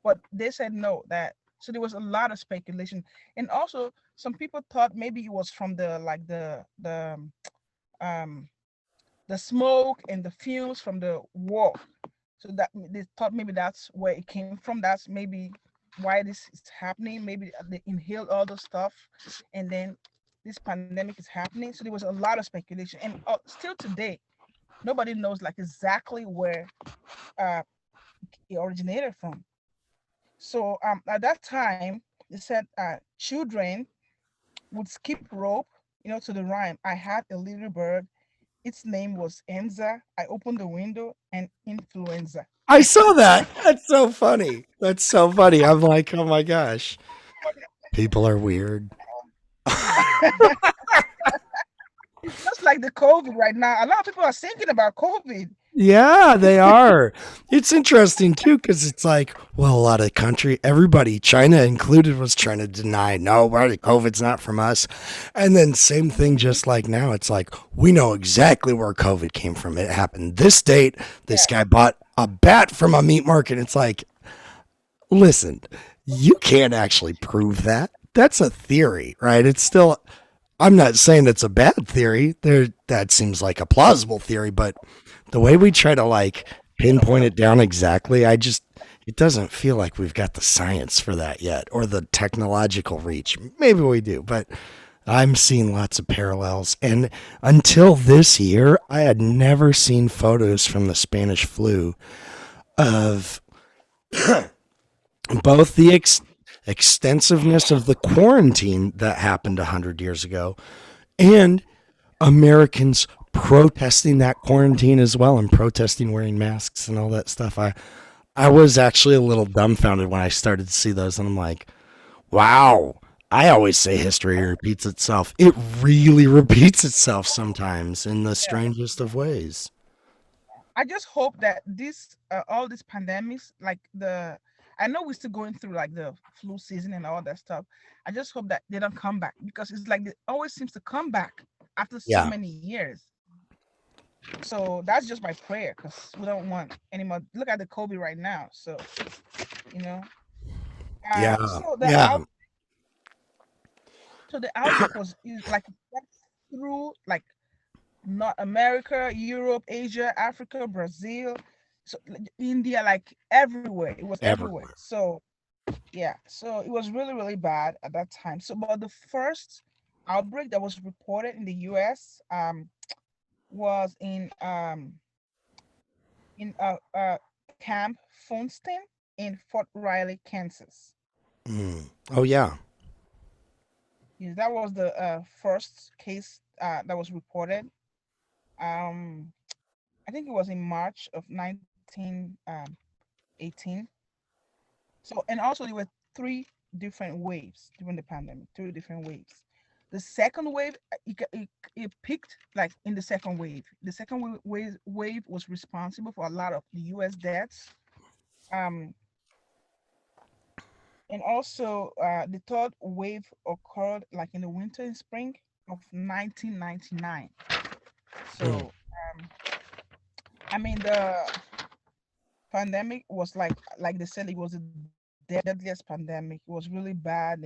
But they said no, that so there was a lot of speculation. And also some people thought maybe it was from the smoke and the fumes from the war. So that they thought maybe that's where it came from. That's maybe why this is happening. Maybe they inhaled all the stuff and then this pandemic is happening. So there was a lot of speculation, and still today, nobody knows like exactly where it originated from. So at that time, they said children would skip rope, to the rhyme. I had a little bird. Its name was Enza. I opened the window and influenza. I saw that. That's so funny. That's so funny. I'm like, oh my gosh. People are weird. It's just like the COVID right now. A lot of people are thinking about COVID. Yeah, they are. It's interesting too, because it's like, well, a lot of everybody, China included, was trying to deny, no, COVID's not from us. And then same thing, just like now, it's like, we know exactly where COVID came from. It happened this date. This guy bought a bat from a meat market. It's like, listen, you can't actually prove that. That's a theory, right? It's still, I'm not saying it's a bad theory. That seems like a plausible theory, but the way we try to like pinpoint it down exactly, it doesn't feel like we've got the science for that yet, or the technological reach. Maybe we do, but I'm seeing lots of parallels. And until this year, I had never seen photos from the Spanish flu of both the extensiveness of the quarantine that happened 100 years ago and Americans protesting that quarantine as well, and protesting wearing masks and all that stuff. I was actually a little dumbfounded when I started to see those, and I'm like, wow. I always say history repeats itself. It really repeats itself sometimes in the strangest of ways. I just hope that all these pandemics, I know we're still going through like the flu season and all that stuff. I just hope that they don't come back, because it's like it always seems to come back after so many years. So that's just my prayer, because we don't want any more. Look at the COVID right now. So, Yeah. So the outbreak is like through like North America, Europe, Asia, Africa, Brazil, so India, like everywhere. It was everywhere. So so it was really, really bad at that time. So, but the first outbreak that was reported in the U.S. Was in Camp Funston in Fort Riley, Kansas. Oh yeah. Yeah, that was the first case that was reported. I think it was in March of 1918. So, and also there were 3 different waves during the pandemic. 3 different waves. The second wave, it peaked like in the second wave. The second wave was responsible for a lot of the U.S. deaths. And also the third wave occurred like in the winter and spring of 1999. So, I mean, the pandemic was like they said, it was the deadliest pandemic. It was really bad,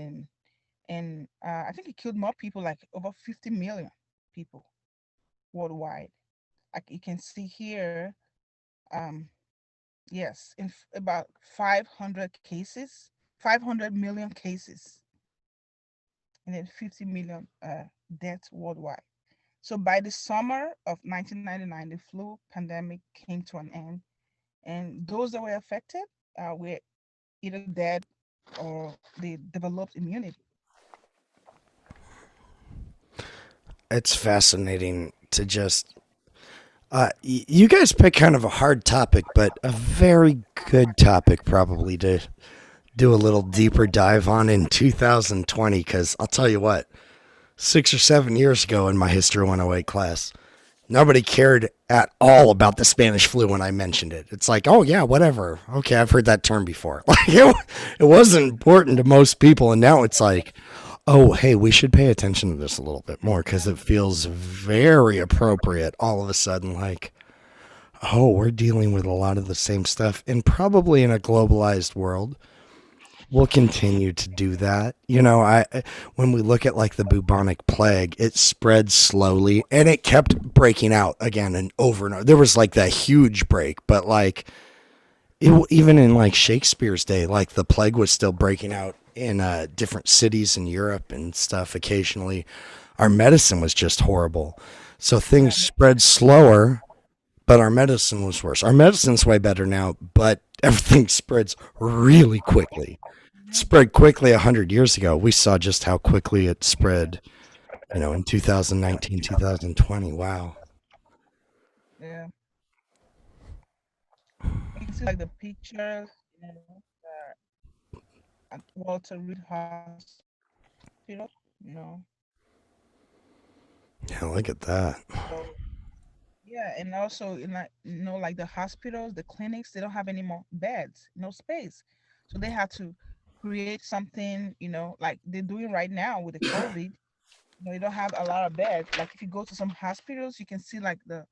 and I think it killed more people, like over 50 million people worldwide. Like you can see here, yes, in about 500 million cases, and then 50 million deaths worldwide. So by the summer of 1999, the flu pandemic came to an end, and those that were affected were either dead or they developed immunity. It's fascinating to just you guys pick kind of a hard topic, but a very good topic probably to do a little deeper dive on in 2020, because I'll tell you what, 6 or 7 years ago in my History 108 class, nobody cared at all about the Spanish flu when I mentioned it. It's like, oh yeah, whatever. Okay, I've heard that term before. Like it wasn't important to most people, and now it's like, oh, hey, we should pay attention to this a little bit more, because it feels very appropriate all of a sudden. Like, oh, we're dealing with a lot of the same stuff, and probably in a globalized world, we'll continue to do that. When we look at like the bubonic plague, it spread slowly, and it kept breaking out again and over. There was like that huge break, but like even in like Shakespeare's day, like the plague was still breaking out in different cities in Europe and stuff occasionally. our medicine was just horrible. So things spread slower, but our medicine was worse. Our medicine's way better now, but everything spreads really quickly. It spread quickly 100 years ago. We saw just how quickly it spread, in 2019, 2020. Wow. Yeah. You can see like the pictures, at Walter Reed Hospital, Yeah, look at that. So, yeah, and also in like like the hospitals, the clinics, they don't have any more beds, no space. So they have to create something, like they're doing right now with the COVID. They don't have a lot of beds. Like if you go to some hospitals, you can see like the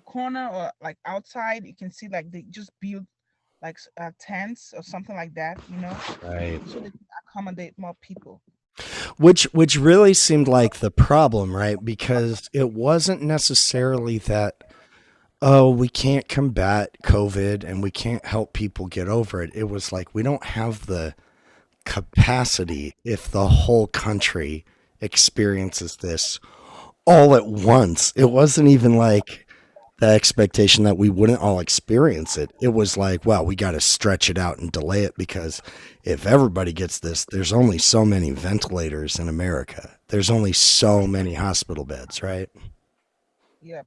corner or like outside, you can see like they just build like tents or something like that, Right. so they can accommodate more people. Which really seemed like the problem, right? Because it wasn't necessarily that, oh, we can't combat COVID and we can't help people get over it. It was like we don't have the capacity if the whole country experiences this all at once. It wasn't even like the expectation that we wouldn't all experience it. It was like, well, we got to stretch it out and delay it because if everybody gets this, there's only so many ventilators in America. There's only so many hospital beds, right? Yep.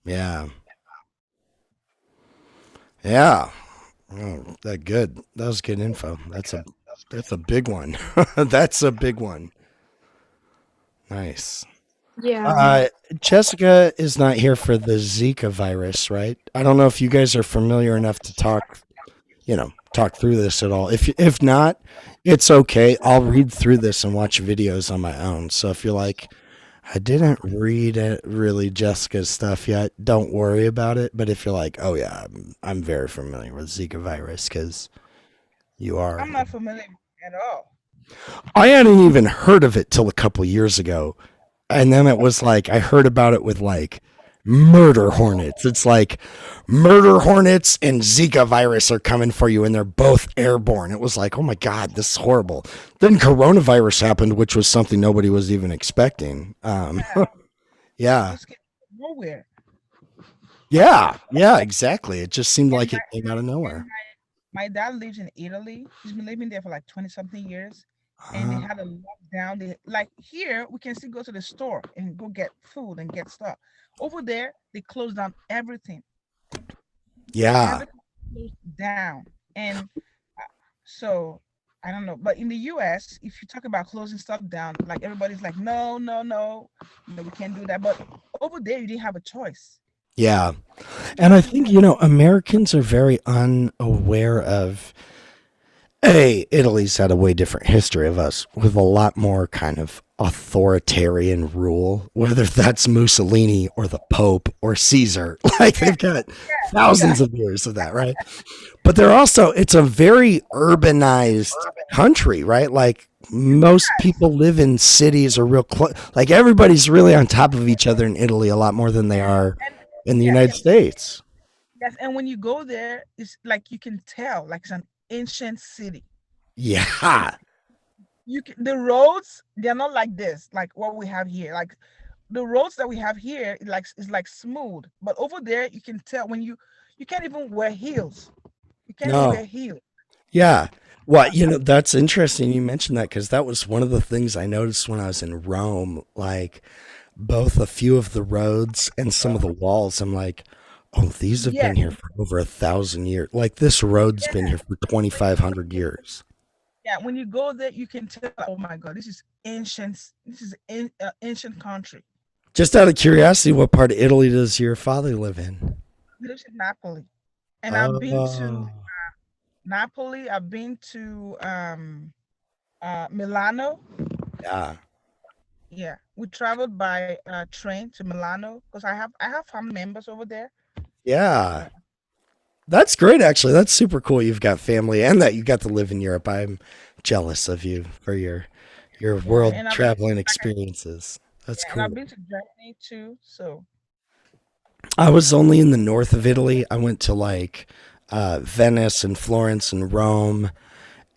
Yeah. Yeah. Oh, that good. That was good info. That's a big one. That's a big one. Nice. Yeah. Jessica is not here for the Zika virus, right? I don't know if you guys are familiar enough to talk through this at all. If not, it's okay. I'll read through this and watch videos on my own. So if you're like, I didn't read it really Jessica's stuff yet, don't worry about it. But if you're like, oh yeah, I'm very familiar with Zika virus because you are. I'm not familiar at all. I hadn't even heard of it till a couple years ago. And then it was like, I heard about it with like murder hornets. It's like murder hornets and Zika virus are coming for you and they're both airborne. It was like, oh my God, this is horrible. Then coronavirus happened, which was something nobody was even expecting. Yeah. Nowhere. Yeah, exactly. It just seemed like it came out of nowhere. My dad lives in Italy. He's been living there for like 20 something years. And they had a lockdown. Like here, we can still go to the store and go get food and get stuff. Over there, they closed down everything. Yeah. Everything closed down. And so I don't know. But in the US, if you talk about closing stuff down, like everybody's like, no, we can't do that. But over there, you didn't have a choice. Yeah. And I think, Americans are very unaware of, Italy's had a way different history of us with a lot more kind of authoritarian rule, whether that's Mussolini or the Pope or Caesar. Like they've got thousands of years of that, right? But it's a very urbanized country, right? Like most people live in cities or real close. Like everybody's really on top of each other in Italy a lot more than they are in the United States. Yes, and when you go there, it's like you can tell, like it's an ancient city. Yeah. The roads, they're not like this, like what we have here. Like the roads that we have here, is like smooth. But over there, you can tell when you can't even wear heels. You can't even wear heels. Yeah. Well, that's interesting you mentioned that because that was one of the things I noticed when I was in Rome, like both a few of the roads and some of the walls. I'm like, oh, these have been here for over 1,000 years. Like this road's been here for 2,500 years. Yeah, when you go there, you can tell, oh my God, this is ancient. This is ancient country. Just out of curiosity, what part of Italy does your father live in? He lives in Napoli. And I've been to Napoli. I've been to Milano. Yeah. Yeah, we traveled by train to Milano because I have family members over there. Yeah. That's great, actually. That's super cool. You've got family and that you got to live in Europe. I'm jealous of you for your world traveling experiences. That's cool. And I've been to Germany too. So I was only in the north of Italy. I went to like Venice and Florence and Rome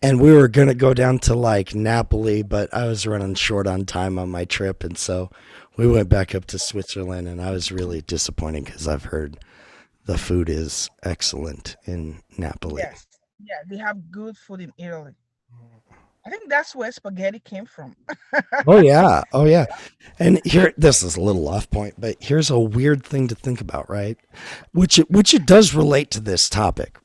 And we were gonna go down to like Napoli, but I was running short on time on my trip, and so we went back up to Switzerland, and I was really disappointed because I've heard the food is excellent in Napoli. Yes. Yeah, they have good food in Italy. I think that's where spaghetti came from. Oh yeah, oh yeah. And here, this is a little off point, but here's a weird thing to think about, right? Which it does relate to this topic.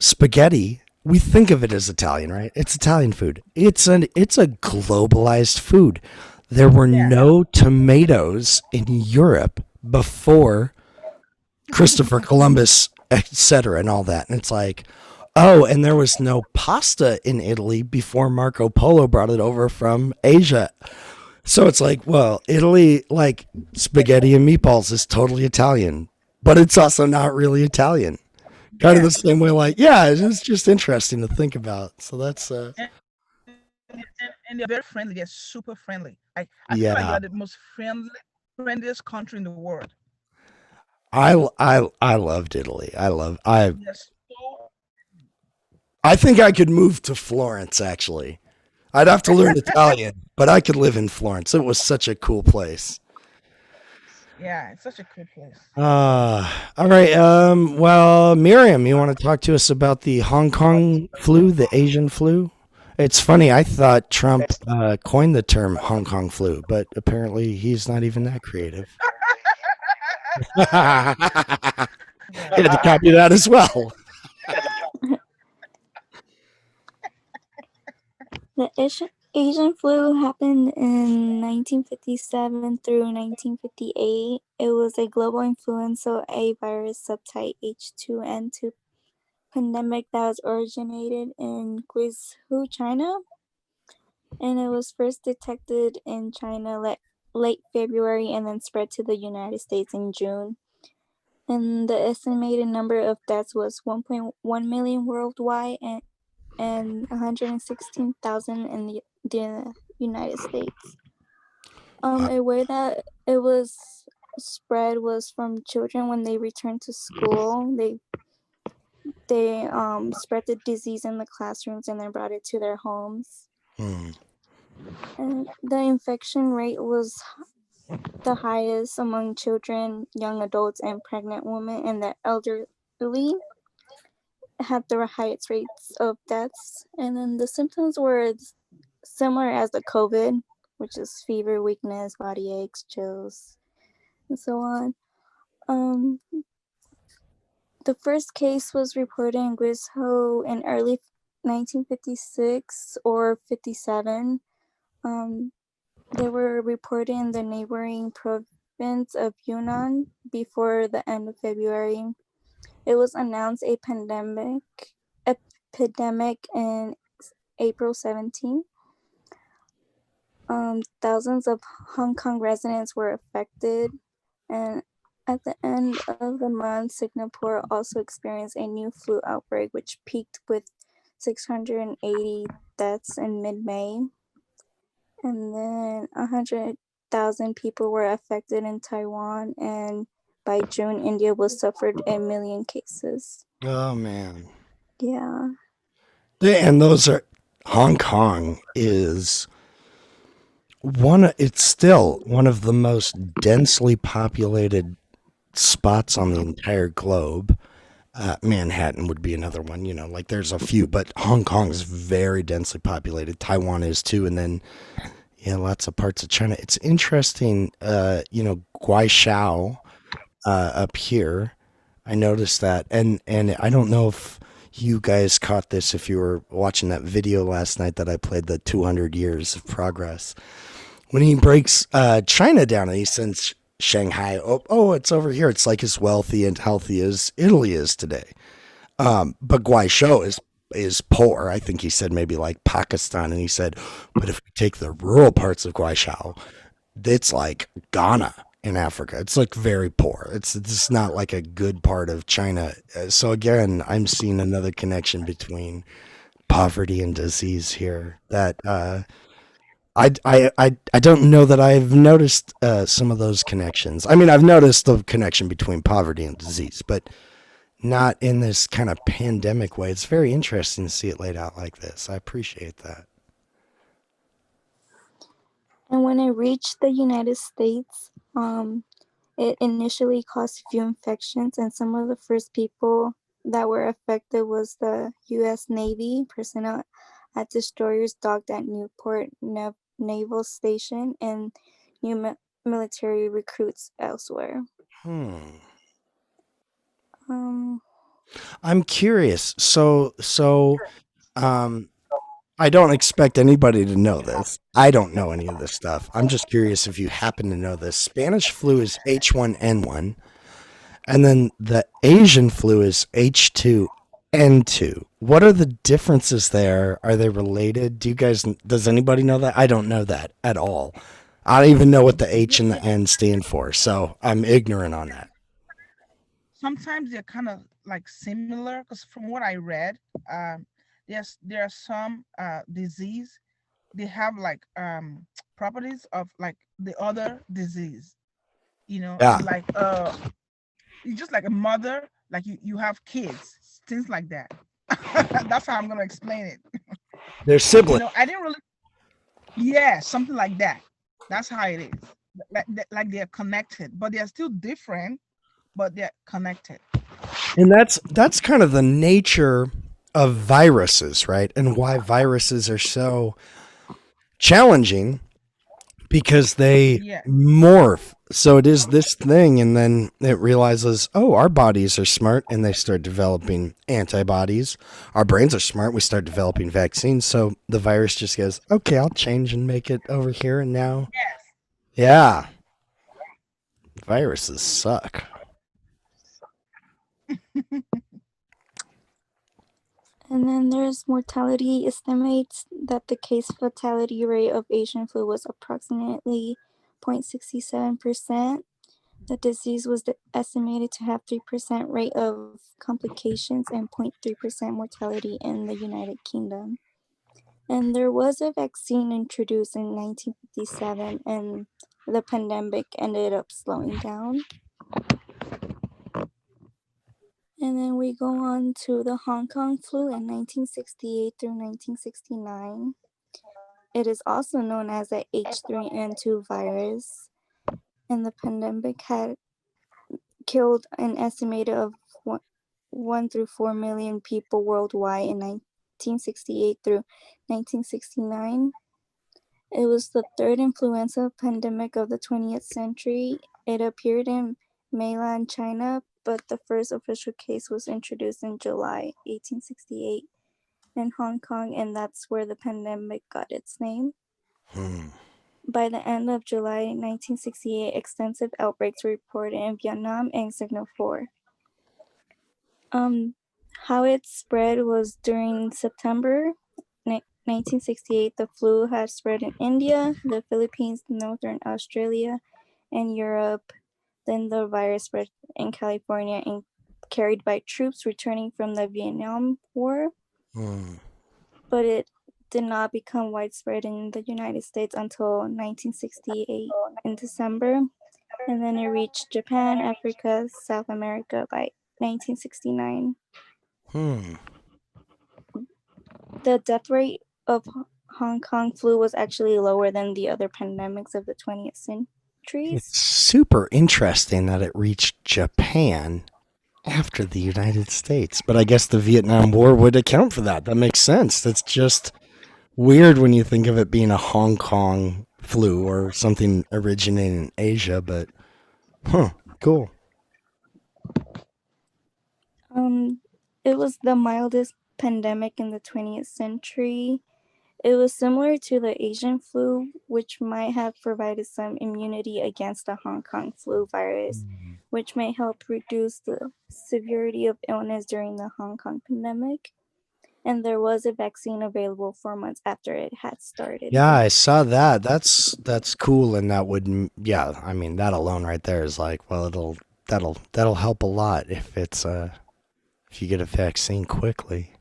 Spaghetti, we think of it as Italian, right? It's Italian food. It's a globalized food. There were no tomatoes in Europe before Christopher Columbus, etc., and all that. And it's like, oh, and there was no pasta in Italy before Marco Polo brought it over from Asia. So it's like, well, Italy, like spaghetti and meatballs is totally Italian, but it's also not really Italian. Kind of the same way, like, yeah, it's just interesting to think about. So that's, And they're very friendly. They're super friendly. I feel like yeah. they're the most friendliest country in the world. I loved Italy. Yes. I think I could move to Florence, actually. I'd have to learn Italian, but I could live in Florence. It was such a cool place. Yeah, it's such a cool place. All right. Well, Miriam, you want to talk to us about the Hong Kong flu, the Asian flu? It's funny. I thought Trump coined the term Hong Kong flu, but apparently he's not even that creative. Had to copy that as well. The Asian flu happened in 1957 through 1958. It was a global influenza A virus subtype H2N2 pandemic that was originated in Guizhou, China, and it was first detected in China late February and then spread to the United States in June. And the estimated number of deaths was 1.1 million worldwide and 116,000 in the United States. A way that it was spread was from children when they returned to school. They spread the disease in the classrooms and then brought it to their homes. And the infection rate was the highest among children, young adults, and pregnant women, and the elderly had the highest rates of deaths. And then the symptoms were similar as the COVID, which is fever, weakness, body aches, chills, and so on. The first case was reported in Guizhou in early 1956 or 57. They were reported in the neighboring province of Yunnan before the end of February. It was announced a epidemic in April 17. Thousands of Hong Kong residents were affected, and at the end of the month, Singapore also experienced a new flu outbreak, which peaked with 680 deaths in mid-May. And then 100,000 people were affected in Taiwan, and by June, India was suffered 1 million cases. Oh man. Yeah. And those are Hong Kong is it's still one of the most densely populated spots on the entire globe. Manhattan would be another one, like there's a few, but Hong Kong is very densely populated. Taiwan is too. And then, lots of parts of China. It's interesting, Guizhou, up here. I noticed that. And I don't know if you guys caught this, if you were watching that video last night that I played, the 200 years of progress. When he breaks China down and he sends Shanghai, it's over here. It's like as wealthy and healthy as Italy is today. But Guizhou is poor. I think he said maybe like Pakistan. And he said, but if we take the rural parts of Guizhou, it's like Ghana in Africa. It's like very poor. It's not like a good part of China. So again, I'm seeing another connection between poverty and disease here that I don't know that I've noticed some of those connections. I mean, I've noticed the connection between poverty and disease, but not in this kind of pandemic way. It's very interesting to see it laid out like this. I appreciate that. And when it reached the United States, it initially caused few infections, and some of the first people that were affected was the U.S. Navy personnel at destroyers docked at Newport Naval Station and new military recruits elsewhere. I'm curious. I don't expect anybody to know this. I don't know any of this stuff. I'm just curious if you happen to know this. Spanish flu is H1N1, and then the Asian flu is H2N2. What are the differences there? Are they related? Does anybody know that? I don't know that at all. I don't even know what the H and the N stand for, so I'm ignorant on that. Sometimes they're kind of like similar, because from what I read, there are some disease, they have like properties of like the other disease, Yeah. like it's just like a mother, like you have kids, things like that. That's how I'm gonna explain it. They're siblings. I didn't really, yeah, something like that. That's how it is. Like they're connected, but they're still different, but they're connected. And that's kind of the nature of viruses, right? And why viruses are so challenging, because they morph. So it is this thing, and then it realizes, oh, our bodies are smart, and they start developing antibodies. Our brains are smart, we start developing vaccines. So the virus just goes, okay, I'll change and make it over here, and now, yeah, viruses suck. And then there's mortality estimates that the case fatality rate of Asian flu was approximately 0.67%. The disease was estimated to have 3% rate of complications and 0.3% mortality in the United Kingdom. And there was a vaccine introduced in 1957, and the pandemic ended up slowing down. And then we go on to the Hong Kong flu in 1968 through 1969. It is also known as the H3N2 virus. And the pandemic had killed an estimated of 1 through 4 million people worldwide in 1968 through 1969. It was the third influenza pandemic of the 20th century. It appeared in mainland China, but the first official case was introduced in July 1868 in Hong Kong, and that's where the pandemic got its name. By the end of July 1968, extensive outbreaks were reported in Vietnam and Singapore. How it spread was during September 1968, the flu had spread in India, the Philippines, Northern Australia, and Europe. Then the virus spread in California and carried by troops returning from the Vietnam War. But it did not become widespread in the United States until 1968 in December. And then it reached Japan, Africa, South America by 1969. The death rate of Hong Kong flu was actually lower than the other pandemics of the 20th century. It's super interesting that it reached Japan after the United States, but I guess the Vietnam War would account for that. That makes sense. That's just weird when you think of it being a Hong Kong flu or something originating in Asia, but cool. It was the mildest pandemic in the 20th century. It was similar to the Asian flu, which might have provided some immunity against the Hong Kong flu virus, which may help reduce the severity of illness during the Hong Kong pandemic. And there was a vaccine available 4 months after it had started. Yeah, I saw that. That's cool, and that would, I mean, that alone right there is like, well, that'll help a lot if if you get a vaccine quickly.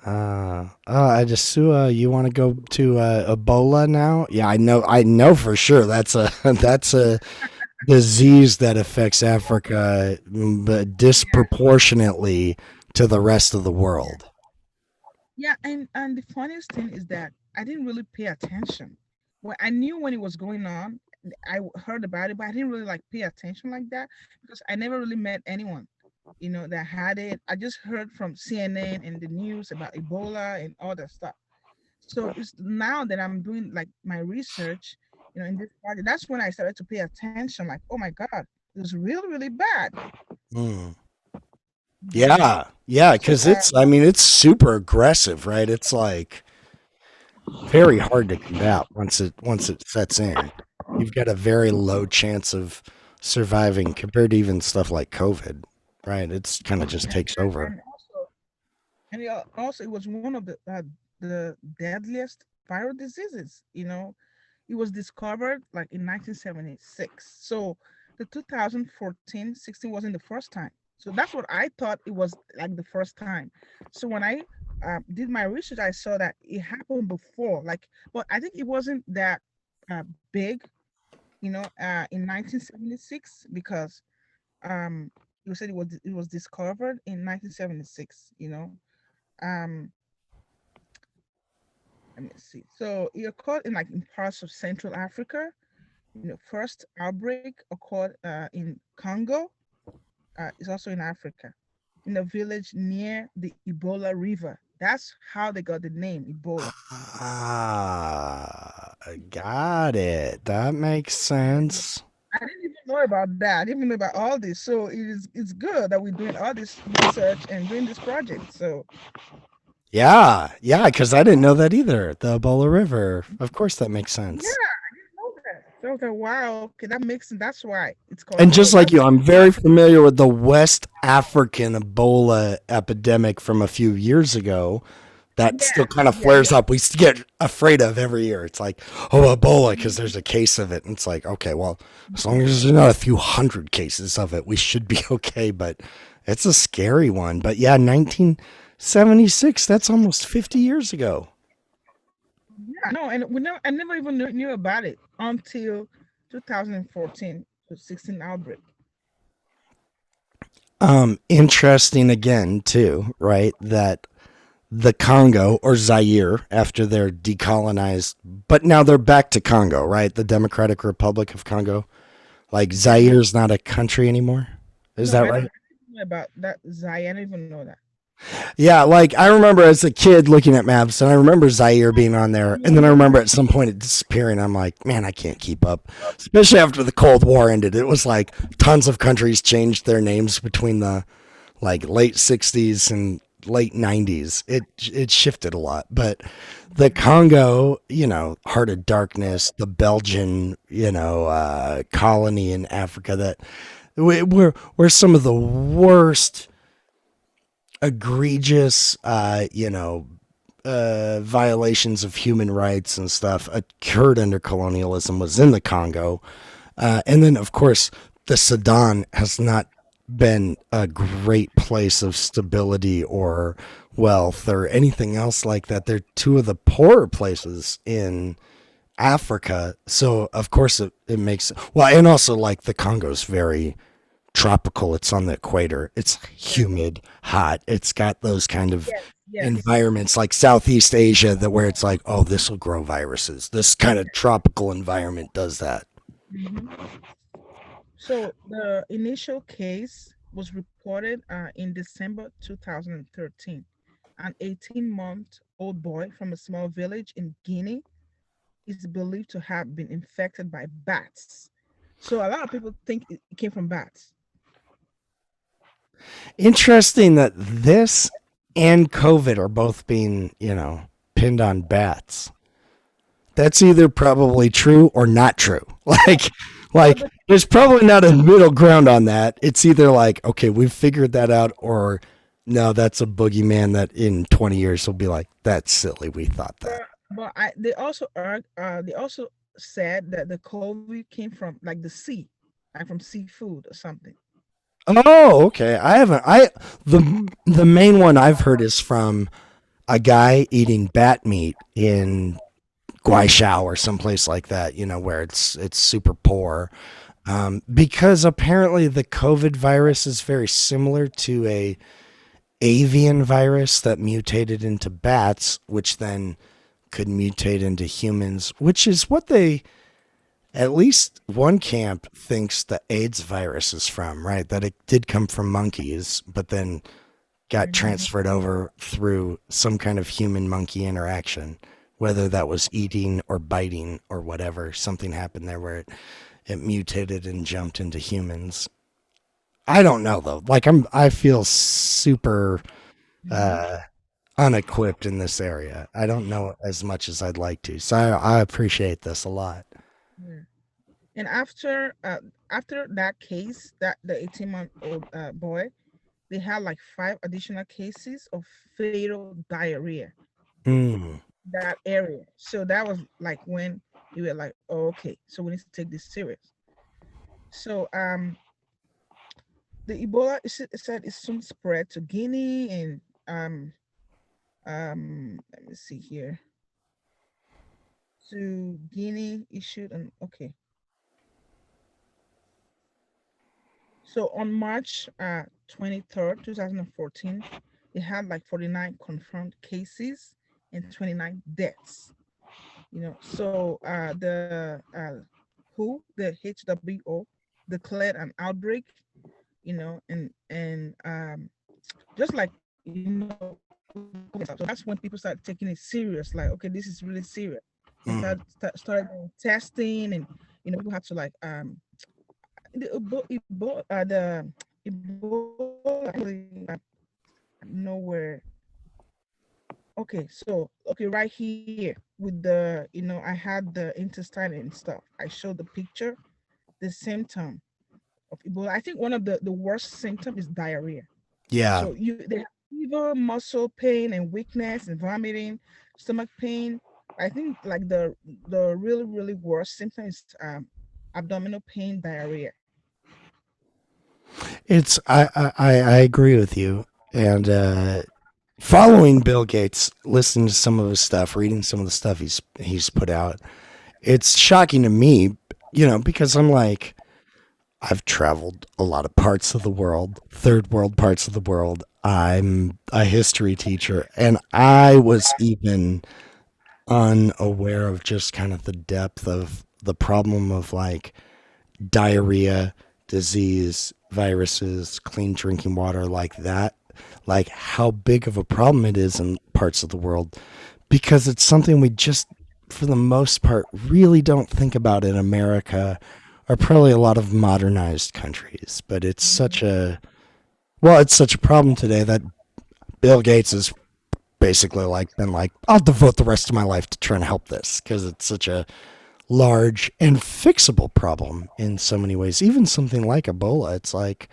Adesua, you want to go to Ebola now? Yeah, I know for sure. That's a disease that affects Africa, but disproportionately to the rest of the world. Yeah, and the funniest thing is that I didn't really pay attention. Well, I knew when it was going on. Heard about it, but I didn't really like pay attention like that because I never really met anyone, that had it. I just heard from CNN and the news about Ebola and all that stuff. So it's now that I'm doing like my research, in this project, that's when I started to pay attention. Like, oh my God, it was really, really bad. Mm. Yeah, because it's super aggressive, right? It's like very hard to combat once it sets in. You've got a very low chance of surviving compared to even stuff like COVID, right? It's kind of just takes over. And also, it was one of the deadliest viral diseases. It was discovered like in 1976. So the 2014-16 wasn't the first time. So that's what I thought it was like the first time. So when I did my research, I saw that it happened before. But I think it wasn't that big, in 1976 because you said it was discovered in 1976. Um, Let me see. So it occurred in parts of Central Africa. First outbreak occurred in Congo. It's also in Africa, in a village near the Ebola River. That's how they got the name Ebola. I got it. That makes sense. I didn't even know about that. I didn't even know about all this. So it's good that we're doing all this research and doing this project. So Yeah, because I didn't know that either. The Ebola River. Of course, that makes sense. yeah, I didn't know that. So I was like, wow, okay, that makes sense. That's why it's called And just Ebola. like you, I'm very familiar with the West African Ebola epidemic from a few years ago. That still kind of flares up. We get afraid of every year. It's like, oh, Ebola, because there's a case of it. And it's like, okay, well, as long as there's not a few hundred cases of it, we should be okay. But it's a scary one. But yeah, 1976, that's almost 50 years ago. Yeah, no, and I never even knew about it until 2014 to 16 outbreak. Interesting again, too, right? That the Congo or Zaire, after they're decolonized, but now they're back to Congo, right? The Democratic Republic of Congo. Like Zaire's not a country anymore. Is that I right? don't know about that. I don't even know that. Yeah, like I remember as a kid looking at maps and I remember Zaire being on there. And then I remember at some point it disappearing. I'm like, man, I can't keep up. Especially after the Cold War ended. It was like tons of countries changed their names between the like late 60s and late 90s. It shifted a lot. But the Congo, Heart of Darkness, the Belgian, colony in Africa that we're some of the worst egregious, violations of human rights and stuff occurred under colonialism was in the Congo. And then, of course, the Sudan has not been a great place of stability or wealth or anything else like that. They're two of the poorer places in Africa. So, of course, it makes, well, and also like the Congo's very tropical. It's on the equator. It's humid, hot. It's got those kind of environments like Southeast Asia that where it's like, oh, this will grow viruses. This kind of tropical environment does that. So the initial case was reported in December 2013. An 18-month-old boy from a small village in Guinea is believed to have been infected by bats. So a lot of people think it came from bats. Interesting that this and COVID are both being, pinned on bats. That's either probably true or not true. Like there's probably not a middle ground on that. It's either like, okay, we've figured that out, or no, that's a boogeyman that in 20 years will be like, that's silly. We thought that. But they also said that the COVID came from like the sea, like from seafood or something. Oh, okay. The main one I've heard is from a guy eating bat meat in Guizhou or someplace like that, where it's super poor. Because apparently the COVID virus is very similar to a avian virus that mutated into bats, which then could mutate into humans, which is what they, at least one camp thinks the AIDS virus is from, right? That it did come from monkeys, but then got transferred over through some kind of human monkey interaction, whether that was eating or biting or whatever. Something happened there where it mutated and jumped into humans. I don't know though. Like I feel super unequipped in this area. I don't know as much as I'd like to. So I appreciate this a lot. Yeah. And after that case, that the 18-month-old boy, they had like 5 additional cases of fatal diarrhea that area. So that was like when you were like, oh, okay, so we need to take this serious. So the Ebola, it said it soon spread to Guinea and let me see here. To Guinea issued an okay. So on March 23rd, 2014, it had like 49 confirmed cases and 29 deaths. You know, so the WHO declared an outbreak, you know, and just like, you know, so that's when people start taking it serious, like, okay, this is really serious. They started doing testing, and you know, people have to like the Ebola, nowhere. Okay, so okay, right here with the, you know, I had the intestine and stuff. I showed the picture, the symptom of Ebola. I think one of the worst symptom is diarrhea. Yeah. So they have fever, muscle pain, and weakness, and vomiting, stomach pain. I think like the really, really worst symptom is abdominal pain, diarrhea. It's I agree with you, and following Bill Gates, listening to some of his stuff, reading some of the stuff he's put out, it's shocking to me, you know, because I'm like, I've traveled a lot of parts of the world, third world parts of the world. I'm a history teacher, and I was even unaware of just kind of the depth of the problem of like diarrhea, disease, viruses, clean drinking water, like that, like how big of a problem it is in parts of the world, because it's something we just, for the most part, really don't think about in America, or probably a lot of modernized countries. But it's such a problem today that Bill Gates has basically like been like, I'll devote the rest of my life to trying to help this, because it's such a large and fixable problem in so many ways. Even something like Ebola, it's like,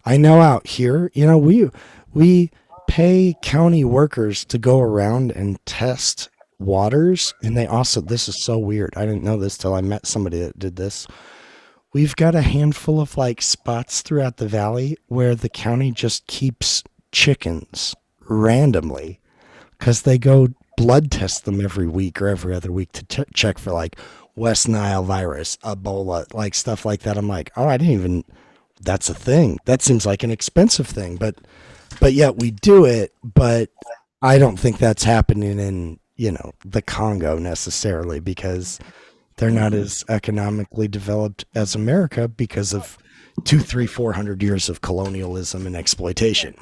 I know out here, you know, we pay county workers to go around and test waters, and they also, this is so weird, I didn't know this till I met somebody that did this. We've got a handful of like spots throughout the valley where the county just keeps chickens randomly, because they go blood test them every week or every other week to check for like West Nile virus, Ebola, like stuff like that. I'm like, oh, I didn't even, that's a thing. That seems like an expensive thing, but yet we do it. But I don't think that's happening in, you know, the Congo necessarily, because they're not as economically developed as America because of 400 years of colonialism and exploitation.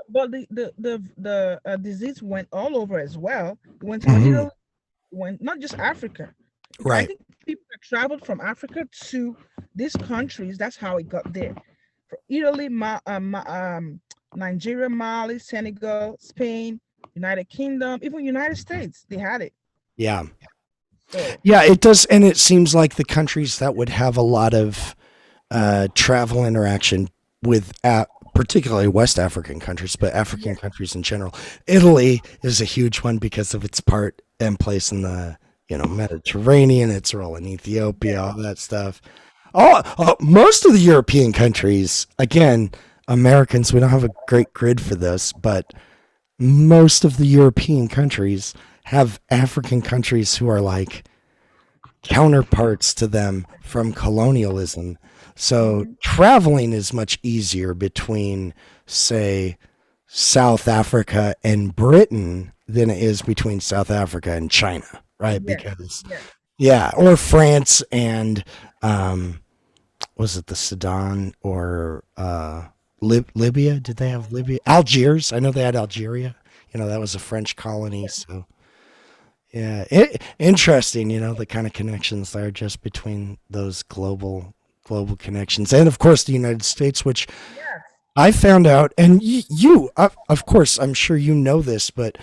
but the disease went all over as well. It went to Italy, went not just Africa. Right. I think people that traveled from Africa to these countries, that's how it got there. From Italy, Nigeria, Mali, Senegal, Spain, United Kingdom, even United States, they had it. Yeah. Yeah, it does. And it seems like the countries that would have a lot of travel interaction with, particularly West African countries, but African countries in general. Italy is a huge one because of its part and place in the, you know, Mediterranean, its role in Ethiopia, all that stuff. Most of the European countries, again, Americans, we don't have a great grid for this, but most of the European countries have African countries who are like counterparts to them from colonialism. So traveling is much easier between, say, South Africa and Britain than it is between South Africa and China, right? Because yeah, or France and was it the Sudan or Libya? Did they have Libya? Algiers. I know they had Algeria. That was a French colony. So yeah, interesting. The kind of connections there just between those global connections, and of course the United States, which I found out, and you, of course, I'm sure you know this, but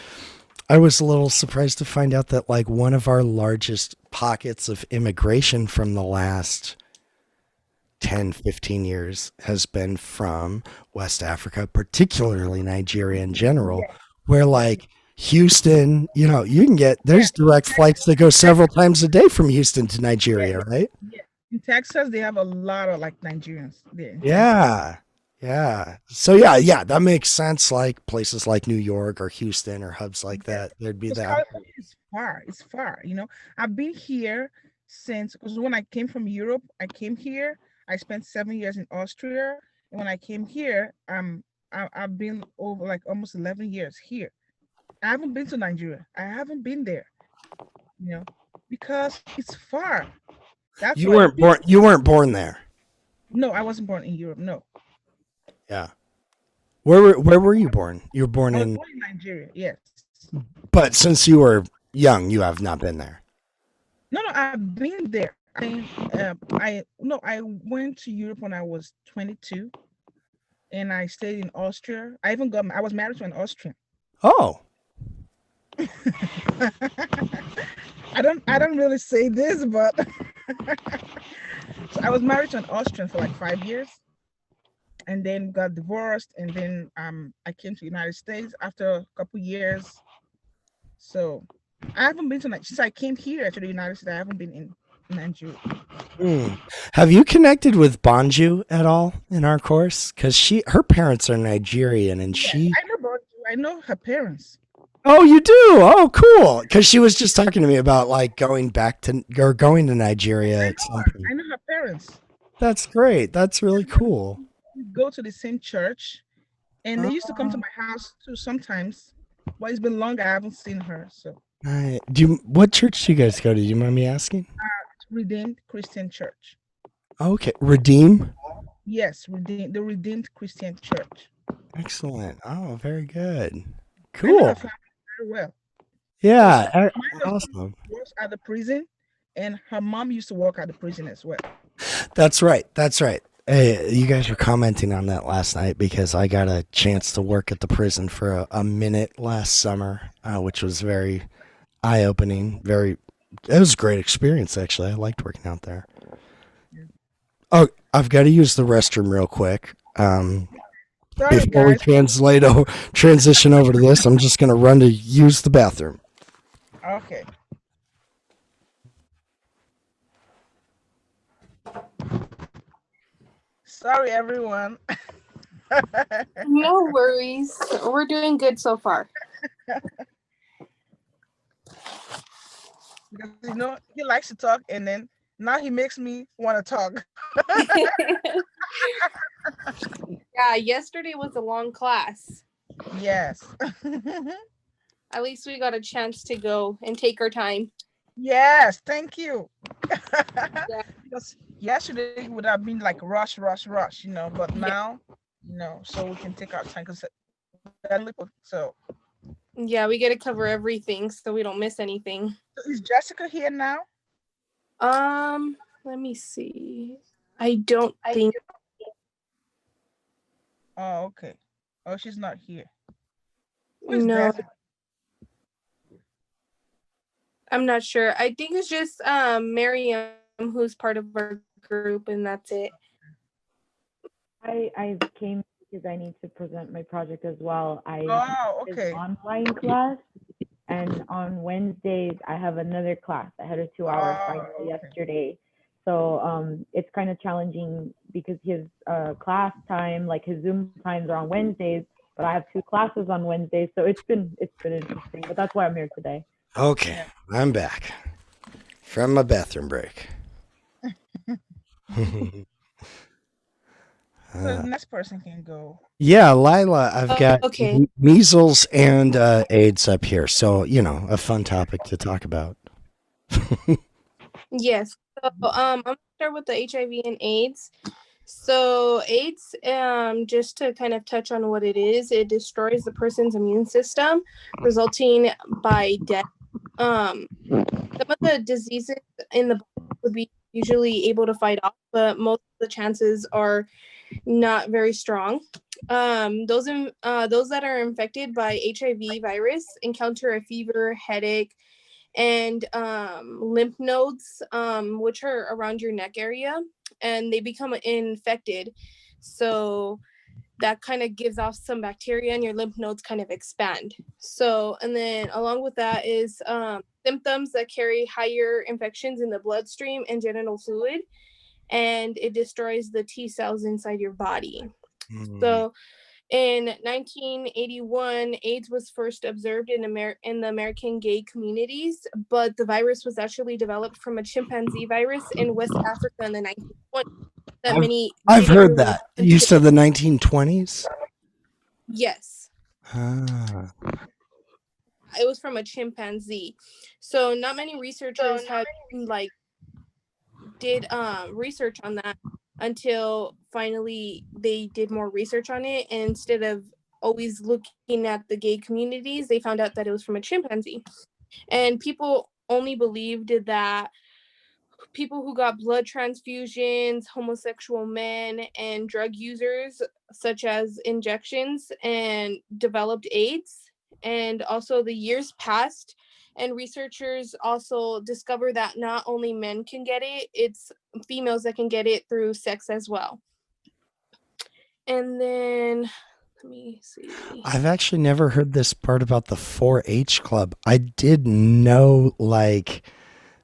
I was a little surprised to find out that like one of our largest pockets of immigration from the last 10, 15 years has been from West Africa, particularly Nigeria in general, where like Houston, you can there's direct flights that go several times a day from Houston to Nigeria, right? Yeah. In Texas, they have a lot of like Nigerians there. Yeah. Yeah. So yeah, that makes sense. Like places like New York or Houston or hubs like that, there'd be that. California is far. It's far. I've been here because when I came from Europe, I came here. I spent 7 years in Austria, and when I came here, I've been over like almost 11 years here. I haven't been to Nigeria. I haven't been there, because it's far. That's You weren't born. You weren't born there. No, I wasn't born in Europe. No. Yeah. Where were you born? You were born I was in. born in Nigeria. Yes. But since you were young, you have not been there. No, I've been there. I went to Europe when I was 22, and I stayed in Austria. I was married to an Austrian. Oh. I don't really say this, but so I was married to an Austrian for like 5 years, and then got divorced, and then I came to the United States after a couple years. So I haven't been to since I came here to the United States. I haven't been in Nigeria. Have you connected with Bonju at all in our course? Because her parents are Nigerian, and she. I know Bonju. I know her parents. Oh, you do? Oh, cool. Because she was just talking to me about like going to Nigeria at some point. I know her parents. That's great. That's really cool. We go to the same church, and they used to come to my house too sometimes. But it's been long. I haven't seen her. So. What church do you guys go to? Do you mind me asking? Redeemed Christian Church. Okay, Redeem. Yes, the Redeemed Christian Church. Excellent. Oh, very good. I know Cool. her family very well. Yeah. My husband Awesome. works at the prison, and her mom used to work at the prison as well. That's right. That's right. Hey, you guys were commenting on that last night because I got a chance to work at the prison for a minute last summer, which was very eye-opening. It was a great experience, actually. I liked working out there. Oh, I've got to use the restroom real quick. Sorry, Before we guys. transition over to this, I'm just going to run to use the bathroom. Okay. Sorry, everyone. No worries. We're doing good so far. Because he likes to talk, and then now he makes me want to talk. Yeah, yesterday was a long class. Yes. At least we got a chance to go and take our time. Yes, thank you. Yeah. Because yesterday would have been like rush, but now, so we can take our time because so. Yeah, we get to cover everything so we don't miss anything. Is Jessica here now? Let me see. I don't think. Oh, okay. Oh, she's not here. Who is No. Jessica? I'm not sure. I think it's just Miriam who's part of our group, and that's it. I came because I need to present my project as well. Oh, did okay. online class, and on Wednesdays I have another class. I had a 2-hour final yesterday, so it's kind of challenging because his class time, like his Zoom times, are on Wednesdays, but I have 2 classes on Wednesdays, so it's been interesting. But that's why I'm here today. Okay, I'm back. from a bathroom break. So the next person can go. Yeah, Lila, I've got Okay. measles and AIDS up here. So, a fun topic to talk about. Yes. So I'm gonna start with the HIV and AIDS. So AIDS, just to kind of touch on what it is, it destroys the person's immune system, resulting by death. Some of the diseases in the body would be usually able to fight off, but most of the chances are not very strong. Those that are infected by HIV virus encounter a fever, headache, and lymph nodes, which are around your neck area, and they become infected. So that kind of gives off some bacteria, and your lymph nodes kind of expand. So, and then along with that is symptoms that carry higher infections in the bloodstream and genital fluid, and it destroys the T cells inside your body. So in 1981, AIDS was first observed in the American gay communities, but the virus was actually developed from a chimpanzee virus in West Africa in the 1920s. I've heard that. You said the 1920s? Yes. Ah. It was from a chimpanzee. So not many researchers did research on that until finally they did more research on it, and instead of always looking at the gay communities, they found out that it was from a chimpanzee. And people only believed that people who got blood transfusions, homosexual men, and drug users, such as injections, and developed AIDS. And also the years passed, and researchers also discover that not only men can get it, it's females that can get it through sex as well. And then let me see. I've actually never heard this part about the 4-H club. I did know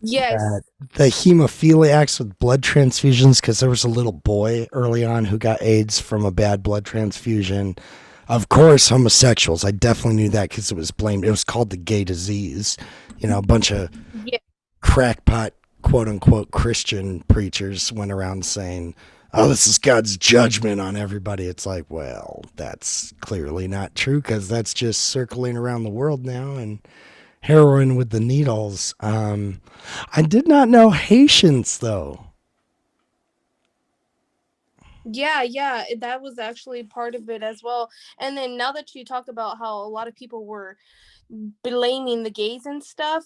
Yes. the hemophiliacs with blood transfusions, because there was a little boy early on who got AIDS from a bad blood transfusion. Of course, homosexuals. I definitely knew that because it was blamed. It was called the gay disease. A bunch of crackpot, quote unquote, Christian preachers went around saying, "Oh, this is God's judgment on everybody." It's like, well, that's clearly not true, because that's just circling around the world now, and heroin with the needles. I did not know Haitians, though. Yeah, that was actually part of it as well. And then now that you talk about how a lot of people were blaming the gays and stuff,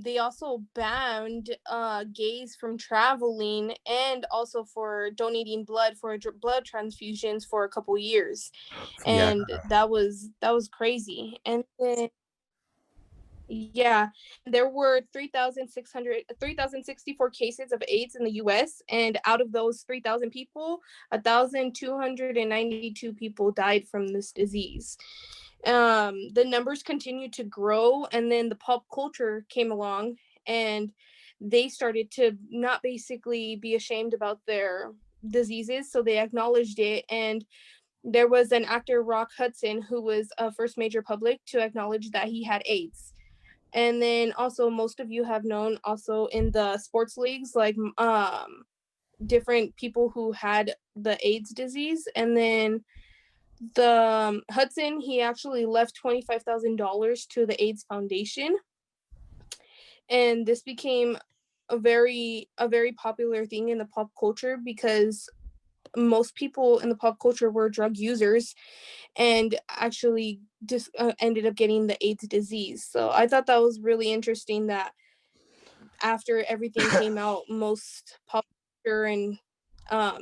they also banned gays from traveling and also for donating blood for blood transfusions for a couple years. And that was crazy. And then there were 3,064 cases of AIDS in the US, and out of those 3,000 people, 1,292 people died from this disease. The numbers continued to grow, and then the pop culture came along, and they started to not basically be ashamed about their diseases, so they acknowledged it. And there was an actor, Rock Hudson, who was a first major public to acknowledge that he had AIDS. And then also most of you have known also in the sports leagues, like different people who had the AIDS disease. And then the Hudson, he actually left $25,000 to the AIDS Foundation. And this became a very popular thing in the pop culture, because most people in the pop culture were drug users and actually just ended up getting the AIDS disease. So I thought that was really interesting that after everything came out, most pop culture and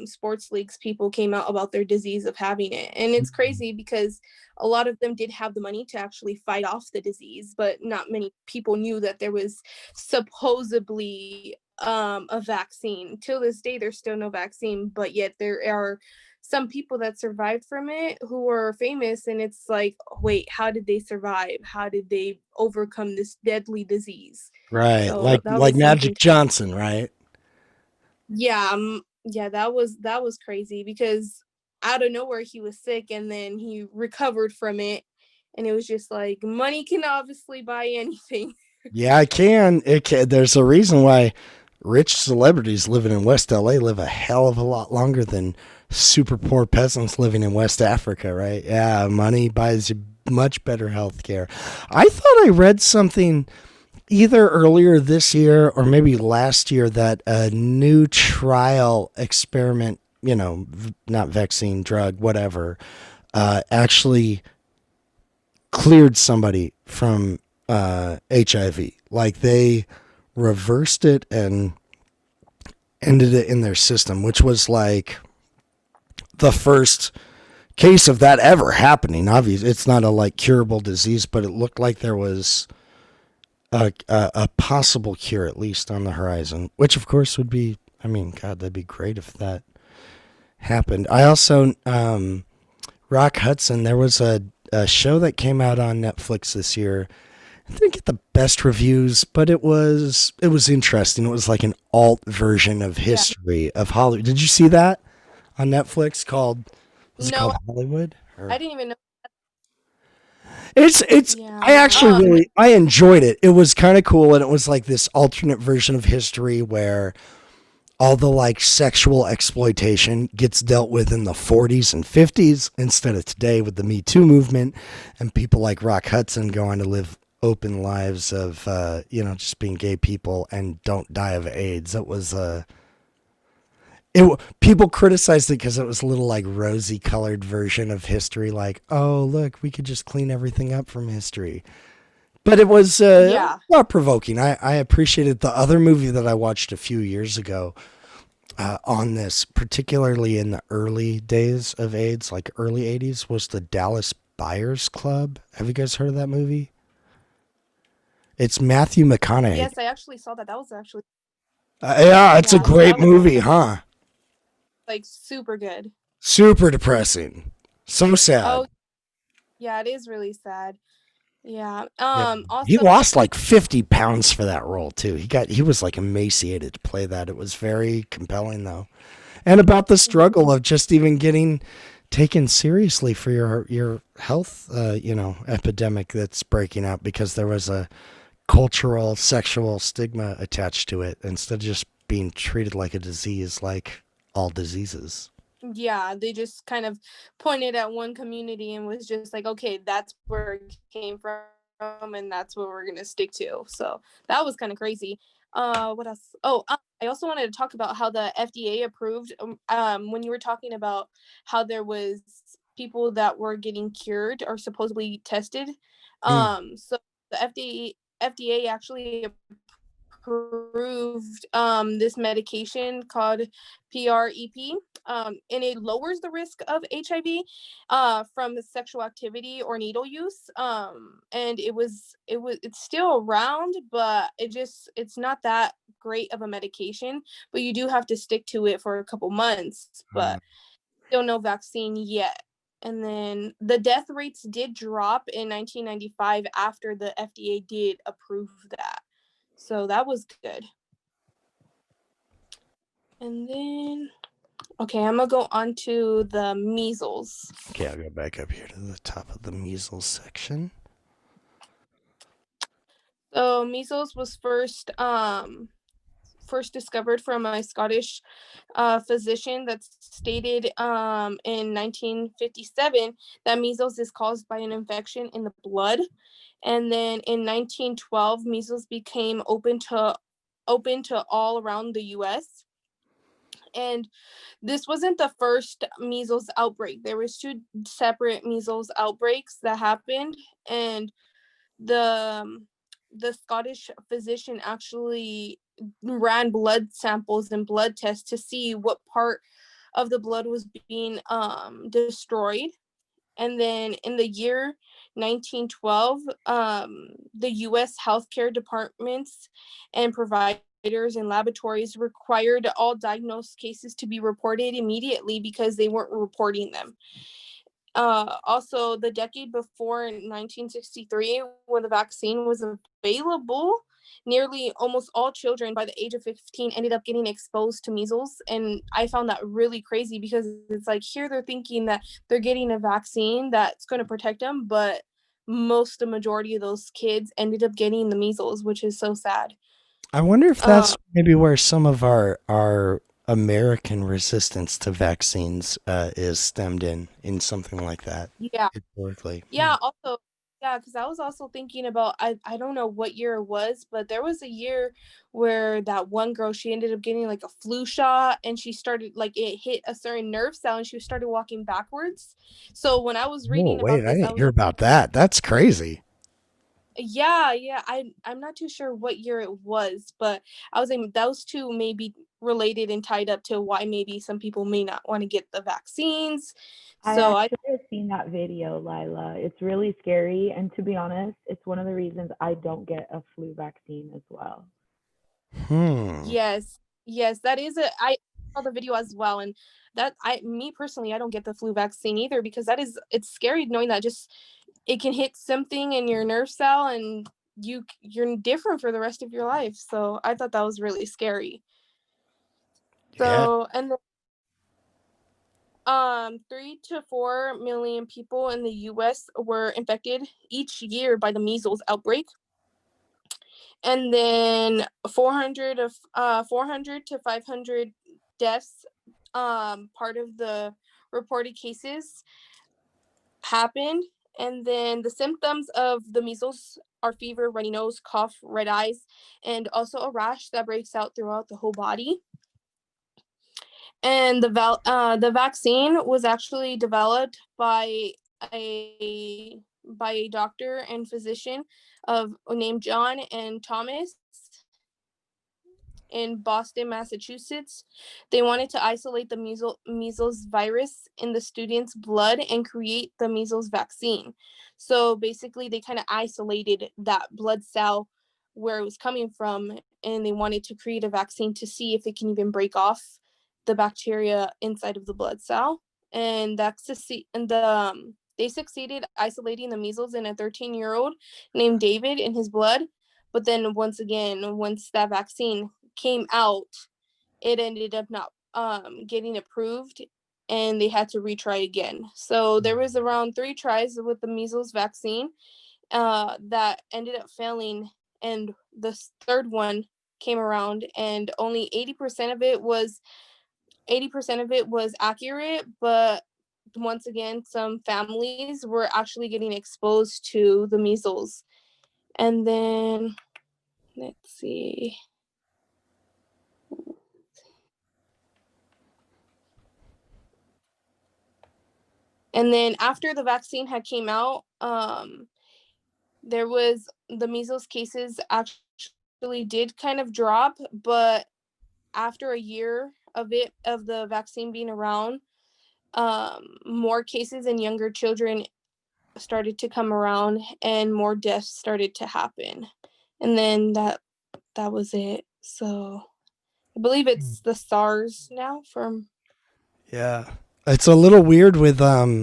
sports leagues people came out about their disease of having it. And it's crazy because a lot of them did have the money to actually fight off the disease, but not many people knew that there was supposedly a vaccine. Till this day, there's still no vaccine, but yet there are some people that survived from it who are famous, and it's like, wait, how did they survive? How did they overcome this deadly disease? Right, So like Magic Johnson, right? Yeah, that was crazy, because out of nowhere he was sick and then he recovered from it, and it was just like, money can obviously buy anything. Yeah, I can. It can. There's a reason why rich celebrities living in West LA live a hell of a lot longer than super poor peasants living in West Africa, right? Yeah, money buys you much better health care. I thought I read something either earlier this year or maybe last year that a new trial experiment, not vaccine, drug, whatever, actually cleared somebody from HIV. Like they reversed it and ended it in their system, which was like the first case of that ever happening. Obviously, it's not a like curable disease, but it looked like there was a possible cure at least on the horizon, which of course would be, I mean, God, that'd be great if that happened. I also, Rock Hudson, there was a show that came out on Netflix this year. It didn't get the best reviews, but it was interesting. It was like an alt version of history of Hollywood. Did you see that on Netflix? Was it No, called Hollywood? Or- I didn't even know. It's Yeah. I actually I enjoyed it. It was kind of cool, and it was like this alternate version of history where all the like sexual exploitation gets dealt with in the 40s and 50s instead of today with the Me Too movement, and people like Rock Hudson go on to live open lives of just being gay people and don't die of AIDS. It was people criticized it because it was a little like rosy colored version of history, like, oh look, we could just clean everything up from history. But it was thought provoking. I appreciated the other movie that I watched a few years ago on this, particularly in the early days of AIDS, like early 80s, was the Dallas Buyers Club. Have you guys heard of that movie? It's Matthew McConaughey. Yes, I actually saw that. That was actually Yeah, it's a great movie, huh? like super good. Super depressing. So sad. Oh, yeah, it is really sad. Yeah. Yeah. Also, He lost like 50 pounds for that role too. He was like emaciated to play that. It was very compelling though. And about the struggle of just even getting taken seriously for your health, epidemic that's breaking out because there was a cultural sexual stigma attached to it instead of just being treated like a disease like all diseases. yeah, they just kind of pointed at one community and was just like, okay, that's where it came from and that's what we're gonna stick to. So that was kind of crazy. What else? I also wanted to talk about how the FDA approved when you were talking about how there was people that were getting cured or supposedly tested. So the FDA actually approved this medication called PrEP, and it lowers the risk of HIV from sexual activity or needle use. And it's still around, but it's not that great of a medication. But you do have to stick to it for a couple months. But still no vaccine yet. And then the death rates did drop in 1995 after the FDA did approve that. So that was good. And then, okay, I'm going to go on to the measles. Okay, I'll go back up here to the top of the measles section. So measles was first discovered from a Scottish physician that stated in 1957 that measles is caused by an infection in the blood. And then in 1912, measles became open to all around the US. And this wasn't the first measles outbreak. There was 2 separate measles outbreaks that happened, and the Scottish physician actually ran blood samples and blood tests to see what part of the blood was being destroyed. And then in the year 1912, the U.S. healthcare departments and providers and laboratories required all diagnosed cases to be reported immediately because they weren't reporting them. Also, the decade before, in 1963, when the vaccine was available, nearly almost all children by the age of 15 ended up getting exposed to measles. And I found that really crazy because it's like here they're thinking that they're getting a vaccine that's going to protect them, but the majority of those kids ended up getting the measles, which is so sad. I wonder if that's maybe where some of our American resistance to vaccines is stemmed in something like that Yeah. historically. Yeah, also, yeah, because I was also thinking about, I don't know what year it was, but there was a year where that one girl, she ended up getting like a flu shot, and she started, like, it hit a certain nerve cell and she started walking backwards. So when I was Oh, reading wait, about I this, I didn't was hear like, about that. That's crazy. yeah, I'm not too sure what year it was, but I was like, those two may be related and tied up to why maybe some people may not want to get the vaccines. I So actually have seen that video, Lila. It's really scary. And to be honest, it's one of the reasons I don't get a flu vaccine as well. Yes, that is I saw the video as well, and that me personally, I don't get the flu vaccine either, because it's scary knowing that just it can hit something in your nerve cell and you're different for the rest of your life. So I thought that was really scary. Yeah. So, and then 3 to 4 million people in the US were infected each year by the measles outbreak. And then 400 to 500 deaths, part of the reported cases happened. And then the symptoms of the measles are fever, runny nose, cough, red eyes, and also a rash that breaks out throughout the whole body. And the vaccine was actually developed by a doctor and physician named John and Thomas in Boston, Massachusetts. They wanted to isolate the measles virus in the student's blood and create the measles vaccine. So basically, they kind of isolated that blood cell where it was coming from, and they wanted to create a vaccine to see if it can even break off the bacteria inside of the blood cell. And they succeeded isolating the measles in a 13-year-old named David in his blood. But then once that vaccine came out, it ended up not getting approved, and they had to retry again. So there was around 3 tries with the measles vaccine that ended up failing, and the third one came around, and only 80% of it was accurate. But once again, some families were actually getting exposed to the measles. And then let's see. And then after the vaccine had came out, there was the measles cases actually did kind of drop, but after a year of the vaccine being around, more cases in younger children started to come around, and more deaths started to happen. And then that was it. So I believe it's the SARS now from. Yeah. It's a little weird with to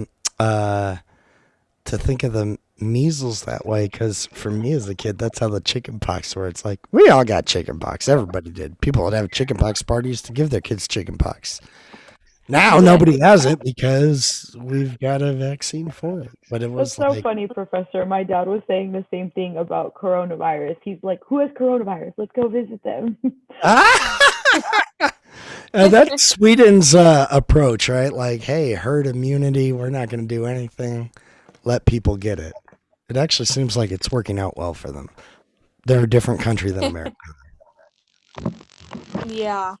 think of the measles that way, because for me as a kid, that's how the chicken pox were. It's like we all got chicken pox. Everybody did. People would have chicken pox parties to give their kids chicken pox. Now nobody has it because we've got a vaccine for it. But it was That's so funny, Professor. My dad was saying the same thing about coronavirus. He's like, "Who has coronavirus? Let's go visit them." That's Sweden's approach, right? Like, hey, herd immunity. We're not going to do anything. Let people get it. It actually seems like it's working out well for them. They're a different country than America. Yeah,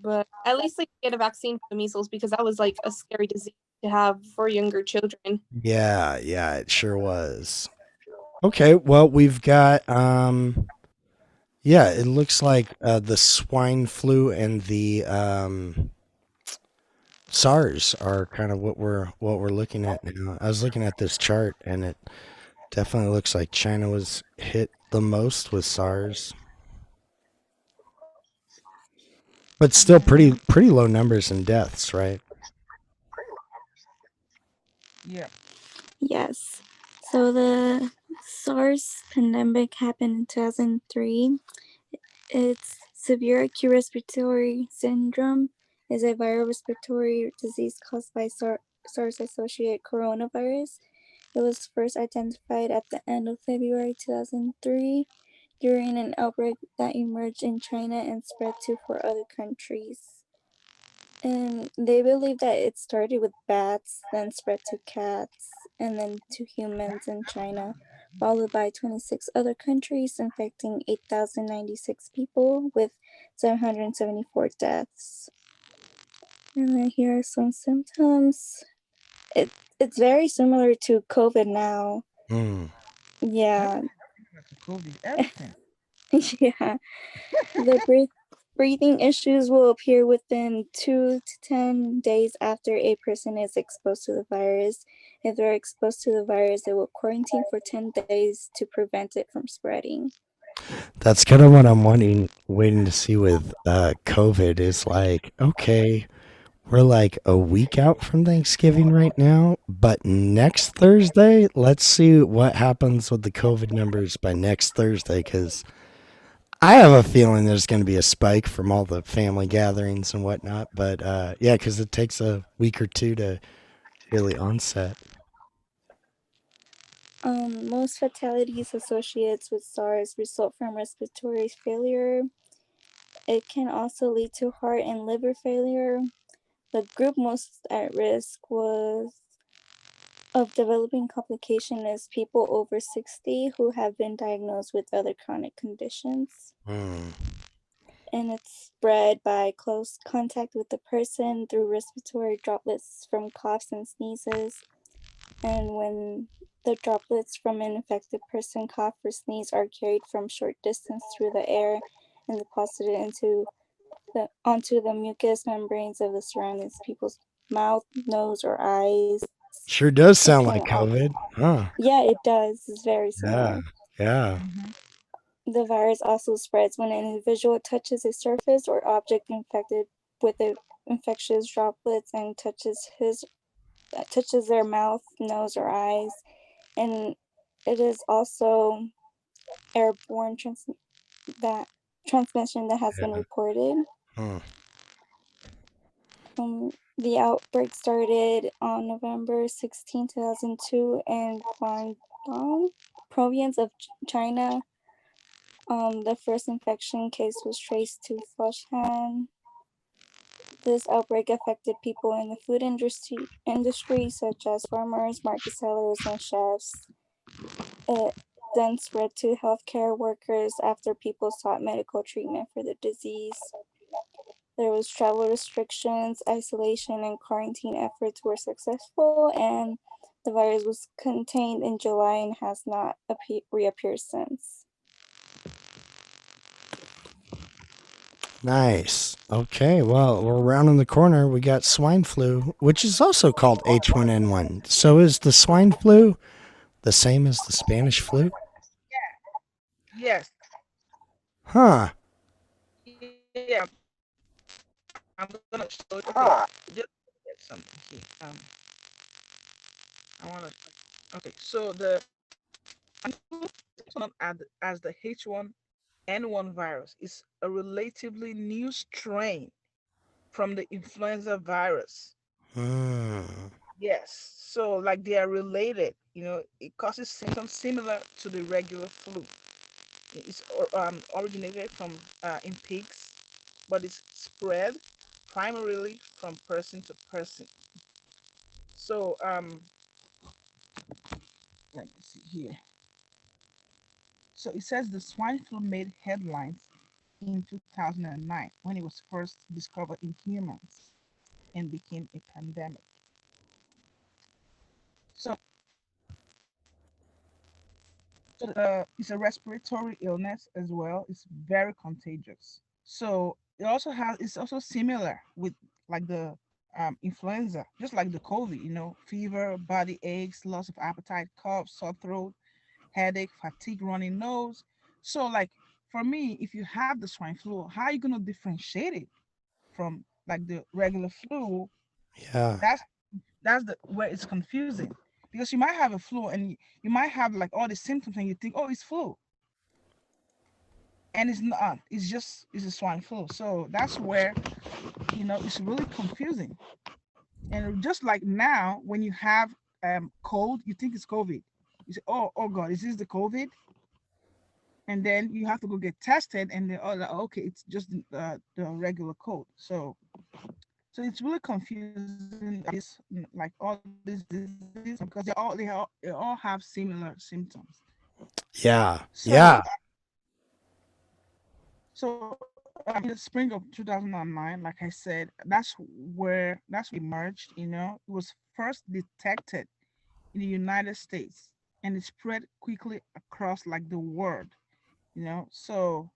but at least they get a vaccine for the measles, because that was like a scary disease to have for younger children. Yeah, it sure was. Okay, well, we've got it looks like the swine flu and the SARS are kind of what we're looking at now. I was looking at this chart, and it definitely looks like China was hit the most with SARS. But still pretty low numbers in deaths, right? Yeah. Yes. So the SARS pandemic happened in 2003. It's severe acute respiratory syndrome is a viral respiratory disease caused by SARS-associated coronavirus. It was first identified at the end of February 2003 during an outbreak that emerged in China and spread to 4 other countries. And they believe that it started with bats, then spread to cats, and then to humans in China, followed by 26 other countries, infecting 8,096 people with 774 deaths. And then here are some symptoms. It's very similar to COVID now. Yeah. COVID, everything. Yeah. The breathing issues will appear within 2 to 10 days after a person is exposed to the virus. If they're exposed to the virus, they will quarantine for 10 days to prevent it from spreading. That's kind of what I'm waiting to see with COVID is like, okay, we're like a week out from Thanksgiving right now, but next Thursday, let's see what happens with the COVID numbers by next Thursday, because I have a feeling there's going to be a spike from all the family gatherings and whatnot. But yeah, because it takes a week or two to really onset. Most fatalities associated with SARS result from respiratory failure. It can also lead to heart and liver failure. The group most at risk of developing complication is people over 60 who have been diagnosed with other chronic conditions. And it's spread by close contact with the person through respiratory droplets from coughs and sneezes. And when the droplets from an infected person cough or sneeze are carried from short distance through the air and deposited onto the mucous membranes of the surrounding people's mouth, nose, or eyes. Sure does sound like COVID, huh? Yeah, it does. It's very similar. Yeah. The virus also spreads when an individual touches a surface or object infected with the infectious droplets and touches their mouth, nose, or eyes. And it is also airborne transmission that has been reported. The outbreak started on November 16, 2002 in Guangdong province of China. The first infection case was traced to Foshan. This outbreak affected people in the food industry such as farmers, market sellers, and chefs. It then spread to healthcare workers after people sought medical treatment for the disease. There was travel restrictions, isolation, and quarantine efforts were successful, and the virus was contained in July and has not reappeared since. Nice. Okay, well, we're rounding the corner. We got swine flu, which is also called H1N1. So is the swine flu the same as the Spanish flu? Yes. Huh. Yeah. I'm gonna show you. Okay, just get something here. I wanna. Okay, so the known as the H1N1 virus is a relatively new strain from the influenza virus. Yes, so like they are related. It causes symptoms similar to the regular flu. It's originated from in pigs, but it's spread primarily from person to person. So let me see here. So it says the swine flu made headlines in 2009 when it was first discovered in humans and became a pandemic. So it's a respiratory illness as well. It's very contagious. So it's also similar with like the influenza, just like the COVID, fever, body aches, loss of appetite, cough, sore throat, headache, fatigue, runny nose. So like for me, if you have the swine flu, how are you gonna differentiate it from like the regular flu? Yeah. That's the where it's confusing, because you might have a flu and you might have like all the symptoms and you think, oh, it's flu, and it's not. It's a swine flu. So that's where it's really confusing. And just like now, when you have cold, you think it's COVID. You say, oh God, is this the COVID? And then you have to go get tested, and then like, okay, it's just the regular cold. So it's really confusing. This like all these diseases because they all have similar symptoms. Yeah. So Yeah. So in the spring of 2009, like I said, that's where it emerged. You know, it was first detected in the United States, and it spread quickly across like the world. You know, so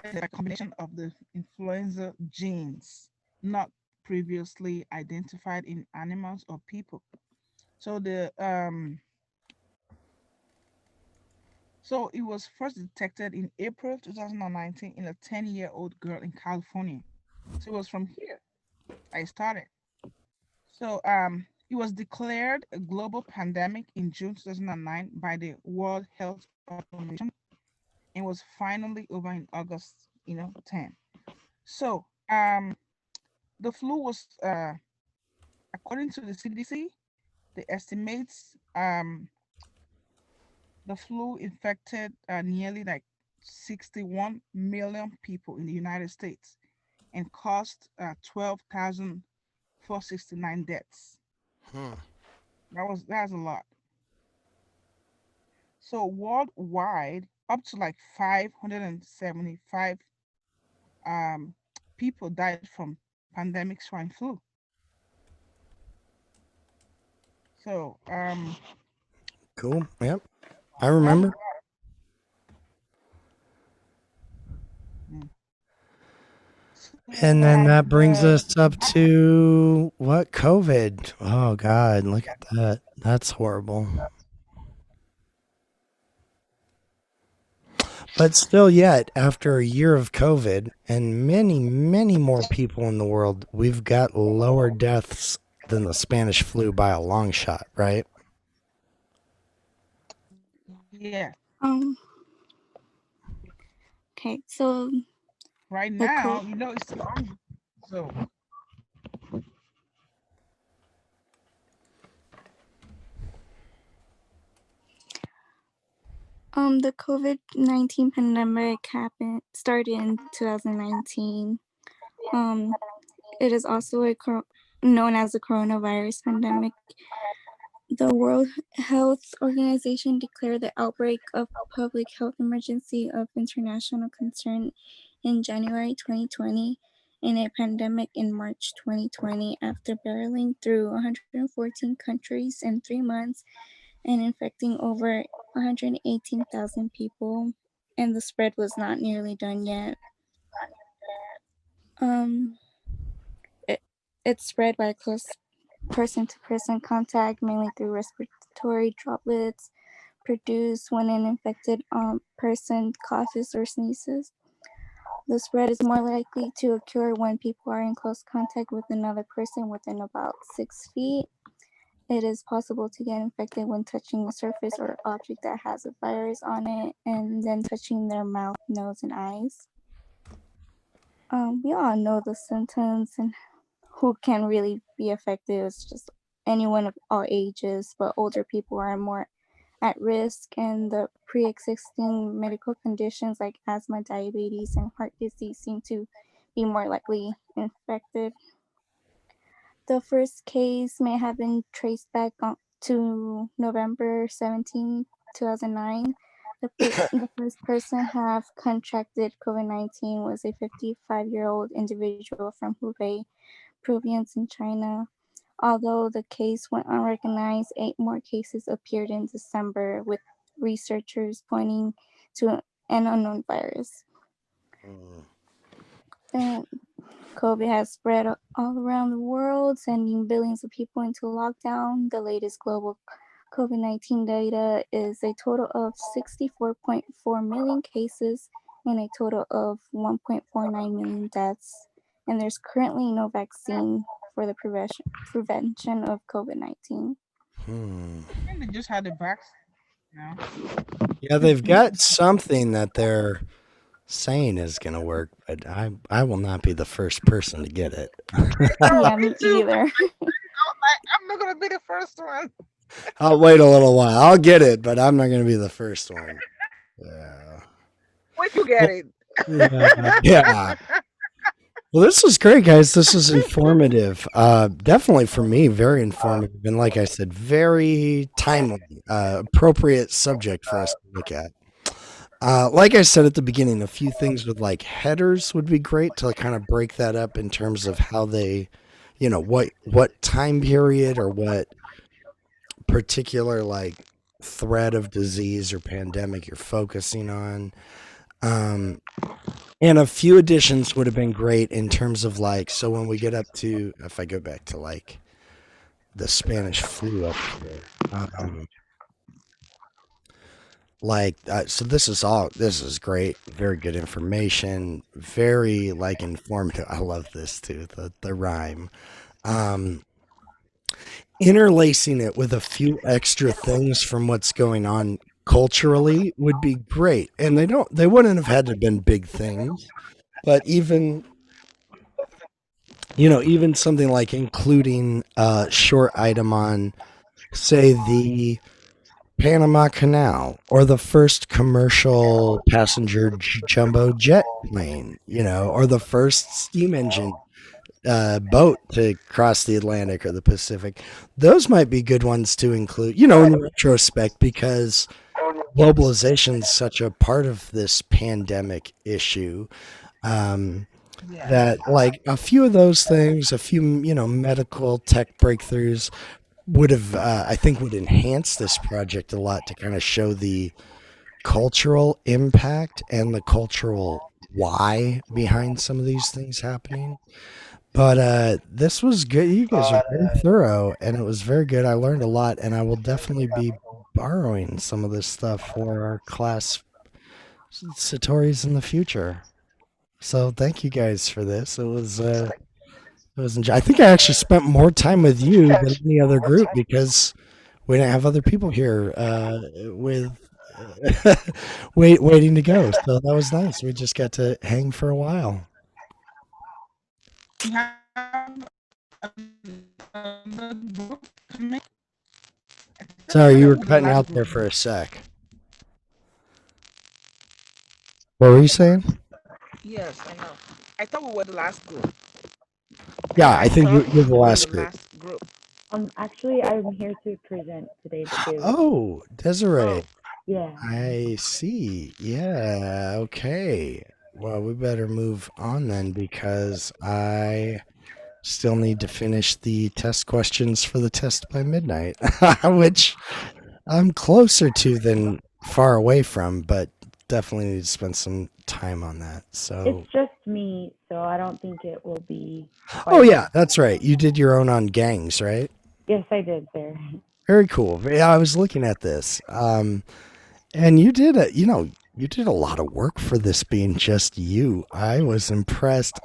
a combination of the influenza genes not previously identified in animals or people. So so it was first detected in April 2019 in a 10-year-old girl in California. So it was from here I started. So it was declared a global pandemic in June 2009 by the World Health Organization and was finally over in August, 10. So the flu was according to the CDC, the estimates the flu infected nearly like 61 million people in the United States and caused 12,469 deaths. That's a lot. So worldwide, up to like 575 people died from pandemic swine flu. So Cool. Yep. I remember. And then that brings us up to what? COVID. Oh God, look at that. That's horrible. But still yet, after a year of COVID and many, many more people in the world, we've got lower deaths than the Spanish flu by a long shot, right? Yeah. Okay, so Right the now, co- it's still on. So the COVID-19 pandemic started in 2019. It is also known as the coronavirus pandemic. The World Health Organization declared the outbreak of public health emergency of international concern in January 2020 and a pandemic in March 2020 after barreling through 114 countries in 3 months and infecting over 118,000 people, and the spread was not nearly done yet. It spread by close person-to-person contact, mainly through respiratory droplets produced when an infected person coughs or sneezes. The spread is more likely to occur when people are in close contact with another person within about 6 feet. It is possible to get infected when touching a surface or object that has a virus on it and then touching their mouth, nose, and eyes. We all know the symptoms and who can really be affected. It's just anyone of all ages, but older people are more at risk, and the pre-existing medical conditions like asthma, diabetes, and heart disease seem to be more likely infected. The first case may have been traced back to November 17, 2009. The first person have contracted COVID-19 was a 55-year-old individual from Hubei province in China. Although the case went unrecognized, 8 more cases appeared in December, with researchers pointing to an unknown virus. And COVID has spread all around the world, sending billions of people into lockdown. The latest global COVID-19 data is a total of 64.4 million cases and a total of 1.49 million deaths. And there's currently no vaccine for the prevention of COVID-19. I think they just had the vaccine. Yeah, they've got something that they're saying is going to work, but I will not be the first person to get it. Yeah, me either. I'm not gonna be the first one. I'll wait a little while. I'll get it, but I'm not going to be the first one. Yeah. Wait to get it. Yeah. Yeah. Well, this was great, guys. This was informative. Definitely for me, very informative. And like I said, very timely, appropriate subject for us to look at. Like I said at the beginning, a few things with like headers would be great to kind of break that up in terms of how they, what time period or what particular like thread of disease or pandemic you're focusing on. And a few additions would have been great in terms of like, so when we get up to, if I go back to like the Spanish flu up here, so this is great. Very good information. Very like informative. I love this too. The rhyme. Interlacing it with a few extra things from what's going on culturally would be great. And they wouldn't have had to have been big things, but even something like including a short item on, say, the Panama Canal or the first commercial passenger jumbo jet plane, or the first steam engine boat to cross the Atlantic or the Pacific. Those might be good ones to include, in retrospect, because globalization is such a part of this pandemic issue. That like a few of those things, a few, medical tech breakthroughs would have, I think would enhance this project a lot to kind of show the cultural impact and the cultural why behind some of these things happening. But this was good. You guys are very thorough, and it was very good. I learned a lot, and I will definitely be borrowing some of this stuff for our class Satori's in the future. So thank you guys for this. It was I think I actually spent more time with you than any other group because we didn't have other people here with waiting to go. So that was nice. We just got to hang for a while. We have another group coming. Sorry, you were cutting out there for a sec. What were you saying? Yes, I know. I thought we were the last group. Yeah, I think you're the last group. Actually, I'm here to present today too. Oh, Desiree. Yeah. I see. Yeah. Okay. Well, we better move on then because I still need to finish the test questions for the test by midnight, which I'm closer to than far away from, but definitely need to spend some time on that. So It's just me, so I don't think it will be. Oh yeah, that's right. You did your own on gangs, right? Yes, I did, sir. Very cool. Yeah, I was looking at this. And you did a lot of work for this being just you. I was impressed.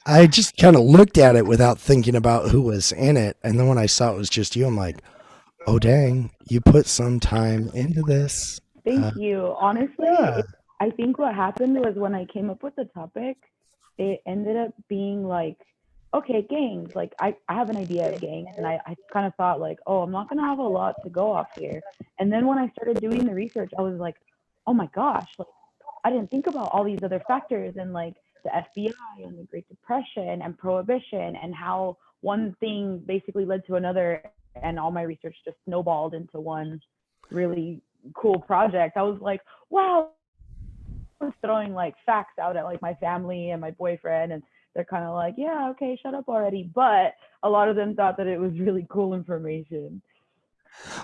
I just kind of looked at it without thinking about who was in it. And then when I saw it was just you, I'm like, oh, dang, you put some time into this. Thank you. Honestly, yeah. I think what happened was when I came up with the topic, it ended up being like, okay, gangs. Like I have an idea of gangs, and I kind of thought like, oh, I'm not gonna have a lot to go off here. And then when I started doing the research, I was like, oh my gosh, like I didn't think about all these other factors and like the FBI and the Great Depression and Prohibition and how one thing basically led to another, and all my research just snowballed into one really cool project. I was like, wow. I was throwing like facts out at like my family and my boyfriend, and they're kind of like, yeah, okay, shut up already. But a lot of them thought that it was really cool information.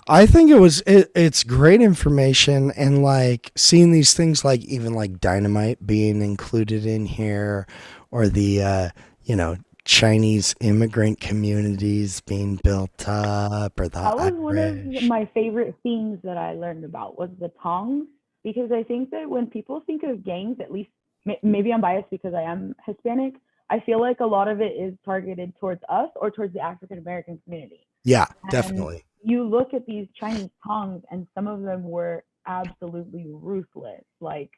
I think it's great information, and like seeing these things like even like dynamite being included in here, or the Chinese immigrant communities being built up, or the That was one of Irish. my favorite things that I learned about was the tongs, because I think that when people think of gangs, at least maybe I'm biased because I am Hispanic, I feel like a lot of it is targeted towards us or towards the African American community. Yeah, And definitely. you look at these Chinese tongs, and some of them were absolutely ruthless. Like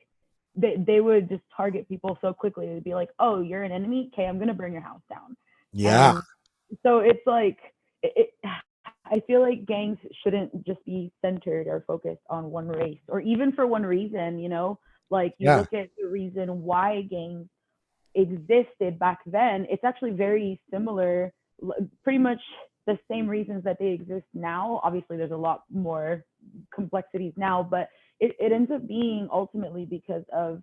they would just target people so quickly. They'd be like, "Oh, you're an enemy. Okay, I'm gonna burn your house down." Yeah. And so it's like I feel like gangs shouldn't just be centered or focused on one race or even for one reason, you know? Like you Yeah. look at the reason why gangs existed back then, it's actually very similar, pretty much the same reasons that they exist now. Obviously, there's a lot more complexities now, but it ends up being ultimately because of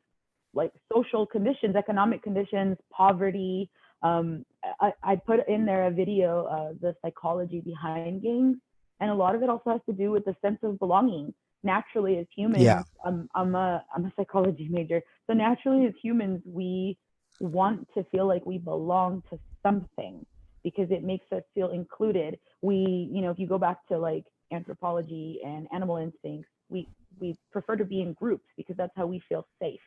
like social conditions, economic conditions, poverty. I put in there a video of the psychology behind gangs, and a lot of it also has to do with the sense of belonging. Naturally, as humans, Yeah. I'm a psychology major, so naturally as humans, we want to feel like we belong to something because it makes us feel included. We, you know, if you go back to like anthropology and animal instincts, we prefer to be in groups because that's how we feel safe.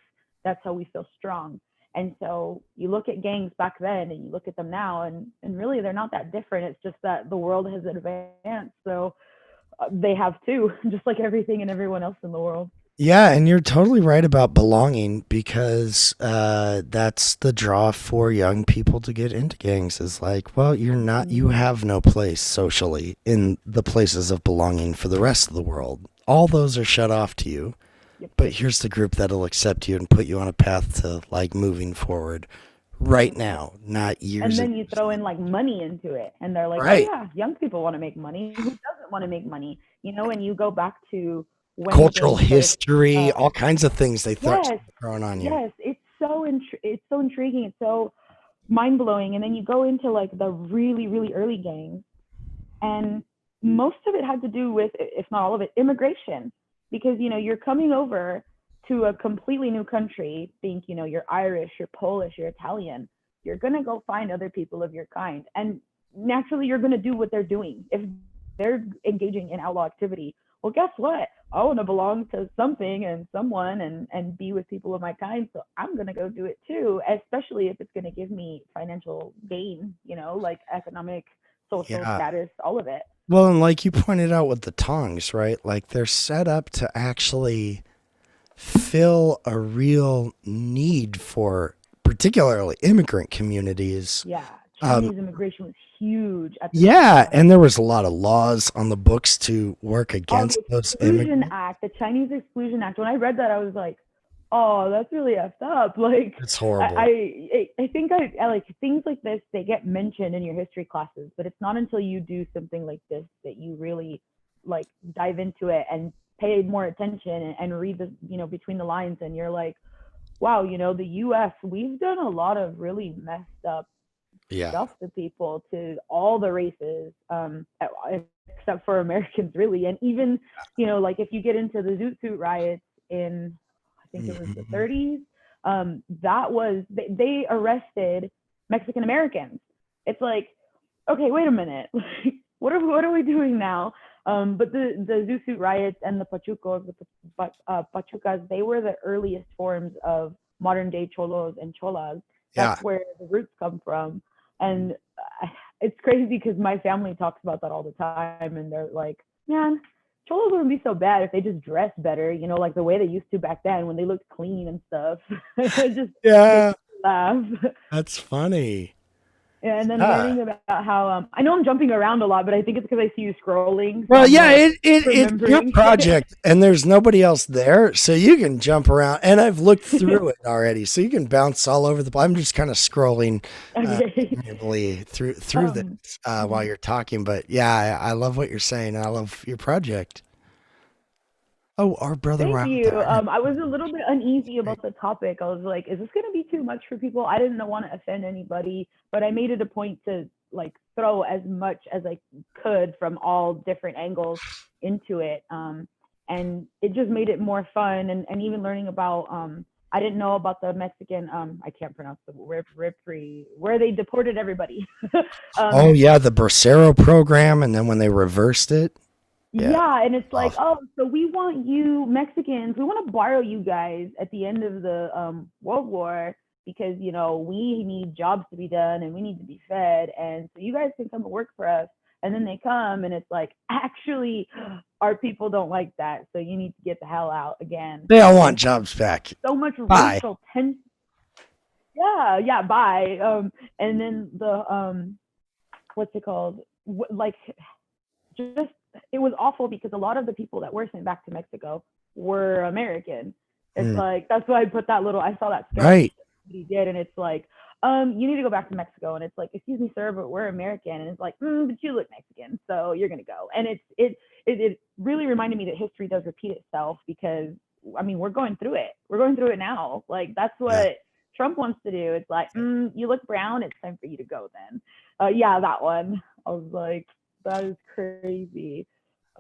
That's how we feel strong. And so you look at gangs back then and you look at them now, and really they're not that different. It's just that the world has advanced. So they have too, just like everything and everyone else in the world. Yeah, and you're totally right about belonging because that's the draw for young people to get into gangs is like, well, you have no place socially in the places of belonging for the rest of the world. All those are shut off to you. But here's the group that'll accept you and put you on a path to like moving forward right now, not years. And then you throw in like money into it, and they're like, right. oh yeah, young people want to make money. Who doesn't want to make money? You know, and you go back to when Cultural gangs started, history, all kinds of things they yes, throwing on you. yes, it's so intriguing. It's so mind blowing. And then you go into like the really, really early gangs, and most of it had to do with, if not all of it, immigration. Because, you know, you're coming over to a completely new country, think, you know, you're Irish, you're Polish, you're Italian, you're going to go find other people of your kind. And naturally, you're going to do what they're doing. If they're engaging in outlaw activity, well, guess what? I want to belong to something and someone and be with people of my kind. So I'm going to go do it too, especially if it's going to give me financial gain, you know, like economic, social status, all of it. Well, and like you pointed out with the tongs, right? Like they're set up to actually fill a real need for particularly immigrant communities. Yeah. Chinese immigration was huge. At the time. And there was a lot of laws on the books to work against those immigrants. The Chinese Exclusion Act. When I read that, I was like, oh, that's really effed up. Like, it's horrible. I think I like things like this, they get mentioned in your history classes, but it's not until you do something like this that you really like dive into it and pay more attention and read the, you know, between the lines, and you're like, wow, you know, the US, we've done a lot of really messed up stuff to people, to all the races, except for Americans, really. And even, you know, like if you get into the Zoot Suit riots in, I think it was the 30s, that was, they arrested Mexican Americans. It's like, okay, wait a minute. What are we doing now? But the Zoot Suit riots and the Pachucos, Pachucas, they were the earliest forms of modern day cholos and cholas. That's where the roots come from. And it's crazy because my family talks about that all the time, and they're like, man, cholos wouldn't be so bad if they just dressed better, you know, like the way they used to back then when they looked clean and stuff. Just laugh. That's funny. Yeah, and then learning about how I know I'm jumping around a lot, but I think it's because I see you scrolling. So well, yeah, it's your project, and there's nobody else there, so you can jump around. And I've looked through it already, so you can bounce all over the place. I'm just kind of scrolling through this while you're talking. But yeah, I love what you're saying, and I love your project. Oh, our brother. Thank you. I was a little bit uneasy about the topic. I was like, is this going to be too much for people? I didn't want to offend anybody, but I made it a point to like throw as much as I could from all different angles into it. And it just made it more fun. And even learning about, I didn't know about the Mexican, I can't pronounce the word, where they deported everybody. Oh yeah, the Bracero program, and then when they reversed it. Yeah, and it's like, oh, so we want you Mexicans, we want to borrow you guys at the end of the World War because, you know, we need jobs to be done and we need to be fed, and so you guys can come and work for us. And then they come and it's like, actually, our people don't like that, so you need to get the hell out again. They all want jobs back. So much Bye. racial tension. Yeah, bye. And then the what's it called? like just it was awful because a lot of the people that were sent back to Mexico were American. It's like that's why I put that little. I saw that sketch Right. he did, and it's like, you need to go back to Mexico, and it's like, excuse me, sir, but we're American, and it's like, but you look Mexican, so you're gonna go. And it really reminded me that history does repeat itself because I mean we're going through it. We're going through it now. Like that's what Trump wants to do. It's like, you look brown, it's time for you to go then. Yeah, that one. I was like, that is crazy.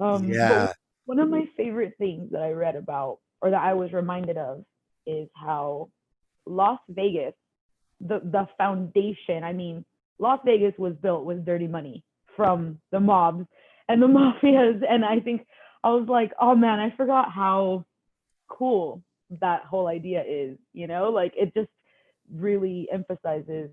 Yeah. But one of my favorite things that I read about or that I was reminded of is how Las Vegas, the foundation, I mean, Las Vegas was built with dirty money from the mobs and the mafias. And I think I was like, oh man, I forgot how cool that whole idea is, you know, like it just really emphasizes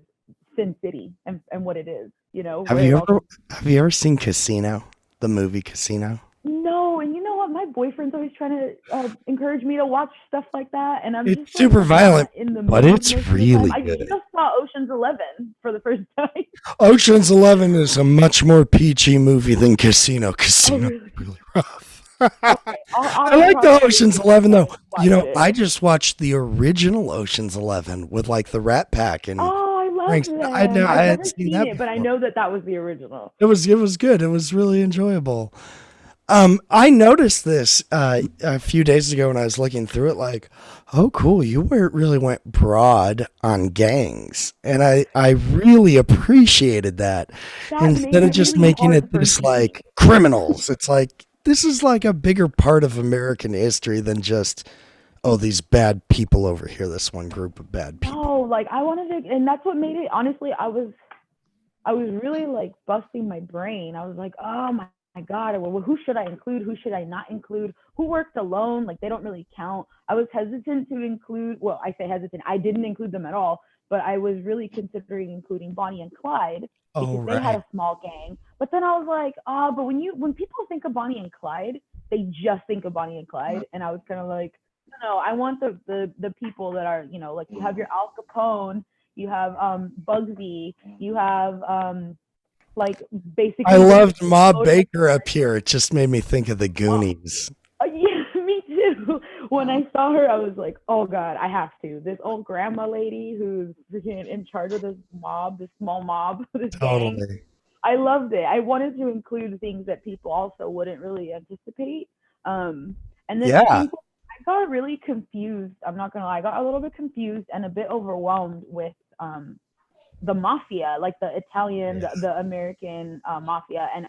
Sin City and what it is, you know. Have you ever seen Casino, the movie Casino? No, and you know what? My boyfriend's always trying to encourage me to watch stuff like that, and I'm It's just super like, violent, in the but mood it's most of the really time. I good. just saw Ocean's 11 for the first time. Ocean's 11 is a much more PG movie than Casino. Casino is really rough. I like the Ocean's 11 though. You know, I just watched the original Ocean's 11 with like the Rat Pack and Oh, I love Frank. that. I I've never hadn't seen seen that it, but I before. know that was the original. It was good. It was really enjoyable. I noticed this a few days ago when I was looking through it, like, oh, cool, you really went broad on gangs. And I really appreciated that. Instead of just making it this like criminals, it's like, this is like a bigger part of American history than just, oh, these bad people over here, this one group of bad people. No, like I wanted to, and that's what made it. Honestly, I was really like busting my brain. I was like, oh my God, well, who should I include? Who should I not include? Who worked alone? Like they don't really count. I was hesitant to include. Well, I say hesitant. I didn't include them at all. But I was really considering including Bonnie and Clyde because they had a small gang. But then I was like, but when people think of Bonnie and Clyde, they just think of Bonnie and Clyde. And I was kind of like, no, I want the people that are, you know, like you have your Al Capone, you have Bugsy, you have like basically. I loved Ma Baker up here. It just made me think of the Goonies. Yeah, me too. When I saw her, I was like, oh God, I have to. This old grandma lady who's freaking in charge of this mob, this small mob, this gang. Totally. I loved it. I wanted to include things that people also wouldn't really anticipate. And then I got really confused. I'm not gonna lie, I got a little bit confused and a bit overwhelmed with the mafia, like the Italian, the American mafia, and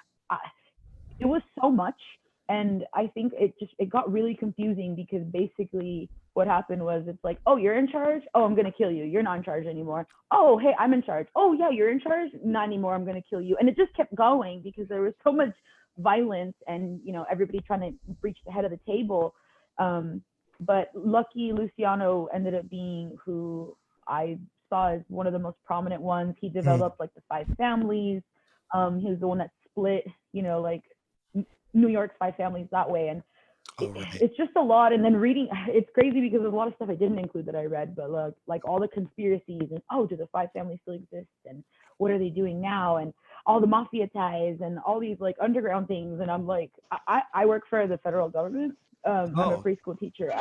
it was so much. And I think it got really confusing because basically what happened was it's like, oh, you're in charge? Oh, I'm gonna kill you. You're not in charge anymore. Oh, hey, I'm in charge. Oh yeah, you're in charge? Not anymore. I'm gonna kill you. And it just kept going because there was so much violence and, you know, everybody trying to reach the head of the table. But Lucky Luciano ended up being who I saw as one of the most prominent ones. He developed like the 5 families. He was the one that split, you know, like New York's 5 families that way. And it's just a lot. And then reading, it's crazy because there's a lot of stuff I didn't include that I read, but like all the conspiracies and, oh, do the 5 families still exist? And what are they doing now? And all the mafia ties and all these like underground things. And I'm like, I work for the federal government. I'm a preschool teacher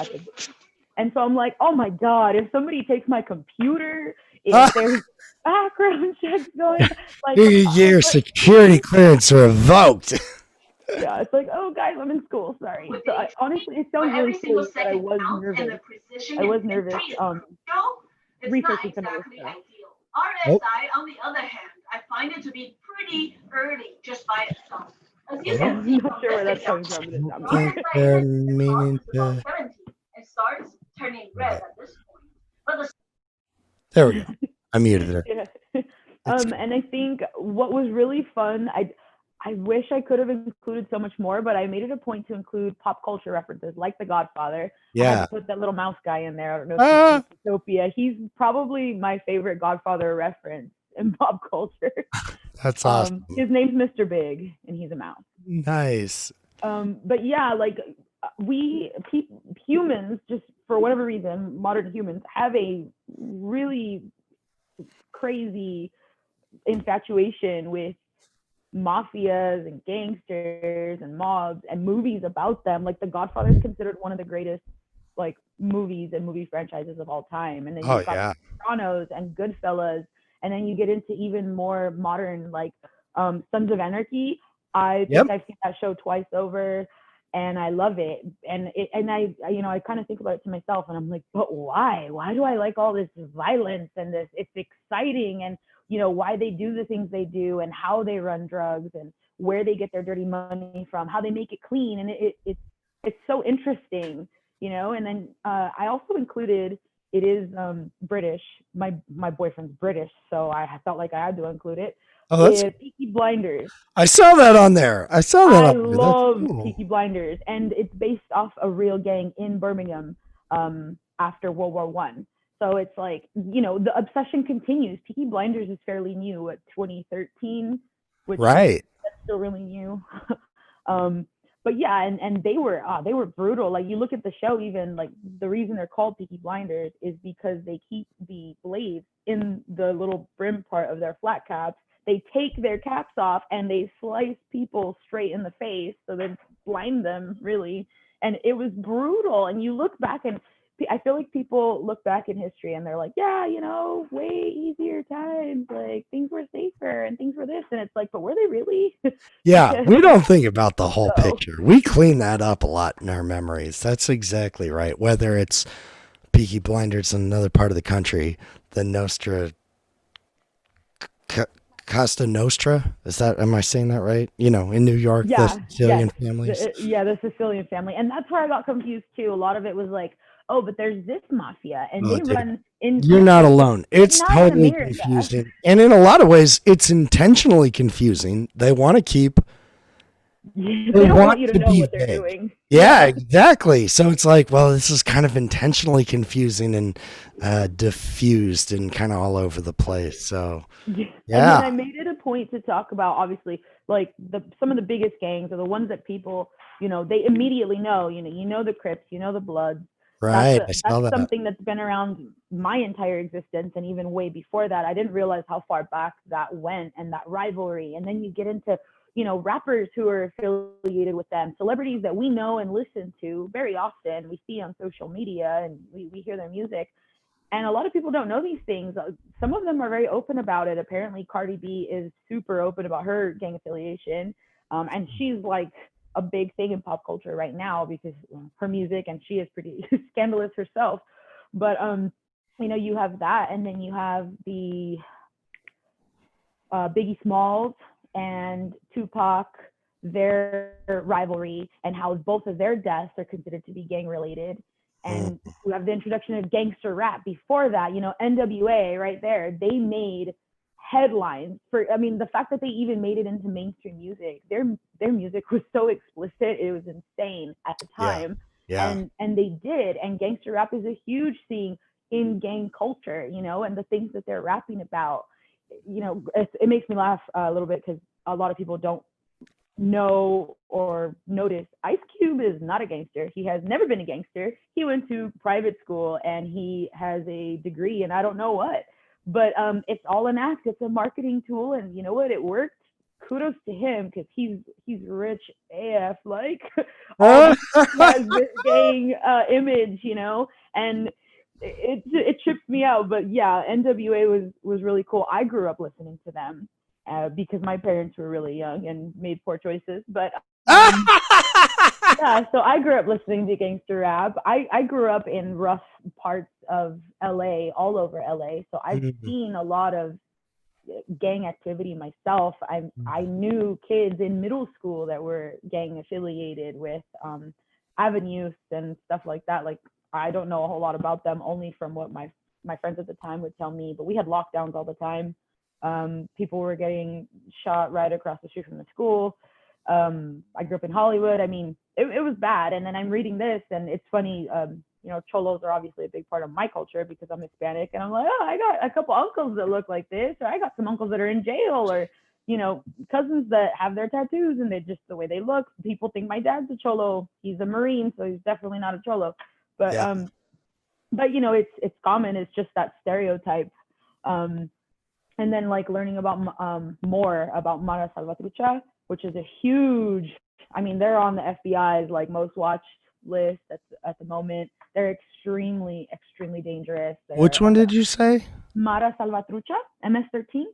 and so I'm like, oh my God, if somebody takes my computer, if there's background checks going, like your security clearance revoked. Yeah, it's like, oh guys, I'm in school, sorry. So honestly, it sounds really silly, but I was nervous. Researching some of this stuff. RSI, on the other hand, I find it to be pretty early just by itself. As you can see, I'm not sure where that's coming from. Meaning to... It starts turning red at this point. But there we go. I muted her. Yeah. And I think what was really fun, I wish I could have included so much more, but I made it a point to include pop culture references like The Godfather. Yeah. I had to put that little mouse guy in there. I don't know if it's Utopia. He's probably my favorite Godfather reference in pop culture. That's awesome. His name's Mr. Big, and he's a mouse. Nice. But yeah, like humans, just for whatever reason, modern humans have a really crazy infatuation with mafias and gangsters and mobs and movies about them. Like The Godfather is considered one of the greatest like movies and movie franchises of all time. And then Oh you've got yeah. Sopranos and Goodfellas, and then you get into even more modern like Sons of Anarchy. I Yep. think I've seen that show twice over, and I love it. And I kind of think about it to myself, and I'm like, but why? Why do I like all this violence and this? It's exciting, and why they do the things they do, and how they run drugs, and where they get their dirty money from, how they make it clean, and it's so interesting, And then I also included. It is British. My boyfriend's British, so I felt like I had to include it. Oh, that's. Peaky Blinders. I saw that on there. I saw that I on there. That's love cool. Peaky Blinders, and it's based off a real gang in Birmingham after World War One. So it's like, the obsession continues. Peaky Blinders is fairly new at 2013, which Right. that's still really new. But yeah, and they were brutal. Like you look at the show, even like the reason they're called Peaky Blinders is because they keep the blades in the little brim part of their flat caps. They take their caps off and they slice people straight in the face, so they blind them really. And it was brutal. And you look back, and I feel like people look back in history and they're like, yeah, way easier times, like things were safer and things were this, and it's like, but were they really? Yeah, we don't think about the whole No. picture. We clean that up a lot in our memories. That's exactly right. Whether it's Peaky Blinders in another part of the country, the Costa Nostra, am I saying that right? In New York, the Sicilian families. The Sicilian family. And that's where I got confused too. A lot of it was like, oh, but there's this mafia, and Oh, they dude. run in. You're not alone. It's not in totally America. confusing. And in a lot of ways, it's intentionally confusing. They want to keep. They don't want you to know what they're vague. doing. Yeah, exactly. So it's like, well, this is kind of intentionally confusing and diffused and kind of all over the place. So, And then yeah. I made it a point to talk about, obviously, like some of the biggest gangs are the ones that people, they immediately know. You know the Crips, the Bloods. Right. I That's saw that. something that's been around my entire existence, and even way before that. I didn't realize how far back that went, and that rivalry. And then you get into rappers who are affiliated with them, celebrities that we know and listen to very often. We see on social media, and we hear their music. And a lot of people don't know these things. Some of them are very open about it. Apparently, Cardi B is super open about her gang affiliation. And she's like a big thing in pop culture right now because her music, and she is pretty scandalous herself. But, you have that. And then you have the Biggie Smalls and Tupac, their rivalry, and how both of their deaths are considered to be gang related. And we have the introduction of gangster rap. Before that, NWA right there, they made headlines the fact that they even made it into mainstream music. Their music was so explicit, it was insane at the time. Yeah. And they did. And gangster rap is a huge thing in gang culture, and the things that they're rapping about. It makes me laugh a little bit because a lot of people don't know or notice Ice Cube is not a gangster. He has never been a gangster. He went to private school and he has a degree and I don't know what, but it's all an act. It's a marketing tool, and you know what? It worked. Kudos to him because he's rich AF. Like has this gang image, and it trips me out. But yeah, NWA was really cool. I grew up listening to them. Because my parents were really young and made poor choices. But yeah, so I grew up listening to gangster rap. I grew up in rough parts of LA, all over LA. So I've seen a lot of gang activity myself. I knew kids in middle school that were gang affiliated with Avenue and stuff like that. Like, I don't know a whole lot about them, only from what my friends at the time would tell me. But we had lockdowns all the time. People were getting shot right across the street from the school. I grew up in Hollywood. I mean, it was bad. And then I'm reading this, and it's funny. Cholos are obviously a big part of my culture because I'm Hispanic, and I'm like, oh, I got a couple uncles that look like this, or I got some uncles that are in jail, or cousins that have their tattoos, and they just the way they look. People think my dad's a Cholo. He's a Marine, so he's definitely not a Cholo. But it's common. It's just that stereotype. and then like learning about more about Mara Salvatrucha, which is a huge. I mean, they're on the FBI's like most watched list at the moment. They're extremely dangerous. Which one did you say? Mara Salvatrucha, MS-13.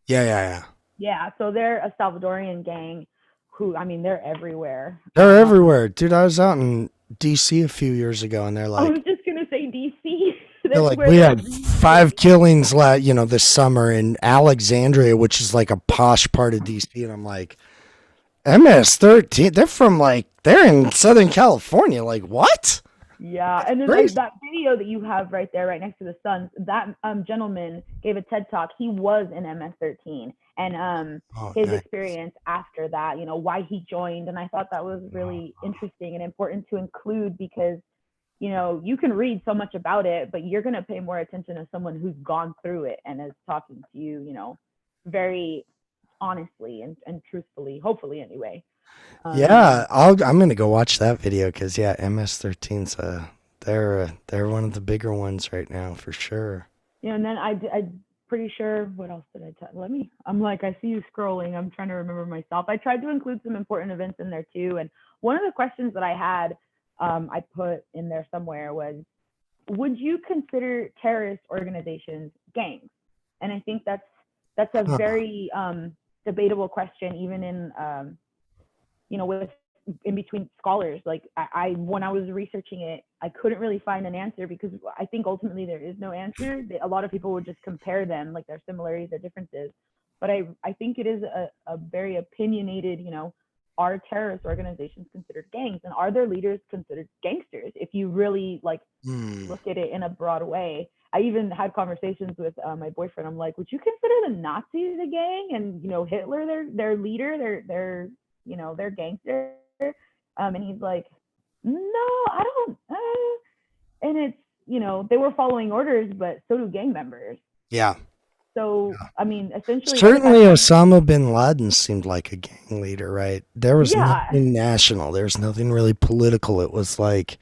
Yeah. Yeah, so they're a Salvadorian gang who, I mean, they're everywhere. They're everywhere. Dude, I was out in DC a few years ago and they're I like, was just gonna say DC. they're like, we had 5 killings this summer in Alexandria, which is like a posh part of DC. And I'm like, MS-13, they're in Southern California. Like, what? Yeah, and then Crazy. that video that you have right there, right next to the Suns, that gentleman gave a TED talk. He was in MS-13, and his nice. experience after that, why he joined, and I thought that was really interesting and important to include because, you can read so much about it, but you're gonna pay more attention to someone who's gone through it and is talking to you, very honestly and truthfully, hopefully anyway. Yeah, I'm gonna go watch that video because MS-13's they're one of the bigger ones right now for sure. And then I'm pretty sure, what else did I tell? I see you scrolling. I'm trying to remember myself. I tried to include some important events in there too. And one of the questions that I had, I put in there somewhere was, would you consider terrorist organizations gangs? And I think that's a very debatable question, even in in between scholars. Like I when I was researching it, I couldn't really find an answer because I think ultimately there is no answer. A lot of people would just compare them, like their similarities, their differences. But I think it is a very opinionated, are terrorist organizations considered gangs, and are their leaders considered gangsters? If you really look at it in a broad way. I even had conversations with my boyfriend. I'm like, would you consider the Nazis a gang? And Hitler, their leader, their gangster. And he's like, no, I don't. And it's, they were following orders, but so do gang members. Yeah. So, I mean, essentially. Certainly Osama bin Laden seemed like a gang leader, right? There was Yeah. nothing national. There was nothing really political. It was like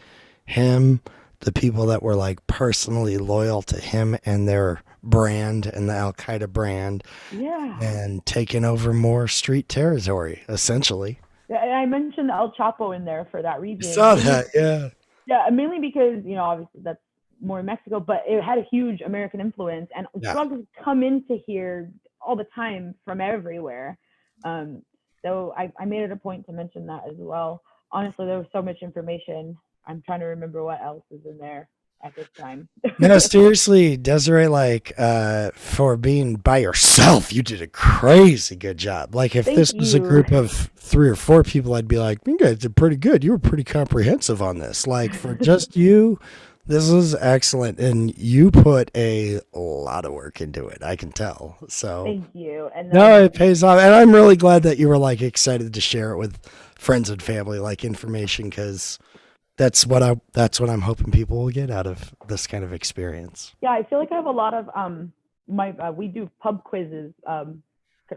him, the people that were like personally loyal to him and their brand and the Al-Qaeda brand. Yeah. And taking over more street territory, essentially. I mentioned El Chapo in there for that reason. Saw that, yeah. Yeah, mainly because, obviously that's more in Mexico, but it had a huge American influence, and drugs come into here all the time from everywhere. So I made it a point to mention that as well. Honestly, there was so much information. I'm trying to remember what else is in there at this time. No, seriously, Desiree, for being by yourself, you did a crazy good job. Like, if Thank this was a you. group of 3 or 4 people, I'd be like, you guys did pretty good. You were pretty comprehensive on this. Like, for just you, this is excellent. And you put a lot of work into it. I can tell. So, Thank you. And no, it pays off. And I'm really glad that you were, excited to share it with friends and family, information, because that's what I'm hoping people will get out of this kind of experience. Yeah, I feel like I have a lot of we do pub quizzes.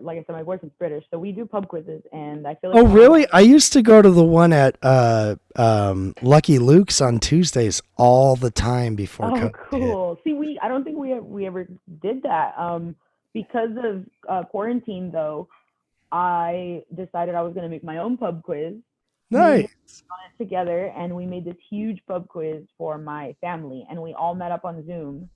Like I said, my boyfriend's British, so we do pub quizzes, and I feel like Oh, really? I used to go to the one at Lucky Luke's on Tuesdays all the time before Oh, COVID. cool. See, I don't think we ever did that. Because of quarantine, though, I decided I was going to make my own pub quiz. Nice. We on it together, and we made this huge pub quiz for my family, and we all met up on Zoom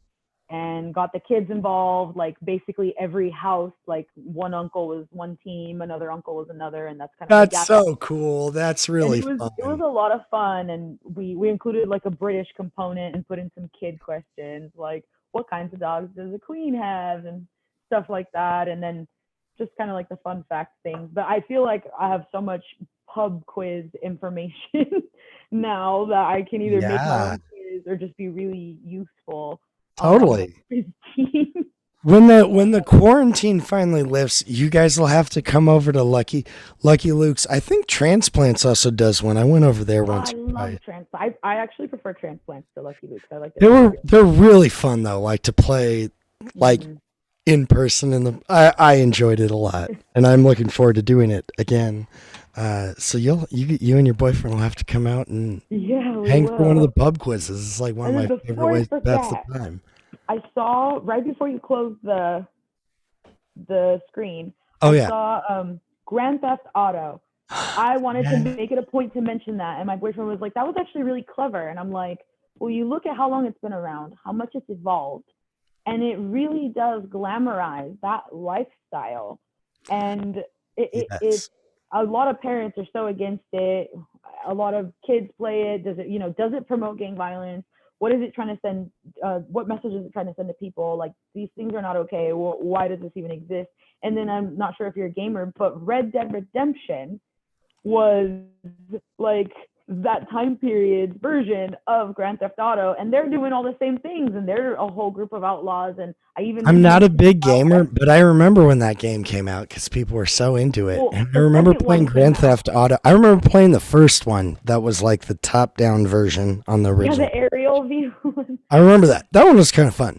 and got the kids involved. Like basically every house, like one uncle was one team, another uncle was another, and that's kind of That's so cool. That's really it fun. was a lot of fun, and we included like a British component and put in some kid questions like what kinds of dogs does a queen have and stuff like that, and then just kind of like the fun fact things. But I feel like I have so much pub quiz information now that I can either make my Yeah. own quiz or just be really useful. Totally. When the quarantine finally lifts, you guys will have to come over to Lucky Luke's. I think Transplants also does one. I went over there once. I love transplants. I actually prefer transplants to Lucky Luke's. I like They're really fun though, to play in person, and I enjoyed it a lot, and I'm looking forward to doing it again. So you and your boyfriend will have to come out and hang for one of the pub quizzes. It's like one of And my then favorite ways to before I pass the forget, time. I saw right before you closed the the screen, Oh, I yeah. saw Grand Theft Auto. I wanted to make it a point to mention that, and my boyfriend was like, "That was actually really clever." And I'm like, "Well, you look at how long it's been around, how much it's evolved, and it really does glamorize that lifestyle." And it's a lot of parents are so against it. A lot of kids play it. Does it promote gang violence? What is it trying to send? What message is it trying to send to people? Like, these things are not okay. Well, why does this even exist? And then I'm not sure if you're a gamer, but Red Dead Redemption was like that time period version of Grand Theft Auto, and they're doing all the same things, and they're a whole group of outlaws. And I'm not a big gamer, but I remember when that game came out because people were so into it. Well, And I the remember second playing one came Grand out. Theft Auto. I remember playing the first one that was like the top-down version on the Yeah, original. the aerial view. I remember that. That one was kind of fun.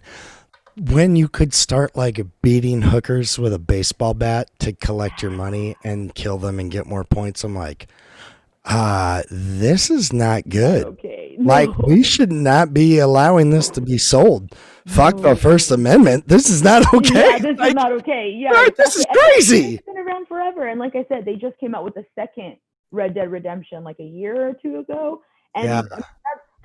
When you could start like beating hookers with a baseball bat to collect your money and kill them and get more points, I'm like, this is not good. Okay. Like, we should not be allowing this to be sold. Fuck the First Amendment. This is not okay. Yeah, this is not okay. Yeah, right, this is exactly. And crazy. It's been around forever, and like I said, they just came out with the second Red Dead Redemption like a year or two ago, and Yeah.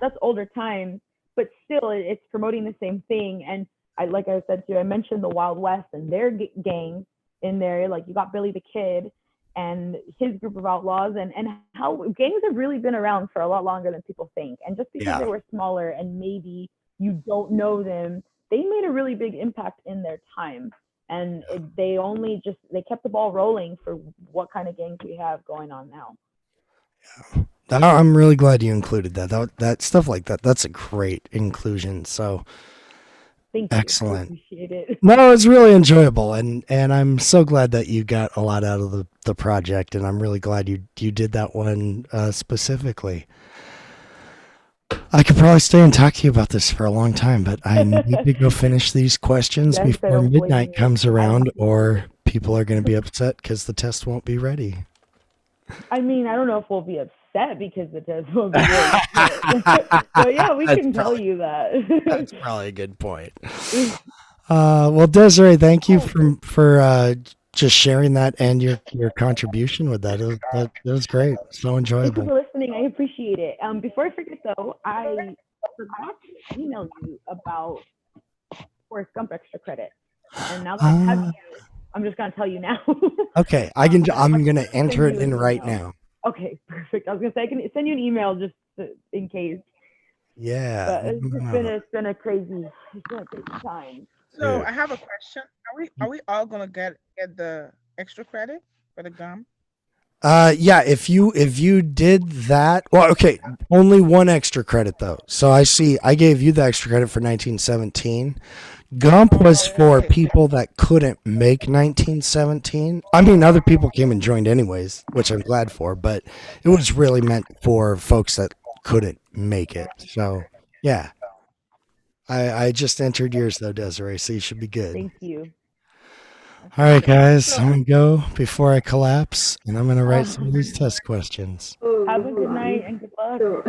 that's older times, but still, it's promoting the same thing. And like I said to you, I mentioned the Wild West and their gangs in there. Like, you got Billy the Kid and his group of outlaws, and how gangs have really been around for a lot longer than people think. And just because they were smaller and maybe you don't know them, they made a really big impact in their time. And they kept the ball rolling for what kind of gangs we have going on now. I'm really glad you included that. That stuff like that. That's a great inclusion. So Thank you. excellent. I appreciate it. No, it's really enjoyable, and I'm so glad that you got a lot out of the project, and I'm really glad you did that one specifically. I could probably stay and talk to you about this for a long time, but I need to go finish these questions Yes, I before don't blame midnight you. comes around, or people are going to be upset because the test won't be ready. I mean, I don't know if we'll be upset because the test will be ready. But yeah, we That's can tell you that. That's probably a good point. Well, Desiree, thank you for just sharing that and your contribution with that. It was great. So Thank you enjoyable. for listening. I appreciate it. Before I forget though, I forgot to email you about Forrest Gump extra credit. And now that I have you, I'm just gonna tell you now. Okay, I'm gonna enter Send it you in an right email. now. Okay, perfect. I was gonna say I can send you an email just in case. Yeah. But it's been a crazy time. So Yeah. I have a question. Are we all gonna get the extra credit for the gum? Yeah, if you did that, well, okay, only one extra credit though. So I gave you the extra credit for 1917. Gump was for people that couldn't make 1917. I mean, other people came and joined anyways, which I'm glad for, but it was really meant for folks that couldn't make it. So yeah, I just entered yours though, Desiree, so you should be good. Thank you. All right, guys, I'm gonna go before I collapse, and I'm gonna write some of these test questions. Have a good night and good luck.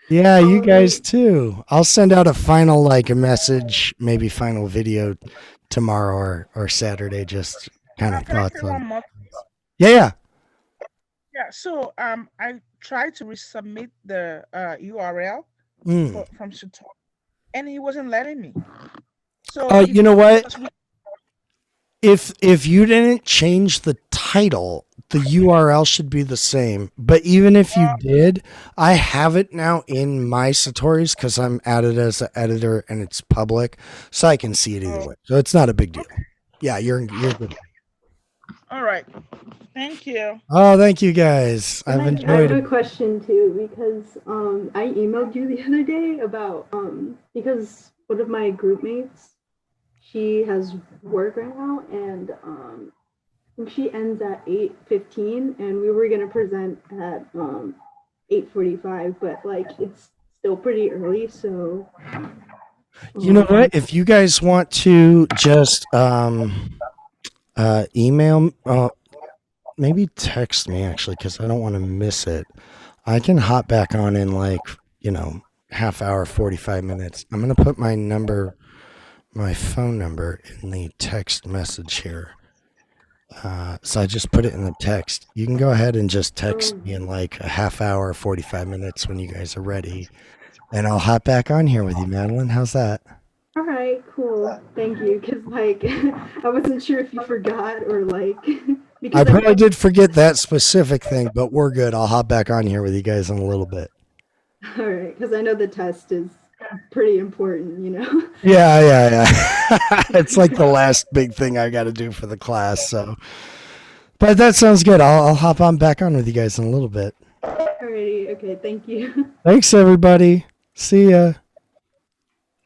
Yeah, you guys too. I'll send out a final a message, maybe final video tomorrow or Saturday, just kind of Can I thoughts say one on. more? Yeah. Yeah. So I tried to resubmit the URL Mm. from Satori, and he wasn't letting me. So You know what? If you didn't change the title, the URL should be the same. But even if you did, I have it now in my Satori's because I'm added as an editor and it's public, so I can see it either way. So it's not a big deal. Yeah, you're good. All right. Thank you. Oh, thank you guys. I've I enjoyed have it. a question too because I emailed you the other day about because one of my group mates, she has work right now and I think she ends at 8:15 and we were gonna present at 8:45, but like it's still pretty early, so You know what? If you guys want to just email, maybe text me actually, because I don't want to miss it. I can hop back on in half hour, 45 minutes. I'm gonna put my number my phone number in the text message here. So I just put it in the text. You can go ahead and just text me in like a half hour, 45 minutes when you guys are ready. And I'll hop back on here with you, Madeline. How's that? All right, cool. Thank you. Because, like, I wasn't sure if you forgot or, like, because I probably did forget that specific thing, but we're good. I'll hop back on here with you guys in a little bit. All right, because I know the test is pretty important, you know? Yeah. It's like the last big thing I got to do for the class. So, but that sounds good. I'll hop on back on with you guys in a little bit. Alrighty, okay, thank you. Thanks, everybody. See ya.